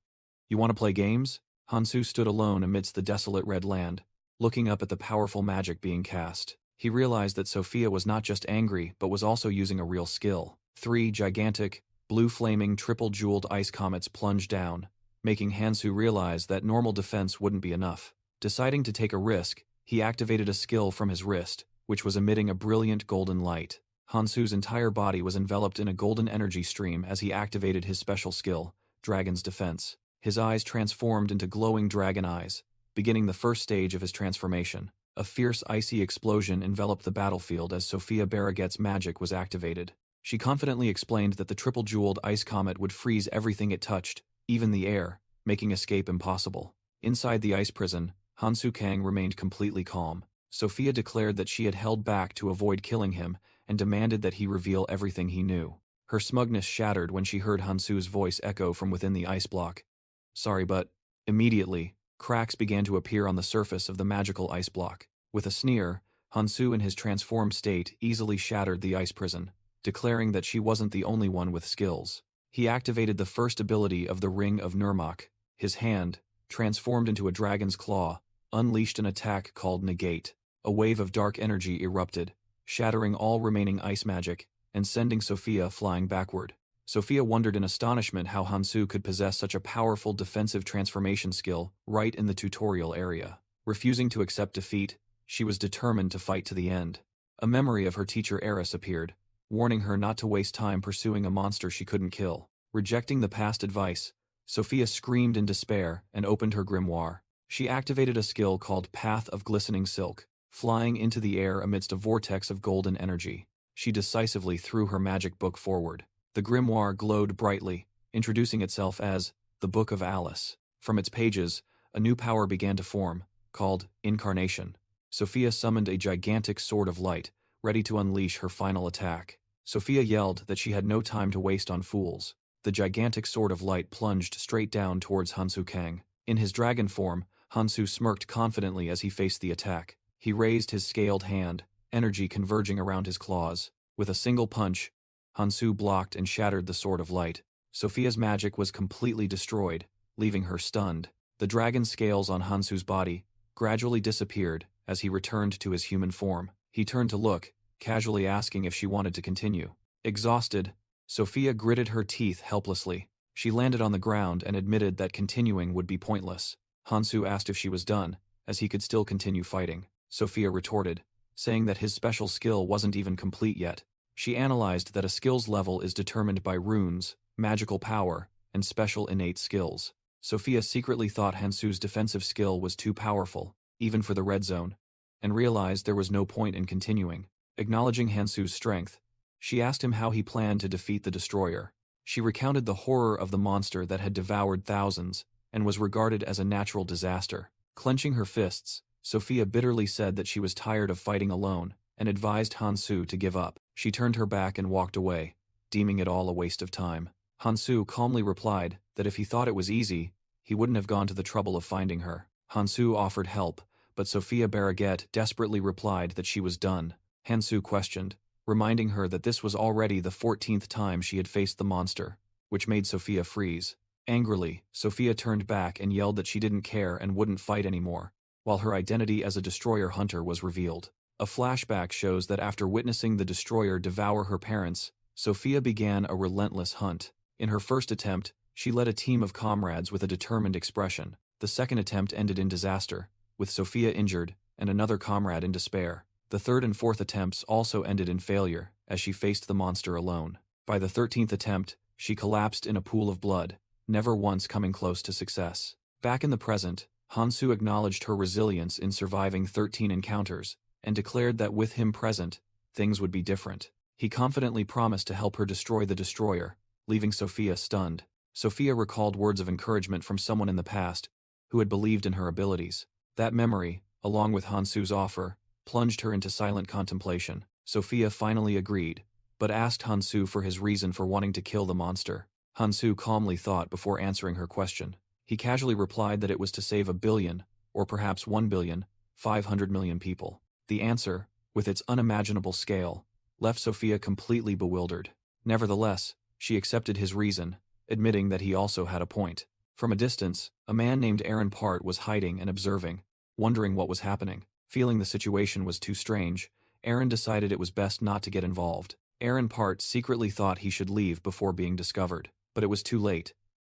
"You want to play games?" Hansu stood alone amidst the desolate red land, looking up at the powerful magic being cast. He realized that Sophia was not just angry but was also using a real skill. 3 gigantic, blue-flaming triple-jeweled ice comets plunged down, making Hansu realize that normal defense wouldn't be enough. Deciding to take a risk, he activated a skill from his wrist, which was emitting a brilliant golden light. Hansu's entire body was enveloped in a golden energy stream as he activated his special skill, Dragon's Defense. His eyes transformed into glowing dragon eyes, beginning the first stage of his transformation. A fierce icy explosion enveloped the battlefield as Sophia Barraget's magic was activated. She confidently explained that the triple-jeweled ice comet would freeze everything it touched, even the air, making escape impossible. Inside the ice prison, Hansu Kang remained completely calm. Sophia declared that she had held back to avoid killing him and demanded that he reveal everything he knew. Her smugness shattered when she heard Hansu's voice echo from within the ice block. "Sorry, but..." Immediately, cracks began to appear on the surface of the magical ice block. With a sneer, Hansu in his transformed state easily shattered the ice prison, declaring that she wasn't the only one with skills. He activated the first ability of the Ring of Nirmak. His hand, transformed into a dragon's claw, unleashed an attack called Negate. A wave of dark energy erupted, shattering all remaining ice magic and sending Sophia flying backward. Sophia wondered in astonishment how Hansu could possess such a powerful defensive transformation skill right in the tutorial area. Refusing to accept defeat, she was determined to fight to the end. A memory of her teacher Eris appeared, warning her not to waste time pursuing a monster she couldn't kill. Rejecting the past advice, Sophia screamed in despair and opened her grimoire. She activated a skill called Path of Glistening Silk, flying into the air amidst a vortex of golden energy. She decisively threw her magic book forward. The grimoire glowed brightly, introducing itself as the Book of Alice. From its pages, a new power began to form, called Incarnation. Sophia summoned a gigantic sword of light, ready to unleash her final attack. Sophia yelled that she had no time to waste on fools. The gigantic sword of light plunged straight down towards Hansu Kang. In his dragon form, Hansu smirked confidently as he faced the attack. He raised his scaled hand, energy converging around his claws. With a single punch, Hansu blocked and shattered the sword of light. Sophia's magic was completely destroyed, leaving her stunned. The dragon scales on Hansu's body gradually disappeared as he returned to his human form. He turned to look, casually asking if she wanted to continue. Exhausted, Sophia gritted her teeth helplessly. She landed on the ground and admitted that continuing would be pointless. Hansu asked if she was done, as he could still continue fighting. Sophia retorted, saying that his special skill wasn't even complete yet. She analyzed that a skills level is determined by runes, magical power, and special innate skills. Sophia secretly thought Hansu's defensive skill was too powerful, even for the red zone, and realized there was no point in continuing. Acknowledging Hansu's strength, she asked him how he planned to defeat the destroyer. She recounted the horror of the monster that had devoured thousands and was regarded as a natural disaster. Clenching her fists, Sophia bitterly said that she was tired of fighting alone and advised Hansu to give up. She turned her back and walked away, deeming it all a waste of time. Hansu calmly replied that if he thought it was easy, he wouldn't have gone to the trouble of finding her. Hansu offered help, but Sophia Barraget desperately replied that she was done. Hansu questioned, reminding her that this was already the 14th time she had faced the monster, which made Sophia freeze. Angrily, Sophia turned back and yelled that she didn't care and wouldn't fight anymore, while her identity as a destroyer hunter was revealed. A flashback shows that after witnessing the destroyer devour her parents, Sophia began a relentless hunt. In her first attempt, she led a team of comrades with a determined expression. The second attempt ended in disaster, with Sophia injured and another comrade in despair. The third and fourth attempts also ended in failure, as she faced the monster alone. By the 13th attempt, she collapsed in a pool of blood, never once coming close to success. Back in the present, Hansu acknowledged her resilience in surviving 13 encounters, and declared that with him present, things would be different. He confidently promised to help her destroy the destroyer, leaving Sophia stunned. Sophia recalled words of encouragement from someone in the past who had believed in her abilities. That memory, along with Hansu's offer, plunged her into silent contemplation. Sophia finally agreed, but asked Hansu for his reason for wanting to kill the monster. Hansu calmly thought before answering her question. He casually replied that it was to save 1 billion, or perhaps 1,500,000,000 people. The answer, with its unimaginable scale, left Sophia completely bewildered. Nevertheless, she accepted his reason, admitting that he also had a point. From a distance, a man named Aaron Part was hiding and observing, wondering what was happening. Feeling the situation was too strange, Aaron decided it was best not to get involved. Aaron Part secretly thought he should leave before being discovered, but it was too late.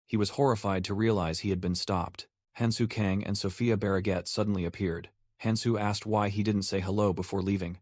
He was horrified to realize he had been stopped. Hansu Kang and Sophia Barraget suddenly appeared. Hansu asked why he didn't say hello before leaving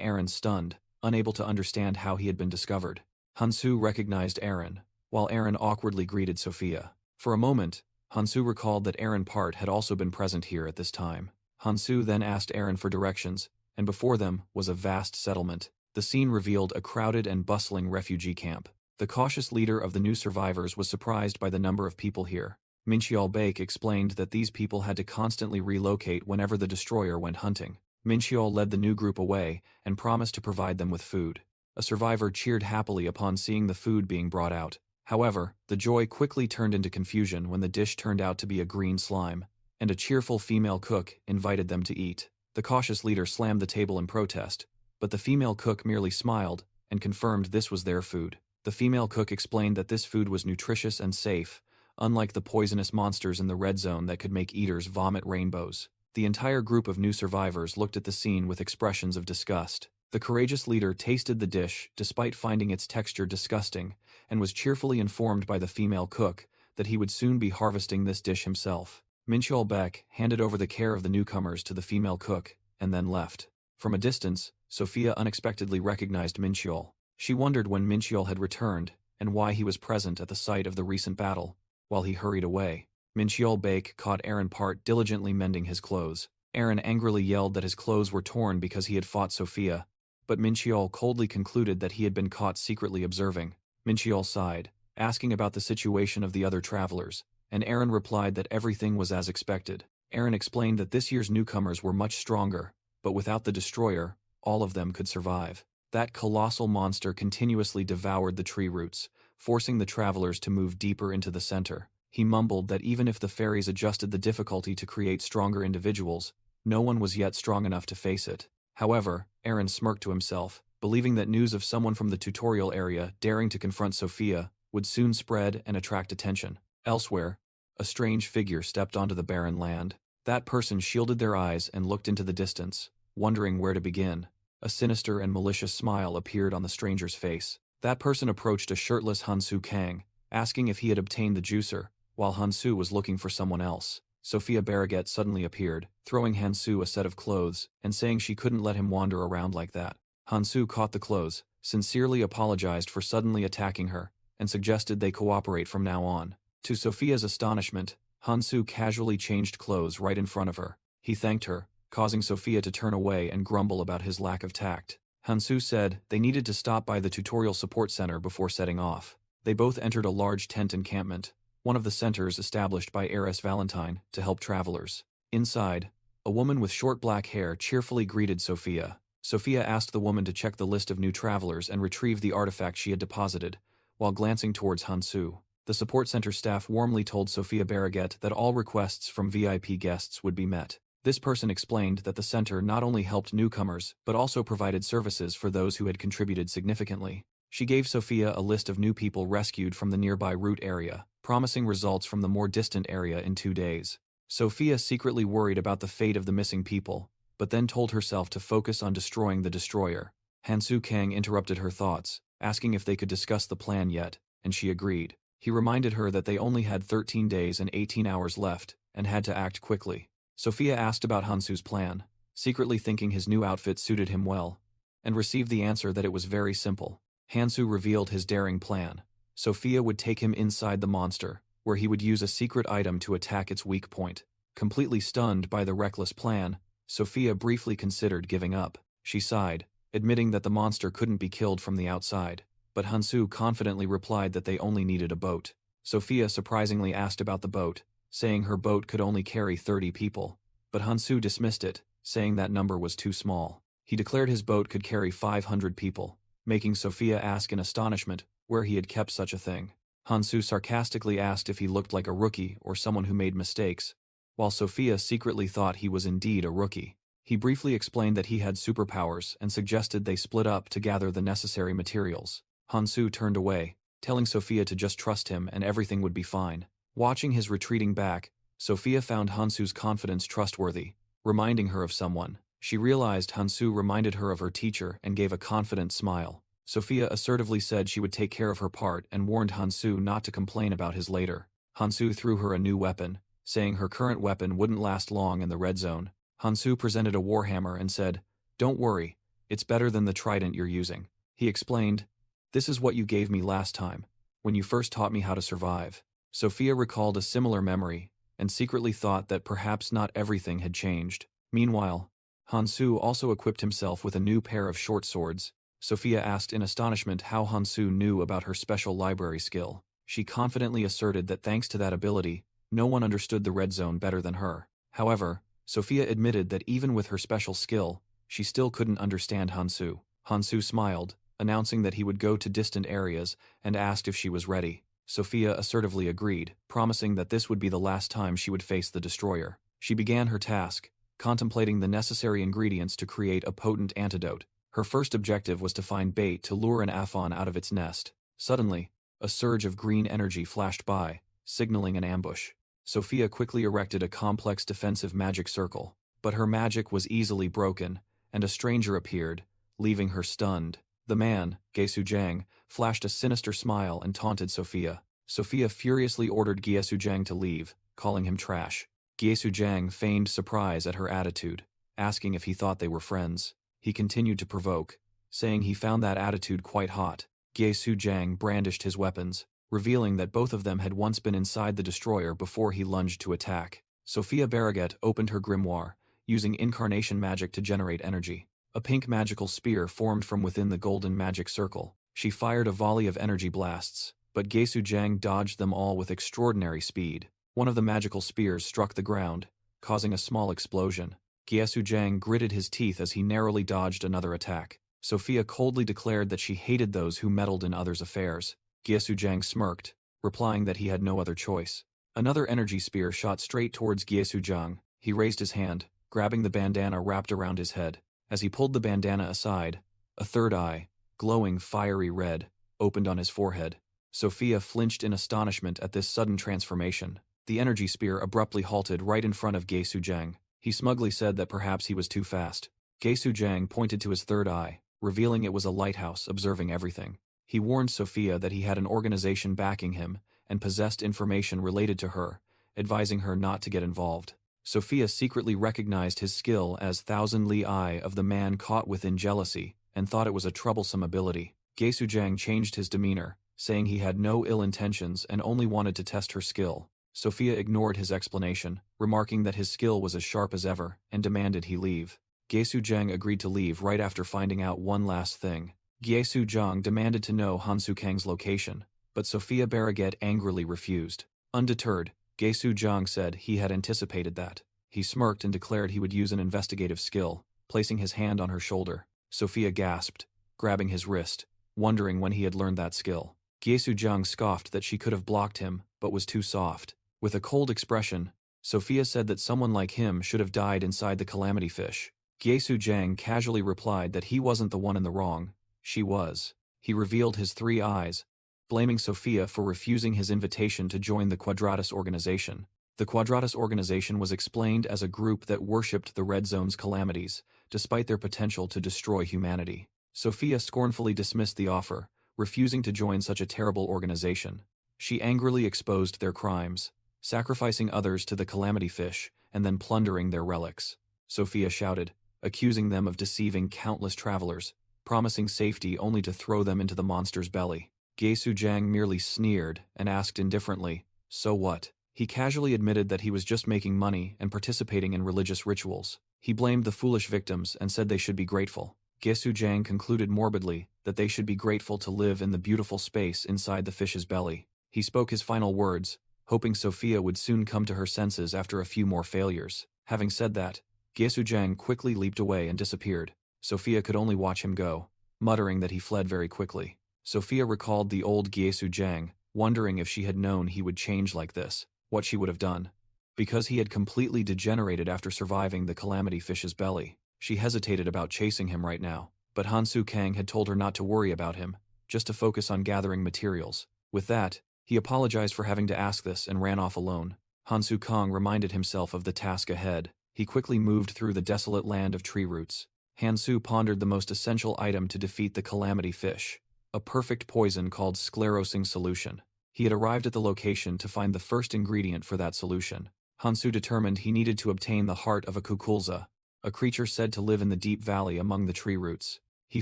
Aaron stunned, unable to understand how he had been discovered. Hansu recognized Aaron, while Aaron awkwardly greeted Sophia. For a moment, Hansu recalled that Aaron Part had also been present here at this time. Hansu then asked Aaron for directions, and before them was a vast settlement. The scene revealed a crowded and bustling refugee camp. The cautious leader of the new survivors was surprised by the number of people here. Minchiol Baek explained that these people had to constantly relocate whenever the destroyer went hunting. Minchiol led the new group away and promised to provide them with food. A survivor cheered happily upon seeing the food being brought out. However, the joy quickly turned into confusion when the dish turned out to be a green slime, and a cheerful female cook invited them to eat. The cautious leader slammed the table in protest, but the female cook merely smiled and confirmed this was their food. The female cook explained that this food was nutritious and safe, unlike the poisonous monsters in the red zone that could make eaters vomit rainbows. The entire group of new survivors looked at the scene with expressions of disgust. The courageous leader tasted the dish despite finding its texture disgusting, and was cheerfully informed by the female cook that he would soon be harvesting this dish himself. Minchiol Baek handed over the care of the newcomers to the female cook, and then left. From a distance, Sophia unexpectedly recognized Minchiol. She wondered when Minchiol had returned, and why he was present at the site of the recent battle. While he hurried away, Minchiol Baek caught Aaron Part diligently mending his clothes. Aaron angrily yelled that his clothes were torn because he had fought Sophia, but Minchiol coldly concluded that he had been caught secretly observing. Minchiol sighed, asking about the situation of the other travelers, and Aaron replied that everything was as expected. Aaron explained that this year's newcomers were much stronger, but without the destroyer, all of them could survive. That colossal monster continuously devoured the tree roots, forcing the travelers to move deeper into the center. He mumbled that even if the fairies adjusted the difficulty to create stronger individuals, no one was yet strong enough to face it. However, Aaron smirked to himself, believing that news of someone from the tutorial area daring to confront Sophia would soon spread and attract attention. Elsewhere, a strange figure stepped onto the barren land. That person shielded their eyes and looked into the distance, wondering where to begin. A sinister and malicious smile appeared on the stranger's face. That person approached a shirtless Hansu Kang, asking if he had obtained the juicer, while Hansu was looking for someone else. Sophia Barraget suddenly appeared, throwing Hansu a set of clothes and saying she couldn't let him wander around like that. Hansu caught the clothes, sincerely apologized for suddenly attacking her, and suggested they cooperate from now on. To Sophia's astonishment, Hansu casually changed clothes right in front of her. He thanked her, causing Sophia to turn away and grumble about his lack of tact. Hansu said they needed to stop by the tutorial support center before setting off. They both entered a large tent encampment, one of the centers established by Heiress Valentine to help travelers. Inside, a woman with short black hair cheerfully greeted Sophia. Sophia asked the woman to check the list of new travelers and retrieve the artifact she had deposited, while glancing towards Hansu. The support center staff warmly told Sophia Barraget that all requests from VIP guests would be met. This person explained that the center not only helped newcomers but also provided services for those who had contributed significantly. She gave Sophia a list of new people rescued from the nearby route area, promising results from the more distant area in 2 days. Sophia secretly worried about the fate of the missing people, but then told herself to focus on destroying the destroyer. Hansu Kang interrupted her thoughts, asking if they could discuss the plan yet, and she agreed. He reminded her that they only had 13 days and 18 hours left, and had to act quickly. Sophia asked about Hansu's plan, secretly thinking his new outfit suited him well, and received the answer that it was very simple. Hansu revealed his daring plan. Sophia would take him inside the monster, where he would use a secret item to attack its weak point. Completely stunned by the reckless plan, Sophia briefly considered giving up. She sighed, admitting that the monster couldn't be killed from the outside, but Hansu confidently replied that they only needed a boat. Sophia surprisingly asked about the boat, saying her boat could only carry 30 people, but Hansu dismissed it, saying that number was too small. He declared his boat could carry 500 people, making Sophia ask in astonishment where he had kept such a thing. Hansu sarcastically asked if he looked like a rookie or someone who made mistakes, while Sophia secretly thought he was indeed a rookie. He briefly explained that he had superpowers and suggested they split up to gather the necessary materials. Hansu turned away, telling Sophia to just trust him and everything would be fine. Watching his retreating back, Sophia found Hansu's confidence trustworthy, reminding her of someone. She realized Hansu reminded her of her teacher and gave a confident smile. Sophia assertively said she would take care of her part and warned Hansu not to complain about his later. Hansu threw her a new weapon, saying her current weapon wouldn't last long in the red zone. Hansu presented a warhammer and said, "Don't worry, it's better than the trident you're using." He explained, "This is what you gave me last time, when you first taught me how to survive." Sophia recalled a similar memory, and secretly thought that perhaps not everything had changed. Meanwhile, Hansu also equipped himself with a new pair of short swords. Sophia asked in astonishment how Hansu knew about her special library skill. She confidently asserted that thanks to that ability, no one understood the red zone better than her. However, Sophia admitted that even with her special skill, she still couldn't understand Hansu. Hansu smiled, announcing that he would go to distant areas, and asked if she was ready. Sophia assertively agreed, promising that this would be the last time she would face the destroyer. She began her task, contemplating the necessary ingredients to create a potent antidote. Her first objective was to find bait to lure an Afon out of its nest. Suddenly, a surge of green energy flashed by, signaling an ambush. Sophia quickly erected a complex defensive magic circle, but her magic was easily broken, and a stranger appeared, leaving her stunned. The man, Gyesujang, flashed a sinister smile and taunted Sophia. Sophia furiously ordered Gyesujang to leave, calling him trash. Gyesujang feigned surprise at her attitude, asking if he thought they were friends. He continued to provoke, saying he found that attitude quite hot. Gyesujang brandished his weapons, revealing that both of them had once been inside the destroyer before he lunged to attack. Sophia Barraget opened her grimoire, using incarnation magic to generate energy. A pink magical spear formed from within the golden magic circle. She fired a volley of energy blasts, but Gyesujang dodged them all with extraordinary speed. One of the magical spears struck the ground, causing a small explosion. Gyesujang gritted his teeth as he narrowly dodged another attack. Sophia coldly declared that she hated those who meddled in others' affairs. Gyesujang smirked, replying that he had no other choice. Another energy spear shot straight towards Gyesujang. He raised his hand, grabbing the bandana wrapped around his head. As he pulled the bandana aside, a third eye, glowing fiery red, opened on his forehead. Sophia flinched in astonishment at this sudden transformation. The energy spear abruptly halted right in front of Gyesujang. He smugly said that perhaps he was too fast. Gyesujang pointed to his third eye, revealing it was a lighthouse observing everything. He warned Sophia that he had an organization backing him and possessed information related to her, advising her not to get involved. Sophia secretly recognized his skill as Thousand Li Eye of the man caught within jealousy, and thought it was a troublesome ability. Gyesujang changed his demeanor, saying he had no ill intentions and only wanted to test her skill. Sophia ignored his explanation, remarking that his skill was as sharp as ever, and demanded he leave. Gyesujang agreed to leave right after finding out one last thing. Gyesujang demanded to know Hansu Kang's location, but Sophia Barraget angrily refused. Undeterred, Gyesujang said he had anticipated that. He smirked and declared he would use an investigative skill, placing his hand on her shoulder. Sophia gasped, grabbing his wrist, wondering when he had learned that skill. Gyesujang scoffed that she could have blocked him, but was too soft. With a cold expression, Sophia said that someone like him should have died inside the calamity fish. Gyesujang casually replied that he wasn't the one in the wrong, she was. He revealed his three eyes, blaming Sophia for refusing his invitation to join the Quadratus organization. The Quadratus organization was explained as a group that worshipped the Red Zone's calamities, despite their potential to destroy humanity. Sophia scornfully dismissed the offer, refusing to join such a terrible organization. She angrily exposed their crimes, sacrificing others to the calamity fish, and then plundering their relics. Sophia shouted, accusing them of deceiving countless travelers, promising safety only to throw them into the monster's belly. Gyesujang merely sneered and asked indifferently, "So what?" He casually admitted that he was just making money and participating in religious rituals. He blamed the foolish victims and said they should be grateful. Gyesujang concluded morbidly that they should be grateful to live in the beautiful space inside the fish's belly. He spoke his final words, hoping Sophia would soon come to her senses after a few more failures. Having said that, Gyesujang quickly leaped away and disappeared. Sophia could only watch him go, muttering that he fled very quickly. Sophia recalled the old Gyesujang, wondering if she had known he would change like this, what she would have done. Because he had completely degenerated after surviving the calamity fish's belly, she hesitated about chasing him right now, but Hansu Kang had told her not to worry about him, just to focus on gathering materials. With that, He apologized for having to ask this and ran off alone. Hansu Kong reminded himself of the task ahead. He quickly moved through the desolate land of tree roots. Hansu pondered the most essential item to defeat the calamity fish, a perfect poison called sclerosing solution. He had arrived at the location to find the first ingredient for that solution. Hansu determined he needed to obtain the heart of a kukulza, a creature said to live in the deep valley among the tree roots. He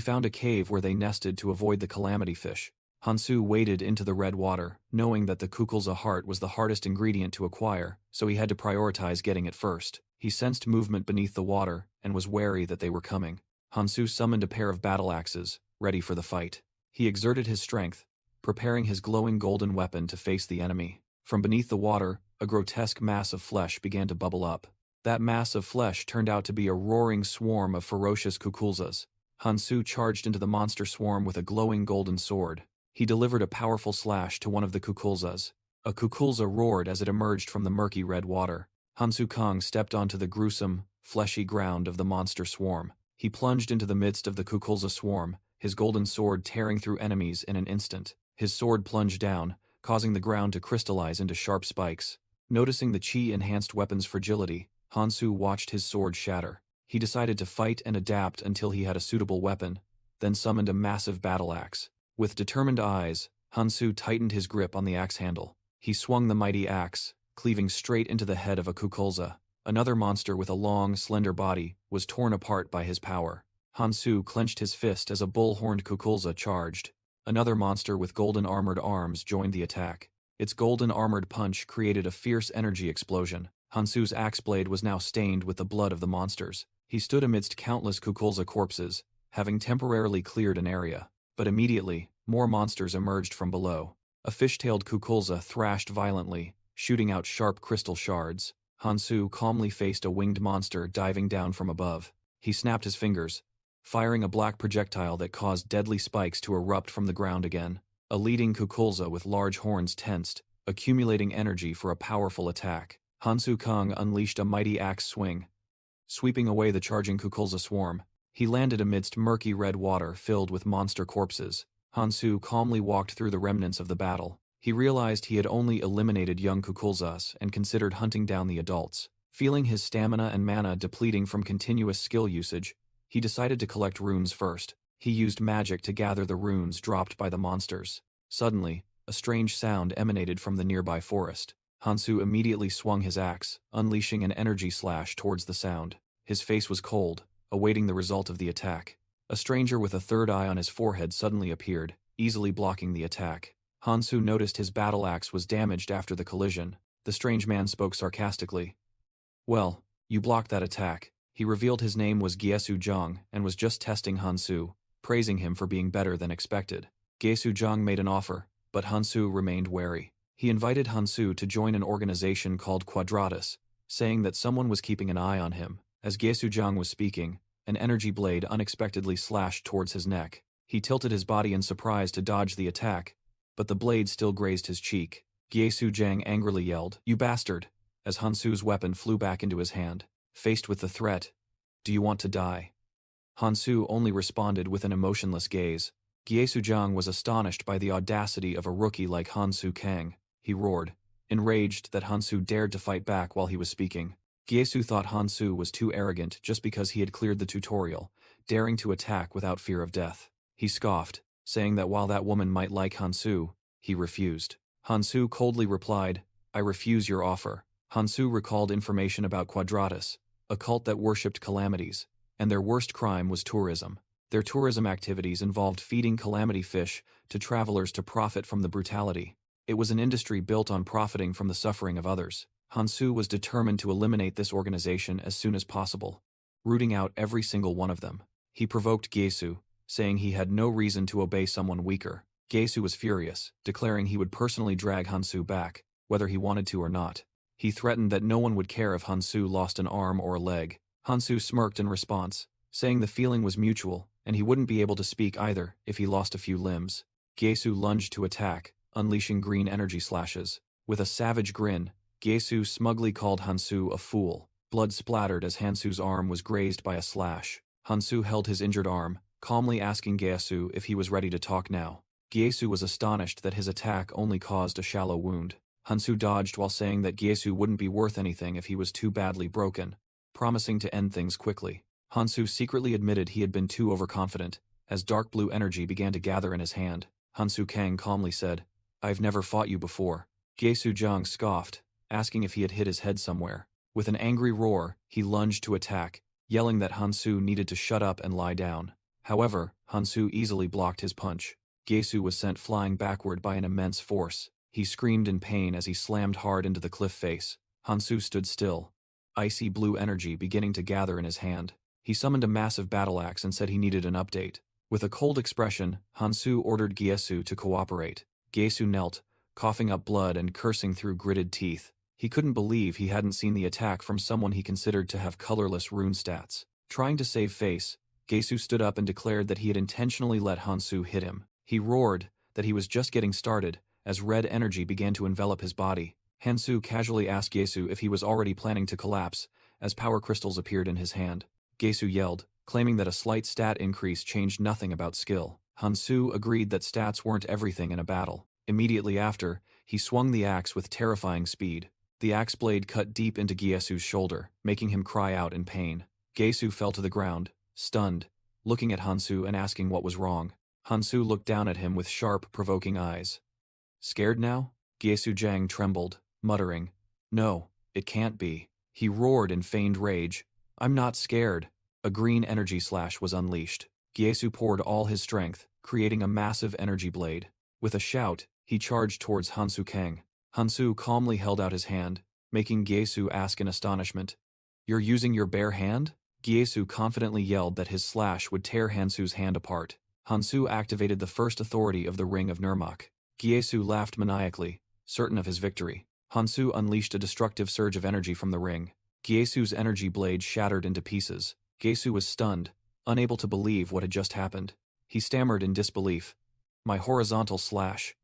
found a cave where they nested to avoid the calamity fish. Hansu waded into the red water, knowing that the kukulza heart was the hardest ingredient to acquire, so he had to prioritize getting it first. He sensed movement beneath the water and was wary that they were coming. Hansu summoned a pair of battle axes, ready for the fight. He exerted his strength, preparing his glowing golden weapon to face the enemy. From beneath the water, a grotesque mass of flesh began to bubble up. That mass of flesh turned out to be a roaring swarm of ferocious kukulzas. Hansu charged into the monster swarm with a glowing golden sword. He delivered a powerful slash to one of the kukulzas. A kukulza roared as it emerged from the murky red water. Hansu Kong stepped onto the gruesome, fleshy ground of the monster swarm. He plunged into the midst of the kukulza swarm, his golden sword tearing through enemies in an instant. His sword plunged down, causing the ground to crystallize into sharp spikes. Noticing the chi-enhanced weapon's fragility, Hansu watched his sword shatter. He decided to fight and adapt until he had a suitable weapon, then summoned a massive battle axe. With determined eyes, Hansu tightened his grip on the axe handle. He swung the mighty axe, cleaving straight into the head of a kukulza. Another monster with a long, slender body was torn apart by his power. Hansu clenched his fist as a bull-horned kukulza charged. Another monster with golden armored arms joined the attack. Its golden armored punch created a fierce energy explosion. Hansu's axe blade was now stained with the blood of the monsters. He stood amidst countless kukulza corpses, having temporarily cleared an area. But immediately, more monsters emerged from below. A fish-tailed kukulza thrashed violently, shooting out sharp crystal shards. Hansu calmly faced a winged monster diving down from above. He snapped his fingers, firing a black projectile that caused deadly spikes to erupt from the ground again. A leading kukulza with large horns tensed, accumulating energy for a powerful attack. Hansu Kong unleashed a mighty axe swing, sweeping away the charging kukulza swarm. He landed amidst murky red water filled with monster corpses. Hansu calmly walked through the remnants of the battle. He realized he had only eliminated young kukulzas and considered hunting down the adults. Feeling his stamina and mana depleting from continuous skill usage, he decided to collect runes first. He used magic to gather the runes dropped by the monsters. Suddenly, a strange sound emanated from the nearby forest. Hansu immediately swung his axe, unleashing an energy slash towards the sound. His face was cold, awaiting the result of the attack. A stranger with a third eye on his forehead suddenly appeared, easily blocking the attack. Hansu noticed his battle axe was damaged after the collision. The strange man spoke sarcastically. "Well, you blocked that attack." He revealed his name was Gyesu Zhang and was just testing Hansu, praising him for being better than expected. Gyesu Zhang made an offer, but Hansu remained wary. He invited Hansu to join an organization called Quadratus, saying that someone was keeping an eye on him. As Gyesu Zhang was speaking, an energy blade unexpectedly slashed towards his neck. He tilted his body in surprise to dodge the attack, but the blade still grazed his cheek. Gyesu Zhang angrily yelled, "You bastard!" as Hansu's weapon flew back into his hand. Faced with the threat, "Do you want to die?" Hansu only responded with an emotionless gaze. Gyesu Zhang was astonished by the audacity of a rookie like Hansu Kang. He roared, enraged that Hansu dared to fight back while he was speaking. Gyesu thought Hansu was too arrogant just because he had cleared the tutorial, daring to attack without fear of death. He scoffed, saying that while that woman might like Hansu, he refused. Hansu coldly replied, "I refuse your offer." Hansu recalled information about Quadratus, a cult that worshipped calamities, and their worst crime was tourism. Their tourism activities involved feeding calamity fish to travelers to profit from the brutality. It was an industry built on profiting from the suffering of others. Hansu was determined to eliminate this organization as soon as possible, rooting out every single one of them. He provoked Gyesu, saying he had no reason to obey someone weaker. Gyesu was furious, declaring he would personally drag Hansu back, whether he wanted to or not. He threatened that no one would care if Hansu lost an arm or a leg. Hansu smirked in response, saying the feeling was mutual, and he wouldn't be able to speak either if he lost a few limbs. Gyesu lunged to attack, unleashing green energy slashes. With a savage grin, Gyesu smugly called Hansu a fool. Blood splattered as Hansu's arm was grazed by a slash. Hansu held his injured arm, calmly asking Gyesu if he was ready to talk now. Gyesu was astonished that his attack only caused a shallow wound. Hansu dodged while saying that Gyesu wouldn't be worth anything if he was too badly broken, promising to end things quickly. Hansu secretly admitted he had been too overconfident, as dark blue energy began to gather in his hand. Hansu Kang calmly said, "I've never fought you before." Gyesu Zhang scoffed, asking if he had hit his head somewhere. With an angry roar, he lunged to attack, yelling that Hansu needed to shut up and lie down. However, Hansu easily blocked his punch. Gyesu was sent flying backward by an immense force. He screamed in pain as he slammed hard into the cliff face. Hansu stood still, icy blue energy beginning to gather in his hand. He summoned a massive battle axe and said he needed an update. With a cold expression, Hansu ordered Gyesu to cooperate. Gyesu knelt, coughing up blood and cursing through gritted teeth. He couldn't believe he hadn't seen the attack from someone he considered to have colorless rune stats. Trying to save face, Gyesu stood up and declared that he had intentionally let Hansu hit him. He roared that he was just getting started, as red energy began to envelop his body. Hansu casually asked Gyesu if he was already planning to collapse, as power crystals appeared in his hand. Gyesu yelled, claiming that a slight stat increase changed nothing about skill. Hansu agreed that stats weren't everything in a battle. Immediately after, he swung the axe with terrifying speed. The axe blade cut deep into Gyesu's shoulder, making him cry out in pain. Gyesu fell to the ground, stunned, looking at Hansu and asking what was wrong. Hansu looked down at him with sharp, provoking eyes. "Scared now?" Gyesu Zhang trembled, muttering, "No, it can't be." He roared in feigned rage, "I'm not scared." A green energy slash was unleashed. Gyesu poured all his strength, creating a massive energy blade. With a shout, he charged towards Hansu Kang. Hansu calmly held out his hand, making Gyesu ask in astonishment, "You're using your bare hand?" Gyesu confidently yelled that his slash would tear Hansu's hand apart. Hansu activated the first authority of the Ring of Nirmak. Gyesu laughed maniacally, certain of his victory. Hansu unleashed a destructive surge of energy from the ring. Gyesu's energy blade shattered into pieces. Gyesu was stunned, unable to believe what had just happened. He stammered in disbelief. "My horizontal slash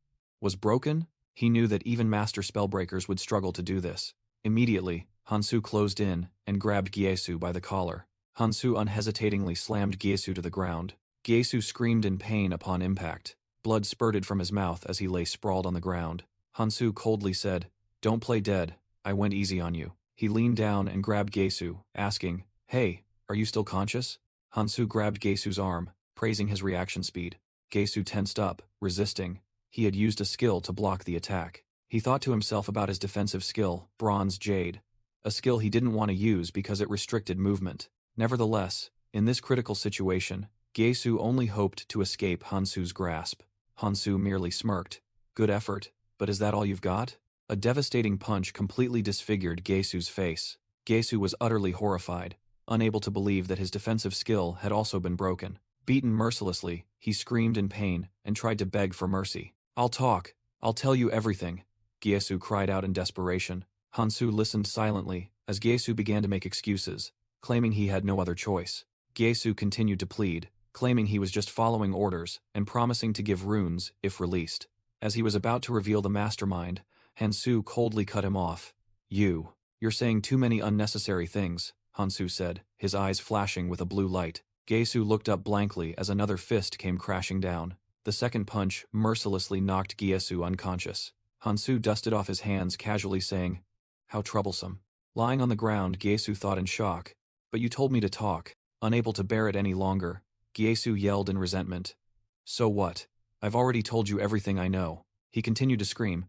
was broken?" He knew that even master spellbreakers would struggle to do this. Immediately, Hansu closed in and grabbed Gyesu by the collar. Hansu unhesitatingly slammed Gyesu to the ground. Gyesu screamed in pain upon impact. Blood spurted from his mouth as he lay sprawled on the ground. Hansu coldly said, "Don't play dead, I went easy on you." He leaned down and grabbed Gyesu, asking, "Hey, are you still conscious?" Hansu grabbed Gyesu's arm, praising his reaction speed. Gyesu tensed up, resisting. He had used a skill to block the attack. He thought to himself about his defensive skill, Bronze Jade, a skill he didn't want to use because it restricted movement. Nevertheless, in this critical situation, Gyesu only hoped to escape Hansu's grasp. Hansu merely smirked. "Good effort, but is that all you've got?" A devastating punch completely disfigured Gyesu's face. Gyesu was utterly horrified, unable to believe that his defensive skill had also been broken. Beaten mercilessly, he screamed in pain and tried to beg for mercy. "I'll talk. I'll tell you everything," Gyesu cried out in desperation. Hansu listened silently as Gyesu began to make excuses, claiming he had no other choice. Gyesu continued to plead, claiming he was just following orders and promising to give runes if released. As he was about to reveal the mastermind, Hansu coldly cut him off. You're saying too many unnecessary things," Hansu said, his eyes flashing with a blue light. Gyesu looked up blankly as another fist came crashing down. The second punch mercilessly knocked Gyesu unconscious. Hansu dusted off his hands casually saying, "How troublesome." Lying on the ground, Gyesu thought in shock, "But you told me to talk." Unable to bear it any longer, Gyesu yelled in resentment. "So what? I've already told you everything I know." He continued to scream,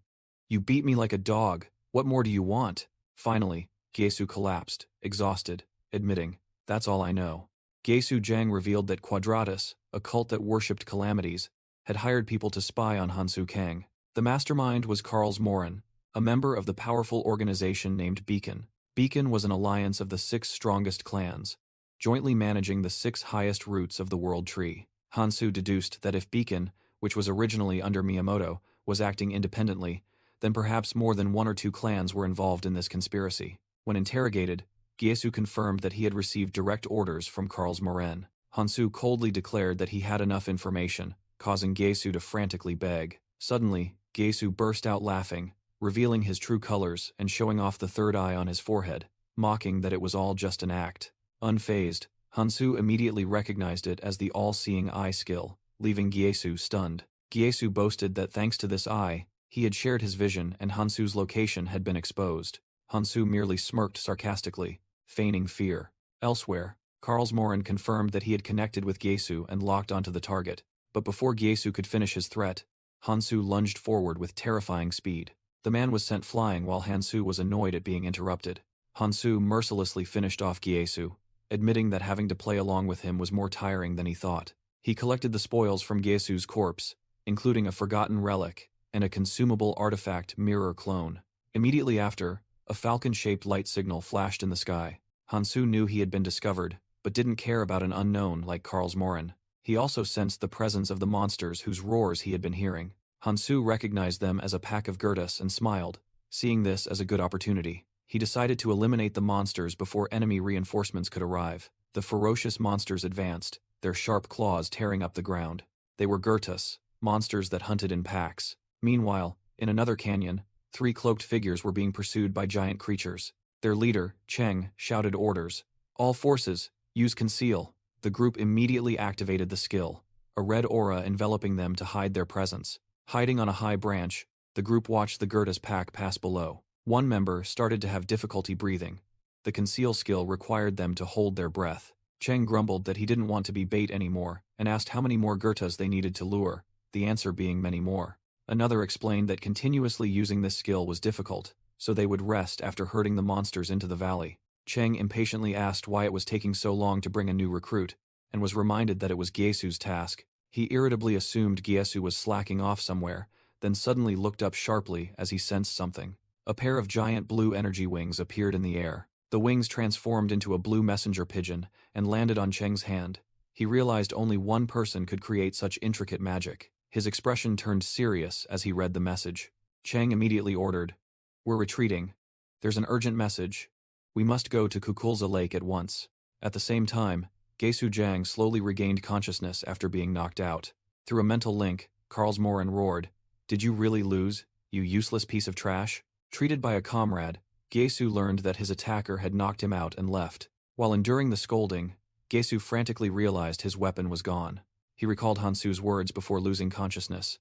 "You beat me like a dog. What more do you want?" Finally, Gyesu collapsed, exhausted, admitting, "That's all I know." Gyesu Zhang revealed that Quadratus, a cult that worshipped calamities, had hired people to spy on Hansu Kang. The mastermind was Karls Morin, a member of the powerful organization named Beacon. Beacon was an alliance of the 6 strongest clans, jointly managing the 6 highest roots of the world tree. Hansu deduced that if Beacon, which was originally under Miyamoto, was acting independently, then perhaps more than 1 or 2 clans were involved in this conspiracy. When interrogated, Gyesu confirmed that he had received direct orders from Karls Morin. Hansu coldly declared that he had enough information, causing Gyesu to frantically beg. Suddenly, Gyesu burst out laughing, revealing his true colors and showing off the third eye on his forehead, mocking that it was all just an act. Unfazed, Hansu immediately recognized it as the all-seeing eye skill, leaving Gyesu stunned. Gyesu boasted that thanks to this eye, he had shared his vision and Hansu's location had been exposed. Hansu merely smirked sarcastically, feigning fear. Elsewhere, Karlsmoren confirmed that he had connected with Gyesu and locked onto the target. But before Gyesu could finish his threat, Hansu lunged forward with terrifying speed. The man was sent flying while Hansu was annoyed at being interrupted. Hansu mercilessly finished off Gyesu, admitting that having to play along with him was more tiring than he thought. He collected the spoils from Gyesu's corpse, including a forgotten relic and a consumable artifact mirror clone. Immediately after, a falcon-shaped light signal flashed in the sky. Hansu knew he had been discovered, but didn't care about an unknown like Karlsmoren. He also sensed the presence of the monsters whose roars he had been hearing. Hansu recognized them as a pack of Gertas and smiled, seeing this as a good opportunity. He decided to eliminate the monsters before enemy reinforcements could arrive. The ferocious monsters advanced, their sharp claws tearing up the ground. They were Gertas, monsters that hunted in packs. Meanwhile, in another canyon, 3 cloaked figures were being pursued by giant creatures. Their leader, Cheng, shouted orders. All forces, use conceal. The group immediately activated the skill, a red aura enveloping them to hide their presence. Hiding on a high branch, the group watched the Gertas pack pass below. One member started to have difficulty breathing. The conceal skill required them to hold their breath. Cheng grumbled that he didn't want to be bait anymore and asked how many more Gertas they needed to lure, the answer being many more. Another explained that continuously using this skill was difficult, so they would rest after herding the monsters into the valley. Cheng impatiently asked why it was taking so long to bring a new recruit, and was reminded that it was Gyesu's task. He irritably assumed Gyesu was slacking off somewhere, then suddenly looked up sharply as he sensed something. A pair of giant blue energy wings appeared in the air. The wings transformed into a blue messenger pigeon and landed on Cheng's hand. He realized only one person could create such intricate magic. His expression turned serious as he read the message. Cheng immediately ordered, "We're retreating. There's an urgent message. We must go to Kukulza Lake at once." At the same time, Gyesu Jiang slowly regained consciousness after being knocked out. Through a mental link, Karlsmoren roared, "Did you really lose, you useless piece of trash?" Treated by a comrade, Gyesu learned that his attacker had knocked him out and left. While enduring the scolding, Gyesu frantically realized his weapon was gone. He recalled Hansu's words before losing consciousness.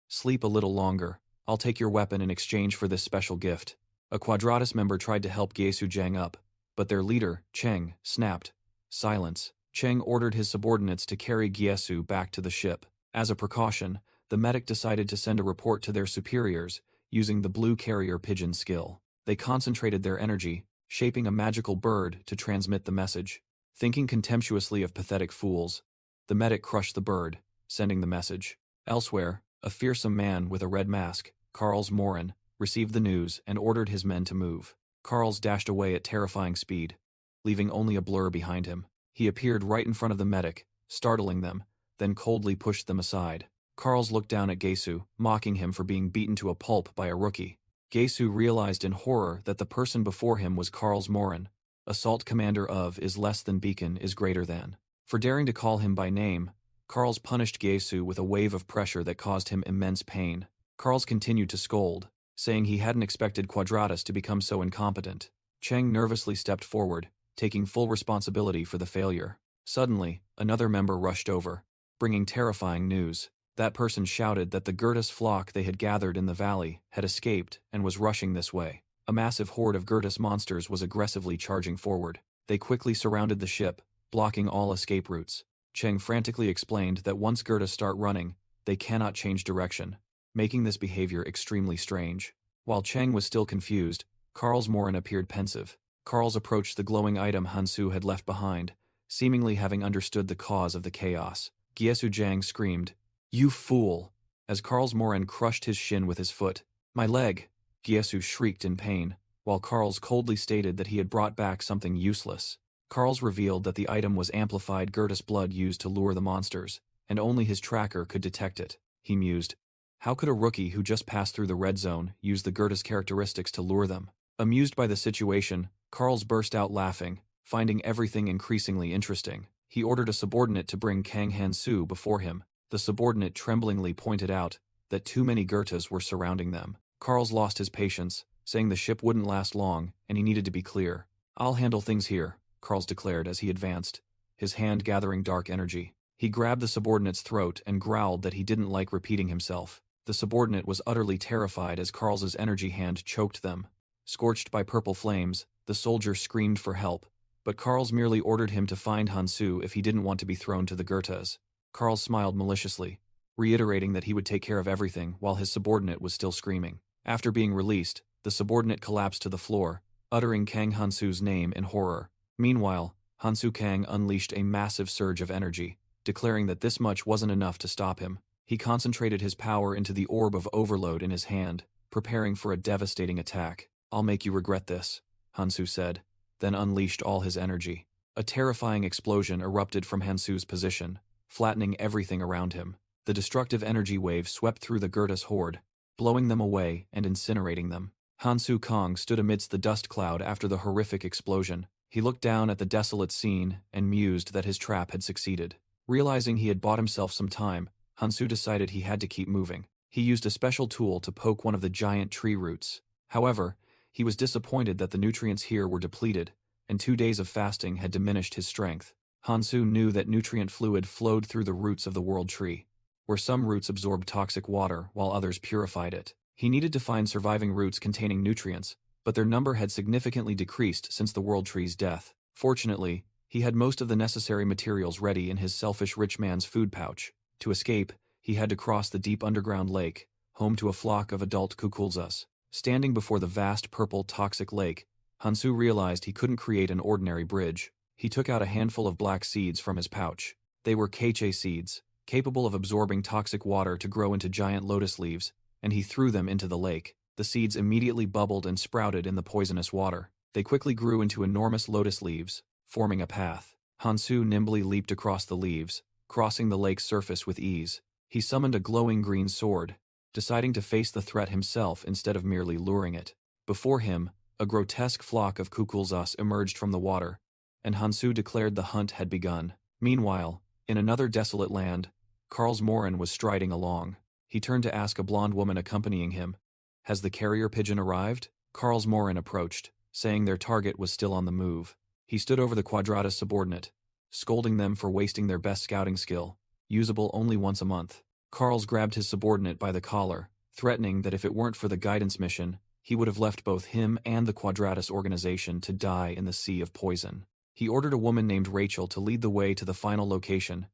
"Sleep a little longer. I'll take your weapon in exchange for this special gift." A Quadratus member tried to help Gyesu Jiang up, but their leader, Cheng, snapped. "Silence." Cheng ordered his subordinates to carry Gyesu back to the ship. As a precaution, the medic decided to send a report to their superiors, using the blue carrier pigeon skill. They concentrated their energy, shaping a magical bird to transmit the message. Thinking contemptuously of pathetic fools, the medic crushed the bird, sending the message. Elsewhere, a fearsome man with a red mask, Karlsmoren, received the news and ordered his men to move. Karls dashed away at terrifying speed, leaving only a blur behind him. He appeared right in front of the medic, startling them, then coldly pushed them aside. Karls looked down at Gyesu, mocking him for being beaten to a pulp by a rookie. Gyesu realized in horror that the person before him was Karlsmoren. Assault commander of is less than beacon is greater than. For daring to call him by name, Karls punished Gyesu with a wave of pressure that caused him immense pain. Karls continued to scold, saying he hadn't expected Quadratus to become so incompetent. Cheng nervously stepped forward, taking full responsibility for the failure. Suddenly, another member rushed over, bringing terrifying news. That person shouted that the Gertas flock they had gathered in the valley had escaped and was rushing this way. A massive horde of Gertas monsters was aggressively charging forward. They quickly surrounded the ship, blocking all escape routes. Cheng frantically explained that once Gertas start running, they cannot change direction, making this behavior extremely strange. While Cheng was still confused, Karlsmoren appeared pensive. Karls approached the glowing item Hansu had left behind, seemingly having understood the cause of the chaos. Gyesu Jiang screamed, "You fool!" as Karlsmoren crushed his shin with his foot. "My leg!" Gyesu shrieked in pain, while Karls coldly stated that he had brought back something useless. Karls revealed that the item was amplified Gertas blood used to lure the monsters, and only his tracker could detect it. He mused, how could a rookie who just passed through the red zone use the Gertas characteristics to lure them? Amused by the situation, Karls burst out laughing, finding everything increasingly interesting. He ordered a subordinate to bring Kang Han-su before him. The subordinate tremblingly pointed out that too many Gertas were surrounding them. Karls lost his patience, saying the ship wouldn't last long and he needed to be clear. "I'll handle things here," Karls declared as he advanced, his hand gathering dark energy. He grabbed the subordinate's throat and growled that he didn't like repeating himself. The subordinate was utterly terrified as Carl's energy hand choked them. Scorched by purple flames, the soldier screamed for help, but Carl's merely ordered him to find Hansu if he didn't want to be thrown to the Goethas. Carl smiled maliciously, reiterating that he would take care of everything while his subordinate was still screaming. After being released, the subordinate collapsed to the floor, uttering Kang Hansu's name in horror. Meanwhile, Hansu Kang unleashed a massive surge of energy, declaring that this much wasn't enough to stop him. He concentrated his power into the orb of overload in his hand, preparing for a devastating attack. "I'll make you regret this," Hansu said, then unleashed all his energy. A terrifying explosion erupted from Hansu's position, flattening everything around him. The destructive energy wave swept through the Goethas horde, blowing them away and incinerating them. Hansu Kang stood amidst the dust cloud after the horrific explosion. He looked down at the desolate scene and mused that his trap had succeeded. Realizing he had bought himself some time, Hansu decided he had to keep moving. He used a special tool to poke one of the giant tree roots. However, he was disappointed that the nutrients here were depleted, and 2 days of fasting had diminished his strength. Hansu knew that nutrient fluid flowed through the roots of the world tree, where some roots absorbed toxic water while others purified it. He needed to find surviving roots containing nutrients, but their number had significantly decreased since the world tree's death. Fortunately, he had most of the necessary materials ready in his selfish rich man's food pouch. To escape, he had to cross the deep underground lake, home to a flock of adult kukulzas. Standing before the vast purple toxic lake, Hansu realized he couldn't create an ordinary bridge. He took out a handful of black seeds from his pouch. They were keiche seeds, capable of absorbing toxic water to grow into giant lotus leaves, and he threw them into the lake. The seeds immediately bubbled and sprouted in the poisonous water. They quickly grew into enormous lotus leaves, forming a path. Hansu nimbly leaped across the leaves, crossing the lake's surface with ease. He summoned a glowing green sword, deciding to face the threat himself instead of merely luring it. Before him, a grotesque flock of kukulzas emerged from the water, and Hansu declared the hunt had begun. Meanwhile, in another desolate land, Carl's Morin was striding along. He turned to ask a blonde woman accompanying him, "Has the carrier pigeon arrived?" Carl's Morin approached, saying their target was still on the move. He stood over the Quadratus subordinate, scolding them for wasting their best scouting skill, usable only once a month. Carl's grabbed his subordinate by the collar, threatening that if it weren't for the guidance mission, he would have left both him and the Quadratus organization to die in the sea of poison. He ordered a woman named Rachel to lead the way to the final location,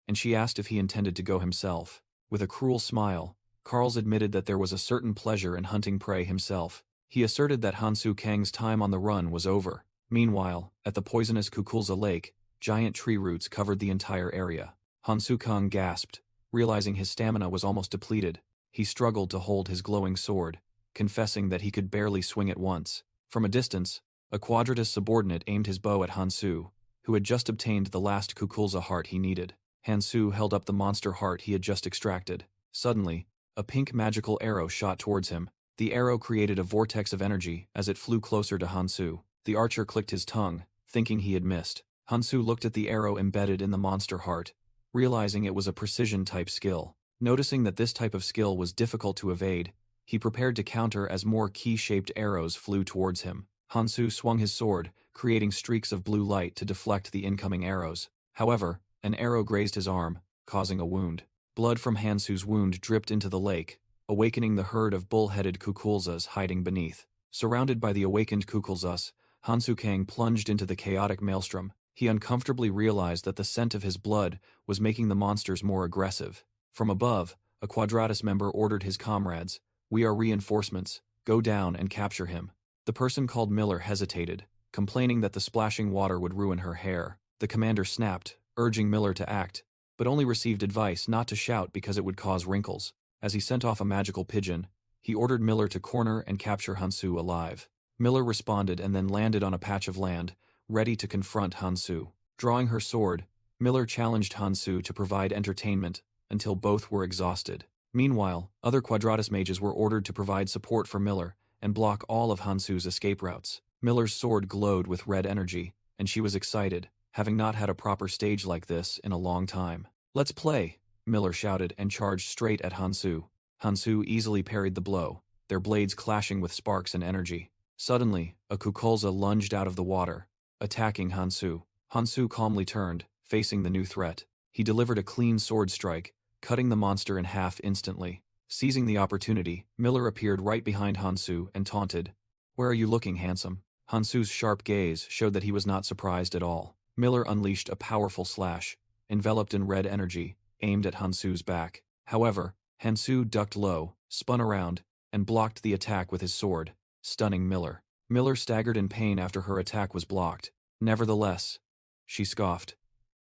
and she asked if he intended to go himself. With a cruel smile, Carl's admitted that there was a certain pleasure in hunting prey himself. He asserted that Hansu Kang's time on the run was over. Meanwhile, at the poisonous Kukulza Lake, giant tree roots covered the entire area. Hansu Kang gasped, realizing his stamina was almost depleted. He struggled to hold his glowing sword, confessing that he could barely swing it once. From a distance, a Quadratus subordinate aimed his bow at Hansu, who had just obtained the last Kukulza heart he needed. Hansu held up the monster heart he had just extracted. Suddenly, a pink magical arrow shot towards him. The arrow created a vortex of energy as it flew closer to Hansu. The archer clicked his tongue, thinking he had missed. Hansu looked at the arrow embedded in the monster heart, realizing it was a precision-type skill. Noticing that this type of skill was difficult to evade, he prepared to counter as more key-shaped arrows flew towards him. Hansu swung his sword, creating streaks of blue light to deflect the incoming arrows. However, an arrow grazed his arm, causing a wound. Blood from Hansu's wound dripped into the lake, awakening the herd of bull-headed kukulzas hiding beneath. Surrounded by the awakened kukulzas, Hansu Kang plunged into the chaotic maelstrom. He uncomfortably realized that the scent of his blood was making the monsters more aggressive. From above, a Quadratus member ordered his comrades, "We are reinforcements, go down and capture him." The person called Miller hesitated, complaining that the splashing water would ruin her hair. The commander snapped, urging Miller to act, but only received advice not to shout because it would cause wrinkles. As he sent off a magical pigeon, he ordered Miller to corner and capture Hansu alive. Miller responded and then landed on a patch of land, ready to confront Hansu. Drawing her sword, Miller challenged Hansu to provide entertainment until both were exhausted. Meanwhile, other Quadratus mages were ordered to provide support for Miller and block all of Hansu's escape routes. Miller's sword glowed with red energy, and she was excited, having not had a proper stage like this in a long time. "Let's play," Miller shouted and charged straight at Hansu. Hansu easily parried the blow, their blades clashing with sparks and energy. Suddenly, a Kukulza lunged out of the water, attacking Hansu. Hansu calmly turned, facing the new threat. He delivered a clean sword strike, cutting the monster in half instantly. Seizing the opportunity, Miller appeared right behind Hansu and taunted, "Where are you looking, handsome?" Hansu's sharp gaze showed that he was not surprised at all. Miller unleashed a powerful slash, enveloped in red energy, aimed at Hansu's back. However, Hansu ducked low, spun around, and blocked the attack with his sword, stunning Miller. Miller staggered in pain after her attack was blocked. "Nevertheless," she scoffed.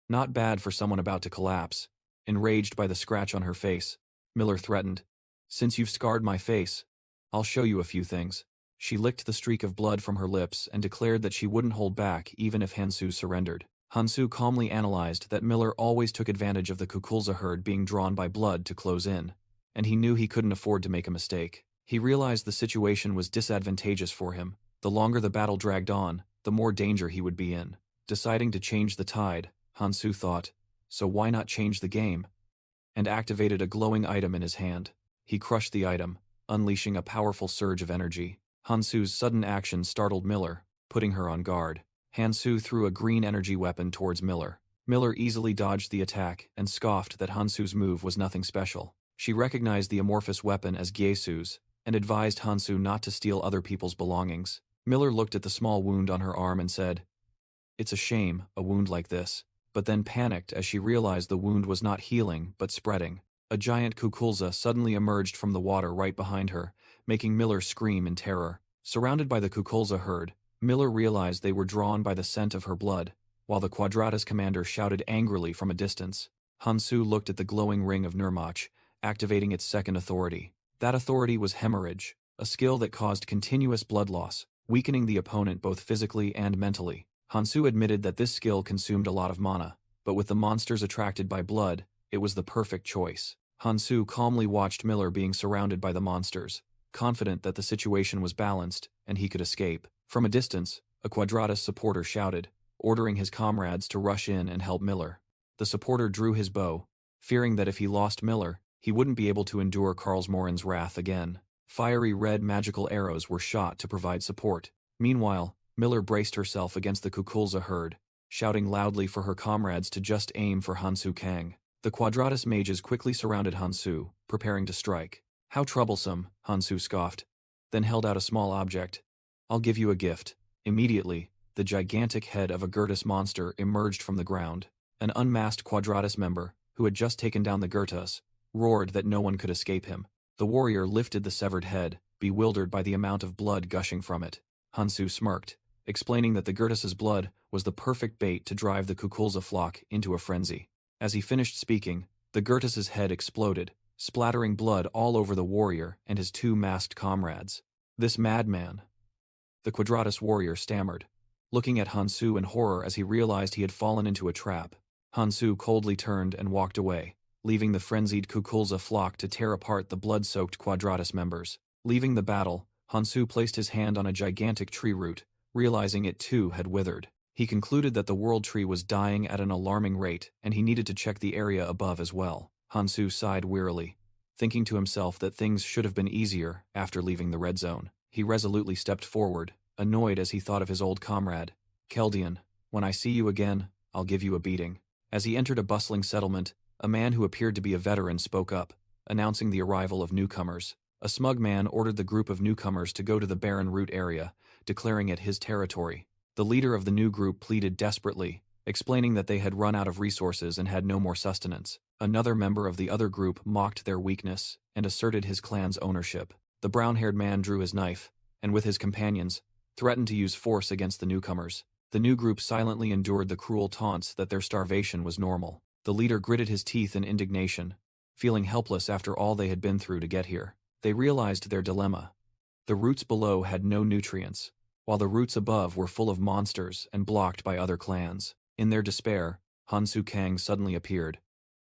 "Not bad for someone about to collapse." Enraged by the scratch on her face, Miller threatened, "Since you've scarred my face, I'll show you a few things." She licked the streak of blood from her lips and declared that she wouldn't hold back even if Hansu surrendered. Hansu calmly analyzed that Miller always took advantage of the Kukulza herd being drawn by blood to close in, and he knew he couldn't afford to make a mistake. He realized the situation was disadvantageous for him. The longer the battle dragged on, the more danger he would be in. Deciding to change the tide, Hansu thought, so why not change the game? And activated a glowing item in his hand. He crushed the item, unleashing a powerful surge of energy. Hansu's sudden action startled Miller, putting her on guard. Hansu threw a green energy weapon towards Miller. Miller easily dodged the attack and scoffed that Hansu's move was nothing special. She recognized the amorphous weapon as Gyesu's and advised Hansu not to steal other people's belongings. Miller looked at the small wound on her arm and said, "It's a shame, a wound like this," but then panicked as she realized the wound was not healing but spreading. A giant Kukulza suddenly emerged from the water right behind her, making Miller scream in terror. Surrounded by the Kukulza herd, Miller realized they were drawn by the scent of her blood, while the Quadratus commander shouted angrily from a distance. Hansu looked at the glowing ring of Nirmach, activating its second authority. That authority was hemorrhage, a skill that caused continuous blood loss, weakening the opponent both physically and mentally. Hansu admitted that this skill consumed a lot of mana, but with the monsters attracted by blood, it was the perfect choice. Hansu calmly watched Miller being surrounded by the monsters, confident that the situation was balanced and he could escape. From a distance, a Quadratus supporter shouted, ordering his comrades to rush in and help Miller. The supporter drew his bow, fearing that if he lost Miller, he wouldn't be able to endure Karlsmoren's wrath again. Fiery red magical arrows were shot to provide support. Meanwhile, Miller braced herself against the Kukulza herd, shouting loudly for her comrades to just aim for Hansu Kang. The Quadratus mages quickly surrounded Hansu, preparing to strike. "How troublesome," Hansu scoffed, then held out a small object. "I'll give you a gift." Immediately, the gigantic head of a Gertus monster emerged from the ground. An unmasked Quadratus member, who had just taken down the Gertus, roared that no one could escape him. The warrior lifted the severed head, bewildered by the amount of blood gushing from it. Hansu smirked, explaining that the Gertus's blood was the perfect bait to drive the Kukulza flock into a frenzy. As he finished speaking, the Gertus's head exploded, splattering blood all over the warrior and his two masked comrades. "This madman," the Quadratus warrior stammered, looking at Hansu in horror as he realized he had fallen into a trap. Hansu coldly turned and walked away, leaving the frenzied Kukulza flock to tear apart the blood-soaked Quadratus members. Leaving the battle, Hansu placed his hand on a gigantic tree root, realizing it too had withered. He concluded that the world tree was dying at an alarming rate and he needed to check the area above as well. Hansu sighed wearily, thinking to himself that things should have been easier after leaving the red zone. He resolutely stepped forward, annoyed as he thought of his old comrade. "Keldian, when I see you again, I'll give you a beating." As he entered a bustling settlement, a man who appeared to be a veteran spoke up, announcing the arrival of newcomers. A smug man ordered the group of newcomers to go to the barren root area, declaring it his territory. The leader of the new group pleaded desperately, explaining that they had run out of resources and had no more sustenance. Another member of the other group mocked their weakness and asserted his clan's ownership. The brown-haired man drew his knife, and with his companions, threatened to use force against the newcomers. The new group silently endured the cruel taunts that their starvation was normal. The leader gritted his teeth in indignation, feeling helpless after all they had been through to get here. They realized their dilemma. The roots below had no nutrients, while the roots above were full of monsters and blocked by other clans. In their despair, Hansu Kang suddenly appeared,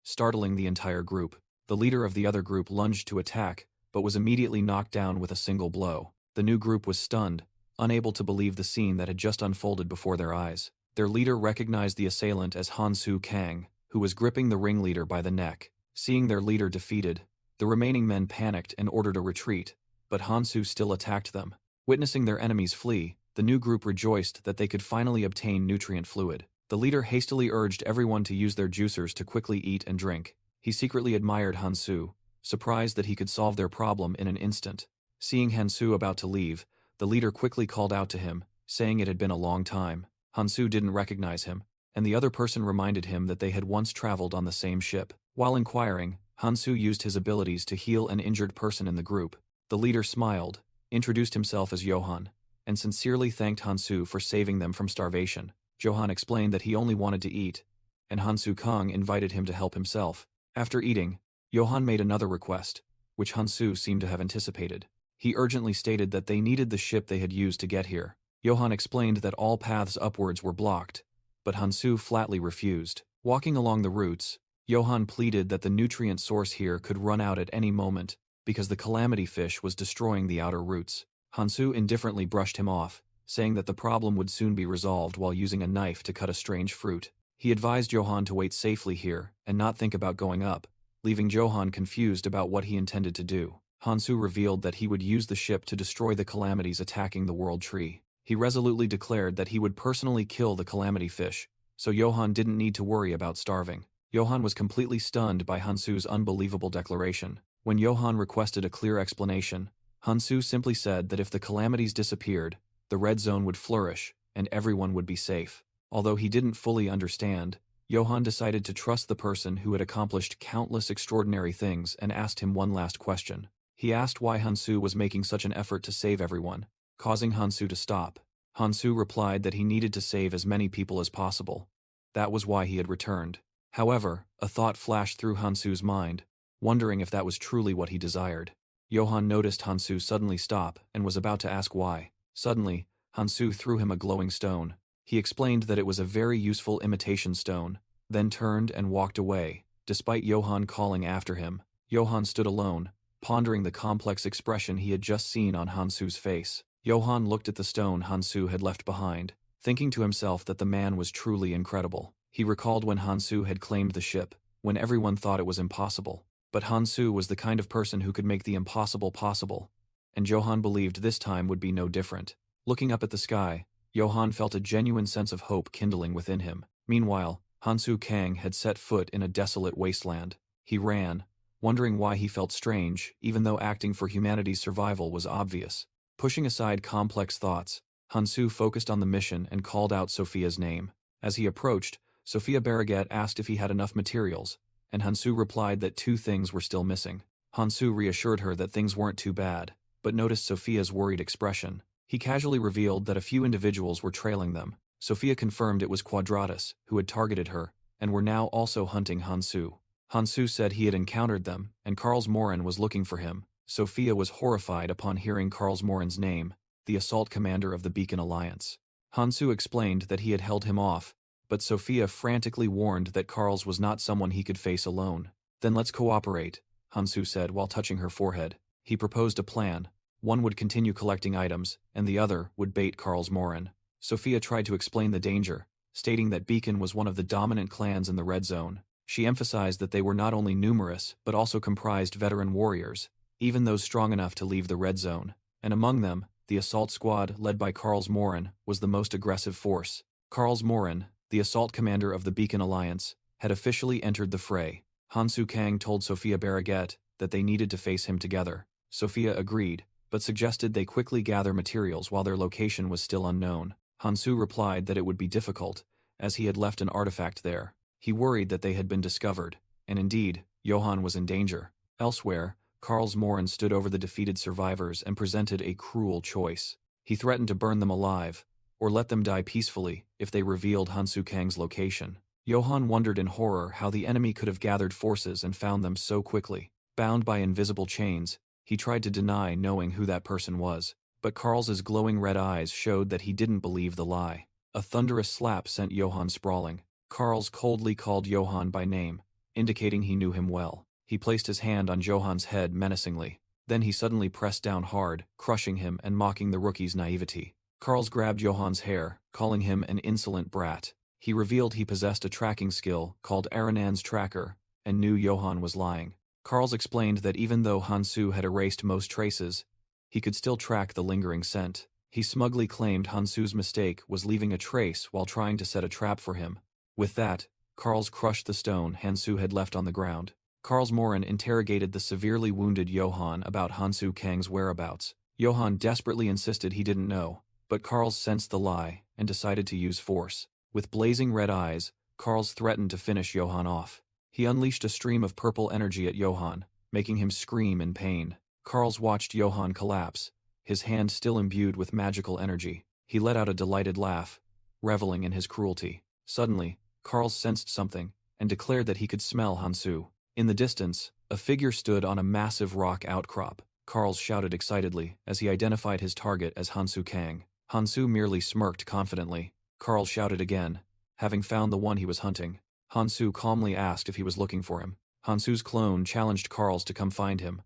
startling the entire group. The leader of the other group lunged to attack, but was immediately knocked down with a single blow. The new group was stunned, unable to believe the scene that had just unfolded before their eyes. Their leader recognized the assailant as Hansu Kang, who was gripping the ringleader by the neck. Seeing their leader defeated, the remaining men panicked and ordered a retreat, but Hansu still attacked them. Witnessing their enemies flee, the new group rejoiced that they could finally obtain nutrient fluid. The leader hastily urged everyone to use their juicers to quickly eat and drink. He secretly admired Hansu, surprised that he could solve their problem in an instant. Seeing Hansu about to leave, the leader quickly called out to him, saying it had been a long time. Hansu didn't recognize him, and the other person reminded him that they had once traveled on the same ship. While inquiring, Hansu used his abilities to heal an injured person in the group. The leader smiled, introduced himself as Johan, and sincerely thanked Hansu for saving them from starvation. Johan explained that he only wanted to eat, and Hansu Kang invited him to help himself. After eating, Johan made another request, which Hansu seemed to have anticipated. He urgently stated that they needed the ship they had used to get here. Johan explained that all paths upwards were blocked, but Hansu flatly refused. Walking along the routes, Johan pleaded that the nutrient source here could run out at any moment, because the calamity fish was destroying the outer routes. Hansu indifferently brushed him off, saying that the problem would soon be resolved while using a knife to cut a strange fruit. He advised Johan to wait safely here and not think about going up, leaving Johan confused about what he intended to do. Hansu revealed that he would use the ship to destroy the calamities attacking the world tree. He resolutely declared that he would personally kill the calamity fish, so Johan didn't need to worry about starving. Johan was completely stunned by Hansu's unbelievable declaration. When Johan requested a clear explanation, Hansu simply said that if the calamities disappeared, the red zone would flourish and everyone would be safe. Although he didn't fully understand, Johan decided to trust the person who had accomplished countless extraordinary things and asked him one last question. He asked why Hansu was making such an effort to save everyone, causing Hansu to stop. Hansu replied that he needed to save as many people as possible. That was why he had returned. However, a thought flashed through Hansu's mind, wondering if that was truly what he desired. Johan noticed Hansu suddenly stop and was about to ask why. Suddenly, Hansu threw him a glowing stone. He explained that it was a very useful imitation stone, then turned and walked away. Despite Johan calling after him, Johan stood alone, pondering the complex expression he had just seen on Hansu's face. Johan looked at the stone Hansu had left behind, thinking to himself that the man was truly incredible. He recalled when Hansu had claimed the ship, when everyone thought it was impossible. But Hansu was the kind of person who could make the impossible possible, and Johan believed this time would be no different. Looking up at the sky, Johan felt a genuine sense of hope kindling within him. Meanwhile, Hansu Kang had set foot in a desolate wasteland. He ran, wondering why he felt strange, even though acting for humanity's survival was obvious. Pushing aside complex thoughts, Hansu focused on the mission and called out Sophia's name. As he approached, Sophia Barraget asked if he had enough materials, and Hansu replied that 2 things were still missing. Hansu reassured her that things weren't too bad, but noticed Sophia's worried expression. He casually revealed that a few individuals were trailing them. Sophia confirmed it was Quadratus, who had targeted her, and were now also hunting Hansu. Hansu said he had encountered them, and Karlsmoren was looking for him. Sophia was horrified upon hearing Karlsmoren's name, the assault commander of the Beacon Alliance. Hansu explained that he had held him off, but Sophia frantically warned that Karls was not someone he could face alone. Then let's cooperate, Hansu said while touching her forehead. He proposed a plan. One would continue collecting items, and the other would bait Karlsmoren. Sophia tried to explain the danger, stating that Beacon was one of the dominant clans in the Red Zone. She emphasized that they were not only numerous, but also comprised veteran warriors, even those strong enough to leave the Red Zone, and among them, the assault squad led by Karlsmoren was the most aggressive force. Karlsmoren, the assault commander of the Beacon Alliance, had officially entered the fray. Hansu Kang told Sophia Barraget that they needed to face him together. Sophia agreed, but suggested they quickly gather materials while their location was still unknown. Hansu replied that it would be difficult, as he had left an artifact there. He worried that they had been discovered, and indeed, Johan was in danger. Elsewhere, Karlsmoren stood over the defeated survivors and presented a cruel choice. He threatened to burn them alive, or let them die peacefully if they revealed Hansu Kang's location. Johan wondered in horror how the enemy could have gathered forces and found them so quickly. Bound by invisible chains, he tried to deny knowing who that person was, but Karl's glowing red eyes showed that he didn't believe the lie. A thunderous slap sent Johan sprawling. Karls coldly called Johan by name, indicating he knew him well. He placed his hand on Johan's head menacingly. Then he suddenly pressed down hard, crushing him and mocking the rookie's naivety. Karls grabbed Johan's hair, calling him an insolent brat. He revealed he possessed a tracking skill called Aranan's Tracker, and knew Johan was lying. Karls explained that even though Hansu had erased most traces, he could still track the lingering scent. He smugly claimed Hansu's mistake was leaving a trace while trying to set a trap for him. With that, Carls crushed the stone Hansu had left on the ground. Carls Morin interrogated the severely wounded Johann about Hansu Kang's whereabouts. Johann desperately insisted he didn't know, but Carls sensed the lie and decided to use force. With blazing red eyes, Carls threatened to finish Johann off. He unleashed a stream of purple energy at Johann, making him scream in pain. Carls watched Johann collapse, his hand still imbued with magical energy. He let out a delighted laugh, reveling in his cruelty. Suddenly, Carls sensed something and declared that he could smell Hansu. In the distance, a figure stood on a massive rock outcrop. Carls shouted excitedly as he identified his target as Hansu Kang. Hansu merely smirked confidently. Carls shouted again, having found the one he was hunting. Hansu calmly asked if he was looking for him. Hansu's clone challenged Carls to come find him.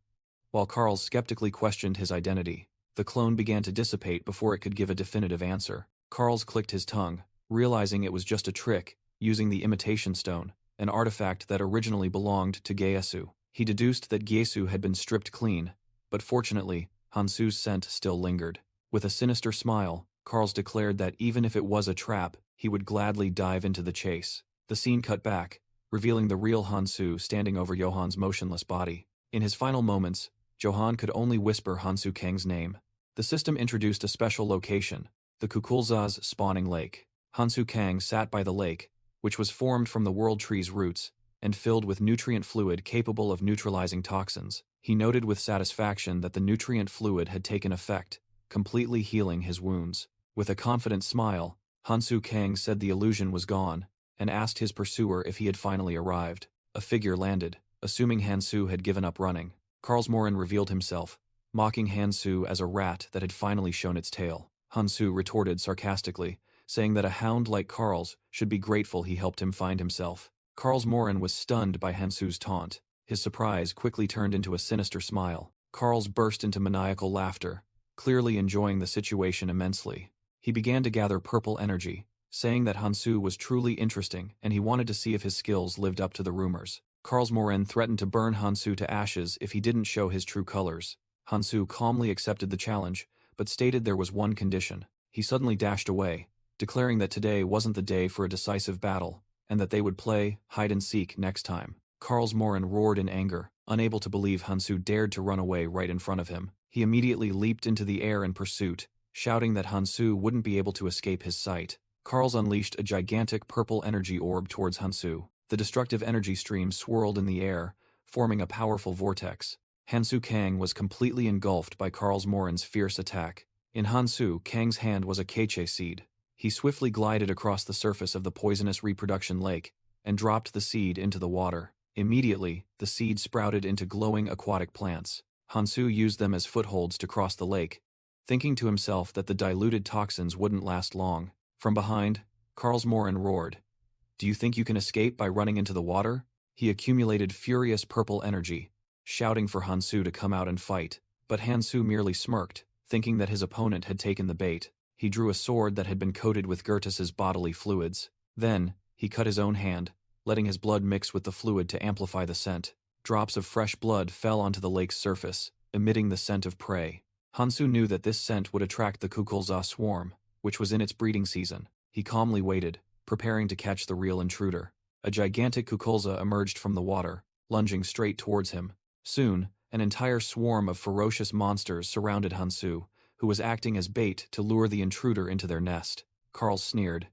While Carls skeptically questioned his identity, the clone began to dissipate before it could give a definitive answer. Carls clicked his tongue, realizing it was just a trick, using the imitation stone, an artifact that originally belonged to Gyesu. He deduced that Gyesu had been stripped clean, but fortunately, Hansu's scent still lingered. With a sinister smile, Carls declared that even if it was a trap, he would gladly dive into the chase. The scene cut back, revealing the real Hansu standing over Johann's motionless body. In his final moments, Johann could only whisper Hansu Kang's name. The system introduced a special location, the Kukulza's spawning lake. Hansu Kang sat by the lake, which was formed from the world tree's roots, and filled with nutrient fluid capable of neutralizing toxins. He noted with satisfaction that the nutrient fluid had taken effect, completely healing his wounds. With a confident smile, Hansu Kang said the illusion was gone, and asked his pursuer if he had finally arrived. A figure landed, assuming Hansu had given up running. Carls Morin revealed himself, mocking Hansu as a rat that had finally shown its tail. Hansu retorted sarcastically, saying that a hound like Carls should be grateful he helped him find himself. Carls Morin was stunned by Hansu's taunt. His surprise quickly turned into a sinister smile. Carls burst into maniacal laughter, clearly enjoying the situation immensely. He began to gather purple energy, saying that Hansu was truly interesting and he wanted to see if his skills lived up to the rumors. Carls Morin threatened to burn Hansu to ashes if he didn't show his true colors. Hansu calmly accepted the challenge, but stated there was one condition. He suddenly dashed away, declaring that today wasn't the day for a decisive battle, and that they would play hide-and-seek next time. Carls Morin roared in anger, unable to believe Hansu dared to run away right in front of him. He immediately leaped into the air in pursuit, shouting that Hansu wouldn't be able to escape his sight. Carls unleashed a gigantic purple energy orb towards Hansu. The destructive energy stream swirled in the air, forming a powerful vortex. Hansu Kang was completely engulfed by Carls Morin's fierce attack. In Hansu Kang's hand was a keche seed. He swiftly glided across the surface of the poisonous reproduction lake and dropped the seed into the water. Immediately, the seed sprouted into glowing aquatic plants. Hansu used them as footholds to cross the lake, thinking to himself that the diluted toxins wouldn't last long. From behind, Carls Morin roared, "Do you think you can escape by running into the water?" He accumulated furious purple energy, shouting for Hansu to come out and fight. But Hansu merely smirked, thinking that his opponent had taken the bait. He drew a sword that had been coated with Gertus's bodily fluids. Then, he cut his own hand, letting his blood mix with the fluid to amplify the scent. Drops of fresh blood fell onto the lake's surface, emitting the scent of prey. Hansu knew that this scent would attract the Kukulza swarm, which was in its breeding season. He calmly waited, preparing to catch the real intruder. A gigantic Kukulza emerged from the water, lunging straight towards him. Soon, an entire swarm of ferocious monsters surrounded Hansu, who was acting as bait to lure the intruder into their nest. Carl sneered,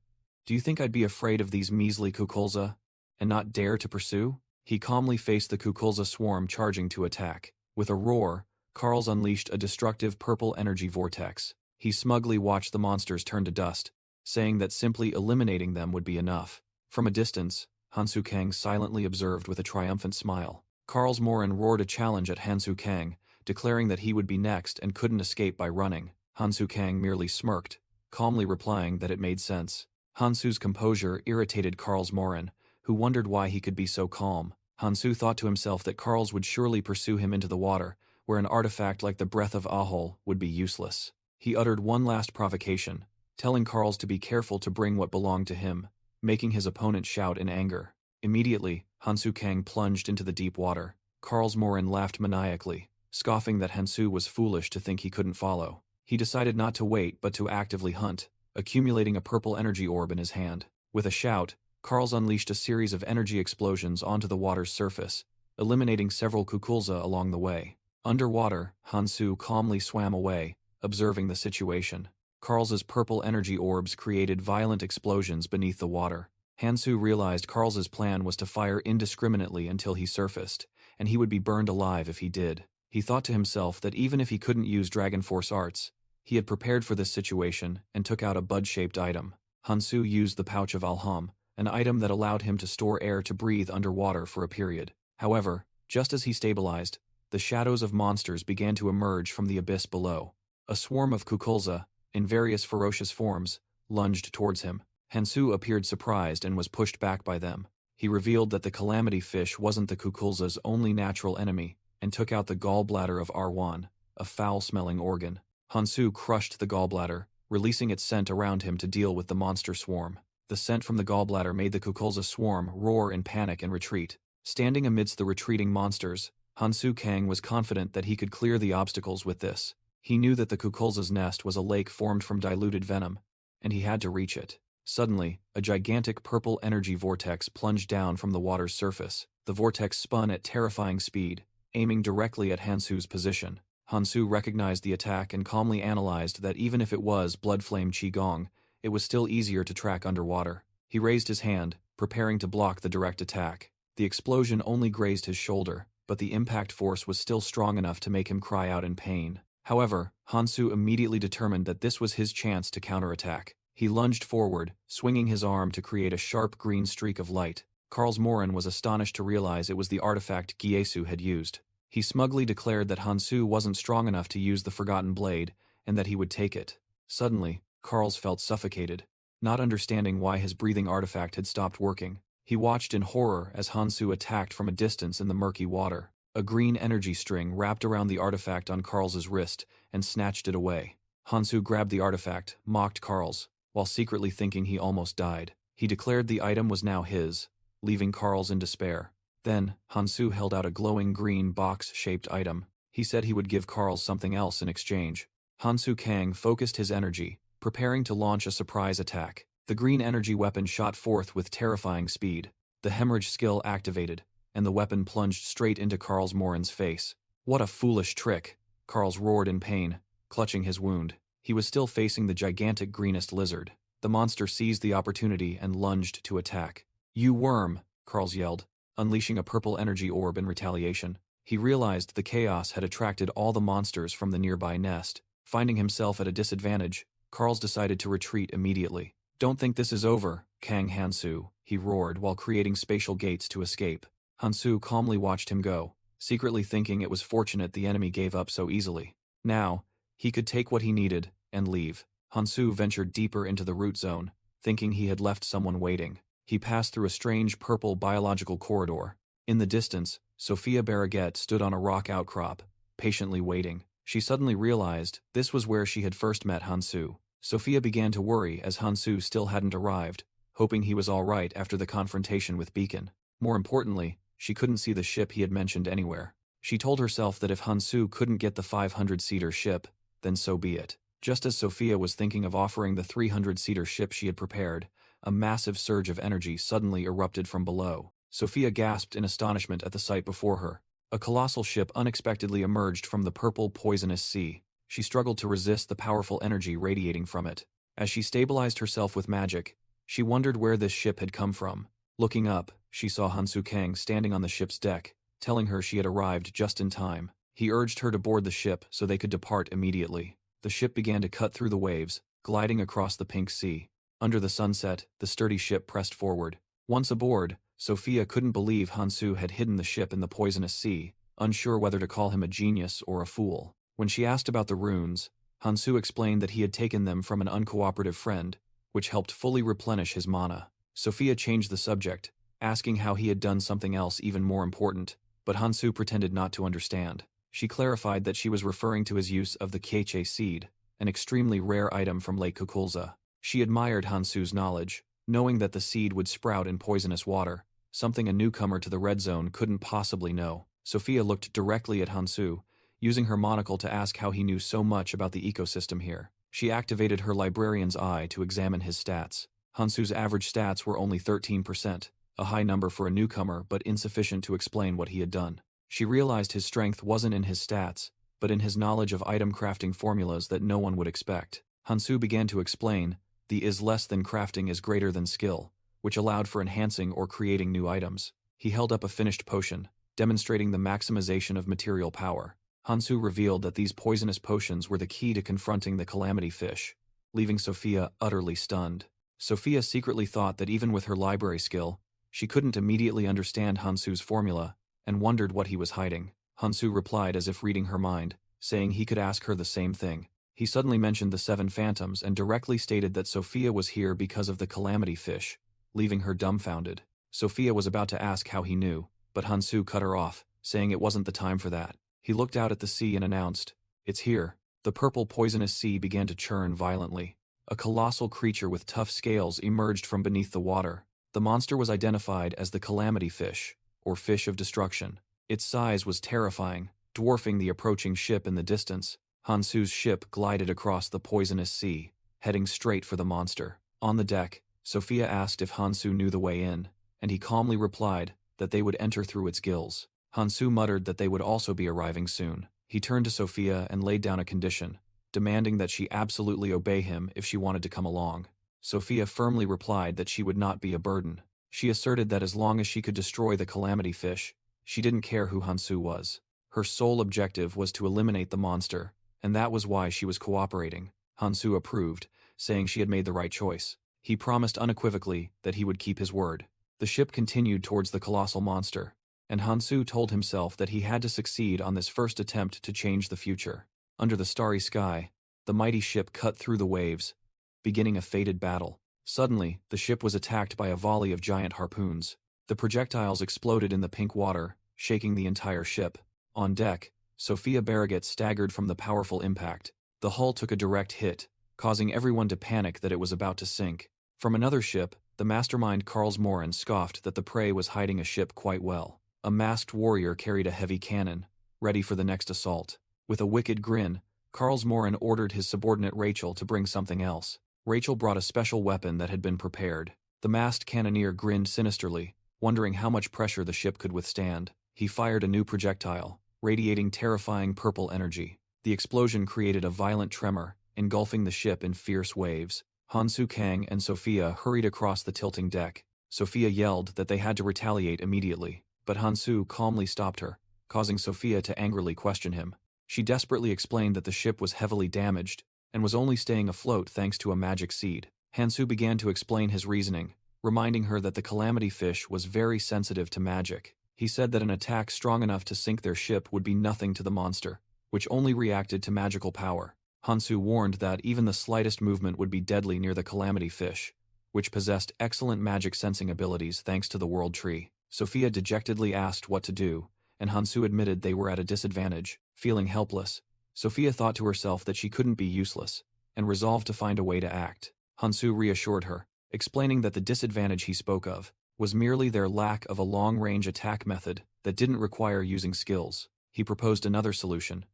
"Do you think I'd be afraid of these measly Kukulza, and not dare to pursue?" He calmly faced the Kukulza swarm charging to attack. With a roar, Carls unleashed a destructive purple energy vortex. He smugly watched the monsters turn to dust, saying that simply eliminating them would be enough. From a distance, Hansu Kang silently observed with a triumphant smile. Carls Morin roared a challenge at Hansu Kang, declaring that he would be next and couldn't escape by running. Hansu Kang merely smirked, calmly replying that it made sense. Hansu's composure irritated Carls Morin, who wondered why he could be so calm. Hansu thought to himself that Carls would surely pursue him into the water, where an artifact like the breath of Ahol would be useless. He uttered one last provocation, telling Carls to be careful to bring what belonged to him, making his opponent shout in anger. Immediately, Hansu Kang plunged into the deep water. Carls Morin laughed maniacally, scoffing that Hansu was foolish to think he couldn't follow. He decided not to wait but to actively hunt, accumulating a purple energy orb in his hand. With a shout, Carls unleashed a series of energy explosions onto the water's surface, eliminating several kukulza along the way. Underwater, Hansu calmly swam away, observing the situation. Carls's purple energy orbs created violent explosions beneath the water. Hansu realized Carls's plan was to fire indiscriminately until he surfaced, and he would be burned alive if he did. He thought to himself that even if he couldn't use Dragon Force arts, he had prepared for this situation and took out a bud-shaped item. Hansu used the Pouch of Alham, an item that allowed him to store air to breathe underwater for a period. However, just as he stabilized, the shadows of monsters began to emerge from the abyss below. A swarm of kukulza, in various ferocious forms, lunged towards him. Hansu appeared surprised and was pushed back by them. He revealed that the calamity fish wasn't the kukulza's only natural enemy, and took out the gallbladder of Arwan, a foul-smelling organ. Hansu crushed the gallbladder, releasing its scent around him to deal with the monster swarm. The scent from the gallbladder made the kukulza swarm roar in panic and retreat. Standing amidst the retreating monsters, Hansu Kang was confident that he could clear the obstacles with this. He knew that the kukulza's nest was a lake formed from diluted venom, and he had to reach it. Suddenly, a gigantic purple energy vortex plunged down from the water's surface. The vortex spun at terrifying speed, aiming directly at Hansu's position. Hansu recognized the attack and calmly analyzed that even if it was blood flame qigong, it was still easier to track underwater. He raised his hand, preparing to block the direct attack. The explosion only grazed his shoulder, but the impact force was still strong enough to make him cry out in pain. However, Hansu immediately determined that this was his chance to counterattack. He lunged forward, swinging his arm to create a sharp green streak of light. Carls Morin was astonished to realize it was the artifact Giesu had used. He smugly declared that Hansu wasn't strong enough to use the Forgotten Blade, and that he would take it. Suddenly, Carls felt suffocated. Not understanding why his breathing artifact had stopped working, he watched in horror as Hansu attacked from a distance in the murky water. A green energy string wrapped around the artifact on Carls's wrist and snatched it away. Hansu grabbed the artifact, mocked Carls, while secretly thinking he almost died. He declared the item was now his, leaving Carls in despair. Then, Hansu held out a glowing green box-shaped item. He said he would give Carls something else in exchange. Hansu Kang focused his energy, preparing to launch a surprise attack. The green energy weapon shot forth with terrifying speed. The hemorrhage skill activated, and the weapon plunged straight into Carls Morin's face. What a foolish trick! Carls roared in pain, clutching his wound. He was still facing the gigantic greenest lizard. The monster seized the opportunity and lunged to attack. "You worm!" Carls yelled, unleashing a purple energy orb in retaliation. He realized the chaos had attracted all the monsters from the nearby nest. Finding himself at a disadvantage, Carls decided to retreat immediately. "Don't think this is over, Kang Hansu," he roared while creating spatial gates to escape. Hansu calmly watched him go, secretly thinking it was fortunate the enemy gave up so easily. Now, he could take what he needed and leave. Hansu ventured deeper into the root zone, thinking he had left someone waiting. He passed through a strange purple biological corridor. In the distance, Sophia Barraget stood on a rock outcrop, patiently waiting. She suddenly realized this was where she had first met Hansu. Sophia began to worry as Hansu still hadn't arrived, hoping he was all right after the confrontation with Beacon. More importantly, she couldn't see the ship he had mentioned anywhere. She told herself that if Hansu couldn't get the 500-seater ship, then so be it. Just as Sophia was thinking of offering the 300-seater ship she had prepared, a massive surge of energy suddenly erupted from below. Sophia gasped in astonishment at the sight before her. A colossal ship unexpectedly emerged from the purple, poisonous sea. She struggled to resist the powerful energy radiating from it. As she stabilized herself with magic, she wondered where this ship had come from. Looking up, she saw Hansu Kang standing on the ship's deck, telling her she had arrived just in time. He urged her to board the ship so they could depart immediately. The ship began to cut through the waves, gliding across the pink sea. Under the sunset, the sturdy ship pressed forward. Once aboard, Sophia couldn't believe Hansu had hidden the ship in the poisonous sea, unsure whether to call him a genius or a fool. When she asked about the runes, Hansu explained that he had taken them from an uncooperative friend, which helped fully replenish his mana. Sophia changed the subject, asking how he had done something else even more important, but Hansu pretended not to understand. She clarified that she was referring to his use of the Keiche seed, an extremely rare item from Lake Kukulza. She admired Hansu's knowledge, knowing that the seed would sprout in poisonous water, something a newcomer to the Red Zone couldn't possibly know. Sophia looked directly at Hansu, using her monocle to ask how he knew so much about the ecosystem here. She activated her librarian's eye to examine his stats. Hansu's average stats were only 13%, a high number for a newcomer but insufficient to explain what he had done. She realized his strength wasn't in his stats, but in his knowledge of item crafting formulas that no one would expect. Hansu began to explain, the is less than crafting is greater than skill, which allowed for enhancing or creating new items. He held up a finished potion, demonstrating the maximization of material power. Hansu revealed that these poisonous potions were the key to confronting the calamity fish, leaving Sophia utterly stunned. Sophia secretly thought that even with her library skill, she couldn't immediately understand Hansu's formula, and wondered what he was hiding. Hansu replied as if reading her mind, saying he could ask her the same thing. He suddenly mentioned the 7 phantoms and directly stated that Sophia was here because of the calamity fish, leaving her dumbfounded. Sophia was about to ask how he knew, but Hansu cut her off, saying it wasn't the time for that. He looked out at the sea and announced, "It's here." The purple poisonous sea began to churn violently. A colossal creature with tough scales emerged from beneath the water. The monster was identified as the calamity fish, or fish of destruction. Its size was terrifying, dwarfing the approaching ship in the distance. Hansu's ship glided across the poisonous sea, heading straight for the monster. On the deck, Sophia asked if Hansu knew the way in, and he calmly replied that they would enter through its gills. Hansu muttered that they would also be arriving soon. He turned to Sophia and laid down a condition, demanding that she absolutely obey him if she wanted to come along. Sophia firmly replied that she would not be a burden. She asserted that as long as she could destroy the calamity fish, she didn't care who Hansu was. Her sole objective was to eliminate the monster, and that was why she was cooperating. Hansu approved, saying she had made the right choice. He promised unequivocally that he would keep his word. The ship continued towards the colossal monster, and Hansu told himself that he had to succeed on this first attempt to change the future. Under the starry sky, the mighty ship cut through the waves, beginning a fated battle. Suddenly, the ship was attacked by a volley of giant harpoons. The projectiles exploded in the pink water, shaking the entire ship. On deck, Sophia Barraget staggered from the powerful impact. The hull took a direct hit, causing everyone to panic that it was about to sink. From another ship, the mastermind Karlsmoren scoffed that the prey was hiding a ship quite well. A masked warrior carried a heavy cannon, ready for the next assault. With a wicked grin, Karlsmoren ordered his subordinate Rachel to bring something else. Rachel brought a special weapon that had been prepared. The masked cannoneer grinned sinisterly, wondering how much pressure the ship could withstand. He fired a new projectile, radiating terrifying purple energy. The explosion created a violent tremor, engulfing the ship in fierce waves. Hansu Kang and Sophia hurried across the tilting deck. Sophia yelled that they had to retaliate immediately, but Hansu calmly stopped her, causing Sophia to angrily question him. She desperately explained that the ship was heavily damaged, and was only staying afloat thanks to a magic seed. Hansu began to explain his reasoning, reminding her that the calamity fish was very sensitive to magic. He said that an attack strong enough to sink their ship would be nothing to the monster, which only reacted to magical power. Hansu warned that even the slightest movement would be deadly near the calamity fish, which possessed excellent magic sensing abilities thanks to the world tree. Sophia dejectedly asked what to do, and Hansu admitted they were at a disadvantage. Feeling helpless, Sophia thought to herself that she couldn't be useless, and resolved to find a way to act. Hansu reassured her, explaining that the disadvantage he spoke of was merely their lack of a long-range attack method that didn't require using skills. He proposed another solution,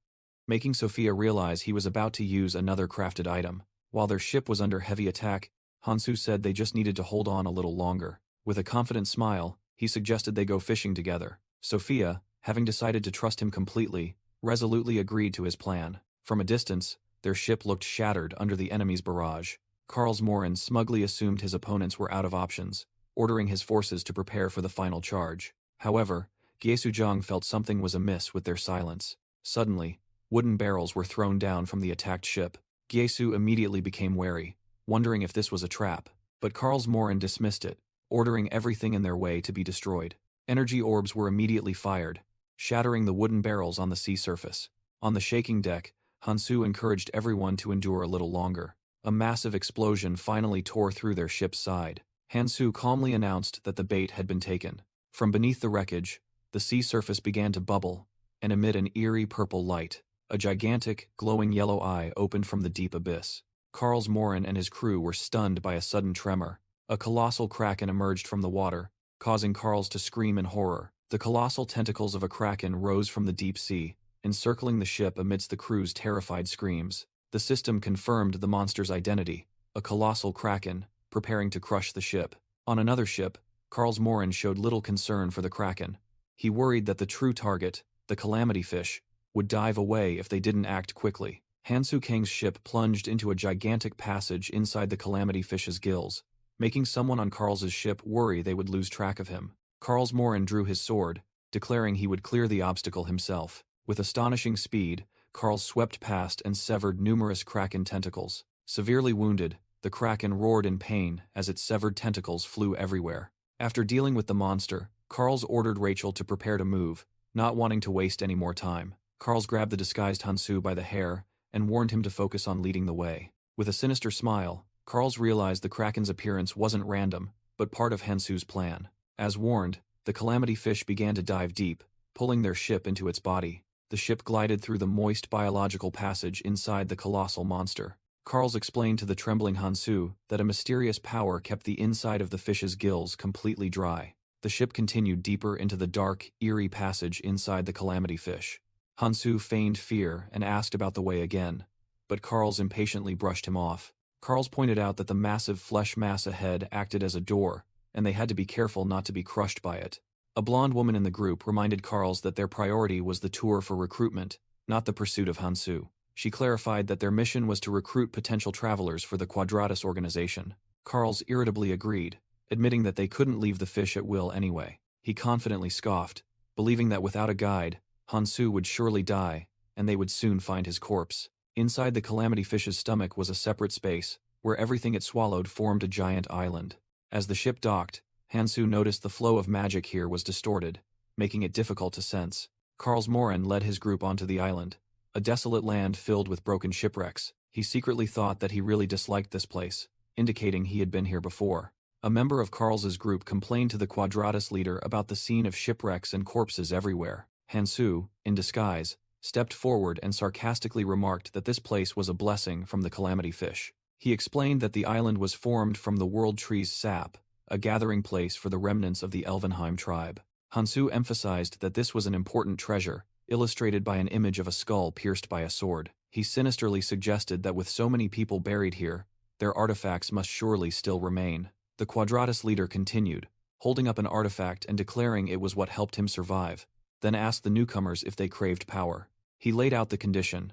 making Sophia realize he was about to use another crafted item. While their ship was under heavy attack, Hansu said they just needed to hold on a little longer. With a confident smile, he suggested they go fishing together. Sophia, having decided to trust him completely, resolutely agreed to his plan. From a distance, their ship looked shattered under the enemy's barrage. Karlsmoren smugly assumed his opponents were out of options, ordering his forces to prepare for the final charge. However, Gyesujang felt something was amiss with their silence. Suddenly, wooden barrels were thrown down from the attacked ship. Gyesu immediately became wary, wondering if this was a trap, but Karlsmoren dismissed it, ordering everything in their way to be destroyed. Energy orbs were immediately fired, shattering the wooden barrels on the sea surface. On the shaking deck, Hansu encouraged everyone to endure a little longer. A massive explosion finally tore through their ship's side. Hansu calmly announced that the bait had been taken. From beneath the wreckage, the sea surface began to bubble and emit an eerie purple light. A gigantic, glowing yellow eye opened from the deep abyss. Karlsmoren and his crew were stunned by a sudden tremor. A colossal kraken emerged from the water, causing Karls to scream in horror. The colossal tentacles of a kraken rose from the deep sea, encircling the ship amidst the crew's terrified screams. The system confirmed the monster's identity, a colossal kraken, preparing to crush the ship. On another ship, Karlsmoren showed little concern for the kraken. He worried that the true target, the calamity fish, would dive away if they didn't act quickly. Hansu Kang's ship plunged into a gigantic passage inside the calamity fish's gills, making someone on Karl's ship worry they would lose track of him. Karlsmoren drew his sword, declaring he would clear the obstacle himself. With astonishing speed, Karl swept past and severed numerous kraken tentacles. Severely wounded, the kraken roared in pain as its severed tentacles flew everywhere. After dealing with the monster, Karls ordered Rachel to prepare to move, not wanting to waste any more time. Karls grabbed the disguised Hansu by the hair and warned him to focus on leading the way. With a sinister smile, Karls realized the kraken's appearance wasn't random, but part of Hansu's plan. As warned, the calamity fish began to dive deep, pulling their ship into its body. The ship glided through the moist biological passage inside the colossal monster. Karls explained to the trembling Hansu that a mysterious power kept the inside of the fish's gills completely dry. The ship continued deeper into the dark, eerie passage inside the calamity fish. Hansu feigned fear and asked about the way again, but Karls impatiently brushed him off. Karls pointed out that the massive flesh mass ahead acted as a door, and they had to be careful not to be crushed by it. A blonde woman in the group reminded Karls that their priority was the tour for recruitment, not the pursuit of Hansu. She clarified that their mission was to recruit potential travelers for the Quadratus organization. Karls irritably agreed, admitting that they couldn't leave the fish at will anyway. He confidently scoffed, believing that without a guide, Hansu would surely die, and they would soon find his corpse. Inside the calamity fish's stomach was a separate space, where everything it swallowed formed a giant island. As the ship docked, Hansu noticed the flow of magic here was distorted, making it difficult to sense. Karlsmoren led his group onto the island, a desolate land filled with broken shipwrecks. He secretly thought that he really disliked this place, indicating he had been here before. A member of Karl's group complained to the Quadratus leader about the scene of shipwrecks and corpses everywhere. Hansu, in disguise, stepped forward and sarcastically remarked that this place was a blessing from the calamity fish. He explained that the island was formed from the world tree's sap, a gathering place for the remnants of the Elvenheim tribe. Hansu emphasized that this was an important treasure, illustrated by an image of a skull pierced by a sword. He sinisterly suggested that with so many people buried here, their artifacts must surely still remain. The Quadratus leader continued, holding up an artifact and declaring it was what helped him survive, then asked the newcomers if they craved power. He laid out the condition.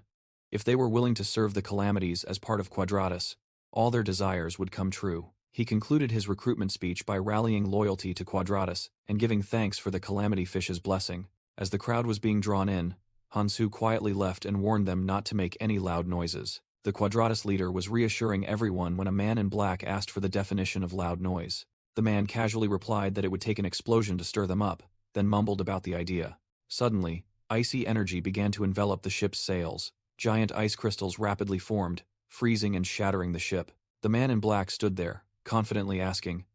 If they were willing to serve the calamities as part of Quadratus, all their desires would come true. He concluded his recruitment speech by rallying loyalty to Quadratus and giving thanks for the calamity fish's blessing. As the crowd was being drawn in, Hansu quietly left and warned them not to make any loud noises. The Quadratus leader was reassuring everyone when a man in black asked for the definition of loud noise. The man casually replied that it would take an explosion to stir them up, then mumbled about the idea. Suddenly, icy energy began to envelop the ship's sails. Giant ice crystals rapidly formed, freezing and shattering the ship. The man in black stood there, confidently asking,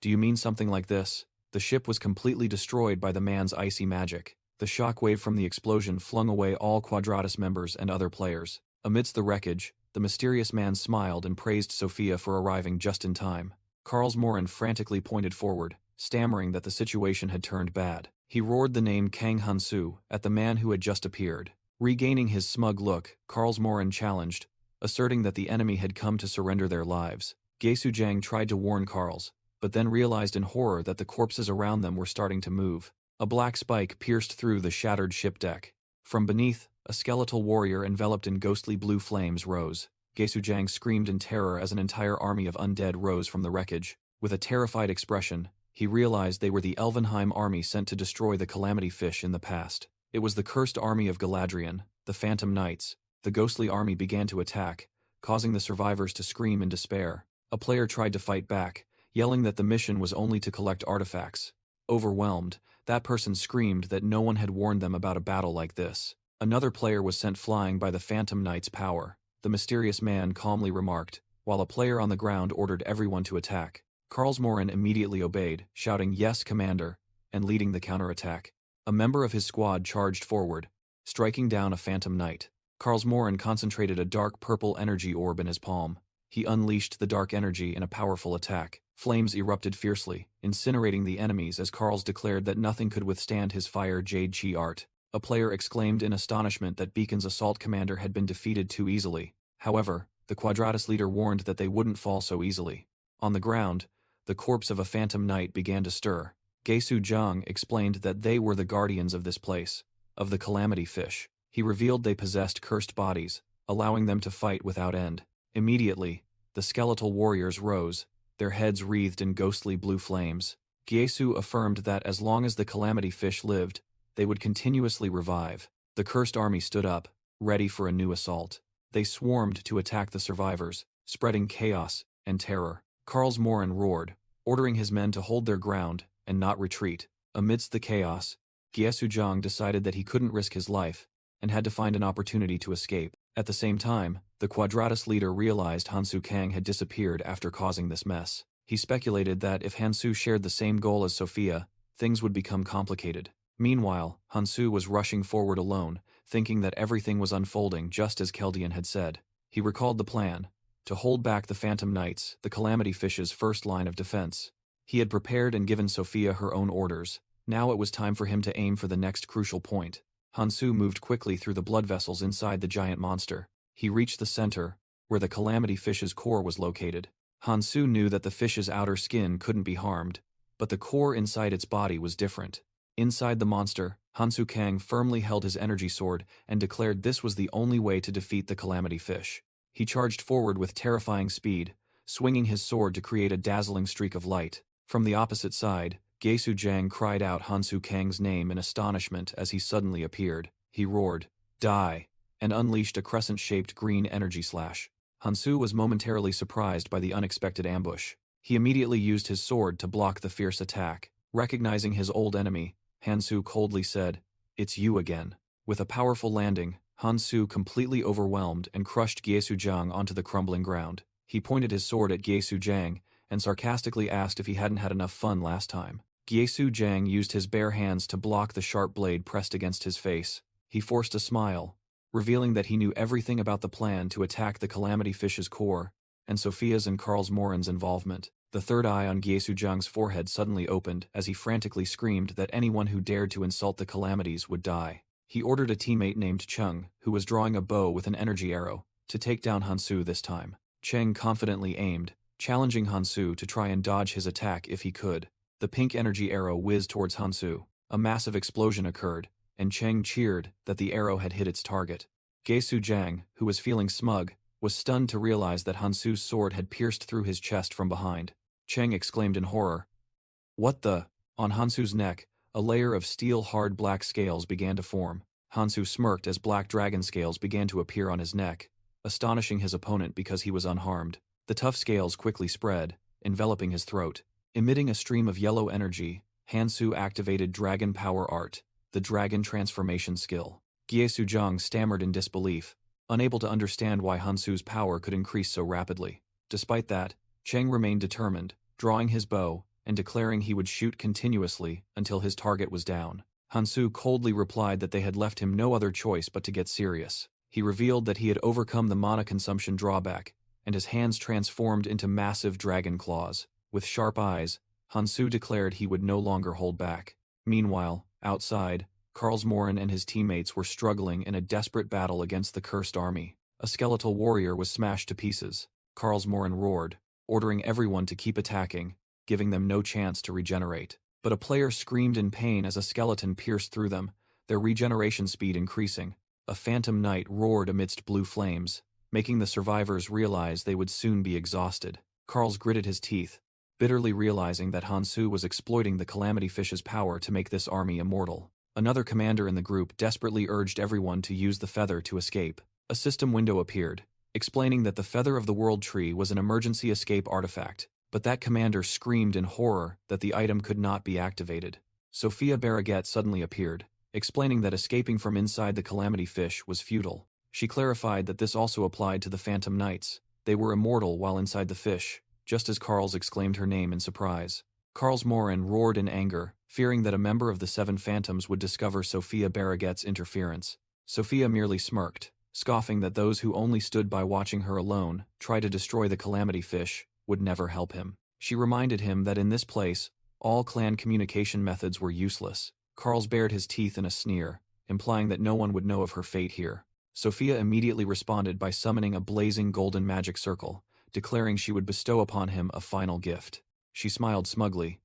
"Do you mean something like this?" The ship was completely destroyed by the man's icy magic. The shockwave from the explosion flung away all Quadratus members and other players. Amidst the wreckage, the mysterious man smiled and praised Sophia for arriving just in time. Karlsmoren frantically pointed forward, stammering that the situation had turned bad. He roared the name Kang Hansu at the man who had just appeared. Regaining his smug look, Karlsmoren challenged, asserting that the enemy had come to surrender their lives. Gesujang tried to warn Karls, but then realized in horror that the corpses around them were starting to move. A black spike pierced through the shattered ship deck. From beneath, a skeletal warrior enveloped in ghostly blue flames rose. Gesujang screamed in terror as an entire army of undead rose from the wreckage. With a terrified expression, he realized they were the Elvenheim army sent to destroy the calamity fish in the past. It was the cursed army of Galadriel, the Phantom Knights. The ghostly army began to attack, causing the survivors to scream in despair. A player tried to fight back, yelling that the mission was only to collect artifacts. Overwhelmed, that person screamed that no one had warned them about a battle like this. Another player was sent flying by the Phantom Knight's power. The mysterious man calmly remarked, while a player on the ground ordered everyone to attack. Karlsmoren immediately obeyed, shouting "Yes, Commander," and leading the counterattack. A member of his squad charged forward, striking down a Phantom Knight. Karlsmoren concentrated a dark purple energy orb in his palm. He unleashed the dark energy in a powerful attack. Flames erupted fiercely, incinerating the enemies as Karls declared that nothing could withstand his fire jade chi art. A player exclaimed in astonishment that Beacon's assault commander had been defeated too easily. However, the Quadratus leader warned that they wouldn't fall so easily. On the ground, the corpse of a phantom knight began to stir. Gesu Zhang explained that they were the guardians of this place, of the calamity fish. He revealed they possessed cursed bodies, allowing them to fight without end. Immediately, the skeletal warriors rose, their heads wreathed in ghostly blue flames. Gesu affirmed that as long as the calamity fish lived, they would continuously revive. The cursed army stood up, ready for a new assault. They swarmed to attack the survivors, spreading chaos and terror. Karlsmoren roared, ordering his men to hold their ground and not retreat. Amidst the chaos, Gyesuzhang decided that he couldn't risk his life and had to find an opportunity to escape. At the same time, the Quadratus leader realized Hansu Kang had disappeared after causing this mess. He speculated that if Hansu shared the same goal as Sophia, things would become complicated. Meanwhile, Hansu was rushing forward alone, thinking that everything was unfolding just as Keldian had said. He recalled the plan, to hold back the Phantom Knights, the Calamity Fish's first line of defense. He had prepared and given Sophia her own orders. Now it was time for him to aim for the next crucial point. Hansu moved quickly through the blood vessels inside the giant monster. He reached the center, where the Calamity Fish's core was located. Hansu knew that the fish's outer skin couldn't be harmed, but the core inside its body was different. Inside the monster, Hansu Kang firmly held his energy sword and declared this was the only way to defeat the Calamity Fish. He charged forward with terrifying speed, swinging his sword to create a dazzling streak of light. From the opposite side, Gesu Zhang cried out Hansu Kang's name in astonishment as he suddenly appeared. He roared, "Die!" and unleashed a crescent-shaped green energy slash. Hansu was momentarily surprised by the unexpected ambush. He immediately used his sword to block the fierce attack. Recognizing his old enemy, Hansu coldly said, "It's you again." With a powerful landing, Hansu completely overwhelmed and crushed Gesu Zhang onto the crumbling ground. He pointed his sword at Gesu Zhang and sarcastically asked if he hadn't had enough fun last time. Gesu Zhang used his bare hands to block the sharp blade pressed against his face. He forced a smile, revealing that he knew everything about the plan to attack the Calamity Fish's core, and Sophia's and Karlsmoren's involvement. The third eye on Gesu Zhang's forehead suddenly opened as he frantically screamed that anyone who dared to insult the Calamities would die. He ordered a teammate named Cheng, who was drawing a bow with an energy arrow, to take down Hansu this time. Cheng confidently aimed, challenging Hansu to try and dodge his attack if he could. The pink energy arrow whizzed towards Hansu. A massive explosion occurred, and Cheng cheered that the arrow had hit its target. Gesu Zhang, who was feeling smug, was stunned to realize that Hansu's sword had pierced through his chest from behind. Cheng exclaimed in horror, "What the?" On Hansu's neck, a layer of steel-hard black scales began to form. Hansu smirked as black dragon scales began to appear on his neck, astonishing his opponent because he was unharmed. The tough scales quickly spread, enveloping his throat. Emitting a stream of yellow energy, Hansu activated Dragon Power Art, the dragon transformation skill. Gesu Zhang stammered in disbelief, unable to understand why Hansu's power could increase so rapidly. Despite that, Cheng remained determined, drawing his bow and declaring he would shoot continuously until his target was down. Hansu coldly replied that they had left him no other choice but to get serious. He revealed that he had overcome the mana consumption drawback, and his hands transformed into massive dragon claws. With sharp eyes, Hansu declared he would no longer hold back. Meanwhile, outside, Karlsmoren and his teammates were struggling in a desperate battle against the cursed army. A skeletal warrior was smashed to pieces. Karlsmoren roared, ordering everyone to keep attacking, giving them no chance to regenerate. But a player screamed in pain as a skeleton pierced through them, their regeneration speed increasing. A phantom knight roared amidst blue flames, making the survivors realize they would soon be exhausted. Karls gritted his teeth, bitterly realizing that Hansu was exploiting the Calamity Fish's power to make this army immortal. Another commander in the group desperately urged everyone to use the feather to escape. A system window appeared, explaining that the Feather of the World Tree was an emergency escape artifact, but that commander screamed in horror that the item could not be activated. Sophia Barraget suddenly appeared, explaining that escaping from inside the Calamity Fish was futile. She clarified that this also applied to the Phantom Knights. They were immortal while inside the fish, just as Karls exclaimed her name in surprise. Karlsmoren roared in anger, fearing that a member of the Seven Phantoms would discover Sophia Barraget's interference. Sophia merely smirked, scoffing that those who only stood by watching her alone try to destroy the Calamity Fish would never help him. She reminded him that in this place, all clan communication methods were useless. Karls bared his teeth in a sneer, implying that no one would know of her fate here. Sophia immediately responded by summoning a blazing golden magic circle, declaring she would bestow upon him a final gift. She smiled smugly,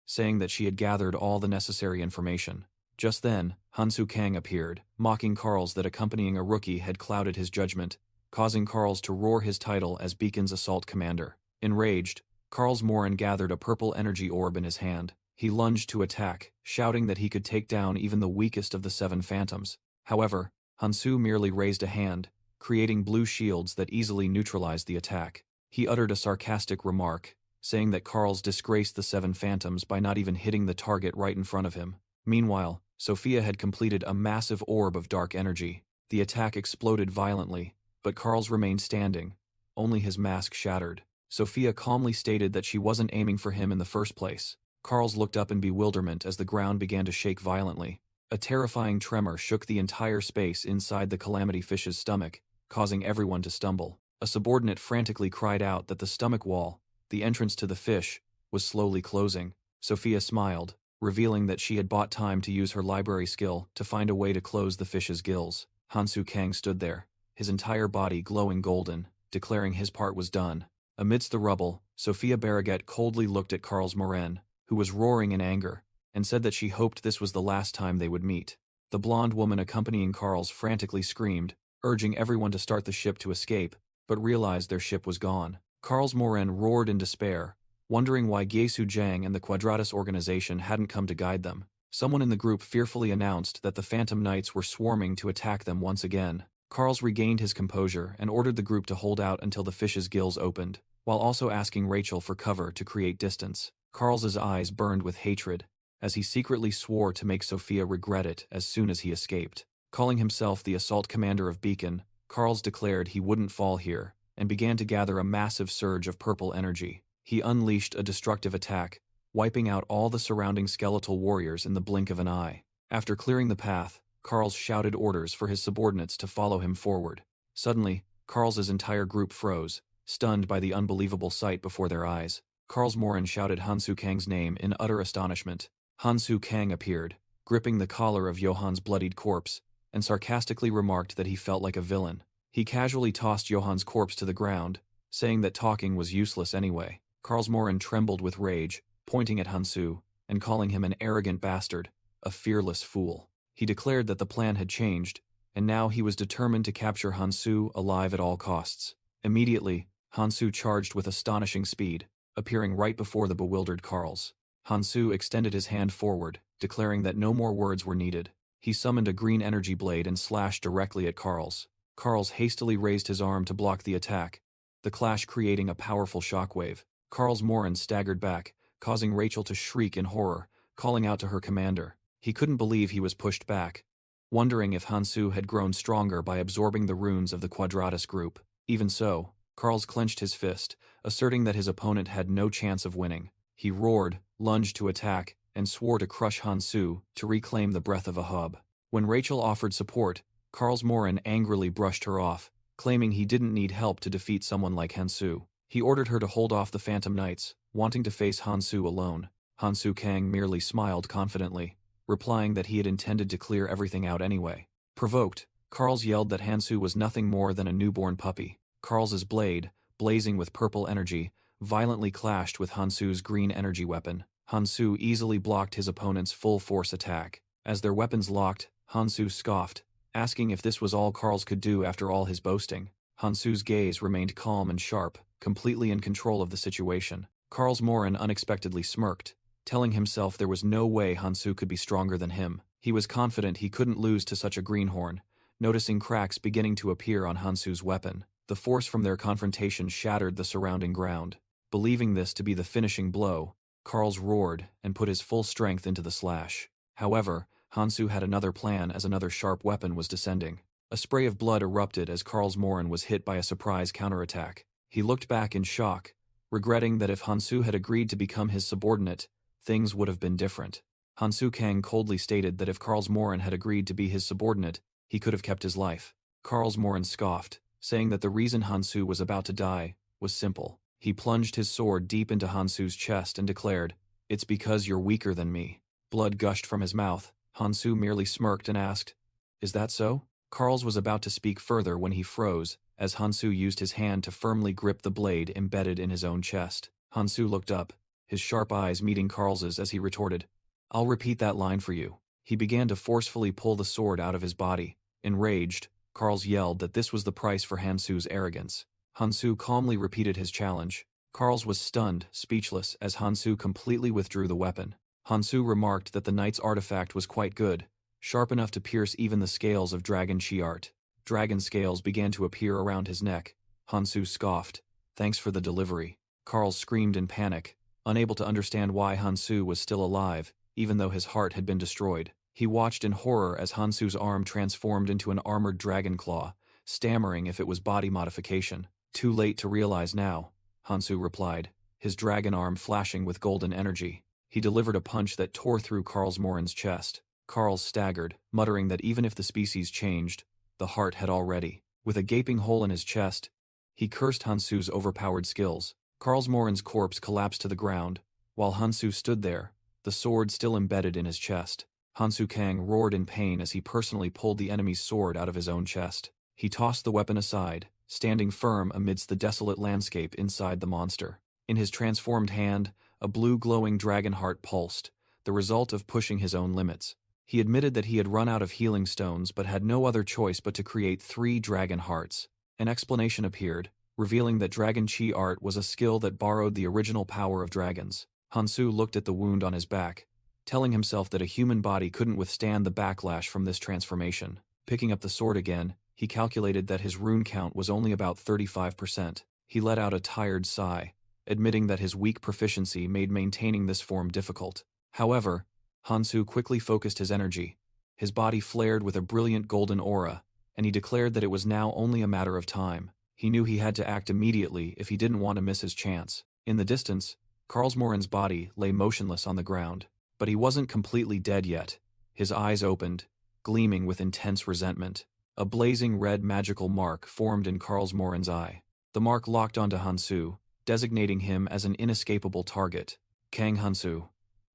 saying that she had gathered all the necessary information. Just then, Hansu Kang appeared, mocking Carls that accompanying a rookie had clouded his judgment, causing Carls to roar his title as Beacon's assault commander. Enraged, Carls Morin gathered a purple energy orb in his hand. He lunged to attack, shouting that he could take down even the weakest of the 7 phantoms. However, Hansu merely raised a hand, creating blue shields that easily neutralized the attack. He uttered a sarcastic remark, saying that Carls disgraced the 7 phantoms by not even hitting the target right in front of him. Meanwhile, Sophia had completed a massive orb of dark energy. The attack exploded violently, but Carls remained standing, only his mask shattered. Sophia calmly stated that she wasn't aiming for him in the first place. Carls looked up in bewilderment as the ground began to shake violently. A terrifying tremor shook the entire space inside the Calamity Fish's stomach, causing everyone to stumble. A subordinate frantically cried out that the stomach wall, the entrance to the fish, was slowly closing. Sophia smiled, revealing that she had bought time to use her library skill to find a way to close the fish's gills. Hansu Kang stood there, his entire body glowing golden, declaring his part was done. Amidst the rubble, Sophia Barraget coldly looked at Carls Morin, who was roaring in anger, and said that she hoped this was the last time they would meet. The blonde woman accompanying Carls frantically screamed, urging everyone to start the ship to escape, but realized their ship was gone. Carls Morin roared in despair, wondering why Gyesu Jiang and the Quadratus organization hadn't come to guide them. Someone in the group fearfully announced that the Phantom Knights were swarming to attack them once again. Carls regained his composure and ordered the group to hold out until the fish's gills opened, while also asking Rachel for cover to create distance. Carls's eyes burned with hatred, as he secretly swore to make Sophia regret it as soon as he escaped. Calling himself the assault commander of Beacon, Carls declared he wouldn't fall here, and began to gather a massive surge of purple energy. He unleashed a destructive attack, wiping out all the surrounding skeletal warriors in the blink of an eye. After clearing the path, Carls shouted orders for his subordinates to follow him forward. Suddenly, Carls's entire group froze, stunned by the unbelievable sight before their eyes. Carls Morin shouted Hansu Kang's name in utter astonishment. Hansu Kang appeared, gripping the collar of Johan's bloodied corpse, and sarcastically remarked that he felt like a villain. He casually tossed Johan's corpse to the ground, saying that talking was useless anyway. Carls Morin trembled with rage, pointing at Hansu, and calling him an arrogant bastard, a fearless fool. He declared that the plan had changed, and now he was determined to capture Hansu alive at all costs. Immediately, Hansu charged with astonishing speed, appearing right before the bewildered Carls. Hansu extended his hand forward, declaring that no more words were needed. He summoned a green energy blade and slashed directly at Carls. Carls hastily raised his arm to block the attack, the clash creating a powerful shockwave. Carls Morin staggered back, causing Rachel to shriek in horror, calling out to her commander. He couldn't believe he was pushed back, wondering if Hansu had grown stronger by absorbing the runes of the Quadratus group. Even so, Carls clenched his fist, asserting that his opponent had no chance of winning. He roared, lunged to attack, and swore to crush Hansu to reclaim the breath of a hub. When Rachel offered support, Carls Morin angrily brushed her off, claiming he didn't need help to defeat someone like Hansu. He ordered her to hold off the Phantom Knights, wanting to face Hansu alone. Hansu Kang merely smiled confidently, replying that he had intended to clear everything out anyway. Provoked, Carls yelled that Hansu was nothing more than a newborn puppy. Carls's blade, blazing with purple energy, violently clashed with Hansu's green energy weapon. Hansu easily blocked his opponent's full-force attack. As their weapons locked, Hansu scoffed, asking if this was all Carls could do after all his boasting. Hansu's gaze remained calm and sharp, completely in control of the situation. Carls Morin unexpectedly smirked, telling himself there was no way Hansu could be stronger than him. He was confident he couldn't lose to such a greenhorn, noticing cracks beginning to appear on Hansu's weapon. The force from their confrontation shattered the surrounding ground. Believing this to be the finishing blow, Carls roared and put his full strength into the slash. However, Hansu had another plan as another sharp weapon was descending. A spray of blood erupted as Carls Morin was hit by a surprise counterattack. He looked back in shock, regretting that if Hansu had agreed to become his subordinate, things would have been different. Hansu Kang coldly stated that if Carls Morin had agreed to be his subordinate, he could have kept his life. Carls Morin scoffed, saying that the reason Hansu was about to die was simple. He plunged his sword deep into Hansu's chest and declared, "It's because you're weaker than me." Blood gushed from his mouth, Hansu merely smirked and asked, "Is that so?" Carls was about to speak further when he froze, as Hansu used his hand to firmly grip the blade embedded in his own chest. Hansu looked up, his sharp eyes meeting Carls's as he retorted, "I'll repeat that line for you." He began to forcefully pull the sword out of his body. Enraged, Carls yelled that this was the price for Hansu's arrogance. Hansu calmly repeated his challenge. Carls was stunned, speechless, as Hansu completely withdrew the weapon. Hansu remarked that the knight's artifact was quite good, sharp enough to pierce even the scales of dragon chi art. Dragon scales began to appear around his neck. Hansu scoffed, "Thanks for the delivery." Carl screamed in panic, unable to understand why Hansu was still alive, even though his heart had been destroyed. He watched in horror as Hansu's arm transformed into an armored dragon claw, stammering if it was body modification. "Too late to realize now," Hansu replied, his dragon arm flashing with golden energy. He delivered a punch that tore through Carls Morin's chest. Carls staggered, muttering that even if the species changed, the heart had already. With a gaping hole in his chest, he cursed Hansu's overpowered skills. Carls Morin's corpse collapsed to the ground, while Hansu stood there, the sword still embedded in his chest. Hansu Kang roared in pain as he personally pulled the enemy's sword out of his own chest. He tossed the weapon aside, standing firm amidst the desolate landscape inside the monster. In his transformed hand, a blue glowing dragon heart pulsed, the result of pushing his own limits. He admitted that he had run out of healing stones but had no other choice but to create 3 dragon hearts. An explanation appeared, revealing that dragon chi art was a skill that borrowed the original power of dragons. Hansu looked at the wound on his back, telling himself that a human body couldn't withstand the backlash from this transformation. Picking up the sword again, he calculated that his rune count was only about 35%. He let out a tired sigh, admitting that his weak proficiency made maintaining this form difficult. However, Hansu quickly focused his energy. His body flared with a brilliant golden aura, and he declared that it was now only a matter of time. He knew he had to act immediately if he didn't want to miss his chance. In the distance, Carls Morin's body lay motionless on the ground. But he wasn't completely dead yet. His eyes opened, gleaming with intense resentment. A blazing red magical mark formed in Carls Morin's eye. The mark locked onto Hansu, designating him as an inescapable target. "Kang Hansu,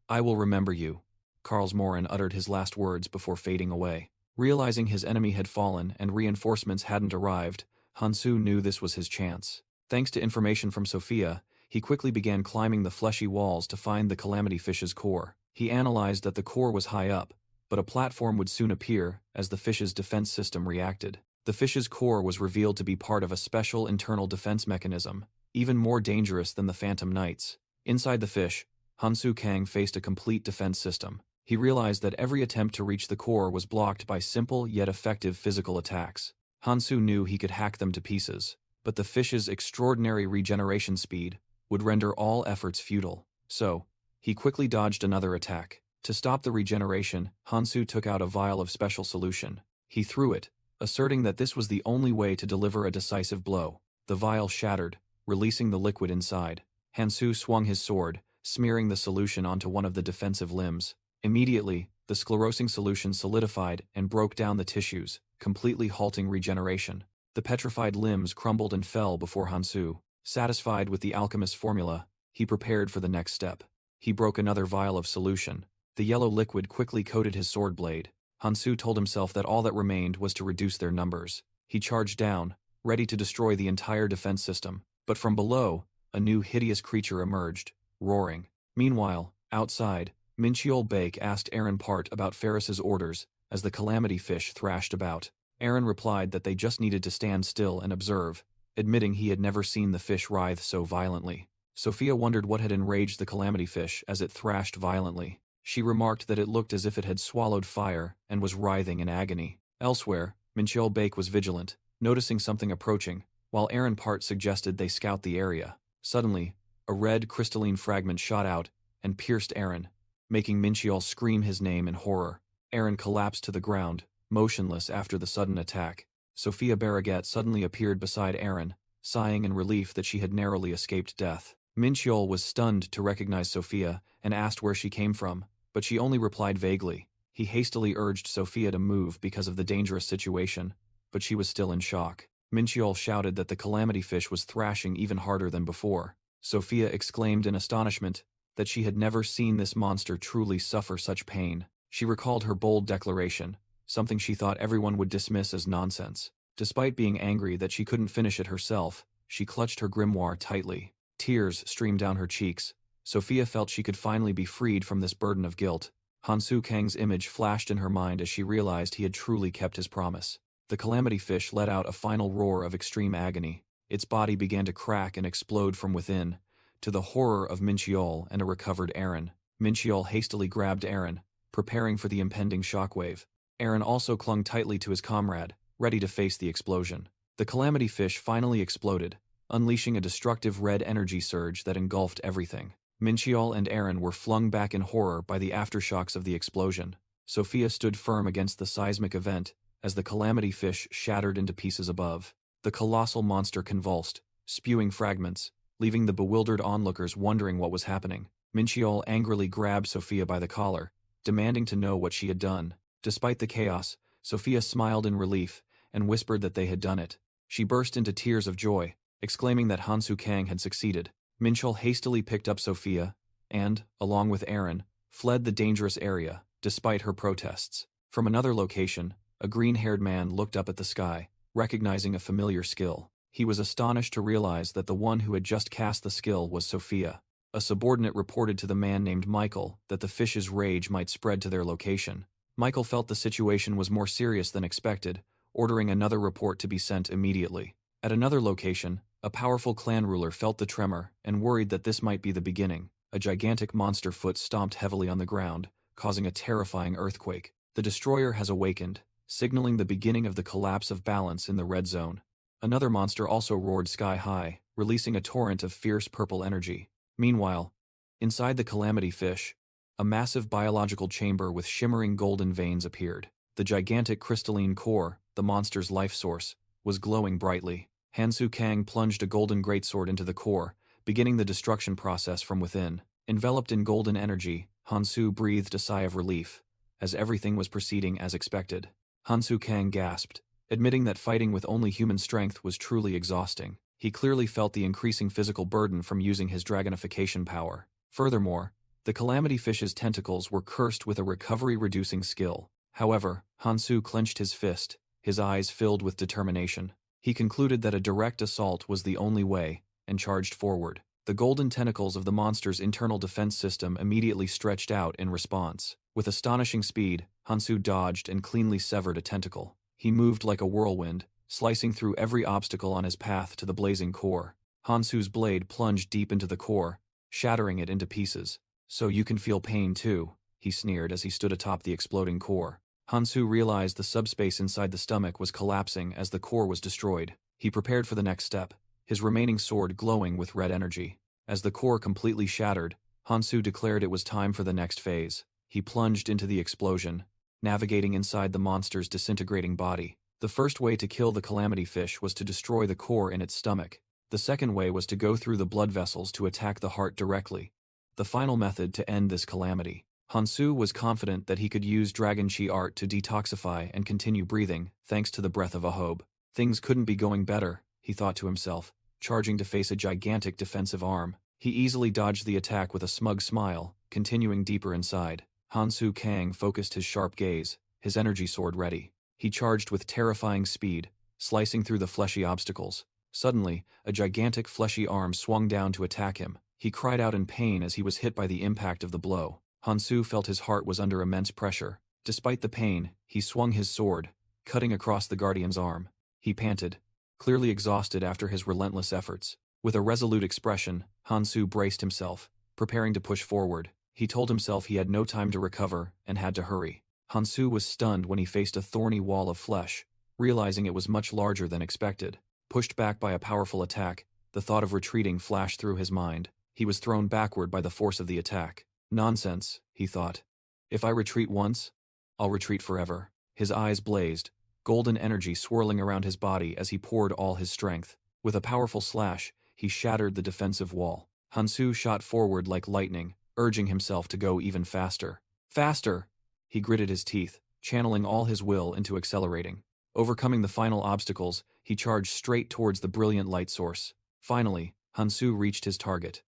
I will remember you." Carls Morin uttered his last words before fading away. Realizing his enemy had fallen and reinforcements hadn't arrived, Hansu knew this was his chance. Thanks to information from Sophia, he quickly began climbing the fleshy walls to find the Calamity Fish's core. He analyzed that the core was high up, but a platform would soon appear as the fish's defense system reacted. The fish's core was revealed to be part of a special internal defense mechanism, even more dangerous than the Phantom Knights. Inside the fish, Hansu Kang faced a complete defense system. He realized that every attempt to reach the core was blocked by simple yet effective physical attacks. Hansu knew he could hack them to pieces, but the fish's extraordinary regeneration speed would render all efforts futile. So, he quickly dodged another attack. To stop the regeneration, Hansu took out a vial of special solution. He threw it, asserting that this was the only way to deliver a decisive blow. The vial shattered, releasing the liquid inside. Hansu swung his sword, smearing the solution onto one of the defensive limbs. Immediately, the sclerosing solution solidified and broke down the tissues, completely halting regeneration. The petrified limbs crumbled and fell before Hansu. Satisfied with the alchemist's formula, he prepared for the next step. He broke another vial of solution. The yellow liquid quickly coated his sword blade. Hansu told himself that all that remained was to reduce their numbers. He charged down, ready to destroy the entire defense system. But from below, a new hideous creature emerged, roaring. Meanwhile, outside, Minchiol Bake asked Aaron Part about Ferris's orders as the Calamity Fish thrashed about. Aaron replied that they just needed to stand still and observe, admitting he had never seen the fish writhe so violently. Sophia wondered what had enraged the Calamity Fish as it thrashed violently. She remarked that it looked as if it had swallowed fire and was writhing in agony. Elsewhere, Minchiol Bake was vigilant, noticing something approaching, while Aaron Part suggested they scout the area. Suddenly, a red crystalline fragment shot out and pierced Aaron, making Minchiol scream his name in horror. Aaron collapsed to the ground, motionless after the sudden attack. Sophia Barraget suddenly appeared beside Aaron, sighing in relief that she had narrowly escaped death. Minchiol was stunned to recognize Sophia and asked where she came from, but she only replied vaguely. He hastily urged Sophia to move because of the dangerous situation, but she was still in shock. Minchiol shouted that the Calamity Fish was thrashing even harder than before. Sophia exclaimed in astonishment that she had never seen this monster truly suffer such pain. She recalled her bold declaration, something she thought everyone would dismiss as nonsense. Despite being angry that she couldn't finish it herself, she clutched her grimoire tightly. Tears streamed down her cheeks. Sophia felt she could finally be freed from this burden of guilt. Hansu Kang's image flashed in her mind as she realized he had truly kept his promise. The calamity fish let out a final roar of extreme agony. Its body began to crack and explode from within, to the horror of Minchiol and a recovered Aaron. Minchiol hastily grabbed Aaron, preparing for the impending shockwave. Aaron also clung tightly to his comrade, ready to face the explosion. The calamity fish finally exploded, unleashing a destructive red energy surge that engulfed everything. Minchiol and Aaron were flung back in horror by the aftershocks of the explosion. Sophia stood firm against the seismic event as the calamity fish shattered into pieces above. The colossal monster convulsed, spewing fragments, leaving the bewildered onlookers wondering what was happening. Minchiol angrily grabbed Sophia by the collar, demanding to know what she had done. Despite the chaos, Sophia smiled in relief and whispered that they had done it. She burst into tears of joy, exclaiming that Hansu Kang had succeeded. Minchiol hastily picked up Sophia and, along with Aaron, fled the dangerous area, despite her protests. From another location, a green-haired man looked up at the sky, recognizing a familiar skill. He was astonished to realize that the one who had just cast the skill was Sophia. A subordinate reported to the man named Michael that the fish's rage might spread to their location. Michael felt the situation was more serious than expected, ordering another report to be sent immediately. At another location, a powerful clan ruler felt the tremor and worried that this might be the beginning. A gigantic monster foot stomped heavily on the ground, causing a terrifying earthquake. The destroyer has awakened, signaling the beginning of the collapse of balance in the red zone. Another monster also roared sky-high, releasing a torrent of fierce purple energy. Meanwhile, inside the calamity fish, a massive biological chamber with shimmering golden veins appeared. The gigantic crystalline core, the monster's life source, was glowing brightly. Hansu Kang plunged a golden greatsword into the core, beginning the destruction process from within. Enveloped in golden energy, Hansu breathed a sigh of relief, as everything was proceeding as expected. Hansu Kang gasped, admitting that fighting with only human strength was truly exhausting. He clearly felt the increasing physical burden from using his dragonification power. Furthermore, the calamity fish's tentacles were cursed with a recovery-reducing skill. However, Hansu clenched his fist, his eyes filled with determination. He concluded that a direct assault was the only way, and charged forward. The golden tentacles of the monster's internal defense system immediately stretched out in response. With astonishing speed, Hansu dodged and cleanly severed a tentacle. He moved like a whirlwind, slicing through every obstacle on his path to the blazing core. Hansu's blade plunged deep into the core, shattering it into pieces. "So you can feel pain too," he sneered as he stood atop the exploding core. Hansu realized the subspace inside the stomach was collapsing as the core was destroyed. He prepared for the next step, his remaining sword glowing with red energy. As the core completely shattered, Hansu declared it was time for the next phase. He plunged into the explosion, navigating inside the monster's disintegrating body. The first way to kill the calamity fish was to destroy the core in its stomach. The second way was to go through the blood vessels to attack the heart directly. The final method to end this calamity. Hansu was confident that he could use Dragon Chi art to detoxify and continue breathing, thanks to the breath of Ahob. Things couldn't be going better, he thought to himself, charging to face a gigantic defensive arm. He easily dodged the attack with a smug smile, continuing deeper inside. Hansu Kang focused his sharp gaze, his energy sword ready. He charged with terrifying speed, slicing through the fleshy obstacles. Suddenly, a gigantic fleshy arm swung down to attack him. He cried out in pain as he was hit by the impact of the blow. Hansu felt his heart was under immense pressure. Despite the pain, he swung his sword, cutting across the guardian's arm. He panted, clearly exhausted after his relentless efforts. With a resolute expression, Hansu braced himself, preparing to push forward. He told himself he had no time to recover and had to hurry. Hansu was stunned when he faced a thorny wall of flesh, realizing it was much larger than expected. Pushed back by a powerful attack, the thought of retreating flashed through his mind. He was thrown backward by the force of the attack. Nonsense, he thought. If I retreat once, I'll retreat forever. His eyes blazed, golden energy swirling around his body as he poured all his strength. With a powerful slash, he shattered the defensive wall. Hansu shot forward like lightning, urging himself to go even faster. Faster! He gritted his teeth, channeling all his will into accelerating. Overcoming the final obstacles, he charged straight towards the brilliant light source. Finally, Hansu reached his target.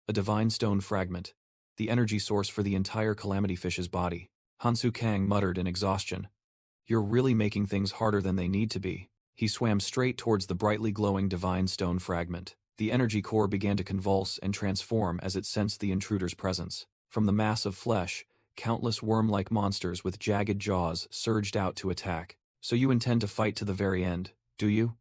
A divine stone fragment, the energy source for the entire calamity fish's body. Hansu Kang muttered in exhaustion. You're really making things harder than they need to be. He swam straight towards the brightly glowing divine stone fragment. The energy core began to convulse and transform as it sensed the intruder's presence. From the mass of flesh, countless worm-like monsters with jagged jaws surged out to attack. So you intend to fight to the very end, do you?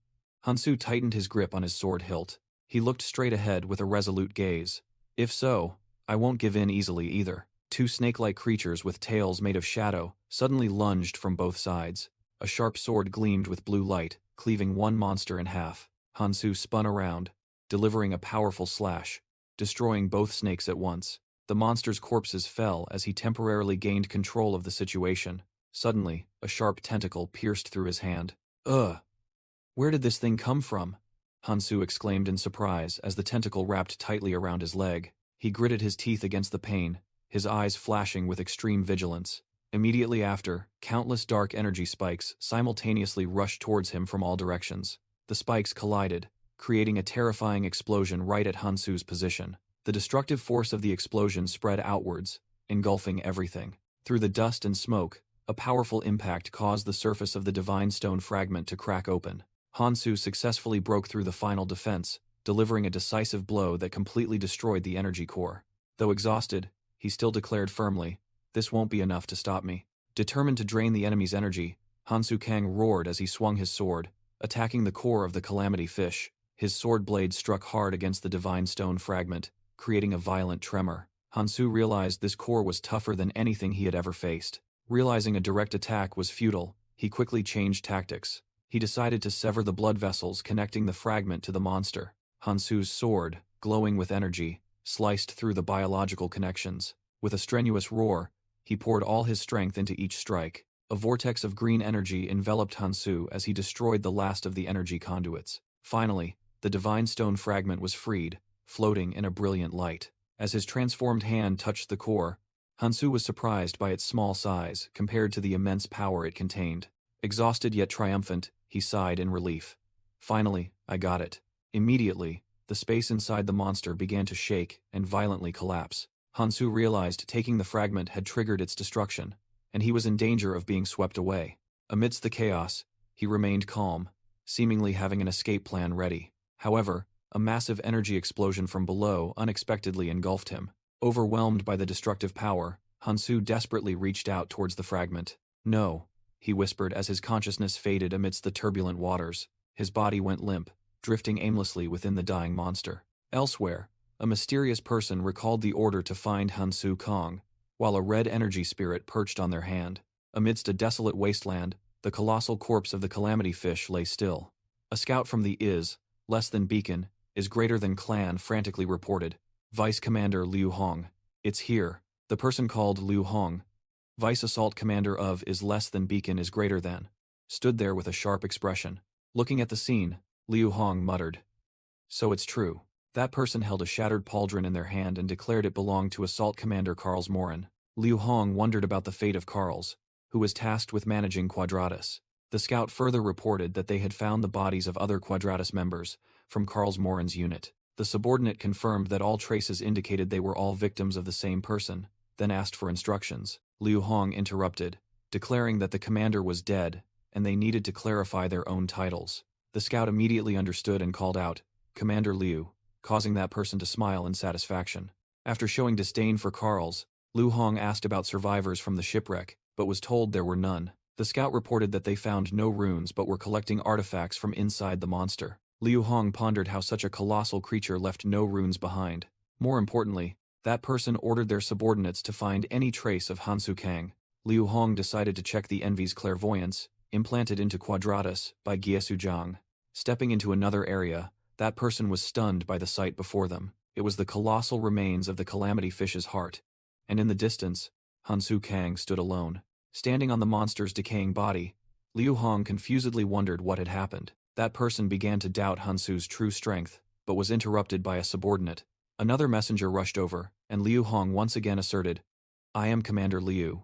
Hansu tightened his grip on his sword hilt. He looked straight ahead with a resolute gaze. If so, I won't give in easily either. Two snake-like creatures with tails made of shadow suddenly lunged from both sides. A sharp sword gleamed with blue light, cleaving one monster in half. Hansu spun around, delivering a powerful slash, destroying both snakes at once. The monsters' corpses fell as he temporarily gained control of the situation. Suddenly, a sharp tentacle pierced through his hand. Ugh! Where did this thing come from? Hansu exclaimed in surprise as the tentacle wrapped tightly around his leg. He gritted his teeth against the pain, his eyes flashing with extreme vigilance. Immediately after, countless dark energy spikes simultaneously rushed towards him from all directions. The spikes collided, creating a terrifying explosion right at Hansu's position. The destructive force of the explosion spread outwards, engulfing everything. Through the dust and smoke, a powerful impact caused the surface of the divine stone fragment to crack open. Hansu successfully broke through the final defense, delivering a decisive blow that completely destroyed the energy core. Though exhausted, he still declared firmly, "This won't be enough to stop me." Determined to drain the enemy's energy, Hansu Kang roared as he swung his sword, attacking the core of the calamity fish. His sword blade struck hard against the divine stone fragment, creating a violent tremor. Hansu realized this core was tougher than anything he had ever faced. Realizing a direct attack was futile, he quickly changed tactics. He decided to sever the blood vessels connecting the fragment to the monster. Hansu's sword, glowing with energy, sliced through the biological connections. With a strenuous roar, he poured all his strength into each strike. A vortex of green energy enveloped Hansu as he destroyed the last of the energy conduits. Finally, the divine stone fragment was freed, floating in a brilliant light. As his transformed hand touched the core, Hansu was surprised by its small size compared to the immense power it contained. Exhausted yet triumphant, he sighed in relief. Finally, I got it. Immediately, the space inside the monster began to shake and violently collapse. Hansu realized taking the fragment had triggered its destruction, and he was in danger of being swept away. Amidst the chaos, he remained calm, seemingly having an escape plan ready. However, a massive energy explosion from below unexpectedly engulfed him. Overwhelmed by the destructive power, Hansu desperately reached out towards the fragment. No, he whispered as his consciousness faded amidst the turbulent waters. His body went limp, drifting aimlessly within the dying monster. Elsewhere, a mysterious person recalled the order to find Hansu Kang, while a red energy spirit perched on their hand. Amidst a desolate wasteland, the colossal corpse of the calamity fish lay still. A scout from the less than beacon, is greater than clan frantically reported. Vice Commander Liu Hong. It's here. The person called Liu Hong, Vice Assault Commander of less than beacon is greater than, stood there with a sharp expression. Looking at the scene, Liu Hong muttered. So it's true. That person held a shattered pauldron in their hand and declared it belonged to Assault Commander Carl's Morin. Liu Hong wondered about the fate of Carl's, who was tasked with managing Quadratus. The scout further reported that they had found the bodies of other Quadratus members from Carl's Morin's unit. The subordinate confirmed that all traces indicated they were all victims of the same person, then asked for instructions. Liu Hong interrupted, declaring that the commander was dead, and they needed to clarify their own titles. The scout immediately understood and called out, "Commander Liu," causing that person to smile in satisfaction. After showing disdain for Carl's, Liu Hong asked about survivors from the shipwreck, but was told there were none. The scout reported that they found no runes but were collecting artifacts from inside the monster. Liu Hong pondered how such a colossal creature left no runes behind. More importantly, that person ordered their subordinates to find any trace of Hansu Kang. Liu Hong decided to check the Envy's clairvoyance, implanted into Quadratus by Gyesu Zhang. Stepping into another area, that person was stunned by the sight before them. It was the colossal remains of the calamity fish's heart. And in the distance, Hansu Kang stood alone. Standing on the monster's decaying body, Liu Hong confusedly wondered what had happened. That person began to doubt Hansu's true strength, but was interrupted by a subordinate. Another messenger rushed over, and Liu Hong once again asserted, "I am Commander Liu."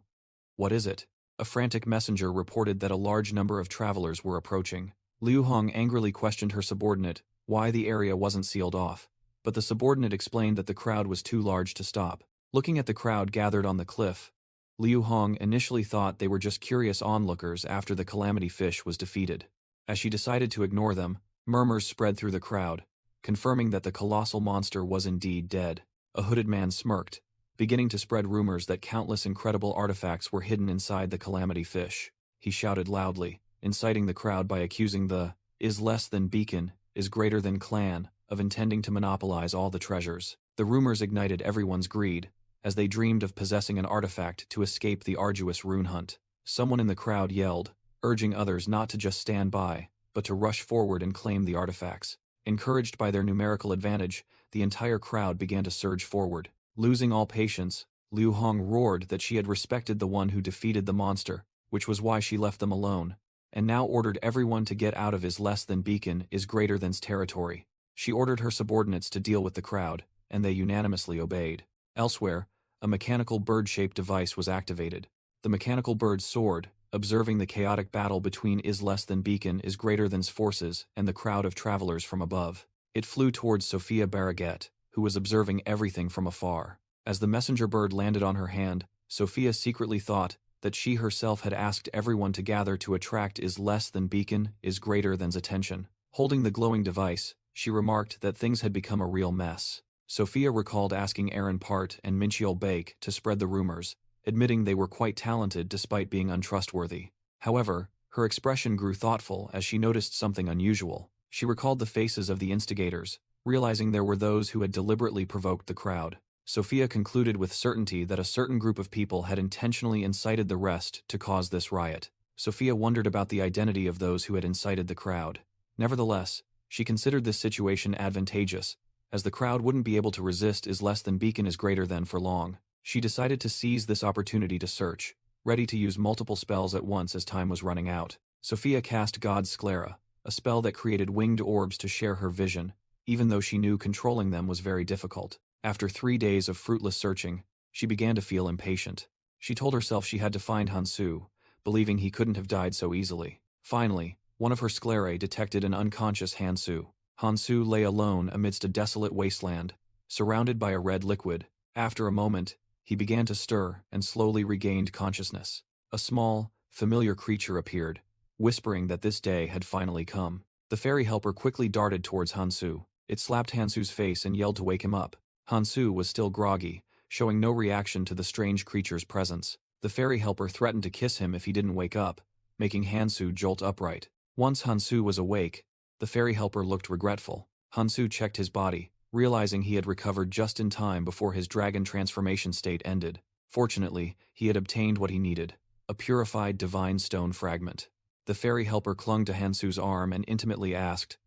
"What is it?" A frantic messenger reported that a large number of travelers were approaching. Liu Hong angrily questioned her subordinate why the area wasn't sealed off, but the subordinate explained that the crowd was too large to stop. Looking at the crowd gathered on the cliff, Liu Hong initially thought they were just curious onlookers after the calamity fish was defeated. As she decided to ignore them, murmurs spread through the crowd, confirming that the colossal monster was indeed dead. A hooded man smirked, beginning to spread rumors that countless incredible artifacts were hidden inside the calamity fish. He shouted loudly, inciting the crowd by accusing the is less than beacon, is greater than clan of intending to monopolize all the treasures. The rumors ignited everyone's greed, as they dreamed of possessing an artifact to escape the arduous rune hunt. Someone in the crowd yelled, urging others not to just stand by, but to rush forward and claim the artifacts. Encouraged by their numerical advantage, the entire crowd began to surge forward. Losing all patience, Liu Hong roared that she had respected the one who defeated the monster, which was why she left them alone, and now ordered everyone to get out of his less than beacon is greater than's territory. She ordered her subordinates to deal with the crowd, and they unanimously obeyed. Elsewhere, a mechanical bird-shaped device was activated. The mechanical bird soared, observing the chaotic battle between is less than beacon is greater than's forces and the crowd of travelers from above. It flew towards Sophia Barraget, who was observing everything from afar. As the messenger bird landed on her hand, Sophia secretly thought that she herself had asked everyone to gather to attract is less than beacon is greater than's attention. Holding the glowing device, she remarked that things had become a real mess. Sophia recalled asking Aaron Part and Minchiel Bake to spread the rumors, admitting they were quite talented despite being untrustworthy. However, her expression grew thoughtful as she noticed something unusual. She recalled the faces of the instigators, realizing there were those who had deliberately provoked the crowd. Sophia concluded with certainty that a certain group of people had intentionally incited the rest to cause this riot. Sophia wondered about the identity of those who had incited the crowd. Nevertheless, she considered this situation advantageous, as the crowd wouldn't be able to resist is less than beacon is greater than for long. She decided to seize this opportunity to search, ready to use multiple spells at once as time was running out. Sophia cast God's Sclera, a spell that created winged orbs to share her vision, even though she knew controlling them was very difficult. After 3 days of fruitless searching, she began to feel impatient. She told herself she had to find Hansu, believing he couldn't have died so easily. Finally, one of her sclerae detected an unconscious Hansu. Hansu lay alone amidst a desolate wasteland, surrounded by a red liquid. After a moment, he began to stir and slowly regained consciousness. A small, familiar creature appeared, whispering that this day had finally come. The fairy helper quickly darted towards Hansu. It slapped Hansu's face and yelled to wake him up. Hansu was still groggy, showing no reaction to the strange creature's presence. The fairy helper threatened to kiss him if he didn't wake up, making Hansu jolt upright. Once Hansu was awake, the fairy helper looked regretful. Hansu checked his body, realizing he had recovered just in time before his dragon transformation state ended. Fortunately, he had obtained what he needed, a purified divine stone fragment. The fairy helper clung to Hansu's arm and intimately asked,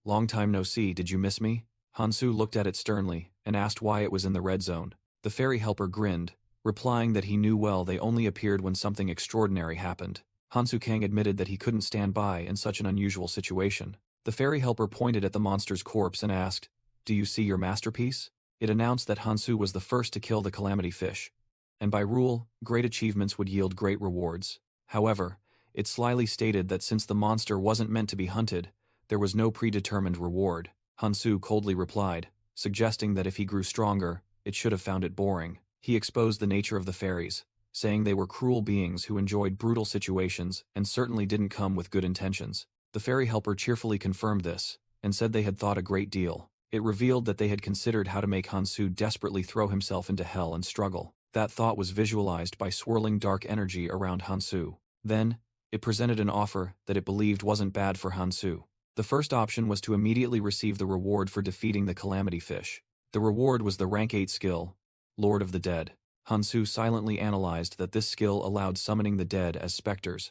"Long time no see, did you miss me?" Hansu looked at it sternly and asked why it was in the red zone. The fairy helper grinned, replying that he knew well they only appeared when something extraordinary happened. Hansu Kang admitted that he couldn't stand by in such an unusual situation. The fairy helper pointed at the monster's corpse and asked, "Do you see your masterpiece?" It announced that Hansu was the first to kill the calamity fish, and by rule, great achievements would yield great rewards. However, it slyly stated that since the monster wasn't meant to be hunted, there was no predetermined reward. Hansu coldly replied, suggesting that if he grew stronger, it should have found it boring. He exposed the nature of the fairies, saying they were cruel beings who enjoyed brutal situations and certainly didn't come with good intentions. The fairy helper cheerfully confirmed this, and said they had thought a great deal. It revealed that they had considered how to make Hansu desperately throw himself into hell and struggle. That thought was visualized by swirling dark energy around Hansu. Then, it presented an offer that it believed wasn't bad for Hansu. The first option was to immediately receive the reward for defeating the calamity fish. The reward was the rank 8 skill, Lord of the Dead. Hansu silently analyzed that this skill allowed summoning the dead as specters.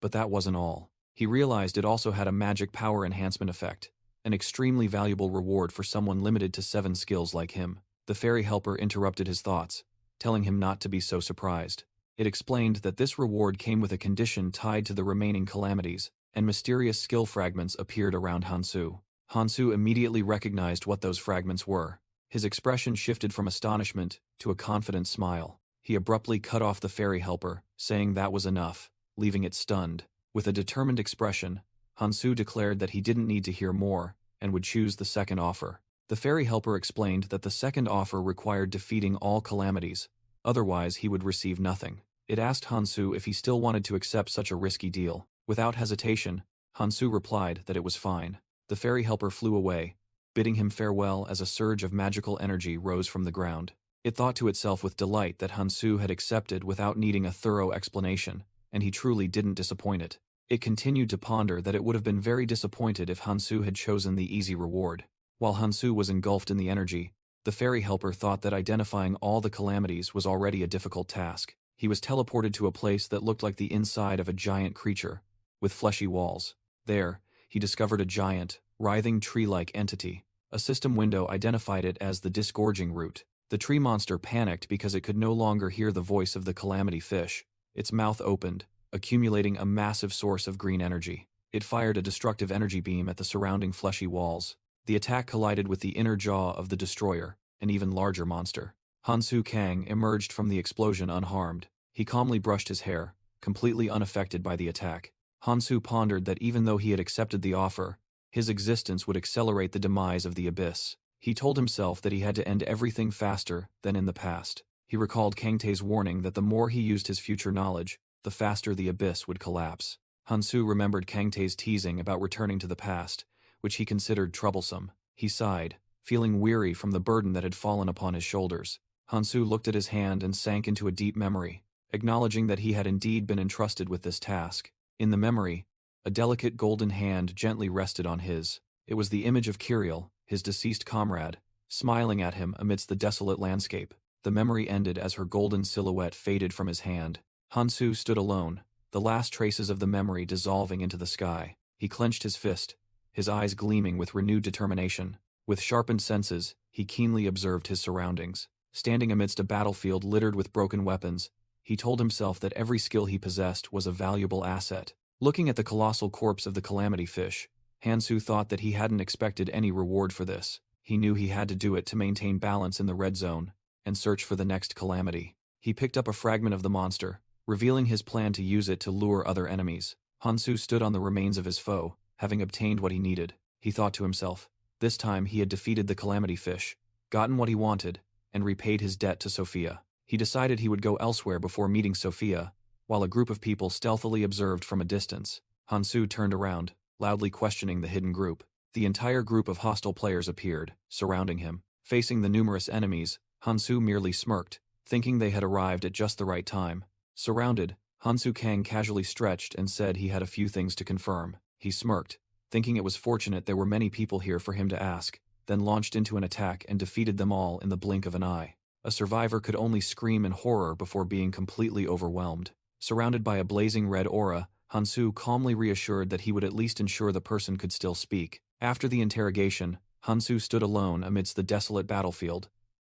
But that wasn't all. He realized it also had a magic power enhancement effect, an extremely valuable reward for someone limited to 7 skills like him. The fairy helper interrupted his thoughts, telling him not to be so surprised. It explained that this reward came with a condition tied to the remaining calamities, and mysterious skill fragments appeared around Hansu. Hansu immediately recognized what those fragments were. His expression shifted from astonishment to a confident smile. He abruptly cut off the fairy helper, saying that was enough, leaving it stunned. With a determined expression, Hansu declared that he didn't need to hear more and would choose the second offer. The fairy helper explained that the second offer required defeating all calamities, otherwise he would receive nothing. It asked Hansu if he still wanted to accept such a risky deal. Without hesitation, Hansu replied that it was fine. The fairy helper flew away, bidding him farewell as a surge of magical energy rose from the ground. It thought to itself with delight that Hansu had accepted without needing a thorough explanation, and he truly didn't disappoint it. It continued to ponder that it would have been very disappointed if Hansu had chosen the easy reward. While Hansu was engulfed in the energy, the fairy helper thought that identifying all the calamities was already a difficult task. He was teleported to a place that looked like the inside of a giant creature, with fleshy walls. There, he discovered a giant, writhing tree-like entity. A system window identified it as the disgorging root. The tree monster panicked because it could no longer hear the voice of the calamity fish. Its mouth opened, accumulating a massive source of green energy. It fired a destructive energy beam at the surrounding fleshy walls. The attack collided with the inner jaw of the destroyer, an even larger monster. Hansu Kang emerged from the explosion unharmed. He calmly brushed his hair, completely unaffected by the attack. Hansu pondered that even though he had accepted the offer, his existence would accelerate the demise of the abyss. He told himself that he had to end everything faster than in the past. He recalled Kangtae's warning that the more he used his future knowledge, the faster the abyss would collapse. Hansu remembered Kangtae's teasing about returning to the past, which he considered troublesome. He sighed, feeling weary from the burden that had fallen upon his shoulders. Hansu looked at his hand and sank into a deep memory, acknowledging that he had indeed been entrusted with this task. In the memory, a delicate golden hand gently rested on his. It was the image of Kiriel, his deceased comrade, smiling at him amidst the desolate landscape. The memory ended as her golden silhouette faded from his hand. Hansu stood alone, the last traces of the memory dissolving into the sky. He clenched his fist, his eyes gleaming with renewed determination. With sharpened senses, he keenly observed his surroundings. Standing amidst a battlefield littered with broken weapons, he told himself that every skill he possessed was a valuable asset. Looking at the colossal corpse of the calamity fish, Hansu thought that he hadn't expected any reward for this. He knew he had to do it to maintain balance in the red zone and search for the next calamity. He picked up a fragment of the monster, revealing his plan to use it to lure other enemies. Hansu stood on the remains of his foe, having obtained what he needed. He thought to himself, this time he had defeated the calamity fish, gotten what he wanted, and repaid his debt to Sophia. He decided he would go elsewhere before meeting Sophia, while a group of people stealthily observed from a distance. Hansu turned around, loudly questioning the hidden group. The entire group of hostile players appeared, surrounding him. Facing the numerous enemies, Hansu merely smirked, thinking they had arrived at just the right time. Surrounded, Hansu Kang casually stretched and said he had a few things to confirm. He smirked, thinking it was fortunate there were many people here for him to ask, then launched into an attack and defeated them all in the blink of an eye. A survivor could only scream in horror before being completely overwhelmed. Surrounded by a blazing red aura, Hansu calmly reassured that he would at least ensure the person could still speak. After the interrogation, Hansu stood alone amidst the desolate battlefield,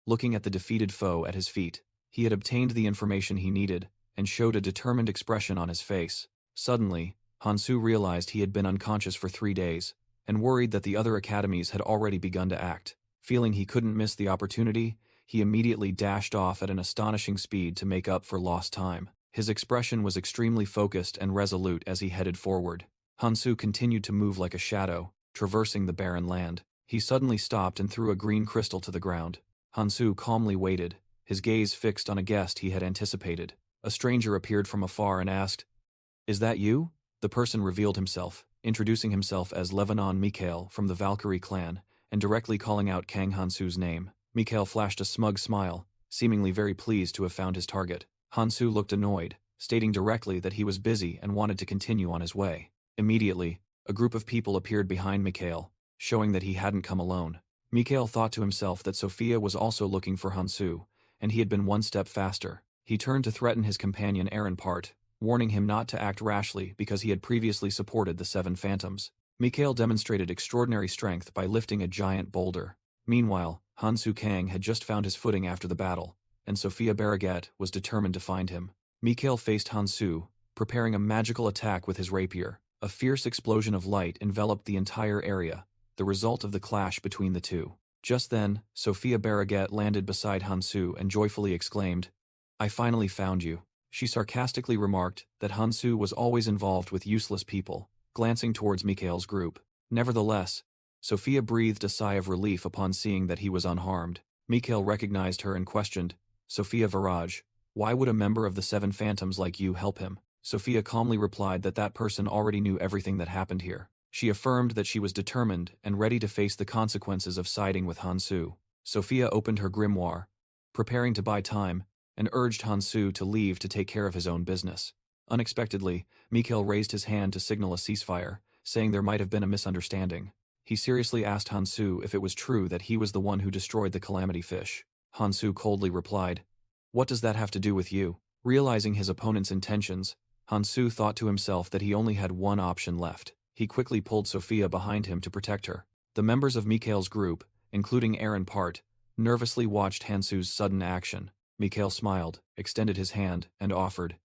looking at the defeated foe at his feet. He had obtained the information he needed, and showed a determined expression on his face. Suddenly, Hansu realized he had been unconscious for 3 days, and worried that the other academies had already begun to act. Feeling he couldn't miss the opportunity, he immediately dashed off at an astonishing speed to make up for lost time. His expression was extremely focused and resolute as he headed forward. Hansu continued to move like a shadow, traversing the barren land. He suddenly stopped and threw a green crystal to the ground. Hansu calmly waited, his gaze fixed on a guest he had anticipated. A stranger appeared from afar and asked, "Is that you?" The person revealed himself, introducing himself as Lebanon Mikhail from the Valkyrie clan, and directly calling out Kang Hansu's name. Mikhail flashed a smug smile, seemingly very pleased to have found his target. Hansu looked annoyed, stating directly that he was busy and wanted to continue on his way. Immediately, a group of people appeared behind Mikhail, showing that he hadn't come alone. Mikhail thought to himself that Sophia was also looking for Hansu, and he had been one step faster. He turned to threaten his companion Aaron Part, warning him not to act rashly because he had previously supported the Seven Phantoms. Mikhail demonstrated extraordinary strength by lifting a giant boulder. Meanwhile, Hansu Kang had just found his footing after the battle, and Sophia Barraget was determined to find him. Mikhail faced Hansu, preparing a magical attack with his rapier. A fierce explosion of light enveloped the entire area, the result of the clash between the two. Just then, Sophia Barraget landed beside Hansu and joyfully exclaimed, "I finally found you." She sarcastically remarked that Hansu was always involved with useless people, glancing towards Mikhail's group. Nevertheless, Sophia breathed a sigh of relief upon seeing that he was unharmed. Mikhail recognized her and questioned, "Sophia Viraj, Why would a member of the Seven Phantoms like you help him? Sophia calmly replied that that person already knew everything that happened here. She affirmed that she was determined and ready to face the consequences of siding with Hansu. Sophia opened her grimoire, preparing to buy time, and urged Hansu to leave to take care of his own business. Unexpectedly, Mikhail raised his hand to signal a ceasefire, saying there might have been a misunderstanding. He seriously asked Hansu if it was true that he was the one who destroyed the calamity fish. Hansu coldly replied, "What does that have to do with you?" Realizing his opponent's intentions, Hansu thought to himself that he only had one option left. He quickly pulled Sophia behind him to protect her. The members of Mikhail's group, including Aaron Part, nervously watched Hansu's sudden action. Mikhail smiled, extended his hand, and offered,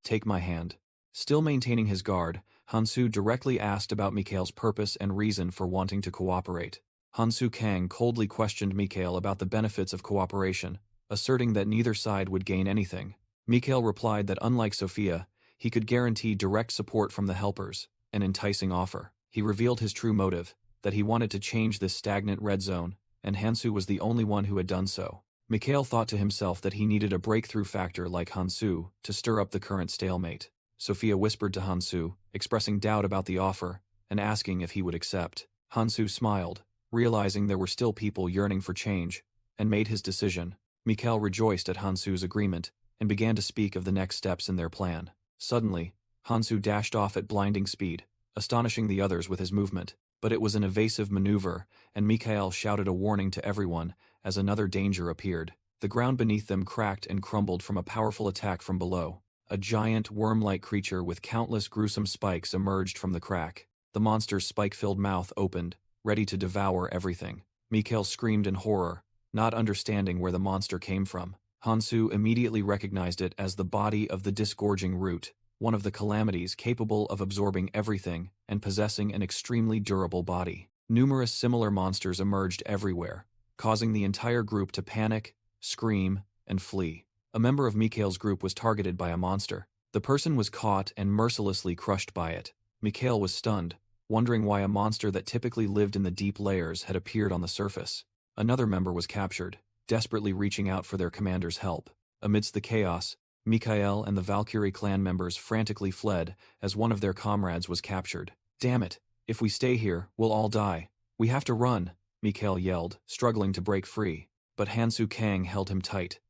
"Take my hand." Still maintaining his guard, Hansu directly asked about Mikhail's purpose and reason for wanting to cooperate. Hansu Kang coldly questioned Mikhail about the benefits of cooperation, asserting that neither side would gain anything. Mikhail replied that unlike Sophia, he could guarantee direct support from the helpers, an enticing offer. He revealed his true motive, that he wanted to change this stagnant red zone, and Hansu was the only one who had done so. Mikhail thought to himself that he needed a breakthrough factor like Hansu to stir up the current stalemate. Sophia whispered to Hansu, expressing doubt about the offer and asking if he would accept. Hansu smiled, realizing there were still people yearning for change, and made his decision. Mikhail rejoiced at Hansu's agreement and began to speak of the next steps in their plan. Suddenly, Hansu dashed off at blinding speed, astonishing the others with his movement. But it was an evasive maneuver, and Mikhail shouted a warning to everyone as another danger appeared. The ground beneath them cracked and crumbled from a powerful attack from below. A giant, worm-like creature with countless gruesome spikes emerged from the crack. The monster's spike-filled mouth opened, ready to devour everything. Mikhail screamed in horror, not understanding where the monster came from. Hansu immediately recognized it as the body of the disgorging root, one of the calamities capable of absorbing everything and possessing an extremely durable body. Numerous similar monsters emerged everywhere, causing the entire group to panic, scream, and flee. A member of Mikhail's group was targeted by a monster. The person was caught and mercilessly crushed by it. Mikhail was stunned, wondering why a monster that typically lived in the deep layers had appeared on the surface. Another member was captured, desperately reaching out for their commander's help. Amidst the chaos, Mikhail and the Valkyrie clan members frantically fled as one of their comrades was captured. "Damn it! If we stay here, we'll all die. We have to run!" Mikhail yelled, struggling to break free. But Hansu Kang held him tight.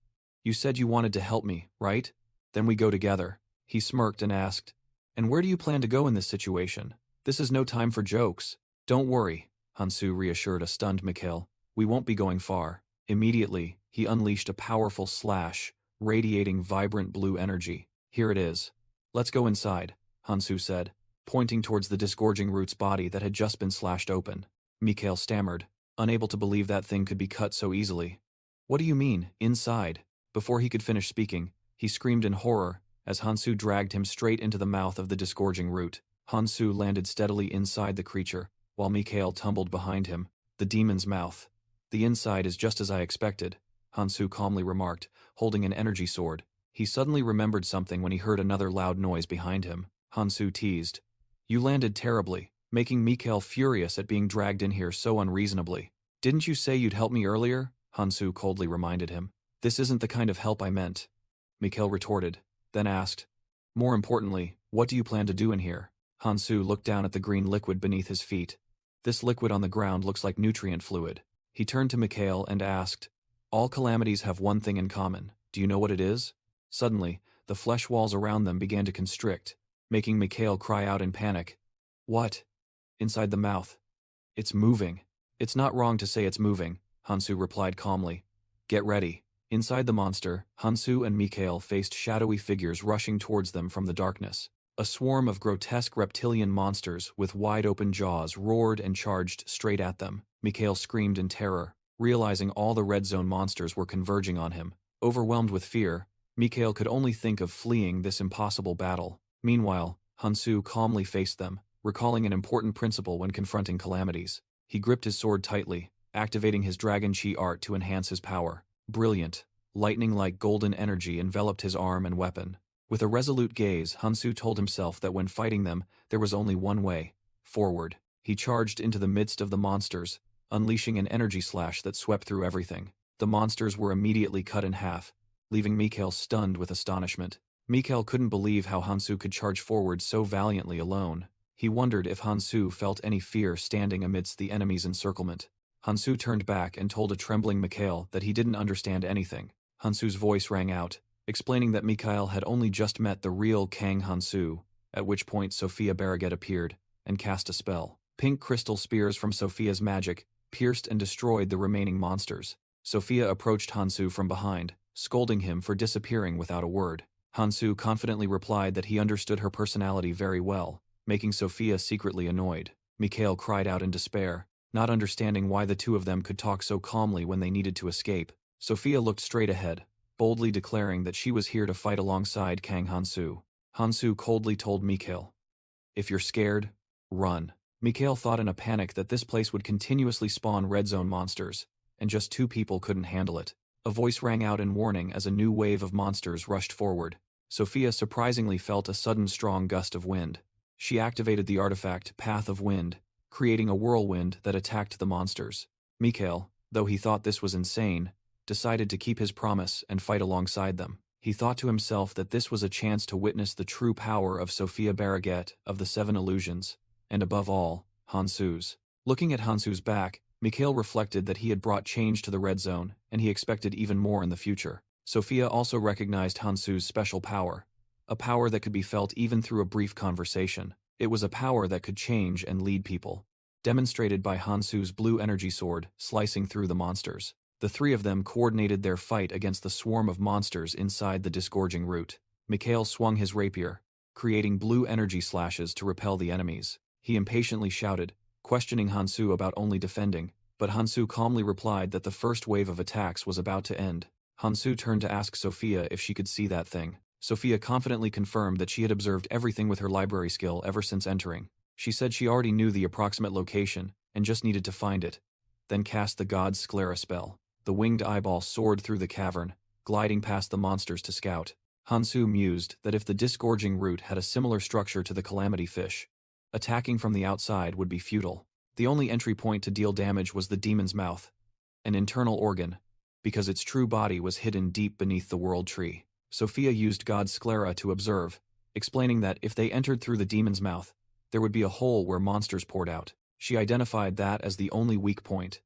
"You said you wanted to help me, right? Then we go together." He smirked and asked, "And where do you plan to go in this situation? This is no time for jokes." "Don't worry," Hansu reassured a stunned Mikhail. "We won't be going far." Immediately, he unleashed a powerful slash, radiating vibrant blue energy. "Here it is. Let's go inside," Hansu said, pointing towards the disgorging root's body that had just been slashed open. Mikhail stammered, unable to believe that thing could be cut so easily. "What do you mean, inside?" Before he could finish speaking, he screamed in horror as Hansu dragged him straight into the mouth of the disgorging root. Hansu landed steadily inside the creature, while Mikhail tumbled behind him. "The demon's mouth. The inside is just as I expected," Hansu calmly remarked, holding an energy sword. He suddenly remembered something when he heard another loud noise behind him. Hansu teased, "You landed terribly," making Mikhail furious at being dragged in here so unreasonably. "Didn't you say you'd help me earlier?" Hansu coldly reminded him. "This isn't the kind of help I meant," Mikhail retorted, then asked, "More importantly, what do you plan to do in here?" Hansu looked down at the green liquid beneath his feet. "This liquid on the ground looks like nutrient fluid." He turned to Mikhail and asked, "All calamities have one thing in common. Do you know what it is?" Suddenly, the flesh walls around them began to constrict, making Mikhail cry out in panic. "What?" "Inside the mouth. It's moving." "It's not wrong to say it's moving," Hansu replied calmly. "Get ready." Inside the monster, Hansu and Mikhail faced shadowy figures rushing towards them from the darkness. A swarm of grotesque reptilian monsters with wide-open jaws roared and charged straight at them. Mikhail screamed in terror, realizing all the red zone monsters were converging on him. Overwhelmed with fear, Mikhail could only think of fleeing this impossible battle. Meanwhile, Hansu calmly faced them, recalling an important principle when confronting calamities. He gripped his sword tightly, activating his Dragon Chi art to enhance his power. Brilliant, lightning-like golden energy enveloped his arm and weapon. With a resolute gaze, Hansu told himself that when fighting them, there was only one way: forward. He charged into the midst of the monsters, unleashing an energy slash that swept through everything. The monsters were immediately cut in half, leaving Mikhail stunned with astonishment. Mikhail couldn't believe how Hansu could charge forward so valiantly alone. He wondered if Hansu felt any fear standing amidst the enemy's encirclement. Hansu turned back and told a trembling Mikhail that he didn't understand anything. Hansu's voice rang out, explaining that Mikhail had only just met the real Kang Hansu, at which point Sophia Barraget appeared and cast a spell. Pink crystal spears from Sophia's magic pierced and destroyed the remaining monsters. Sophia approached Hansu from behind, scolding him for disappearing without a word. Hansu confidently replied that he understood her personality very well, making Sophia secretly annoyed. Mikhail cried out in despair, not understanding why the two of them could talk so calmly when they needed to escape. Sophia looked straight ahead, boldly declaring that she was here to fight alongside Kang Hansu. Hansu coldly told Mikhail, "If you're scared, run." Mikhail thought in a panic that this place would continuously spawn red zone monsters, and just two people couldn't handle it. A voice rang out in warning as a new wave of monsters rushed forward. Sophia surprisingly felt a sudden strong gust of wind. She activated the artifact Path of Wind, creating a whirlwind that attacked the monsters. Mikhail, though he thought this was insane, decided to keep his promise and fight alongside them. He thought to himself that this was a chance to witness the true power of Sophia Barraget of the Seven Illusions, and above all, Hansu's. Looking at Hansu's back, Mikhail reflected that he had brought change to the red zone, and he expected even more in the future. Sophia also recognized Hansu's special power, a power that could be felt even through a brief conversation. It was a power that could change and lead people, demonstrated by Hansu's blue energy sword slicing through the monsters. The three of them coordinated their fight against the swarm of monsters inside the disgorging root. Mikhail swung his rapier, creating blue energy slashes to repel the enemies. He impatiently shouted, questioning Hansu about only defending, but Hansu calmly replied that the first wave of attacks was about to end. Hansu turned to ask Sophia if she could see that thing. Sophia confidently confirmed that she had observed everything with her library skill ever since entering. She said she already knew the approximate location and just needed to find it, then cast the God's Sclera spell. The winged eyeball soared through the cavern, gliding past the monsters to scout. Hansu mused that if the disgorging root had a similar structure to the calamity fish, attacking from the outside would be futile. The only entry point to deal damage was the demon's mouth, an internal organ, because its true body was hidden deep beneath the world tree. Sophia used God's Sclera to observe, explaining that if they entered through the demon's mouth, there would be a hole where monsters poured out. She identified that as the only weak point,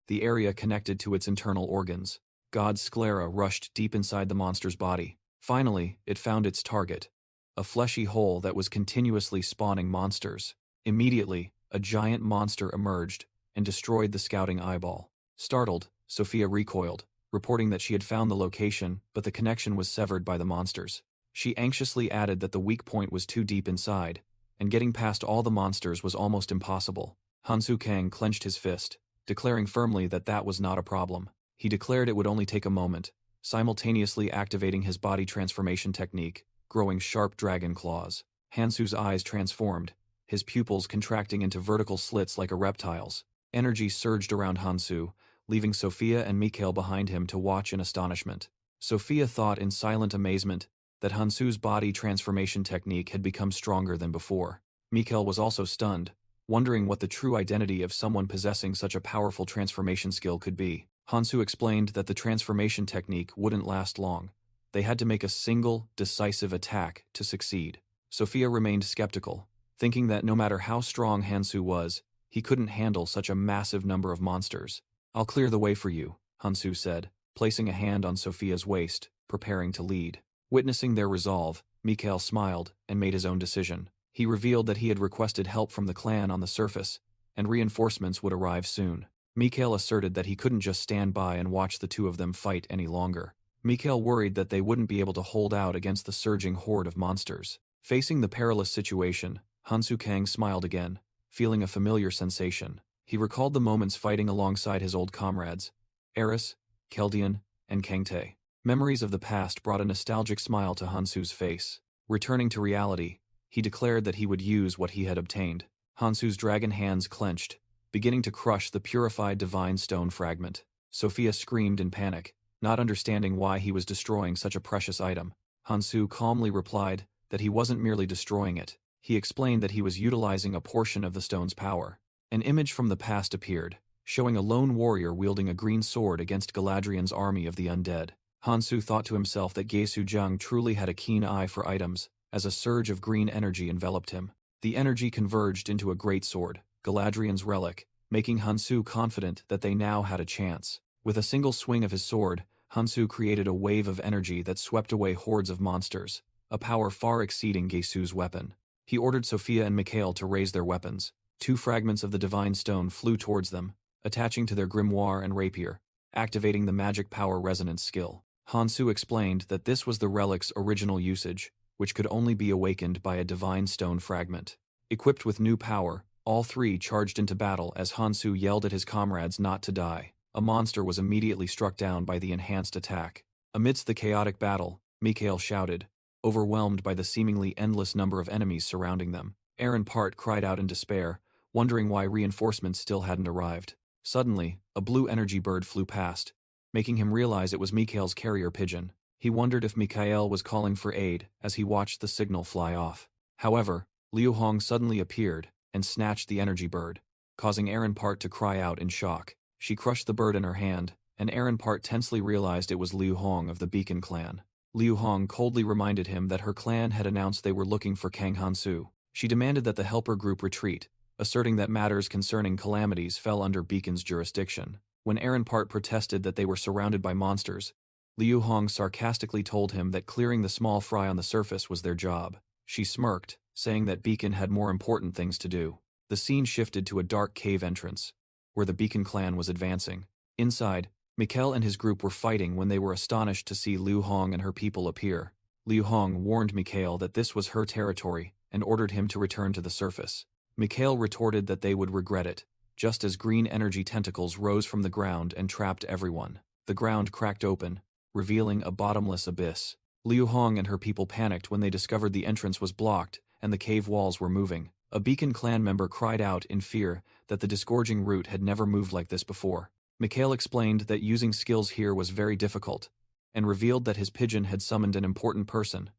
the area connected to its internal organs. God's Sclera rushed deep inside the monster's body. Finally, it found its target, a fleshy hole that was continuously spawning monsters. Immediately, a giant monster emerged and destroyed the scouting eyeball. Startled, Sophia recoiled, reporting that she had found the location, but the connection was severed by the monsters. She anxiously added that the weak point was too deep inside, and getting past all the monsters was almost impossible. Hansu Kang clenched his fist, declaring firmly that that was not a problem. He declared it would only take a moment, simultaneously activating his body transformation technique, growing sharp dragon claws. Hansu's eyes transformed, his pupils contracting into vertical slits like a reptile's. Energy surged around Hansu, leaving Sophia and Mikhail behind him to watch in astonishment. Sophia thought in silent amazement that Hansu's body transformation technique had become stronger than before. Mikhail was also stunned, wondering what the true identity of someone possessing such a powerful transformation skill could be. Hansu explained that the transformation technique wouldn't last long. They had to make a single, decisive attack to succeed. Sophia remained skeptical, thinking that no matter how strong Hansu was, he couldn't handle such a massive number of monsters. "I'll clear the way for you," Hansu said, placing a hand on Sophia's waist, preparing to lead. Witnessing their resolve, Mikhail smiled and made his own decision. He revealed that he had requested help from the clan on the surface, and reinforcements would arrive soon. Mikhail asserted that he couldn't just stand by and watch the two of them fight any longer. Mikhail worried that they wouldn't be able to hold out against the surging horde of monsters. Facing the perilous situation, Hansu Kang smiled again, feeling a familiar sensation. He recalled the moments fighting alongside his old comrades, Eris, Keldian, and Kangtae. Memories of the past brought a nostalgic smile to Hansu's face. Returning to reality, he declared that he would use what he had obtained. Hansu's dragon hands clenched, beginning to crush the purified divine stone fragment. Sophia screamed in panic, not understanding why he was destroying such a precious item. Hansu calmly replied that he wasn't merely destroying it. He explained that he was utilizing a portion of the stone's power. An image from the past appeared, showing a lone warrior wielding a green sword against Galadriel's army of the undead. Hansu thought to himself that Gaesu Zhang truly had a keen eye for items, as a surge of green energy enveloped him. The energy converged into a great sword, Galadriel's relic, making Hansu confident that they now had a chance. With a single swing of his sword, Hansu created a wave of energy that swept away hordes of monsters, a power far exceeding Gaesu's weapon. He ordered Sophia and Mikhail to raise their weapons. 2 fragments of the divine stone flew towards them, attaching to their grimoire and rapier, activating the magic power resonance skill. Hansu explained that this was the relic's original usage, which could only be awakened by a divine stone fragment. Equipped with new power, all 3 charged into battle as Hansu yelled at his comrades not to die. A monster was immediately struck down by the enhanced attack. Amidst the chaotic battle, Mikhail shouted, overwhelmed by the seemingly endless number of enemies surrounding them. Aaron Part cried out in despair, wondering why reinforcements still hadn't arrived. Suddenly, a blue energy bird flew past, making him realize it was Mikhail's carrier pigeon. He wondered if Mikhail was calling for aid as he watched the signal fly off. However, Liu Hong suddenly appeared and snatched the energy bird, causing Aaron Part to cry out in shock. She crushed the bird in her hand, and Aaron Part tensely realized it was Liu Hong of the Beacon clan. Liu Hong coldly reminded him that her clan had announced they were looking for Kang Hansu. She demanded that the helper group retreat, asserting that matters concerning calamities fell under Beacon's jurisdiction. When Aaron Part protested that they were surrounded by monsters, Liu Hong sarcastically told him that clearing the small fry on the surface was their job. She smirked, saying that Beacon had more important things to do. The scene shifted to a dark cave entrance, where the Beacon clan was advancing. Inside, Mikhail and his group were fighting when they were astonished to see Liu Hong and her people appear. Liu Hong warned Mikhail that this was her territory and ordered him to return to the surface. Mikhail retorted that they would regret it, just as green energy tentacles rose from the ground and trapped everyone. The ground cracked open, revealing a bottomless abyss. Liu Hong and her people panicked when they discovered the entrance was blocked and the cave walls were moving. A Beacon clan member cried out in fear that the disgorging root had never moved like this before. Mikhail explained that using skills here was very difficult, and revealed that his pigeon had summoned an important person,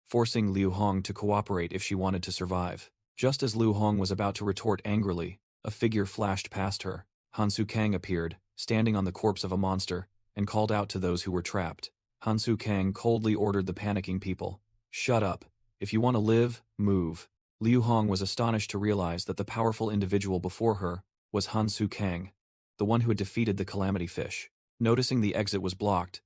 forcing Liu Hong to cooperate if she wanted to survive. Just as Liu Hong was about to retort angrily, a figure flashed past her. Hansu Kang appeared, standing on the corpse of a monster, and called out to those who were trapped. Hansu Kang coldly ordered the panicking people, "Shut up. If you want to live, move." Liu Hong was astonished to realize that the powerful individual before her was Hansu Kang, the one who had defeated the Calamity Fish. Noticing the exit was blocked,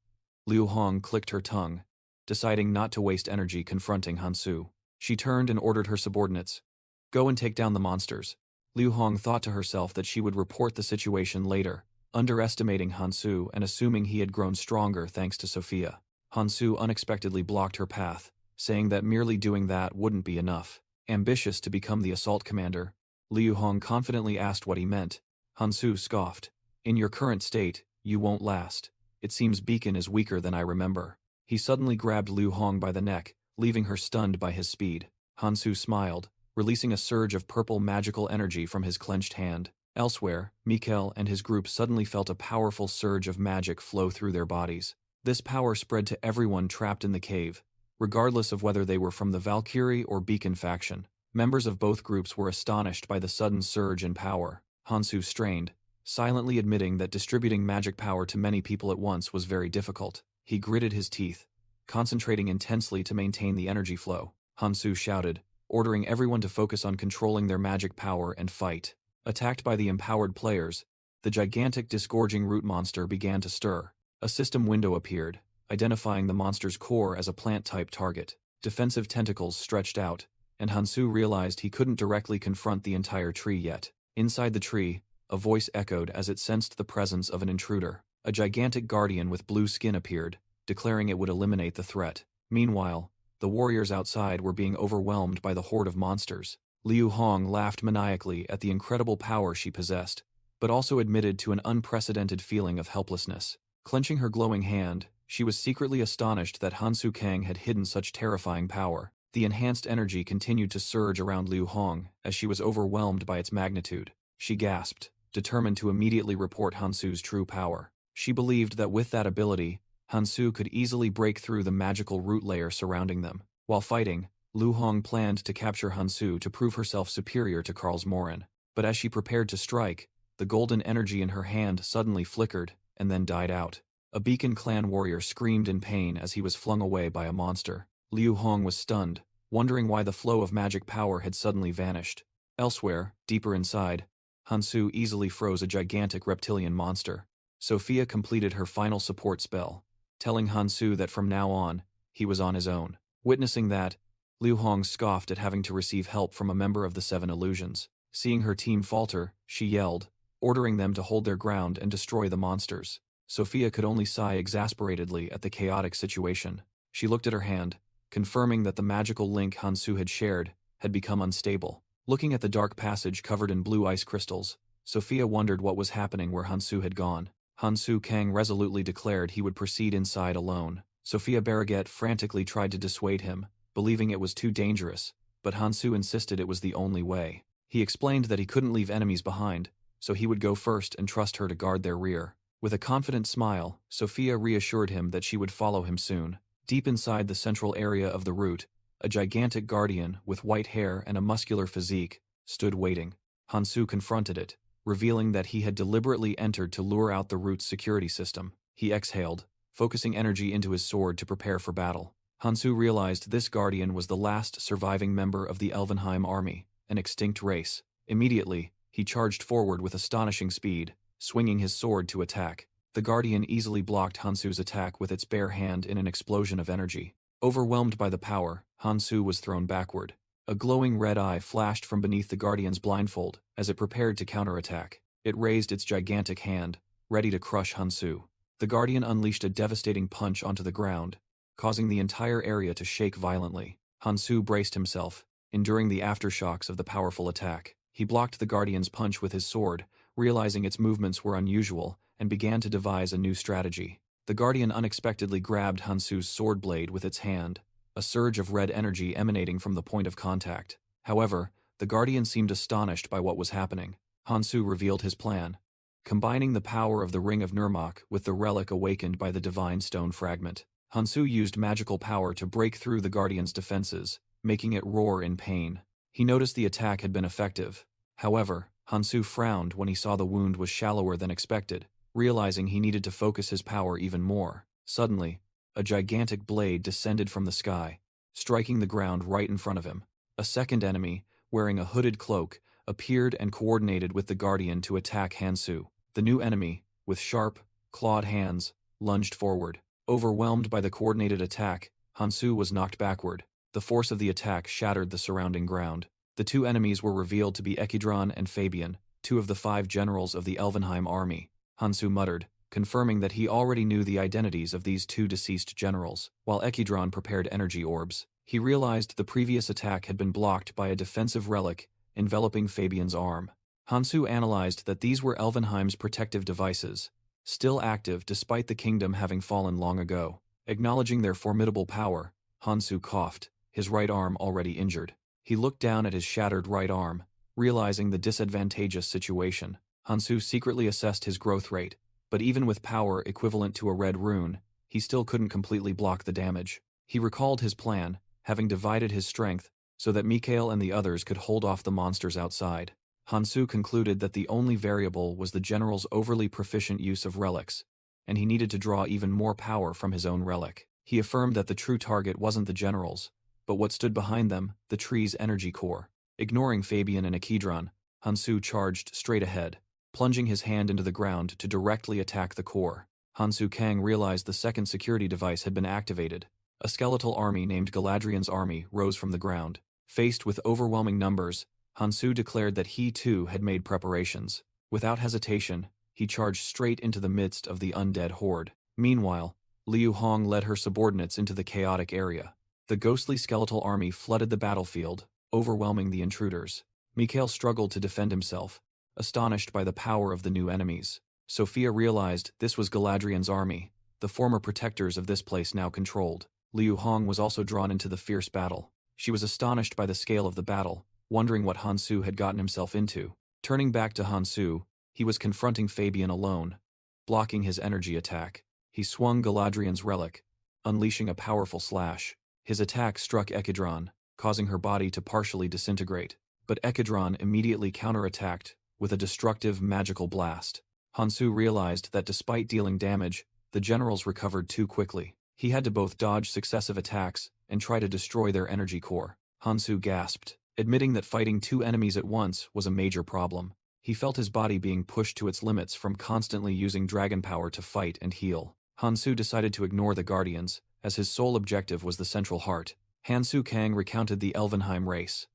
Liu Hong clicked her tongue, deciding not to waste energy confronting Hansu. She turned and ordered her subordinates, "Go and take down the monsters." Liu Hong thought to herself that she would report the situation later, underestimating Hansu and assuming he had grown stronger thanks to Sophia. Hansu unexpectedly blocked her path, saying that merely doing that wouldn't be enough. Ambitious to become the assault commander, Liu Hong confidently asked what he meant. Hansu scoffed, "In your current state, you won't last. It seems Beacon is weaker than I remember." He suddenly grabbed Liu Hong by the neck, leaving her stunned by his speed. Hansu smiled, releasing a surge of purple magical energy from his clenched hand. Elsewhere, Mikhail and his group suddenly felt a powerful surge of magic flow through their bodies. This power spread to everyone trapped in the cave, regardless of whether they were from the Valkyrie or Beacon faction. Members of both groups were astonished by the sudden surge in power. Hansu strained, silently admitting that distributing magic power to many people at once was very difficult. He gritted his teeth, concentrating intensely to maintain the energy flow. Hansu shouted, ordering everyone to focus on controlling their magic power and fight. Attacked by the empowered players, the gigantic disgorging root monster began to stir. A system window appeared, identifying the monster's core as a plant-type target. Defensive tentacles stretched out, and Hansu realized he couldn't directly confront the entire tree yet. Inside the tree, a voice echoed as it sensed the presence of an intruder. A gigantic guardian with blue skin appeared, declaring it would eliminate the threat. Meanwhile, the warriors outside were being overwhelmed by the horde of monsters. Liu Hong laughed maniacally at the incredible power she possessed, but also admitted to an unprecedented feeling of helplessness. Clenching her glowing hand, she was secretly astonished that Hansu Kang had hidden such terrifying power. The enhanced energy continued to surge around Liu Hong as she was overwhelmed by its magnitude. She gasped, determined to immediately report Hansu's true power. She believed that with that ability, Hansu could easily break through the magical root layer surrounding them. While fighting, Liu Hong planned to capture Hansu to prove herself superior to Karl's Morin. But as she prepared to strike, the golden energy in her hand suddenly flickered and then died out. A Beacon clan warrior screamed in pain as he was flung away by a monster. Liu Hong was stunned, wondering why the flow of magic power had suddenly vanished. Elsewhere, deeper inside, Hansu easily froze a gigantic reptilian monster. Sophia completed her final support spell, telling Hansu that from now on, he was on his own. Witnessing that, Liu Hong scoffed at having to receive help from a member of the Seven Illusions. Seeing her team falter, she yelled, ordering them to hold their ground and destroy the monsters. Sophia could only sigh exasperatedly at the chaotic situation. She looked at her hand, confirming that the magical link Hansu had shared had become unstable. Looking at the dark passage covered in blue ice crystals, Sophia wondered what was happening where Hansu had gone. Hansu Kang resolutely declared he would proceed inside alone. Sophia Barraget frantically tried to dissuade him, believing it was too dangerous, but Hansu insisted it was the only way. He explained that he couldn't leave enemies behind, so he would go first and trust her to guard their rear. With a confident smile, Sophia reassured him that she would follow him soon. Deep inside the central area of the route, a gigantic guardian with white hair and a muscular physique stood waiting. Hansu confronted it, revealing that he had deliberately entered to lure out the route's security system. He exhaled, focusing energy into his sword to prepare for battle. Hansu realized this guardian was the last surviving member of the Elvenheim army, an extinct race. Immediately, he charged forward with astonishing speed, swinging his sword to attack. The guardian easily blocked Hansu's attack with its bare hand in an explosion of energy. Overwhelmed by the power, Hansu was thrown backward. A glowing red eye flashed from beneath the guardian's blindfold as it prepared to counterattack. It raised its gigantic hand, ready to crush Hansu. The guardian unleashed a devastating punch onto the ground, causing the entire area to shake violently. Hansu braced himself, enduring the aftershocks of the powerful attack. He blocked the guardian's punch with his sword, realizing its movements were unusual, and began to devise a new strategy. The guardian unexpectedly grabbed Hansu's sword blade with its hand, a surge of red energy emanating from the point of contact. However, the guardian seemed astonished by what was happening. Hansu revealed his plan, combining the power of the Ring of Nurmak with the relic awakened by the divine stone fragment. Hansu used magical power to break through the guardian's defenses, making it roar in pain. He noticed the attack had been effective. However, Hansu frowned when he saw the wound was shallower than expected, realizing he needed to focus his power even more. Suddenly, a gigantic blade descended from the sky, striking the ground right in front of him. A second enemy, wearing a hooded cloak, appeared and coordinated with the guardian to attack Hansu. The new enemy, with sharp, clawed hands, lunged forward. Overwhelmed by the coordinated attack, Hansu was knocked backward. The force of the attack shattered the surrounding ground. The two enemies were revealed to be Ekidron and Fabian, two of the 5 generals of the Elvenheim army. Hansu muttered, confirming that he already knew the identities of these 2 deceased generals. While Ekidron prepared energy orbs, he realized the previous attack had been blocked by a defensive relic enveloping Fabian's arm. Hansu analyzed that these were Elvenheim's protective devices, still active despite the kingdom having fallen long ago. Acknowledging their formidable power, Hansu coughed, his right arm already injured. He looked down at his shattered right arm, realizing the disadvantageous situation. Hansu secretly assessed his growth rate, but even with power equivalent to a red rune, he still couldn't completely block the damage. He recalled his plan, having divided his strength so that Mikhail and the others could hold off the monsters outside. Hansu concluded that the only variable was the general's overly proficient use of relics, and he needed to draw even more power from his own relic. He affirmed that the true target wasn't the generals, but what stood behind them, the tree's energy core. Ignoring Fabian and Ekidron, Hansu charged straight ahead, plunging his hand into the ground to directly attack the core. Hansu Kang realized the second security device had been activated. A skeletal army named Galadriel's army rose from the ground. Faced with overwhelming numbers, Hansu declared that he too had made preparations. Without hesitation, he charged straight into the midst of the undead horde. Meanwhile, Liu Hong led her subordinates into the chaotic area. The ghostly skeletal army flooded the battlefield, overwhelming the intruders. Mikhail struggled to defend himself, astonished by the power of the new enemies. Sophia realized this was Galadriel's army, the former protectors of this place now controlled. Liu Hong was also drawn into the fierce battle. She was astonished by the scale of the battle, wondering what Hansu had gotten himself into. Turning back to Hansu, he was confronting Fabian alone, blocking his energy attack. He swung Galadriel's relic, unleashing a powerful slash. His attack struck Ekidron, causing her body to partially disintegrate. But Ekidron immediately counterattacked with a destructive magical blast. Hansu realized that despite dealing damage, the generals recovered too quickly. He had to both dodge successive attacks and try to destroy their energy core. Hansu gasped, admitting that fighting two enemies at once was a major problem. He felt his body being pushed to its limits from constantly using dragon power to fight and heal. Hansu decided to ignore the Guardians, as his sole objective was the Central Heart. Hansu Kang recounted the Elvenheim race,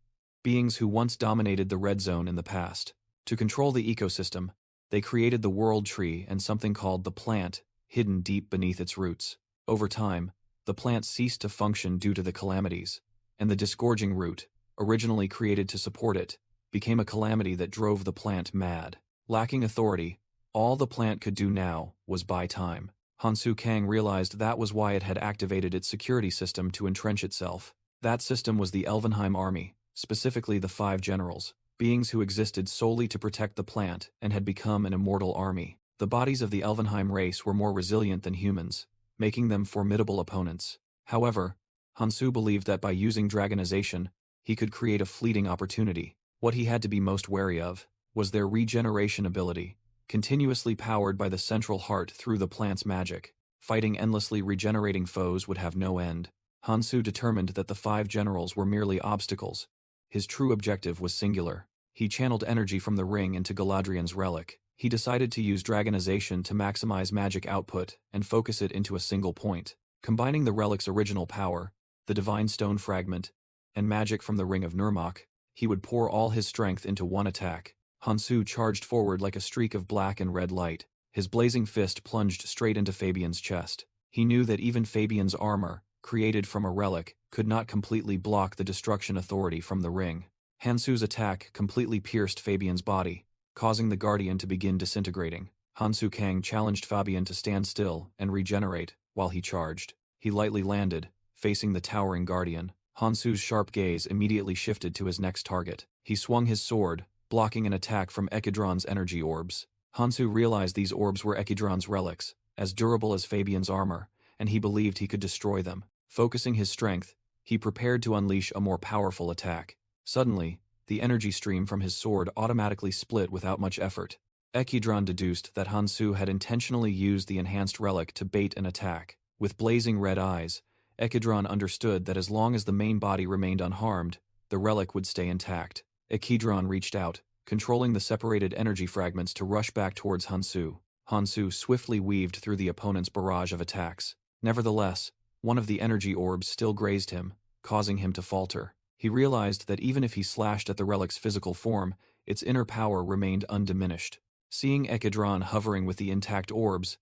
beings who once dominated the Red Zone in the past. To control the ecosystem, they created the World Tree and something called the Plant, hidden deep beneath its roots. Over time, the plant ceased to function due to the calamities, and the disgorging root, originally created to support it, became a calamity that drove the plant mad. Lacking authority, all the plant could do now was buy time. Hansu Kang realized that was why it had activated its security system to entrench itself. That system was the Elvenheim army, specifically the 5 generals, beings who existed solely to protect the plant and had become an immortal army. The bodies of the Elvenheim race were more resilient than humans, making them formidable opponents. However, Hansu believed that by using dragonization, he could create a fleeting opportunity. What he had to be most wary of was their regeneration ability, continuously powered by the Central Heart through the plant's magic. Fighting endlessly regenerating foes would have no end. Hansu determined that the 5 generals were merely obstacles. His true objective was singular. He channeled energy from the ring into Galadriel's relic. He decided to use dragonization to maximize magic output and focus it into a single point. Combining the relic's original power, the Divine Stone Fragment, and magic from the Ring of Nurmak, he would pour all his strength into one attack. Hansu charged forward like a streak of black and red light. His blazing fist plunged straight into Fabian's chest. He knew that even Fabian's armor, created from a relic, could not completely block the destruction authority from the ring. Hansu's attack completely pierced Fabian's body, causing the Guardian to begin disintegrating. Hansu Kang challenged Fabian to stand still and regenerate while he charged. He lightly landed, facing the towering Guardian. Hansu's sharp gaze immediately shifted to his next target. He swung his sword, blocking an attack from Ekidron's energy orbs. Hansu realized these orbs were Ekidron's relics, as durable as Fabian's armor, and he believed he could destroy them. Focusing his strength, he prepared to unleash a more powerful attack. Suddenly, the energy stream from his sword automatically split without much effort. Ekidron deduced that Hansu had intentionally used the enhanced relic to bait an attack. With blazing red eyes, Ekidron understood that as long as the main body remained unharmed, the relic would stay intact. Ekidron reached out, controlling the separated energy fragments to rush back towards Hansu. Hansu swiftly weaved through the opponent's barrage of attacks. Nevertheless, one of the energy orbs still grazed him, causing him to falter. He realized that even if he slashed at the relic's physical form, its inner power remained undiminished. Seeing Ekidron hovering with the intact orbs,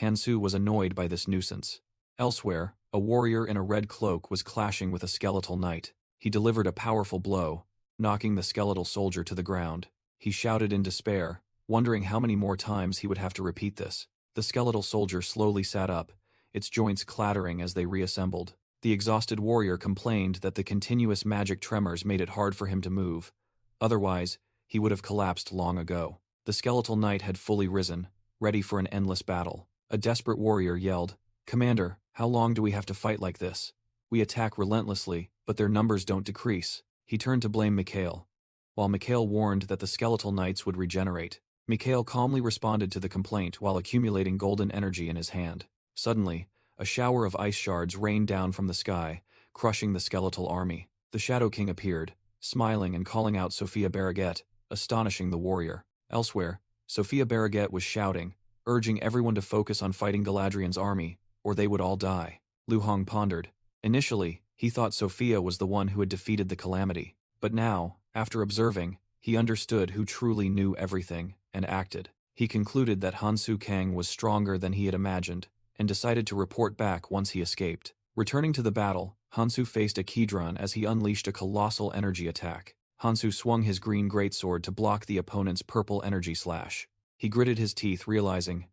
Hansu was annoyed by this nuisance. Elsewhere, a warrior in a red cloak was clashing with a skeletal knight. He delivered a powerful blow, knocking the skeletal soldier to the ground. He shouted in despair, wondering how many more times he would have to repeat this. The skeletal soldier slowly sat up, its joints clattering as they reassembled. The exhausted warrior complained that the continuous magic tremors made it hard for him to move. Otherwise, he would have collapsed long ago. The skeletal knight had fully risen, ready for an endless battle. A desperate warrior yelled, "Commander, how long do we have to fight like this? We attack relentlessly, but their numbers don't decrease." He turned to blame Mikhail, while Mikhail warned that the skeletal knights would regenerate. Mikhail calmly responded to the complaint while accumulating golden energy in his hand. Suddenly, a shower of ice shards rained down from the sky, crushing the skeletal army. The Shadow King appeared, smiling and calling out Sophia Barraget, astonishing the warrior. Elsewhere, Sophia Barraget was shouting, urging everyone to focus on fighting Galadriel's army, or they would all die. Lu Hong pondered. Initially, he thought Sophia was the one who had defeated the calamity, but now, after observing, he understood who truly knew everything, and acted. He concluded that Hansu Kang was stronger than he had imagined, and decided to report back once he escaped. Returning to the battle, Hansu faced Ekidron as he unleashed a colossal energy attack. Hansu swung his green greatsword to block the opponent's purple energy slash. He gritted his teeth, realizing,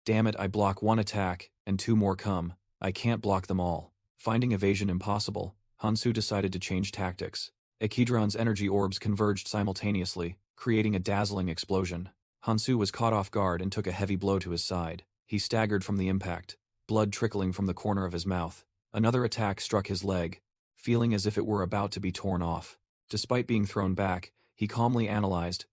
"Damn it, I block one attack, and 2 more come. I can't block them all." Finding evasion impossible, Hansu decided to change tactics. Ekidron's energy orbs converged simultaneously, creating a dazzling explosion. Hansu was caught off guard and took a heavy blow to his side. He staggered from the impact, blood trickling from the corner of his mouth. Another attack struck his leg, feeling as if it were about to be torn off. Despite being thrown back, he calmly analyzed,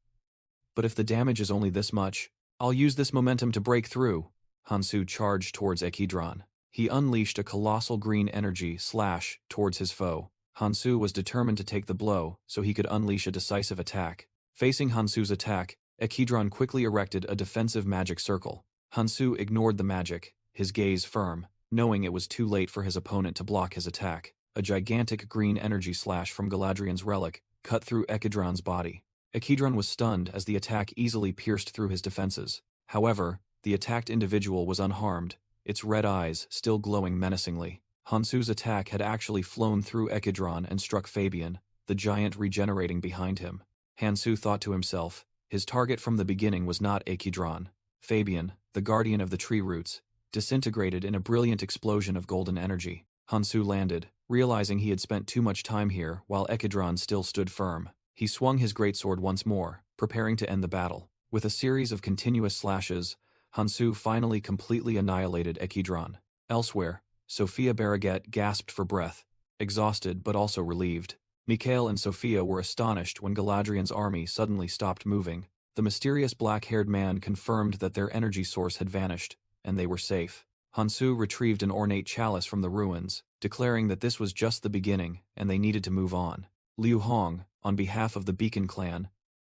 "But if the damage is only this much, I'll use this momentum to break through." Hansu charged towards Ekidron. He unleashed a colossal green energy slash towards his foe. Hansu was determined to take the blow so he could unleash a decisive attack. Facing Hansu's attack, Ekidron quickly erected a defensive magic circle. Hansu ignored the magic, his gaze firm, knowing it was too late for his opponent to block his attack. A gigantic green energy slash from Galadriel's relic cut through Ekidron's body. Ekidron was stunned as the attack easily pierced through his defenses. However, the attacked individual was unharmed, its red eyes still glowing menacingly. Hansu's attack had actually flown through Ekidron and struck Fabian, the giant regenerating behind him. Hansu thought to himself, his target from the beginning was not Ekidron. Fabian, the guardian of the tree roots, disintegrated in a brilliant explosion of golden energy. Hansu landed, realizing he had spent too much time here while Ekidron still stood firm. He swung his greatsword once more, preparing to end the battle. With a series of continuous slashes, Hansu finally completely annihilated Ekidron. Elsewhere, Sophia Barraget gasped for breath, exhausted but also relieved. Mikhail and Sophia were astonished when Galadriel's army suddenly stopped moving. The mysterious black-haired man confirmed that their energy source had vanished, and they were safe. Hansu retrieved an ornate chalice from the ruins, declaring that this was just the beginning and they needed to move on. Liu Hong, on behalf of the Beacon clan,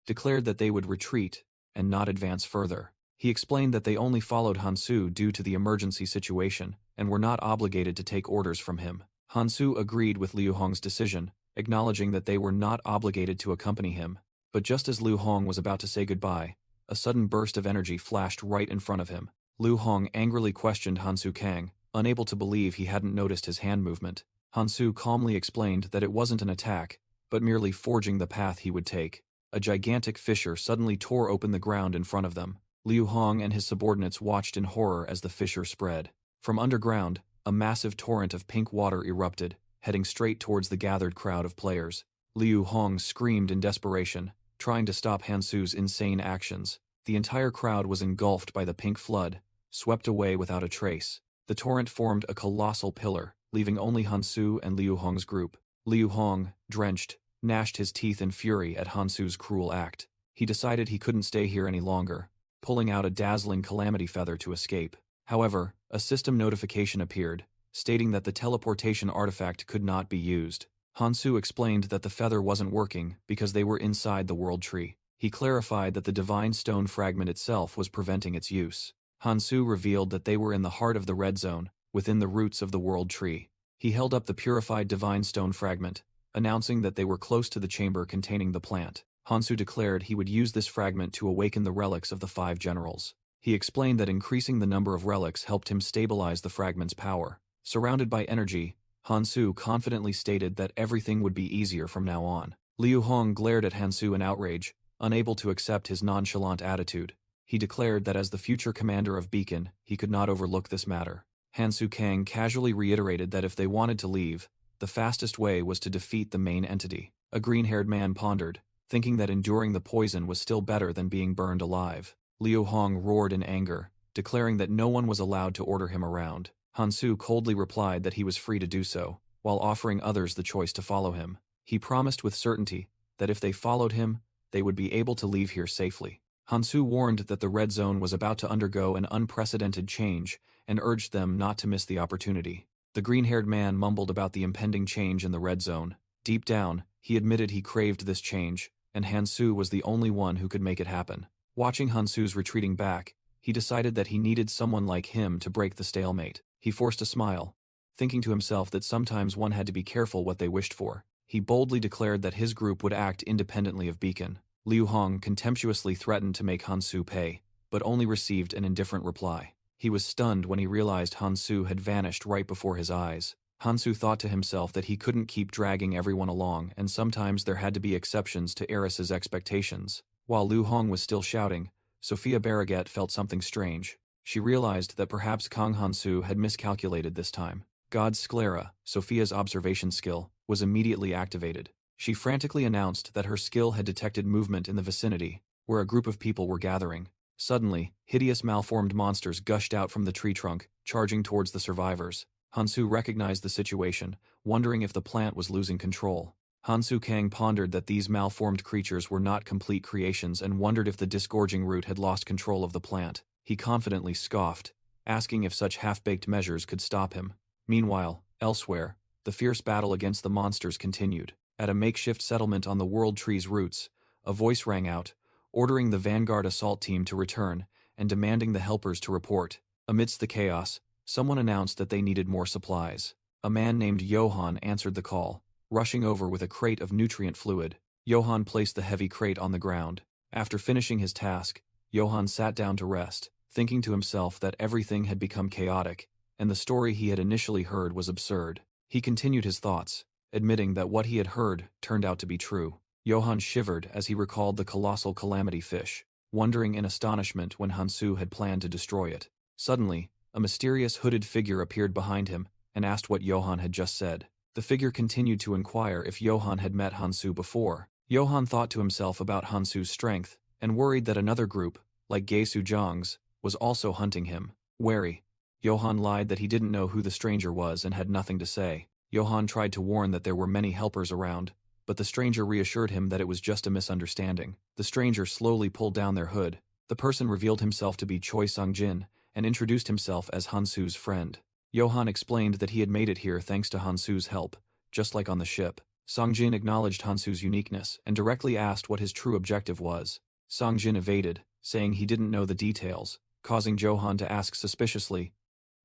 declared that they would retreat and not advance further. He explained that they only followed Hansu due to the emergency situation and were not obligated to take orders from him. Hansu agreed with Liu Hong's decision, acknowledging that they were not obligated to accompany him. But just as Liu Hong was about to say goodbye, a sudden burst of energy flashed right in front of him. Liu Hong angrily questioned Hansu Kang, unable to believe he hadn't noticed his hand movement. Hansu calmly explained that it wasn't an attack, but merely forging the path he would take. A gigantic fissure suddenly tore open the ground in front of them. Liu Hong and his subordinates watched in horror as the fissure spread. From underground, a massive torrent of pink water erupted, heading straight towards the gathered crowd of players. Liu Hong screamed in desperation, trying to stop Hansu's insane actions. The entire crowd was engulfed by the pink flood, swept away without a trace. The torrent formed a colossal pillar, leaving only Hansu and Liu Hong's group. Liu Hong, drenched, gnashed his teeth in fury at Hansu's cruel act. He decided he couldn't stay here any longer, pulling out a dazzling calamity feather to escape. However, a system notification appeared, stating that the teleportation artifact could not be used. Hansu explained that the feather wasn't working because they were inside the world tree. He clarified that the divine stone fragment itself was preventing its use. Hansu revealed that they were in the heart of the red zone, within the roots of the world tree. He held up the purified divine stone fragment, announcing that they were close to the chamber containing the plant. Hansu declared he would use this fragment to awaken the relics of the 5 generals. He explained that increasing the number of relics helped him stabilize the fragment's power. Surrounded by energy, Hansu confidently stated that everything would be easier from now on. Liu Hong glared at Hansu in outrage, unable to accept his nonchalant attitude. He declared that as the future commander of Beacon, he could not overlook this matter. Hansu Kang casually reiterated that if they wanted to leave, the fastest way was to defeat the main entity. A green-haired man pondered, thinking that enduring the poison was still better than being burned alive. Liu Hong roared in anger, declaring that no one was allowed to order him around. Hansu coldly replied that he was free to do so, while offering others the choice to follow him. He promised with certainty that if they followed him, they would be able to leave here safely. Hansu warned that the red zone was about to undergo an unprecedented change and urged them not to miss the opportunity. The green-haired man mumbled about the impending change in the red zone. Deep down, he admitted he craved this change, and Hansu was the only one who could make it happen. Watching Hansu's retreating back, he decided that he needed someone like him to break the stalemate. He forced a smile, thinking to himself that sometimes one had to be careful what they wished for. He boldly declared that his group would act independently of Beacon. Liu Hong contemptuously threatened to make Hansu pay, but only received an indifferent reply. He was stunned when he realized Hansu had vanished right before his eyes. Hansu thought to himself that he couldn't keep dragging everyone along, and sometimes there had to be exceptions to Eris's expectations. While Liu Hong was still shouting, Sophia Barraget felt something strange. She realized that perhaps Kang Hansu had miscalculated this time. God's sclera, Sophia's observation skill, was immediately activated. She frantically announced that her skill had detected movement in the vicinity, where a group of people were gathering. Suddenly, hideous malformed monsters gushed out from the tree trunk, charging towards the survivors. Hansu recognized the situation, wondering if the plant was losing control. Hansu Kang pondered that these malformed creatures were not complete creations and wondered if the disgorging root had lost control of the plant. He confidently scoffed, asking if such half-baked measures could stop him. Meanwhile, elsewhere, the fierce battle against the monsters continued. At a makeshift settlement on the World Tree's roots, a voice rang out, ordering the Vanguard assault team to return and demanding the helpers to report. Amidst the chaos, someone announced that they needed more supplies. A man named Johann answered the call, rushing over with a crate of nutrient fluid. Johann placed the heavy crate on the ground. After finishing his task, Johann sat down to rest, thinking to himself that everything had become chaotic, and the story he had initially heard was absurd. He continued his thoughts, admitting that what he had heard turned out to be true. Johann shivered as he recalled the colossal calamity fish, wondering in astonishment when Hansu had planned to destroy it. Suddenly, a mysterious hooded figure appeared behind him and asked what Johann had just said. The figure continued to inquire if Johann had met Hansu before. Johann thought to himself about Hansu's strength and worried that another group, like Gesu Zhang's, was also hunting him. Wary, Johann lied that he didn't know who the stranger was and had nothing to say. Johann tried to warn that there were many helpers around, but the stranger reassured him that it was just a misunderstanding. The stranger slowly pulled down their hood. The person revealed himself to be Choi Sung-jin and introduced himself as Hansu's friend. Johann explained that he had made it here thanks to Hansu's help, just like on the ship. Sung-jin acknowledged Hansu's uniqueness and directly asked what his true objective was. Sung-jin evaded, saying he didn't know the details, causing Johann to ask suspiciously,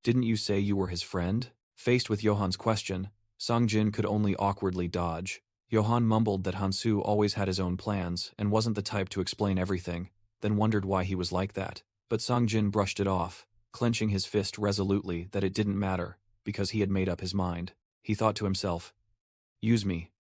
"Didn't you say you were his friend?" Faced with Johann's question, Sung-jin could only awkwardly dodge. Johann mumbled that Hansu always had his own plans and wasn't the type to explain everything, then wondered why he was like that. But Sung-jin brushed it off, clenching his fist resolutely that it didn't matter, because he had made up his mind. He thought to himself, "Use me,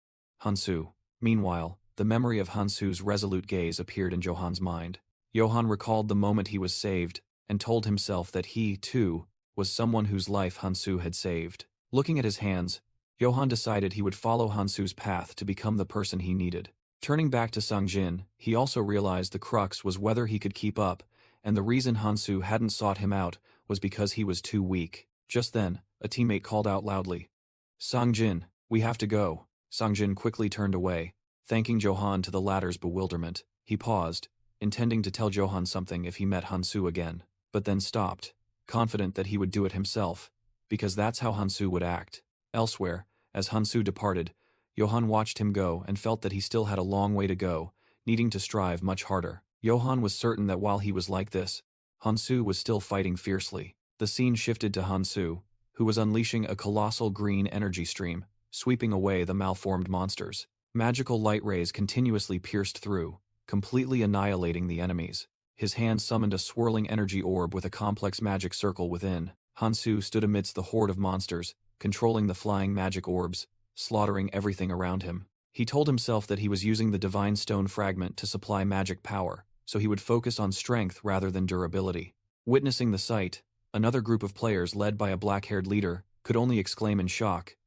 Hansu." Meanwhile, the memory of Hansu's resolute gaze appeared in Johann's mind. Johann recalled the moment he was saved, and told himself that he, too, was someone whose life Hansu had saved. Looking at his hands, Johann decided he would follow Hansu's path to become the person he needed. Turning back to Sung-jin, he also realized the crux was whether he could keep up, and the reason Hansu hadn't sought him out was because he was too weak. Just then, a teammate called out loudly, "Sung-jin, we have to go." Sung-jin quickly turned away, thanking Johann to the latter's bewilderment. He paused, intending to tell Johann something if he met Hansu again, but then stopped, confident that he would do it himself, because that's how Hansu would act. Elsewhere, as Hansu departed, Johann watched him go and felt that he still had a long way to go, needing to strive much harder. Johann was certain that while he was like this, Hansu was still fighting fiercely. The scene shifted to Hansu, who was unleashing a colossal green energy stream, sweeping away the malformed monsters. Magical light rays continuously pierced through, completely annihilating the enemies. His hand summoned a swirling energy orb with a complex magic circle within. Hansu stood amidst the horde of monsters, controlling the flying magic orbs, slaughtering everything around him. He told himself that he was using the divine stone fragment to supply magic power, so he would focus on strength rather than durability. Witnessing the sight, another group of players led by a black-haired leader could only exclaim in shock,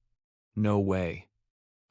"No way."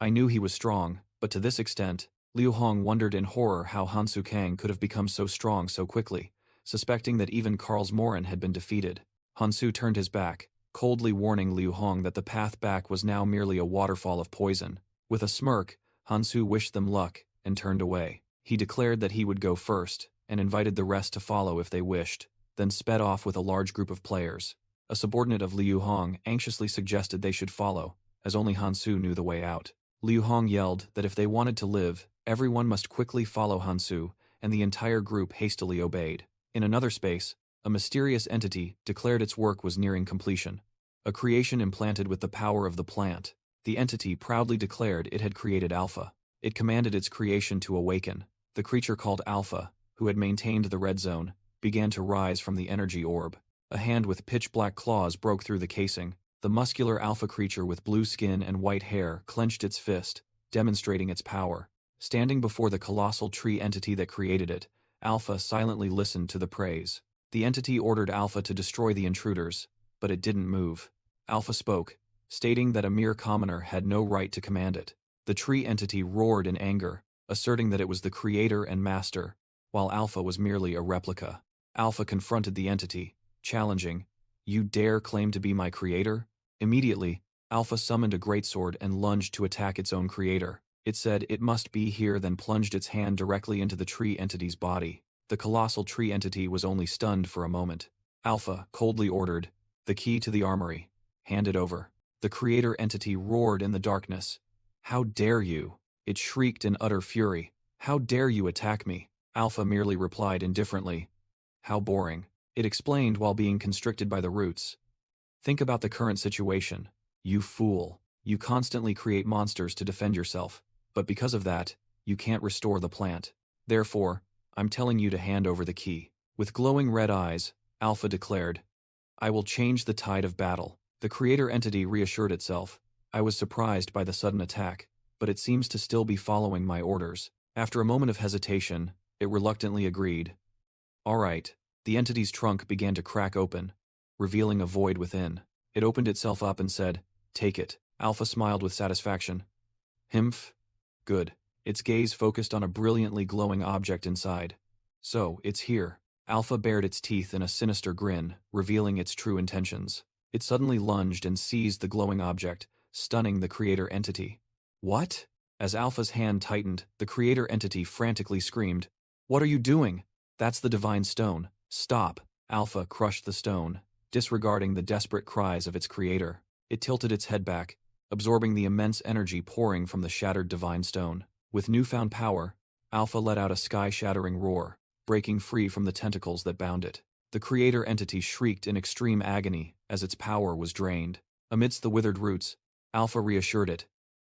I knew he was strong, but to this extent, Liu Hong wondered in horror how Hansu Kang could have become so strong so quickly, suspecting that even Karl's Morin had been defeated. Hansu turned his back, coldly warning Liu Hong that the path back was now merely a waterfall of poison. With a smirk, Hansu wished them luck and turned away. He declared that he would go first and invited the rest to follow if they wished, then sped off with a large group of players. A subordinate of Liu Hong anxiously suggested they should follow, as only Hansu knew the way out. Liu Hong yelled that if they wanted to live, everyone must quickly follow Hansu, and the entire group hastily obeyed. In another space, a mysterious entity declared its work was nearing completion. A creation implanted with the power of the plant. The entity proudly declared it had created Alpha. It commanded its creation to awaken. The creature called Alpha, who had maintained the red zone, began to rise from the energy orb. A hand with pitch-black claws broke through the casing. The muscular Alpha creature with blue skin and white hair clenched its fist, demonstrating its power. Standing before the colossal tree entity that created it, Alpha silently listened to the praise. The entity ordered Alpha to destroy the intruders, but it didn't move. Alpha spoke, stating that a mere commoner had no right to command it. The tree entity roared in anger, asserting that it was the creator and master, while Alpha was merely a replica. Alpha confronted the entity, challenging, "You dare claim to be my creator?" Immediately, Alpha summoned a greatsword and lunged to attack its own creator. It said it must be here, then plunged its hand directly into the tree entity's body. The colossal tree entity was only stunned for a moment. Alpha coldly ordered, "The key to the armory. Hand it over." The creator entity roared in the darkness. "How dare you?" It shrieked in utter fury. "How dare you attack me?" Alpha merely replied indifferently. "How boring." It explained while being constricted by the roots. "Think about the current situation. You fool. You constantly create monsters to defend yourself, but because of that, you can't restore the plant. Therefore, I'm telling you to hand over the key." With glowing red eyes, Alpha declared, "I will change the tide of battle." The creator entity reassured itself. "I was surprised by the sudden attack, but it seems to still be following my orders." After a moment of hesitation, it reluctantly agreed. "All right." The entity's trunk began to crack open, revealing a void within. It opened itself up and said, "Take it." Alpha smiled with satisfaction. "Himph. Good." Its gaze focused on a brilliantly glowing object inside. "So, it's here." Alpha bared its teeth in a sinister grin, revealing its true intentions. It suddenly lunged and seized the glowing object, stunning the creator entity. "What?" As Alpha's hand tightened, the creator entity frantically screamed, "What are you doing? That's the divine stone. Stop." Alpha crushed the stone, disregarding the desperate cries of its creator. It tilted its head back, absorbing the immense energy pouring from the shattered divine stone. With newfound power, Alpha let out a sky-shattering roar, breaking free from the tentacles that bound it. The creator entity shrieked in extreme agony as its power was drained. Amidst the withered roots, Alpha reassured it.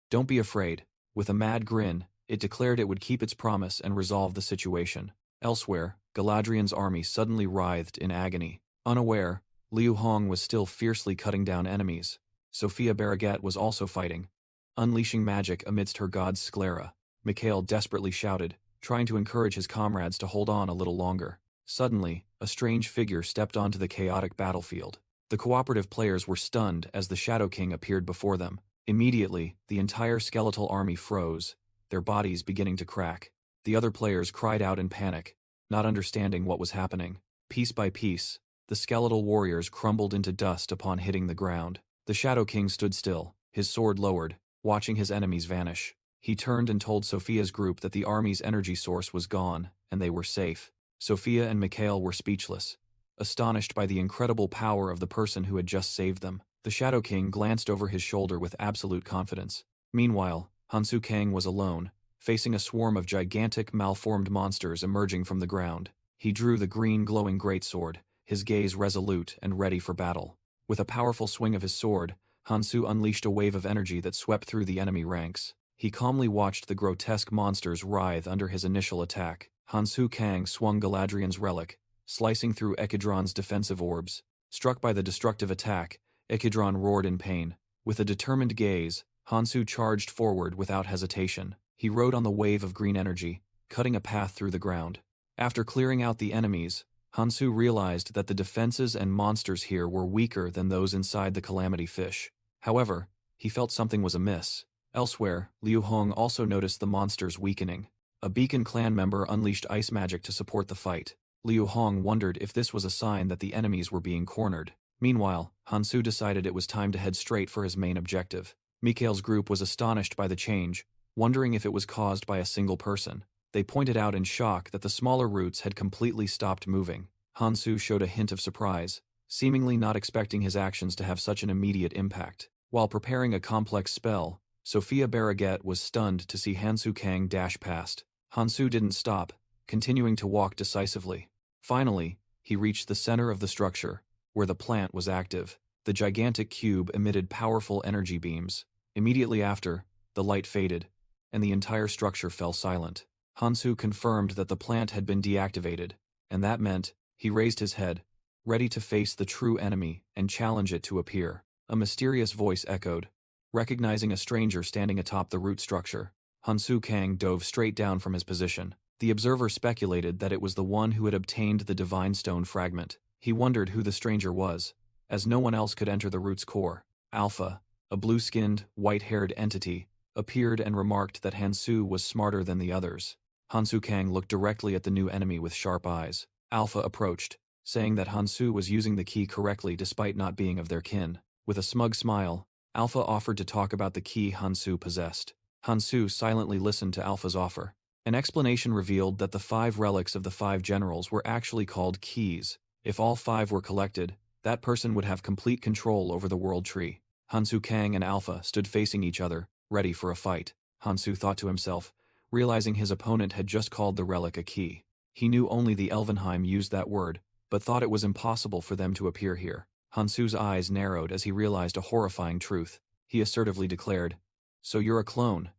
"Don't be afraid." With a mad grin, it declared it would keep its promise and resolve the situation. Elsewhere, Galadriel's army suddenly writhed in agony. Unaware, Liu Hong was still fiercely cutting down enemies. Sophia Barraget was also fighting, unleashing magic amidst her god's sclera. Mikhail desperately shouted, trying to encourage his comrades to hold on a little longer. Suddenly, a strange figure stepped onto the chaotic battlefield. The cooperative players were stunned as the Shadow King appeared before them. Immediately, the entire skeletal army froze, their bodies beginning to crack. The other players cried out in panic, not understanding what was happening. Piece by piece, the skeletal warriors crumbled into dust upon hitting the ground. The Shadow King stood still, his sword lowered, watching his enemies vanish. He turned and told Sophia's group that the army's energy source was gone, and they were safe. Sophia and Mikhail were speechless, astonished by the incredible power of the person who had just saved them. The Shadow King glanced over his shoulder with absolute confidence. Meanwhile, Hansu Kang was alone, facing a swarm of gigantic, malformed monsters emerging from the ground. He drew the green glowing greatsword, his gaze resolute and ready for battle. With a powerful swing of his sword, Hansu unleashed a wave of energy that swept through the enemy ranks. He calmly watched the grotesque monsters writhe under his initial attack. Hansu Kang swung Galadriel's relic, slicing through Ekidron's defensive orbs. Struck by the destructive attack, Ekidron roared in pain. With a determined gaze, Hansu charged forward without hesitation. He rode on the wave of green energy, cutting a path through the ground. After clearing out the enemies, Hansu realized that the defenses and monsters here were weaker than those inside the Calamity Fish. However, he felt something was amiss. Elsewhere, Liu Hong also noticed the monsters weakening. A Beacon clan member unleashed ice magic to support the fight. Liu Hong wondered if this was a sign that the enemies were being cornered. Meanwhile, Hansu decided it was time to head straight for his main objective. Mikhail's group was astonished by the change, wondering if it was caused by a single person. They pointed out in shock that the smaller roots had completely stopped moving. Hansu showed a hint of surprise, seemingly not expecting his actions to have such an immediate impact. While preparing a complex spell, Sophia Barraget was stunned to see Hansu Kang dash past. Hansu didn't stop, continuing to walk decisively. Finally, he reached the center of the structure, where the plant was active. The gigantic cube emitted powerful energy beams. Immediately after, the light faded, and the entire structure fell silent. Hansu confirmed that the plant had been deactivated, and that meant he raised his head, ready to face the true enemy and challenge it to appear. A mysterious voice echoed, recognizing a stranger standing atop the root structure. Hansu Kang dove straight down from his position. The observer speculated that it was the one who had obtained the divine stone fragment. He wondered who the stranger was, as no one else could enter the root's core. Alpha, a blue-skinned, white-haired entity, appeared and remarked that Hansu was smarter than the others. Hansu Kang looked directly at the new enemy with sharp eyes. Alpha approached, saying that Hansu was using the key correctly despite not being of their kin. With a smug smile, Alpha offered to talk about the key Hansu possessed. Hansu silently listened to Alpha's offer. An explanation revealed that the 5 relics of the 5 generals were actually called keys, If all 5 were collected, that person would have complete control over the world tree. Hansu Kang and Alpha stood facing each other, ready for a fight. Hansu thought to himself, realizing his opponent had just called the relic a key. He knew only the Elvenheim used that word, but thought it was impossible for them to appear here. Hansu's eyes narrowed as he realized a horrifying truth. He assertively declared, "So you're a clone?"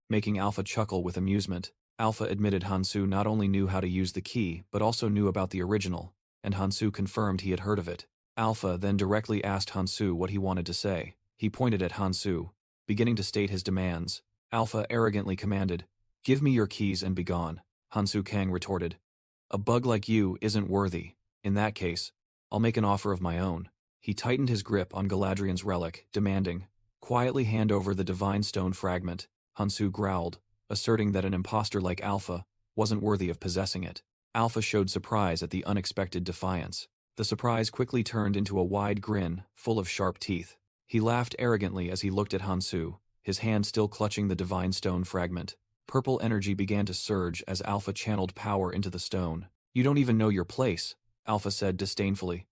Making Alpha chuckle with amusement. Alpha admitted Hansu not only knew how to use the key, but also knew about the original, and Hansu confirmed he had heard of it. Alpha then directly asked Hansu what he wanted to say. He pointed at Hansu, beginning to state his demands. Alpha arrogantly commanded, "Give me your keys and begone." Hansu Kang retorted, "A bug like you isn't worthy. In that case, I'll make an offer of my own." He tightened his grip on Galadriel's relic, demanding, "Quietly hand over the divine stone fragment." Hansu growled, asserting that an imposter like Alpha wasn't worthy of possessing it. Alpha showed surprise at the unexpected defiance. The surprise quickly turned into a wide grin, full of sharp teeth. He laughed arrogantly as he looked at Hansu, his hand still clutching the divine stone fragment. Purple energy began to surge as Alpha channeled power into the stone. "You don't even know your place," Alpha said disdainfully.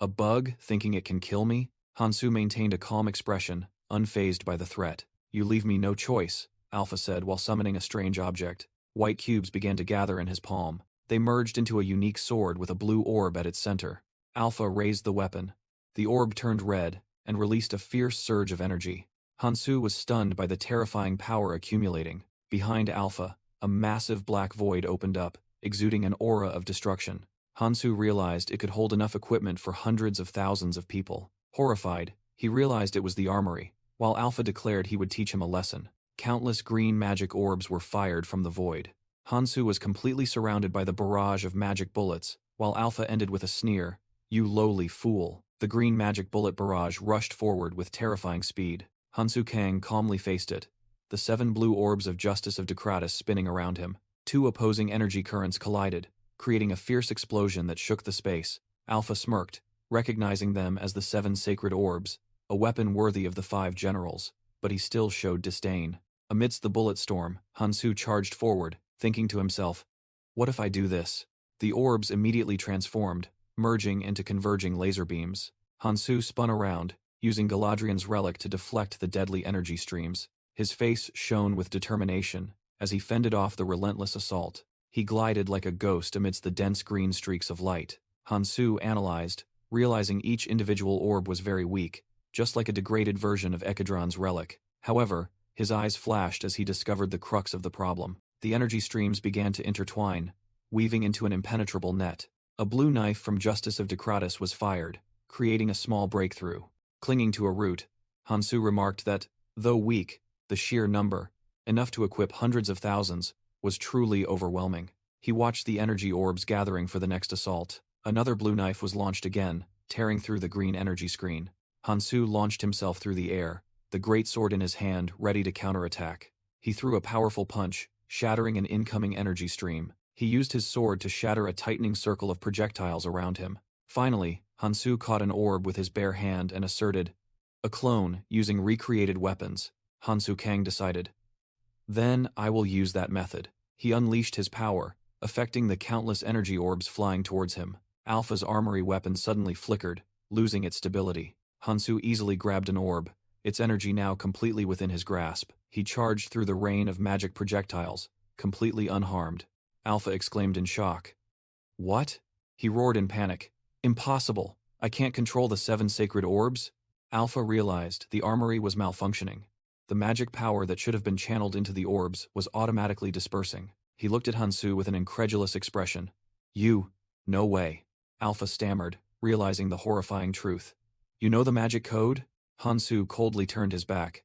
"A bug, thinking it can kill me?" Hansu maintained a calm expression, unfazed by the threat. "You leave me no choice," Alpha said while summoning a strange object. White cubes began to gather in his palm. They merged into a unique sword with a blue orb at its center. Alpha raised the weapon. The orb turned red and released a fierce surge of energy. Hansu was stunned by the terrifying power accumulating. Behind Alpha, a massive black void opened up, exuding an aura of destruction. Hansu realized it could hold enough equipment for hundreds of thousands of people. Horrified, he realized it was the armory, while Alpha declared he would teach him a lesson. Countless green magic orbs were fired from the void. Hansu was completely surrounded by the barrage of magic bullets, while Alpha ended with a sneer, "You lowly fool." The green magic bullet barrage rushed forward with terrifying speed. Hansu Kang calmly faced it, the 7 blue orbs of Justice of Decratus spinning around him. 2 opposing energy currents collided, creating a fierce explosion that shook the space. Alpha smirked, recognizing them as the 7 sacred orbs, a weapon worthy of the 5 generals, but he still showed disdain. Amidst the bullet storm, Hansu charged forward, thinking to himself, "What if I do this?" The orbs immediately transformed, merging into converging laser beams. Hansu spun around, using Galadriel's relic to deflect the deadly energy streams. His face shone with determination as he fended off the relentless assault. He glided like a ghost amidst the dense green streaks of light. Hansu analyzed, realizing each individual orb was very weak, just like a degraded version of Ekadron's relic. However, his eyes flashed as he discovered the crux of the problem. The energy streams began to intertwine, weaving into an impenetrable net. A blue knife from Justice of Decratus was fired, creating a small breakthrough. Clinging to a root, Hansu remarked that, though weak, the sheer number, enough to equip hundreds of thousands, was truly overwhelming. He watched the energy orbs gathering for the next assault. Another blue knife was launched again, tearing through the green energy screen. Hansu launched himself through the air, the great sword in his hand ready to counterattack. He threw a powerful punch, shattering an incoming energy stream. He used his sword to shatter a tightening circle of projectiles around him. Finally, Hansu caught an orb with his bare hand and asserted, "A clone, using recreated weapons," Hansu Kang decided. "Then I will use that method." He unleashed his power, affecting the countless energy orbs flying towards him. Alpha's armory weapon suddenly flickered, losing its stability. Hansu easily grabbed an orb, its energy now completely within his grasp. He charged through the rain of magic projectiles, completely unharmed. Alpha exclaimed in shock. "What?" He roared in panic. "Impossible! I can't control the 7 sacred orbs?" Alpha realized the armory was malfunctioning. The magic power that should have been channeled into the orbs was automatically dispersing. He looked at Hansu with an incredulous expression. No way," Alpha stammered, realizing the horrifying truth. "You know the magic code?" Hansu coldly turned his back.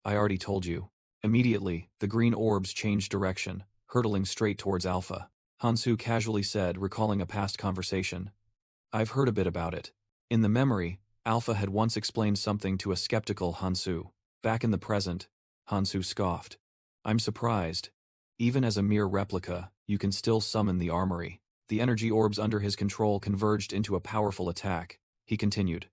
"I already told you." Immediately, the green orbs changed direction, hurtling straight towards Alpha. Hansu casually said, recalling a past conversation, "I've heard a bit about it." In the memory, Alpha had once explained something to a skeptical Hansu. Back in the present, Hansu scoffed. "I'm surprised. Even as a mere replica, you can still summon the armory." The energy orbs under his control converged into a powerful attack. He continued,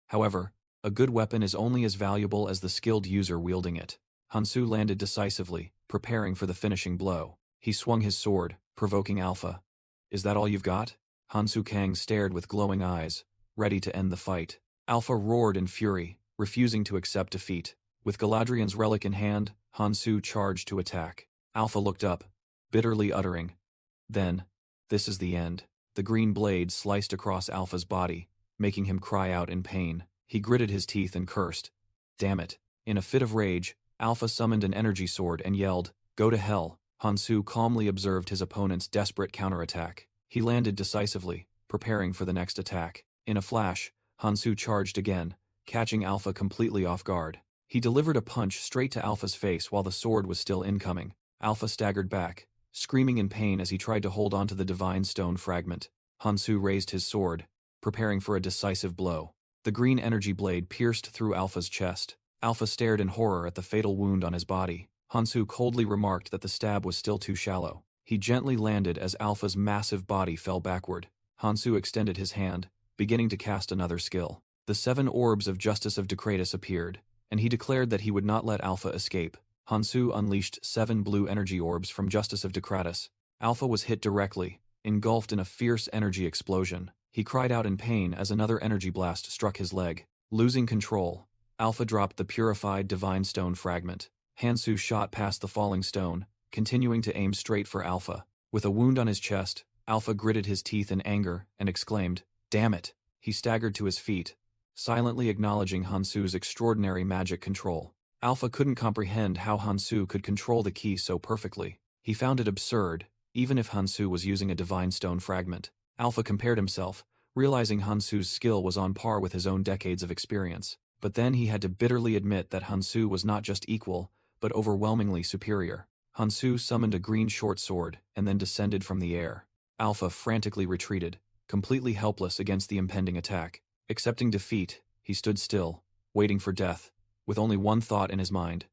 "However, a good weapon is only as valuable as the skilled user wielding it." Hansu landed decisively, preparing for the finishing blow. He swung his sword, provoking Alpha. "Is that all you've got?" Hansu Kang stared with glowing eyes, ready to end the fight. Alpha roared in fury, refusing to accept defeat. With Galadriel's relic in hand, Hansu charged to attack. Alpha looked up, bitterly uttering, "Then, this is the end." The green blade sliced across Alpha's body, making him cry out in pain. He gritted his teeth and cursed, "Damn it." In a fit of rage, Alpha summoned an energy sword and yelled, "Go to hell." Hansu calmly observed his opponent's desperate counterattack. He landed decisively, preparing for the next attack. In a flash, Hansu charged again, catching Alpha completely off guard. He delivered a punch straight to Alpha's face while the sword was still incoming. Alpha staggered back, screaming in pain as he tried to hold onto the divine stone fragment. Hansu raised his sword, preparing for a decisive blow. The green energy blade pierced through Alpha's chest. Alpha stared in horror at the fatal wound on his body. Hansu coldly remarked that the stab was still too shallow. He gently landed as Alpha's massive body fell backward. Hansu extended his hand, beginning to cast another skill. The 7 orbs of Justice of Decretus appeared, and he declared that he would not let Alpha escape. Hansu unleashed 7 blue energy orbs from Justice of Decretus. Alpha was hit directly, engulfed in a fierce energy explosion. He cried out in pain as another energy blast struck his leg. Losing control, Alpha dropped the purified divine stone fragment. Hansu shot past the falling stone, continuing to aim straight for Alpha. With a wound on his chest, Alpha gritted his teeth in anger and exclaimed, "Damn it!" He staggered to his feet, silently acknowledging Hansu's extraordinary magic control. Alpha couldn't comprehend how Hansu could control the key so perfectly. He found it absurd, even if Hansu was using a divine stone fragment. Alpha compared himself, realizing Hansu's skill was on par with his own decades of experience. But then he had to bitterly admit that Hansu was not just equal, but overwhelmingly superior. Hansu summoned a green short sword and then descended from the air. Alpha frantically retreated, completely helpless against the impending attack. Accepting defeat, he stood still, waiting for death, with only one thought in his mind: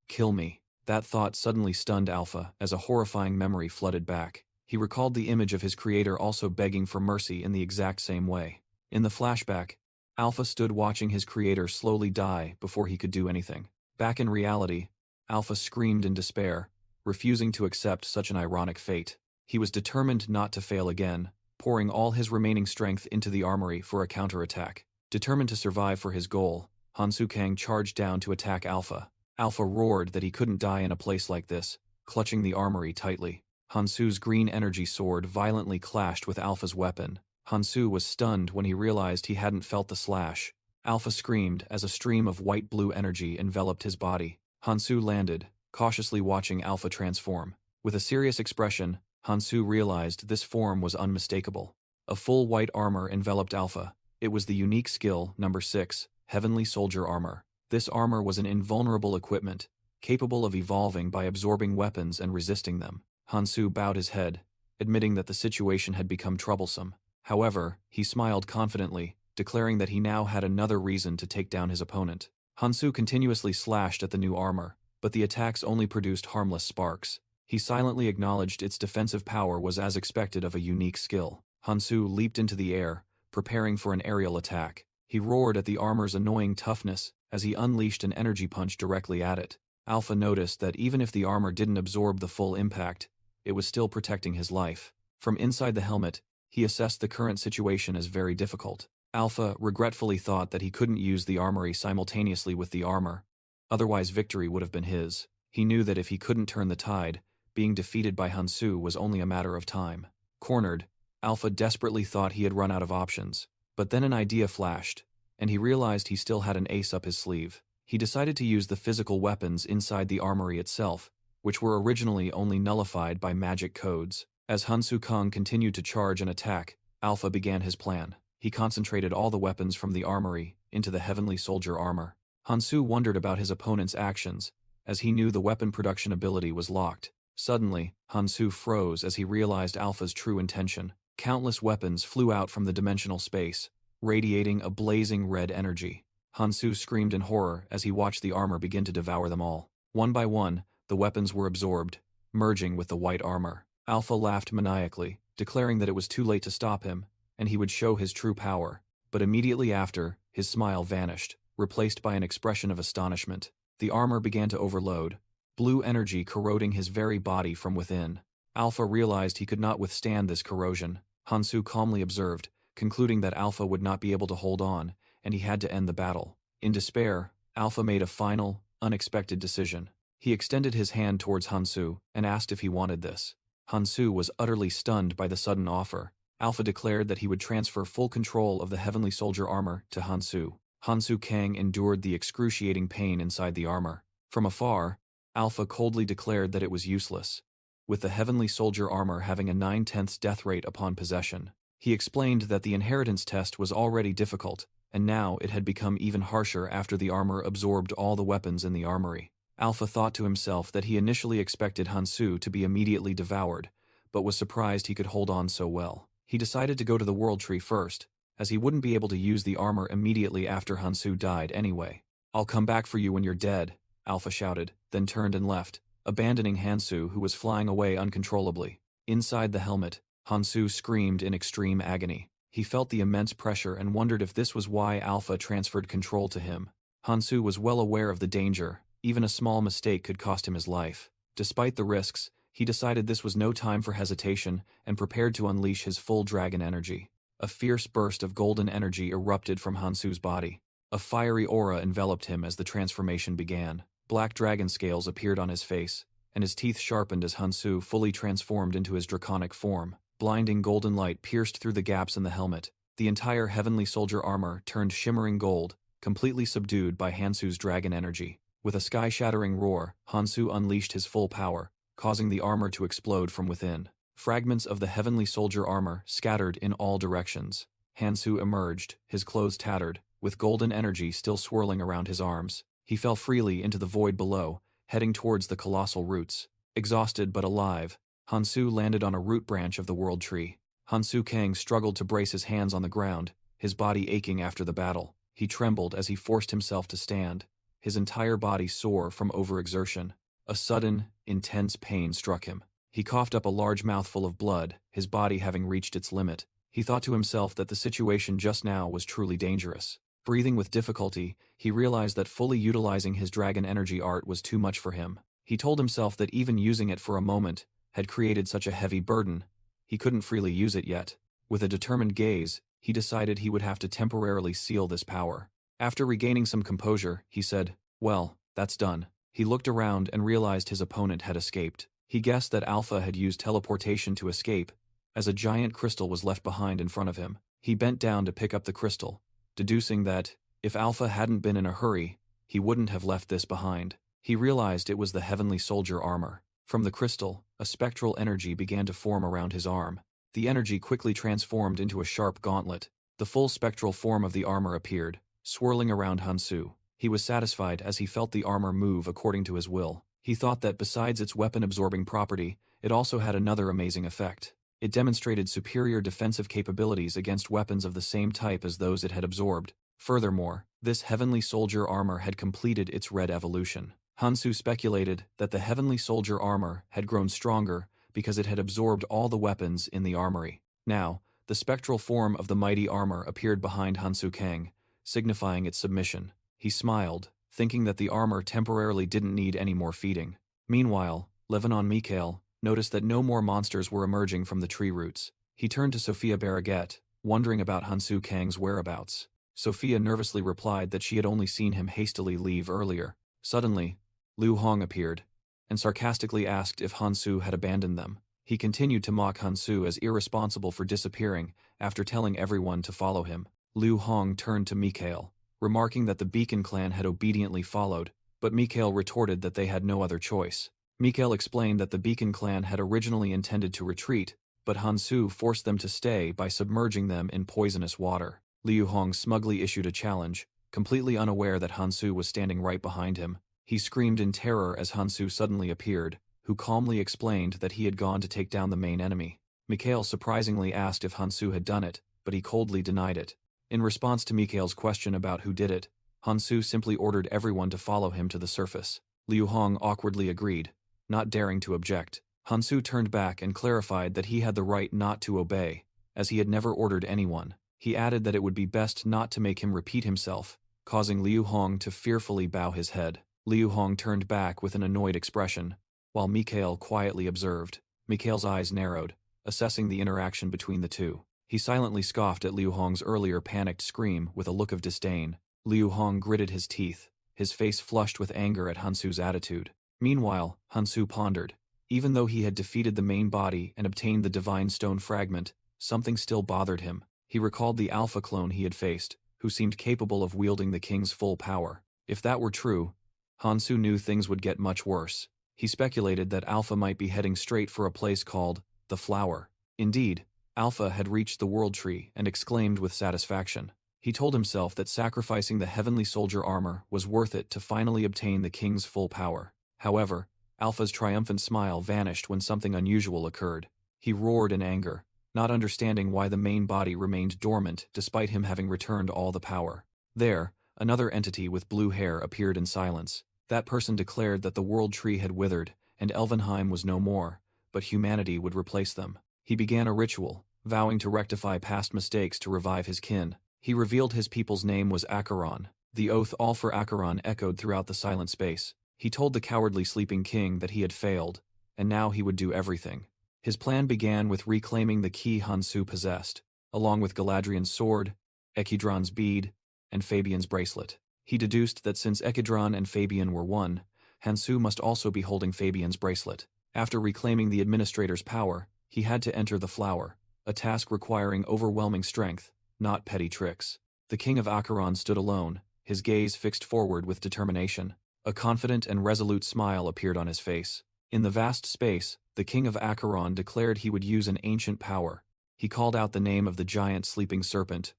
"Kill me." That thought suddenly stunned Alpha as a horrifying memory flooded back. He recalled the image of his creator also begging for mercy in the exact same way. In the flashback, Alpha stood watching his creator slowly die before he could do anything. Back in reality, Alpha screamed in despair, refusing to accept such an ironic fate. He was determined not to fail again, pouring all his remaining strength into the armory for a counterattack. Determined to survive for his goal, Hansu Kang charged down to attack Alpha. Alpha roared that he couldn't die in a place like this, clutching the armory tightly. Hansu's green energy sword violently clashed with Alpha's weapon. Hansu was stunned when he realized he hadn't felt the slash. Alpha screamed as a stream of white-blue energy enveloped his body. Hansu landed, cautiously watching Alpha transform. With a serious expression, Hansu realized this form was unmistakable. A full white armor enveloped Alpha. It was the unique skill, number 6, Heavenly Soldier Armor. This armor was an invulnerable equipment, capable of evolving by absorbing weapons and resisting them. Hansu bowed his head, admitting that the situation had become troublesome. However, he smiled confidently, declaring that he now had another reason to take down his opponent. Hansu continuously slashed at the new armor, but the attacks only produced harmless sparks. He silently acknowledged its defensive power was as expected of a unique skill. Hansu leaped into the air, preparing for an aerial attack. He roared at the armor's annoying toughness as he unleashed an energy punch directly at it. Alpha noticed that even if the armor didn't absorb the full impact, it was still protecting his life. From inside the helmet, he assessed the current situation as very difficult. Alpha regretfully thought that he couldn't use the armory simultaneously with the armor. Otherwise victory would have been his. He knew that if he couldn't turn the tide, being defeated by Hansu was only a matter of time. Cornered, Alpha desperately thought he had run out of options. But then an idea flashed, and he realized he still had an ace up his sleeve. He decided to use the physical weapons inside the armory itself, which were originally only nullified by magic codes. As Hansu Kang continued to charge and attack, Alpha began his plan. He concentrated all the weapons from the armory into the Heavenly Soldier armor. Hansu wondered about his opponent's actions, as he knew the weapon production ability was locked. Suddenly, Hansu froze as he realized Alpha's true intention. Countless weapons flew out from the dimensional space, radiating a blazing red energy. Hansu screamed in horror as he watched the armor begin to devour them all. One by one, the weapons were absorbed, merging with the white armor. Alpha laughed maniacally, declaring that it was too late to stop him, and he would show his true power. But immediately after, his smile vanished, replaced by an expression of astonishment. The armor began to overload, blue energy corroding his very body from within. Alpha realized he could not withstand this corrosion. Hansu calmly observed, concluding that Alpha would not be able to hold on, and he had to end the battle. In despair, Alpha made a final, unexpected decision. He extended his hand towards Hansu and asked if he wanted this. Hansu was utterly stunned by the sudden offer. Alpha declared that he would transfer full control of the Heavenly Soldier armor to Hansu. Hansu Kang endured the excruciating pain inside the armor. From afar, Alpha coldly declared that it was useless, with the Heavenly Soldier armor having a 9/10 death rate upon possession. He explained that the inheritance test was already difficult, and now it had become even harsher after the armor absorbed all the weapons in the armory. Alpha thought to himself that he initially expected Hansu to be immediately devoured, but was surprised he could hold on so well. He decided to go to the World Tree first, as he wouldn't be able to use the armor immediately after Hansu died anyway. "I'll come back for you when you're dead," Alpha shouted, then turned and left, abandoning Hansu, who was flying away uncontrollably. Inside the helmet, Hansu screamed in extreme agony. He felt the immense pressure and wondered if this was why Alpha transferred control to him. Hansu was well aware of the danger. Even a small mistake could cost him his life. Despite the risks, he decided this was no time for hesitation and prepared to unleash his full dragon energy. A fierce burst of golden energy erupted from Hansu's body. A fiery aura enveloped him as the transformation began. Black dragon scales appeared on his face, and his teeth sharpened as Hansu fully transformed into his draconic form. Blinding golden light pierced through the gaps in the helmet. The entire Heavenly Soldier armor turned shimmering gold, completely subdued by Hansu's dragon energy. With a sky-shattering roar, Hansu unleashed his full power, causing the armor to explode from within. Fragments of the Heavenly Soldier armor scattered in all directions. Hansu emerged, his clothes tattered, with golden energy still swirling around his arms. He fell freely into the void below, heading towards the colossal roots. Exhausted but alive, Hansu landed on a root branch of the World Tree. Hansu Kang struggled to brace his hands on the ground, his body aching after the battle. He trembled as he forced himself to stand, his entire body sore from overexertion. A sudden, intense pain struck him. He coughed up a large mouthful of blood, his body having reached its limit. He thought to himself that the situation just now was truly dangerous. Breathing with difficulty, he realized that fully utilizing his dragon energy art was too much for him. He told himself that even using it for a moment had created such a heavy burden, he couldn't freely use it yet. With a determined gaze, he decided he would have to temporarily seal this power. After regaining some composure, he said, "Well, that's done." He looked around and realized his opponent had escaped. He guessed that Alpha had used teleportation to escape, as a giant crystal was left behind in front of him. He bent down to pick up the crystal, deducing that, if Alpha hadn't been in a hurry, he wouldn't have left this behind. He realized it was the Heavenly Soldier armor. From the crystal, a spectral energy began to form around his arm. The energy quickly transformed into a sharp gauntlet. The full spectral form of the armor appeared, swirling around Hansu. He was satisfied as he felt the armor move according to his will. He thought that besides its weapon-absorbing property, it also had another amazing effect. It demonstrated superior defensive capabilities against weapons of the same type as those it had absorbed. Furthermore, this Heavenly Soldier armor had completed its red evolution. Hansu speculated that the Heavenly Soldier armor had grown stronger because it had absorbed all the weapons in the armory. Now, the spectral form of the mighty armor appeared behind Hansu Kang, signifying its submission. He smiled, thinking that the armor temporarily didn't need any more feeding. Meanwhile, Lebanon Mikhail noticed that no more monsters were emerging from the tree roots. He turned to Sophia Barraget, wondering about Hansu Kang's whereabouts. Sophia nervously replied that she had only seen him hastily leave earlier. Suddenly, Liu Hong appeared, and sarcastically asked if Hansu had abandoned them. He continued to mock Hansu as irresponsible for disappearing after telling everyone to follow him. Liu Hong turned to Mikhail, remarking that the Beacon clan had obediently followed, but Mikhail retorted that they had no other choice. Mikhail explained that the Beacon clan had originally intended to retreat, but Hansu forced them to stay by submerging them in poisonous water. Liu Hong smugly issued a challenge, completely unaware that Hansu was standing right behind him. He screamed in terror as Hansu suddenly appeared, who calmly explained that he had gone to take down the main enemy. Mikhail surprisingly asked if Hansu had done it, but he coldly denied it. In response to Mikhail's question about who did it, Hansu simply ordered everyone to follow him to the surface. Liu Hong awkwardly agreed, not daring to object. Hansu turned back and clarified that he had the right not to obey, as he had never ordered anyone. He added that it would be best not to make him repeat himself, causing Liu Hong to fearfully bow his head. Liu Hong turned back with an annoyed expression, while Mikhail quietly observed. Mikhail's eyes narrowed. assessing the interaction between the two. He silently scoffed at Liu Hong's earlier panicked scream with a look of disdain. Liu Hong gritted his teeth, his face flushed with anger at Hansu's attitude. Meanwhile, Hansu pondered. Even though he had defeated the main body and obtained the divine stone fragment, something still bothered him. He recalled the alpha clone he had faced, who seemed capable of wielding the king's full power. If that were true, Hansu knew things would get much worse. He speculated that Alpha might be heading straight for a place called the Flower. Indeed, Alpha had reached the World Tree and exclaimed with satisfaction. He told himself that sacrificing the heavenly soldier armor was worth it to finally obtain the king's full power. However, Alpha's triumphant smile vanished when something unusual occurred. He roared in anger, not understanding why the main body remained dormant despite him having returned all the power. There, another entity with blue hair appeared in silence. That person declared that the World Tree had withered, and Elvenheim was no more, but humanity would replace them. He began a ritual, vowing to rectify past mistakes to revive his kin. He revealed his people's name was Acheron. The oath all for Acheron echoed throughout the silent space. He told the cowardly sleeping king that he had failed, and now he would do everything. His plan began with reclaiming the key Hansu possessed, along with Galadriel's sword, Ekidron's bead, and Fabian's bracelet. He deduced that since Ekidron and Fabian were one, Hansu must also be holding Fabian's bracelet. After reclaiming the administrator's power, he had to enter the Flower, a task requiring overwhelming strength, not petty tricks. The king of Acheron stood alone, his gaze fixed forward with determination. A confident and resolute smile appeared on his face. In the vast space, the king of Acheron declared he would use an ancient power. He called out the name of the giant sleeping serpent,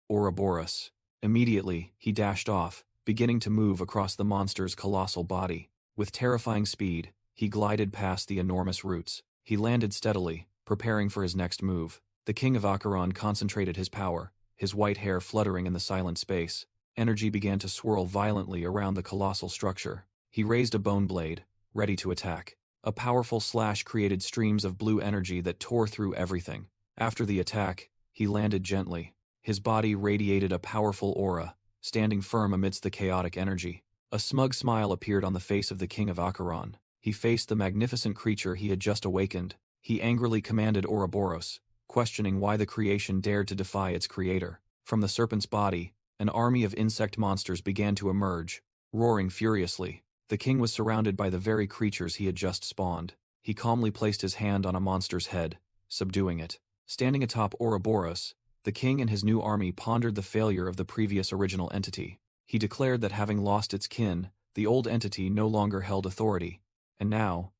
Ouroboros. Immediately, he dashed off, beginning to move across the monster's colossal body. With terrifying speed, he glided past the enormous roots. He landed steadily, preparing for his next move. The king of Acheron concentrated his power, his white hair fluttering in the silent space. Energy began to swirl violently around the colossal structure. He raised a bone blade, ready to attack. A powerful slash created streams of blue energy that tore through everything. After the attack, he landed gently. His body radiated a powerful aura, standing firm amidst the chaotic energy. A smug smile appeared on the face of the king of Acheron. He faced the magnificent creature he had just awakened. He angrily commanded Ouroboros, questioning why the creation dared to defy its creator. From the serpent's body, an army of insect monsters began to emerge, roaring furiously. The king was surrounded by the very creatures he had just spawned. He calmly placed his hand on a monster's head, subduing it. Standing atop Ouroboros, the king and his new army pondered the failure of the previous original entity. He declared that having lost its kin, the old entity no longer held authority, and now,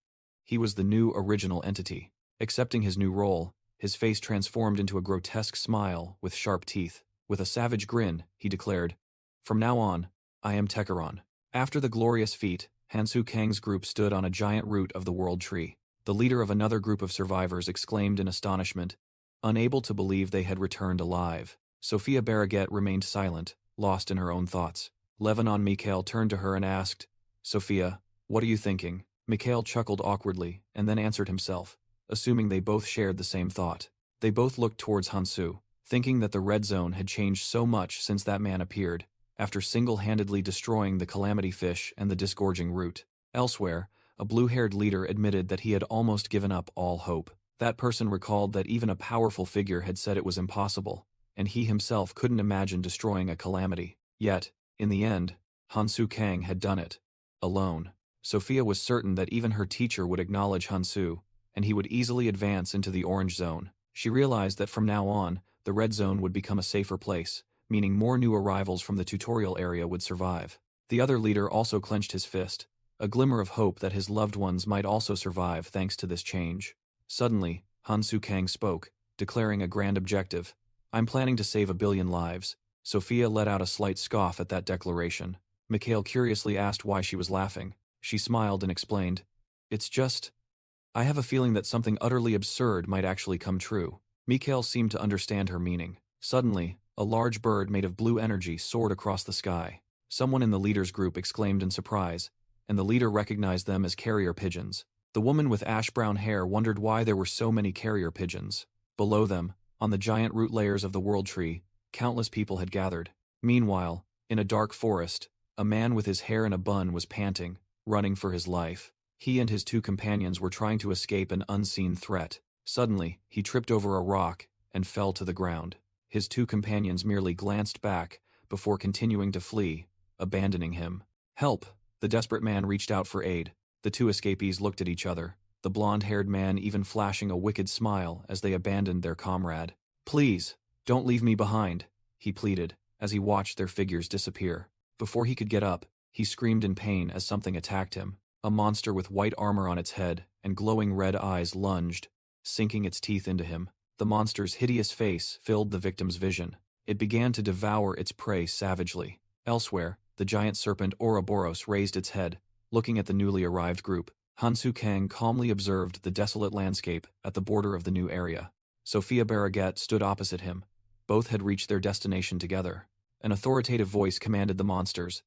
he was the new original entity. Accepting his new role, his face transformed into a grotesque smile with sharp teeth. With a savage grin, he declared, "From now on, I am Techeron." After the glorious feat, Hansu Kang's group stood on a giant root of the World Tree. The leader of another group of survivors exclaimed in astonishment, unable to believe they had returned alive. Sophia Barraget remained silent, lost in her own thoughts. Lebanon Mikhail turned to her and asked, "Sophia, what are you thinking?" Mikhail chuckled awkwardly, and then answered himself, assuming they both shared the same thought. They both looked towards Hansu, thinking that the red zone had changed so much since that man appeared, after single-handedly destroying the calamity fish and the disgorging root. Elsewhere, a blue-haired leader admitted that he had almost given up all hope. That person recalled that even a powerful figure had said it was impossible, and he himself couldn't imagine destroying a calamity. Yet, in the end, Hansu Kang had done it. Alone. Sophia was certain that even her teacher would acknowledge Hansu, and he would easily advance into the orange zone. She realized that from now on, the red zone would become a safer place, meaning more new arrivals from the tutorial area would survive. The other leader also clenched his fist, a glimmer of hope that his loved ones might also survive thanks to this change. Suddenly, Hansu Kang spoke, declaring a grand objective. "I'm planning to save 1 billion lives." Sophia let out a slight scoff at that declaration. Mikhail curiously asked why she was laughing. She smiled and explained, "It's just, I have a feeling that something utterly absurd might actually come true." Mikhail seemed to understand her meaning. Suddenly, a large bird made of blue energy soared across the sky. Someone in the leader's group exclaimed in surprise, and the leader recognized them as carrier pigeons. The woman with ash-brown hair wondered why there were so many carrier pigeons. Below them, on the giant root layers of the World Tree, countless people had gathered. Meanwhile, in a dark forest, a man with his hair in a bun was panting, running for his life. He and his 2 companions were trying to escape an unseen threat. Suddenly, he tripped over a rock and fell to the ground. His two companions merely glanced back before continuing to flee, abandoning him. Help! The desperate man reached out for aid. The two escapees looked at each other, the blonde-haired man even flashing a wicked smile as they abandoned their comrade. Please, don't leave me behind, he pleaded, as he watched their figures disappear. Before he could get up, he screamed in pain as something attacked him. A monster with white armor on its head and glowing red eyes lunged, sinking its teeth into him. The monster's hideous face filled the victim's vision. It began to devour its prey savagely. Elsewhere, the giant serpent Ouroboros raised its head, looking at the newly arrived group. Hansu Kang calmly observed the desolate landscape at the border of the new area. Sophia Barraget stood opposite him. Both had reached their destination together. An authoritative voice commanded the monsters,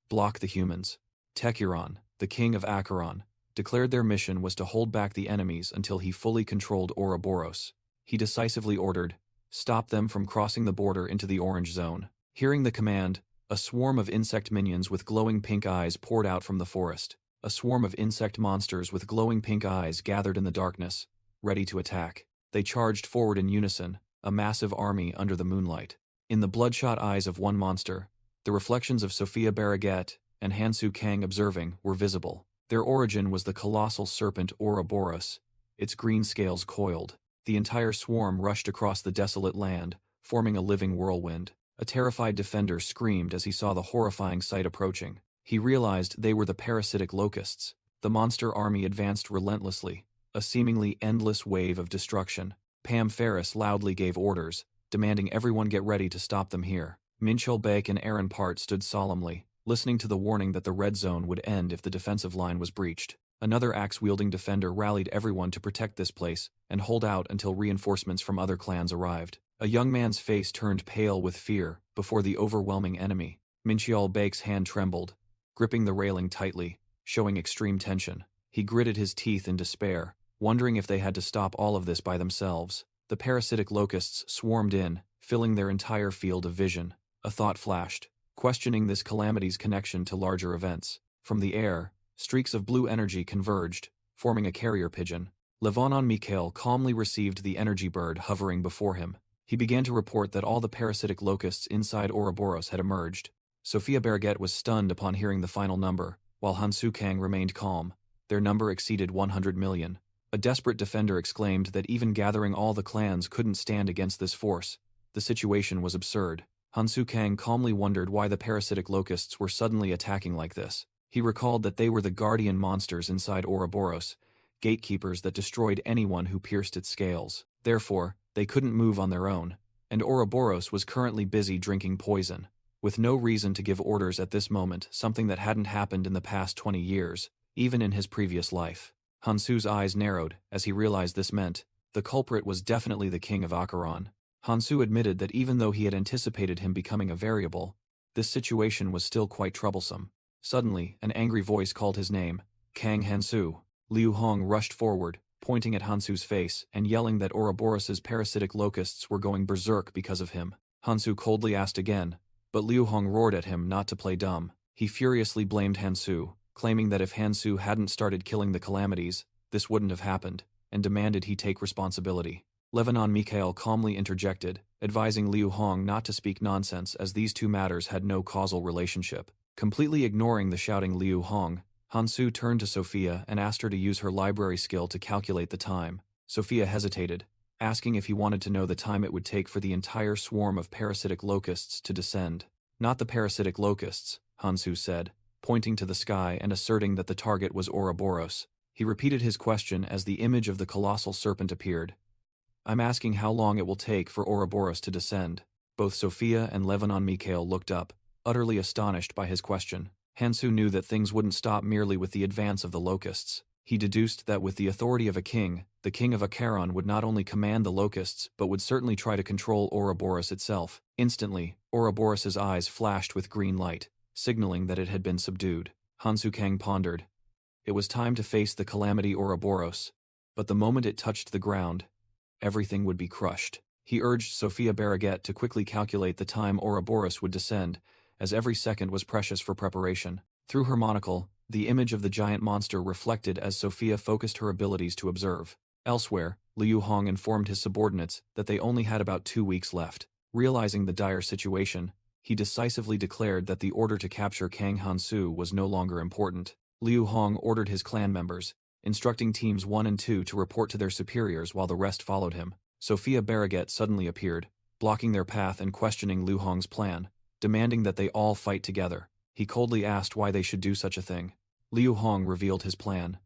"Block the humans." Tekuron, the king of Acheron, declared their mission was to hold back the enemies until he fully controlled Ouroboros. He decisively ordered, "Stop them from crossing the border into the Orange Zone." Hearing the command, a swarm of insect minions with glowing pink eyes poured out from the forest. A swarm of insect monsters with glowing pink eyes gathered in the darkness, ready to attack. They charged forward in unison, a massive army under the moonlight. In the bloodshot eyes of one monster, the reflections of Sophia Barraget and Hansu Kang observing were visible. Their origin was the colossal serpent Ouroboros, its green scales coiled. The entire swarm rushed across the desolate land, forming a living whirlwind. A terrified defender screamed as he saw the horrifying sight approaching. He realized they were the parasitic locusts. The monster army advanced relentlessly, a seemingly endless wave of destruction. Pam Ferris loudly gave orders, demanding everyone get ready to stop them here. Minchul Baek and Aaron Part stood solemnly, listening to the warning that the red zone would end if the defensive line was breached. Another axe-wielding defender rallied everyone to protect this place and hold out until reinforcements from other clans arrived. A young man's face turned pale with fear before the overwhelming enemy. Minchul Baek's hand trembled, gripping the railing tightly, showing extreme tension. He gritted his teeth in despair, wondering if they had to stop all of this by themselves. The parasitic locusts swarmed in, filling their entire field of vision. A thought flashed, questioning this calamity's connection to larger events. From the air, streaks of blue energy converged, forming a carrier pigeon. Levanon Mikhail calmly received the energy bird hovering before him. He began to report that all the parasitic locusts inside Ouroboros had emerged. Sophia Barraget was stunned upon hearing the final number, while Hansu Kang remained calm. Their number exceeded 100 million. A desperate defender exclaimed that even gathering all the clans couldn't stand against this force. The situation was absurd. Hansu Kang calmly wondered why the parasitic locusts were suddenly attacking like this. He recalled that they were the guardian monsters inside Ouroboros, gatekeepers that destroyed anyone who pierced its scales. Therefore, they couldn't move on their own, and Ouroboros was currently busy drinking poison. With no reason to give orders at this moment, something that hadn't happened in the past 20 years, even in his previous life. Hansu's eyes narrowed as he realized this meant the culprit was definitely the king of Acheron. Hansu admitted that even though he had anticipated him becoming a variable, this situation was still quite troublesome. Suddenly, an angry voice called his name, Kang Hansu. Liu Hong rushed forward, pointing at Hansu's face and yelling that Ouroboros's parasitic locusts were going berserk because of him. Hansu coldly asked again, but Liu Hong roared at him not to play dumb. He furiously blamed Hansu, claiming that if Hansu hadn't started killing the calamities, this wouldn't have happened, and demanded he take responsibility. Levanon Mikhail calmly interjected, advising Liu Hong not to speak nonsense as these two matters had no causal relationship. Completely ignoring the shouting Liu Hong, Hansu turned to Sophia and asked her to use her library skill to calculate the time. Sophia hesitated, asking if he wanted to know the time it would take for the entire swarm of parasitic locusts to descend. Not the parasitic locusts, Hansu said, pointing to the sky and asserting that the target was Ouroboros. He repeated his question as the image of the colossal serpent appeared. "I'm asking how long it will take for Ouroboros to descend." Both Sophia and Levanon Mikhail looked up, utterly astonished by his question. Hansu knew that things wouldn't stop merely with the advance of the locusts. He deduced that with the authority of a king, the king of Acheron would not only command the locusts but would certainly try to control Ouroboros itself. Instantly, Ouroboros's eyes flashed with green light, signaling that it had been subdued. Hansu Kang pondered. It was time to face the calamity Ouroboros, but the moment it touched the ground, everything would be crushed. He urged Sophia Barraget to quickly calculate the time Ouroboros would descend, as every second was precious for preparation. Through her monocle, the image of the giant monster reflected as Sophia focused her abilities to observe. Elsewhere, Liu Hong informed his subordinates that they only had about 2 weeks left. Realizing the dire situation, he decisively declared that the order to capture Kang Hansu was no longer important. Liu Hong ordered his clan members, instructing teams 1 and 2 to report to their superiors while the rest followed him. Sophia Barraget suddenly appeared, blocking their path and questioning Liu Hong's plan, demanding that they all fight together. He coldly asked why they should do such a thing. Liu Hong revealed his plan.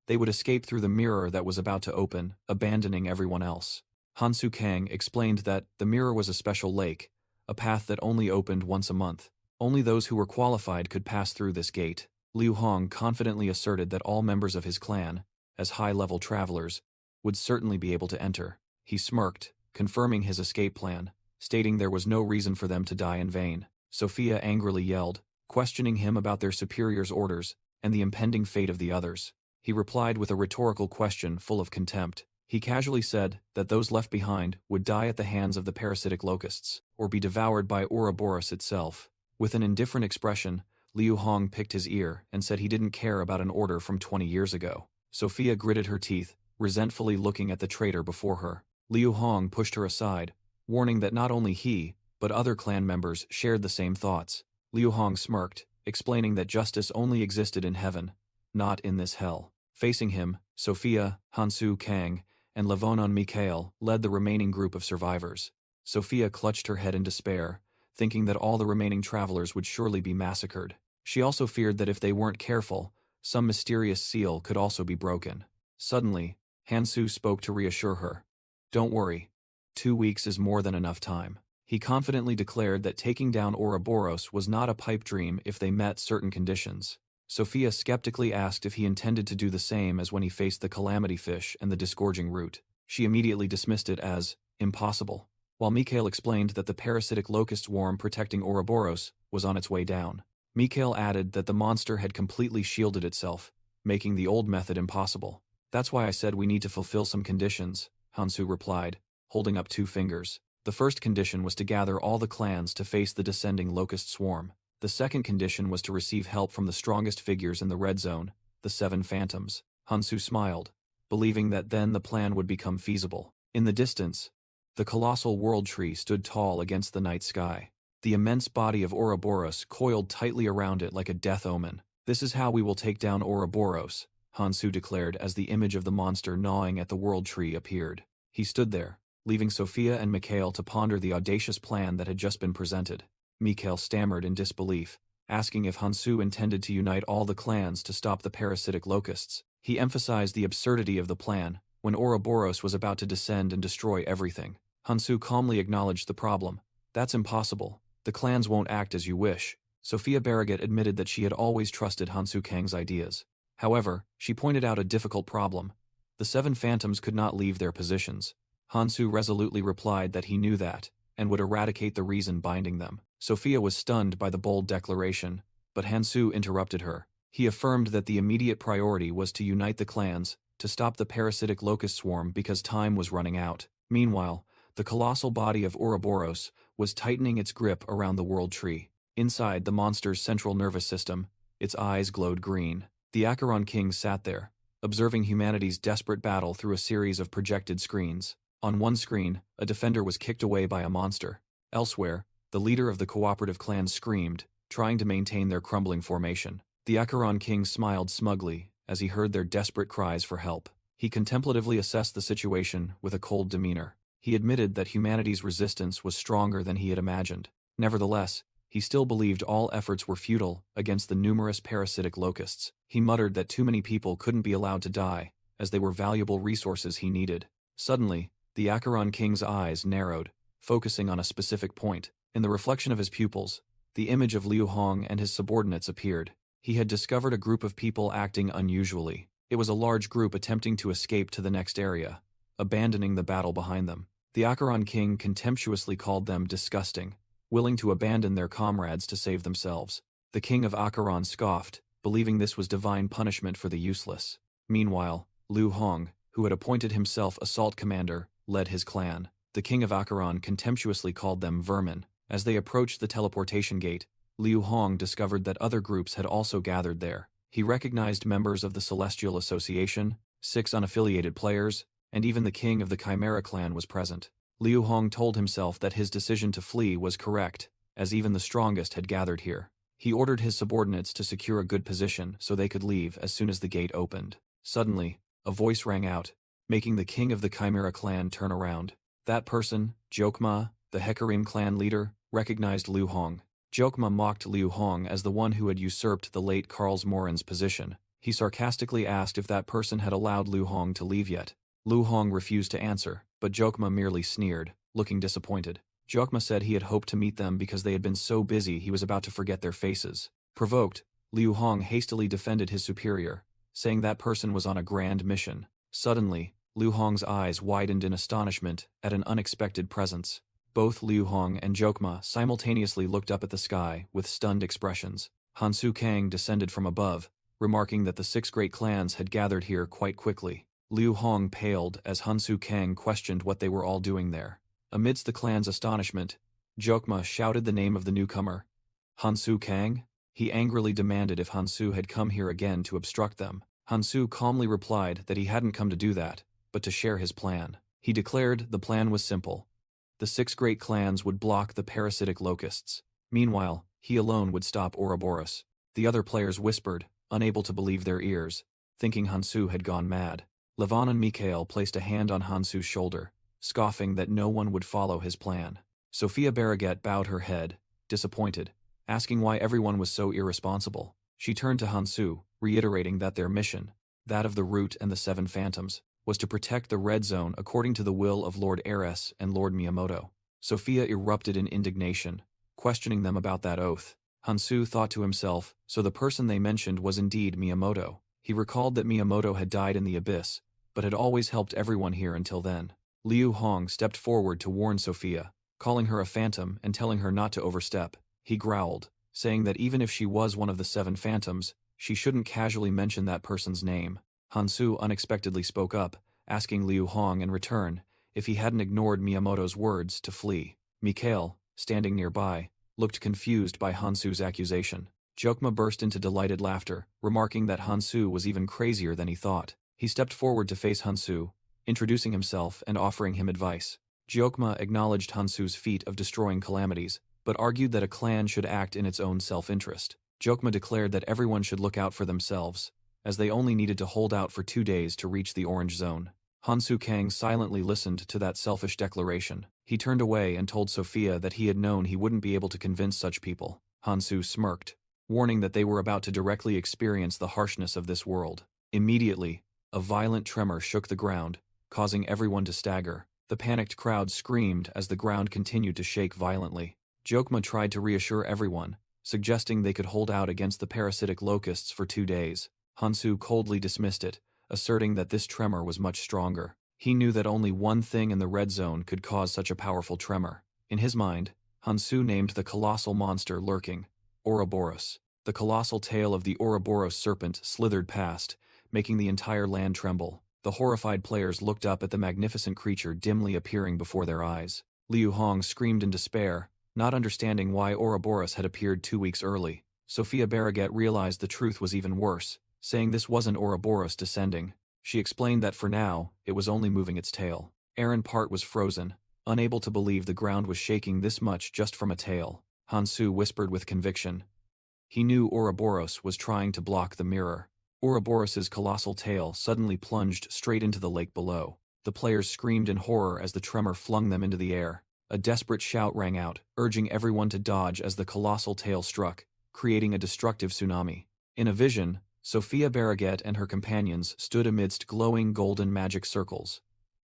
They would escape through the mirror that was about to open, abandoning everyone else. Hansu Kang explained that the mirror was a special lake, a path that only opened once a month. Only those who were qualified could pass through this gate. Liu Hong confidently asserted that all members of his clan, as high-level travelers, would certainly be able to enter. He smirked, confirming his escape plan, stating there was no reason for them to die in vain. Sophia angrily yelled, questioning him about their superior's orders and the impending fate of the others. He replied with a rhetorical question full of contempt. He casually said that those left behind would die at the hands of the parasitic locusts, or be devoured by Ouroboros itself. With an indifferent expression, Liu Hong picked his ear and said he didn't care about an order from 20 years ago. Sophia gritted her teeth, resentfully looking at the traitor before her. Liu Hong pushed her aside, warning that not only he, but other clan members shared the same thoughts. Liu Hong smirked, explaining that justice only existed in heaven, not in this hell. Facing him, Sophia, Hansu Kang, and Lavonon Mikhail led the remaining group of survivors. Sophia clutched her head in despair, thinking that all the remaining travelers would surely be massacred. She also feared that if they weren't careful, some mysterious seal could also be broken. Suddenly, Hansu spoke to reassure her. "Don't worry. 2 weeks is more than enough time." He confidently declared that taking down Ouroboros was not a pipe dream if they met certain conditions. Sophia skeptically asked if he intended to do the same as when he faced the calamity fish and the disgorging root. She immediately dismissed it as impossible, while Mikhail explained that the parasitic locust swarm protecting Ouroboros was on its way down. Mikhail added that the monster had completely shielded itself, making the old method impossible. "That's why I said we need to fulfill some conditions," Hansu replied, holding up 2 fingers. The first condition was to gather all the clans to face the descending locust swarm. The second condition was to receive help from the strongest figures in the red zone, the 7 phantoms. Hansu smiled, believing that then the plan would become feasible. In the distance, the colossal world tree stood tall against the night sky. The immense body of Ouroboros coiled tightly around it like a death omen. "This is how we will take down Ouroboros," Hansu declared as the image of the monster gnawing at the world tree appeared. He stood there, leaving Sophia and Mikhail to ponder the audacious plan that had just been presented. Mikhail stammered in disbelief, asking if Hansu intended to unite all the clans to stop the parasitic locusts. He emphasized the absurdity of the plan, when Ouroboros was about to descend and destroy everything. Hansu calmly acknowledged the problem. "That's impossible. The clans won't act as you wish." Sophia Barraget admitted that she had always trusted Hansu Kang's ideas. However, she pointed out a difficult problem. The 7 phantoms could not leave their positions. Hansu resolutely replied that he knew that, and would eradicate the reason binding them. Sophia was stunned by the bold declaration, but Hansu interrupted her. He affirmed that the immediate priority was to unite the clans, to stop the parasitic locust swarm because time was running out. Meanwhile, the colossal body of Ouroboros was tightening its grip around the world tree. Inside the monster's central nervous system, its eyes glowed green. The Acheron King sat there, observing humanity's desperate battle through a series of projected screens. On one screen, a defender was kicked away by a monster. Elsewhere, the leader of the cooperative clan screamed, trying to maintain their crumbling formation. The Acheron King smiled smugly as he heard their desperate cries for help. He contemplatively assessed the situation with a cold demeanor. He admitted that humanity's resistance was stronger than he had imagined. Nevertheless, he still believed all efforts were futile against the numerous parasitic locusts. He muttered that too many people couldn't be allowed to die, as they were valuable resources he needed. Suddenly, the Acheron King's eyes narrowed, focusing on a specific point. In the reflection of his pupils, the image of Liu Hong and his subordinates appeared. He had discovered a group of people acting unusually. It was a large group attempting to escape to the next area, abandoning the battle behind them. The Acheron King contemptuously called them disgusting, willing to abandon their comrades to save themselves. The King of Acheron scoffed, believing this was divine punishment for the useless. Meanwhile, Liu Hong, who had appointed himself assault commander, led his clan. The King of Acheron contemptuously called them vermin. As they approached the teleportation gate, Liu Hong discovered that other groups had also gathered there. He recognized members of the Celestial Association, 6 unaffiliated players, and even the king of the Chimera clan was present. Liu Hong told himself that his decision to flee was correct, as even the strongest had gathered here. He ordered his subordinates to secure a good position so they could leave as soon as the gate opened. Suddenly, a voice rang out, making the king of the Chimera clan turn around. That person, Jokma, the Hecarim clan leader, recognized Liu Hong. Jokma mocked Liu Hong as the one who had usurped the late Karls Morin's position. He sarcastically asked if that person had allowed Liu Hong to leave yet. Liu Hong refused to answer, but Jokma merely sneered, looking disappointed. Jokma said he had hoped to meet them because they had been so busy he was about to forget their faces. Provoked, Liu Hong hastily defended his superior, saying that person was on a grand mission. Suddenly, Liu Hong's eyes widened in astonishment at an unexpected presence. Both Liu Hong and Jokma simultaneously looked up at the sky with stunned expressions. Hansu Kang descended from above, remarking that the 6 great clans had gathered here quite quickly. Liu Hong paled as Hansu Kang questioned what they were all doing there. Amidst the clan's astonishment, Jokma shouted the name of the newcomer. Hansu Kang? He angrily demanded if Hansu had come here again to obstruct them. Hansu calmly replied that he hadn't come to do that, but to share his plan. He declared the plan was simple. The 6 great clans would block the parasitic locusts. Meanwhile, he alone would stop Ouroboros. The other players whispered, unable to believe their ears, thinking Hansu had gone mad. Levon and Mikhail placed a hand on Hansu's shoulder, scoffing that no one would follow his plan. Sophia Barraget bowed her head, disappointed, asking why everyone was so irresponsible. She turned to Hansu, reiterating that their mission, that of the Root and the 7 Phantoms, was to protect the Red Zone according to the will of Lord Ares and Lord Miyamoto. Sophia erupted in indignation, questioning them about that oath. Hansu thought to himself, so the person they mentioned was indeed Miyamoto. He recalled that Miyamoto had died in the abyss, but had always helped everyone here until then. Liu Hong stepped forward to warn Sophia, calling her a phantom and telling her not to overstep. He growled, saying that even if she was one of the 7 phantoms, she shouldn't casually mention that person's name. Hansu unexpectedly spoke up, asking Liu Hong in return if he hadn't ignored Miyamoto's words to flee. Mikhail, standing nearby, looked confused by Hansu's accusation. Jokma burst into delighted laughter, remarking that Hansu was even crazier than he thought. He stepped forward to face Hansu, introducing himself and offering him advice. Jokma acknowledged Hansu's feat of destroying calamities, but argued that a clan should act in its own self-interest. Jokma declared that everyone should look out for themselves, as they only needed to hold out for 2 days to reach the Orange Zone. Hansu Kang silently listened to that selfish declaration. He turned away and told Sophia that he had known he wouldn't be able to convince such people. Hansu smirked, warning that they were about to directly experience the harshness of this world. Immediately, a violent tremor shook the ground, causing everyone to stagger. The panicked crowd screamed as the ground continued to shake violently. Jokma tried to reassure everyone, suggesting they could hold out against the parasitic locusts for 2 days. Hansu coldly dismissed it, asserting that this tremor was much stronger. He knew that only one thing in the Red Zone could cause such a powerful tremor. In his mind, Hansu named the colossal monster lurking, Ouroboros. The colossal tail of the Ouroboros serpent slithered past, making the entire land tremble. The horrified players looked up at the magnificent creature dimly appearing before their eyes. Liu Hong screamed in despair, not understanding why Ouroboros had appeared 2 weeks early. Sophia Barraget realized the truth was even worse, saying this wasn't Ouroboros descending. She explained that for now, it was only moving its tail. Aaron Part was frozen, unable to believe the ground was shaking this much just from a tail. Hansu whispered with conviction. He knew Ouroboros was trying to block the mirror. Ouroboros's colossal tail suddenly plunged straight into the lake below. The players screamed in horror as the tremor flung them into the air. A desperate shout rang out, urging everyone to dodge as the colossal tail struck, creating a destructive tsunami. In a vision, Sophia Barraget and her companions stood amidst glowing golden magic circles.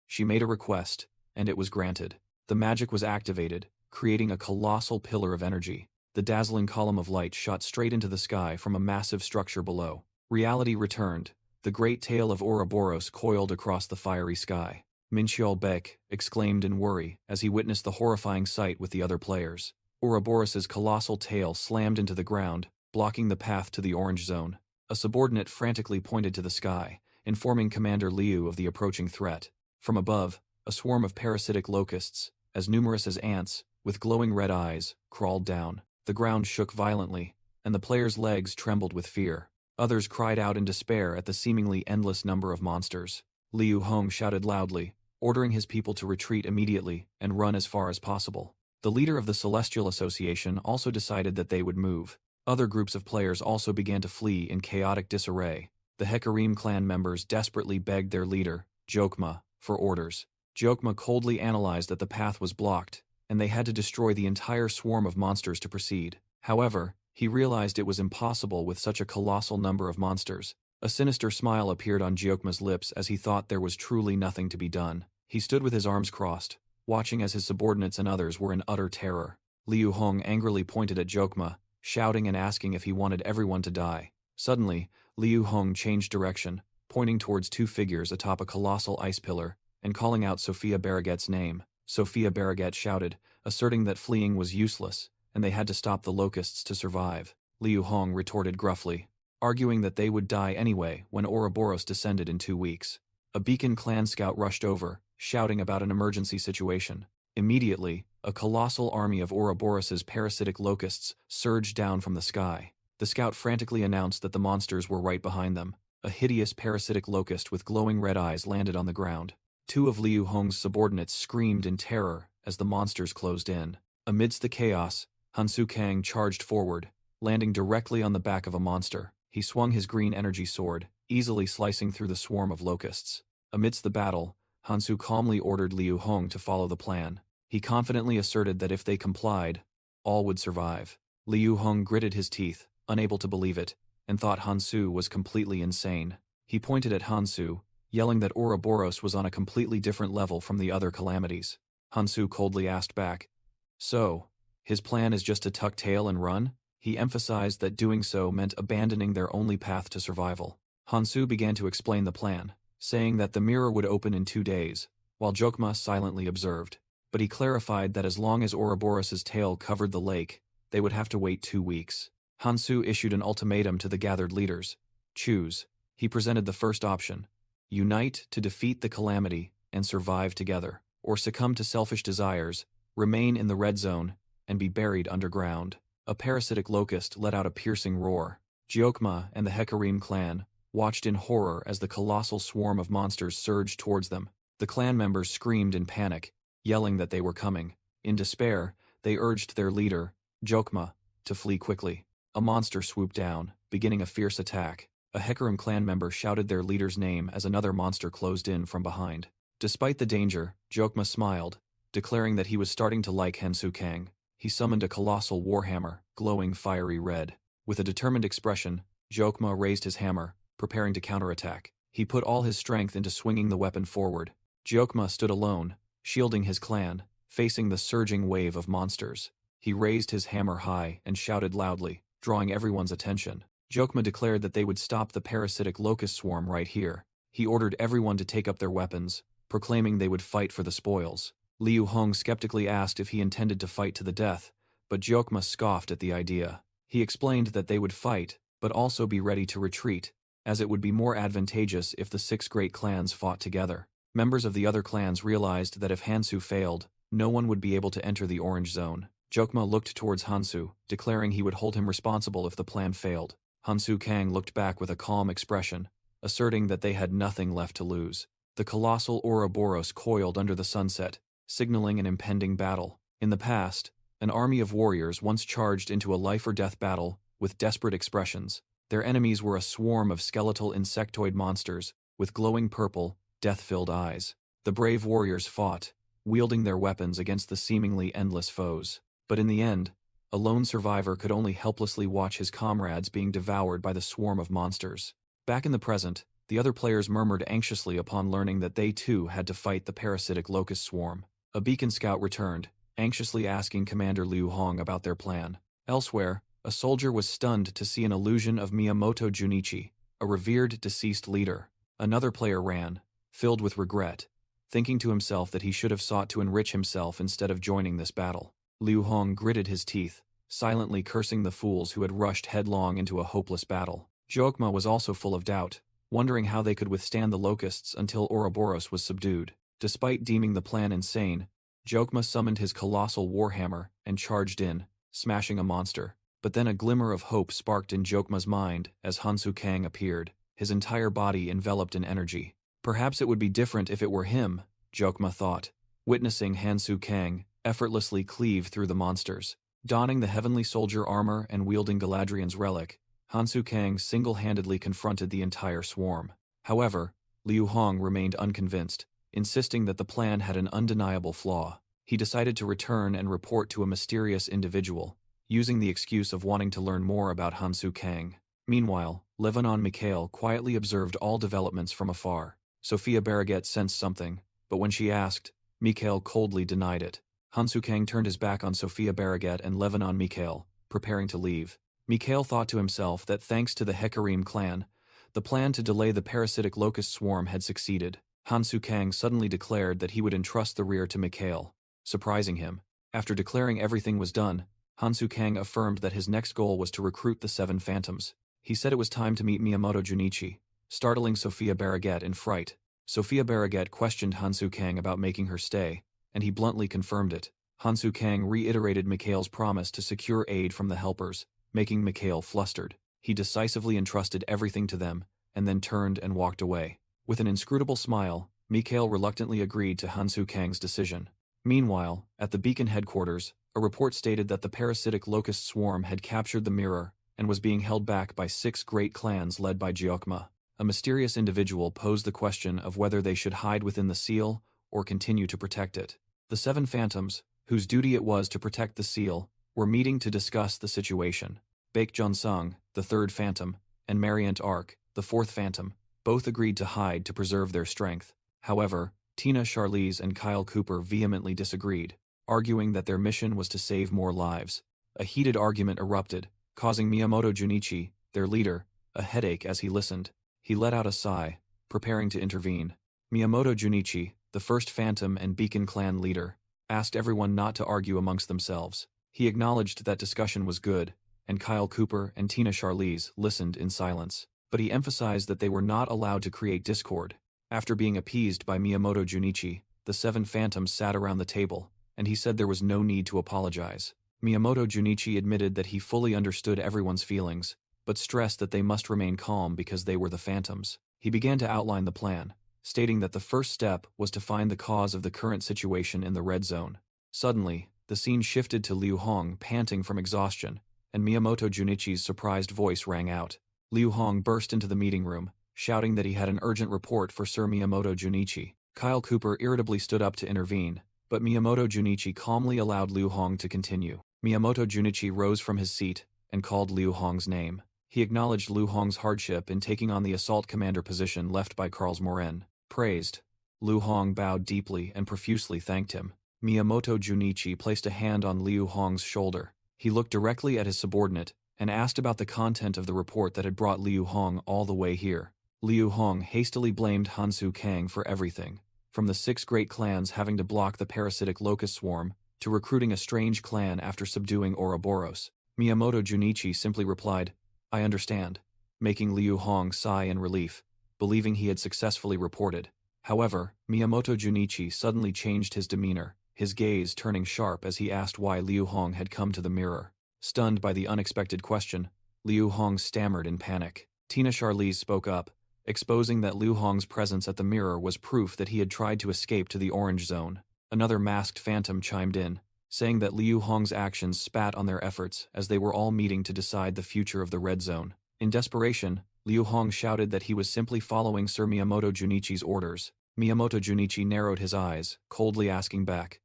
She made a request, and it was granted. The magic was activated, creating a colossal pillar of energy. The dazzling column of light shot straight into the sky from a massive structure below. Reality returned. The great tail of Ouroboros coiled across the fiery sky. Minxiao Beck exclaimed in worry as he witnessed the horrifying sight with the other players. Ouroboros's colossal tail slammed into the ground, blocking the path to the Orange Zone. A subordinate frantically pointed to the sky, informing Commander Liu of the approaching threat. From above, a swarm of parasitic locusts, as numerous as ants, with glowing red eyes, crawled down. The ground shook violently, and the players' legs trembled with fear. Others cried out in despair at the seemingly endless number of monsters. Liu Hong shouted loudly, ordering his people to retreat immediately and run as far as possible. The leader of the Celestial Association also decided that they would move. Other groups of players also began to flee in chaotic disarray. The Hecarim clan members desperately begged their leader, Jokma, for orders. Jokma coldly analyzed that the path was blocked, and they had to destroy the entire swarm of monsters to proceed. However, he realized it was impossible with such a colossal number of monsters. A sinister smile appeared on Jokma's lips as he thought there was truly nothing to be done. He stood with his arms crossed, watching as his subordinates and others were in utter terror. Liu Hong angrily pointed at Jokma, shouting and asking if he wanted everyone to die. Suddenly, Liu Hong changed direction, pointing towards two figures atop a colossal ice pillar, and calling out Sophia Barraget's name. Sophia Barraget shouted, asserting that fleeing was useless, and they had to stop the locusts to survive. Liu Hong retorted gruffly, arguing that they would die anyway when Ouroboros descended in 2 weeks. A Beacon clan scout rushed over, shouting about an emergency situation. Immediately, a colossal army of Ouroboros's parasitic locusts surged down from the sky. The scout frantically announced that the monsters were right behind them. A hideous parasitic locust with glowing red eyes landed on the ground. 2 of Liu Hong's subordinates screamed in terror as the monsters closed in. Amidst the chaos, Hansu Kang charged forward, landing directly on the back of a monster. He swung his green energy sword, easily slicing through the swarm of locusts. Amidst the battle, Hansu calmly ordered Liu Hong to follow the plan. He confidently asserted that if they complied, all would survive. Liu Hong gritted his teeth, unable to believe it, and thought Hansu was completely insane. He pointed at Hansu, yelling that Ouroboros was on a completely different level from the other calamities. Hansu coldly asked back, "So, his plan is just to tuck tail and run?" He emphasized that doing so meant abandoning their only path to survival. Hansu began to explain the plan, saying that the mirror would open in 2 days, while Jokma silently observed. But he clarified that as long as Ouroboros's tail covered the lake, they would have to wait 2 weeks. Hansu issued an ultimatum to the gathered leaders. Choose. He presented the first option. Unite to defeat the calamity and survive together, or succumb to selfish desires, remain in the red zone, and be buried underground. A parasitic locust let out a piercing roar. Jokma and the Hecarim clan watched in horror as the colossal swarm of monsters surged towards them. The clan members screamed in panic, yelling that they were coming. In despair, they urged their leader, Jokma, to flee quickly. A monster swooped down, beginning a fierce attack. A Hecarim clan member shouted their leader's name as another monster closed in from behind. Despite the danger, Jokma smiled, declaring that he was starting to like Hansu Kang. He summoned a colossal warhammer, glowing fiery red. With a determined expression, Jokma raised his hammer, preparing to counterattack. He put all his strength into swinging the weapon forward. Jokma stood alone, shielding his clan, facing the surging wave of monsters. He raised his hammer high and shouted loudly, drawing everyone's attention. Jokma declared that they would stop the parasitic locust swarm right here. He ordered everyone to take up their weapons, proclaiming they would fight for the spoils. Liu Hong skeptically asked if he intended to fight to the death, but Jokma scoffed at the idea. He explained that they would fight, but also be ready to retreat, as it would be more advantageous if the 6 great clans fought together. Members of the other clans realized that if Hansu failed, no one would be able to enter the orange zone. Jokma looked towards Hansu, declaring he would hold him responsible if the plan failed. Hansu Kang looked back with a calm expression, asserting that they had nothing left to lose. The colossal Ouroboros coiled under the sunset, signaling an impending battle. In the past, an army of warriors once charged into a life-or-death battle with desperate expressions. Their enemies were a swarm of skeletal insectoid monsters with glowing purple, death-filled eyes. The brave warriors fought, wielding their weapons against the seemingly endless foes. But in the end, a lone survivor could only helplessly watch his comrades being devoured by the swarm of monsters. Back in the present, the other players murmured anxiously upon learning that they too had to fight the parasitic locust swarm. A beacon scout returned, anxiously asking Commander Liu Hong about their plan. Elsewhere, a soldier was stunned to see an illusion of Miyamoto Junichi, a revered deceased leader. Another player ran, filled with regret, thinking to himself that he should have sought to enrich himself instead of joining this battle. Liu Hong gritted his teeth, silently cursing the fools who had rushed headlong into a hopeless battle. Jokma was also full of doubt, wondering how they could withstand the locusts until Ouroboros was subdued. Despite deeming the plan insane, Jokma summoned his colossal warhammer and charged in, smashing a monster. But then a glimmer of hope sparked in Jokma's mind as Hansu Kang appeared, his entire body enveloped in energy. Perhaps it would be different if it were him, Jokma thought, witnessing Hansu Kang effortlessly cleave through the monsters. Donning the heavenly soldier armor and wielding Galadriel's relic, Hansu Kang single-handedly confronted the entire swarm. However, Liu Hong remained unconvinced, insisting that the plan had an undeniable flaw. He decided to return and report to a mysterious individual, using the excuse of wanting to learn more about Hansu Kang. Meanwhile, Lebanon Mikhail quietly observed all developments from afar. Sophia Barraget sensed something, but when she asked, Mikhail coldly denied it. Hansu Kang turned his back on Sophia Barraget and Lebanon Mikhail, preparing to leave. Mikhail thought to himself that thanks to the Hekarim clan, the plan to delay the parasitic locust swarm had succeeded. Hansu Kang suddenly declared that he would entrust the rear to Mikhail. Surprising him, after declaring everything was done, Hansu Kang affirmed that his next goal was to recruit the 7 phantoms. He said it was time to meet Miyamoto Junichi, startling Sophia Barraget in fright. Sophia Barraget questioned Hansu Kang about making her stay, and he bluntly confirmed it. Hansu Kang reiterated Mikhail's promise to secure aid from the helpers, making Mikhail flustered. He decisively entrusted everything to them, and then turned and walked away. With an inscrutable smile, Mikhail reluctantly agreed to Hansu Kang's decision. Meanwhile, at the beacon headquarters, a report stated that the parasitic locust swarm had captured the mirror and was being held back by 6 great clans led by Gyokma. A mysterious individual posed the question of whether they should hide within the seal or continue to protect it. The 7 phantoms, whose duty it was to protect the seal, were meeting to discuss the situation. Baek Jun-sung, the 3rd phantom, and Mariant Ark, the 4th phantom, both agreed to hide to preserve their strength. However, Tina Charlize and Kyle Cooper vehemently disagreed, arguing that their mission was to save more lives. A heated argument erupted, causing Miyamoto Junichi, their leader, a headache as he listened. He let out a sigh, preparing to intervene. Miyamoto Junichi, the 1st Phantom and Beacon Clan leader, asked everyone not to argue amongst themselves. He acknowledged that discussion was good, and Kyle Cooper and Tina Charlize listened in silence. But he emphasized that they were not allowed to create discord. After being appeased by Miyamoto Junichi, the 7 phantoms sat around the table, and he said there was no need to apologize. Miyamoto Junichi admitted that he fully understood everyone's feelings, but stressed that they must remain calm because they were the phantoms. He began to outline the plan, stating that the first step was to find the cause of the current situation in the red zone. Suddenly, the scene shifted to Liu Hong panting from exhaustion, and Miyamoto Junichi's surprised voice rang out. Liu Hong burst into the meeting room, shouting that he had an urgent report for Sir Miyamoto Junichi. Kyle Cooper irritably stood up to intervene, but Miyamoto Junichi calmly allowed Liu Hong to continue. Miyamoto Junichi rose from his seat and called Liu Hong's name. He acknowledged Liu Hong's hardship in taking on the assault commander position left by Karls Moren. Praised, Liu Hong bowed deeply and profusely thanked him. Miyamoto Junichi placed a hand on Liu Hong's shoulder. He looked directly at his subordinate and asked about the content of the report that had brought Liu Hong all the way here. Liu Hong hastily blamed Hansu Kang for everything, from the 6 great clans having to block the parasitic locust swarm, to recruiting a strange clan after subduing Ouroboros. Miyamoto Junichi simply replied, "I understand," making Liu Hong sigh in relief, believing he had successfully reported. However, Miyamoto Junichi suddenly changed his demeanor, his gaze turning sharp as he asked why Liu Hong had come to the mirror. Stunned by the unexpected question, Liu Hong stammered in panic. Tina Charlize spoke up, exposing that Liu Hong's presence at the mirror was proof that he had tried to escape to the orange zone. Another masked phantom chimed in, saying that Liu Hong's actions spat on their efforts as they were all meeting to decide the future of the red zone. In desperation, Liu Hong shouted that he was simply following Sir Miyamoto Junichi's orders. Miyamoto Junichi narrowed his eyes, coldly asking back,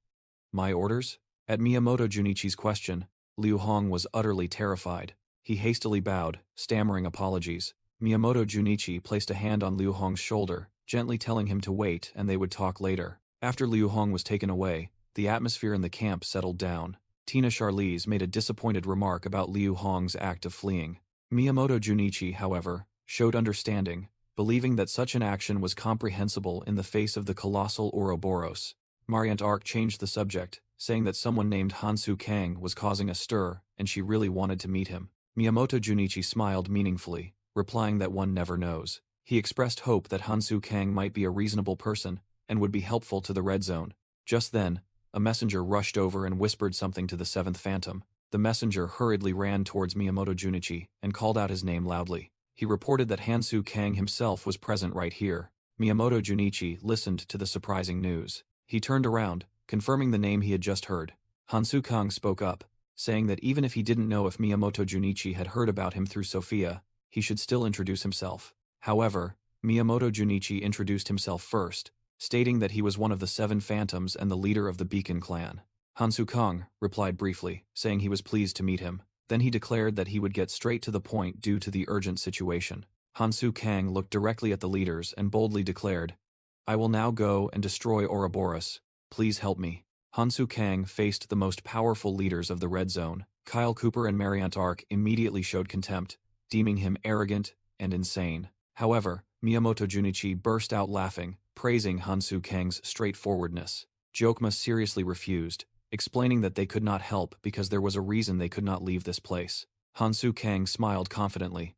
"My orders?" At Miyamoto Junichi's question, Liu Hong was utterly terrified. He hastily bowed, stammering apologies. Miyamoto Junichi placed a hand on Liu Hong's shoulder, gently telling him to wait and they would talk later. After Liu Hong was taken away, the atmosphere in the camp settled down. Tina Charlize made a disappointed remark about Liu Hong's act of fleeing. Miyamoto Junichi, however, showed understanding, believing that such an action was comprehensible in the face of the colossal Ouroboros. Mariant Ark changed the subject, saying that someone named Hansu Kang was causing a stir and she really wanted to meet him. Miyamoto Junichi smiled meaningfully, replying that one never knows. He expressed hope that Hansu Kang might be a reasonable person and would be helpful to the red zone. Just then, a messenger rushed over and whispered something to the 7th Phantom. The messenger hurriedly ran towards Miyamoto Junichi and called out his name loudly. He reported that Hansu Kang himself was present right here. Miyamoto Junichi listened to the surprising news. He turned around, confirming the name he had just heard. Hansu Kang spoke up, saying that even if he didn't know if Miyamoto Junichi had heard about him through Sophia, he should still introduce himself. However, Miyamoto Junichi introduced himself first, stating that he was one of the 7 phantoms and the leader of the Beacon clan. Hansu Kang replied briefly, saying he was pleased to meet him. Then he declared that he would get straight to the point due to the urgent situation. Hansu Kang looked directly at the leaders and boldly declared, "I will now go and destroy Ouroboros. Please help me." Hansu Kang faced the most powerful leaders of the Red Zone. Kyle Cooper and Mariant Ark immediately showed contempt, deeming him arrogant and insane. However, Miyamoto Junichi burst out laughing, praising Hansu Kang's straightforwardness. Jokma seriously refused, explaining that they could not help because there was a reason they could not leave this place. Hansu Kang smiled confidently,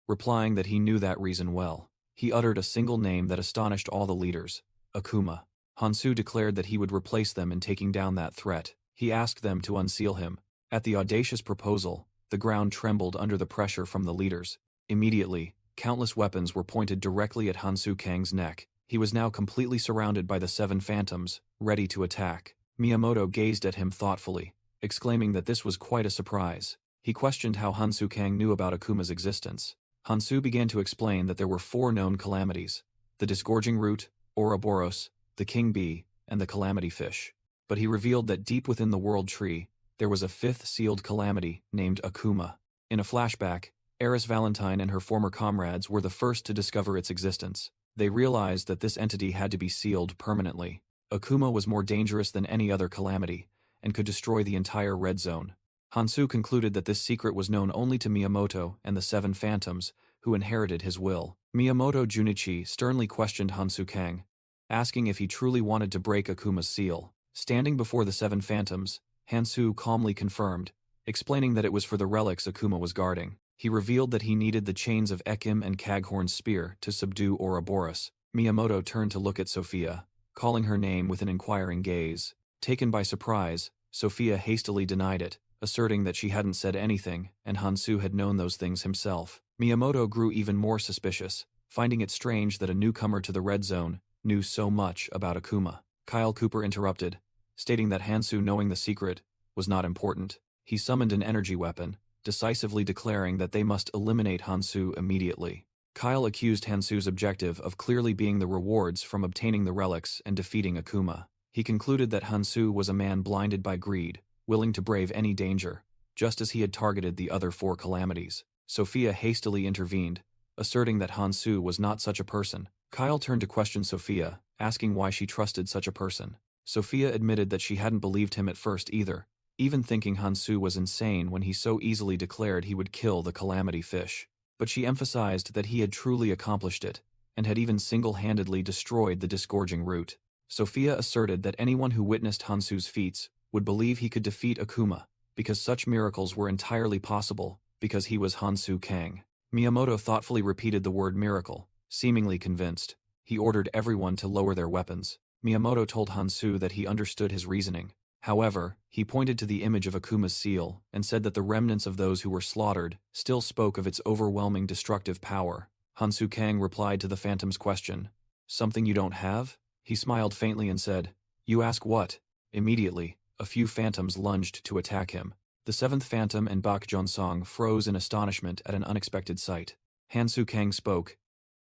replying that he knew that reason well. He uttered a single name that astonished all the leaders, Akuma. Hansu declared that he would replace them in taking down that threat. He asked them to unseal him. At the audacious proposal, the ground trembled under the pressure from the leaders. Immediately, countless weapons were pointed directly at Hansu Kang's neck. He was now completely surrounded by the 7 phantoms, ready to attack. Miyamoto gazed at him thoughtfully, exclaiming that this was quite a surprise. He questioned how Hansu Kang knew about Akuma's existence. Hansu began to explain that there were 4 known calamities: the disgorging root, Ouroboros, the king bee, and the calamity fish. But he revealed that deep within the world tree, there was a 5th sealed calamity named Akuma. In a flashback, Eris Valentine and her former comrades were the first to discover its existence. They realized that this entity had to be sealed permanently. Akuma was more dangerous than any other calamity, and could destroy the entire Red Zone. Hansu concluded that this secret was known only to Miyamoto and the 7 phantoms, who inherited his will. Miyamoto Junichi sternly questioned Hansu Kang, asking if he truly wanted to break Akuma's seal. Standing before the 7 phantoms, Hansu calmly confirmed, explaining that it was for the relics Akuma was guarding. He revealed that he needed the chains of Ekim and Caghorn's spear to subdue Ouroboros. Miyamoto turned to look at Sophia, calling her name with an inquiring gaze. Taken by surprise, Sophia hastily denied it, asserting that she hadn't said anything and Hansu had known those things himself. Miyamoto grew even more suspicious, finding it strange that a newcomer to the Red Zone knew so much about Akuma. Kyle Cooper interrupted, stating that Hansu knowing the secret was not important. He summoned an energy weapon, decisively declaring that they must eliminate Hansu immediately. Kyle accused Hansu's objective of clearly being the rewards from obtaining the relics and defeating Akuma. He concluded that Hansu was a man blinded by greed, willing to brave any danger, just as he had targeted the other 4 calamities. Sophia hastily intervened, asserting that Hansu was not such a person. Kyle turned to question Sophia, asking why she trusted such a person. Sophia admitted that she hadn't believed him at first either, even thinking Hansu was insane when he so easily declared he would kill the calamity fish. But she emphasized that he had truly accomplished it, and had even single-handedly destroyed the disgorging root. Sophia asserted that anyone who witnessed Hansu's feats would believe he could defeat Akuma, because such miracles were entirely possible, because he was Hansu Kang. Miyamoto thoughtfully repeated the word miracle, seemingly convinced. He ordered everyone to lower their weapons. Miyamoto told Hansu that he understood his reasoning. However, he pointed to the image of Akuma's seal and said that the remnants of those who were slaughtered still spoke of its overwhelming destructive power. Hansu Kang replied to the Phantom's question, "Something you don't have?" He smiled faintly and said, "You ask what?" Immediately, a few phantoms lunged to attack him. The 7th Phantom and Bak Jonsong froze in astonishment at an unexpected sight. Hansu Kang spoke,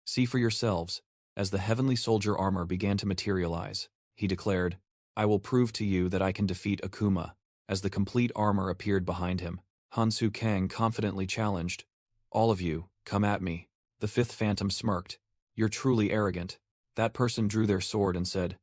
"See for yourselves." As the heavenly soldier armor began to materialize, he declared, "I will prove to you that I can defeat Akuma." As the complete armor appeared behind him, Hansu Kang confidently challenged, "All of you, come at me." The 5th Phantom smirked, "You're truly arrogant." That person drew their sword and said,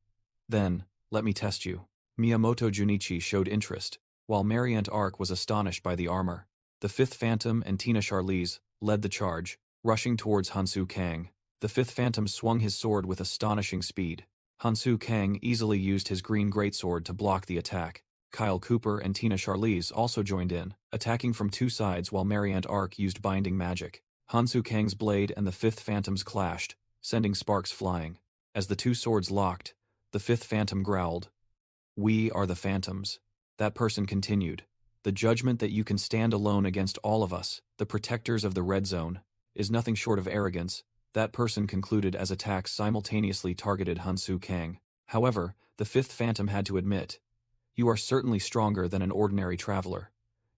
"Then, let me test you." Miyamoto Junichi showed interest, while Mariant Ark was astonished by the armor. The 5th Phantom and Tina Charlize led the charge, rushing towards Hansu Kang. The 5th Phantom swung his sword with astonishing speed. Hansu Kang easily used his green greatsword to block the attack. Kyle Cooper and Tina Charlize also joined in, attacking from 2 sides while Mariant Ark used binding magic. Hansu Kang's blade and the 5th Phantom's clashed, sending sparks flying. As the 2 swords locked, the 5th Phantom growled, "We are the Phantoms." That person continued, "The judgment that you can stand alone against all of us, the protectors of the Red Zone, is nothing short of arrogance, That person concluded as attacks simultaneously targeted Hansu Kang. However, the fifth phantom had to admit, "You are certainly stronger than an ordinary traveler.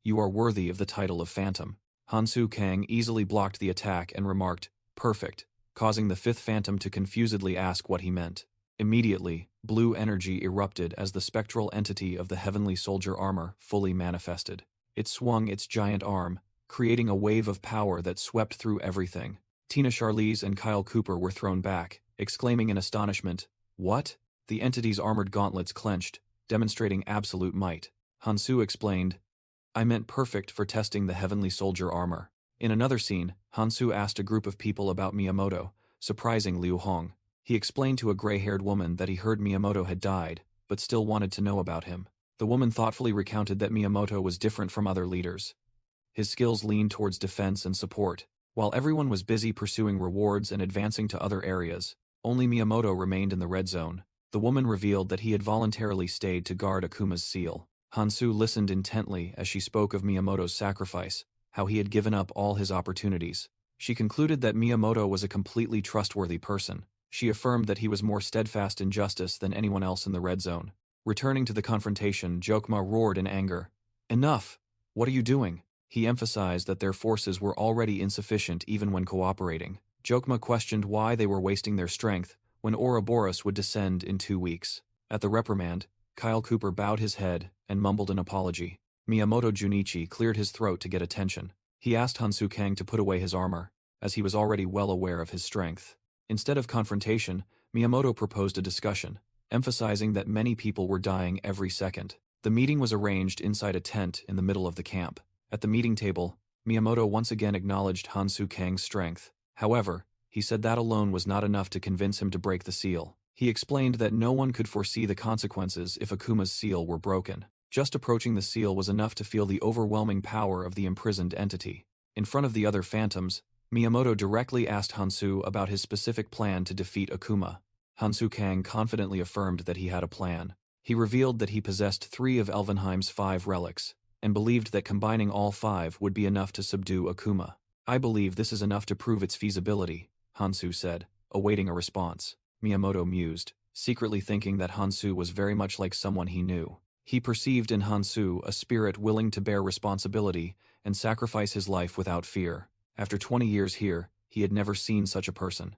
You are worthy of the title of phantom." Hansu Kang easily blocked the attack and remarked, "Perfect," causing the fifth phantom to confusedly ask what he meant. Immediately, blue energy erupted as the spectral entity of the heavenly soldier armor fully manifested. It swung its giant arm, creating a wave of power that swept through everything. Tina Charlize and Kyle Cooper were thrown back, exclaiming in astonishment, "What?" The entity's armored gauntlets clenched, demonstrating absolute might. Hansu explained, "I meant perfect for testing the heavenly soldier armor." In another scene, Hansu asked a group of people about Miyamoto, surprising Liu Hong. He explained to a gray-haired woman that he heard Miyamoto had died, but still wanted to know about him. The woman thoughtfully recounted that Miyamoto was different from other leaders. His skills leaned towards defense and support. While everyone was busy pursuing rewards and advancing to other areas, only Miyamoto remained in the red zone. The woman revealed that he had voluntarily stayed to guard Akuma's seal. Hansu listened intently as she spoke of Miyamoto's sacrifice, how he had given up all his opportunities. She concluded that Miyamoto was a completely trustworthy person. She affirmed that he was more steadfast in justice than anyone else in the red zone. Returning to the confrontation, Jokma roared in anger, "Enough! What are you doing?" He emphasized that their forces were already insufficient even when cooperating. Jokma questioned why they were wasting their strength when Ouroboros would descend in 2 weeks. At the reprimand, Kyle Cooper bowed his head and mumbled an apology. Miyamoto Junichi cleared his throat to get attention. He asked Hansu Kang to put away his armor, as he was already well aware of his strength. Instead of confrontation, Miyamoto proposed a discussion, emphasizing that many people were dying every second. The meeting was arranged inside a tent in the middle of the camp. At the meeting table, Miyamoto once again acknowledged Hansu Kang's strength. However, he said that alone was not enough to convince him to break the seal. He explained that no one could foresee the consequences if Akuma's seal were broken. Just approaching the seal was enough to feel the overwhelming power of the imprisoned entity. In front of the other phantoms, Miyamoto directly asked Hansu about his specific plan to defeat Akuma. Hansu Kang confidently affirmed that he had a plan. He revealed that he possessed 3 of Elvenheim's 5 relics, and believed that combining all 5 would be enough to subdue Akuma. "I believe this is enough to prove its feasibility," Hansu said, awaiting a response. Miyamoto mused, secretly thinking that Hansu was very much like someone he knew. He perceived in Hansu a spirit willing to bear responsibility and sacrifice his life without fear. After 20 years here, he had never seen such a person.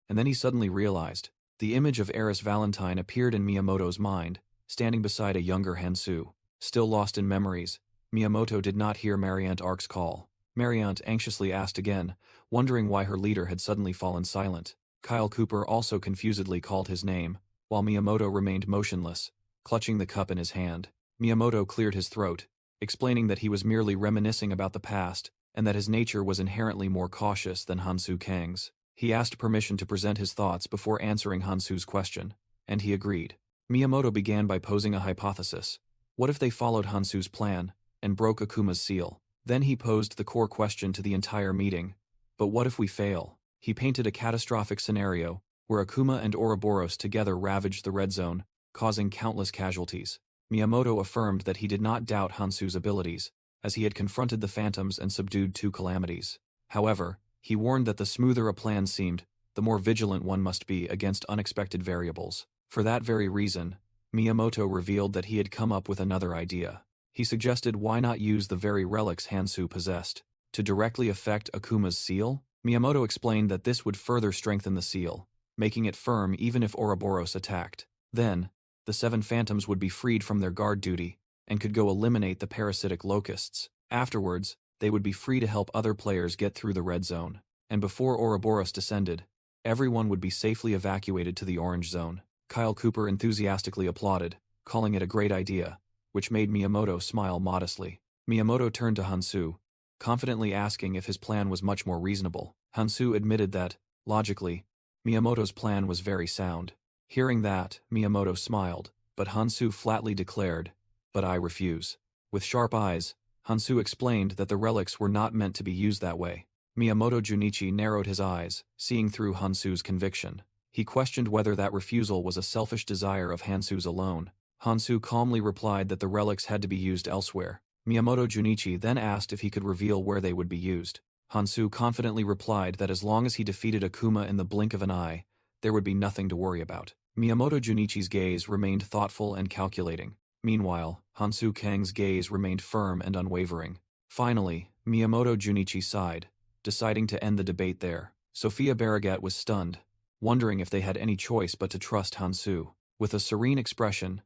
And then he suddenly realized. The image of Eris Valentine appeared in Miyamoto's mind, standing beside a younger Hansu. Still lost in memories, Miyamoto did not hear Mariant Ark's call. Mariant anxiously asked again, wondering why her leader had suddenly fallen silent. Kyle Cooper also confusedly called his name, while Miyamoto remained motionless, clutching the cup in his hand. Miyamoto cleared his throat, explaining that he was merely reminiscing about the past, and that his nature was inherently more cautious than Hansu Kang's. He asked permission to present his thoughts before answering Hansu's question, and he agreed. Miyamoto began by posing a hypothesis. What if they followed Hansu's plan, and broke Akuma's seal? Then he posed the core question to the entire meeting. But what if we fail? He painted a catastrophic scenario, where Akuma and Ouroboros together ravaged the red zone, causing countless casualties. Miyamoto affirmed that he did not doubt Hansu's abilities, as he had confronted the phantoms and subdued 2 calamities. However, he warned that the smoother a plan seemed, the more vigilant one must be against unexpected variables. For that very reason, Miyamoto revealed that he had come up with another idea. He suggested why not use the very relics Hansu possessed to directly affect Akuma's seal? Miyamoto explained that this would further strengthen the seal, making it firm even if Ouroboros attacked. Then, the 7 phantoms would be freed from their guard duty and could go eliminate the parasitic locusts. Afterwards, they would be free to help other players get through the red zone. And before Ouroboros descended, everyone would be safely evacuated to the orange zone. Kyle Cooper enthusiastically applauded, calling it a great idea, which made Miyamoto smile modestly. Miyamoto turned to Hansu, confidently asking if his plan was much more reasonable. Hansu admitted that, logically, Miyamoto's plan was very sound. Hearing that, Miyamoto smiled, but Hansu flatly declared, "But I refuse." With sharp eyes, Hansu explained that the relics were not meant to be used that way. Miyamoto Junichi narrowed his eyes, seeing through Hansu's conviction. He questioned whether that refusal was a selfish desire of Hansu's alone. Hansu calmly replied that the relics had to be used elsewhere. Miyamoto Junichi then asked if he could reveal where they would be used. Hansu confidently replied that as long as he defeated Akuma in the blink of an eye, there would be nothing to worry about. Miyamoto Junichi's gaze remained thoughtful and calculating. Meanwhile, Hansu Kang's gaze remained firm and unwavering. Finally, Miyamoto Junichi sighed, deciding to end the debate there. Sophia Barragat was stunned, wondering if they had any choice but to trust Hansu. With a serene expression,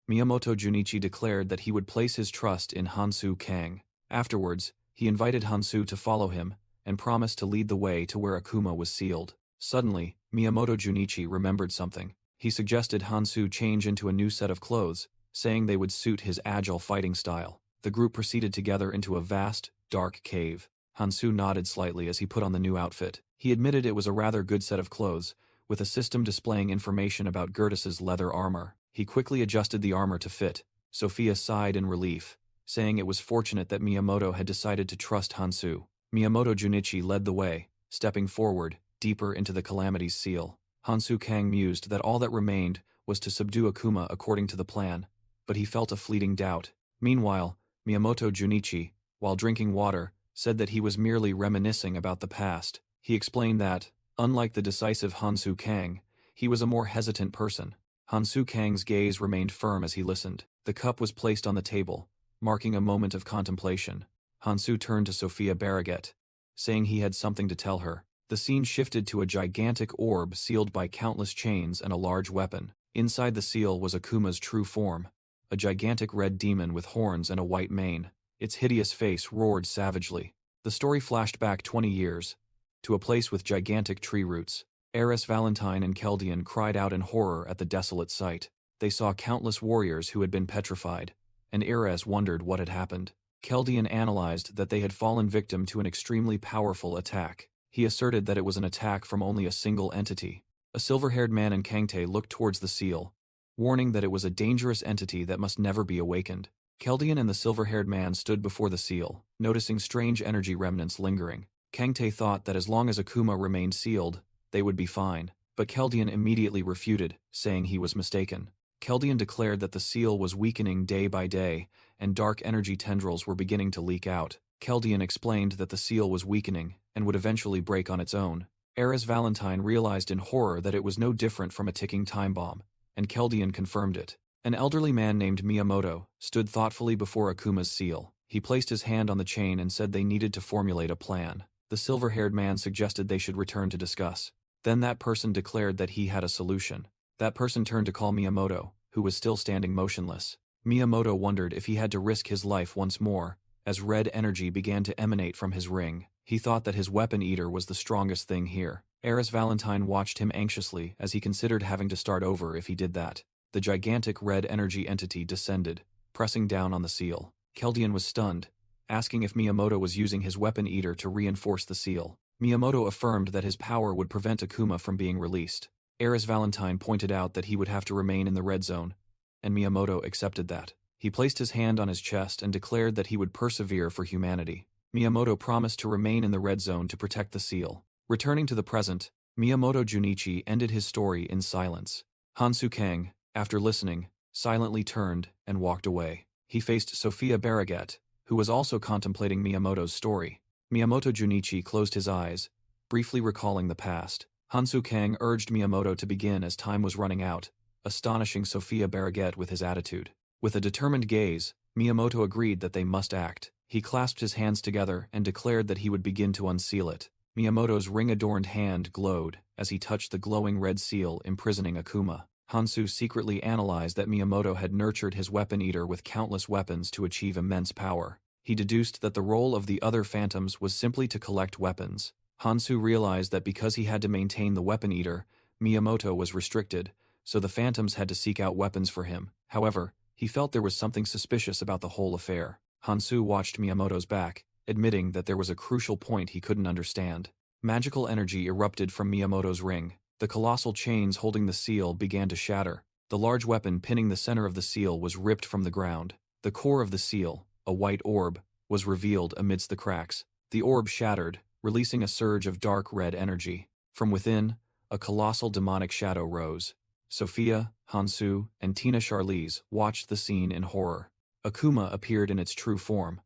Miyamoto Junichi declared that he would place his trust in Hansu Kang. Afterwards, he invited Hansu to follow him and promised to lead the way to where Akuma was sealed. Suddenly, Miyamoto Junichi remembered something. He suggested Hansu change into a new set of clothes, saying they would suit his agile fighting style. The group proceeded together into a vast, dark cave. Hansu nodded slightly as he put on the new outfit. He admitted it was a rather good set of clothes, with a system displaying information about Gertus's leather armor. He quickly adjusted the armor to fit. Sophia sighed in relief, saying it was fortunate that Miyamoto had decided to trust Hansu. Miyamoto Junichi led the way, stepping forward, deeper into the Calamity's seal. Hansu Kang mused that all that remained was to subdue Akuma according to the plan, but he felt a fleeting doubt. Meanwhile, Miyamoto Junichi, while drinking water, said that he was merely reminiscing about the past. He explained that, unlike the decisive Hansu Kang, he was a more hesitant person. Hansu Kang's gaze remained firm as he listened. The cup was placed on the table, marking a moment of contemplation. Hansu turned to Sophia Barragat, saying he had something to tell her. The scene shifted to a gigantic orb sealed by countless chains and a large weapon. Inside the seal was Akuma's true form, a gigantic red demon with horns and a white mane. Its hideous face roared savagely. The story flashed back 20 years, to a place with gigantic tree roots. Heiress Valentine and Keldian cried out in horror at the desolate sight. They saw countless warriors who had been petrified, and Heiress wondered what had happened. Keldian analyzed that they had fallen victim to an extremely powerful attack. He asserted that it was an attack from only a single entity. A silver-haired man in Kangtae looked towards the seal, warning that it was a dangerous entity that must never be awakened. Keldian and the silver-haired man stood before the seal, noticing strange energy remnants lingering. Kangtae thought that as long as Akuma remained sealed, they would be fine, but Keldian immediately refuted, saying he was mistaken. Keldian declared that the seal was weakening day by day, and dark energy tendrils were beginning to leak out. Keldian explained that the seal was weakening, and would eventually break on its own. Heiress Valentine realized in horror that it was no different from a ticking time bomb, and Keldian confirmed it. An elderly man named Miyamoto stood thoughtfully before Akuma's seal. He placed his hand on the chain and said they needed to formulate a plan. The silver-haired man suggested they should return to discuss. Then that person declared that he had a solution. That person turned to call Miyamoto, who was still standing motionless. Miyamoto wondered if he had to risk his life once more, as red energy began to emanate from his ring. He thought that his weapon eater was the strongest thing here. Heiress Valentine watched him anxiously as he considered having to start over if he did that. The gigantic red energy entity descended, pressing down on the seal. Keldian was stunned, asking if Miyamoto was using his weapon eater to reinforce the seal. Miyamoto affirmed that his power would prevent Akuma from being released. Heiress Valentine pointed out that he would have to remain in the red zone, and Miyamoto accepted that. He placed his hand on his chest and declared that he would persevere for humanity. Miyamoto promised to remain in the red zone to protect the seal. Returning to the present, Miyamoto Junichi ended his story in silence. Hansu Kang, after listening, silently turned and walked away. He faced Sophia Barragat, who was also contemplating Miyamoto's story. Miyamoto Junichi closed his eyes, briefly recalling the past. Hansu Kang urged Miyamoto to begin as time was running out, astonishing Sophia Barragat with his attitude. With a determined gaze, Miyamoto agreed that they must act. He clasped his hands together and declared that he would begin to unseal it. Miyamoto's ring-adorned hand glowed as he touched the glowing red seal imprisoning Akuma. Hansu secretly analyzed that Miyamoto had nurtured his weapon eater with countless weapons to achieve immense power. He deduced that the role of the other phantoms was simply to collect weapons. Hansu realized that because he had to maintain the weapon eater, Miyamoto was restricted, so the phantoms had to seek out weapons for him. However, he felt there was something suspicious about the whole affair. Hansu watched Miyamoto's back, admitting that there was a crucial point he couldn't understand. Magical energy erupted from Miyamoto's ring. The colossal chains holding the seal began to shatter. The large weapon pinning the center of the seal was ripped from the ground. The core of the seal, a white orb, was revealed amidst the cracks. The orb shattered, releasing a surge of dark red energy. From within, a colossal demonic shadow rose. Sophia, Hansu, and Tina Charlize watched the scene in horror. Akuma appeared in its true form,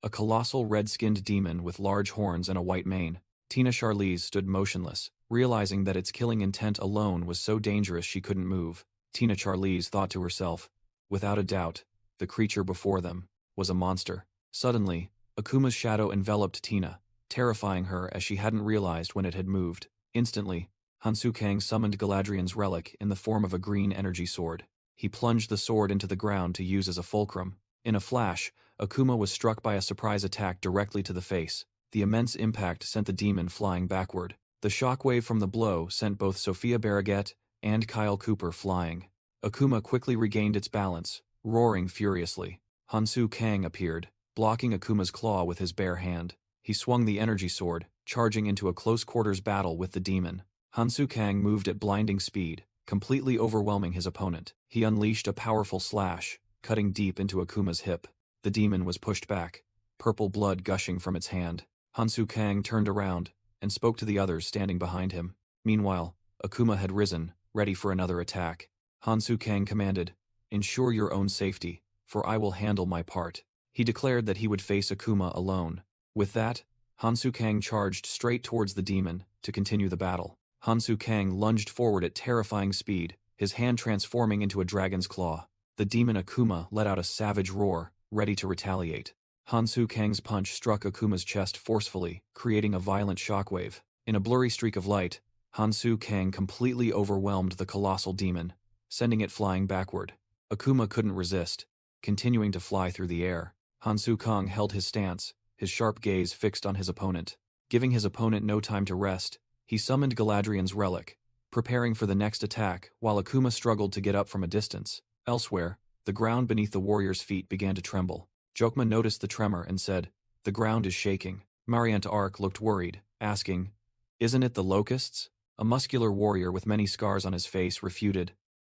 a colossal red-skinned demon with large horns and a white mane. Tina Charlize stood motionless, realizing that its killing intent alone was so dangerous she couldn't move. Tina Charlize thought to herself, without a doubt, the creature before them was a monster. Suddenly, Akuma's shadow enveloped Tina, terrifying her as she hadn't realized when it had moved. Instantly, Hansu Kang summoned Galadriel's relic in the form of a green energy sword. He plunged the sword into the ground to use as a fulcrum. In a flash, Akuma was struck by a surprise attack directly to the face. The immense impact sent the demon flying backward. The shockwave from the blow sent both Sofia Barraget and Kyle Cooper flying. Akuma quickly regained its balance, roaring furiously. Hansu Kang appeared, blocking Akuma's claw with his bare hand. He swung the energy sword, charging into a close-quarters battle with the demon. Hansu Kang moved at blinding speed, completely overwhelming his opponent. He unleashed a powerful slash, cutting deep into Akuma's hip. The demon was pushed back, purple blood gushing from its hand. Hansu Kang turned around and spoke to the others standing behind him. Meanwhile, Akuma had risen, ready for another attack. Hansu Kang commanded, "Ensure your own safety, for I will handle my part." He declared that he would face Akuma alone. With that, Hansu Kang charged straight towards the demon to continue the battle. Hansu Kang lunged forward at terrifying speed, his hand transforming into a dragon's claw. The demon Akuma let out a savage roar, ready to retaliate. Hansu Kang's punch struck Akuma's chest forcefully, creating a violent shockwave. In a blurry streak of light, Hansu Kang completely overwhelmed the colossal demon, sending it flying backward. Akuma couldn't resist, continuing to fly through the air. Hansu Kang held his stance, his sharp gaze fixed on his opponent. Giving his opponent no time to rest, he summoned Galadriel's relic, preparing for the next attack while Akuma struggled to get up from a distance. Elsewhere, the ground beneath the warrior's feet began to tremble. Jokma noticed the tremor and said, "The ground is shaking." Mariant Ark looked worried, asking, "Isn't it the locusts?" A muscular warrior with many scars on his face refuted,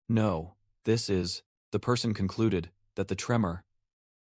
"No, this is..." The person concluded that the tremor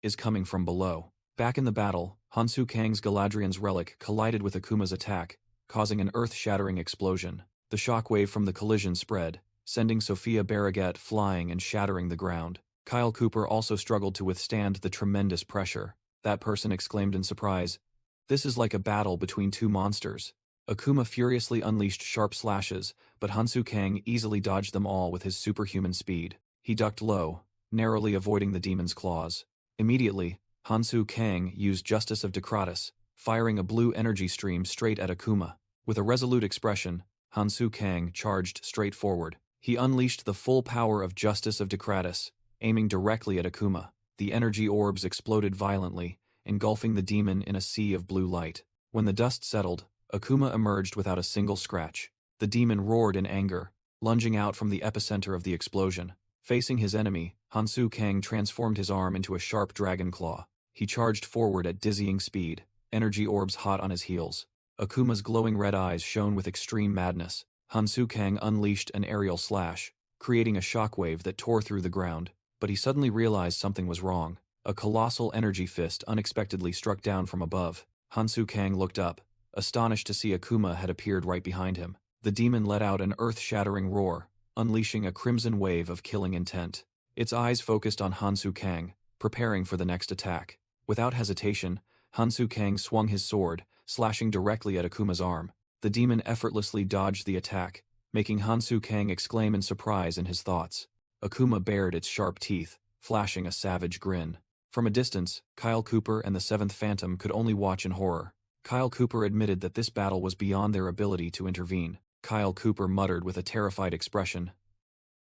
is coming from below. Back in the battle, Hansu Kang's Galadriel's relic collided with Akuma's attack, causing an earth-shattering explosion. The shockwave from the collision spread, sending Sofia Barraget flying and shattering the ground. Kyle Cooper also struggled to withstand the tremendous pressure. That person exclaimed in surprise, "This is like a battle between two monsters." Akuma furiously unleashed sharp slashes, but Hansu Kang easily dodged them all with his superhuman speed. He ducked low, narrowly avoiding the demon's claws. Immediately, Hansu Kang used Justice of Decratus, firing a blue energy stream straight at Akuma. With a resolute expression, Hansu Kang charged straight forward. He unleashed the full power of Justice of Decratus, aiming directly at Akuma. The energy orbs exploded violently, engulfing the demon in a sea of blue light. When the dust settled, Akuma emerged without a single scratch. The demon roared in anger, lunging out from the epicenter of the explosion. Facing his enemy, Hansu Kang transformed his arm into a sharp dragon claw. He charged forward at dizzying speed, energy orbs hot on his heels. Akuma's glowing red eyes shone with extreme madness. Hansu Kang unleashed an aerial slash, creating a shockwave that tore through the ground. But he suddenly realized something was wrong. A colossal energy fist unexpectedly struck down from above. Hansu Kang looked up, astonished to see Akuma had appeared right behind him. The demon let out an earth-shattering roar, unleashing a crimson wave of killing intent. Its eyes focused on Hansu Kang, preparing for the next attack. Without hesitation, Hansu Kang swung his sword, slashing directly at Akuma's arm. The demon effortlessly dodged the attack, making Hansu Kang exclaim in surprise in his thoughts. Akuma bared its sharp teeth, flashing a savage grin. From a distance, Kyle Cooper and the Seventh Phantom could only watch in horror. Kyle Cooper admitted that this battle was beyond their ability to intervene. Kyle Cooper muttered with a terrified expression.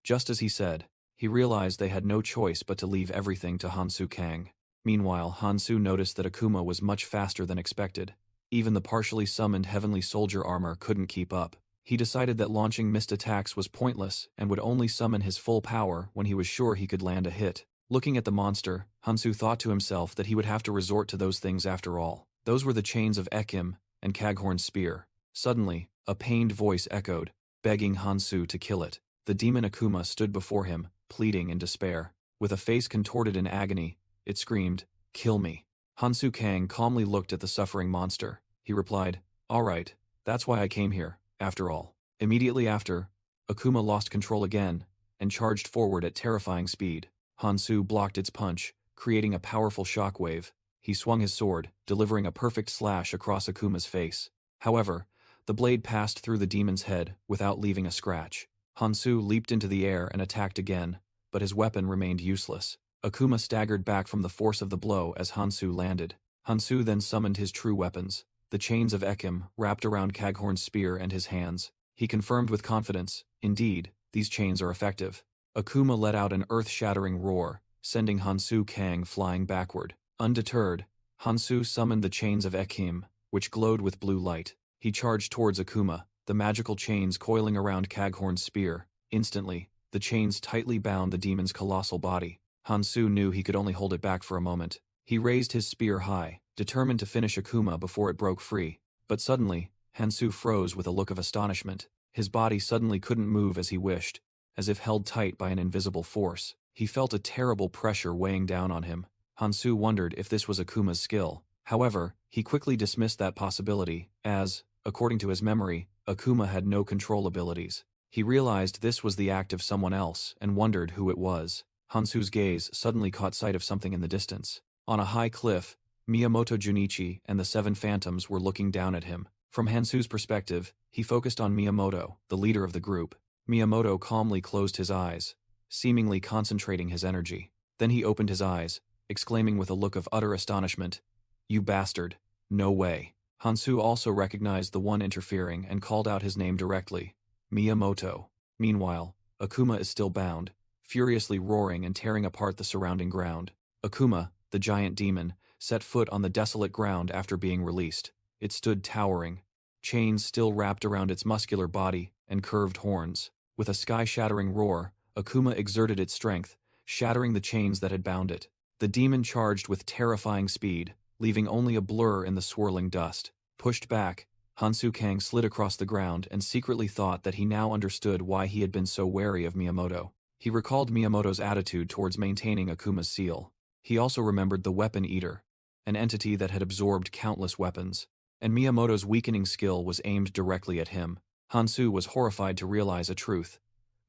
Just as he said, he realized they had no choice but to leave everything to Hansu Kang. Meanwhile, Hansu noticed that Akuma was much faster than expected. Even the partially summoned heavenly soldier armor couldn't keep up. He decided that launching missed attacks was pointless and would only summon his full power when he was sure he could land a hit. Looking at the monster, Hansu thought to himself that he would have to resort to those things after all. Those were the chains of Ekim and Caghorn's spear. Suddenly, a pained voice echoed, begging Hansu to kill it. The demon Akuma stood before him, pleading in despair. With a face contorted in agony, it screamed, "Kill me." Hansu Kang calmly looked at the suffering monster. He replied, "All right, that's why I came here, after all." Immediately after, Akuma lost control again and charged forward at terrifying speed. Hansu blocked its punch, creating a powerful shockwave. He swung his sword, delivering a perfect slash across Akuma's face. However, the blade passed through the demon's head without leaving a scratch. Hansu leaped into the air and attacked again, but his weapon remained useless. Akuma staggered back from the force of the blow as Hansu landed. Hansu then summoned his true weapons, the chains of Ekim wrapped around Kaghorn's spear and his hands. He confirmed with confidence, indeed, these chains are effective. Akuma let out an earth-shattering roar, sending Hansu Kang flying backward. Undeterred, Hansu summoned the chains of Ekim, which glowed with blue light. He charged towards Akuma, the magical chains coiling around Kaghorn's spear. Instantly, the chains tightly bound the demon's colossal body. Hansu knew he could only hold it back for a moment. He raised his spear high, determined to finish Akuma before it broke free. But suddenly, Hansu froze with a look of astonishment. His body suddenly couldn't move as he wished, as if held tight by an invisible force. He felt a terrible pressure weighing down on him. Hansu wondered if this was Akuma's skill. However, he quickly dismissed that possibility, as, according to his memory, Akuma had no control abilities. He realized this was the act of someone else and wondered who it was. Hansu's gaze suddenly caught sight of something in the distance. On a high cliff, Miyamoto Junichi and the 7 phantoms were looking down at him. From Hansu's perspective, he focused on Miyamoto, the leader of the group. Miyamoto calmly closed his eyes, seemingly concentrating his energy. Then he opened his eyes, exclaiming with a look of utter astonishment, "You bastard, no way." Hansu also recognized the one interfering and called out his name directly, Miyamoto. Meanwhile, Akuma is still bound, furiously roaring and tearing apart the surrounding ground. Akuma, the giant demon, set foot on the desolate ground after being released. It stood towering, chains still wrapped around its muscular body and curved horns. With a sky-shattering roar, Akuma exerted its strength, shattering the chains that had bound it. The demon charged with terrifying speed, leaving only a blur in the swirling dust. Pushed back, Hansu Kang slid across the ground and secretly thought that he now understood why he had been so wary of Miyamoto. He recalled Miyamoto's attitude towards maintaining Akuma's seal. He also remembered the Weapon Eater, an entity that had absorbed countless weapons, and Miyamoto's weakening skill was aimed directly at him. Hansu was horrified to realize a truth.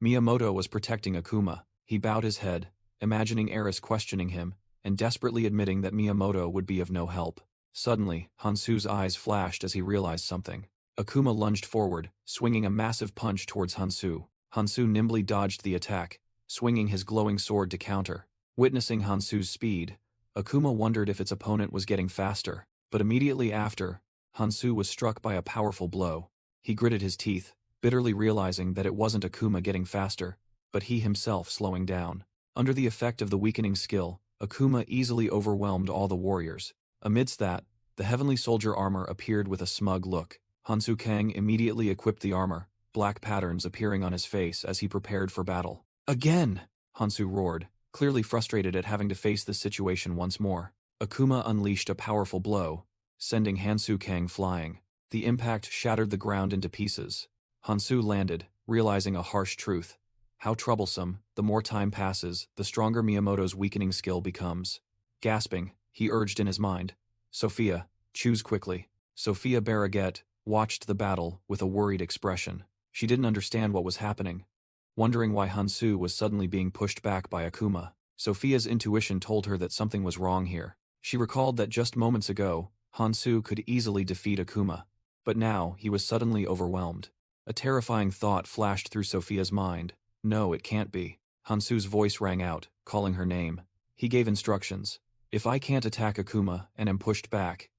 Miyamoto was protecting Akuma. He bowed his head, imagining Eris questioning him, and desperately admitting that Miyamoto would be of no help. Suddenly, Hansu's eyes flashed as he realized something. Akuma lunged forward, swinging a massive punch towards Hansu. Hansu nimbly dodged the attack, swinging his glowing sword to counter. Witnessing Hansu's speed, Akuma wondered if its opponent was getting faster, but immediately after, Hansu was struck by a powerful blow. He gritted his teeth, bitterly realizing that it wasn't Akuma getting faster, but he himself slowing down. Under the effect of the weakening skill, Akuma easily overwhelmed all the warriors. Amidst that, the heavenly soldier armor appeared with a smug look. Hansu Kang immediately equipped the armor, black patterns appearing on his face as he prepared for battle. "Again!" Hansu roared, clearly frustrated at having to face this situation once more. Akuma unleashed a powerful blow, sending Hansu Kang flying. The impact shattered the ground into pieces. Hansu landed, realizing a harsh truth. How troublesome, the more time passes, the stronger Miyamoto's weakening skill becomes. Gasping, he urged in his mind, "Sophia, choose quickly." Sophia Barraget watched the battle with a worried expression. She didn't understand what was happening, wondering why Hansu was suddenly being pushed back by Akuma. Sophia's intuition told her that something was wrong here. She recalled that just moments ago, Hansu could easily defeat Akuma, but now he was suddenly overwhelmed. A terrifying thought flashed through Sophia's mind. No, it can't be. Hansu's voice rang out, calling her name. He gave instructions. "If I can't attack Akuma and am pushed back,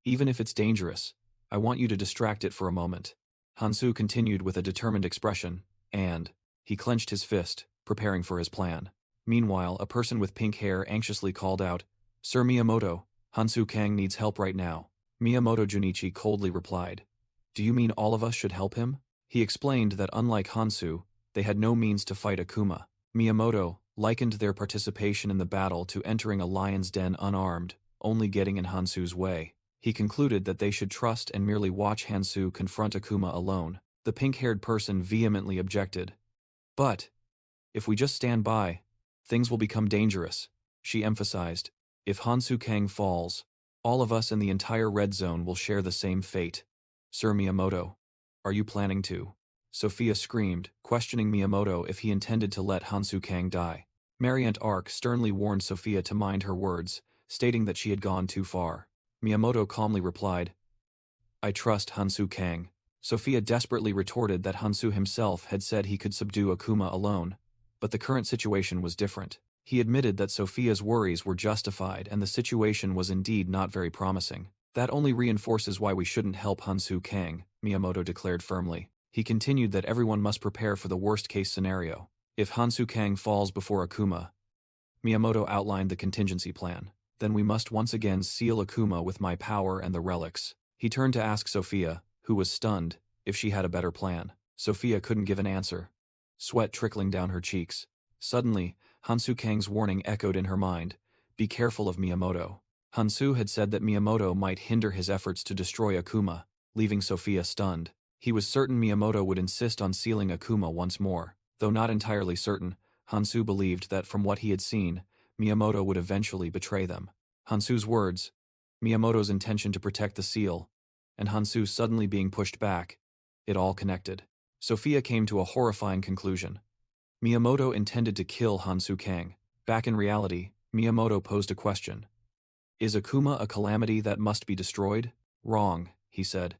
even if it's dangerous, I want you to distract it for a moment." Hansu continued with a determined expression, and he clenched his fist, preparing for his plan. Meanwhile, a person with pink hair anxiously called out, "Sir Miyamoto, Hansu Kang needs help right now." Miyamoto Junichi coldly replied, "Do you mean all of us should help him?" He explained that unlike Hansu, they had no means to fight Akuma. Miyamoto likened their participation in the battle to entering a lion's den unarmed, only getting in Hansu's way. He concluded that they should trust and merely watch Hansu confront Akuma alone. The pink-haired person vehemently objected. "But, if we just stand by, things will become dangerous," she emphasized. "If Hansu Kang falls, all of us in the entire red zone will share the same fate. Sir Miyamoto, are you planning to?" Sophia screamed, questioning Miyamoto if he intended to let Hansu Kang die. Mariant Ark sternly warned Sophia to mind her words, stating that she had gone too far. Miyamoto calmly replied, "I trust Hansu Kang." Sophia desperately retorted that Hansu himself had said he could subdue Akuma alone, but the current situation was different. He admitted that Sophia's worries were justified and the situation was indeed not very promising. "That only reinforces why we shouldn't help Hansu Kang," Miyamoto declared firmly. He continued that everyone must prepare for the worst-case scenario. If Hansu Kang falls before Akuma, Miyamoto outlined the contingency plan. "Then we must once again seal Akuma with my power and the relics." He turned to ask Sophia, who was stunned, if she had a better plan. Sophia couldn't give an answer, sweat trickling down her cheeks. Suddenly, Hansu Kang's warning echoed in her mind, "Be careful of Miyamoto." Hansu had said that Miyamoto might hinder his efforts to destroy Akuma, leaving Sophia stunned. He was certain Miyamoto would insist on sealing Akuma once more. Though not entirely certain, Hansu believed that from what he had seen, Miyamoto would eventually betray them. Hansu's words, Miyamoto's intention to protect the seal, and Hansu suddenly being pushed back, it all connected. Sophia came to a horrifying conclusion. Miyamoto intended to kill Hansu Kang. Back in reality, Miyamoto posed a question. "Is Akuma a calamity that must be destroyed?" "Wrong," he said.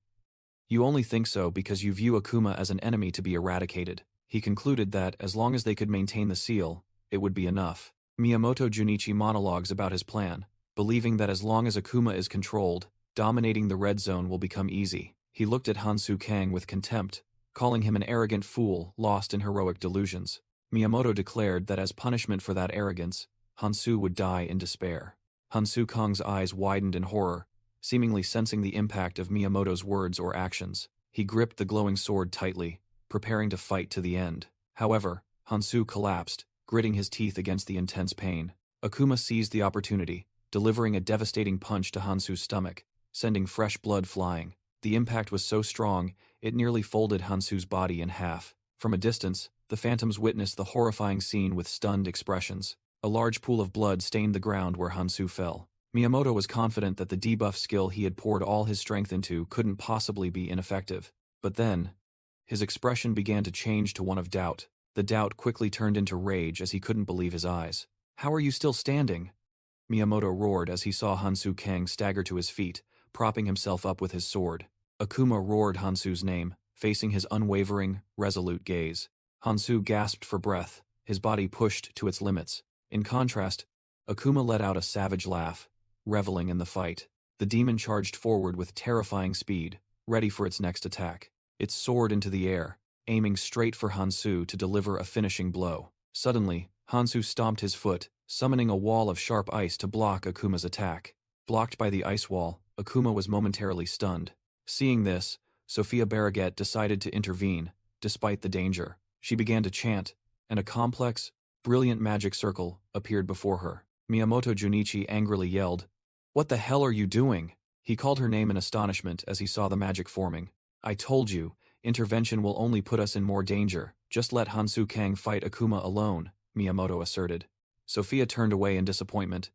"You only think so because you view Akuma as an enemy to be eradicated." He concluded that, as long as they could maintain the seal, it would be enough. Miyamoto Junichi monologues about his plan, believing that as long as Akuma is controlled, dominating the red zone will become easy. He looked at Hansu Kang with contempt, calling him an arrogant fool lost in heroic delusions. Miyamoto declared that as punishment for that arrogance, Hansu would die in despair. Hansu Kang's eyes widened in horror, seemingly sensing the impact of Miyamoto's words or actions. He gripped the glowing sword tightly, preparing to fight to the end. However, Hansu collapsed, gritting his teeth against the intense pain. Akuma seized the opportunity, delivering a devastating punch to Hansu's stomach, sending fresh blood flying. The impact was so strong, it nearly folded Hansu's body in half. From a distance, the phantoms witnessed the horrifying scene with stunned expressions. A large pool of blood stained the ground where Hansu fell. Miyamoto was confident that the debuff skill he had poured all his strength into couldn't possibly be ineffective. But then, his expression began to change to one of doubt. The doubt quickly turned into rage as he couldn't believe his eyes. "How are you still standing?" Miyamoto roared as he saw Hansu Kang stagger to his feet, propping himself up with his sword. Akuma roared Hansu's name, facing his unwavering, resolute gaze. Hansu gasped for breath, his body pushed to its limits. In contrast, Akuma let out a savage laugh, reveling in the fight. The demon charged forward with terrifying speed, ready for its next attack. It soared into the air, aiming straight for Hansu to deliver a finishing blow. Suddenly, Hansu stomped his foot, summoning a wall of sharp ice to block Akuma's attack. Blocked by the ice wall, Akuma was momentarily stunned. Seeing this, Sophia Barraget decided to intervene, despite the danger. She began to chant, and a complex, brilliant magic circle appeared before her. Miyamoto Junichi angrily yelled, "What the hell are you doing?" He called her name in astonishment as he saw the magic forming. "I told you, intervention will only put us in more danger. Just let Hansu Kang fight Akuma alone," Miyamoto asserted. Sophia turned away in disappointment.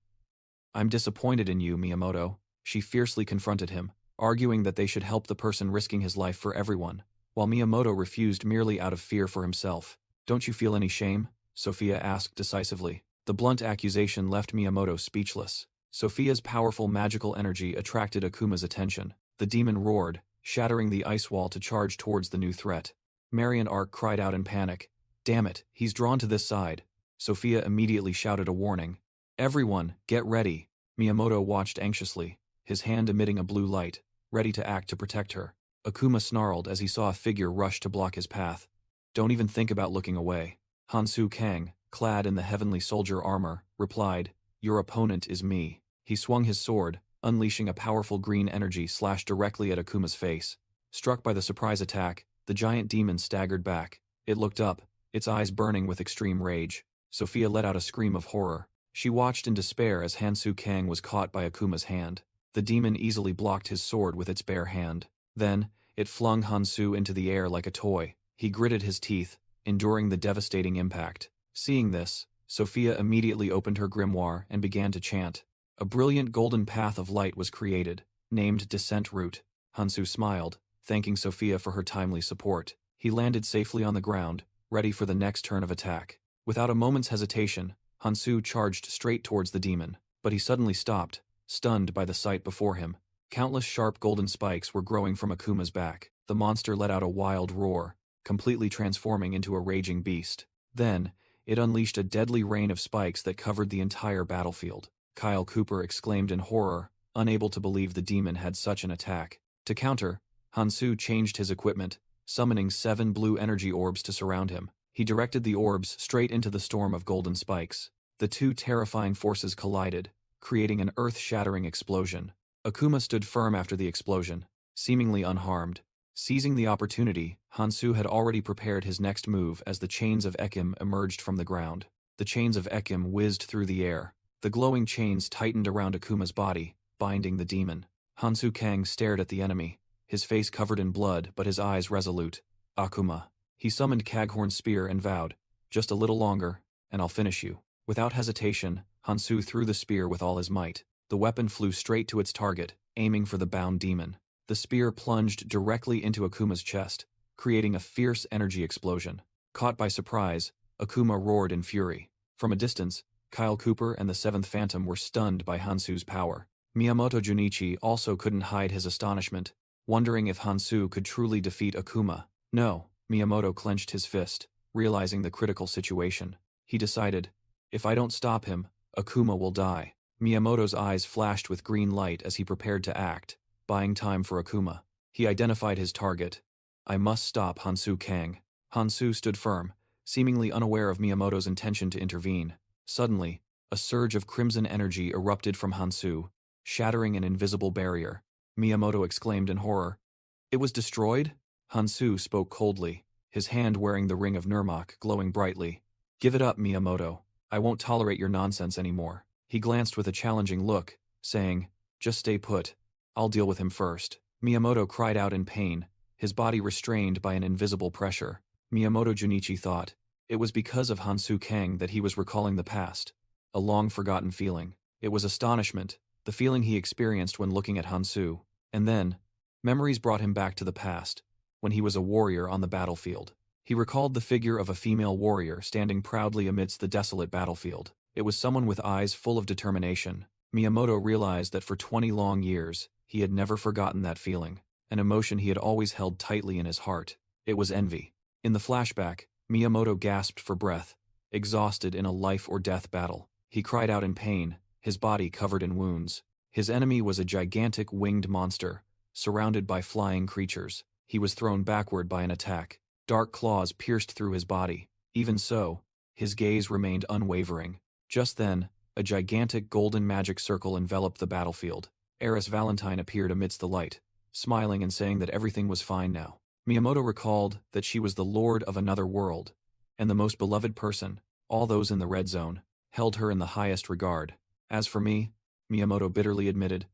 "I'm disappointed in you, Miyamoto." She fiercely confronted him, arguing that they should help the person risking his life for everyone, while Miyamoto refused merely out of fear for himself. "Don't you feel any shame?" Sophia asked decisively. The blunt accusation left Miyamoto speechless. Sophia's powerful magical energy attracted Akuma's attention. The demon roared, shattering the ice wall to charge towards the new threat. Marion Ark cried out in panic. "Damn it, he's drawn to this side." Sophia immediately shouted a warning. "Everyone, get ready." Miyamoto watched anxiously, his hand emitting a blue light, ready to act to protect her. Akuma snarled as he saw a figure rush to block his path. "Don't even think about looking away." Hansu Kang, clad in the heavenly soldier armor, replied, "Your opponent is me." He swung his sword, unleashing a powerful green energy slashed directly at Akuma's face. Struck by the surprise attack, the giant demon staggered back. It looked up, its eyes burning with extreme rage. Sophia let out a scream of horror. She watched in despair as Hansu Kang was caught by Akuma's hand. The demon easily blocked his sword with its bare hand. Then, it flung Hansu into the air like a toy. He gritted his teeth, enduring the devastating impact. Seeing this, Sophia immediately opened her grimoire and began to chant. A brilliant golden path of light was created, named Descent Route. Hansu smiled, thanking Sophia for her timely support. He landed safely on the ground, ready for the next turn of attack. Without a moment's hesitation, Hansu charged straight towards the demon. But he suddenly stopped, stunned by the sight before him. Countless sharp golden spikes were growing from Akuma's back. The monster let out a wild roar, completely transforming into a raging beast. Then, it unleashed a deadly rain of spikes that covered the entire battlefield. Kyle Cooper exclaimed in horror, unable to believe the demon had such an attack. To counter, Hansu changed his equipment, summoning 7 blue energy orbs to surround him. He directed the orbs straight into the storm of golden spikes. The two terrifying forces collided, creating an earth-shattering explosion. Akuma stood firm after the explosion, seemingly unharmed. Seizing the opportunity, Hansu had already prepared his next move as the chains of Ekim emerged from the ground. The chains of Ekim whizzed through the air. The glowing chains tightened around Akuma's body, binding the demon. Hansu Kang stared at the enemy, his face covered in blood but his eyes resolute. Akuma. He summoned Caghorn's spear and vowed, "Just a little longer, and I'll finish you." Without hesitation, Hansu threw the spear with all his might. The weapon flew straight to its target, aiming for the bound demon. The spear plunged directly into Akuma's chest, creating a fierce energy explosion. Caught by surprise, Akuma roared in fury. From a distance, Kyle Cooper and the Seventh Phantom were stunned by Hansu's power. Miyamoto Junichi also couldn't hide his astonishment, wondering if Hansu could truly defeat Akuma. No, Miyamoto clenched his fist, realizing the critical situation. He decided, if I don't stop him, Akuma will die. Miyamoto's eyes flashed with green light as he prepared to act, buying time for Akuma. He identified his target. I must stop Hansu Kang. Hansu stood firm, seemingly unaware of Miyamoto's intention to intervene. Suddenly, a surge of crimson energy erupted from Hansu, shattering an invisible barrier. Miyamoto exclaimed in horror. It was destroyed? Hansu spoke coldly, his hand wearing the ring of Nurmak glowing brightly. Give it up, Miyamoto. I won't tolerate your nonsense anymore. He glanced with a challenging look, saying, just stay put. I'll deal with him first. Miyamoto cried out in pain, his body restrained by an invisible pressure. Miyamoto Junichi thought, it was because of Hansu Kang that he was recalling the past. A long-forgotten feeling. It was astonishment, the feeling he experienced when looking at Hansu. And then, memories brought him back to the past, when he was a warrior on the battlefield. He recalled the figure of a female warrior standing proudly amidst the desolate battlefield. It was someone with eyes full of determination. Miyamoto realized that for 20 long years, he had never forgotten that feeling, an emotion he had always held tightly in his heart. It was envy. In the flashback, Miyamoto gasped for breath, exhausted in a life-or-death battle. He cried out in pain, his body covered in wounds. His enemy was a gigantic winged monster, surrounded by flying creatures. He was thrown backward by an attack. Dark claws pierced through his body. Even so, his gaze remained unwavering. Just then, a gigantic golden magic circle enveloped the battlefield. Heiress Valentine appeared amidst the light, smiling and saying that everything was fine now. Miyamoto recalled that she was the lord of another world, and the most beloved person, all those in the red zone, held her in the highest regard. As for me, Miyamoto bitterly admitted,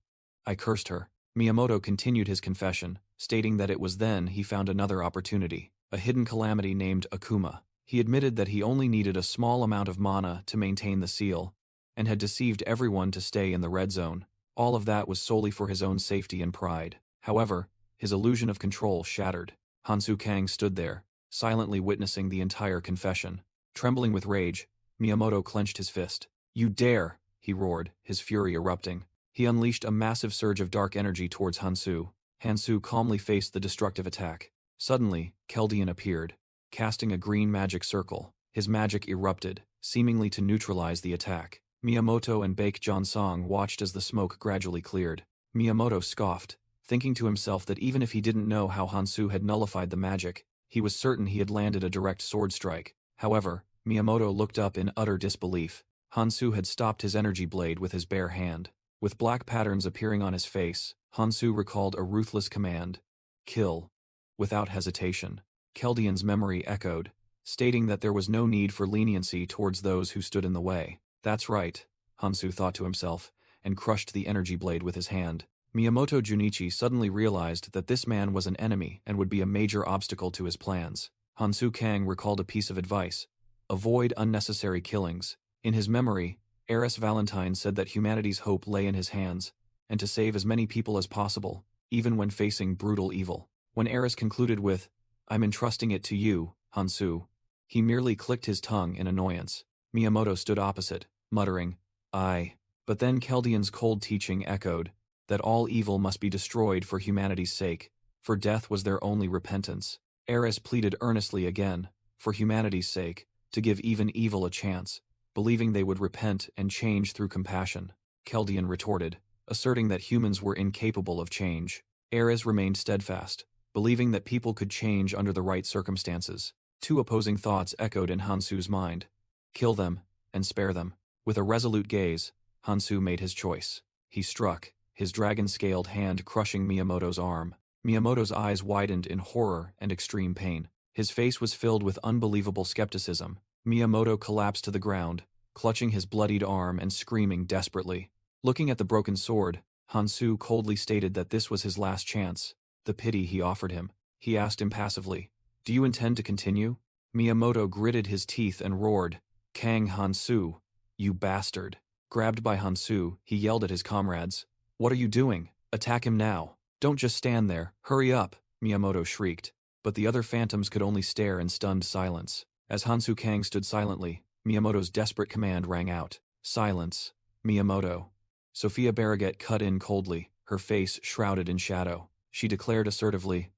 I cursed her. Miyamoto continued his confession, stating that it was then he found another opportunity, a hidden calamity named Akuma. He admitted that he only needed a small amount of mana to maintain the seal, and had deceived everyone to stay in the red zone. All of that was solely for his own safety and pride. However, his illusion of control shattered. Hansu Kang stood there, silently witnessing the entire confession. Trembling with rage, Miyamoto clenched his fist. You dare! He roared, his fury erupting. He unleashed a massive surge of dark energy towards Hansu. Hansu calmly faced the destructive attack. Suddenly, Keldian appeared, casting a green magic circle. His magic erupted, seemingly to neutralize the attack. Miyamoto and Baek Jansong watched as the smoke gradually cleared. Miyamoto scoffed, thinking to himself that even if he didn't know how Hansu had nullified the magic, he was certain he had landed a direct sword strike. However, Miyamoto looked up in utter disbelief. Hansu had stopped his energy blade with his bare hand. With black patterns appearing on his face, Hansu recalled a ruthless command. Kill. Without hesitation. Keldian's memory echoed, stating that there was no need for leniency towards those who stood in the way. That's right, Hansu thought to himself, and crushed the energy blade with his hand. Miyamoto Junichi suddenly realized that this man was an enemy and would be a major obstacle to his plans. Hansu Kang recalled a piece of advice. Avoid unnecessary killings. In his memory, Heiress Valentine said that humanity's hope lay in his hands, and to save as many people as possible, even when facing brutal evil. When Heiress concluded with, I'm entrusting it to you, Hansu, he merely clicked his tongue in annoyance. Miyamoto stood opposite, muttering, I. But then Chaldean's cold teaching echoed, that all evil must be destroyed for humanity's sake, for death was their only repentance. Eris pleaded earnestly again, for humanity's sake, to give even evil a chance, believing they would repent and change through compassion. Chaldean retorted, asserting that humans were incapable of change. Eris remained steadfast, believing that people could change under the right circumstances. Two opposing thoughts echoed in Hansu's mind. Kill them, and spare them. With a resolute gaze, Hansu made his choice. He struck, his dragon-scaled hand crushing Miyamoto's arm. Miyamoto's eyes widened in horror and extreme pain. His face was filled with unbelievable skepticism. Miyamoto collapsed to the ground, clutching his bloodied arm and screaming desperately. Looking at the broken sword, Hansu coldly stated that this was his last chance. The pity he offered him. He asked impassively, "Do you intend to continue?" Miyamoto gritted his teeth and roared, "Kang Hansu, you bastard." Grabbed by Hansu, he yelled at his comrades, "What are you doing? Attack him now. Don't just stand there. Hurry up," Miyamoto shrieked. But the other phantoms could only stare in stunned silence. As Hansu Kang stood silently, Miyamoto's desperate command rang out. "Silence, Miyamoto." Sophia Barraget cut in coldly, her face shrouded in shadow. She declared assertively,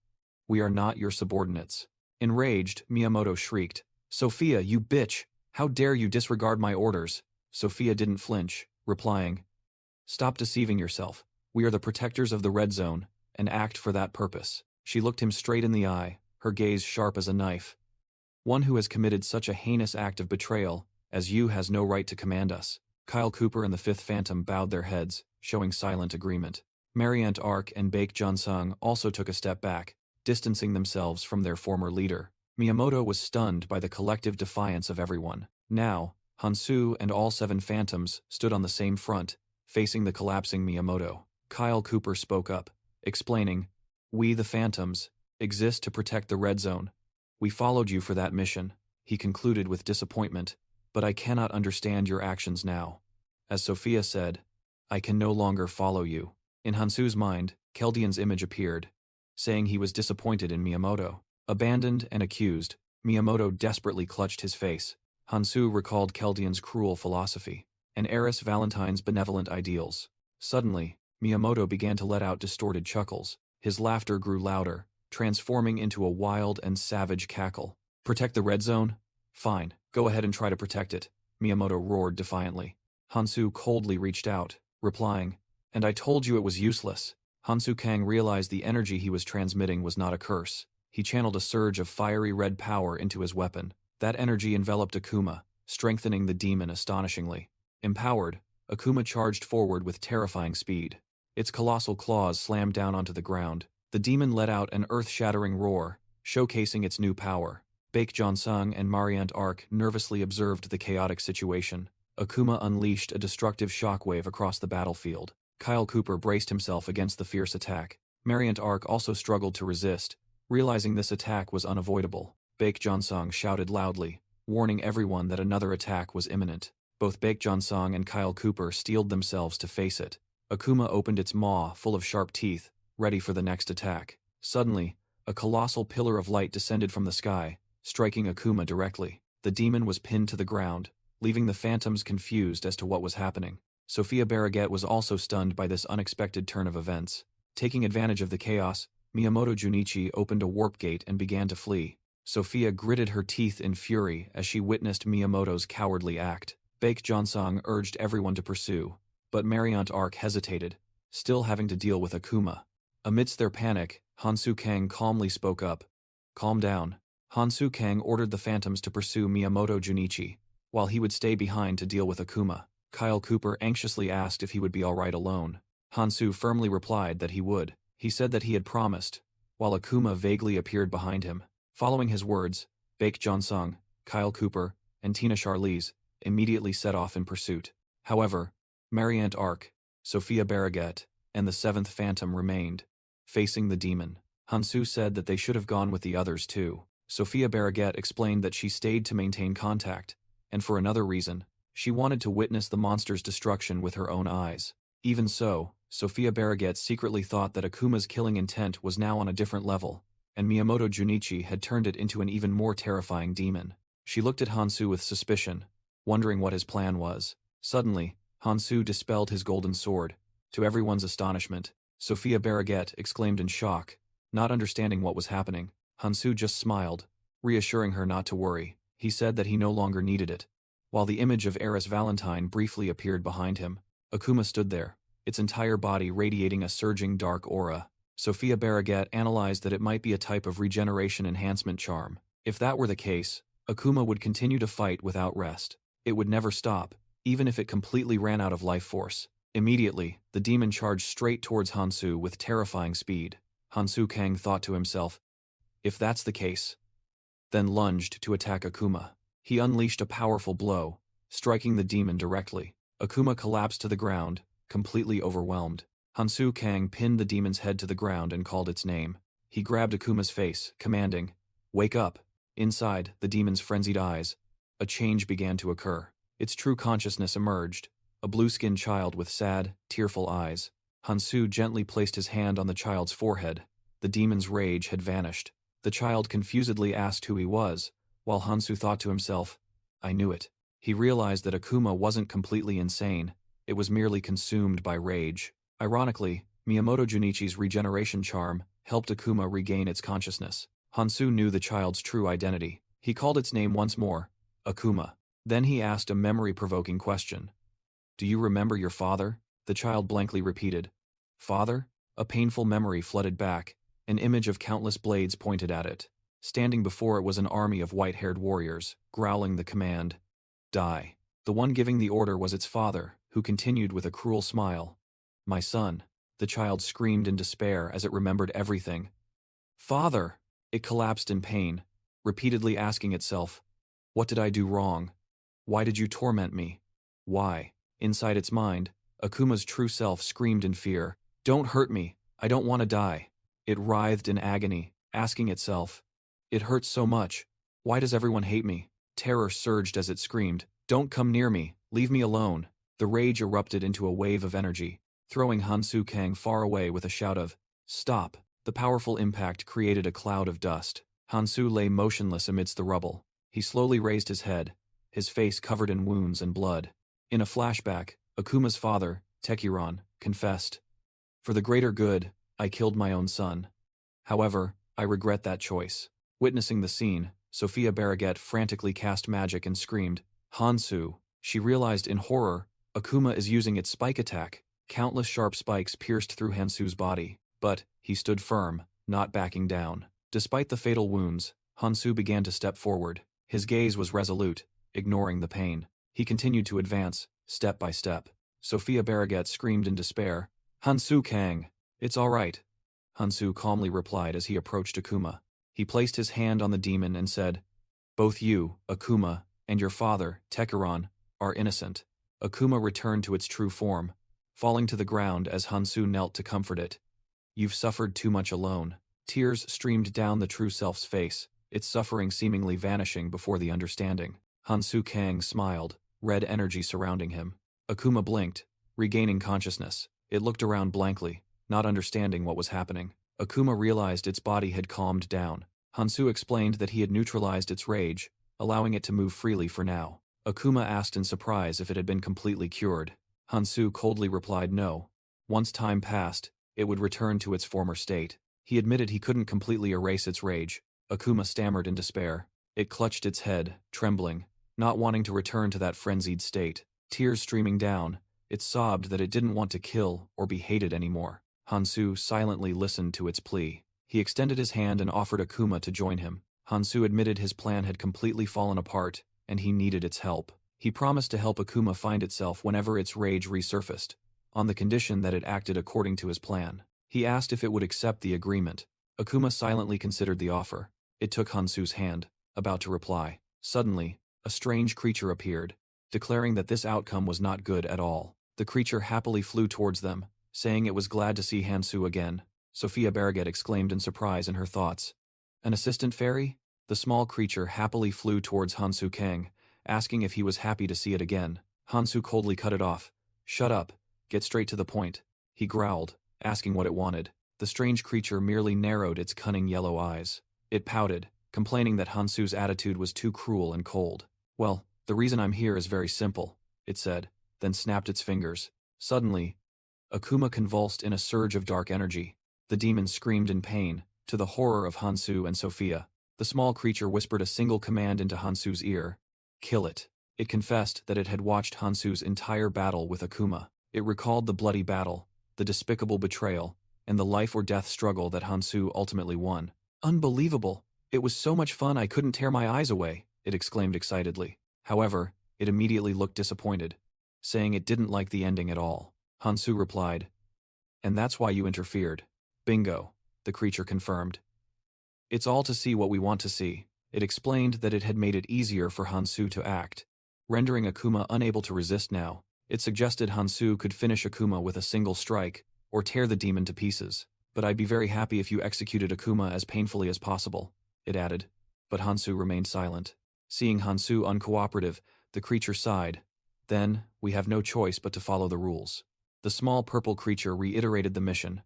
"We are not your subordinates." Enraged, Miyamoto shrieked, "Sophia, you bitch! How dare you disregard my orders?" Sophia didn't flinch, replying, "Stop deceiving yourself. We are the protectors of the red zone, and act for that purpose." She looked him straight in the eye, her gaze sharp as a knife. "One who has committed such a heinous act of betrayal as you has no right to command us." Kyle Cooper and the Fifth Phantom bowed their heads, showing silent agreement. Mariant Ark and Baek Jonsung also took a step back, distancing themselves from their former leader. Miyamoto was stunned by the collective defiance of everyone. Now, Hansu and all 7 phantoms stood on the same front, facing the collapsing Miyamoto. Kyle Cooper spoke up, explaining, "We, the phantoms, exist to protect the red zone. We followed you for that mission," he concluded with disappointment, "but I cannot understand your actions now." As Sophia said, "I can no longer follow you." In Hansu's mind, Chaldean's image appeared, saying he was disappointed in Miyamoto. Abandoned and accused, Miyamoto desperately clutched his face. Hansu recalled Chaldean's cruel philosophy, and Eris Valentine's benevolent ideals. Suddenly, Miyamoto began to let out distorted chuckles. His laughter grew louder, transforming into a wild and savage cackle. "Protect the red zone? Fine, go ahead and try to protect it," Miyamoto roared defiantly. Hansu coldly reached out, replying, "And I told you it was useless." Hansu Kang realized the energy he was transmitting was not a curse. He channeled a surge of fiery red power into his weapon. That energy enveloped Akuma, strengthening the demon astonishingly. Empowered, Akuma charged forward with terrifying speed. Its colossal claws slammed down onto the ground. The demon let out an earth-shattering roar, showcasing its new power. Baek Jonsung and Mariant Ark nervously observed the chaotic situation. Akuma unleashed a destructive shockwave across the battlefield. Kyle Cooper braced himself against the fierce attack. Mariant Ark also struggled to resist, realizing this attack was unavoidable. Baek Jonsung shouted loudly, warning everyone that another attack was imminent. Both Baek Jonsung and Kyle Cooper steeled themselves to face it. Akuma opened its maw full of sharp teeth, ready for the next attack. Suddenly, a colossal pillar of light descended from the sky, striking Akuma directly. The demon was pinned to the ground, leaving the phantoms confused as to what was happening. Sophia Barraget was also stunned by this unexpected turn of events. Taking advantage of the chaos, Miyamoto Junichi opened a warp gate and began to flee. Sophia gritted her teeth in fury as she witnessed Miyamoto's cowardly act. Baek Jonsung urged everyone to pursue, but Mariant Ark hesitated, still having to deal with Akuma. Amidst their panic, Hansu Kang calmly spoke up. "Calm down." Hansu Kang ordered the phantoms to pursue Miyamoto Junichi, while he would stay behind to deal with Akuma. Kyle Cooper anxiously asked if he would be alright alone. Hansu firmly replied that he would. He said that he had promised, while Akuma vaguely appeared behind him. Following his words, Baek Jonsung, Kyle Cooper, and Tina Charlize immediately set off in pursuit. However, Mariant Ark, Sophia Barraget, and the 7th Phantom remained, facing the demon. Hansu said that they should have gone with the others too. Sophia Barraget explained that she stayed to maintain contact, and for another reason, she wanted to witness the monster's destruction with her own eyes. Even so, Sophia Barraget secretly thought that Akuma's killing intent was now on a different level, and Miyamoto Junichi had turned it into an even more terrifying demon. She looked at Hansu with suspicion, wondering what his plan was. Suddenly, Hansu dispelled his golden sword. To everyone's astonishment, Sophia Barraget exclaimed in shock, not understanding what was happening. Hansu just smiled, reassuring her not to worry. He said that he no longer needed it. While the image of Eris Valentine briefly appeared behind him, Akuma stood there, its entire body radiating a surging dark aura. Sophia Barraget analyzed that it might be a type of regeneration enhancement charm. If that were the case, Akuma would continue to fight without rest. It would never stop, even if it completely ran out of life force. Immediately, the demon charged straight towards Hansu with terrifying speed. Hansu Kang thought to himself, if that's the case, then lunged to attack Akuma. He unleashed a powerful blow, striking the demon directly. Akuma collapsed to the ground, completely overwhelmed. Hansu Kang pinned the demon's head to the ground and called its name. He grabbed Akuma's face, commanding, "Wake up." Inside the demon's frenzied eyes, a change began to occur. Its true consciousness emerged, a blue-skinned child with sad, tearful eyes. Hansu gently placed his hand on the child's forehead. The demon's rage had vanished. The child confusedly asked who he was, while Hansu thought to himself, I knew it. He realized that Akuma wasn't completely insane, it was merely consumed by rage. Ironically, Miyamoto Junichi's regeneration charm helped Akuma regain its consciousness. Hansu knew the child's true identity. He called its name once more, Akuma. Then he asked a memory-provoking question. Do you remember your father? The child blankly repeated. Father? A painful memory flooded back, an image of countless blades pointed at it. Standing before it was an army of white-haired warriors, growling the command, Die. The one giving the order was its father, who continued with a cruel smile. My son. The child screamed in despair as it remembered everything. Father! It collapsed in pain, repeatedly asking itself, What did I do wrong? Why did you torment me? Why? Inside its mind, Akuma's true self screamed in fear, Don't hurt me, I don't want to die. It writhed in agony, asking itself, It hurts so much, why does everyone hate me? Terror surged as it screamed, Don't come near me, leave me alone. The rage erupted into a wave of energy, throwing Hansu Kang far away with a shout of, Stop! The powerful impact created a cloud of dust. Hansu lay motionless amidst the rubble. He slowly raised his head, his face covered in wounds and blood. In a flashback, Akuma's father, Tekiron, confessed, For the greater good, I killed my own son. However, I regret that choice. Witnessing the scene, Sophia Barraget frantically cast magic and screamed, Hansu! She realized in horror, Akuma is using its spike attack. Countless sharp spikes pierced through Hansu's body, but he stood firm, not backing down. Despite the fatal wounds, Hansu began to step forward. His gaze was resolute, ignoring the pain. He continued to advance, step by step. Sophia Barraget screamed in despair, Hansu Kang! It's all right. Hansu calmly replied as he approached Akuma. He placed his hand on the demon and said, Both you, Akuma, and your father, Tekiron, are innocent. Akuma returned to its true form, falling to the ground as Hansu knelt to comfort it. You've suffered too much alone. Tears streamed down the true self's face, its suffering seemingly vanishing before the understanding. Hansu Kang smiled, red energy surrounding him. Akuma blinked, regaining consciousness. It looked around blankly, not understanding what was happening. Akuma realized its body had calmed down. Hansu explained that he had neutralized its rage, allowing it to move freely for now. Akuma asked in surprise if it had been completely cured. Hansu coldly replied no. Once time passed, it would return to its former state. He admitted he couldn't completely erase its rage. Akuma stammered in despair. It clutched its head, trembling, not wanting to return to that frenzied state. Tears streaming down, it sobbed that it didn't want to kill or be hated anymore. Hansu silently listened to its plea. He extended his hand and offered Akuma to join him. Hansu admitted his plan had completely fallen apart, and he needed its help. He promised to help Akuma find itself whenever its rage resurfaced, on the condition that it acted according to his plan. He asked if it would accept the agreement. Akuma silently considered the offer. It took Hansu's hand, about to reply. Suddenly, a strange creature appeared, declaring that this outcome was not good at all. The creature happily flew towards them, saying it was glad to see Hansu again. Sophia Barraget exclaimed in surprise in her thoughts. An assistant fairy? The small creature happily flew towards Hansu Kang, asking if he was happy to see it again. Hansu coldly cut it off. Shut up. Get straight to the point. He growled, asking what it wanted. The strange creature merely narrowed its cunning yellow eyes. It pouted, complaining that Hansu's attitude was too cruel and cold. Well, the reason I'm here is very simple, it said. then snapped its fingers. Suddenly, Akuma convulsed in a surge of dark energy. The demon screamed in pain, to the horror of Hansu and Sophia. The small creature whispered a single command into Hansu's ear. Kill it. It confessed that it had watched Hansu's entire battle with Akuma. It recalled the bloody battle, the despicable betrayal, and the life-or-death struggle that Hansu ultimately won. Unbelievable! It was so much fun I couldn't tear my eyes away, it exclaimed excitedly. However, it immediately looked disappointed, saying it didn't like the ending at all. Hansu replied, "And that's why you interfered." "Bingo," the creature confirmed. "It's all to see what we want to see." It explained that it had made it easier for Hansu to act, rendering Akuma unable to resist now. It suggested Hansu could finish Akuma with a single strike, or tear the demon to pieces. "But I'd be very happy if you executed Akuma as painfully as possible," it added. But Hansu remained silent. Seeing Hansu uncooperative, the creature sighed. "Then, we have no choice but to follow the rules." The small purple creature reiterated the mission.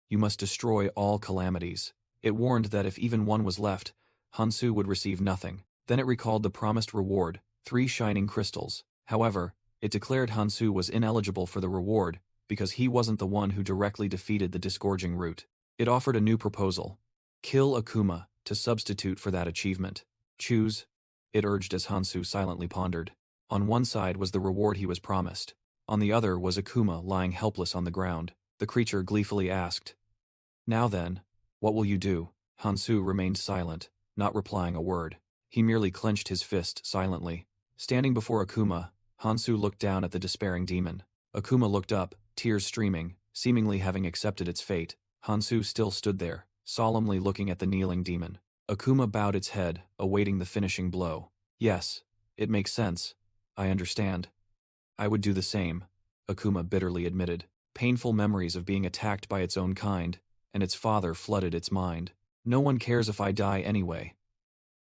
"You must destroy all calamities." It warned that if even one was left, Hansu would receive nothing. Then it recalled the promised reward, 3 shining crystals. However, it declared Hansu was ineligible for the reward because he wasn't the one who directly defeated the disgorging root. It offered a new proposal. Kill Akuma to substitute for that achievement. "Choose," it urged as Hansu silently pondered. On one side was the reward he was promised. On the other was Akuma lying helpless on the ground. The creature gleefully asked, "Now then, what will you do?" Hansu remained silent, not replying a word. He merely clenched his fist silently. Standing before Akuma, Hansu looked down at the despairing demon. Akuma looked up, tears streaming, seemingly having accepted its fate. Hansu still stood there, solemnly looking at the kneeling demon. Akuma bowed its head, awaiting the finishing blow. "Yes, it makes sense. I understand. I would do the same," Akuma bitterly admitted. Painful memories of being attacked by its own kind, and its father flooded its mind. "No one cares if I die anyway,"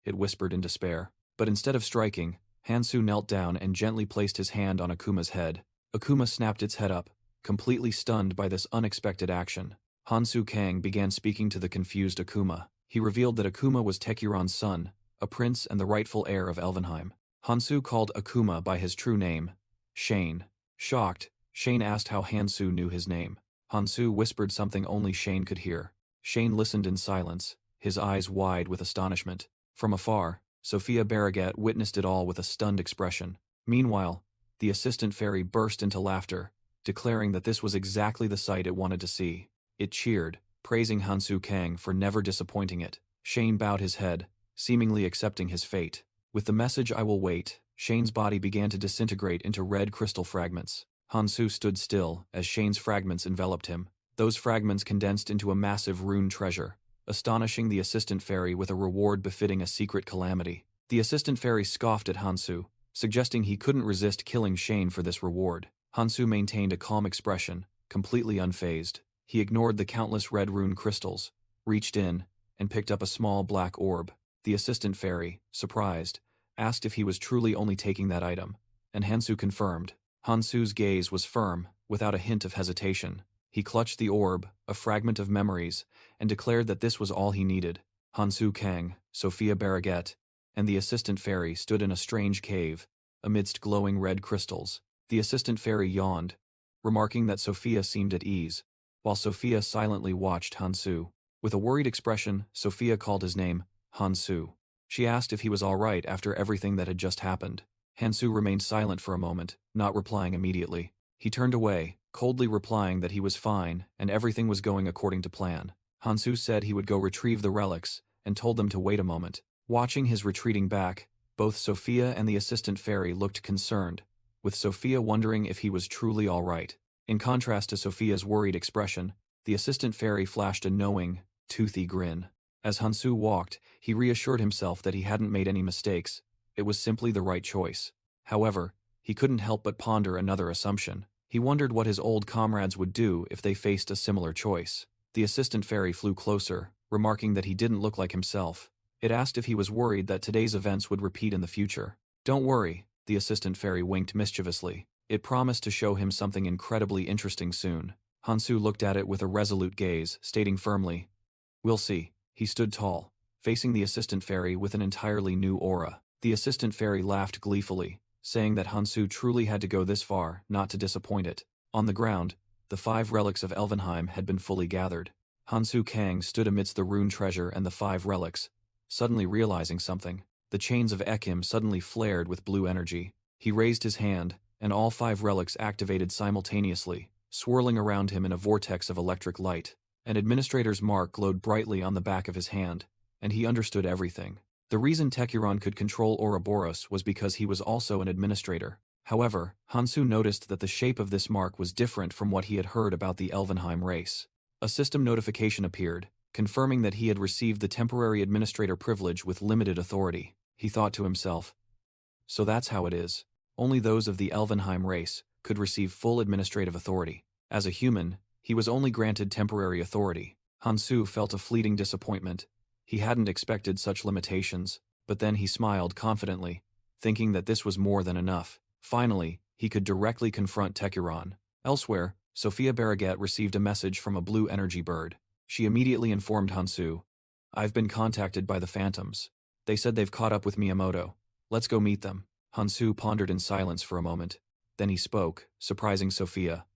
it whispered in despair. But instead of striking, Hansu knelt down and gently placed his hand on Akuma's head. Akuma snapped its head up, completely stunned by this unexpected action. Hansu Kang began speaking to the confused Akuma. He revealed that Akuma was Tekuron's son, a prince and the rightful heir of Elvenheim. Hansu called Akuma by his true name, Shane. Shocked, Shane asked how Hansu knew his name. Hansu whispered something only Shane could hear. Shane listened in silence, his eyes wide with astonishment. From afar, Sophia Barraget witnessed it all with a stunned expression. Meanwhile, the assistant fairy burst into laughter, declaring that this was exactly the sight it wanted to see. It cheered, praising Hansu Kang for never disappointing it. Shane bowed his head, seemingly accepting his fate. With the message "I will wait," Shane's body began to disintegrate into red crystal fragments. Hansu stood still as Shane's fragments enveloped him. Those fragments condensed into a massive rune treasure, astonishing the assistant fairy with a reward befitting a secret calamity. The assistant fairy scoffed at Hansu, suggesting he couldn't resist killing Shane for this reward. Hansu maintained a calm expression, completely unfazed. He ignored the countless red rune crystals, reached in, and picked up a small black orb. The assistant fairy, surprised, asked if he was truly only taking that item, and Hansu confirmed. Hansu's gaze was firm, without a hint of hesitation. He clutched the orb, a fragment of memories, and declared that this was all he needed. Hansu Kang, Sophia Barraget, and the assistant fairy stood in a strange cave, amidst glowing red crystals. The assistant fairy yawned, remarking that Sophia seemed at ease, while Sophia silently watched Hansu. With a worried expression, Sophia called his name, Hansu. She asked if he was all right after everything that had just happened. Hansu remained silent for a moment, not replying immediately. He turned away, coldly replying that he was fine and everything was going according to plan. Hansu said he would go retrieve the relics and told them to wait a moment. Watching his retreating back, both Sophia and the assistant fairy looked concerned, with Sophia wondering if he was truly all right. In contrast to Sophia's worried expression, the assistant fairy flashed a knowing, toothy grin. As Hansu walked, he reassured himself that he hadn't made any mistakes. It was simply the right choice. However, he couldn't help but ponder another assumption. He wondered what his old comrades would do if they faced a similar choice. The assistant fairy flew closer, remarking that he didn't look like himself. It asked if he was worried that today's events would repeat in the future. "Don't worry," the assistant fairy winked mischievously. It promised to show him something incredibly interesting soon. Hansu looked at it with a resolute gaze, stating firmly, "We'll see." He stood tall, facing the assistant fairy with an entirely new aura. The assistant fairy laughed gleefully, saying that Hansu truly had to go this far not to disappoint it. On the ground, the 5 relics of Elvenheim had been fully gathered. Hansu Kang stood amidst the rune treasure and the 5 relics, suddenly realizing something. The chains of Ekim suddenly flared with blue energy. He raised his hand, and all 5 relics activated simultaneously, swirling around him in a vortex of electric light. An administrator's mark glowed brightly on the back of his hand, and he understood everything. The reason Tekuron could control Ouroboros was because he was also an administrator. However, Hansu noticed that the shape of this mark was different from what he had heard about the Elvenheim race. A system notification appeared, confirming that he had received the temporary administrator privilege with limited authority. He thought to himself, so that's how it is. Only those of the Elvenheim race could receive full administrative authority. As a human, he was only granted temporary authority. Hansu felt a fleeting disappointment. He hadn't expected such limitations, but then he smiled confidently, thinking that this was more than enough. Finally, he could directly confront Tekuron. Elsewhere, Sophia Barraget received a message from a blue energy bird. She immediately informed Hansu, "I've been contacted by the Phantoms. They said they've caught up with Miyamoto. Let's go meet them." Hansu pondered in silence for a moment. Then he spoke, surprising Sophia.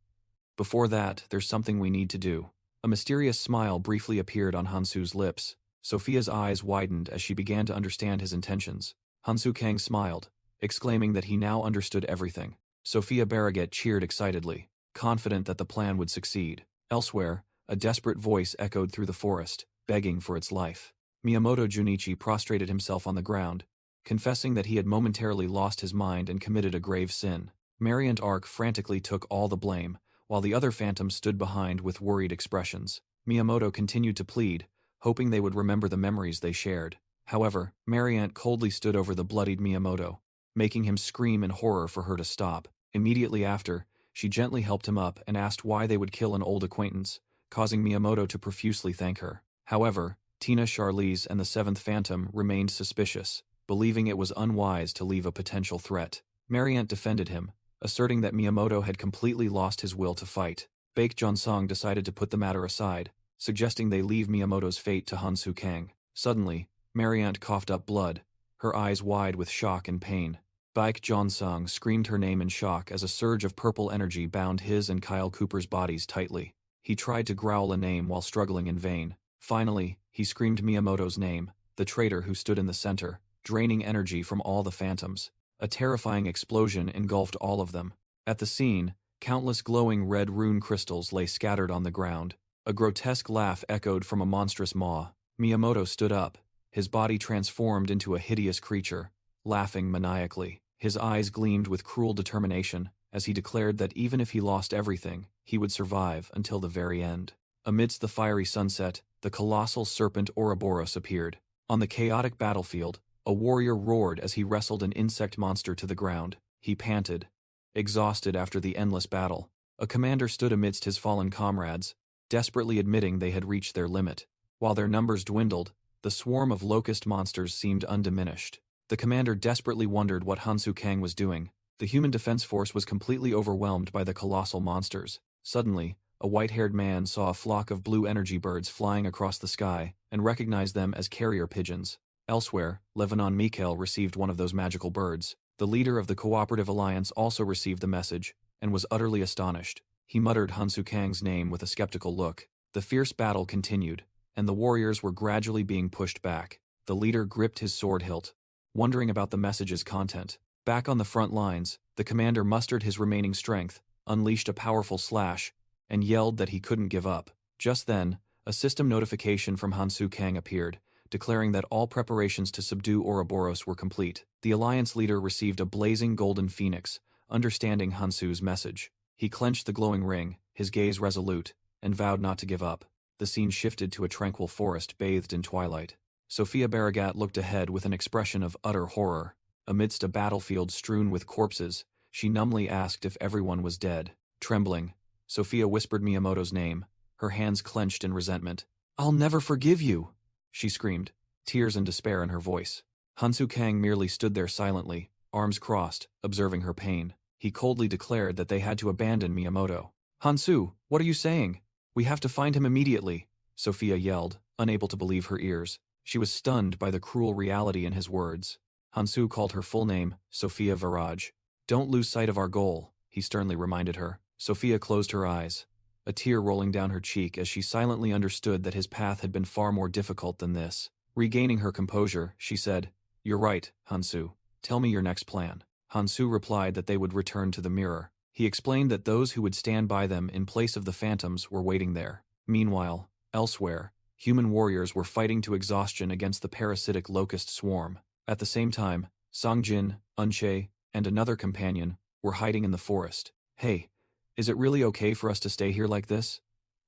"Before that, there's something we need to do." A mysterious smile briefly appeared on Hansu's lips. Sophia's eyes widened as she began to understand his intentions. Hansu Kang smiled, exclaiming that he now understood everything. Sophia Barraget cheered excitedly, confident that the plan would succeed. Elsewhere, a desperate voice echoed through the forest, begging for its life. Miyamoto Junichi prostrated himself on the ground, confessing that he had momentarily lost his mind and committed a grave sin. Mary and Ark frantically took all the blame, while the other phantoms stood behind with worried expressions. Miyamoto continued to plead, hoping they would remember the memories they shared. However, Mariant coldly stood over the bloodied Miyamoto, making him scream in horror for her to stop. Immediately after, she gently helped him up and asked why they would kill an old acquaintance, causing Miyamoto to profusely thank her. However, Tina Charlize and the 7th Phantom remained suspicious, believing it was unwise to leave a potential threat. Mariant defended him, asserting that Miyamoto had completely lost his will to fight. Baek Jonsong decided to put the matter aside, suggesting they leave Miyamoto's fate to Hansu Kang. Suddenly, Mariant coughed up blood, her eyes wide with shock and pain. Baek Jonsong screamed her name in shock as a surge of purple energy bound his and Kyle Cooper's bodies tightly. He tried to growl a name while struggling in vain. Finally, he screamed Miyamoto's name, the traitor who stood in the center, draining energy from all the phantoms. A terrifying explosion engulfed all of them. At the scene, countless glowing red rune crystals lay scattered on the ground. A grotesque laugh echoed from a monstrous maw. Miyamoto stood up, his body transformed into a hideous creature, laughing maniacally. His eyes gleamed with cruel determination, as he declared that even if he lost everything, he would survive until the very end. Amidst the fiery sunset, the colossal serpent Ouroboros appeared. On the chaotic battlefield, a warrior roared as he wrestled an insect monster to the ground. He panted, exhausted after the endless battle. A commander stood amidst his fallen comrades, desperately admitting they had reached their limit. While their numbers dwindled, the swarm of locust monsters seemed undiminished. The commander desperately wondered what Hansu Kang was doing. The human defense force was completely overwhelmed by the colossal monsters. Suddenly, a white-haired man saw a flock of blue energy birds flying across the sky and recognized them as carrier pigeons. Elsewhere, Lebanon Mikhail received one of those magical birds. The leader of the Cooperative Alliance also received the message and was utterly astonished. He muttered Hansu Kang's name with a skeptical look. The fierce battle continued, and the warriors were gradually being pushed back. The leader gripped his sword hilt, wondering about the message's content. Back on the front lines, the commander mustered his remaining strength, unleashed a powerful slash, and yelled that he couldn't give up. Just then, a system notification from Hansu Kang appeared, declaring that all preparations to subdue Ouroboros were complete. The Alliance leader received a blazing golden phoenix, understanding Hansu's message. He clenched the glowing ring, his gaze resolute, and vowed not to give up. The scene shifted to a tranquil forest bathed in twilight. Sophia Barragat looked ahead with an expression of utter horror. Amidst a battlefield strewn with corpses, she numbly asked if everyone was dead. Trembling, Sophia whispered Miyamoto's name, her hands clenched in resentment. "I'll never forgive you!" she screamed, tears and despair in her voice. Hansu Kang merely stood there silently, arms crossed, observing her pain. He coldly declared that they had to abandon Miyamoto. "Hansu, what are you saying? We have to find him immediately," Sophia yelled, unable to believe her ears. She was stunned by the cruel reality in his words. Hansu called her full name, Sophia Viraj. Don't lose sight of our goal, he sternly reminded her. Sophia closed her eyes, a tear rolling down her cheek as she silently understood that his path had been far more difficult than this. Regaining her composure, she said, "You're right, Hansu. Tell me your next plan." Hansu replied that they would return to the mirror. He explained that those who would stand by them in place of the phantoms were waiting there. Meanwhile, elsewhere, human warriors were fighting to exhaustion against the parasitic locust swarm. At the same time, Songjin, Unche, and another companion were hiding in the forest. "Hey, is it really okay for us to stay here like this?"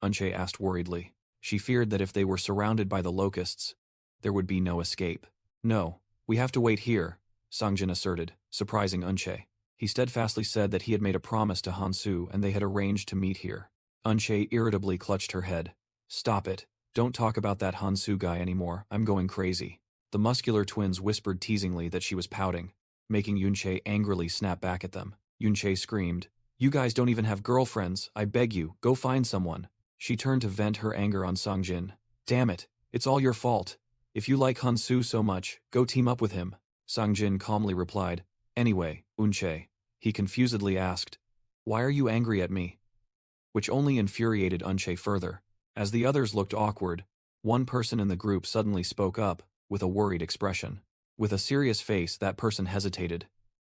Unche asked worriedly. She feared that if they were surrounded by the locusts, there would be no escape. "No, we have to wait here," Songjin asserted, surprising Unche. He steadfastly said that he had made a promise to Hansu and they had arranged to meet here. Unche irritably clutched her head. "Stop it. Don't talk about that Hansu guy anymore, I'm going crazy." The muscular twins whispered teasingly that she was pouting, making Yunche angrily snap back at them. Yunche screamed, "You guys don't even have girlfriends, I beg you, go find someone." She turned to vent her anger on Songjin. "Damn it, it's all your fault. If you like Hansu so much, go team up with him." Songjin calmly replied, "Anyway, Unche," he confusedly asked, "why are you angry at me?" Which only infuriated Unche further. As the others looked awkward, one person in the group suddenly spoke up, with a worried expression. With a serious face, that person hesitated.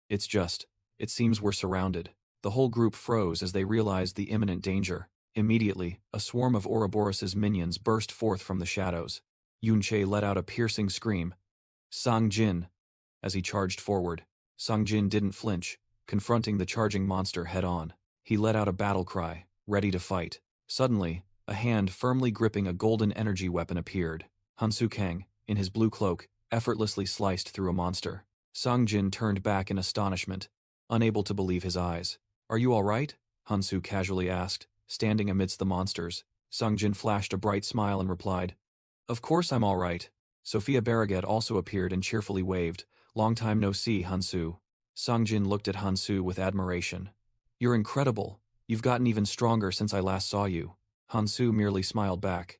It seems we're surrounded." The whole group froze as they realized the imminent danger. Immediately, a swarm of Ouroboros' minions burst forth from the shadows. Yunche let out a piercing scream, "Songjin!" as he charged forward. Songjin didn't flinch, confronting the charging monster head-on. He let out a battle cry, ready to fight. Suddenly, a hand firmly gripping a golden energy weapon appeared. Hansu Kang, in his blue cloak, effortlessly sliced through a monster. Songjin turned back in astonishment, unable to believe his eyes. "Are you all right?" Hansu casually asked, standing amidst the monsters. Songjin flashed a bright smile and replied, "Of course I'm all right." Sophia Barraget also appeared and cheerfully waved, "Long time no see, Hansu." Songjin looked at Hansu with admiration. "You're incredible. You've gotten even stronger since I last saw you." Hansu merely smiled back.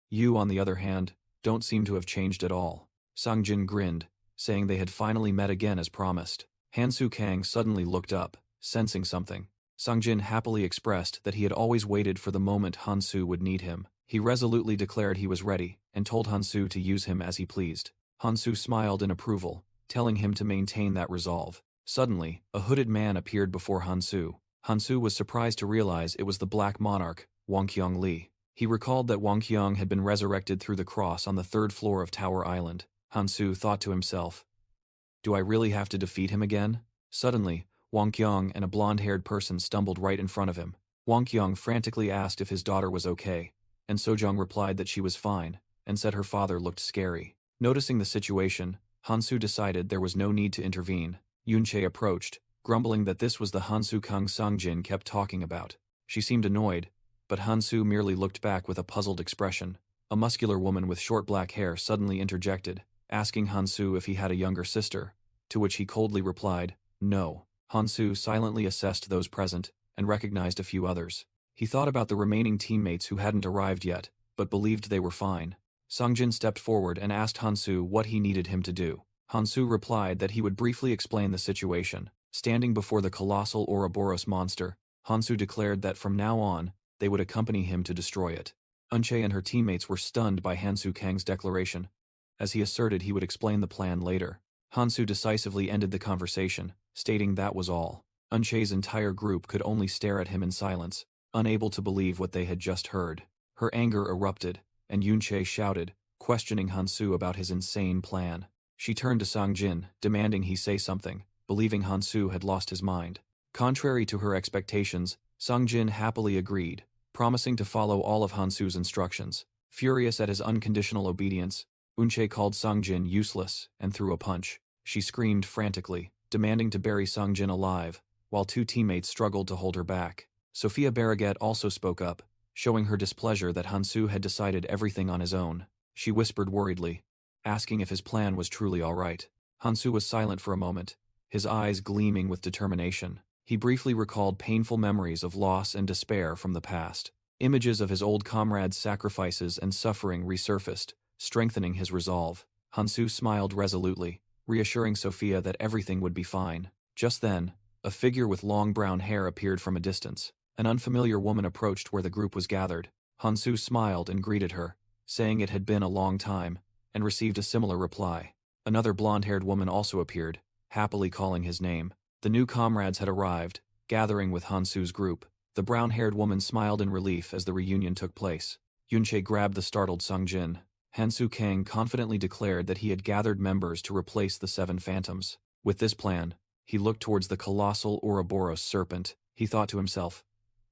"You, on the other hand, don't seem to have changed at all." Songjin grinned, saying they had finally met again as promised. Hansu Kang suddenly looked up, sensing something. Songjin happily expressed that he had always waited for the moment Hansu would need him. He resolutely declared he was ready, and told Hansu to use him as he pleased. Hansu smiled in approval, telling him to maintain that resolve. Suddenly, a hooded man appeared before Hansu. Hansu was surprised to realize it was the Black Monarch, Wangqiang Li. He recalled that Wangqiang had been resurrected through the cross on the 3rd floor of Tower Island. Hansu thought to himself, "Do I really have to defeat him again?" Suddenly, Wangqiang and a blonde-haired person stumbled right in front of him. Wangqiang frantically asked if his daughter was okay, and Sojong replied that she was fine, and said her father looked scary. Noticing the situation, Hansu decided there was no need to intervene. Yunche approached, grumbling that this was the Hansu Kang Songjin kept talking about. She seemed annoyed, but Hansu merely looked back with a puzzled expression. A muscular woman with short black hair suddenly interjected, asking Hansu if he had a younger sister, to which he coldly replied, "No." Hansu silently assessed those present, and recognized a few others. He thought about the remaining teammates who hadn't arrived yet, but believed they were fine. Songjin stepped forward and asked Hansu what he needed him to do. Hansu replied that he would briefly explain the situation. Standing before the colossal Ouroboros monster, Hansu declared that from now on, they would accompany him to destroy it. Unche and her teammates were stunned by Hansu Kang's declaration, as he asserted he would explain the plan later. Hansu decisively ended the conversation, stating that was all. Unche's entire group could only stare at him in silence, unable to believe what they had just heard. Her anger erupted, and Yunche shouted, questioning Hansu about his insane plan. She turned to Songjin, demanding he say something, believing Hansu had lost his mind. Contrary to her expectations, Songjin happily agreed, promising to follow all of Hansu's instructions. Furious at his unconditional obedience, Unche called Songjin useless and threw a punch. She screamed frantically, demanding to bury Songjin alive, while two teammates struggled to hold her back. Sophia Barraget also spoke up, showing her displeasure that Hansu had decided everything on his own. She whispered worriedly, asking if his plan was truly all right. Hansu was silent for a moment, his eyes gleaming with determination. He briefly recalled painful memories of loss and despair from the past. Images of his old comrades' sacrifices and suffering resurfaced, strengthening his resolve. Hansu smiled resolutely, reassuring Sophia that everything would be fine. Just then, A figure with long brown hair appeared from a distance. An unfamiliar woman approached where the group was gathered. Hansu smiled and greeted her, saying it had been a long time, and received a similar reply. Another blonde-haired woman also appeared, happily calling his name. The new comrades had arrived, gathering with Hansu's group. The brown-haired woman smiled in relief as the reunion took place. Yunche grabbed the startled Sungjin. Hansu Kang confidently declared that he had gathered members to replace the 7 phantoms. With this plan, he looked towards the colossal Ouroboros serpent. He thought to himself,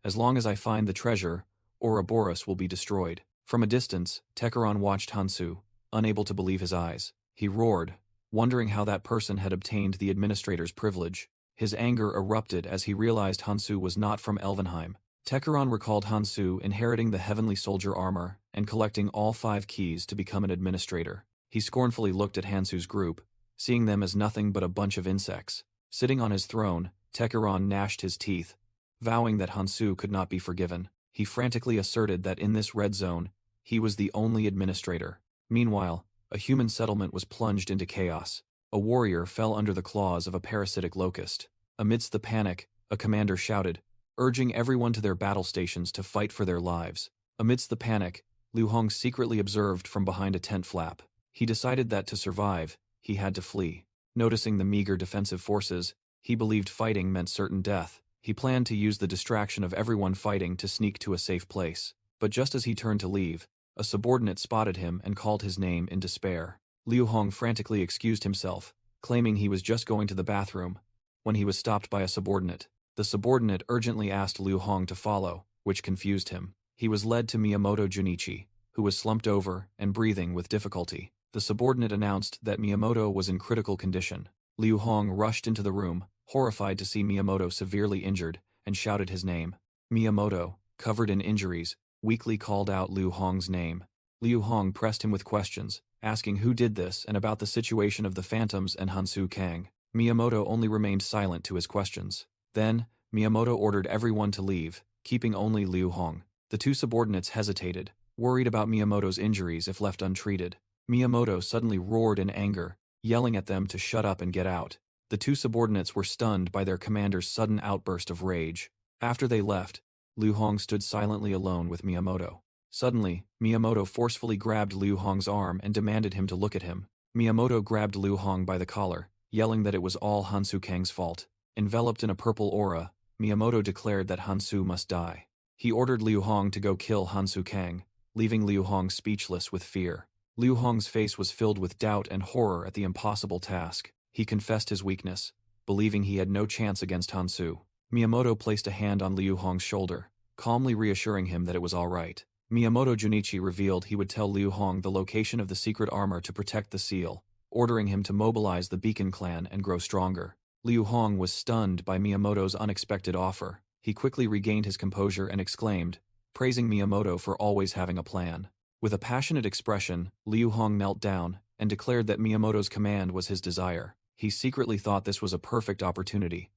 as long as I find the treasure, Ouroboros will be destroyed. From a distance, Tekeron watched Hansu, unable to believe his eyes. He roared, wondering how that person had obtained the administrator's privilege. His anger erupted as he realized Hansu was not from Elvenheim. Tekeron recalled Hansu inheriting the heavenly soldier armor and collecting all 5 keys to become an administrator. He scornfully looked at Hansu's group, seeing them as nothing but a bunch of insects. Sitting on his throne, Tekeron gnashed his teeth, vowing that Hansu could not be forgiven. He frantically asserted that in this red zone, he was the only administrator. Meanwhile, a human settlement was plunged into chaos. A warrior fell under the claws of a parasitic locust. Amidst the panic, a commander shouted, urging everyone to their battle stations to fight for their lives. Amidst the panic, Liu Hong secretly observed from behind a tent flap. He decided that to survive, he had to flee. Noticing the meager defensive forces, he believed fighting meant certain death. He planned to use the distraction of everyone fighting to sneak to a safe place. But just as he turned to leave, a subordinate spotted him and called his name in despair. Liu Hong frantically excused himself, claiming he was just going to the bathroom, when he was stopped by a subordinate. The subordinate urgently asked Liu Hong to follow, which confused him. He was led to Miyamoto Junichi, who was slumped over and breathing with difficulty. The subordinate announced that Miyamoto was in critical condition. Liu Hong rushed into the room, horrified to see Miyamoto severely injured, and shouted his name. Miyamoto, covered in injuries, weakly called out Liu Hong's name. Liu Hong pressed him with questions, asking who did this and about the situation of the phantoms and Hansu Kang. Miyamoto only remained silent to his questions. Then, Miyamoto ordered everyone to leave, keeping only Liu Hong. The 2 subordinates hesitated, worried about Miyamoto's injuries if left untreated. Miyamoto suddenly roared in anger, yelling at them to shut up and get out. The 2 subordinates were stunned by their commander's sudden outburst of rage. After they left, Liu Hong stood silently alone with Miyamoto. Suddenly, Miyamoto forcefully grabbed Liu Hong's arm and demanded him to look at him. Miyamoto grabbed Liu Hong by the collar, yelling that it was all Hansu Kang's fault. Enveloped in a purple aura, Miyamoto declared that Hansu must die. He ordered Liu Hong to go kill Hansu Kang, leaving Liu Hong speechless with fear. Liu Hong's face was filled with doubt and horror at the impossible task. He confessed his weakness, believing he had no chance against Hansu. Miyamoto placed a hand on Liu Hong's shoulder, calmly reassuring him that it was all right. Miyamoto Junichi revealed he would tell Liu Hong the location of the secret armor to protect the seal, ordering him to mobilize the Beacon clan and grow stronger. Liu Hong was stunned by Miyamoto's unexpected offer. He quickly regained his composure and exclaimed, praising Miyamoto for always having a plan. With a passionate expression, Liu Hong knelt down and declared that Miyamoto's command was his desire. He secretly thought this was a perfect opportunity,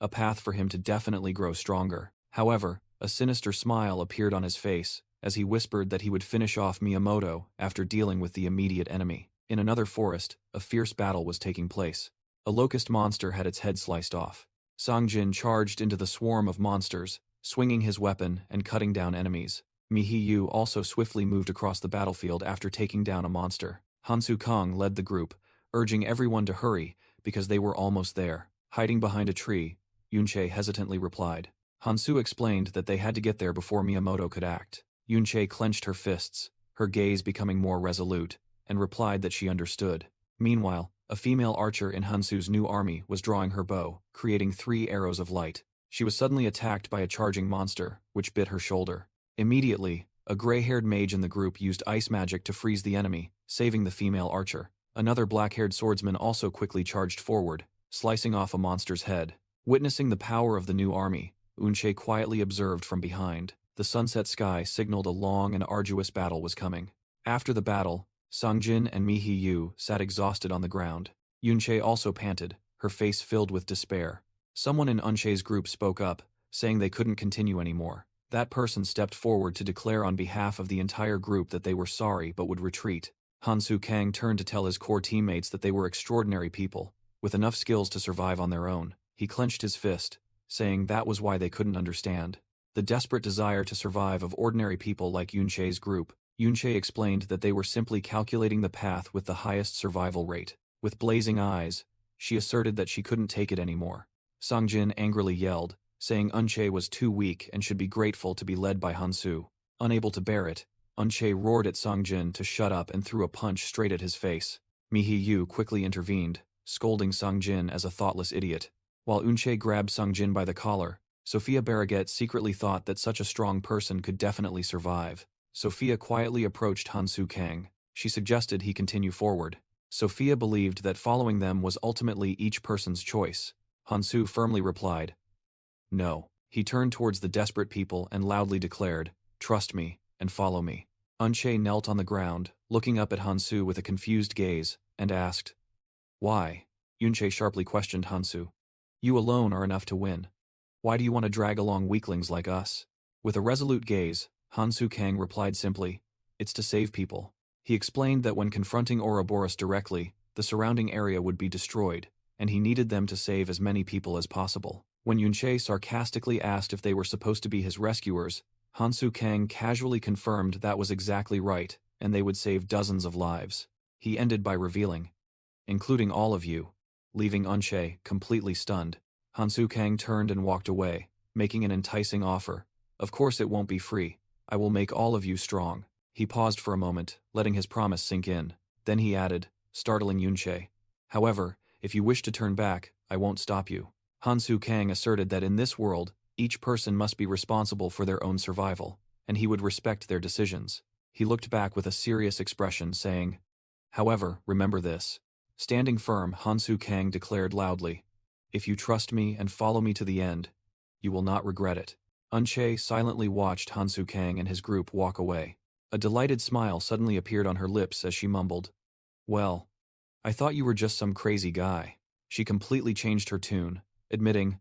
a path for him to definitely grow stronger. However, a sinister smile appeared on his face as he whispered that he would finish off Miyamoto after dealing with the immediate enemy. In another forest, a fierce battle was taking place. A locust monster had its head sliced off. Songjin charged into the swarm of monsters, swinging his weapon and cutting down enemies. Mihiyu also swiftly moved across the battlefield after taking down a monster. Hansu Kang led the group, urging everyone to hurry because they were almost there. Hiding behind a tree, Yunche hesitantly replied. Hansu explained that they had to get there before Miyamoto could act. Yunche clenched her fists, her gaze becoming more resolute, and replied that she understood. Meanwhile, a female archer in Hansu's new army was drawing her bow, creating 3 arrows of light. She was suddenly attacked by a charging monster, which bit her shoulder. Immediately, a gray-haired mage in the group used ice magic to freeze the enemy, saving the female archer. Another black-haired swordsman also quickly charged forward, slicing off a monster's head. Witnessing the power of the new army, Yunche quietly observed from behind. The sunset sky signaled a long and arduous battle was coming. After the battle, Songjin and Mihiyu sat exhausted on the ground. Yunche also panted, her face filled with despair. Someone in Yunche's group spoke up, saying they couldn't continue anymore. That person stepped forward to declare on behalf of the entire group that they were sorry but would retreat. Hansu Kang turned to tell his core teammates that they were extraordinary people, with enough skills to survive on their own. He clenched his fist, saying that was why they couldn't understand. The desperate desire to survive of ordinary people like Yunche's group. Yunche explained that they were simply calculating the path with the highest survival rate. With blazing eyes, she asserted that she couldn't take it anymore. Songjin angrily yelled, saying Unche was too weak and should be grateful to be led by Hansu. Unable to bear it, Unche roared at Songjin to shut up and threw a punch straight at his face. Mihiyu quickly intervened, scolding Songjin as a thoughtless idiot. While Unche grabbed Songjin by the collar, Sophia Barraget secretly thought that such a strong person could definitely survive. Sophia quietly approached Hansu Kang. She suggested he continue forward. Sophia believed that following them was ultimately each person's choice. Hansu firmly replied, "No." He turned towards the desperate people and loudly declared, "Trust me, and follow me." Unche knelt on the ground, looking up at Hansu with a confused gaze, and asked, "Why?" Yunche sharply questioned Hansu. "You alone are enough to win. Why do you want to drag along weaklings like us?" With a resolute gaze, Hansu Kang replied simply, "It's to save people." He explained that when confronting Ouroboros directly, the surrounding area would be destroyed, and he needed them to save as many people as possible. When Yunche sarcastically asked if they were supposed to be his rescuers, Hansu Kang casually confirmed that was exactly right, and they would save dozens of lives. He ended by revealing, "Including all of you," leaving Unche completely stunned. Hansu Kang turned and walked away, making an enticing offer. "Of course it won't be free. I will make all of you strong." He paused for a moment, letting his promise sink in. Then he added, startling Yunche, "However, if you wish to turn back, I won't stop you." Hansu Kang asserted that in this world, each person must be responsible for their own survival, and he would respect their decisions. He looked back with a serious expression, saying, "However, remember this." Standing firm, Hansu Kang declared loudly, "If you trust me and follow me to the end, you will not regret it." Unche silently watched Hansu Kang and his group walk away. A delighted smile suddenly appeared on her lips as she mumbled, "Well, I thought you were just some crazy guy." She completely changed her tune, admitting,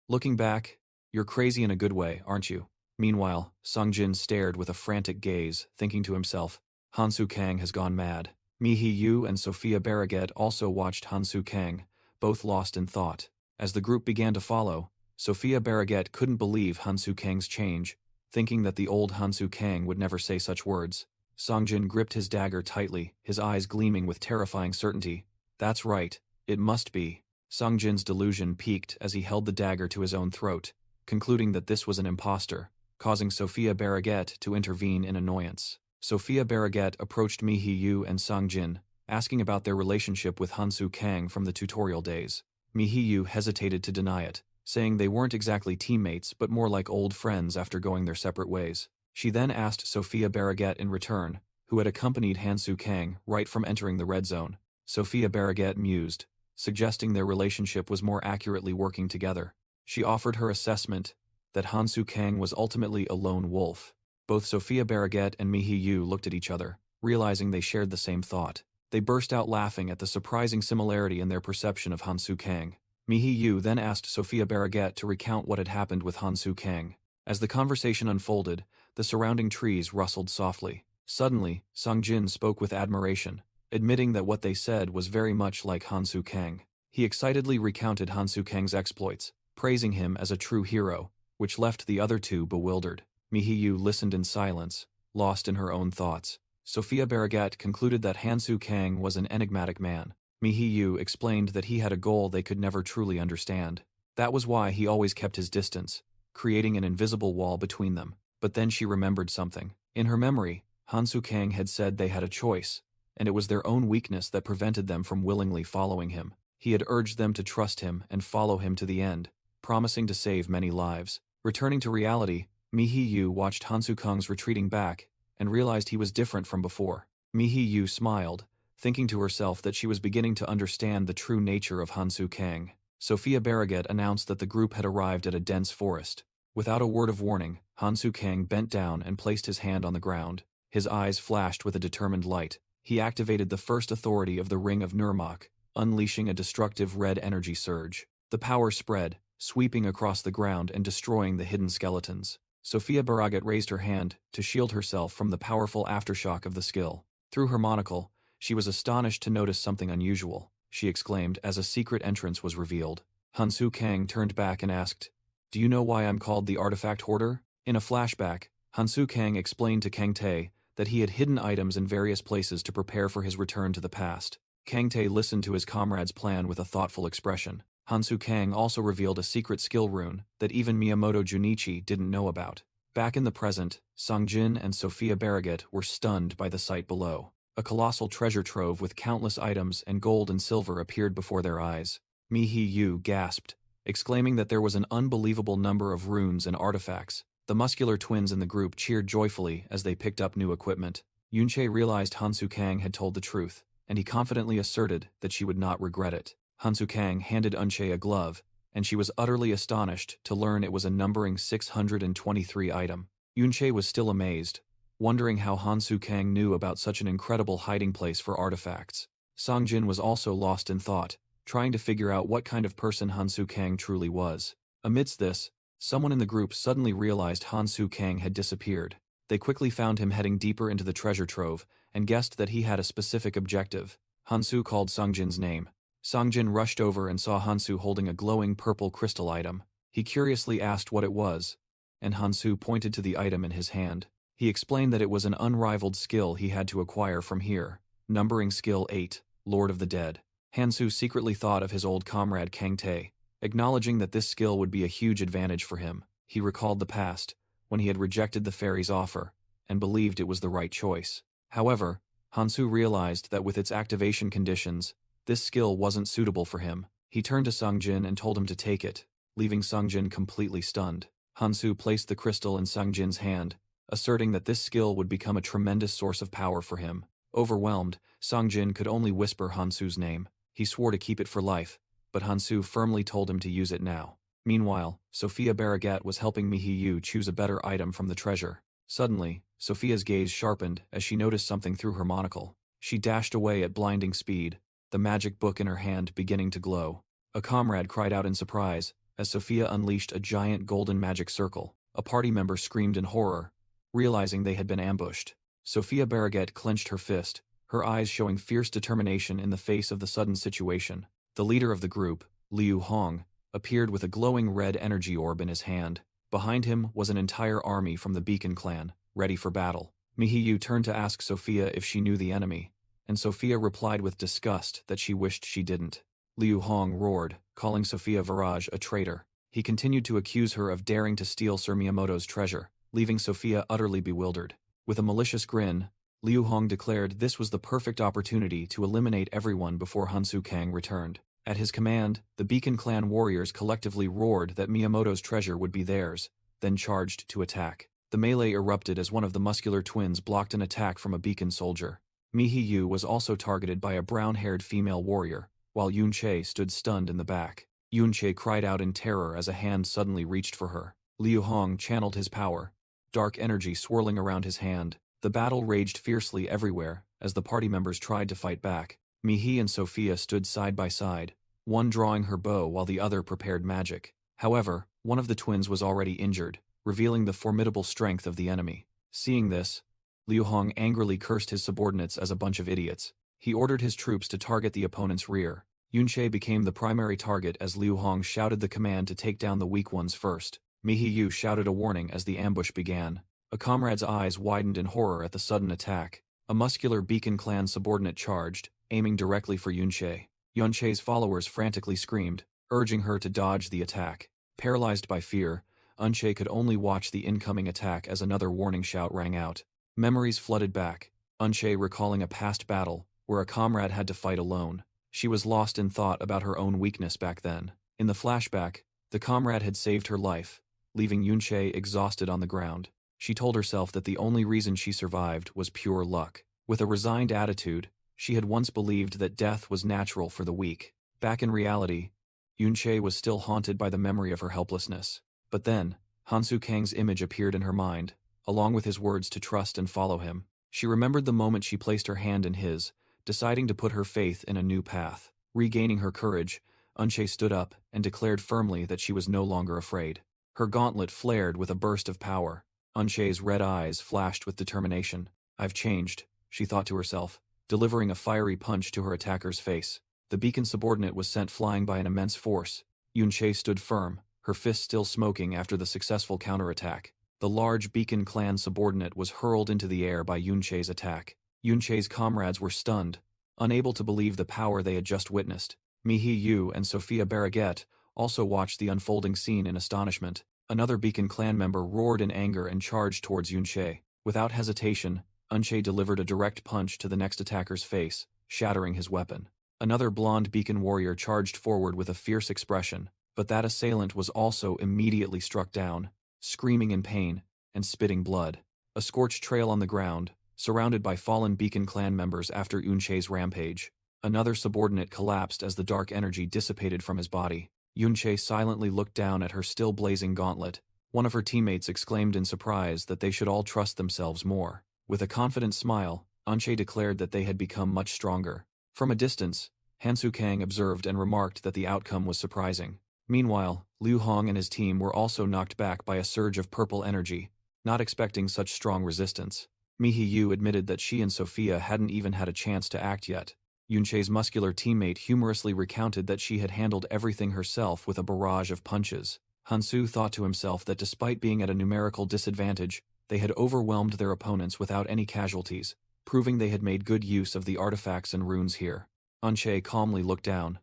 "Looking back, you're crazy in a good way, aren't you?" Meanwhile, Songjin stared with a frantic gaze, thinking to himself, "Hansu Kang has gone mad." Mihiyu and Sophia Barraget also watched Hansu Kang, both lost in thought. As the group began to follow, Sophia Barraget couldn't believe Hansu Kang's change, thinking that the old Hansu Kang would never say such words. Songjin gripped his dagger tightly, his eyes gleaming with terrifying certainty. "That's right, it must be." Songjin's delusion peaked as he held the dagger to his own throat, concluding that this was an impostor, causing Sophia Barraget to intervene in annoyance. Sophia Barraget approached Mihiyu and Songjin, asking about their relationship with Hansu Kang from the tutorial days. Mihiyu hesitated to deny it, saying they weren't exactly teammates but more like old friends after going their separate ways. She then asked Sophia Barraget in return, who had accompanied Hansu Kang right from entering the red zone. Sophia Barraget mused, suggesting their relationship was more accurately working together. She offered her assessment that Hansu Kang was ultimately a lone wolf. Both Sophia Barraget and Mihiyu looked at each other, realizing they shared the same thought. They burst out laughing at the surprising similarity in their perception of Hansu Kang. Mihiyu then asked Sophia Barraget to recount what had happened with Hansu Kang. As the conversation unfolded, the surrounding trees rustled softly. Suddenly, Songjin spoke with admiration, admitting that what they said was very much like Hansu Kang. He excitedly recounted Hansu Kang's exploits, praising him as a true hero, which left the other two bewildered. Mihiyu listened in silence, lost in her own thoughts. Sophia Barraget concluded that Hansu Kang was an enigmatic man. Mihiyu explained that he had a goal they could never truly understand. That was why he always kept his distance, creating an invisible wall between them. But then she remembered something. In her memory, Hansu Kang had said they had a choice, and it was their own weakness that prevented them from willingly following him. He had urged them to trust him and follow him to the end, promising to save many lives. Returning to reality, Mihiyu watched Hansu Kang's retreating back and realized he was different from before. Mihiyu smiled, thinking to herself that she was beginning to understand the true nature of Hansu Kang. Sophia Barraget announced that the group had arrived at a dense forest. Without a word of warning, Hansu Kang bent down and placed his hand on the ground. His eyes flashed with a determined light. He activated the first authority of the Ring of Nurmak, unleashing a destructive red energy surge. The power spread, sweeping across the ground and destroying the hidden skeletons. Sophia Barraget raised her hand to shield herself from the powerful aftershock of the skill. Through her monocle, she was astonished to notice something unusual. She exclaimed as a secret entrance was revealed. Hansu Kang turned back and asked, "Do you know why I'm called the artifact hoarder?" In a flashback, Hansu Kang explained to Kang Tae that he had hidden items in various places to prepare for his return to the past. Kang Tae listened to his comrade's plan with a thoughtful expression. Hansu Kang also revealed a secret skill rune that even Miyamoto Junichi didn't know about. Back in the present, Songjin and Sophia Barraget were stunned by the sight below. A colossal treasure trove with countless items and gold and silver appeared before their eyes. Mi-Hee-Yu gasped, exclaiming that there was an unbelievable number of runes and artifacts. The muscular twins in the group cheered joyfully as they picked up new equipment. Yunche realized Hansu Kang had told the truth, and he confidently asserted that she would not regret it. Hansu Kang handed Unche a glove, and she was utterly astonished to learn it was a numbering 623 item. Yunche was still amazed, wondering how Hansu Kang knew about such an incredible hiding place for artifacts. Songjin was also lost in thought, trying to figure out what kind of person Hansu Kang truly was. Amidst this, someone in the group suddenly realized Hansu Kang had disappeared. They quickly found him heading deeper into the treasure trove and guessed that he had a specific objective. Hansu called Songjin's name. Songjin rushed over and saw Hansu holding a glowing purple crystal item. He curiously asked what it was, and Hansu pointed to the item in his hand. He explained that it was an unrivaled skill he had to acquire from here, numbering skill 8, Lord of the Dead. Hansu secretly thought of his old comrade Kang Tae, acknowledging that this skill would be a huge advantage for him. He recalled the past, when he had rejected the fairy's offer, and believed it was the right choice. However, Hansu realized that with its activation conditions, this skill wasn't suitable for him. He turned to Songjin and told him to take it, leaving Songjin completely stunned. Hansu placed the crystal in Songjin's hand, asserting that this skill would become a tremendous source of power for him. Overwhelmed, Songjin could only whisper Hansu's name. He swore to keep it for life, but Hansu firmly told him to use it now. Meanwhile, Sophia Barraget was helping Mi-Hee-Yu choose a better item from the treasure. Suddenly, Sophia's gaze sharpened as she noticed something through her monocle. She dashed away at blinding speed, the magic book in her hand beginning to glow. A comrade cried out in surprise as Sophia unleashed a giant golden magic circle. A party member screamed in horror, realizing they had been ambushed. Sophia Barraget clenched her fist, her eyes showing fierce determination in the face of the sudden situation. The leader of the group, Liu Hong, appeared with a glowing red energy orb in his hand. Behind him was an entire army from the Beacon clan, ready for battle. Mi-Hee-Yu turned to ask Sophia if she knew the enemy, and Sophia replied with disgust that she wished she didn't. Liu Hong roared, calling Sophia Viraj a traitor. He continued to accuse her of daring to steal Sir Miyamoto's treasure, leaving Sophia utterly bewildered. With a malicious grin, Liu Hong declared this was the perfect opportunity to eliminate everyone before Hansu Kang returned. At his command, the Beacon clan warriors collectively roared that Miyamoto's treasure would be theirs, then charged to attack. The melee erupted as one of the muscular twins blocked an attack from a Beacon soldier. Mi-Hee-Yu was also targeted by a brown-haired female warrior, while Yunche stood stunned in the back. Yunche cried out in terror as a hand suddenly reached for her. Liu Hong channeled his power, dark energy swirling around his hand. The battle raged fiercely everywhere as the party members tried to fight back. Mi-Hee and Sophia stood side by side, one drawing her bow while the other prepared magic. However, one of the twins was already injured, revealing the formidable strength of the enemy. Seeing this, Liu Hong angrily cursed his subordinates as a bunch of idiots. He ordered his troops to target the opponent's rear. Yunche became the primary target as Liu Hong shouted the command to take down the weak ones first. Mi-Hee-Yu shouted a warning as the ambush began. A comrade's eyes widened in horror at the sudden attack. A muscular Beacon clan subordinate charged, aiming directly for Yunche. Yunche's followers frantically screamed, urging her to dodge the attack. Paralyzed by fear, Yunche could only watch the incoming attack as another warning shout rang out. Memories flooded back, Yunche recalling a past battle where a comrade had to fight alone. She was lost in thought about her own weakness back then. In the flashback, the comrade had saved her life, leaving Yunche exhausted on the ground. She told herself that the only reason she survived was pure luck. With a resigned attitude, she had once believed that death was natural for the weak. Back in reality, Yunche was still haunted by the memory of her helplessness. But then, Hansu Kang's image appeared in her mind, along with his words to trust and follow him. She remembered the moment she placed her hand in his, deciding to put her faith in a new path. Regaining her courage, Yunche stood up and declared firmly that she was no longer afraid. Her gauntlet flared with a burst of power. Yunche's red eyes flashed with determination. "I've changed," she thought to herself, delivering a fiery punch to her attacker's face. The Beacon subordinate was sent flying by an immense force, Yunche stood firm, her fist still smoking after the successful counterattack. The large Beacon clan subordinate was hurled into the air by Yunche's attack. Yunche's comrades were stunned, unable to believe the power they had just witnessed. Mihi Yu and Sophia Barraget also watched the unfolding scene in astonishment. Another Beacon clan member roared in anger and charged towards Yunche. Without hesitation, Yunche delivered a direct punch to the next attacker's face, shattering his weapon. Another blonde Beacon warrior charged forward with a fierce expression, but that assailant was also immediately struck down, screaming in pain and spitting blood. A scorched trail on the ground, surrounded by fallen Beacon clan members after Yunche's rampage. Another subordinate collapsed as the dark energy dissipated from his body. Yunche silently looked down at her still blazing gauntlet. One of her teammates exclaimed in surprise that they should all trust themselves more. With a confident smile, Yunche declared that they had become much stronger. From a distance, Hansu Kang observed and remarked that the outcome was surprising. Meanwhile, Liu Hong and his team were also knocked back by a surge of purple energy, not expecting such strong resistance. Mihi Yu admitted that she and Sophia hadn't even had a chance to act yet. Yunche's muscular teammate humorously recounted that she had handled everything herself with a barrage of punches. Hansu thought to himself that despite being at a numerical disadvantage, they had overwhelmed their opponents without any casualties, proving they had made good use of the artifacts and runes here. Yunche calmly looked down.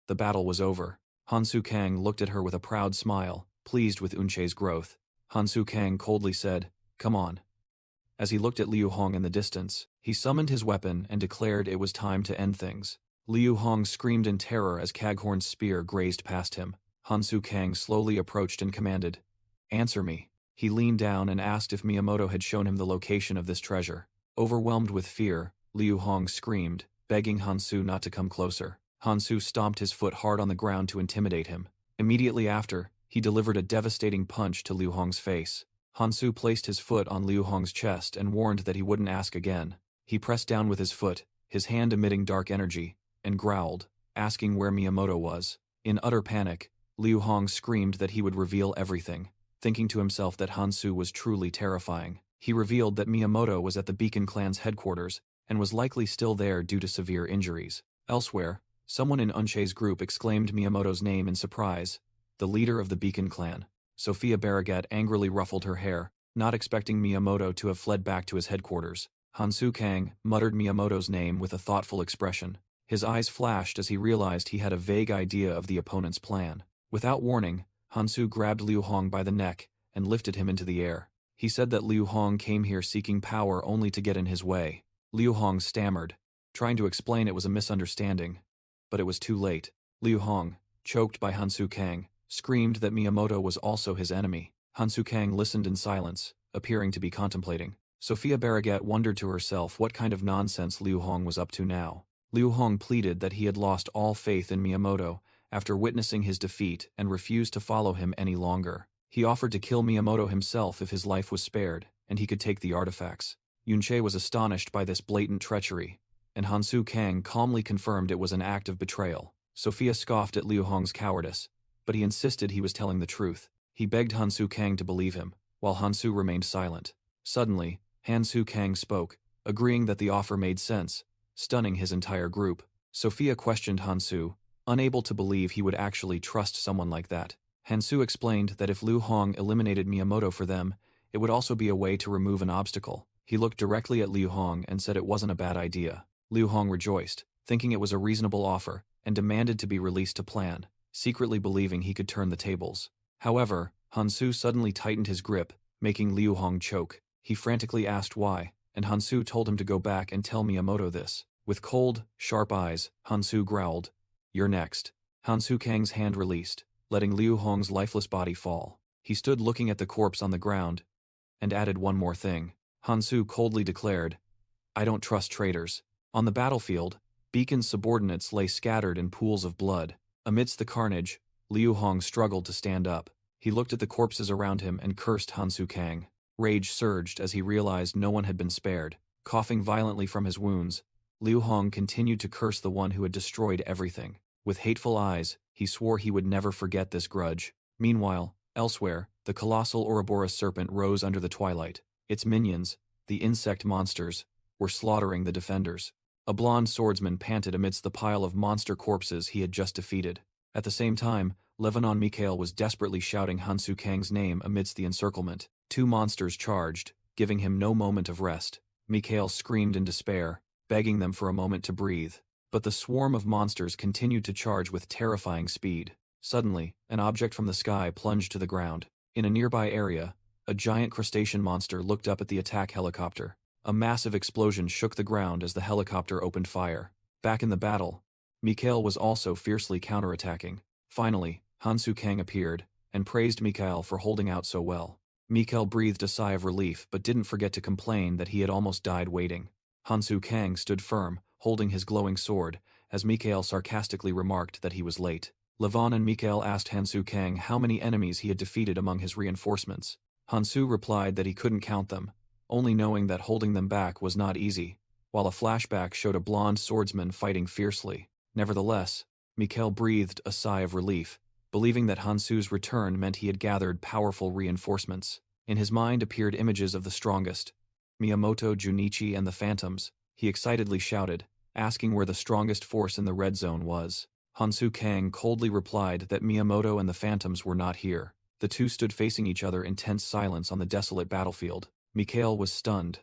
The battle was over. Hansu Kang looked at her with a proud smile, pleased with Yunche's growth. Hansu Kang coldly said, "Come on." As he looked at Liu Hong in the distance, he summoned his weapon and declared it was time to end things. Liu Hong screamed in terror as Caghorn's spear grazed past him. Hansu Kang slowly approached and commanded, "Answer me." He leaned down and asked if Miyamoto had shown him the location of this treasure. Overwhelmed with fear, Liu Hong screamed, begging Hansu not to come closer. Hansu stomped his foot hard on the ground to intimidate him. Immediately after, he delivered a devastating punch to Liu Hong's face. Hansu placed his foot on Liu Hong's chest and warned that he wouldn't ask again. He pressed down with his foot, his hand emitting dark energy, and growled, asking where Miyamoto was. In utter panic, Liu Hong screamed that he would reveal everything. Thinking to himself that Hansu was truly terrifying, he revealed that Miyamoto was at the Beacon clan's headquarters and was likely still there due to severe injuries. Elsewhere, someone in Yunche's group exclaimed Miyamoto's name in surprise, the leader of the Beacon clan. Sophia Barraget angrily ruffled her hair, not expecting Miyamoto to have fled back to his headquarters. Hansu Kang muttered Miyamoto's name with a thoughtful expression. His eyes flashed as he realized he had a vague idea of the opponent's plan. Without warning, Hansu grabbed Liu Hong by the neck and lifted him into the air. He said that Liu Hong came here seeking power only to get in his way. Liu Hong stammered, trying to explain it was a misunderstanding. But it was too late. Liu Hong, choked by Hansu Kang, screamed that Miyamoto was also his enemy. Hansu Kang listened in silence, appearing to be contemplating. Sophia Barraget wondered to herself what kind of nonsense Liu Hong was up to now. Liu Hong pleaded that he had lost all faith in Miyamoto after witnessing his defeat and refused to follow him any longer. He offered to kill Miyamoto himself if his life was spared, and he could take the artifacts. Yunche was astonished by this blatant treachery, and Hansu Kang calmly confirmed it was an act of betrayal. Sophia scoffed at Liu Hong's cowardice, but he insisted he was telling the truth. He begged Hansu Kang to believe him, while Hansu remained silent. Suddenly, Hansu Kang spoke, agreeing that the offer made sense, stunning his entire group. Sophia questioned Hansu, unable to believe he would actually trust someone like that. Hansu explained that if Liu Hong eliminated Miyamoto for them, it would also be a way to remove an obstacle. He looked directly at Liu Hong and said it wasn't a bad idea. Liu Hong rejoiced, thinking it was a reasonable offer, and demanded to be released to plan, secretly believing he could turn the tables. However, Hansu suddenly tightened his grip, making Liu Hong choke. He frantically asked why, and Hansu told him to go back and tell Miyamoto this. With cold, sharp eyes, Hansu growled, "You're next." Hansu Kang's hand released, letting Liu Hong's lifeless body fall. He stood looking at the corpse on the ground, and added one more thing. Hansu coldly declared, "I don't trust traitors." On the battlefield, Beacon's subordinates lay scattered in pools of blood. Amidst the carnage, Liu Hong struggled to stand up. He looked at the corpses around him and cursed Hansu Kang. Rage surged as he realized no one had been spared. Coughing violently from his wounds, Liu Hong continued to curse the one who had destroyed everything. With hateful eyes, he swore he would never forget this grudge. Meanwhile, elsewhere, the colossal Ouroboros serpent rose under the twilight. Its minions, the insect monsters, were slaughtering the defenders. A blonde swordsman panted amidst the pile of monster corpses he had just defeated. At the same time, Lebanon Mikhail was desperately shouting Hansu Kang's name amidst the encirclement. Two monsters charged, giving him no moment of rest. Mikhail screamed in despair, begging them for a moment to breathe. But the swarm of monsters continued to charge with terrifying speed. Suddenly, an object from the sky plunged to the ground. In a nearby area, a giant crustacean monster looked up at the attack helicopter. A massive explosion shook the ground as the helicopter opened fire. Back in the battle, Mikhail was also fiercely counterattacking. Finally, Hansu Kang appeared, and praised Mikhail for holding out so well. Mikhail breathed a sigh of relief but didn't forget to complain that he had almost died waiting. Hansu Kang stood firm, holding his glowing sword, as Mikhail sarcastically remarked that he was late. Levon and Mikhail asked Hansu Kang how many enemies he had defeated among his reinforcements. Hansu replied that he couldn't count them, only knowing that holding them back was not easy, while a flashback showed a blonde swordsman fighting fiercely. Nevertheless, Mikhail breathed a sigh of relief, believing that Hansu's return meant he had gathered powerful reinforcements. In his mind appeared images of the strongest, Miyamoto, Junichi, and the Phantoms. He excitedly shouted, asking where the strongest force in the red zone was. Hansu Kang coldly replied that Miyamoto and the Phantoms were not here. The two stood facing each other in tense silence on the desolate battlefield. Mikhail was stunned,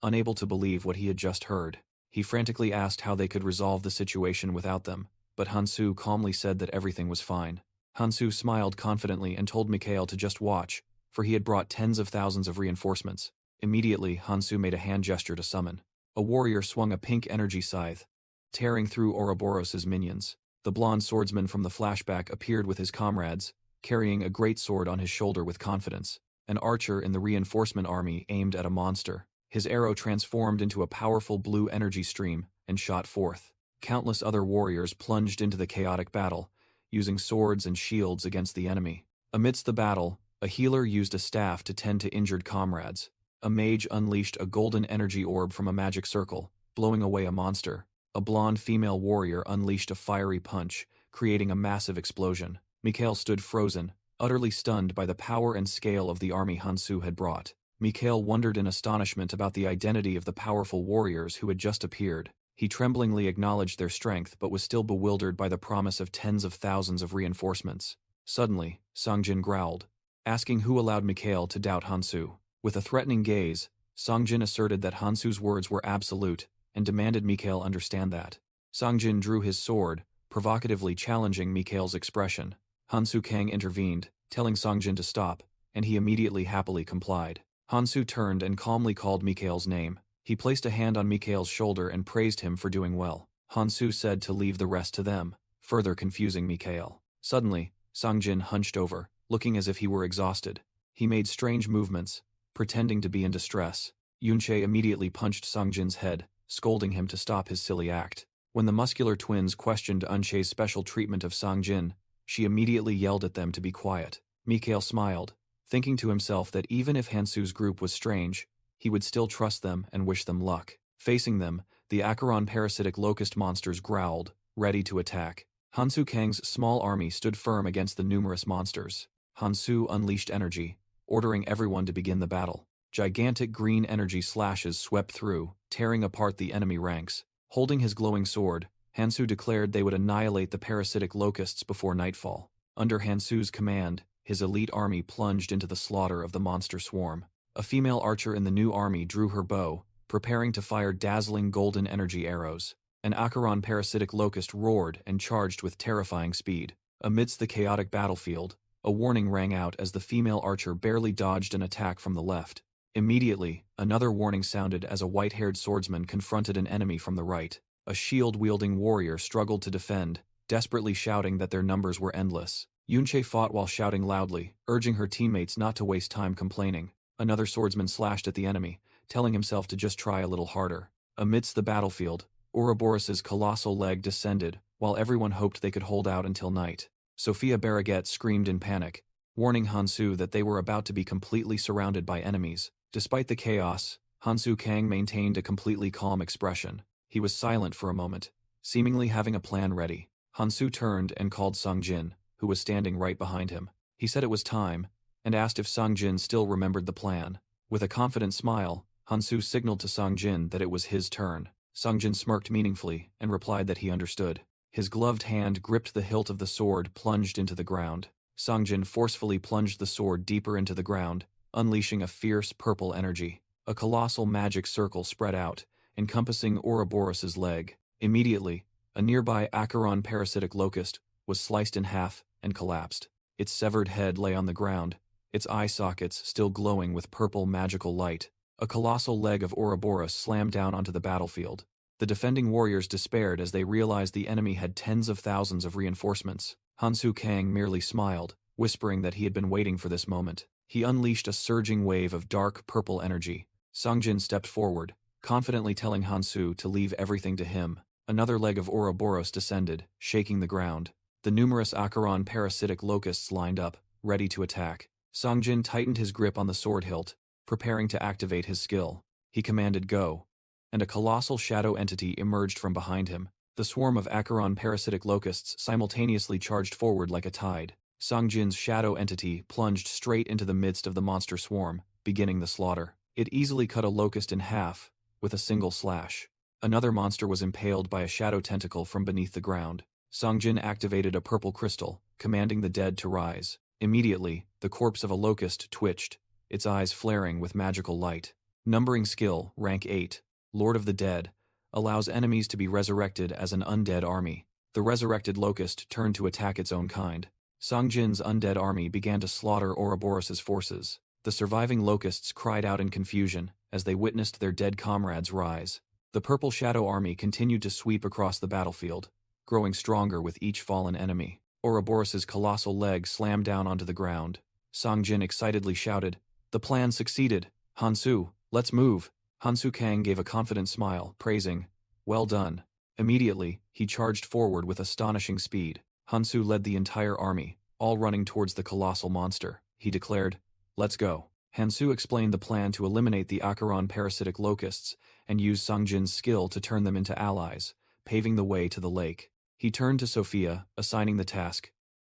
unable to believe what he had just heard. He frantically asked how they could resolve the situation without them, but Hansu calmly said that everything was fine. Hansu smiled confidently and told Mikhail to just watch, for he had brought tens of thousands of reinforcements. Immediately, Hansu made a hand gesture to summon. A warrior swung a pink energy scythe, tearing through Ouroboros's minions. The blonde swordsman from the flashback appeared with his comrades, carrying a great sword on his shoulder with confidence. An archer in the reinforcement army aimed at a monster. His arrow transformed into a powerful blue energy stream and shot forth. Countless other warriors plunged into the chaotic battle, using swords and shields against the enemy. Amidst the battle, a healer used a staff to tend to injured comrades. A mage unleashed a golden energy orb from a magic circle, blowing away a monster. A blonde female warrior unleashed a fiery punch, creating a massive explosion. Mikhail stood frozen, utterly stunned by the power and scale of the army Hansu had brought. Mikhail wondered in astonishment about the identity of the powerful warriors who had just appeared. He tremblingly acknowledged their strength but was still bewildered by the promise of tens of thousands of reinforcements. Suddenly, Songjin growled, asking who allowed Mikhail to doubt Hansu. With a threatening gaze, Songjin asserted that Hansu's words were absolute and demanded Mikhail understand that. Songjin drew his sword, provocatively challenging Mikhail's expression. Hansu Kang intervened, telling Songjin to stop, and he immediately happily complied. Hansu turned and calmly called Mikhail's name. He placed a hand on Mikhail's shoulder and praised him for doing well. Hansu said to leave the rest to them, further confusing Mikhail. Suddenly, Songjin hunched over, looking as if he were exhausted. He made strange movements, pretending to be in distress. Yunche immediately punched Songjin's head, scolding him to stop his silly act. When the muscular twins questioned Unche's special treatment of Songjin, she immediately yelled at them to be quiet. Mikhail smiled, thinking to himself that even if Hansu's group was strange, he would still trust them and wish them luck. Facing them, the Acheron parasitic locust monsters growled, ready to attack. Hansu Kang's small army stood firm against the numerous monsters. Hansu unleashed energy, ordering everyone to begin the battle. Gigantic green energy slashes swept through, tearing apart the enemy ranks. Holding his glowing sword, Hansu declared they would annihilate the parasitic locusts before nightfall. Under Hansu's command, his elite army plunged into the slaughter of the monster swarm. A female archer in the new army drew her bow, preparing to fire dazzling golden energy arrows. An Acheron parasitic locust roared and charged with terrifying speed. Amidst the chaotic battlefield, a warning rang out as the female archer barely dodged an attack from the left. Immediately, another warning sounded as a white-haired swordsman confronted an enemy from the right. A shield-wielding warrior struggled to defend, desperately shouting that their numbers were endless. Yunche fought while shouting loudly, urging her teammates not to waste time complaining. Another swordsman slashed at the enemy, telling himself to just try a little harder. Amidst the battlefield, Ouroboros's colossal leg descended, while everyone hoped they could hold out until night. Sophia Barraget screamed in panic, warning Hansu that they were about to be completely surrounded by enemies. Despite the chaos, Hansu Kang maintained a completely calm expression. He was silent for a moment, seemingly having a plan ready. Hansu turned and called Songjin, who was standing right behind him. He said it was time, and asked if Songjin still remembered the plan. With a confident smile, Hansu signaled to Songjin that it was his turn. Songjin smirked meaningfully and replied that he understood. His gloved hand gripped the hilt of the sword plunged into the ground. Songjin forcefully plunged the sword deeper into the ground, unleashing a fierce purple energy. A colossal magic circle spread out, encompassing Ouroboros's leg. Immediately, a nearby Acheron parasitic locust was sliced in half and collapsed. Its severed head lay on the ground, its eye sockets still glowing with purple magical light. A colossal leg of Ouroboros slammed down onto the battlefield. The defending warriors despaired as they realized the enemy had tens of thousands of reinforcements. Hansu Kang merely smiled, whispering that he had been waiting for this moment. He unleashed a surging wave of dark purple energy. Songjin stepped forward, confidently telling Hansu to leave everything to him. Another leg of Ouroboros descended, shaking the ground. The numerous Acheron parasitic locusts lined up, ready to attack. Songjin tightened his grip on the sword hilt, preparing to activate his skill. He commanded go, and a colossal shadow entity emerged from behind him. The swarm of Acheron parasitic locusts simultaneously charged forward like a tide. Songjin's shadow entity plunged straight into the midst of the monster swarm, beginning the slaughter. It easily cut a locust in half, with a single slash. Another monster was impaled by a shadow tentacle from beneath the ground. Songjin activated a purple crystal, commanding the dead to rise. Immediately, the corpse of a locust twitched, its eyes flaring with magical light. Numbering skill, rank 8, Lord of the Dead, allows enemies to be resurrected as an undead army. The resurrected locust turned to attack its own kind. Songjin's undead army began to slaughter Ouroboros's forces. The surviving locusts cried out in confusion as they witnessed their dead comrades rise. The purple shadow army continued to sweep across the battlefield, growing stronger with each fallen enemy. Ouroboros's colossal leg slammed down onto the ground. Songjin excitedly shouted, "The plan succeeded! Hansu, let's move!" Hansu Kang gave a confident smile, praising, "Well done." Immediately, he charged forward with astonishing speed. Hansu led the entire army, all running towards the colossal monster. He declared, "Let's go." Hansu explained the plan to eliminate the Acheron parasitic locusts and use Songjin's skill to turn them into allies, paving the way to the lake. He turned to Sophia, assigning the task.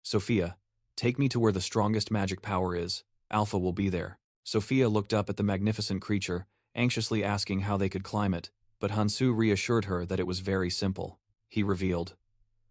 "Sophia, take me to where the strongest magic power is. Alpha will be there." Sophia looked up at the magnificent creature, anxiously asking how they could climb it, but Hansu reassured her that it was very simple. He revealed,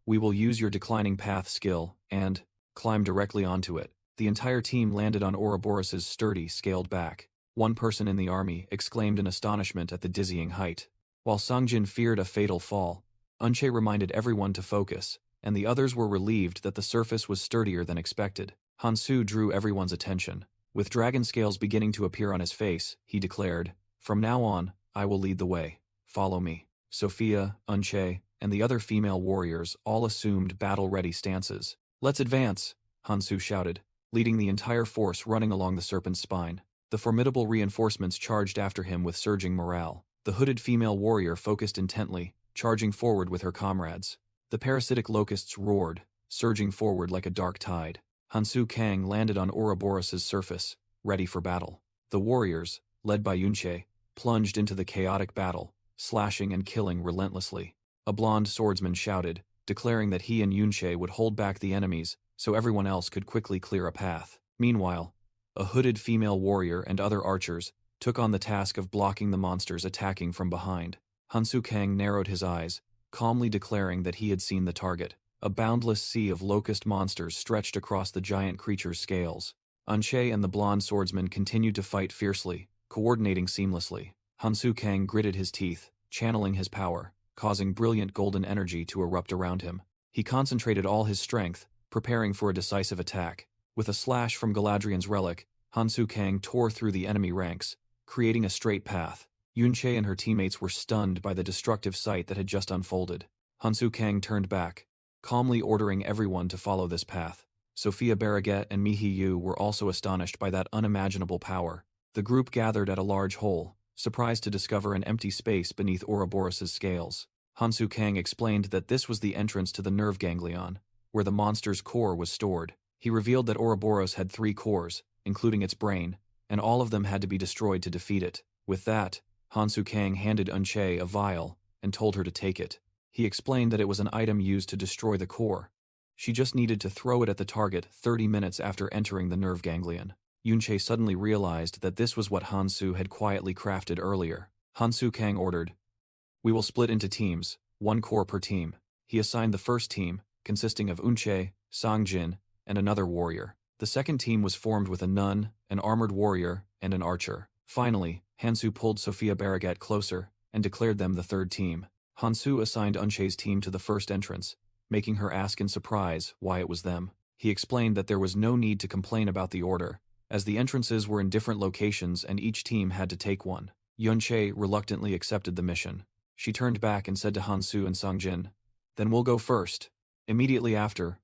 "We will use your declining path skill and climb directly onto it." The entire team landed on Ouroboros's sturdy, scaled back. One person in the army exclaimed in astonishment at the dizzying height. While Songjin feared a fatal fall, Unche reminded everyone to focus, and the others were relieved that the surface was sturdier than expected. Hansu drew everyone's attention. With dragon scales beginning to appear on his face, he declared, "From now on, I will lead the way. Follow me." Sophia, Unche, and the other female warriors all assumed battle-ready stances. "Let's advance," Hansu shouted, leading the entire force running along the serpent's spine. The formidable reinforcements charged after him with surging morale. The hooded female warrior focused intently, charging forward with her comrades. The parasitic locusts roared, surging forward like a dark tide. Hansu Kang landed on Ouroboros's surface, ready for battle. The warriors, led by Yunche, plunged into the chaotic battle, slashing and killing relentlessly. A blonde swordsman shouted, declaring that he and Yunche would hold back the enemies so everyone else could quickly clear a path. Meanwhile, a hooded female warrior and other archers took on the task of blocking the monsters attacking from behind. Hansu Kang narrowed his eyes, calmly declaring that he had seen the target. A boundless sea of locust monsters stretched across the giant creature's scales. Anshe and the blonde swordsman continued to fight fiercely, coordinating seamlessly. Hansu Kang gritted his teeth, channeling his power, causing brilliant golden energy to erupt around him. He concentrated all his strength, preparing for a decisive attack. With a slash from Galadriel's relic, Hansu Kang tore through the enemy ranks, creating a straight path. Yunche and her teammates were stunned by the destructive sight that had just unfolded. Hansu Kang turned back, calmly ordering everyone to follow this path. Sophia Barraget and Mihi Yu were also astonished by that unimaginable power. The group gathered at a large hole, surprised to discover an empty space beneath Ouroboros's scales. Hansu Kang explained that this was the entrance to the nerve ganglion, where the monster's core was stored. He revealed that Ouroboros had 3 cores, including its brain, and all of them had to be destroyed to defeat it. With that, Hansu Kang handed Unche a vial and told her to take it. He explained that it was an item used to destroy the core. She just needed to throw it at the target 30 minutes after entering the nerve ganglion. Yunche suddenly realized that this was what Hansu had quietly crafted earlier. Hansu Kang ordered, "We will split into teams, 1 core per team." He assigned the first team, consisting of Unche, Songjin, and another warrior. The second team was formed with a nun, an armored warrior, and an archer. Finally, Hansu pulled Sophia Barragat closer and declared them the third team. Hansu assigned Unche's team to the first entrance, making her ask in surprise why it was them. He explained that there was no need to complain about the order, as the entrances were in different locations and each team had to take one. Yunche reluctantly accepted the mission. She turned back and said to Hansu and Songjin, "Then we'll go first." Immediately after,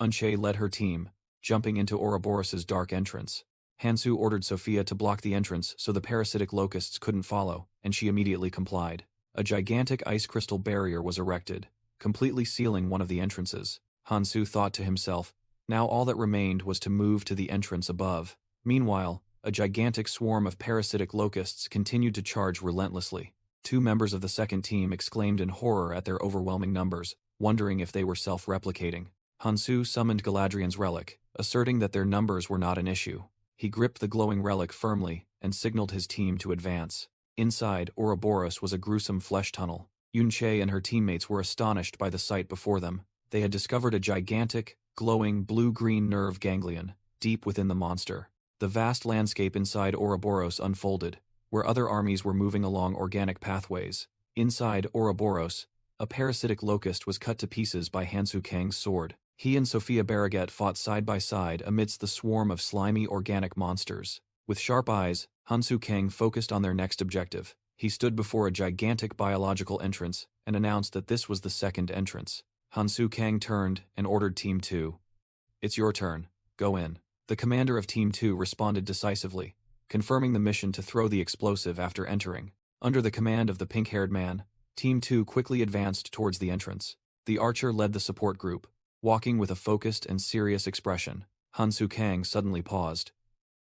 Unche led her team, jumping into Ouroboros's dark entrance. Hansu ordered Sophia to block the entrance so the parasitic locusts couldn't follow, and she immediately complied. A gigantic ice crystal barrier was erected, completely sealing one of the entrances. Hansu thought to himself, now all that remained was to move to the entrance above. Meanwhile, a gigantic swarm of parasitic locusts continued to charge relentlessly. Two members of the second team exclaimed in horror at their overwhelming numbers, wondering if they were self-replicating. Hansu summoned Galadriel's relic, asserting that their numbers were not an issue. He gripped the glowing relic firmly and signaled his team to advance. Inside Ouroboros was a gruesome flesh tunnel. Yunche and her teammates were astonished by the sight before them. They had discovered a gigantic, glowing blue-green nerve ganglion deep within the monster. The vast landscape inside Ouroboros unfolded, where other armies were moving along organic pathways. Inside Ouroboros, a parasitic locust was cut to pieces by Hansu Kang's sword. He and Sophia Barragat fought side by side amidst the swarm of slimy organic monsters. With sharp eyes, Hansu Kang focused on their next objective. He stood before a gigantic biological entrance and announced that this was the second entrance. Hansu Kang turned and ordered Team 2. "It's your turn. Go in." The commander of Team 2 responded decisively, confirming the mission to throw the explosive after entering. Under the command of the pink-haired man, Team 2 quickly advanced towards the entrance. The archer led the support group, walking with a focused and serious expression. Hansu Kang suddenly paused.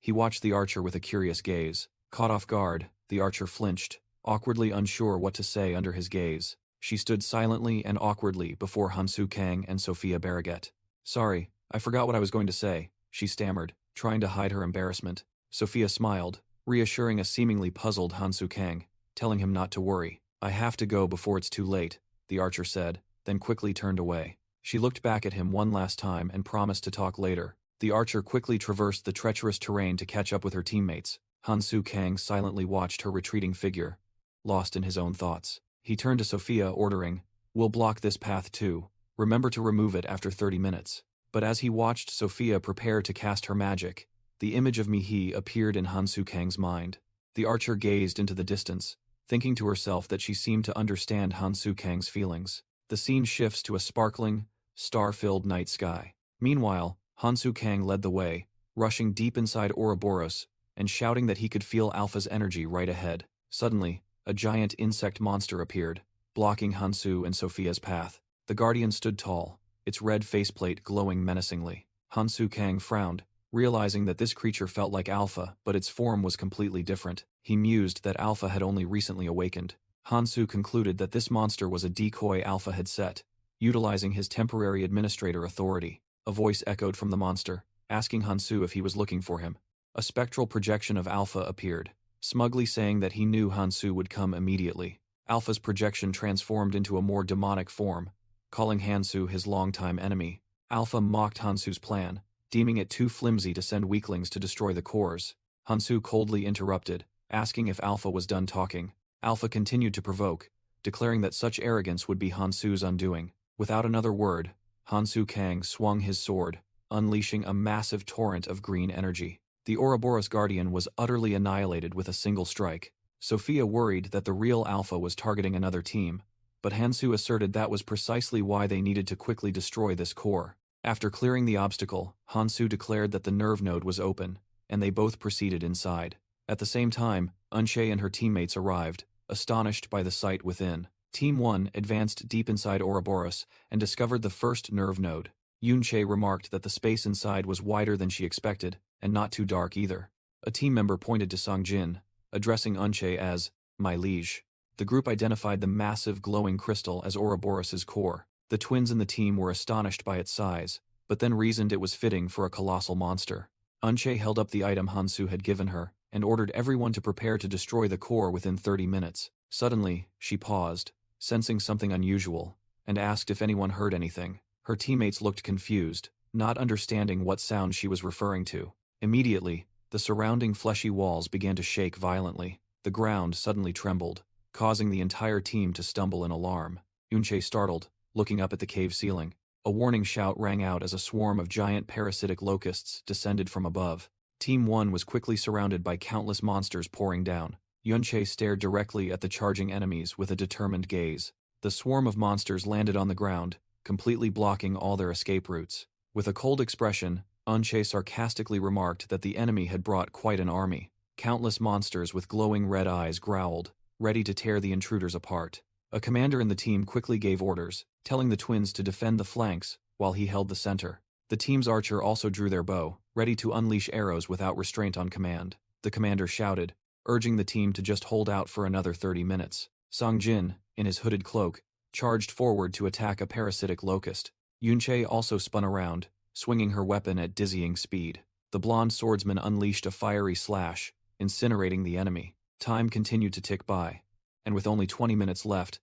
He watched the archer with a curious gaze. Caught off guard, the archer flinched, awkwardly unsure what to say under his gaze. She stood silently and awkwardly before Hansu Kang and Sophia Barragat. "Sorry, I forgot what I was going to say," she stammered, trying to hide her embarrassment. Sophia smiled, reassuring a seemingly puzzled Hansu Kang, telling him not to worry. "I have to go before it's too late," the archer said, then quickly turned away. She looked back at him one last time and promised to talk later. The archer quickly traversed the treacherous terrain to catch up with her teammates. Hansu Kang silently watched her retreating figure, lost in his own thoughts. He turned to Sophia, ordering, "We'll block this path too. Remember to remove it after 30 minutes. But as he watched Sophia prepare to cast her magic, the image of Mihi appeared in Hansu Kang's mind. The archer gazed into the distance, thinking to herself that she seemed to understand Hansu Kang's feelings. The scene shifts to a sparkling, star-filled night sky. Meanwhile, Hansu Kang led the way, rushing deep inside Ouroboros and shouting that he could feel Alpha's energy right ahead. Suddenly, a giant insect monster appeared, blocking Hansu and Sophia's path. The guardian stood tall, its red faceplate glowing menacingly. Hansu Kang frowned, realizing that this creature felt like Alpha, but its form was completely different. He mused that Alpha had only recently awakened. Hansu concluded that this monster was a decoy Alpha had set, utilizing his temporary administrator authority. A voice echoed from the monster, asking Hansu if he was looking for him. A spectral projection of Alpha appeared, smugly saying that he knew Hansu would come immediately. Alpha's projection transformed into a more demonic form, calling Hansu his longtime enemy. Alpha mocked Hansu's plan, deeming it too flimsy to send weaklings to destroy the cores. Hansu coldly interrupted, asking if Alpha was done talking. Alpha continued to provoke, declaring that such arrogance would be Hansu's undoing. Without another word, Hansu Kang swung his sword, unleashing a massive torrent of green energy. The Ouroboros Guardian was utterly annihilated with a single strike. Sophia worried that the real Alpha was targeting another team, but Hansu asserted that was precisely why they needed to quickly destroy this core. After clearing the obstacle, Hansu declared that the nerve node was open, and they both proceeded inside. At the same time, Unche and her teammates arrived, astonished by the sight within. Team 1 advanced deep inside Ouroboros and discovered the first nerve node. Yunche remarked that the space inside was wider than she expected, and not too dark either. A team member pointed to Songjin, addressing Unche as, "My liege." The group identified the massive glowing crystal as Ouroboros's core. The twins in the team were astonished by its size, but then reasoned it was fitting for a colossal monster. Unche held up the item Hansu had given her, and ordered everyone to prepare to destroy the core within 30 minutes. Suddenly, she paused, sensing something unusual, and asked if anyone heard anything. Her teammates looked confused, not understanding what sound she was referring to. Immediately, the surrounding fleshy walls began to shake violently. The ground suddenly trembled, causing the entire team to stumble in alarm. Yunche startled, looking up at the cave ceiling. A warning shout rang out as a swarm of giant parasitic locusts descended from above. Team 1 was quickly surrounded by countless monsters pouring down. Yunche stared directly at the charging enemies with a determined gaze. The swarm of monsters landed on the ground, completely blocking all their escape routes. With a cold expression, Yunche sarcastically remarked that the enemy had brought quite an army. Countless monsters with glowing red eyes growled, ready to tear the intruders apart. A commander in the team quickly gave orders, telling the twins to defend the flanks while he held the center. The team's archer also drew their bow, ready to unleash arrows without restraint on command. The commander shouted, urging the team to just hold out for another 30 minutes. Song Jin, in his hooded cloak, charged forward to attack a parasitic locust. Yunche also spun around, swinging her weapon at dizzying speed. The blonde swordsman unleashed a fiery slash, incinerating the enemy. Time continued to tick by, and with only 20 minutes left,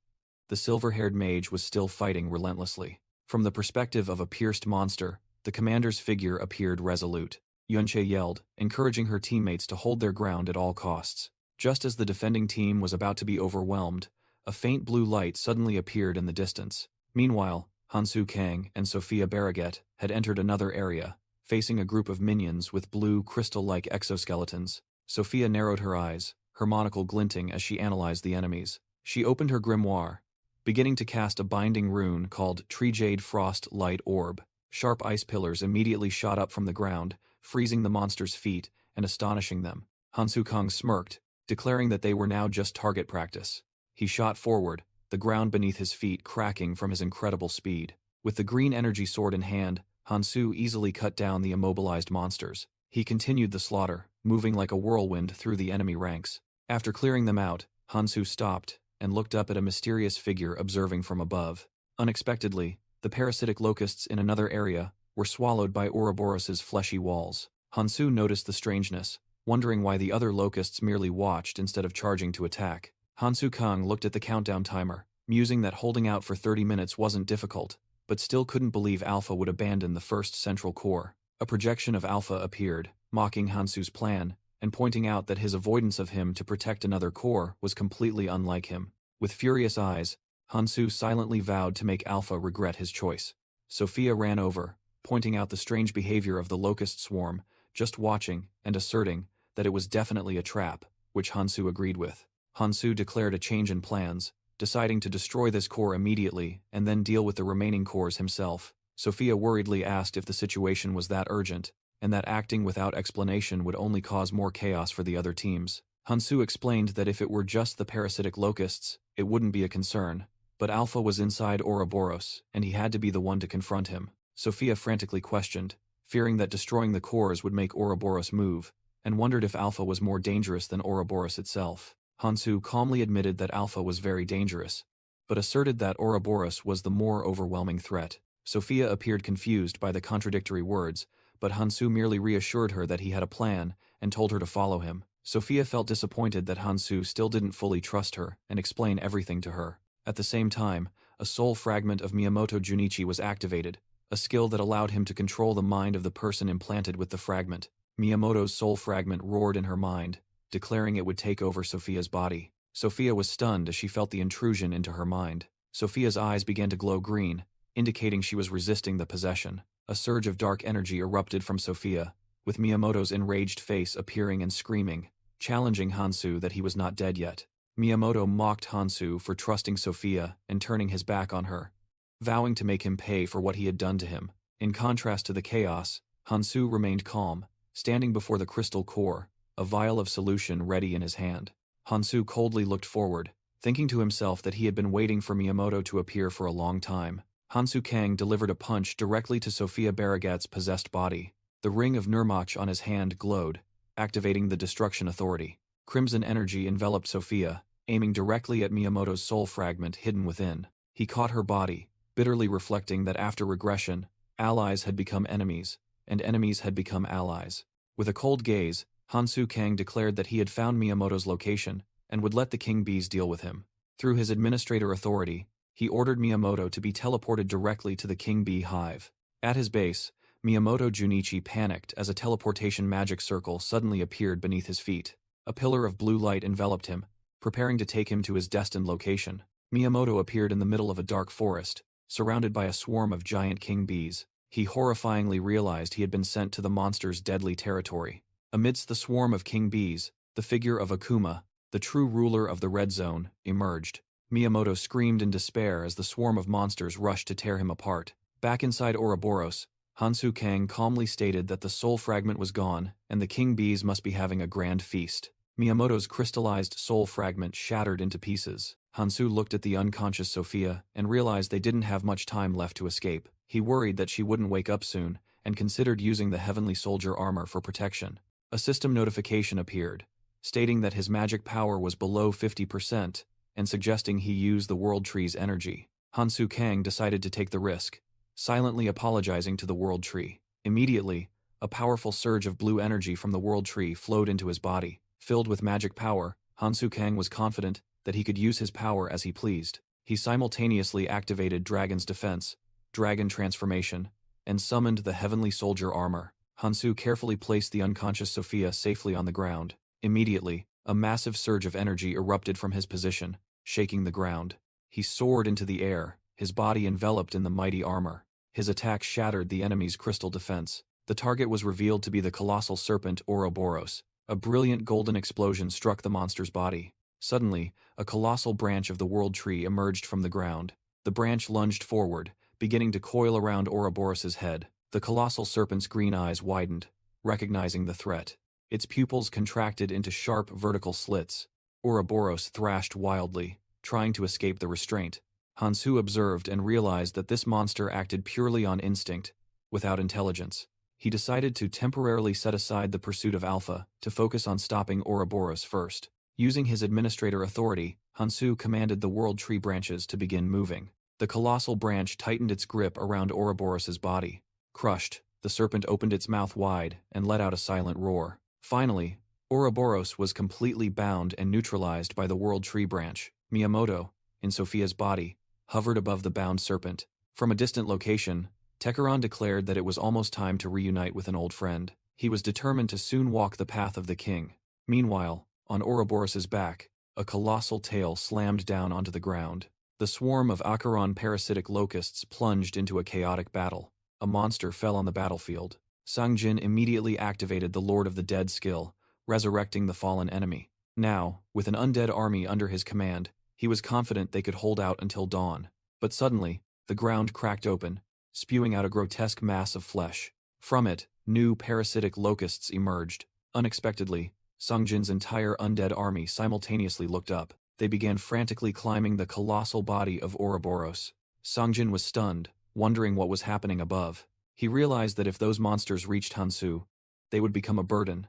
the silver-haired mage was still fighting relentlessly. From the perspective of a pierced monster, the commander's figure appeared resolute. Yunche yelled, encouraging her teammates to hold their ground at all costs. Just as the defending team was about to be overwhelmed, a faint blue light suddenly appeared in the distance. Meanwhile, Hansu Kang and Sophia Barraget had entered another area, facing a group of minions with blue, crystal-like exoskeletons. Sophia narrowed her eyes, her monocle glinting as she analyzed the enemies. She opened her grimoire, beginning to cast a binding rune called Tree Jade Frost Light Orb. Sharp ice pillars immediately shot up from the ground, freezing the monster's feet and astonishing them. Hansu Kang smirked, declaring that they were now just target practice. He shot forward, the ground beneath his feet cracking from his incredible speed. With the green energy sword in hand, Hansu easily cut down the immobilized monsters. He continued the slaughter, moving like a whirlwind through the enemy ranks. After clearing them out, Hansu stopped and looked up at a mysterious figure observing from above. Unexpectedly, the parasitic locusts in another area were swallowed by Ouroboros's fleshy walls. Hansu noticed the strangeness, wondering why the other locusts merely watched instead of charging to attack. Hansu Kang looked at the countdown timer, musing that holding out for 30 minutes wasn't difficult, but still couldn't believe Alpha would abandon the first central core. A projection of Alpha appeared, mocking Hansu's plan, and pointing out that his avoidance of him to protect another core was completely unlike him. With furious eyes, Hansu silently vowed to make Alpha regret his choice. Sophia ran over, pointing out the strange behavior of the locust swarm, just watching and asserting that it was definitely a trap, which Hansu agreed with. Hansu declared a change in plans, deciding to destroy this core immediately and then deal with the remaining cores himself. Sophia worriedly asked if the situation was that urgent, and that acting without explanation would only cause more chaos for the other teams. Hansu explained that if it were just the parasitic locusts, it wouldn't be a concern, but Alpha was inside Ouroboros, and he had to be the one to confront him. Sophia frantically questioned, fearing that destroying the cores would make Ouroboros move, and wondered if Alpha was more dangerous than Ouroboros itself. Hansu calmly admitted that Alpha was very dangerous, but asserted that Ouroboros was the more overwhelming threat. Sophia appeared confused by the contradictory words, but Hansu merely reassured her that he had a plan and told her to follow him. Sophia felt disappointed that Hansu still didn't fully trust her and explain everything to her. At the same time, a soul fragment of Miyamoto Junichi was activated, a skill that allowed him to control the mind of the person implanted with the fragment. Miyamoto's soul fragment roared in her mind, declaring it would take over Sophia's body. Sophia was stunned as she felt the intrusion into her mind. Sophia's eyes began to glow green, indicating she was resisting the possession. A surge of dark energy erupted from Sophia, with Miyamoto's enraged face appearing and screaming, challenging Hansu that he was not dead yet. Miyamoto mocked Hansu for trusting Sophia and turning his back on her, vowing to make him pay for what he had done to him. In contrast to the chaos, Hansu remained calm, standing before the crystal core, a vial of solution ready in his hand. Hansu coldly looked forward, thinking to himself that he had been waiting for Miyamoto to appear for a long time. Hansu Kang delivered a punch directly to Sophia Barraget's possessed body. The ring of Nurmach on his hand glowed, activating the destruction authority. Crimson energy enveloped Sophia, aiming directly at Miyamoto's soul fragment hidden within. He caught her body, bitterly reflecting that after regression, allies had become enemies, and enemies had become allies. With a cold gaze, Hansu Kang declared that he had found Miyamoto's location and would let the king bees deal with him. Through his administrator authority, He ordered Miyamoto to be teleported directly to the King Bee hive. At his base, Miyamoto Junichi panicked as a teleportation magic circle suddenly appeared beneath his feet. A pillar of blue light enveloped him, preparing to take him to his destined location. Miyamoto appeared in the middle of a dark forest, surrounded by a swarm of giant king bees. He horrifyingly realized he had been sent to the monster's deadly territory. Amidst the swarm of king bees, the figure of Akuma, the true ruler of the Red Zone, emerged. Miyamoto screamed in despair as the swarm of monsters rushed to tear him apart. Back inside Ouroboros, Hansu Kang calmly stated that the soul fragment was gone and the king bees must be having a grand feast. Miyamoto's crystallized soul fragment shattered into pieces. Hansu looked at the unconscious Sophia and realized they didn't have much time left to escape. He worried that she wouldn't wake up soon and considered using the Heavenly Soldier armor for protection. A system notification appeared, stating that his magic power was below 50% and suggesting he use the World Tree's energy. Hansu Kang decided to take the risk, silently apologizing to the World Tree. Immediately, a powerful surge of blue energy from the World Tree flowed into his body. Filled with magic power, Hansu Kang was confident that he could use his power as he pleased. He simultaneously activated Dragon's Defense, Dragon Transformation, and summoned the Heavenly Soldier armor. Hansu carefully placed the unconscious Sophia safely on the ground. Immediately, a massive surge of energy erupted from his position, shaking the ground. He soared into the air, his body enveloped in the mighty armor. His attack shattered the enemy's crystal defense. The target was revealed to be the colossal serpent Ouroboros. A brilliant golden explosion struck the monster's body. Suddenly, a colossal branch of the World Tree emerged from the ground. The branch lunged forward, beginning to coil around Ouroboros's head. The colossal serpent's green eyes widened, recognizing the threat. Its pupils contracted into sharp vertical slits. Ouroboros thrashed wildly, trying to escape the restraint. Hansu observed and realized that this monster acted purely on instinct, without intelligence. He decided to temporarily set aside the pursuit of Alpha to focus on stopping Ouroboros first. Using his administrator authority, Hansu commanded the World Tree branches to begin moving. The colossal branch tightened its grip around Ouroboros's body. Crushed, the serpent opened its mouth wide and let out a silent roar. Finally, Ouroboros was completely bound and neutralized by the World Tree branch. Miyamoto, in Sophia's body, hovered above the bound serpent. From a distant location, Tekeron declared that it was almost time to reunite with an old friend. He was determined to soon walk the path of the king. Meanwhile, on Ouroboros's back, a colossal tail slammed down onto the ground. The swarm of Acheron parasitic locusts plunged into a chaotic battle. A monster fell on the battlefield. Sangjin immediately activated the Lord of the Dead skill, resurrecting the fallen enemy. Now, with an undead army under his command, he was confident they could hold out until dawn. But suddenly, the ground cracked open, spewing out a grotesque mass of flesh. From it, new parasitic locusts emerged. Unexpectedly, Sangjin's entire undead army simultaneously looked up. They began frantically climbing the colossal body of Ouroboros. Sangjin was stunned, wondering what was happening above. He realized that if those monsters reached Hansu, they would become a burden,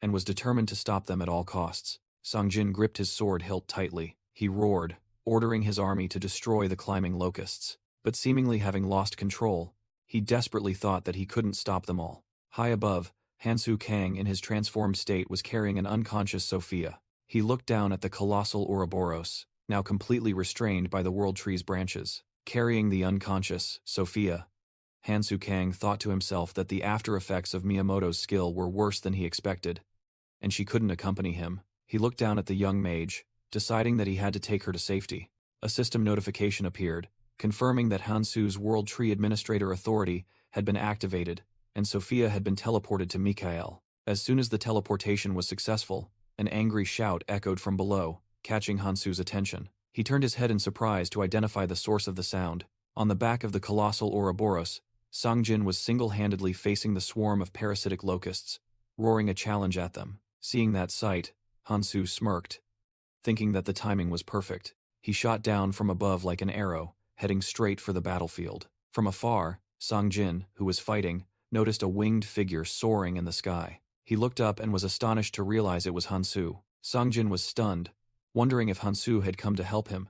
and was determined to stop them at all costs. Sangjin gripped his sword hilt tightly. He roared, ordering his army to destroy the climbing locusts. But seemingly having lost control, he desperately thought that he couldn't stop them all. High above, Hansu Kang in his transformed state was carrying an unconscious Sophia. He looked down at the colossal Ouroboros, now completely restrained by the World Tree's branches. Carrying the unconscious Sophia, Hansu Kang thought to himself that the after effects of Miyamoto's skill were worse than he expected, and she couldn't accompany him. He looked down at the young mage, deciding that he had to take her to safety. A system notification appeared, confirming that Hansu's World Tree Administrator authority had been activated, and Sophia had been teleported to Mikael. As soon as the teleportation was successful, an angry shout echoed from below, catching Hansu's attention. He turned his head in surprise to identify the source of the sound. On the back of the colossal Ouroboros, Sangjin was single-handedly facing the swarm of parasitic locusts, roaring a challenge at them. Seeing that sight, Hansu smirked, thinking that the timing was perfect. He shot down from above like an arrow, heading straight for the battlefield. From afar, Sangjin, who was fighting, noticed a winged figure soaring in the sky. He looked up and was astonished to realize it was Hansu. Sangjin was stunned, wondering if Hansu had come to help him,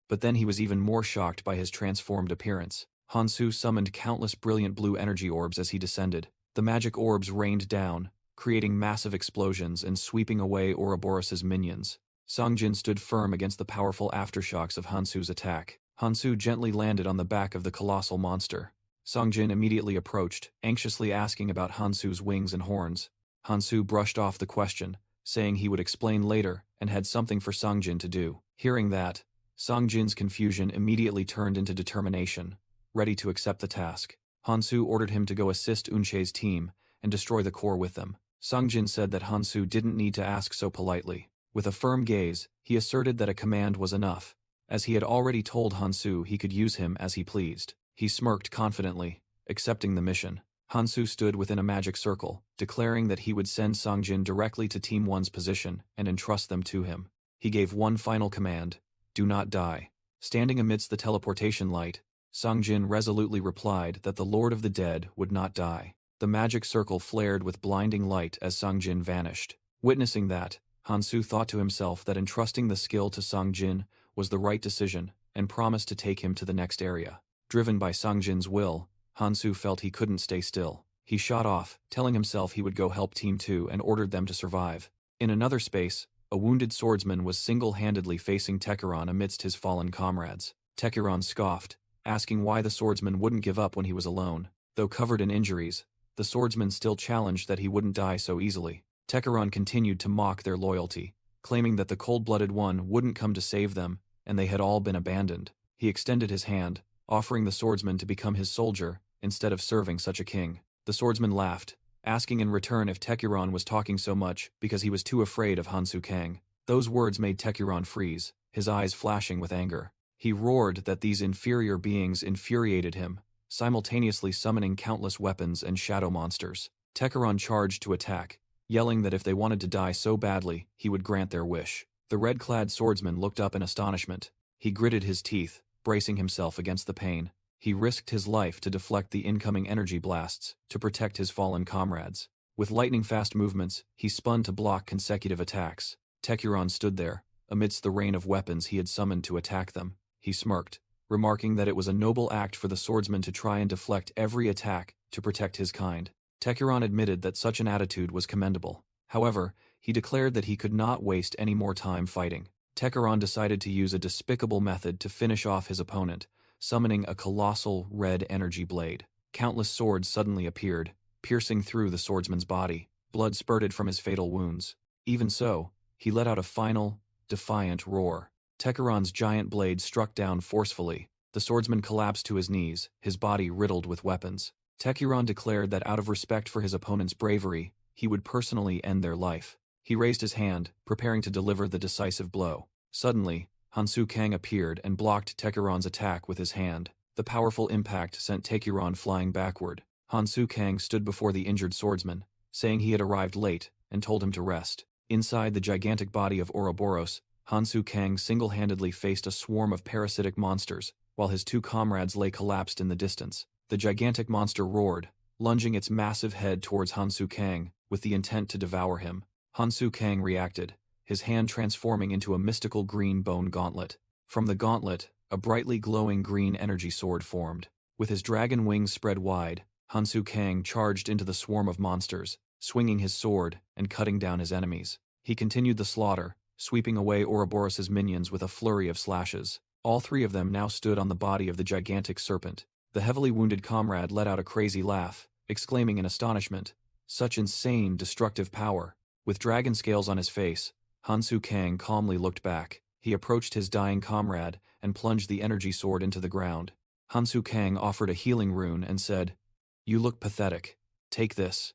but then he was even more shocked by his transformed appearance. Hansu summoned countless brilliant blue energy orbs as he descended. The magic orbs rained down, creating massive explosions and sweeping away Ouroboros's minions. Sangjin stood firm against the powerful aftershocks of Hansu's attack. Hansu gently landed on the back of the colossal monster. Songjin immediately approached, anxiously asking about Hansu's wings and horns. Hansu brushed off the question, saying he would explain later and had something for Songjin to do. Hearing that, Songjin's confusion immediately turned into determination, ready to accept the task. Hansu ordered him to go assist Unche's team and destroy the core with them. Songjin said that Hansu didn't need to ask so politely. With a firm gaze, he asserted that a command was enough, as he had already told Hansu he could use him as he pleased. He smirked confidently, accepting the mission. Hansu stood within a magic circle, declaring that he would send Songjin directly to Team 1's position and entrust them to him. He gave one final command: do not die. Standing amidst the teleportation light, Songjin resolutely replied that the Lord of the Dead would not die. The magic circle flared with blinding light as Songjin vanished. Witnessing that, Hansu thought to himself that entrusting the skill to Songjin was the right decision and promised to take him to the next area. Driven by Songjin's will, Hansu felt he couldn't stay still. He shot off, telling himself he would go help Team 2 and ordered them to survive. In another space, a wounded swordsman was single-handedly facing Tekiron amidst his fallen comrades. Tekiron scoffed, asking why the swordsman wouldn't give up when he was alone. Though covered in injuries, the swordsman still challenged that he wouldn't die so easily. Tekiron continued to mock their loyalty, claiming that the cold-blooded one wouldn't come to save them, and they had all been abandoned. He extended his hand, offering the swordsman to become his soldier instead of serving such a king. The swordsman laughed, asking in return if Tekiron was talking so much because he was too afraid of Hansu Kang. Those words made Tekiron freeze, his eyes flashing with anger. He roared that these inferior beings infuriated him, simultaneously summoning countless weapons and shadow monsters. Tekiron charged to attack, yelling that if they wanted to die so badly, he would grant their wish. The red-clad swordsman looked up in astonishment. He gritted his teeth, bracing himself against the pain. He risked his life to deflect the incoming energy blasts to protect his fallen comrades. With lightning-fast movements, he spun to block consecutive attacks. Tekiron stood there, amidst the rain of weapons he had summoned to attack them. He smirked, remarking that it was a noble act for the swordsman to try and deflect every attack to protect his kind. Tekiron admitted that such an attitude was commendable. However, he declared that he could not waste any more time fighting. Tekiron decided to use a despicable method to finish off his opponent, summoning a colossal red energy blade. Countless swords suddenly appeared, piercing through the swordsman's body. Blood spurted from his fatal wounds. Even so, he let out a final, defiant roar. Tekiron's giant blade struck down forcefully. The swordsman collapsed to his knees, his body riddled with weapons. Tekiron declared that out of respect for his opponent's bravery, he would personally end their life. He raised his hand, preparing to deliver the decisive blow. Suddenly, Hansu Kang appeared and blocked Tekiron's attack with his hand. The powerful impact sent Tekiron flying backward. Hansu Kang stood before the injured swordsman, saying he had arrived late, and told him to rest. Inside the gigantic body of Ouroboros, Hansu Kang single-handedly faced a swarm of parasitic monsters, while his two comrades lay collapsed in the distance. The gigantic monster roared, lunging its massive head towards Hansu Kang, with the intent to devour him. Hansu Kang reacted, his hand transforming into a mystical green bone gauntlet. From the gauntlet, a brightly glowing green energy sword formed. With his dragon wings spread wide, Hansu Kang charged into the swarm of monsters, swinging his sword and cutting down his enemies. He continued the slaughter, sweeping away Ouroboros' minions with a flurry of slashes. All three of them now stood on the body of the gigantic serpent. The heavily wounded comrade let out a crazy laugh, exclaiming in astonishment, "Such insane, destructive power." With dragon scales on his face, Hansu Kang calmly looked back. He approached his dying comrade and plunged the energy sword into the ground. Hansu Kang offered a healing rune and said, "You look pathetic. Take this."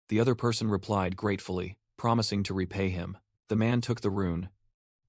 The other person replied gratefully, promising to repay him. The man took the rune,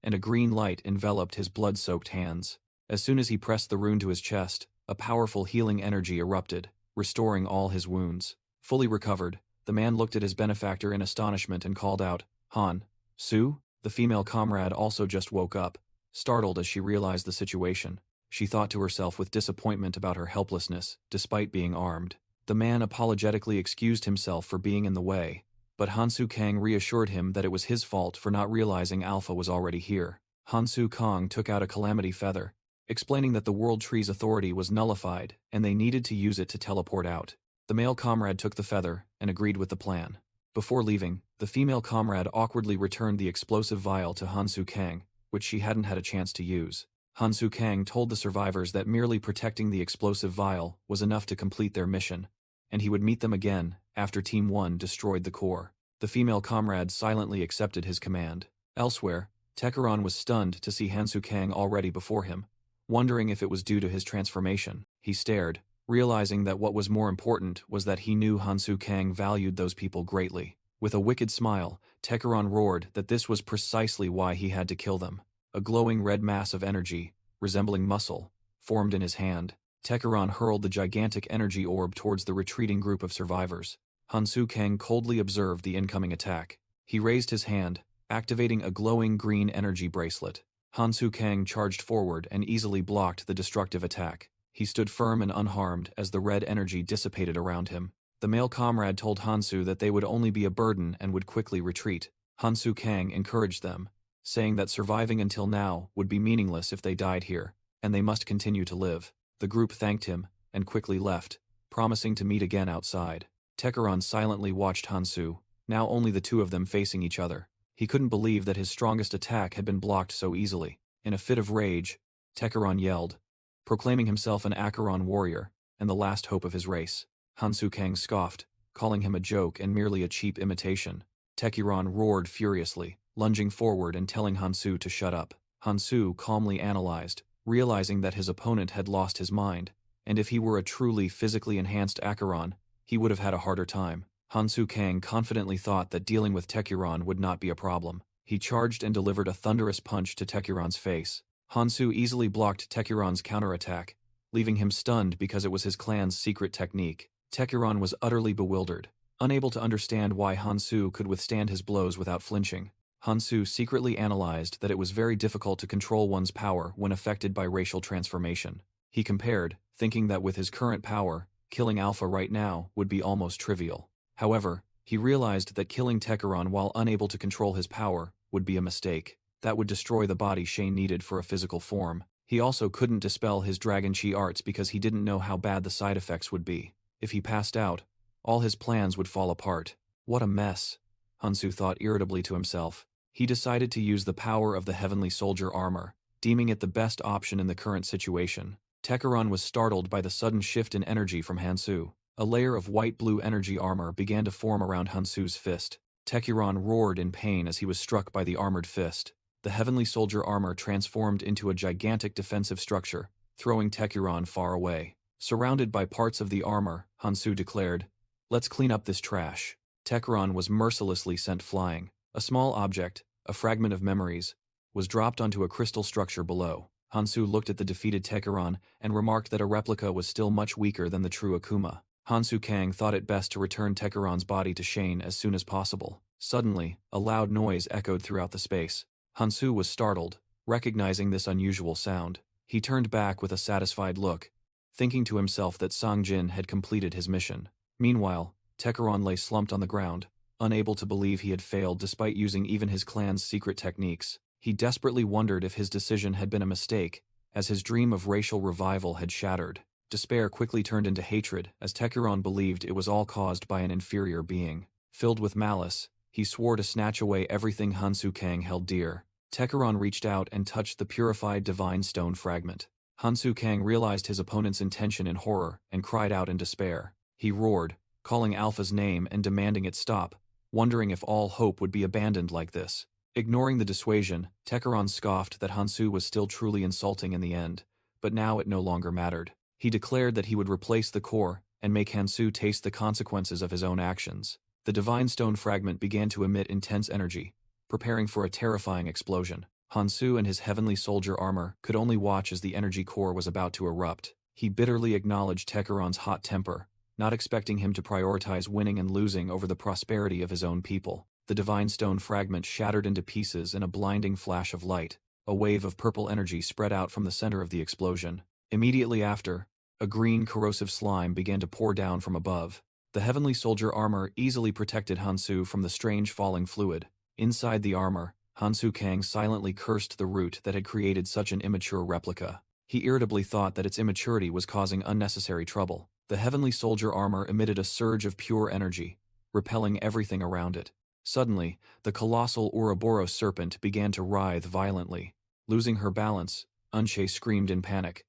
and a green light enveloped his blood-soaked hands. As soon as he pressed the rune to his chest, a powerful healing energy erupted, restoring all his wounds. Fully recovered, the man looked at his benefactor in astonishment and called out, "Han, Su?" The female comrade also just woke up, startled as she realized the situation. She thought to herself with disappointment about her helplessness, despite being armed. The man apologetically excused himself for being in the way, but Hansu Kang reassured him that it was his fault for not realizing Alpha was already here. Hansu Kang took out a calamity feather, explaining that the World Tree's authority was nullified and they needed to use it to teleport out. The male comrade took the feather and agreed with the plan. Before leaving, the female comrade awkwardly returned the explosive vial to Hansu Kang, which she hadn't had a chance to use. Hansu Kang told the survivors that merely protecting the explosive vial was enough to complete their mission, and he would meet them again after Team 1 destroyed the core. The female comrade silently accepted his command. Elsewhere, Tekeron was stunned to see Hansu Kang already before him, wondering if it was due to his transformation. He stared, realizing that what was more important was that he knew Hansu Kang valued those people greatly. With a wicked smile, Tekeron roared that this was precisely why he had to kill them. A glowing red mass of energy, resembling muscle, formed in his hand. Tekeron hurled the gigantic energy orb towards the retreating group of survivors. Hansu Kang coldly observed the incoming attack. He raised his hand, activating a glowing green energy bracelet. Hansu Kang charged forward and easily blocked the destructive attack. He stood firm and unharmed as the red energy dissipated around him. The male comrade told Hansu that they would only be a burden and would quickly retreat. Hansu Kang encouraged them, saying that surviving until now would be meaningless if they died here, and they must continue to live. The group thanked him and quickly left, promising to meet again outside. Tekeron silently watched Hansu, now only the two of them facing each other. He couldn't believe that his strongest attack had been blocked so easily. In a fit of rage, Tekeron yelled, proclaiming himself an Acheron warrior and the last hope of his race. Hansu Kang scoffed, calling him a joke and merely a cheap imitation. Tekeron roared furiously, lunging forward and telling Hansu to shut up. Hansu calmly analyzed, realizing that his opponent had lost his mind, and if he were a truly physically enhanced Acheron, he would have had a harder time. Hansu Kang confidently thought that dealing with Tekeron would not be a problem. He charged and delivered a thunderous punch to Tekeron's face. Hansu easily blocked Tekeron's counterattack, leaving him stunned because it was his clan's secret technique. Tekeron was utterly bewildered, unable to understand why Hansu could withstand his blows without flinching. Hansu secretly analyzed that it was very difficult to control one's power when affected by racial transformation. He compared, thinking that with his current power, killing Alpha right now would be almost trivial. However, he realized that killing Tekeron while unable to control his power would be a mistake. That would destroy the body Shane needed for a physical form. He also couldn't dispel his Dragon Chi arts because he didn't know how bad the side effects would be. If he passed out, all his plans would fall apart. What a mess, Hansu thought irritably to himself. He decided to use the power of the Heavenly Soldier armor, deeming it the best option in the current situation. Tekeron was startled by the sudden shift in energy from Hansu. A layer of white-blue energy armor began to form around Hansu's fist. Tekeron roared in pain as he was struck by the armored fist. The Heavenly Soldier armor transformed into a gigantic defensive structure, throwing Tekeron far away. Surrounded by parts of the armor, Hansu declared, "Let's clean up this trash." Tekeron was mercilessly sent flying. A small object, a fragment of memories, was dropped onto a crystal structure below. Hansu looked at the defeated Tekeron and remarked that a replica was still much weaker than the true Akuma. Hansu Kang thought it best to return Tekeron's body to Shane as soon as possible. Suddenly, a loud noise echoed throughout the space. Hansu was startled, recognizing this unusual sound. He turned back with a satisfied look, thinking to himself that Songjin had completed his mission. Meanwhile, Tekeron lay slumped on the ground, unable to believe he had failed despite using even his clan's secret techniques. He desperately wondered if his decision had been a mistake, as his dream of racial revival had shattered. Despair quickly turned into hatred, as Tekeron believed it was all caused by an inferior being. Filled with malice, he swore to snatch away everything Hansu Kang held dear. Tekeron reached out and touched the purified divine stone fragment. Hansu Kang realized his opponent's intention in horror and cried out in despair. He roared, calling Alpha's name and demanding it stop, wondering if all hope would be abandoned like this. Ignoring the dissuasion, Tekeron scoffed that Hansu was still truly insulting in the end, but now it no longer mattered. He declared that he would replace the core and make Hansu taste the consequences of his own actions. The divine stone fragment began to emit intense energy, preparing for a terrifying explosion. Hansu and his heavenly soldier armor could only watch as the energy core was about to erupt. He bitterly acknowledged Tekeron's hot temper, not expecting him to prioritize winning and losing over the prosperity of his own people. The divine stone fragment shattered into pieces in a blinding flash of light. A wave of purple energy spread out from the center of the explosion. Immediately after, a green corrosive slime began to pour down from above. The heavenly soldier armor easily protected Hansu from the strange falling fluid. Inside the armor, Hansu Kang silently cursed the root that had created such an immature replica. He irritably thought that its immaturity was causing unnecessary trouble. The heavenly soldier armor emitted a surge of pure energy, repelling everything around it. Suddenly, the colossal Ouroboros serpent began to writhe violently. Losing her balance, Unshe screamed in panic.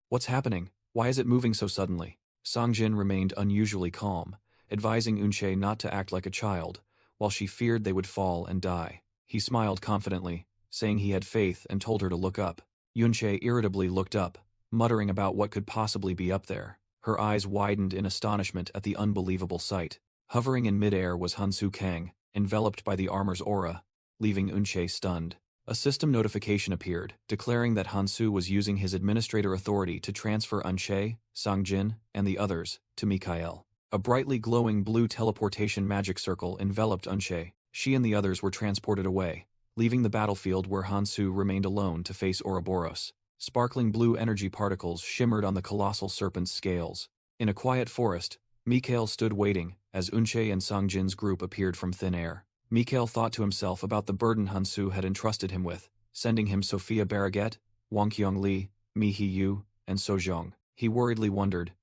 What's happening? Why is it moving so suddenly? Songjin remained unusually calm, advising Unshe not to act like a child, while she feared they would fall and die. He smiled confidently, saying he had faith and told her to look up. Unshe irritably looked up, muttering about what could possibly be up there. Her eyes widened in astonishment at the unbelievable sight. Hovering in midair was Hansu Kang, enveloped by the armor's aura, leaving Unshe stunned. A system notification appeared, declaring that Hansu was using his administrator authority to transfer Unshe, Songjin, and the others to Mikhail. A brightly glowing blue teleportation magic circle enveloped Unshe. She and the others were transported away, leaving the battlefield where Hansu remained alone to face Ouroboros. Sparkling blue energy particles shimmered on the colossal serpent's scales. In a quiet forest, Mikhail stood waiting as Unshe and Songjin's group appeared from thin air. Mikhail thought to himself about the burden Hansu had entrusted him with, sending him Sophia Barraget, Wang Qiongli, Mi Hiyu, and Sojong. He worriedly wondered,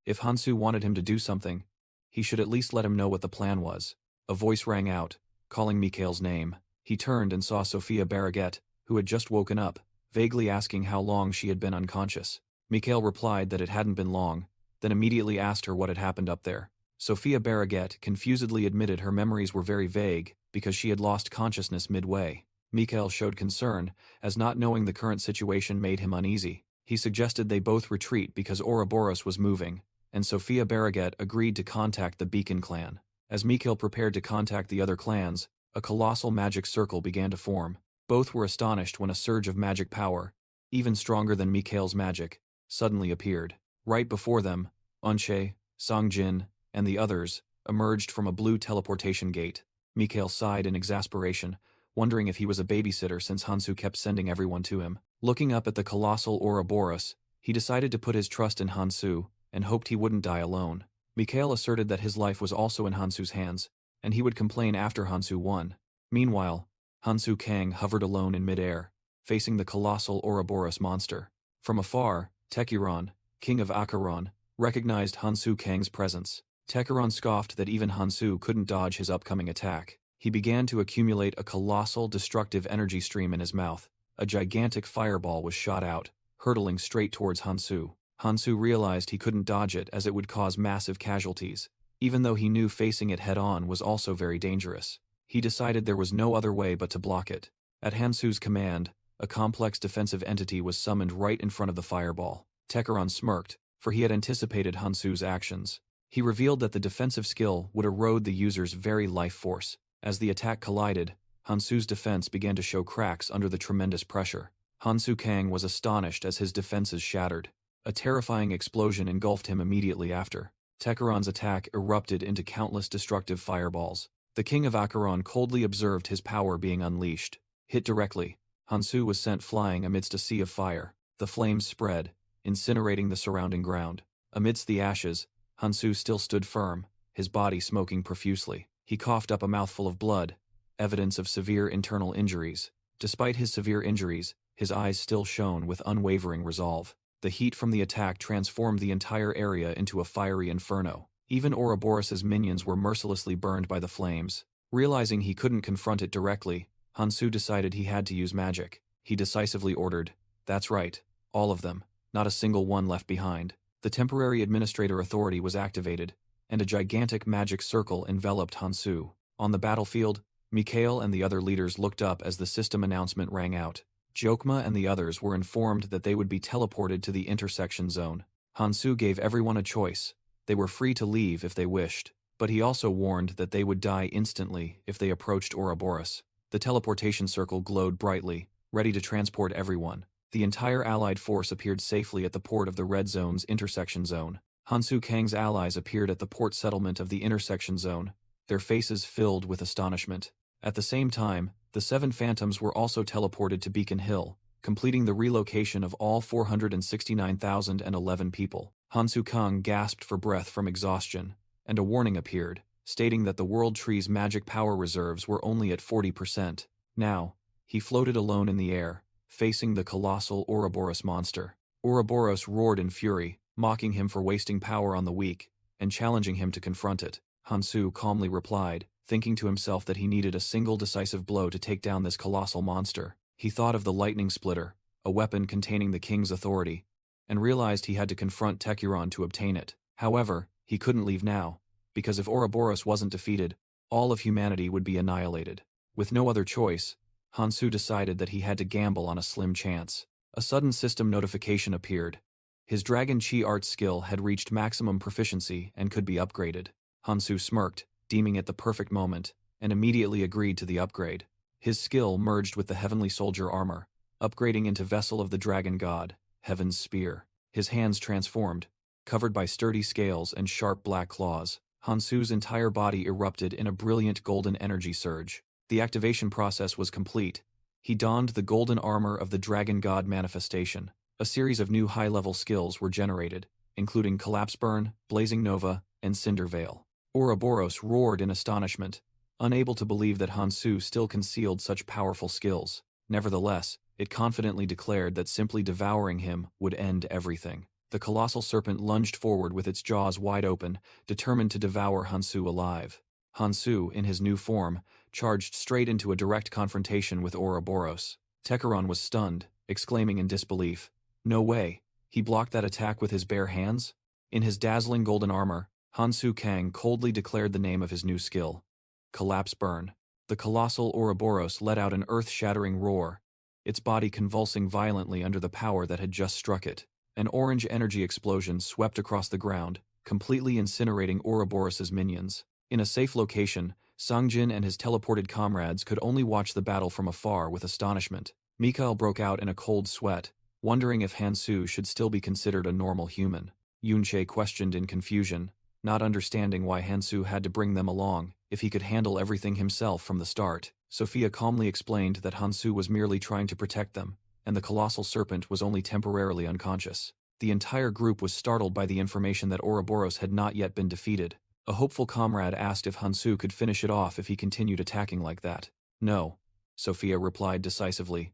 if Hansu wanted him to do something, he should at least let him know what the plan was. A voice rang out, calling Mikhail's name. He turned and saw Sophia Barraget, who had just woken up, vaguely asking how long she had been unconscious. Mikhail replied that it hadn't been long, then immediately asked her what had happened up there. Sophia Barraget confusedly admitted her memories were very vague because she had lost consciousness midway. Mikhail showed concern, as not knowing the current situation made him uneasy. He suggested they both retreat because Ouroboros was moving, and Sophia Barraget agreed to contact the Beacon clan. As Mikhail prepared to contact the other clans, a colossal magic circle began to form. Both were astonished when a surge of magic power, even stronger than Mikhail's magic, suddenly appeared. Right before them, Unshe, Songjin, and the others emerged from a blue teleportation gate. Mikhail sighed in exasperation, wondering if he was a babysitter since Hansu kept sending everyone to him. Looking up at the colossal Ouroboros, he decided to put his trust in Hansu and hoped he wouldn't die alone. Mikhail asserted that his life was also in Hansu's hands, and he would complain after Hansu won. Meanwhile, Hansu Kang hovered alone in midair, facing the colossal Ouroboros monster. From afar, Tekiron, king of Acheron, recognized Hansu Kang's presence. Tekiron scoffed that even Hansu couldn't dodge his upcoming attack. He began to accumulate a colossal destructive energy stream in his mouth. A gigantic fireball was shot out, hurtling straight towards Hansu. Hansu realized he couldn't dodge it as it would cause massive casualties, even though he knew facing it head-on was also very dangerous. He decided there was no other way but to block it. At Hansu's command, a complex defensive entity was summoned right in front of the fireball. Tekiron smirked, for he had anticipated Hansu's actions. He revealed that the defensive skill would erode the user's very life force. As the attack collided, Hansu's defense began to show cracks under the tremendous pressure. Hansu Kang was astonished as his defenses shattered. A terrifying explosion engulfed him immediately after. Tekiron's attack erupted into countless destructive fireballs. The king of Acheron coldly observed his power being unleashed. Hit directly, Hansu was sent flying amidst a sea of fire. The flames spread, incinerating the surrounding ground. Amidst the ashes, Hansu still stood firm, his body smoking profusely. He coughed up a mouthful of blood, evidence of severe internal injuries. Despite his severe injuries, his eyes still shone with unwavering resolve. The heat from the attack transformed the entire area into a fiery inferno. Even Ouroboros's minions were mercilessly burned by the flames. Realizing he couldn't confront it directly, Hansu decided he had to use magic. He decisively ordered, "That's right, all of them, not a single one left behind." The temporary administrator authority was activated, and a gigantic magic circle enveloped Hansu. On the battlefield, Mikhail and the other leaders looked up as the system announcement rang out. Jokma and the others were informed that they would be teleported to the intersection zone. Hansu gave everyone a choice. They were free to leave if they wished, but he also warned that they would die instantly if they approached Ouroboros. The teleportation circle glowed brightly, ready to transport everyone. The entire allied force appeared safely at the port of the Red Zone's intersection zone. Hansu Kang's allies appeared at the port settlement of the intersection zone, their faces filled with astonishment. At the same time, the 7 phantoms were also teleported to Beacon Hill, completing the relocation of all 469,011 people. Hansu Kang gasped for breath from exhaustion, and a warning appeared, stating that the World Tree's magic power reserves were only at 40%. Now, he floated alone in the air, facing the colossal Ouroboros monster. Ouroboros roared in fury, mocking him for wasting power on the weak, and challenging him to confront it. Hansu calmly replied, thinking to himself that he needed a single decisive blow to take down this colossal monster. He thought of the lightning splitter, a weapon containing the king's authority, and realized he had to confront Tekuron to obtain it. However, he couldn't leave now, because if Ouroboros wasn't defeated, all of humanity would be annihilated. With no other choice, Hansu decided that he had to gamble on a slim chance. A sudden system notification appeared. His Dragon Chi art skill had reached maximum proficiency and could be upgraded. Hansu smirked, deeming it the perfect moment, and immediately agreed to the upgrade. His skill merged with the Heavenly Soldier armor, upgrading into Vessel of the Dragon God, Heaven's Spear. His hands transformed, covered by sturdy scales and sharp black claws. Hansu's entire body erupted in a brilliant golden energy surge. The activation process was complete. He donned the golden armor of the Dragon God manifestation. A series of new high-level skills were generated, including Collapse Burn, Blazing Nova, and Cinder Veil. Ouroboros roared in astonishment, unable to believe that Hansu still concealed such powerful skills. Nevertheless, it confidently declared that simply devouring him would end everything. The colossal serpent lunged forward with its jaws wide open, determined to devour Hansu alive. Hansu, in his new form, charged straight into a direct confrontation with Ouroboros. Tekuron was stunned, exclaiming in disbelief, "No way, he blocked that attack with his bare hands?" In his dazzling golden armor, Hansu Kang coldly declared the name of his new skill, Collapse Burn. The colossal Ouroboros let out an earth-shattering roar, its body convulsing violently under the power that had just struck it. An orange energy explosion swept across the ground, completely incinerating Ouroboros' minions. In a safe location, Sangjin and his teleported comrades could only watch the battle from afar with astonishment. Mikhail broke out in a cold sweat, wondering if Hansu should still be considered a normal human. Yunche questioned in confusion, not understanding why Hansu had to bring them along, if he could handle everything himself from the start. Sophia calmly explained that Hansu was merely trying to protect them, and the colossal serpent was only temporarily unconscious. The entire group was startled by the information that Ouroboros had not yet been defeated. A hopeful comrade asked if Hansu could finish it off if he continued attacking like that. "No," Sophia replied decisively.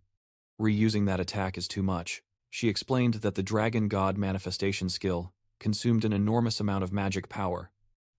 "Reusing that attack is too much." She explained that the Dragon God manifestation skill consumed an enormous amount of magic power,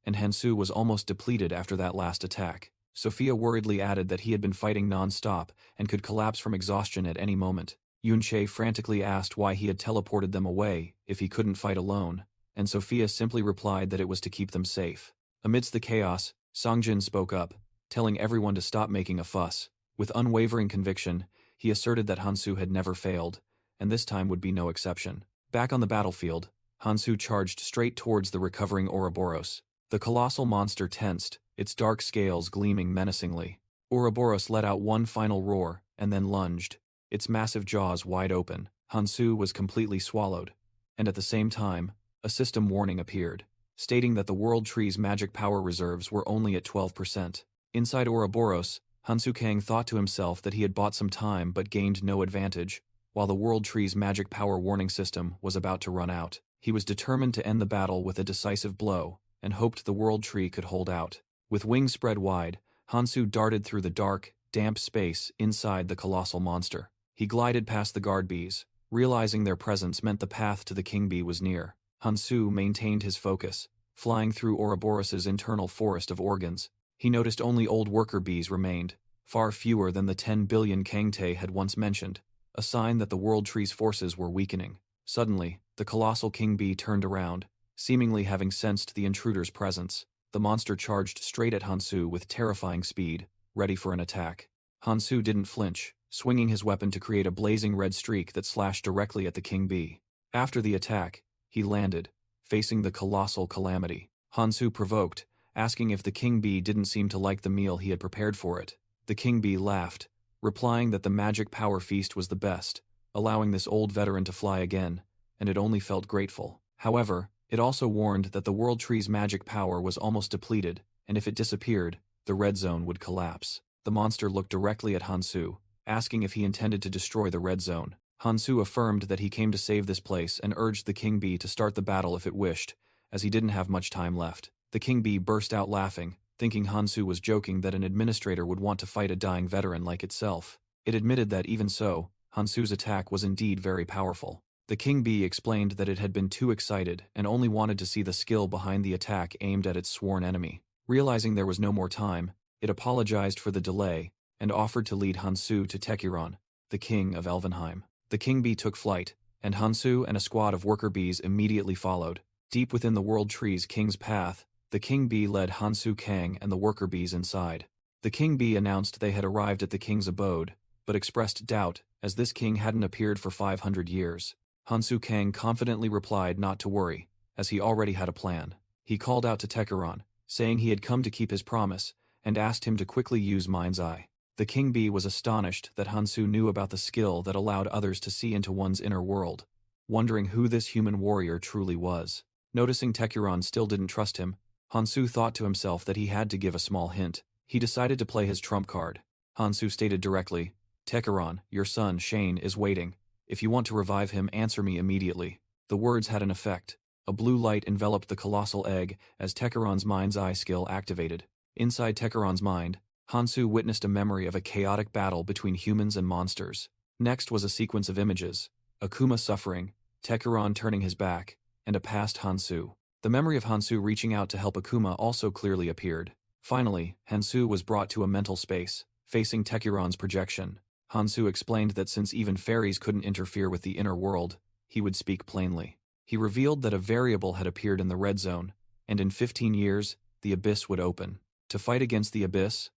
and Hansu was almost depleted after that last attack. Sophia worriedly added that he had been fighting non-stop and could collapse from exhaustion at any moment. Yunche frantically asked why he had teleported them away if he couldn't fight alone, and Sophia simply replied that it was to keep them safe. Amidst the chaos, Sangjin spoke up, telling everyone to stop making a fuss. With unwavering conviction, he asserted that Hansu had never failed, and this time would be no exception. Back on the battlefield, Hansu charged straight towards the recovering Ouroboros. The colossal monster tensed, its dark scales gleaming menacingly. Ouroboros let out one final roar, and then lunged, its massive jaws wide open. Hansu was completely swallowed, and at the same time, a system warning appeared, stating that the World Tree's magic power reserves were only at 12%. Inside Ouroboros, Hansu Kang thought to himself that he had bought some time but gained no advantage, while the World Tree's magic power warning system was about to run out. He was determined to end the battle with a decisive blow, and hoped the World Tree could hold out. With wings spread wide, Hansu darted through the dark, damp space inside the colossal monster. He glided past the guard bees, realizing their presence meant the path to the king bee was near. Hansu maintained his focus, flying through Ouroboros' internal forest of organs. He noticed only old worker bees remained, far fewer than the 10 billion Kangtae had once mentioned, a sign that the World Tree's forces were weakening. Suddenly, the colossal king bee turned around, seemingly having sensed the intruder's presence. The monster charged straight at Hansu with terrifying speed, ready for an attack. Hansu didn't flinch, swinging his weapon to create a blazing red streak that slashed directly at the king bee. After the attack, he landed, facing the colossal calamity. Hansu provoked, asking if the king bee didn't seem to like the meal he had prepared for it. The king bee laughed, replying that the magic power feast was the best, allowing this old veteran to fly again, and it only felt grateful. However, it also warned that the World Tree's magic power was almost depleted, and if it disappeared, the red zone would collapse. The monster looked directly at Hansu, asking if he intended to destroy the red zone. Hansu affirmed that he came to save this place and urged the king bee to start the battle if it wished, as he didn't have much time left. The king bee burst out laughing, thinking Hansu was joking that an administrator would want to fight a dying veteran like itself. It admitted that even so, Hansu's attack was indeed very powerful. The king bee explained that it had been too excited and only wanted to see the skill behind the attack aimed at its sworn enemy. Realizing there was no more time, it apologized for the delay and offered to lead Hansu to Tekuron, the king of Elvenheim. The king bee took flight, and Hansu and a squad of worker bees immediately followed. Deep within the world tree's king's path, the king bee led Hansu Kang and the worker bees inside. The king bee announced they had arrived at the king's abode, but expressed doubt, as this king hadn't appeared for 500 years. Hansu Kang confidently replied not to worry, as he already had a plan. He called out to Tekeron, saying he had come to keep his promise, and asked him to quickly use Mind's Eye. The king bee was astonished that Hansu knew about the skill that allowed others to see into one's inner world, wondering who this human warrior truly was. Noticing Tekeron still didn't trust him, Hansu thought to himself that he had to give a small hint. He decided to play his trump card. Hansu stated directly, "Tekeron, your son, Shane, is waiting. If you want to revive him, answer me immediately." The words had an effect. A blue light enveloped the colossal egg as Tekeron's Mind's Eye skill activated. Inside Tekeron's mind, Hansu witnessed a memory of a chaotic battle between humans and monsters. Next was a sequence of images: Akuma suffering, Tekeron turning his back, and a past Hansu. The memory of Hansu reaching out to help Akuma also clearly appeared. Finally, Hansu was brought to a mental space, facing Tekeron's projection. Hansu explained that since even fairies couldn't interfere with the inner world, he would speak plainly. He revealed that a variable had appeared in the red zone, and in 15 years, the abyss would open. To fight against the abyss,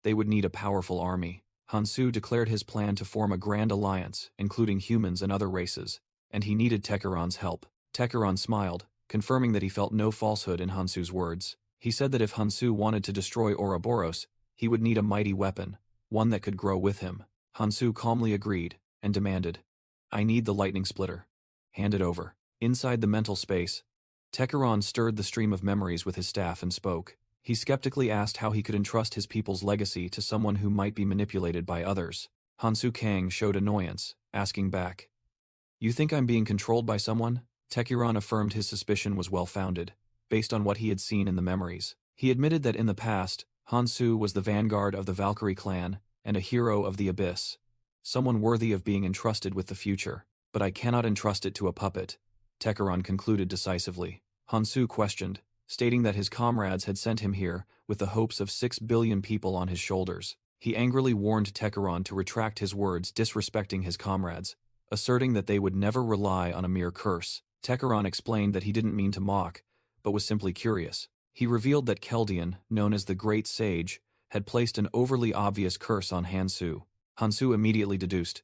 they would need a powerful army. Hansu declared his plan to form a grand alliance, including humans and other races, and he needed Tekeron's help. Tekeron smiled, confirming that he felt no falsehood in Hansu's words. He said that if Hansu wanted to destroy Ouroboros, he would need a mighty weapon, one that could grow with him. Hansu calmly agreed, and demanded, "I need the lightning splitter. Hand it over." Inside the mental space, Tekeron stirred the stream of memories with his staff and spoke. He skeptically asked how he could entrust his people's legacy to someone who might be manipulated by others. Hansu Kang showed annoyance, asking back, "You think I'm being controlled by someone?" Tekeron affirmed his suspicion was well-founded, based on what he had seen in the memories. He admitted that in the past, Hansu was the vanguard of the Valkyrie clan and a hero of the Abyss, someone worthy of being entrusted with the future. "But I cannot entrust it to a puppet," Tekeron concluded decisively. Hansu questioned, stating that his comrades had sent him here with the hopes of 6 billion people on his shoulders. He angrily warned Tekeron to retract his words disrespecting his comrades, asserting that they would never rely on a mere curse. Tekeron explained that he didn't mean to mock, but was simply curious. He revealed that Keldian, known as the Great Sage, had placed an overly obvious curse on Hansu. Hansu immediately deduced,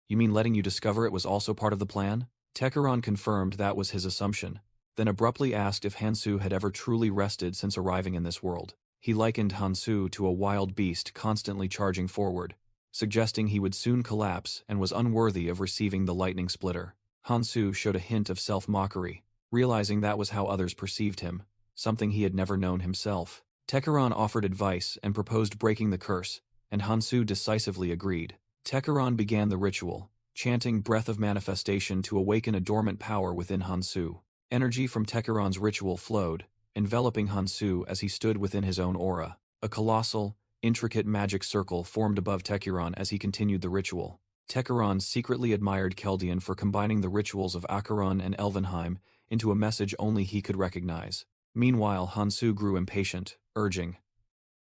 "You mean letting you discover it was also part of the plan?" Tekeron confirmed that was his assumption, then abruptly asked if Hansu had ever truly rested since arriving in this world. He likened Hansu to a wild beast constantly charging forward, suggesting he would soon collapse and was unworthy of receiving the lightning splitter. Hansu showed a hint of self-mockery, realizing that was how others perceived him, something he had never known himself. Tekeron offered advice and proposed breaking the curse, and Hansu decisively agreed. Tekeron began the ritual, chanting Breath of Manifestation to awaken a dormant power within Hansu. Energy from Tekeron's ritual flowed, enveloping Hansu as he stood within his own aura. A colossal, intricate magic circle formed above Tekeron as he continued the ritual. Tekeron secretly admired Keldian for combining the rituals of Acheron and Elvenheim into a message only he could recognize. Meanwhile, Hansu grew impatient, urging,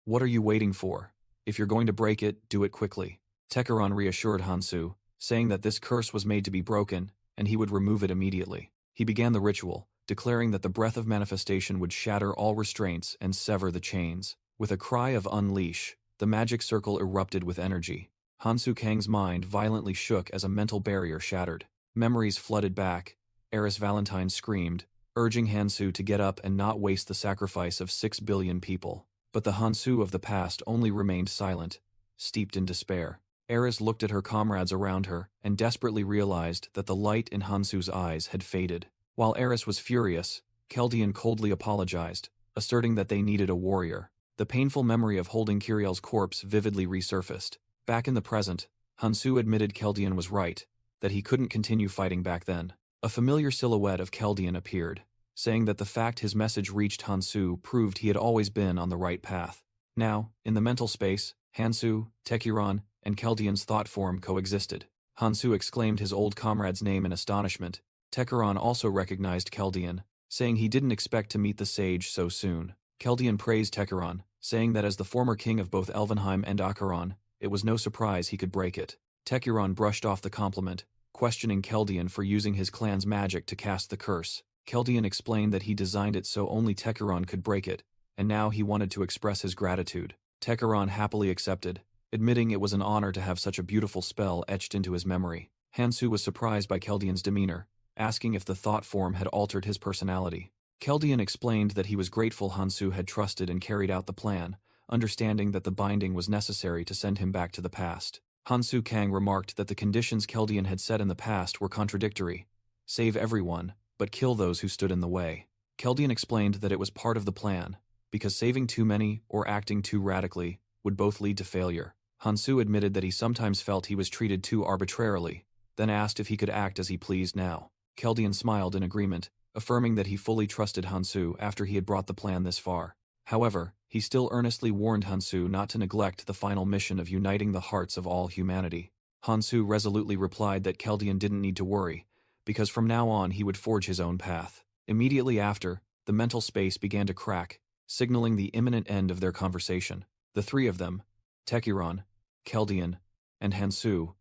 "What are you waiting for? If you're going to break it, do it quickly." Tekeron reassured Hansu, saying that this curse was made to be broken, and he would remove it immediately. He began the ritual, declaring that the breath of manifestation would shatter all restraints and sever the chains. With a cry of "Unleash," the magic circle erupted with energy. Hansu Kang's mind violently shook as a mental barrier shattered. Memories flooded back. Eris Valentine screamed, urging Hansu to get up and not waste the sacrifice of 6 billion people. But the Hansu of the past only remained silent, steeped in despair. Eris looked at her comrades around her and desperately realized that the light in Hansu's eyes had faded. While Eris was furious, Keldian coldly apologized, asserting that they needed a warrior. The painful memory of holding Kiriel's corpse vividly resurfaced. Back in the present, Hansu admitted Keldian was right, that he couldn't continue fighting back then. A familiar silhouette of Keldian appeared, saying that the fact his message reached Hansu proved he had always been on the right path. Now, in the mental space, Hansu, Tekeron, and Keldian's thought form coexisted. Hansu exclaimed his old comrade's name in astonishment. Tekeron also recognized Keldian, saying he didn't expect to meet the sage so soon. Keldian praised Tekeron, saying that as the former king of both Elvenheim and Acheron, it was no surprise he could break it. Tekeron brushed off the compliment, questioning Keldian for using his clan's magic to cast the curse. Keldian explained that he designed it so only Tekiron could break it, and now he wanted to express his gratitude. Tekiron happily accepted, admitting it was an honor to have such a beautiful spell etched into his memory. Hansu was surprised by Keldian's demeanor, asking if the thought form had altered his personality. Keldian explained that he was grateful Hansu had trusted and carried out the plan, understanding that the binding was necessary to send him back to the past. Hansu Kang remarked that the conditions Keldian had set in the past were contradictory. Save everyone, but kill those who stood in the way. Keldian explained that it was part of the plan, because saving too many or acting too radically would both lead to failure. Hansu admitted that he sometimes felt he was treated too arbitrarily, then asked if he could act as he pleased now. Keldian smiled in agreement, affirming that he fully trusted Hansu after he had brought the plan this far. However, he still earnestly warned Hansu not to neglect the final mission of uniting the hearts of all humanity. Hansu resolutely replied that Keldian didn't need to worry, because from now on he would forge his own path. Immediately after, the mental space began to crack, signaling the imminent end of their conversation. The three of them, Tekiron, Keldian, and Hansu,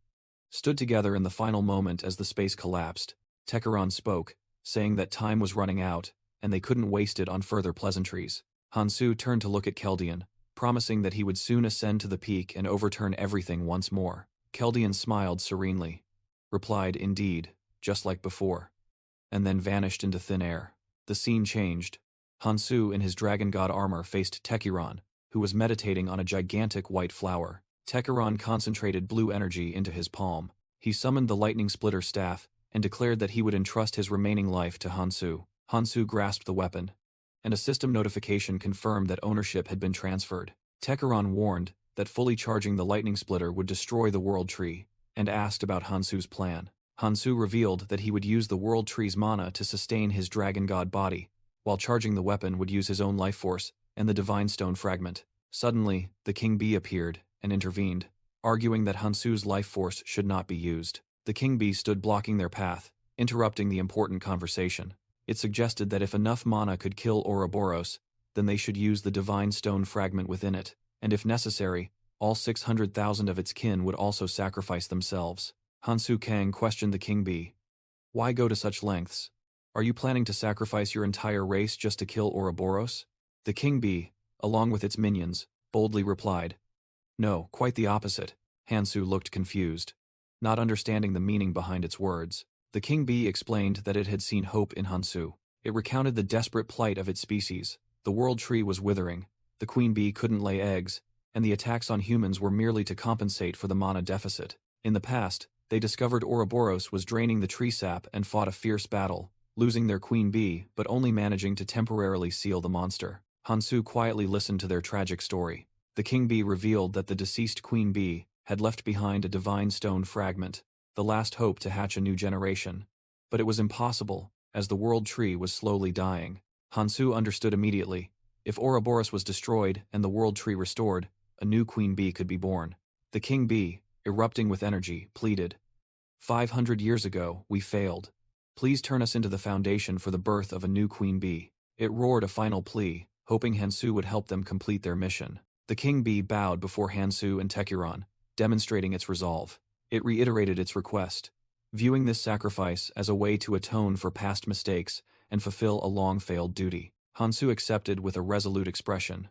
stood together in the final moment as the space collapsed. Tekiron spoke, saying that time was running out, and they couldn't waste it on further pleasantries. Hansu turned to look at Keldian, promising that he would soon ascend to the peak and overturn everything once more. Keldian smiled serenely, replied, "Indeed, just like before," and then vanished into thin air. The scene changed. Hansu in his dragon god armor faced Tekiron, who was meditating on a gigantic white flower. Tekiron concentrated blue energy into his palm. He summoned the lightning splitter staff and declared that he would entrust his remaining life to Hansu. Hansu grasped the weapon, and a system notification confirmed that ownership had been transferred. Tekiron warned that fully charging the lightning splitter would destroy the world tree, and asked about Hansu's plan. Hansu revealed that he would use the world tree's mana to sustain his dragon god body, while charging the weapon would use his own life force and the divine stone fragment. Suddenly, the King Bee appeared and intervened, arguing that Hansu's life force should not be used. The King Bee stood blocking their path, interrupting the important conversation. It suggested that if enough mana could kill Ouroboros, then they should use the divine stone fragment within it, and if necessary, all 600,000 of its kin would also sacrifice themselves. Hansu Kang questioned the King Bee. "Why go to such lengths? Are you planning to sacrifice your entire race just to kill Ouroboros?" The King Bee, along with its minions, boldly replied, "No, quite the opposite." Hansu looked confused, not understanding the meaning behind its words. The King Bee explained that it had seen hope in Hansu. It recounted the desperate plight of its species. The world tree was withering, the queen bee couldn't lay eggs, and the attacks on humans were merely to compensate for the mana deficit. In the past, they discovered Ouroboros was draining the tree sap and fought a fierce battle, losing their queen bee but only managing to temporarily seal the monster. Hansu quietly listened to their tragic story. The King Bee revealed that the deceased queen bee had left behind a divine stone fragment, the last hope to hatch a new generation. But it was impossible, as the world tree was slowly dying. Hansu understood immediately. If Ouroboros was destroyed and the world tree restored, a new queen bee could be born. The King Bee, erupting with energy, pleaded, 500 years ago, we failed. Please turn us into the foundation for the birth of a new queen bee." It roared a final plea, hoping Hansu would help them complete their mission. The King Bee bowed before Hansu and Tekiron, demonstrating its resolve. It reiterated its request, viewing this sacrifice as a way to atone for past mistakes and fulfill a long-failed duty. Hansu accepted with a resolute expression.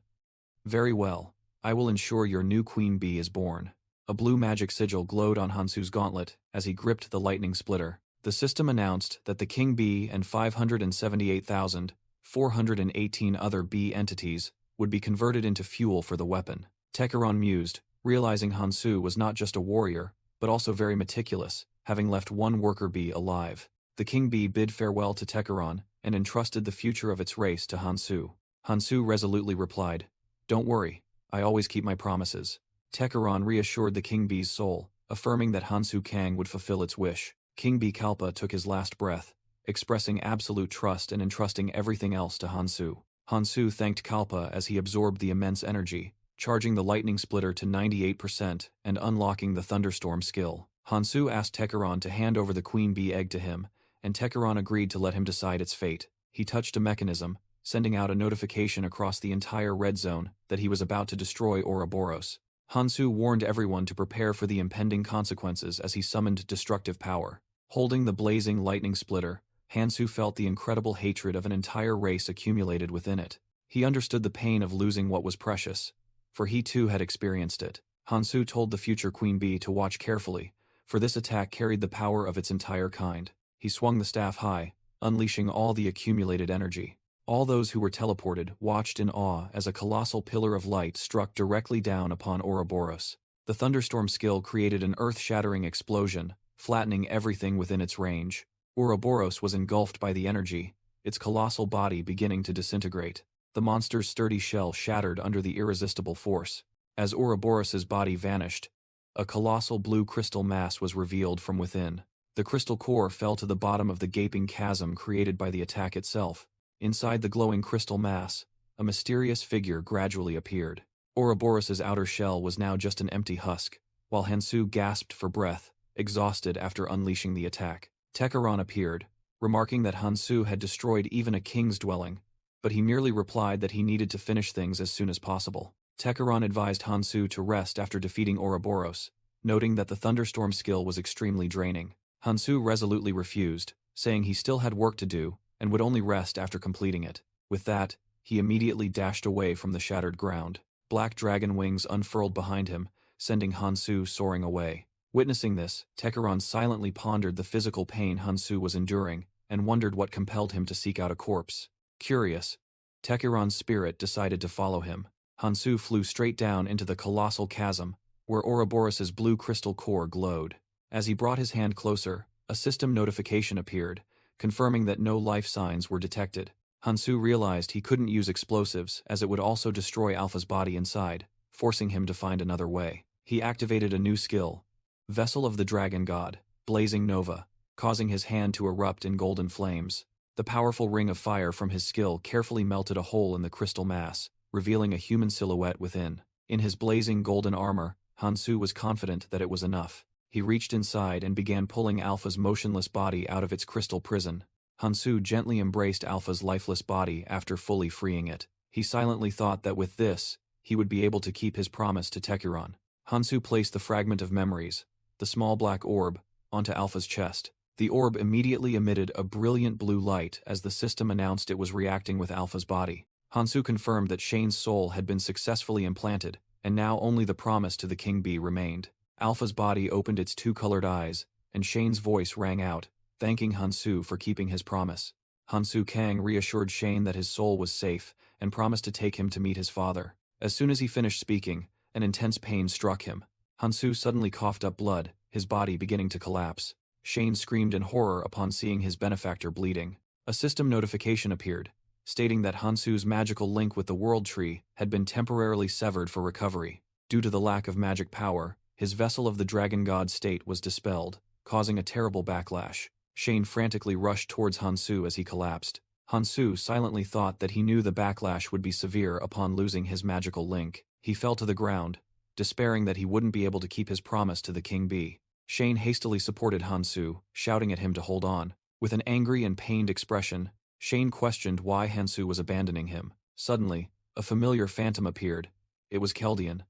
"Very well, I will ensure your new queen bee is born." A blue magic sigil glowed on Hansu's gauntlet as he gripped the lightning splitter. The system announced that the King Bee and 578,418 other bee entities would be converted into fuel for the weapon. Tekiron mused, realizing Hansu was not just a warrior, but also very meticulous, having left one worker bee alive. The King Bee bid farewell to Tekiron and entrusted the future of its race to Hansu. Hansu resolutely replied, "Don't worry, I always keep my promises." Tekiron reassured the King Bee's soul, affirming that Hansu Kang would fulfill its wish. King Bee Kalpa took his last breath, expressing absolute trust and entrusting everything else to Hansu. Hansu thanked Kalpa as he absorbed the immense energy, charging the lightning splitter to 98% and unlocking the thunderstorm skill. Hansu asked Tekiron to hand over the queen bee egg to him, and Tekiron agreed to let him decide its fate. He touched a mechanism, sending out a notification across the entire red zone that he was about to destroy Ouroboros. Hansu warned everyone to prepare for the impending consequences as he summoned destructive power. Holding the blazing lightning splitter, Hansu felt the incredible hatred of an entire race accumulated within it. He understood the pain of losing what was precious, for he too had experienced it. Hansu told the future Queen Bee to watch carefully, for this attack carried the power of its entire kind. He swung the staff high, unleashing all the accumulated energy. All those who were teleported watched in awe as a colossal pillar of light struck directly down upon Ouroboros. The thunderstorm skill created an earth-shattering explosion, flattening everything within its range. Ouroboros was engulfed by the energy, its colossal body beginning to disintegrate. The monster's sturdy shell shattered under the irresistible force. As Ouroboros's body vanished, a colossal blue crystal mass was revealed from within. The crystal core fell to the bottom of the gaping chasm created by the attack itself. Inside the glowing crystal mass, a mysterious figure gradually appeared. Ouroboros's outer shell was now just an empty husk, while Hansu gasped for breath, exhausted after unleashing the attack. Tekaran appeared, remarking that Hansu had destroyed even a king's dwelling, but he merely replied that he needed to finish things as soon as possible. Tekaran advised Hansu to rest after defeating Ouroboros, noting that the thunderstorm skill was extremely draining. Hansu resolutely refused, saying he still had work to do and would only rest after completing it. With that, he immediately dashed away from the shattered ground. Black dragon wings unfurled behind him, sending Hansu soaring away. Witnessing this, Tekaran silently pondered the physical pain Hansu was enduring and wondered what compelled him to seek out a corpse. Curious, Tekaran's spirit decided to follow him. Hansu flew straight down into the colossal chasm, where Ouroboros's blue crystal core glowed. As he brought his hand closer, a system notification appeared, confirming that no life signs were detected. Hansu realized he couldn't use explosives as it would also destroy Alpha's body inside, forcing him to find another way. He activated a new skill, Vessel of the Dragon God, Blazing Nova, causing his hand to erupt in golden flames. The powerful ring of fire from his skill carefully melted a hole in the crystal mass, revealing a human silhouette within. In his blazing golden armor, Hansu was confident that it was enough. He reached inside and began pulling Alpha's motionless body out of its crystal prison. Hansu gently embraced Alpha's lifeless body after fully freeing it. He silently thought that with this, he would be able to keep his promise to Tekuran. Hansu placed the fragment of memories, the small black orb, onto Alpha's chest. The orb immediately emitted a brilliant blue light as the system announced it was reacting with Alpha's body. Hansu confirmed that Shane's soul had been successfully implanted, and now only the promise to the King Bee remained. Alpha's body opened its two-colored eyes, and Shane's voice rang out, thanking Hansu for keeping his promise. Hansu Kang reassured Shane that his soul was safe and promised to take him to meet his father. As soon as he finished speaking, an intense pain struck him. Hansu suddenly coughed up blood, his body beginning to collapse. Shane screamed in horror upon seeing his benefactor bleeding. A system notification appeared, stating that Hansu's magical link with the World Tree had been temporarily severed for recovery. Due to the lack of magic power, his Vessel of the Dragon God state was dispelled, causing a terrible backlash. Shane frantically rushed towards Hansu as he collapsed. Hansu silently thought that he knew the backlash would be severe upon losing his magical link. He fell to the ground, despairing that he wouldn't be able to keep his promise to the King Bee. Shane hastily supported Hansu, shouting at him to hold on. With an angry and pained expression, Shane questioned why Hansu was abandoning him. Suddenly, a familiar phantom appeared. It was Keldian,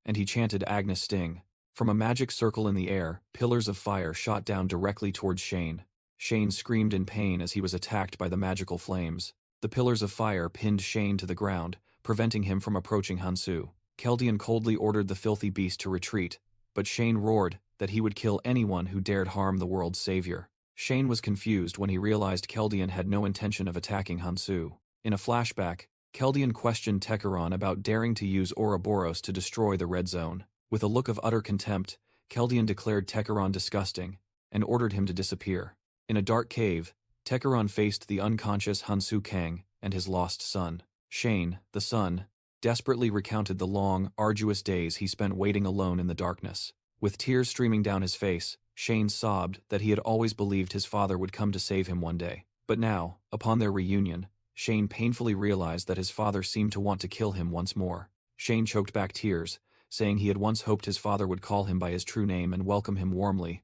and he chanted Agnes Sting. From a magic circle in the air, pillars of fire shot down directly towards Shane. Shane screamed in pain as he was attacked by the magical flames. The pillars of fire pinned Shane to the ground, preventing him from approaching Hansu. Keldian coldly ordered the filthy beast to retreat, but Shane roared that he would kill anyone who dared harm the world's savior. Shane was confused when he realized Keldian had no intention of attacking Hansu. In a flashback, Keldian questioned Tekuran about daring to use Ouroboros to destroy the Red Zone. With a look of utter contempt, Keldian declared Tekuran disgusting and ordered him to disappear. In a dark cave, Tekuran faced the unconscious Hansu Kang and his lost son. Shane, the son, desperately recounted the long, arduous days he spent waiting alone in the darkness. With tears streaming down his face, Shane sobbed that he had always believed his father would come to save him one day. But now, upon their reunion, Shane painfully realized that his father seemed to want to kill him once more. Shane choked back tears, saying he had once hoped his father would call him by his true name and welcome him warmly.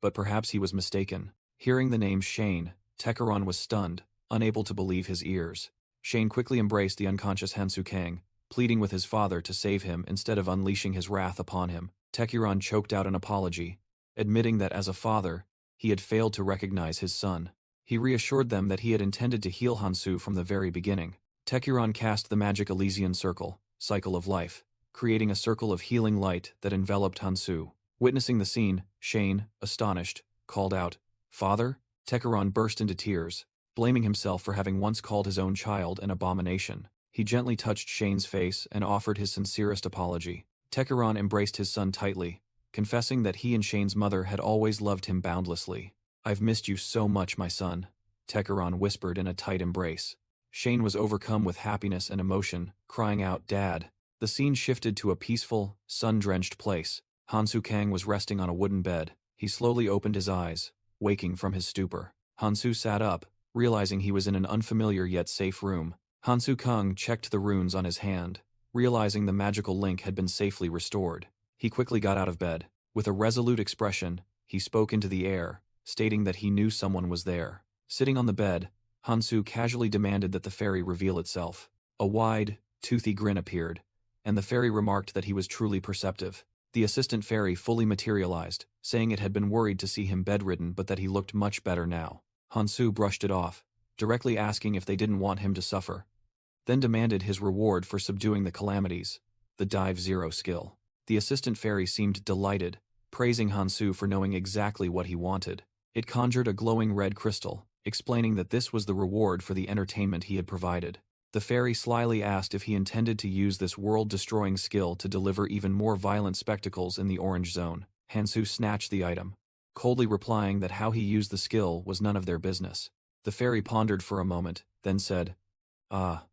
But perhaps he was mistaken. Hearing the name Shane, Tekuran was stunned, unable to believe his ears. Shane quickly embraced the unconscious Hansu Kang, pleading with his father to save him instead of unleashing his wrath upon him. Tekuran choked out an apology, admitting that as a father, he had failed to recognize his son. He reassured them that he had intended to heal Hansu from the very beginning. Tekuran cast the magic Elysian circle, cycle of life, creating a circle of healing light that enveloped Hansu. Witnessing the scene, Shane, astonished, called out, "Father?" Tekuran burst into tears, blaming himself for having once called his own child an abomination. He gently touched Shane's face and offered his sincerest apology. Tekuran embraced his son tightly, confessing that he and Shane's mother had always loved him boundlessly. "I've missed you so much, my son," Tekuran whispered in a tight embrace. Shane was overcome with happiness and emotion, crying out, "Dad." The scene shifted to a peaceful, sun-drenched place. Hansu Kang was resting on a wooden bed. He slowly opened his eyes, waking from his stupor. Hansu sat up, realizing he was in an unfamiliar yet safe room. Hansu Kang checked the runes on his hand, realizing the magical link had been safely restored. He quickly got out of bed. With a resolute expression, he spoke into the air, stating that he knew someone was there. Sitting on the bed, Hansu casually demanded that the fairy reveal itself. A wide, toothy grin appeared, and the fairy remarked that he was truly perceptive. The assistant fairy fully materialized, saying it had been worried to see him bedridden but that he looked much better now. Hansu brushed it off, directly asking if they didn't want him to suffer, then demanded his reward for subduing the calamities, the Dive Zero skill. The assistant fairy seemed delighted, praising Hansu for knowing exactly what he wanted. It conjured a glowing red crystal, explaining that this was the reward for the entertainment he had provided. The fairy slyly asked if he intended to use this world-destroying skill to deliver even more violent spectacles in the Orange Zone. Hansu snatched the item, coldly replying that how he used the skill was none of their business. The fairy pondered for a moment, then said, "Ah,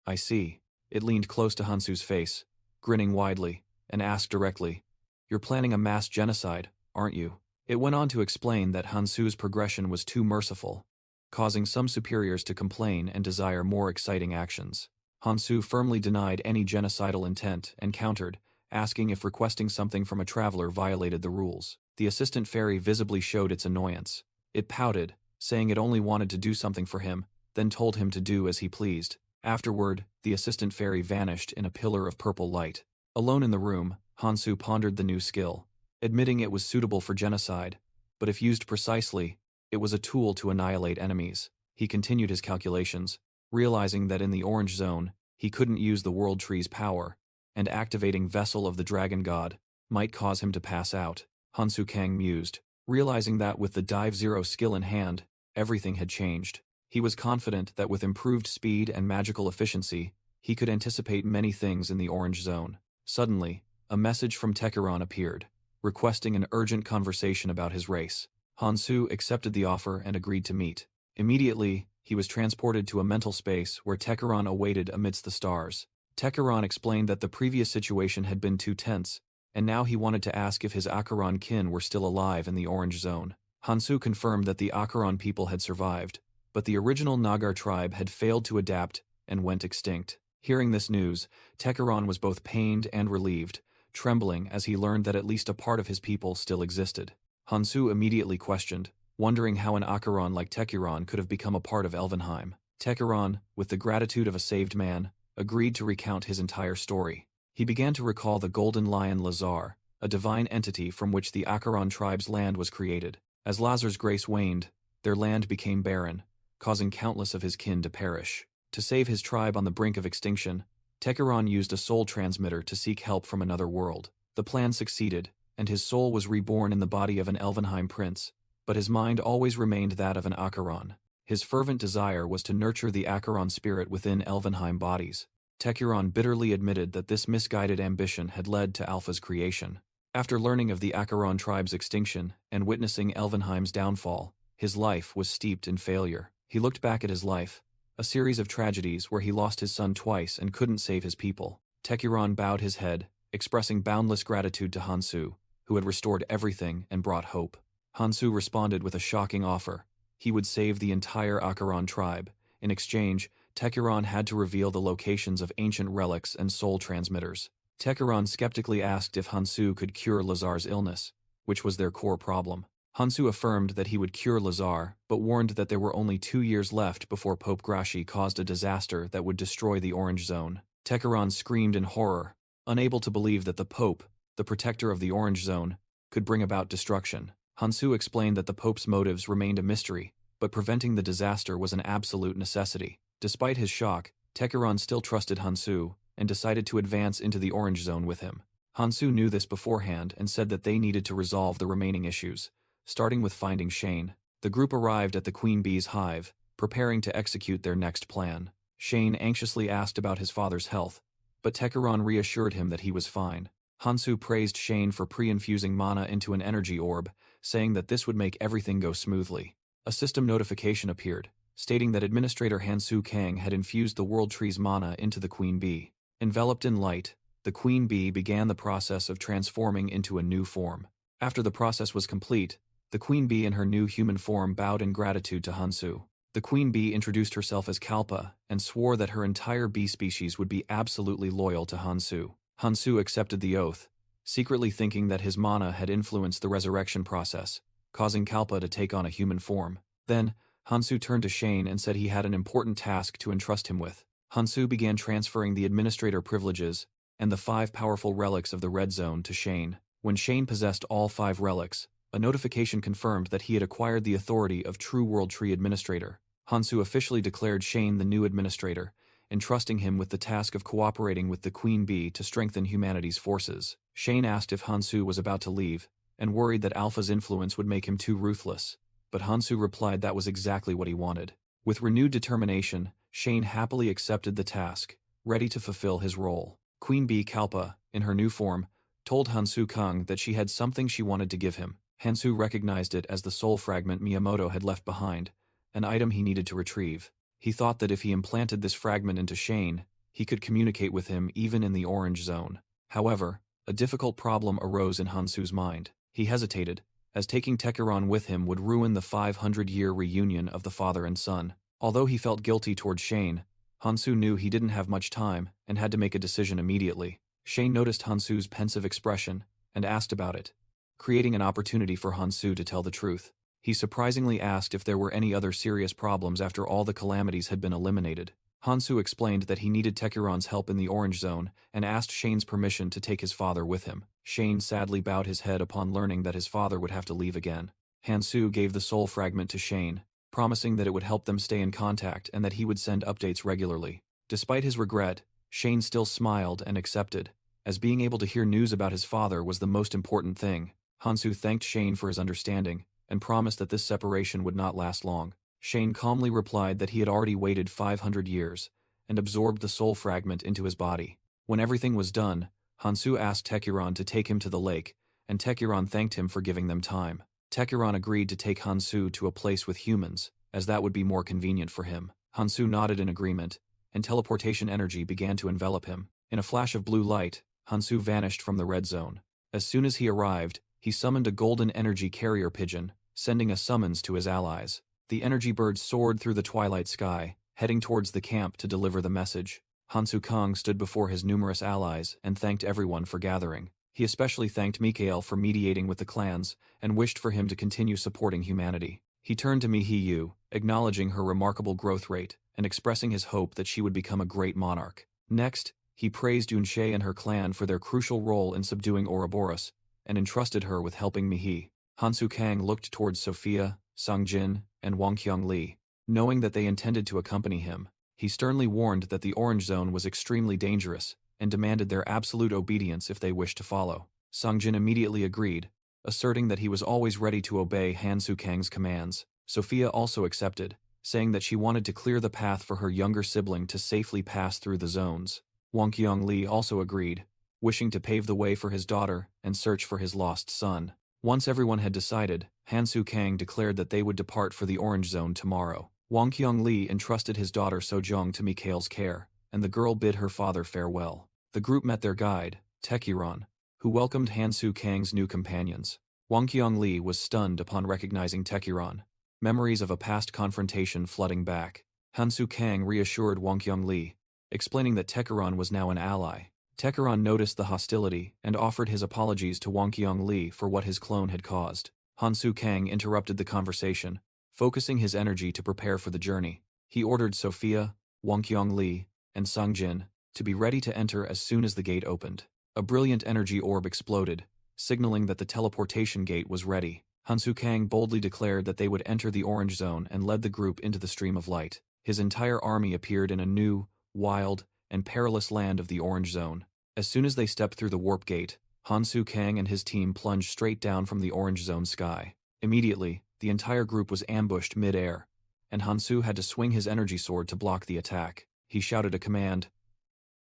I see." It leaned close to Hansu's face, grinning widely, and asked directly, "You're planning a mass genocide, aren't you?" It went on to explain that Hansu's progression was too merciful, causing some superiors to complain and desire more exciting actions. Hansu firmly denied any genocidal intent and countered, asking if requesting something from a traveler violated the rules. The assistant fairy visibly showed its annoyance. It pouted, saying it only wanted to do something for him, then told him to do as he pleased. Afterward, the assistant fairy vanished in a pillar of purple light. Alone in the room, Hansu pondered the new skill, admitting it was suitable for genocide, but if used precisely, it was a tool to annihilate enemies. He continued his calculations, realizing that in the Orange Zone, he couldn't use the World Tree's power, and activating Vessel of the Dragon God might cause him to pass out. Hansu Kang mused, realizing that with the Dive Zero skill in hand, everything had changed. He was confident that with improved speed and magical efficiency, he could anticipate many things in the Orange Zone. Suddenly, a message from Tekuran appeared, requesting an urgent conversation about his race. Hansu accepted the offer and agreed to meet. Immediately, he was transported to a mental space where Tekuran awaited amidst the stars. Tekuran explained that the previous situation had been too tense, and now he wanted to ask if his Acheron kin were still alive in the Orange Zone. Hansu confirmed that the Acheron people had survived, but the original Nagar tribe had failed to adapt and went extinct. Hearing this news, Tekuran was both pained and relieved, trembling as he learned that at least a part of his people still existed. Hansu immediately questioned, wondering how an Acheron like Tekuran could have become a part of Elvenheim. Tekuran, with the gratitude of a saved man, agreed to recount his entire story. He began to recall the Golden Lion Lazar, a divine entity from which the Acheron tribe's land was created. As Lazar's grace waned, their land became barren, causing countless of his kin to perish. To save his tribe on the brink of extinction, Tekuran used a soul transmitter to seek help from another world. The plan succeeded, and his soul was reborn in the body of an Elvenheim prince, but his mind always remained that of an Acheron. His fervent desire was to nurture the Acheron spirit within Elvenheim bodies. Tekuran bitterly admitted that this misguided ambition had led to Alpha's creation. After learning of the Acheron tribe's extinction and witnessing Elvenheim's downfall, his life was steeped in failure. He looked back at his life, a series of tragedies where he lost his son twice and couldn't save his people. Tekuran bowed his head, expressing boundless gratitude to Hansu, who had restored everything and brought hope. Hansu responded with a shocking offer. He would save the entire Acheron tribe. In exchange, Tekuran had to reveal the locations of ancient relics and soul transmitters. Tekuran skeptically asked if Hansu could cure Lazar's illness, which was their core problem. Hansu affirmed that he would cure Lazar, but warned that there were only 2 years left before Pope Grashi caused a disaster that would destroy the Orange Zone. Tekuran screamed in horror, unable to believe that the Pope, the protector of the Orange Zone, could bring about destruction. Hansu explained that the Pope's motives remained a mystery, but preventing the disaster was an absolute necessity. Despite his shock, Tekiron still trusted Hansu and decided to advance into the Orange Zone with him. Hansu knew this beforehand and said that they needed to resolve the remaining issues, starting with finding Shane. The group arrived at the Queen Bee's hive, preparing to execute their next plan. Shane anxiously asked about his father's health, but Tekiron reassured him that he was fine. Hansu praised Shane for pre-infusing mana into an energy orb, saying that this would make everything go smoothly. A system notification appeared, stating that Administrator Hansu Kang had infused the World Tree's mana into the Queen Bee. Enveloped in light, the Queen Bee began the process of transforming into a new form. After the process was complete, the Queen Bee in her new human form bowed in gratitude to Hansu. The Queen Bee introduced herself as Kalpa and swore that her entire bee species would be absolutely loyal to Hansu. Hansu accepted the oath, secretly thinking that his mana had influenced the resurrection process, causing Kalpa to take on a human form. Then, Hansu turned to Shane and said he had an important task to entrust him with. Hansu began transferring the administrator privileges and the 5 powerful relics of the Red Zone to Shane. When Shane possessed all 5 relics, a notification confirmed that he had acquired the authority of True World Tree Administrator. Hansu officially declared Shane the new administrator, entrusting him with the task of cooperating with the Queen Bee to strengthen humanity's forces. Shane asked if Hansu was about to leave, and worried that Alpha's influence would make him too ruthless. But Hansu replied that was exactly what he wanted. With renewed determination, Shane happily accepted the task, ready to fulfill his role. Queen Bee Kalpa, in her new form, told Hansu Kang that she had something she wanted to give him. Hansu recognized it as the soul fragment Miyamoto had left behind, an item he needed to retrieve. He thought that if he implanted this fragment into Shane, he could communicate with him even in the Orange Zone. However, a difficult problem arose in Hansu's mind. He hesitated, as taking Tekiron with him would ruin the 500-year reunion of the father and son. Although he felt guilty toward Shane, Hansu knew he didn't have much time and had to make a decision immediately. Shane noticed Hansu's pensive expression and asked about it, creating an opportunity for Hansu to tell the truth. He surprisingly asked if there were any other serious problems after all the calamities had been eliminated. Hansu explained that he needed Tekiron's help in the Orange Zone and asked Shane's permission to take his father with him. Shane sadly bowed his head upon learning that his father would have to leave again. Hansu gave the soul fragment to Shane, promising that it would help them stay in contact and that he would send updates regularly. Despite his regret, Shane still smiled and accepted, as being able to hear news about his father was the most important thing. Hansu thanked Shane for his understanding and promised that this separation would not last long. Shane calmly replied that he had already waited 500 years and absorbed the soul fragment into his body. When everything was done, Hansu asked Tekiron to take him to the lake, and Tekiron thanked him for giving them time. Tekiron agreed to take Hansu to a place with humans, as that would be more convenient for him. Hansu nodded in agreement, and teleportation energy began to envelop him. In a flash of blue light, Hansu vanished from the Red Zone. As soon as he arrived, he summoned a golden energy carrier pigeon, sending a summons to his allies. The energy bird soared through the twilight sky, heading towards the camp to deliver the message. Hansu Kang stood before his numerous allies and thanked everyone for gathering. He especially thanked Mikael for mediating with the clans and wished for him to continue supporting humanity. He turned to Mihiyu, acknowledging her remarkable growth rate and expressing his hope that she would become a great monarch. Next, he praised Yunshe and her clan for their crucial role in subduing Ouroboros and entrusted her with helping Mihi. Hansu Kang looked towards Sophia, Songjin, and Wang Qiongli. Knowing that they intended to accompany him, he sternly warned that the Orange Zone was extremely dangerous and demanded their absolute obedience if they wished to follow. Songjin immediately agreed, asserting that he was always ready to obey Hansu Kang's commands. Sophia also accepted, saying that she wanted to clear the path for her younger sibling to safely pass through the zones. Wang Qiongli also agreed, wishing to pave the way for his daughter and search for his lost son. Once everyone had decided, Hansu Kang declared that they would depart for the Orange Zone tomorrow. Wang Qiongli entrusted his daughter Sojong to Mikael's care, and the girl bid her father farewell. The group met their guide, Tekiron, who welcomed Hansu Kang's new companions. Wang Qiongli was stunned upon recognizing Tekiron, memories of a past confrontation flooding back. Hansu Kang reassured Wang Qiongli, explaining that Tekiron was now an ally. Tekiron noticed the hostility and offered his apologies to Wang Qiongli for what his clone had caused. Hansu Kang interrupted the conversation, focusing his energy to prepare for the journey. He ordered Sophia, Wang Qiongli, and Songjin to be ready to enter as soon as the gate opened. A brilliant energy orb exploded, signaling that the teleportation gate was ready. Hansu Kang boldly declared that they would enter the orange zone and led the group into the stream of light. His entire army appeared in a new, wild, and perilous land of the orange zone. As soon as they stepped through the warp gate, Hansu Kang and his team plunged straight down from the orange zone sky. Immediately, the entire group was ambushed mid-air, and Hansu had to swing his energy sword to block the attack. He shouted a command.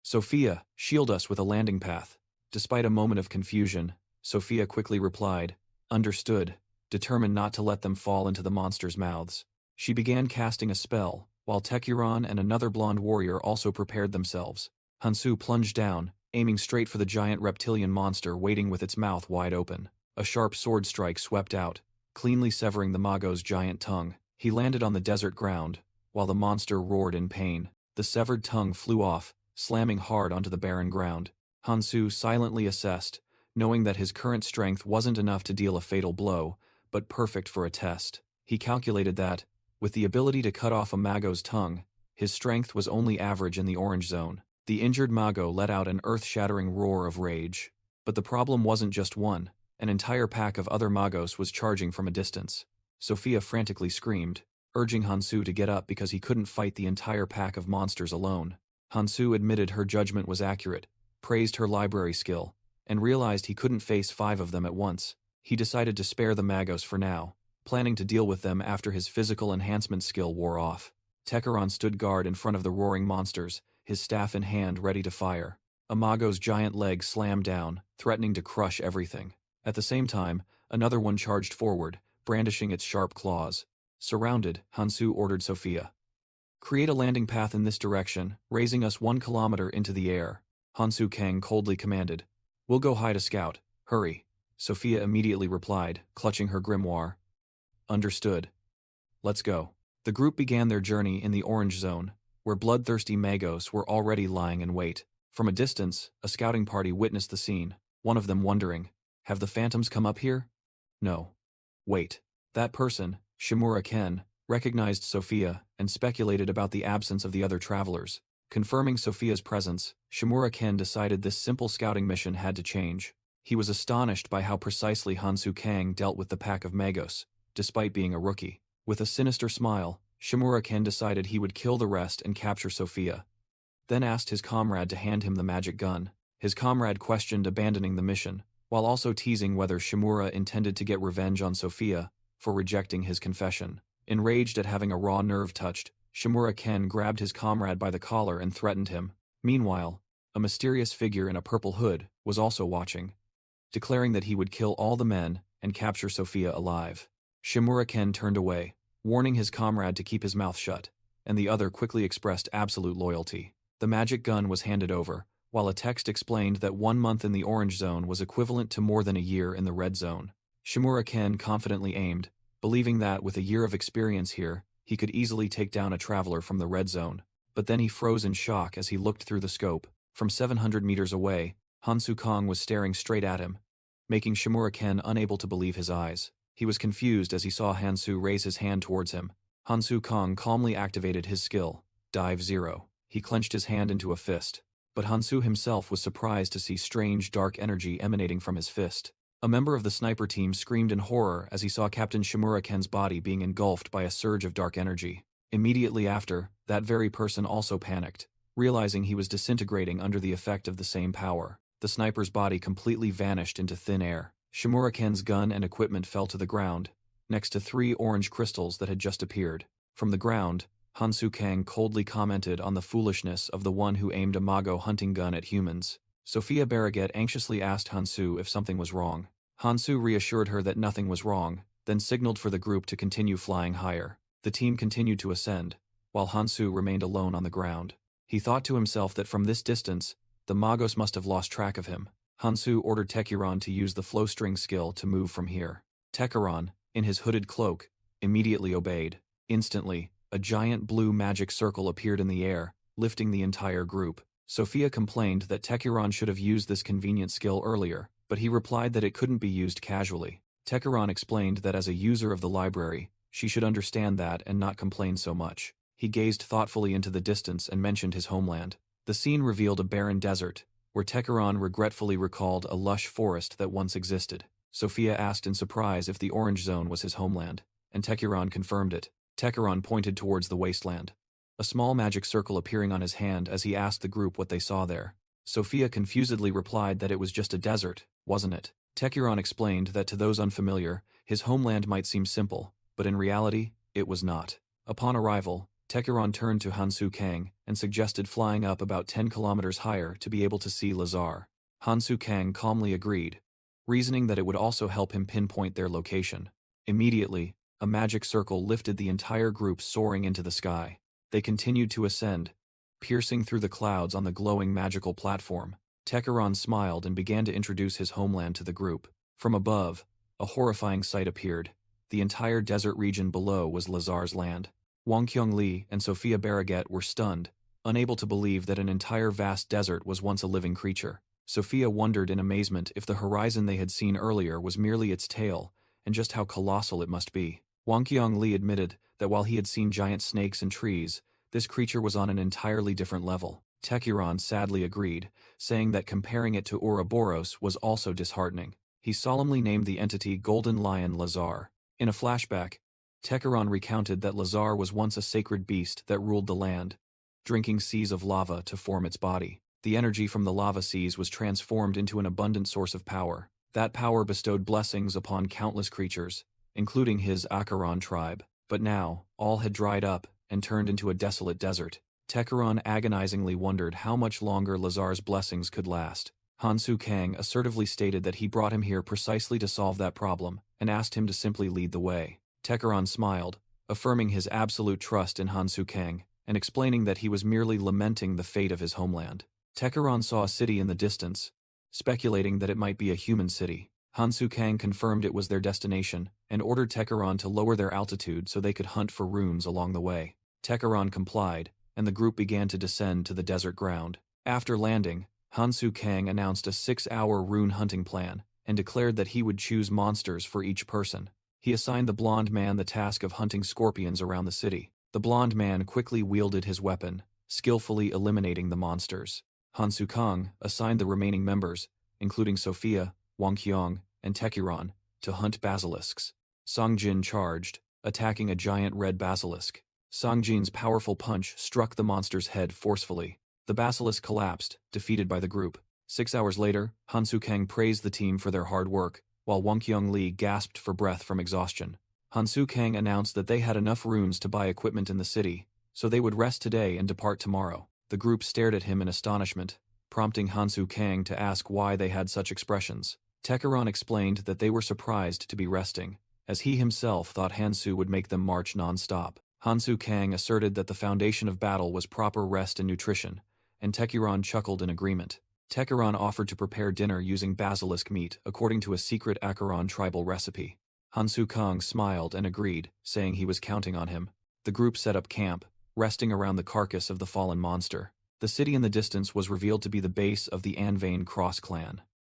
"Sophia, shield us with a landing path." Despite a moment of confusion, Sophia quickly replied, "Understood," determined not to let them fall into the monsters' mouths. She began casting a spell, while Tekuran and another blonde warrior also prepared themselves. Hansu plunged down, aiming straight for the giant reptilian monster waiting with its mouth wide open. A sharp sword strike swept out, cleanly severing the Mago's giant tongue. He landed on the desert ground, while the monster roared in pain. The severed tongue flew off, slamming hard onto the barren ground. Hansu silently assessed, knowing that his current strength wasn't enough to deal a fatal blow, but perfect for a test. He calculated that, with the ability to cut off a Mago's tongue, his strength was only average in the orange zone. The injured Mago let out an earth-shattering roar of rage. But the problem wasn't just one. An entire pack of other Magos was charging from a distance. Sophia frantically screamed, urging Hansu to get up because he couldn't fight the entire pack of monsters alone. Hansu admitted her judgment was accurate, praised her library skill, and realized he couldn't face 5 of them at once. He decided to spare the Magos for now, planning to deal with them after his physical enhancement skill wore off. Tekuran stood guard in front of the roaring monsters, his staff in hand ready to fire. A Mago's giant leg slammed down, threatening to crush everything. At the same time, another one charged forward, brandishing its sharp claws. Surrounded, Hansu ordered Sophia. "Create a landing path in this direction, raising us 1 kilometer into the air." Hansu Kang coldly commanded. "We'll go hide a scout. Hurry." Sophia immediately replied, clutching her grimoire. "Understood. Let's go." The group began their journey in the orange zone, where bloodthirsty Magos were already lying in wait. From a distance, a scouting party witnessed the scene, one of them wondering, "Have the phantoms come up here?" No. Wait. That person, Shimura Ken, recognized Sophia and speculated about the absence of the other travelers. Confirming Sophia's presence, Shimura Ken decided this simple scouting mission had to change. He was astonished by how precisely Hansu Kang dealt with the pack of Magos, despite being a rookie. With a sinister smile, Shimura Ken decided he would kill the rest and capture Sophia, then asked his comrade to hand him the magic gun. His comrade questioned abandoning the mission, while also teasing whether Shimura intended to get revenge on Sophia for rejecting his confession. Enraged at having a raw nerve touched, Shimura Ken grabbed his comrade by the collar and threatened him. Meanwhile, a mysterious figure in a purple hood was also watching, declaring that he would kill all the men and capture Sophia alive. Shimura Ken turned away, warning his comrade to keep his mouth shut, and the other quickly expressed absolute loyalty. The magic gun was handed over, while a text explained that 1 month in the orange zone was equivalent to more than a year in the red zone. Shimura Ken confidently aimed, believing that with a year of experience here, he could easily take down a traveler from the red zone. But then he froze in shock as he looked through the scope. From 700 meters away, Hansu Kang was staring straight at him, making Shimura Ken unable to believe his eyes. He was confused as he saw Hansu raise his hand towards him. Hansu Kang calmly activated his skill, Dive 0. He clenched his hand into a fist. But Hansu himself was surprised to see strange dark energy emanating from his fist. A member of the sniper team screamed in horror as he saw Captain Shimura Ken's body being engulfed by a surge of dark energy. Immediately after, that very person also panicked, realizing he was disintegrating under the effect of the same power. The sniper's body completely vanished into thin air. Shimura Ken's gun and equipment fell to the ground, next to 3 orange crystals that had just appeared. From the ground, Hansu Kang coldly commented on the foolishness of the one who aimed a Mago hunting gun at humans. Sophia Barraget anxiously asked Hansu if something was wrong. Hansu reassured her that nothing was wrong, then signaled for the group to continue flying higher. The team continued to ascend, while Hansu remained alone on the ground. He thought to himself that from this distance, the Magos must have lost track of him. Hansu ordered Tekuran to use the flowstring skill to move from here. Tekuran, in his hooded cloak, immediately obeyed. Instantly, a giant blue magic circle appeared in the air, lifting the entire group. Sophia complained that Tekuran should have used this convenient skill earlier, but he replied that it couldn't be used casually. Tekuran explained that as a user of the library, she should understand that and not complain so much. He gazed thoughtfully into the distance and mentioned his homeland. The scene revealed a barren desert, where Tekuran regretfully recalled a lush forest that once existed. Sophia asked in surprise if the orange zone was his homeland, and Tekuran confirmed it. Tekuran pointed towards the wasteland, a small magic circle appearing on his hand as he asked the group what they saw there. Sophia confusedly replied that it was just a desert, wasn't it? Tekuran explained that to those unfamiliar, his homeland might seem simple, but in reality, it was not. Upon arrival, Tekuran turned to Hansu Kang and suggested flying up about 10 kilometers higher to be able to see Lazar. Hansu Kang calmly agreed, reasoning that it would also help him pinpoint their location. Immediately, a magic circle lifted the entire group soaring into the sky. They continued to ascend, piercing through the clouds on the glowing magical platform. Tekuran smiled and began to introduce his homeland to the group. From above, a horrifying sight appeared. The entire desert region below was Lazar's land. Wang Qiongli and Sophia Barraget were stunned, unable to believe that an entire vast desert was once a living creature. Sophia wondered in amazement if the horizon they had seen earlier was merely its tail, and just how colossal it must be. Wang Qiongli admitted that while he had seen giant snakes and trees, this creature was on an entirely different level. Tekuran sadly agreed, saying that comparing it to Ouroboros was also disheartening. He solemnly named the entity Golden Lion Lazar. In a flashback, Tekuran recounted that Lazar was once a sacred beast that ruled the land, drinking seas of lava to form its body. The energy from the lava seas was transformed into an abundant source of power. That power bestowed blessings upon countless creatures, including his Acheron tribe. But now, all had dried up and turned into a desolate desert. Tekuran agonizingly wondered how much longer Lazar's blessings could last. Hansu Kang assertively stated that he brought him here precisely to solve that problem, and asked him to simply lead the way. Tekuran smiled, affirming his absolute trust in Hansu Kang, and explaining that he was merely lamenting the fate of his homeland. Tekuran saw a city in the distance, speculating that it might be a human city. Hansu Kang confirmed it was their destination, and ordered Tekuran to lower their altitude so they could hunt for runes along the way. Tekuran complied, and the group began to descend to the desert ground. After landing, Hansu Kang announced a 6-hour rune hunting plan, and declared that he would choose monsters for each person. He assigned the blonde man the task of hunting scorpions around the city. The blonde man quickly wielded his weapon, skillfully eliminating the monsters. Hansu Kang assigned the remaining members, including Sophia, Wang Qiong, and Tekuran, to hunt basilisks. Songjin charged, attacking a giant red basilisk. Songjin's powerful punch struck the monster's head forcefully. The basilisk collapsed, defeated by the group. 6 hours later, Hansu Kang praised the team for their hard work, while Wang Qiongli gasped for breath from exhaustion. Hansu Kang announced that they had enough runes to buy equipment in the city, so they would rest today and depart tomorrow. The group stared at him in astonishment, prompting Hansu Kang to ask why they had such expressions. Tekuran explained that they were surprised to be resting, as he himself thought Hansu would make them march non-stop. Hansu Kang asserted that the foundation of battle was proper rest and nutrition, and Tekuran chuckled in agreement. Tekuran offered to prepare dinner using basilisk meat according to a secret Acheron tribal recipe. Hansu Kang smiled and agreed, saying he was counting on him. The group set up camp, resting around the carcass of the fallen monster. The city in the distance was revealed to be the base of the Anvain Cross clan.